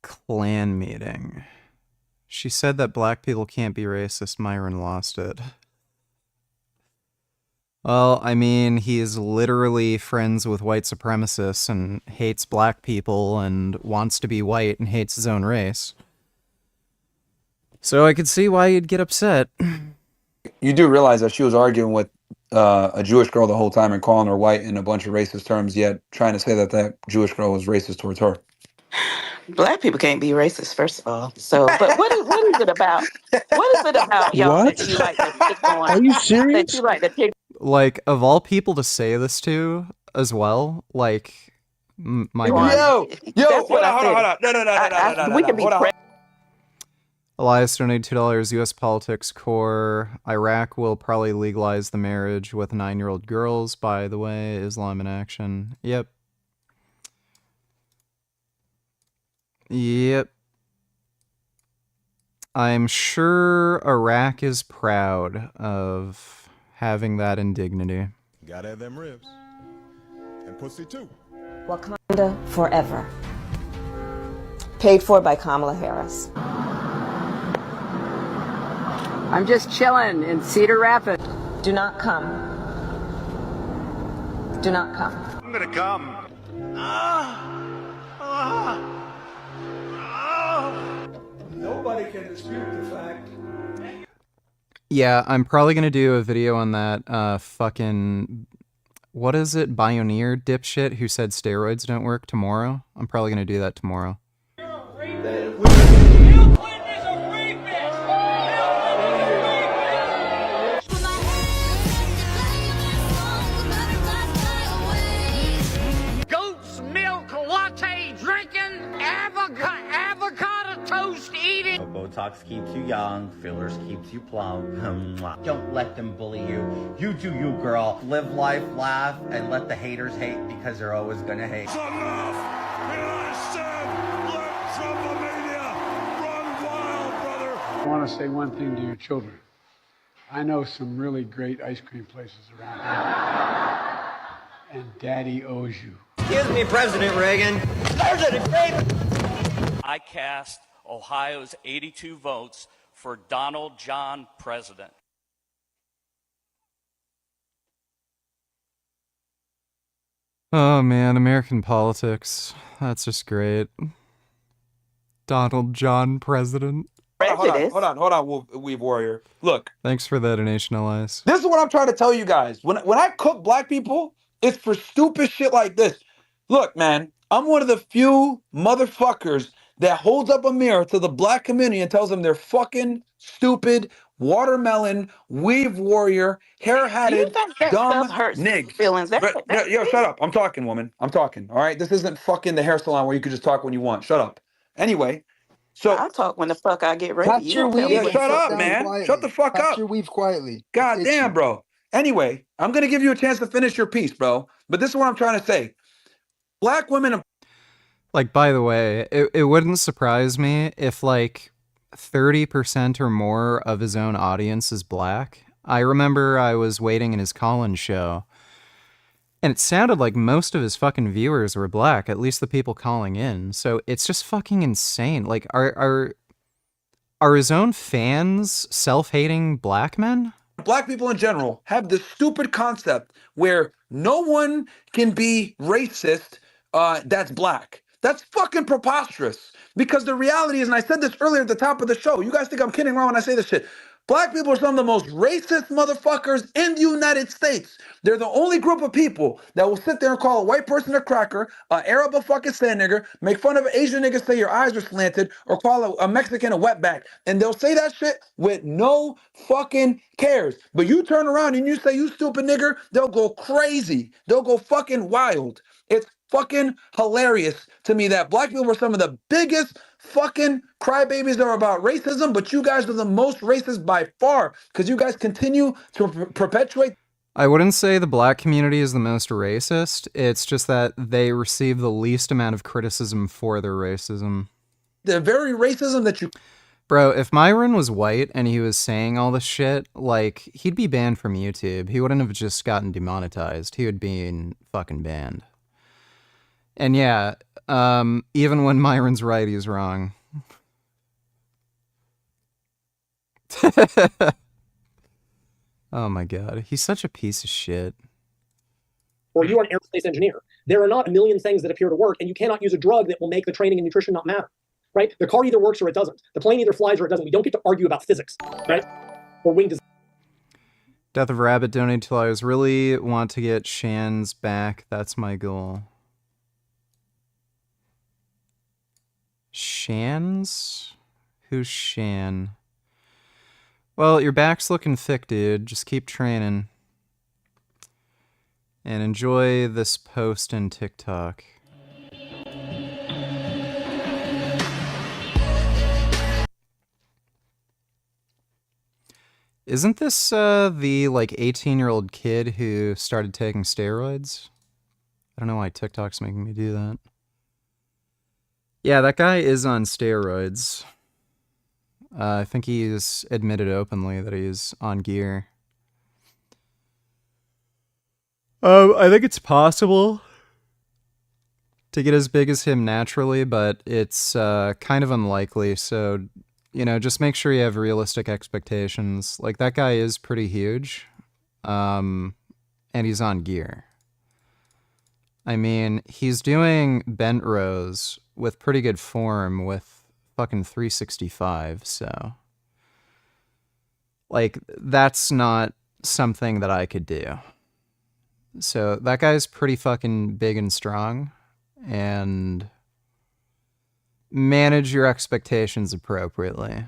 Clan meeting. She said that black people can't be racist. Myron lost it. Well, I mean, he is literally friends with white supremacists and hates black people and wants to be white and hates his own race. So I could see why you'd get upset. You do realize that she was arguing with a Jewish girl the whole time and calling her white in a bunch of racist terms, yet trying to say that that Jewish girl was racist towards her. Black people can't be racist, first of all. So, but what is it about? What is it about y'all that you like to pick on? Are you serious? That you like to pick? Like, of all people to say this to as well, like, my God. Hold on. No. We can be Elias donated $2. U.S. politics core. Iraq will probably legalize the marriage with 9-year-old girls. By the way, Islam in action. Yep. I'm sure Iraq is proud of having that indignity. Gotta have them ribs. And pussy too. Wakanda forever. Paid for by Kamala Harris. I'm just chilling in Cedar Rapids. Do not come. Do not come. I'm gonna come. Nobody can dispute the fact. Yeah, I'm probably gonna do a video on that fucking, what is it, Bioneer dipshit who said steroids don't work tomorrow. I'm probably gonna do that tomorrow. Goat's milk latte drinking, avocado toast eating. Botox keeps you young, fillers keeps you plump. Don't let them bully you. You do you, girl. Live life, laugh, and let the haters hate because they're always gonna hate. I want to say one thing to your children. I know some really great ice cream places around here. And Daddy owes you. Excuse me, President Reagan. President Reagan! I cast Ohio's 82 votes for Donald John President. Oh man, American politics. That's just great. Donald John President. Hold on, Weave Warrior. Look. Thanks for the donation, Elias. This is what I'm trying to tell you guys. When I cook black people, it's for stupid shit like this. Look, man, I'm one of the few motherfuckers that holds up a mirror to the black community and tells them they're fucking stupid, watermelon, weave warrior, hair-hatted, dumb niggas. Feelings. Yo, shut up. I'm talking, woman. I'm talking, all right? This isn't fucking the hair salon where you can just talk when you want. Shut up. Anyway, so... I'll talk when the fuck I get ready. Cut your weave. Shut up, man. Quietly. Shut the fuck Cut up. your weave quietly. God It's damn, itchy. bro. Anyway, I'm going to give you a chance to finish your piece, bro. But this is what I'm trying to say. Black women... Like, by the way, it wouldn't surprise me if, like, 30% or more of his own audience is black. I remember I was waiting in his call-in show, and it sounded like most of his fucking viewers were black, at least the people calling in. So it's just fucking insane. Like, are his own fans self-hating black men? Black people in general have this stupid concept where no one can be racist that's black. That's fucking preposterous. Because the reality is, and I said this earlier at the top of the show, you guys think I'm kidding around when I say this shit. Black people are some of the most racist motherfuckers in the United States. They're the only group of people that will sit there and call a white person a cracker, an Arab a fucking sand nigger, make fun of an Asian nigga, say your eyes are slanted, or call a Mexican a wetback. And they'll say that shit with no fucking cares. But you turn around and you say, you stupid nigger, they'll go crazy. They'll go fucking wild. It's fucking hilarious to me that black people are some of the biggest fucking crybabies that are about racism, but you guys are the most racist by far because you guys continue to perpetuate. I wouldn't say the black community is the most racist. It's just that they receive the least amount of criticism for their racism. The very racism that you... Bro, if Myron was white and he was saying all this shit, like, he'd be banned from YouTube. He wouldn't have just gotten demonetized. He would be fucking banned. And yeah, even when Myron's right, he's wrong. Oh my god, he's such a piece of shit. Or you are an aerospace engineer. There are not a million things that appear to work, and you cannot use a drug that will make the training and nutrition not matter, right? The car either works or it doesn't. The plane either flies or it doesn't. We don't get to argue about physics, right? Or wing design. Death of Rabbit donated to Liars. Really want to get Shan's back. That's my goal. Shan's? Who's Shan? Well, your back's looking thick, dude. Just keep training. And enjoy this post in TikTok. Isn't this the like 18-year-old kid who started taking steroids? I don't know why TikTok's making me do that. Yeah, that guy is on steroids. I think he's admitted openly that he's on gear. I think it's possible to get as big as him naturally, but it's kind of unlikely. So, you know, just make sure you have realistic expectations. Like, that guy is pretty huge, and he's on gear. I mean, he's doing bent rows with pretty good form with fucking 365, so... Like, that's not something that I could do. So, that guy's pretty fucking big and strong, and manage your expectations appropriately,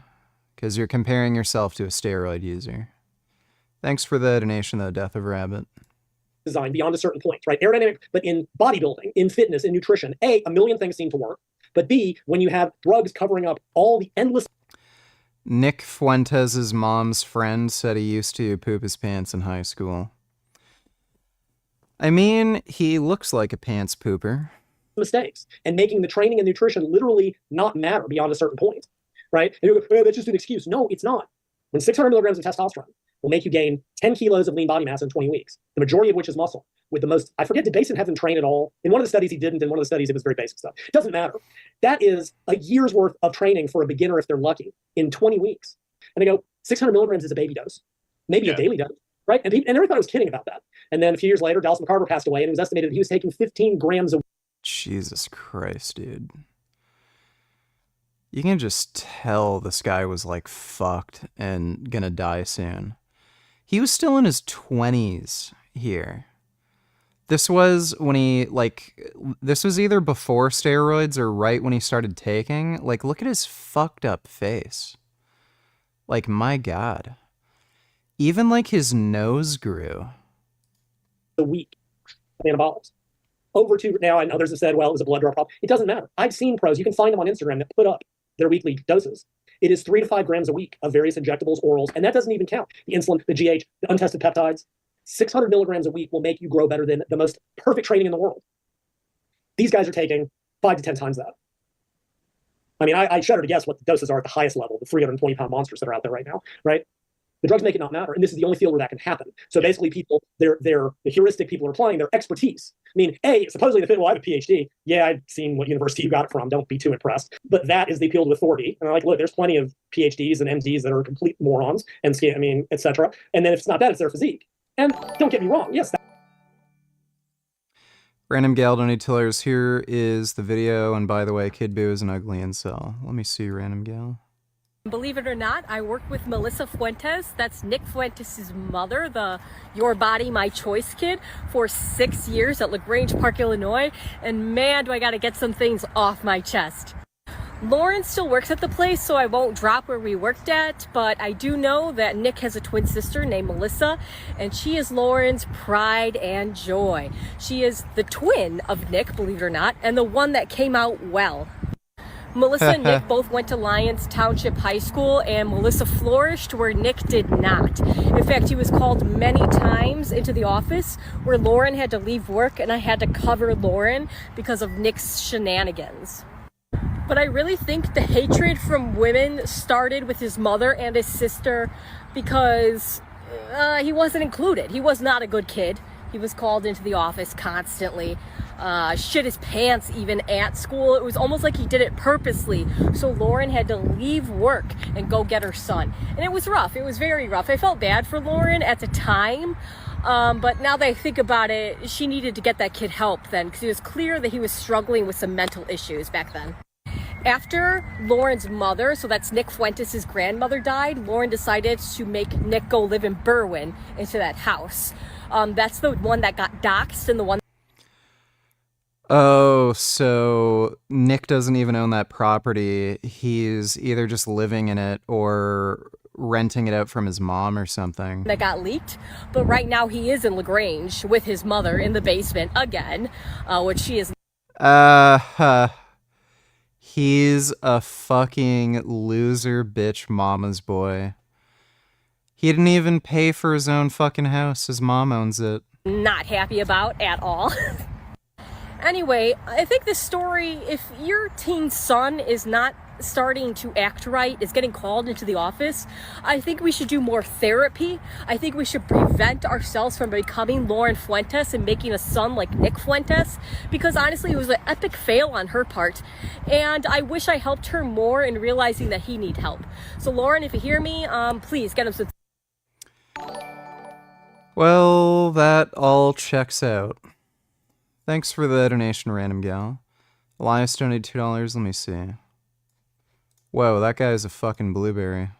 because you're comparing yourself to a steroid user. Thanks for the donation, though, Death of Rabbit. Design beyond a certain point, right? Aerodynamic, but in bodybuilding, in fitness, in nutrition, A, a million things seem to work, but B, when you have drugs covering up all the endless... Nick Fuentes' mom's friend said he used to poop his pants in high school. I mean, he looks like a pants pooper. Mistakes, and making the training and nutrition literally not matter beyond a certain point, right? And you go, oh, that's just an excuse. No, it's not. When 600 milligrams of testosterone will make you gain 10 kilos of lean body mass in 20 weeks, the majority of which is muscle, with the most, I forget, did Basin have them train at all? In one of the studies he didn't, in one of the studies it was very basic stuff. It doesn't matter. That is a year's worth of training for a beginner if they're lucky in 20 weeks. And they go, 600 milligrams is a baby dose, maybe a daily dose, right? And everybody thought I was kidding about that. And then a few years later, Dallas McCarver passed away, and it was estimated that he was taking 15 grams a week. Jesus Christ, dude. You can just tell this guy was, like, fucked and gonna die soon. He was still in his 20s here. This was when he, like, this was either before steroids or right when he started taking. Like, look at his fucked up face. Like, my God. Even, like, his nose grew. A week of anabolics. Over to now, I know others have said, well, it was a blood draw problem. It doesn't matter. I've seen pros, you can find them on Instagram, that put up their weekly doses. It is 3 to 5 grams a week of various injectables, orals, and that doesn't even count the insulin, the GH, the untested peptides. 600 milligrams a week will make you grow better than the most perfect training in the world. These guys are taking 5 to 10 times that. I mean, I shudder to guess what the doses are at the highest level, the 320-pound monsters that are out there right now, right? The drugs make it not matter, and this is the only field where that can happen. So basically, people, the heuristic people are applying their expertise. I mean, supposedly the fit, well, I have a PhD. Yeah, I've seen what university you got it from. Don't be too impressed. But that is the appeal to authority. And they're like, look, there's plenty of PhDs and MDs that are complete morons, and I mean, et cetera. And then if it's not that, it's their physique. And don't get me wrong, yes. Random Gal donated $2. Here is the video, and by the way, Kid Boo is an ugly incel. Let me see, Random Gal. Believe it or not, I work with Melissa Fuentes. That's Nick Fuentes' mother, the Your Body, My Choice kid, for 6 years at LaGrange Park, Illinois. And man, do I gotta get some things off my chest. Lauren still works at the place, so I won't drop where we worked at, but I do know that Nick has a twin sister named Melissa, and she is Lauren's pride and joy. She is the twin of Nick, believe it or not, and the one that came out well. Melissa and Nick both went to Lyons Township High School, and Melissa flourished where Nick did not. In fact, he was called many times into the office where Lauren had to leave work, and I had to cover Lauren because of Nick's shenanigans. But I really think the hatred from women started with his mother and his sister because he wasn't included. He was not a good kid. He was called into the office constantly, shit his pants even at school. It was almost like he did it purposely. So Lauren had to leave work and go get her son. And it was rough. It was very rough. I felt bad for Lauren at the time. But now that I think about it, she needed to get that kid help then, because it was clear that he was struggling with some mental issues back then. After Lauren's mother, so that's Nick Fuentes' grandmother, died, Lauren decided to make Nick go live in Berwyn into that house. That's the one that got doxxed and the one... Oh, so Nick doesn't even own that property. He's either just living in it or renting it out from his mom or something. That got leaked, but right now he is in LaGrange with his mother in the basement again, which she is... He's a fucking loser bitch mama's boy. He didn't even pay for his own fucking house. His mom owns it. Not happy about at all. Anyway, I think this story, if your teen son is not starting to act right, is getting called into the office. I think we should do more therapy. I think we should prevent ourselves from becoming Lauren Fuentes and making a son like Nick Fuentes, because honestly, it was an epic fail on her part. And I wish I helped her more in realizing that he needs help. So Lauren, if you hear me, please get him some. Well, that all checks out. Thanks for the donation, random gal. Elias donated $2. Let me see. Whoa, that guy is a fucking blueberry.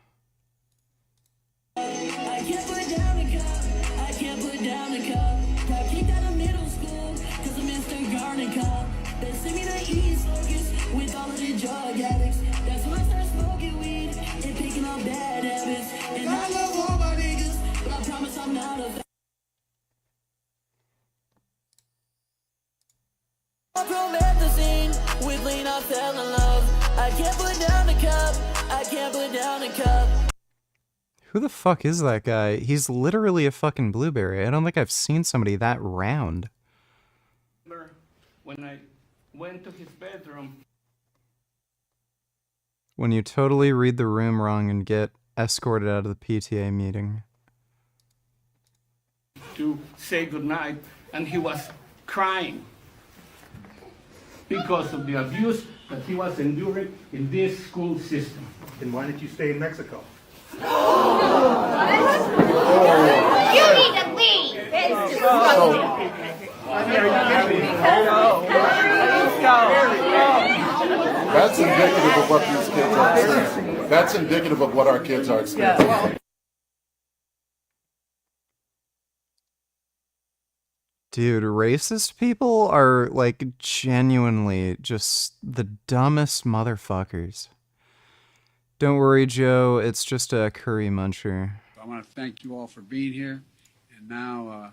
Who the fuck is that guy? He's literally a fucking blueberry. I don't think I've seen somebody that round. When I went to his bedroom. When you totally read the room wrong and get escorted out of the PTA meeting. To say goodnight, and he was crying because of the abuse that he was enduring in this school system. Then why did you stay in Mexico? You need to leave. That's indicative of what these kids are experiencing. That's indicative of what our kids are experiencing. Dude, racist people are, like, genuinely just the dumbest motherfuckers. Don't worry, Joe. It's just a curry muncher. I want to thank you all for being here. And now,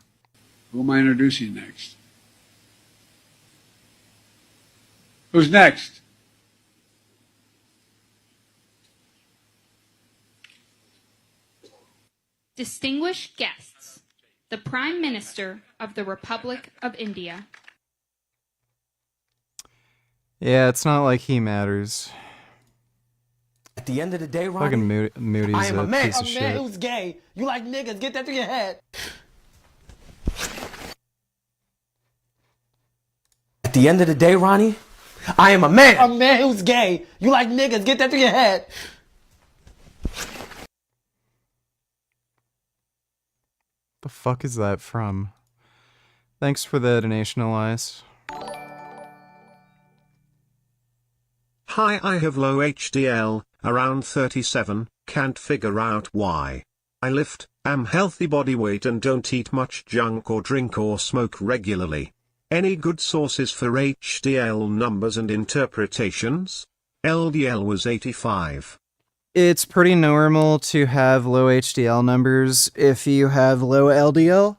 who am I introducing next? Who's next? Distinguished guests, the Prime Minister of the Republic of India. Yeah, it's not like he matters. At the end of the day, Ronnie, Fucking Moody's I am a man. piece of A shit. man who's gay. You like niggas? Get that through your head. At the end of the day, Ronnie, I am a man. A man who's gay. You like niggas? Get that through your head. The fuck is that from? Thanks for the donation, Elias. Hi, I have low HDL, around 37, can't figure out why. I lift, am healthy body weight and don't eat much junk or drink or smoke regularly. Any good sources for HDL numbers and interpretations? LDL was 85. It's pretty normal to have low HDL numbers if you have low LDL.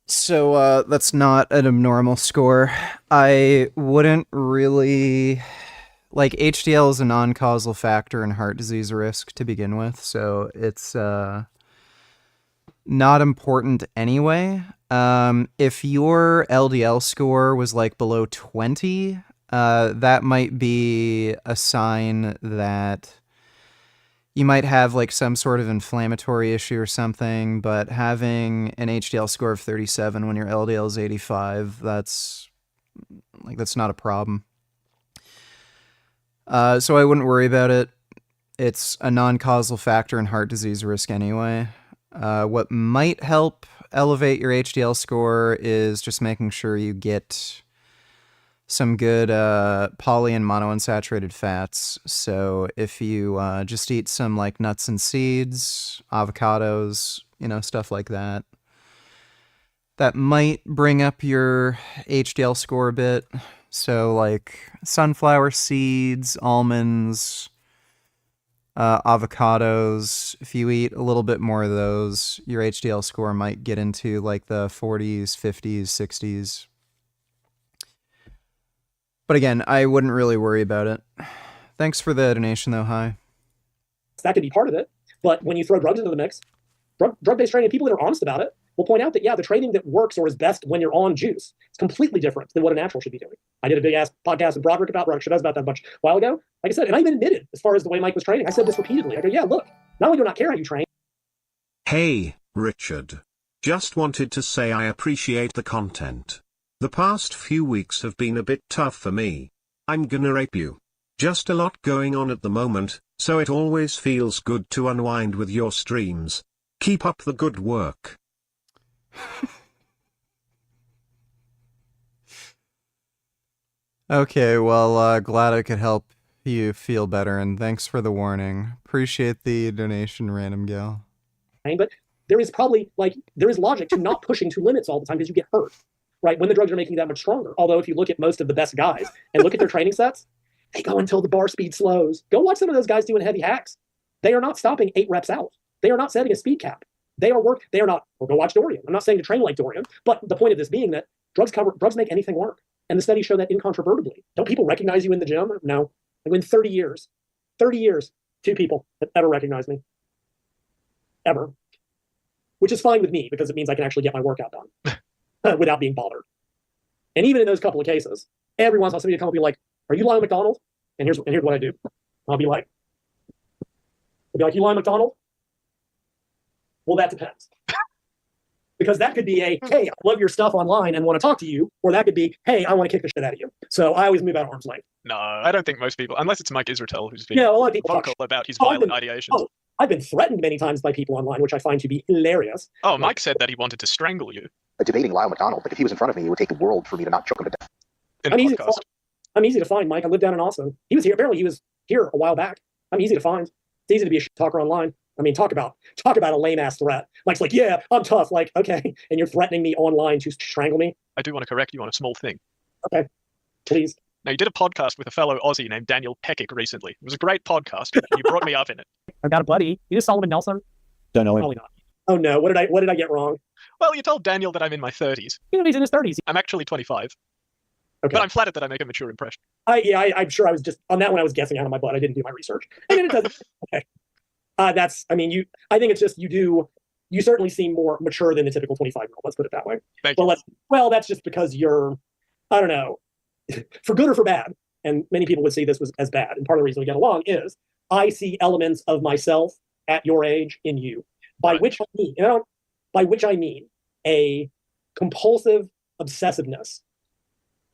So that's not an abnormal score. I wouldn't really... Like, HDL is a non-causal factor in heart disease risk to begin with, so it's not important anyway. If your LDL score was, like, below 20... that might be a sign that you might have like some sort of inflammatory issue or something, but having an HDL score of 37 when your LDL is 85, that's not a problem. So I wouldn't worry about it. It's a non-causal factor in heart disease risk anyway. What might help elevate your HDL score is just making sure you get some good poly and monounsaturated fats. So if you just eat some like nuts and seeds, avocados, stuff like that, that might bring up your HDL score a bit. So like sunflower seeds, almonds, avocados, if you eat a little bit more of those, your HDL score might get into like the 40s, 50s, 60s. But again, I wouldn't really worry about it. Thanks for the donation, though. Hi. That could be part of it. But when you throw drugs into the mix, drug-based training, people that are honest about it, will point out that, yeah, the training that works or is best when you're on juice is completely different than what a natural should be doing. I did a big ass podcast with Broderick about that a bunch a while ago. Like I said, and I even admitted, as far as the way Mike was training, I said this repeatedly. I go, yeah, look, not only do I not care how you train. Hey, Richard. Just wanted to say I appreciate the content. The past few weeks have been a bit tough for me. I'm gonna rape you. Just a lot going on at the moment, so it always feels good to unwind with your streams. Keep up the good work. Okay, well, glad I could help you feel better, and thanks for the warning. Appreciate the donation, Random Gal. But there is probably, there is logic to not pushing to limits all the time because you get hurt, right? When the drugs are making you that much stronger. Although if you look at most of the best guys and look at their training sets, they go until the bar speed slows. Go watch some of those guys doing heavy hacks. They are not stopping 8 reps out. They are not setting a speed cap. They are not, or go watch Dorian. I'm not saying to train like Dorian, but the point of this being that drugs make anything work. And the studies show that incontrovertibly. Don't people recognize you in the gym? No. Like in 30 years, 2 people have ever recognized me. Ever. Which is fine with me because it means I can actually get my workout done without being bothered. And even in those couple of cases, every once in a while somebody will come up and be like, are you Lyle McDonald? And here's what I do. I'll be like, you Lyle McDonald? Well, that depends. Because that could be a, hey, I love your stuff online and want to talk to you, or that could be, hey, I want to kick the shit out of you. So I always move out of arm's length. No, I don't think most people, unless it's Mike Israetel, who's been a lot of people vocal about his violent ideations. I've been threatened many times by people online, which I find to be hilarious. Oh, Mike said that he wanted to strangle you. Debating Lyle McDonald, like if he was in front of me, it would take the world for me to not choke him to death. I'm easy to find, Mike. I live down in Austin. He was here. Apparently, he was here a while back. I'm easy to find. It's easy to be a shit talker online. I mean, talk about a lame ass threat. Mike's like, yeah, I'm tough. Like, okay, and you're threatening me online to strangle me. I do want to correct you on a small thing. Okay, please. Now, you did a podcast with a fellow Aussie named Daniel Peckick recently. It was a great podcast. You brought me up in it. I've got a buddy. You know Solomon Nelson? Don't know him. Probably not. Oh no, what did I get wrong? Well, you told Daniel that I'm in my 30s. You know, he's in his 30s. I'm actually 25. Okay. But I'm flattered that I make a mature impression. I'm sure I was just, on that one I was guessing out of my butt. I didn't do my research. I mean, it doesn't, okay. I think it's just you certainly seem more mature than the typical 25-year-old. Let's put it that way. Thank you. Well, that's just because you're, I don't know, for good or for bad. And many people would see this as bad. And part of the reason we get along is I see elements of myself at your age in you, by which I mean a compulsive obsessiveness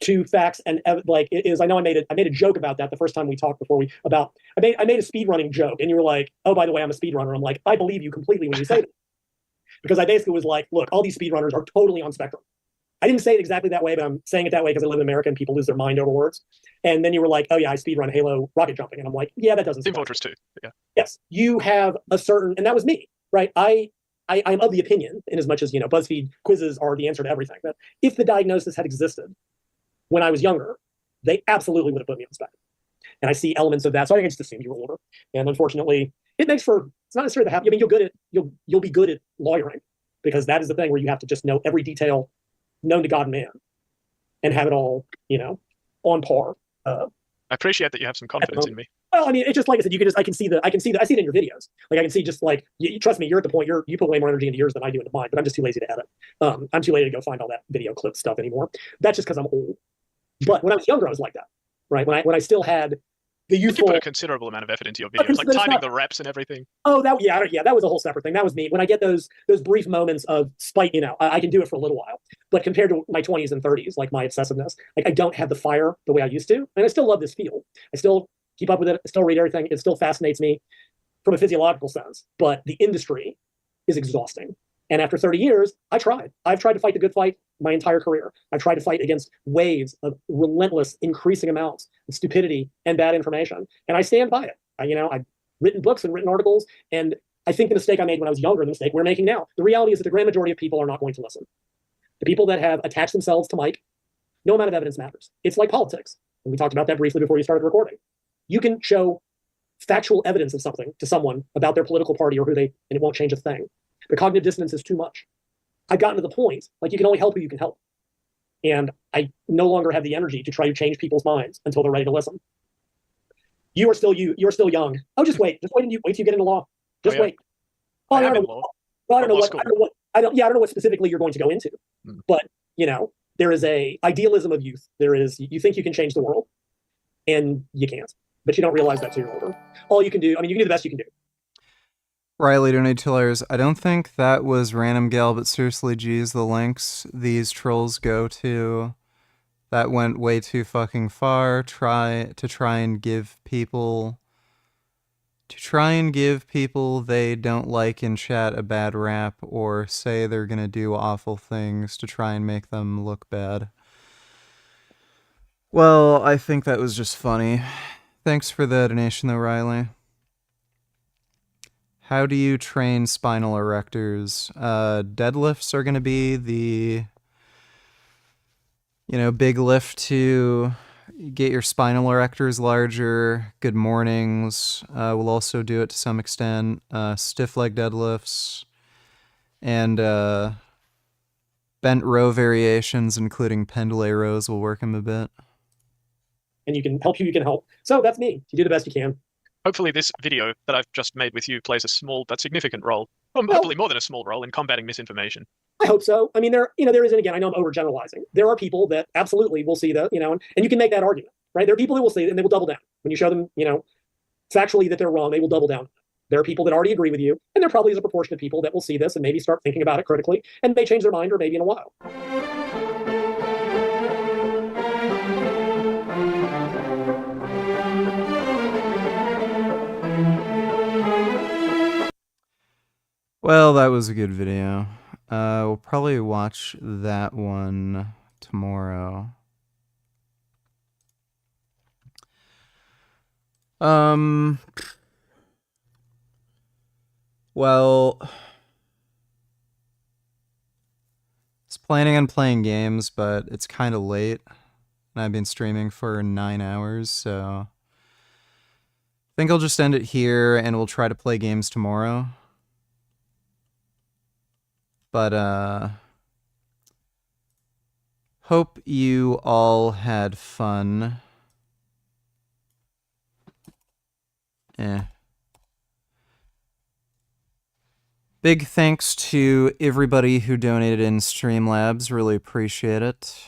to facts and like it is. I know I made a joke about that the first time we talked I made a speedrunning joke and you were like, oh, by the way, I'm a speedrunner. I'm like, I believe you completely when you say that. Because I basically was like, look, all these speedrunners are totally on spectrum. I didn't say it exactly that way, but I'm saying it that way because I live in America and people lose their mind over words. And then you were like, oh yeah, I speedrun Halo rocket jumping. And I'm like, yeah, that doesn't Team Fortress 2. Yeah. Yes. You have a certain, and that was me, right? I'm of the opinion, in as much as, BuzzFeed quizzes are the answer to everything, that if the diagnosis had existed when I was younger, they absolutely would have put me on the spectrum. And I see elements of that. So I think I just assumed you were older. And unfortunately, it makes for, it's not necessarily the happy. I mean, you'll be good at lawyering because that is the thing where you have to just know every detail known to God and man and have it all, on par. I appreciate that you have some confidence in me. Well, I mean, it's just like I said, I see it in your videos. Like I can see just like, trust me, you're at the point, you put way more energy into yours than I do into mine, but I'm just too lazy to edit. I'm too lazy to go find all that video clip stuff anymore. That's just because I'm old. But when I was younger, I was like that, right? When I still had the youthful. You put a considerable amount of effort into your videos, like timing the reps and everything. Oh, that was a whole separate thing. That was me. When I get those brief moments of spite, I can do it for a little while. But compared to my 20s and 30s, like my obsessiveness, like I don't have the fire the way I used to. And I still love this field. I still keep up with it. I still read everything. It still fascinates me from a physiological sense. But the industry is exhausting. And after 30 years, I've tried to fight the good fight my entire career. I've tried to fight against waves of relentless, increasing amounts of stupidity and bad information. And I stand by it. I've written books and written articles. And I think the mistake I made when I was younger, the mistake we're making now, the reality is that the grand majority of people are not going to listen. The people that have attached themselves to Mike, no amount of evidence matters. It's like politics. And we talked about that briefly before you started recording. You can show factual evidence of something to someone about their political party or and it won't change a thing. The cognitive dissonance is too much. I've gotten to the point, like you can only help who you can help. And I no longer have the energy to try to change people's minds until they're ready to listen. You're still young. Oh, just wait. Just wait till you get into law. Just wait. Oh, I don't know I don't know what specifically you're going to go into, but there is a idealism of youth. You think you can change the world, and you can't, but you don't realize that till you're older. All you can do, you can do the best you can do. Riley donate $2. I don't think that was random gal, but seriously, geez, the links these trolls go to, that went way too fucking far. Try and give people they don't like in chat a bad rap, or say they're gonna do awful things to try and make them look bad. Well, I think that was just funny. Thanks for the donation though, Riley. How do you train spinal erectors? Deadlifts are going to be the, big lift to get your spinal erectors larger. Good mornings. We'll also do it to some extent. Stiff leg deadlifts and bent row variations, including pendlay rows, will work them a bit. And you can help. So that's me. You do the best you can. Hopefully this video that I've just made with you plays a small but significant role, hopefully more than a small role, in combating misinformation. I hope so. There is, and again, I know I'm overgeneralizing. There are people that absolutely will see that, and you can make that argument, right? There are people who will see it and they will double down. When you show them, factually that they're wrong, they will double down. There are people that already agree with you, and there probably is a proportion of people that will see this and maybe start thinking about it critically and may change their mind, or maybe in a while. Well, that was a good video. We'll probably watch that one tomorrow. Well, I was planning on playing games, but it's kind of late, and I've been streaming for 9 hours, so I think I'll just end it here, and we'll try to play games tomorrow. But, hope you all had fun. Big thanks to everybody who donated in Streamlabs. Really appreciate it.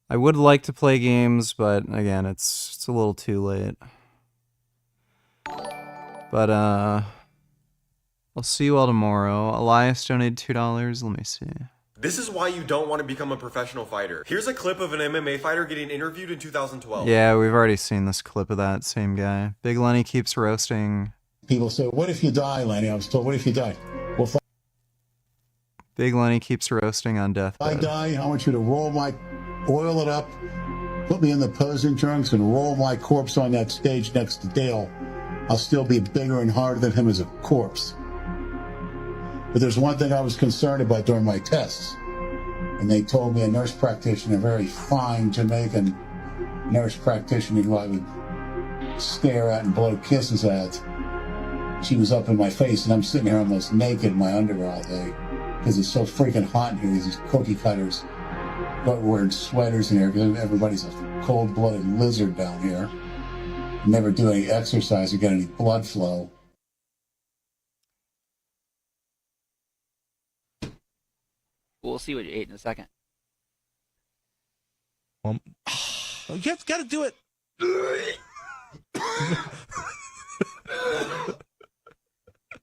I would like to play games, but again, it's a little too late. But, I'll see you all tomorrow. Elias donated $2. Let me see. This is why you don't want to become a professional fighter. Here's a clip of an MMA fighter getting interviewed in 2012. Yeah, we've already seen this clip of that same guy. Big Lenny keeps roasting. People say, what if you die, Lenny? I was told, what if you die? Well, Big Lenny keeps roasting on death. If I die, I want you to oil it up, put me in the posing trunks, and roll my corpse on that stage next to Dale. I'll still be bigger and harder than him as a corpse. But there's one thing I was concerned about during my tests. And they told me, a nurse practitioner, a very fine Jamaican nurse practitioner who I would stare at and blow kisses at. She was up in my face, and I'm sitting here almost naked in my underwear all day because it's so freaking hot in here. These cookie cutters wearing sweaters in here because everybody's a cold-blooded lizard down here. Never do any exercise or get any blood flow. We'll see what you ate in a second. You got to do it.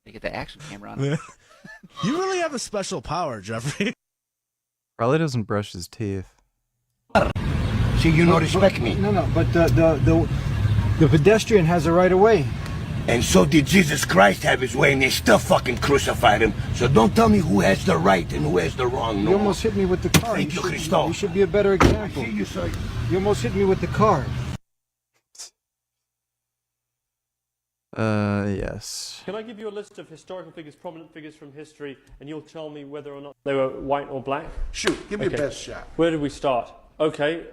They get the action camera on. You really have a special power, Jeffrey. Probably doesn't brush his teeth. See, you don't respect me. No, but the pedestrian has a right of way. And so did Jesus Christ have his way, and they still fucking crucified him. So don't tell me who has the right and who has the wrong. You almost hit me with the car. Thank you, Christo. You should be a better example. I see you, sir. You almost hit me with the car. Yes. Can I give you a list of historical figures, prominent figures from history, and you'll tell me whether or not they were white or black? Shoot, give me your best shot. Where did we start? Okay,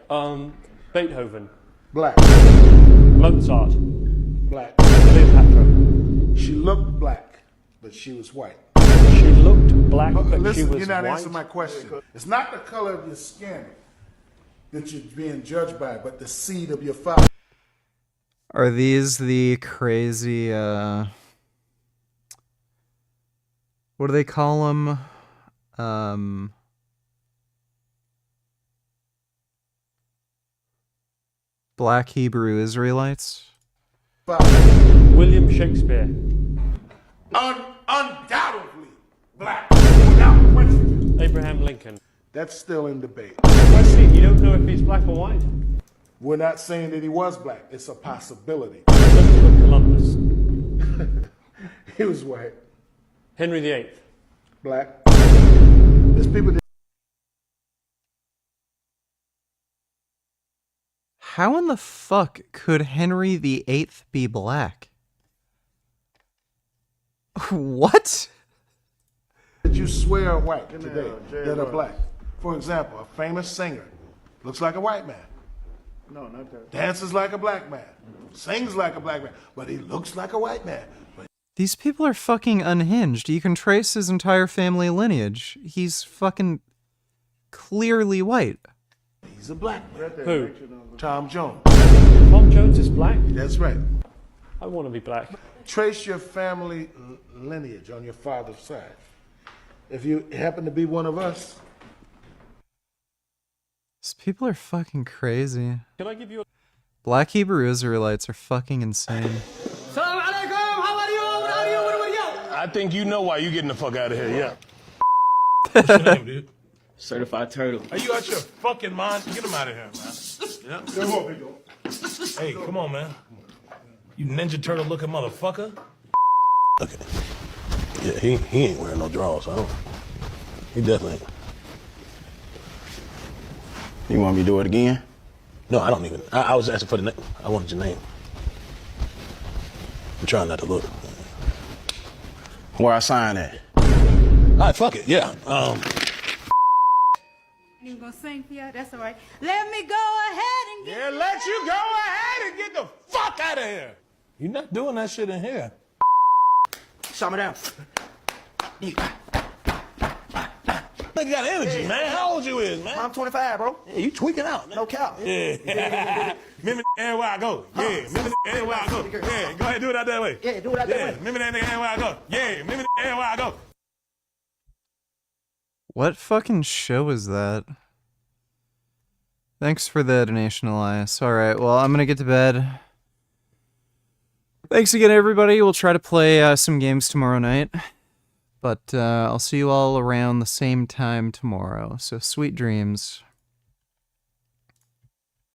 Beethoven. Black. Mozart. Black. Cleopatra. She looked black, but she was white. She looked black, but listen, she was you're not white. answering my question. It's not the color of your skin that you're being judged by, but the seed of your father. Are these the crazy What do they call them? Black Hebrew Israelites? William Shakespeare. Undoubtedly black, without question. Abraham Lincoln. That's still in debate. Question, you don't know if he's black or white? We're not saying that he was black. It's a possibility. Christopher Columbus. He was white. Henry VIII. Black. There's people that... How in the fuck could Henry VIII be black? What? that you swear are white today that are black. For example, a famous singer looks like a white man. No, not that. Dances like a black man. Sings like a black man. But he looks like a white man. But These people are fucking unhinged. You can trace his entire family lineage. He's fucking clearly white. he's a black man. Who? Tom Jones. Tom Jones is black? That's right. I want to be black. Trace your family lineage on your father's side. If you happen to be one of us. These people are fucking crazy. Can I give you a... Black Hebrew Israelites are fucking insane. I think you know why you getting the fuck out of here, yeah. What's your name, dude? Certified turtle. Are you out your fucking mind? Get him out of here, man. Yeah. Come on, hey, come on, man. You Ninja Turtle looking motherfucker. Okay. Yeah, he ain't wearing no drawers, so I don't. He definitely ain't. You want me to do it again? No, I don't even. I was asking for the name. I wanted your name. I'm trying not to look. Where I sign at? All right, fuck it, yeah. You gonna sing for you? That's all right. Let me go ahead and get... Yeah, let you go ahead and get the fuck out of here. You're not doing that shit in here. Shut me down. Nigga got energy, man. How old you is, man? I'm 25, bro. Yeah, you tweaking out, man. No cap. Yeah. Remember everywhere I go. Yeah. Remember everywhere I go. Yeah. Go ahead, do it out that way. Yeah, do it out that way. Remember that nigga everywhere I go. Yeah. Remember everywhere I go. What fucking show is that? Thanks for the donation, Elias. Alright, well, I'm gonna get to bed. Thanks again, everybody. We'll try to play some games tomorrow night. But I'll see you all around the same time tomorrow. So sweet dreams.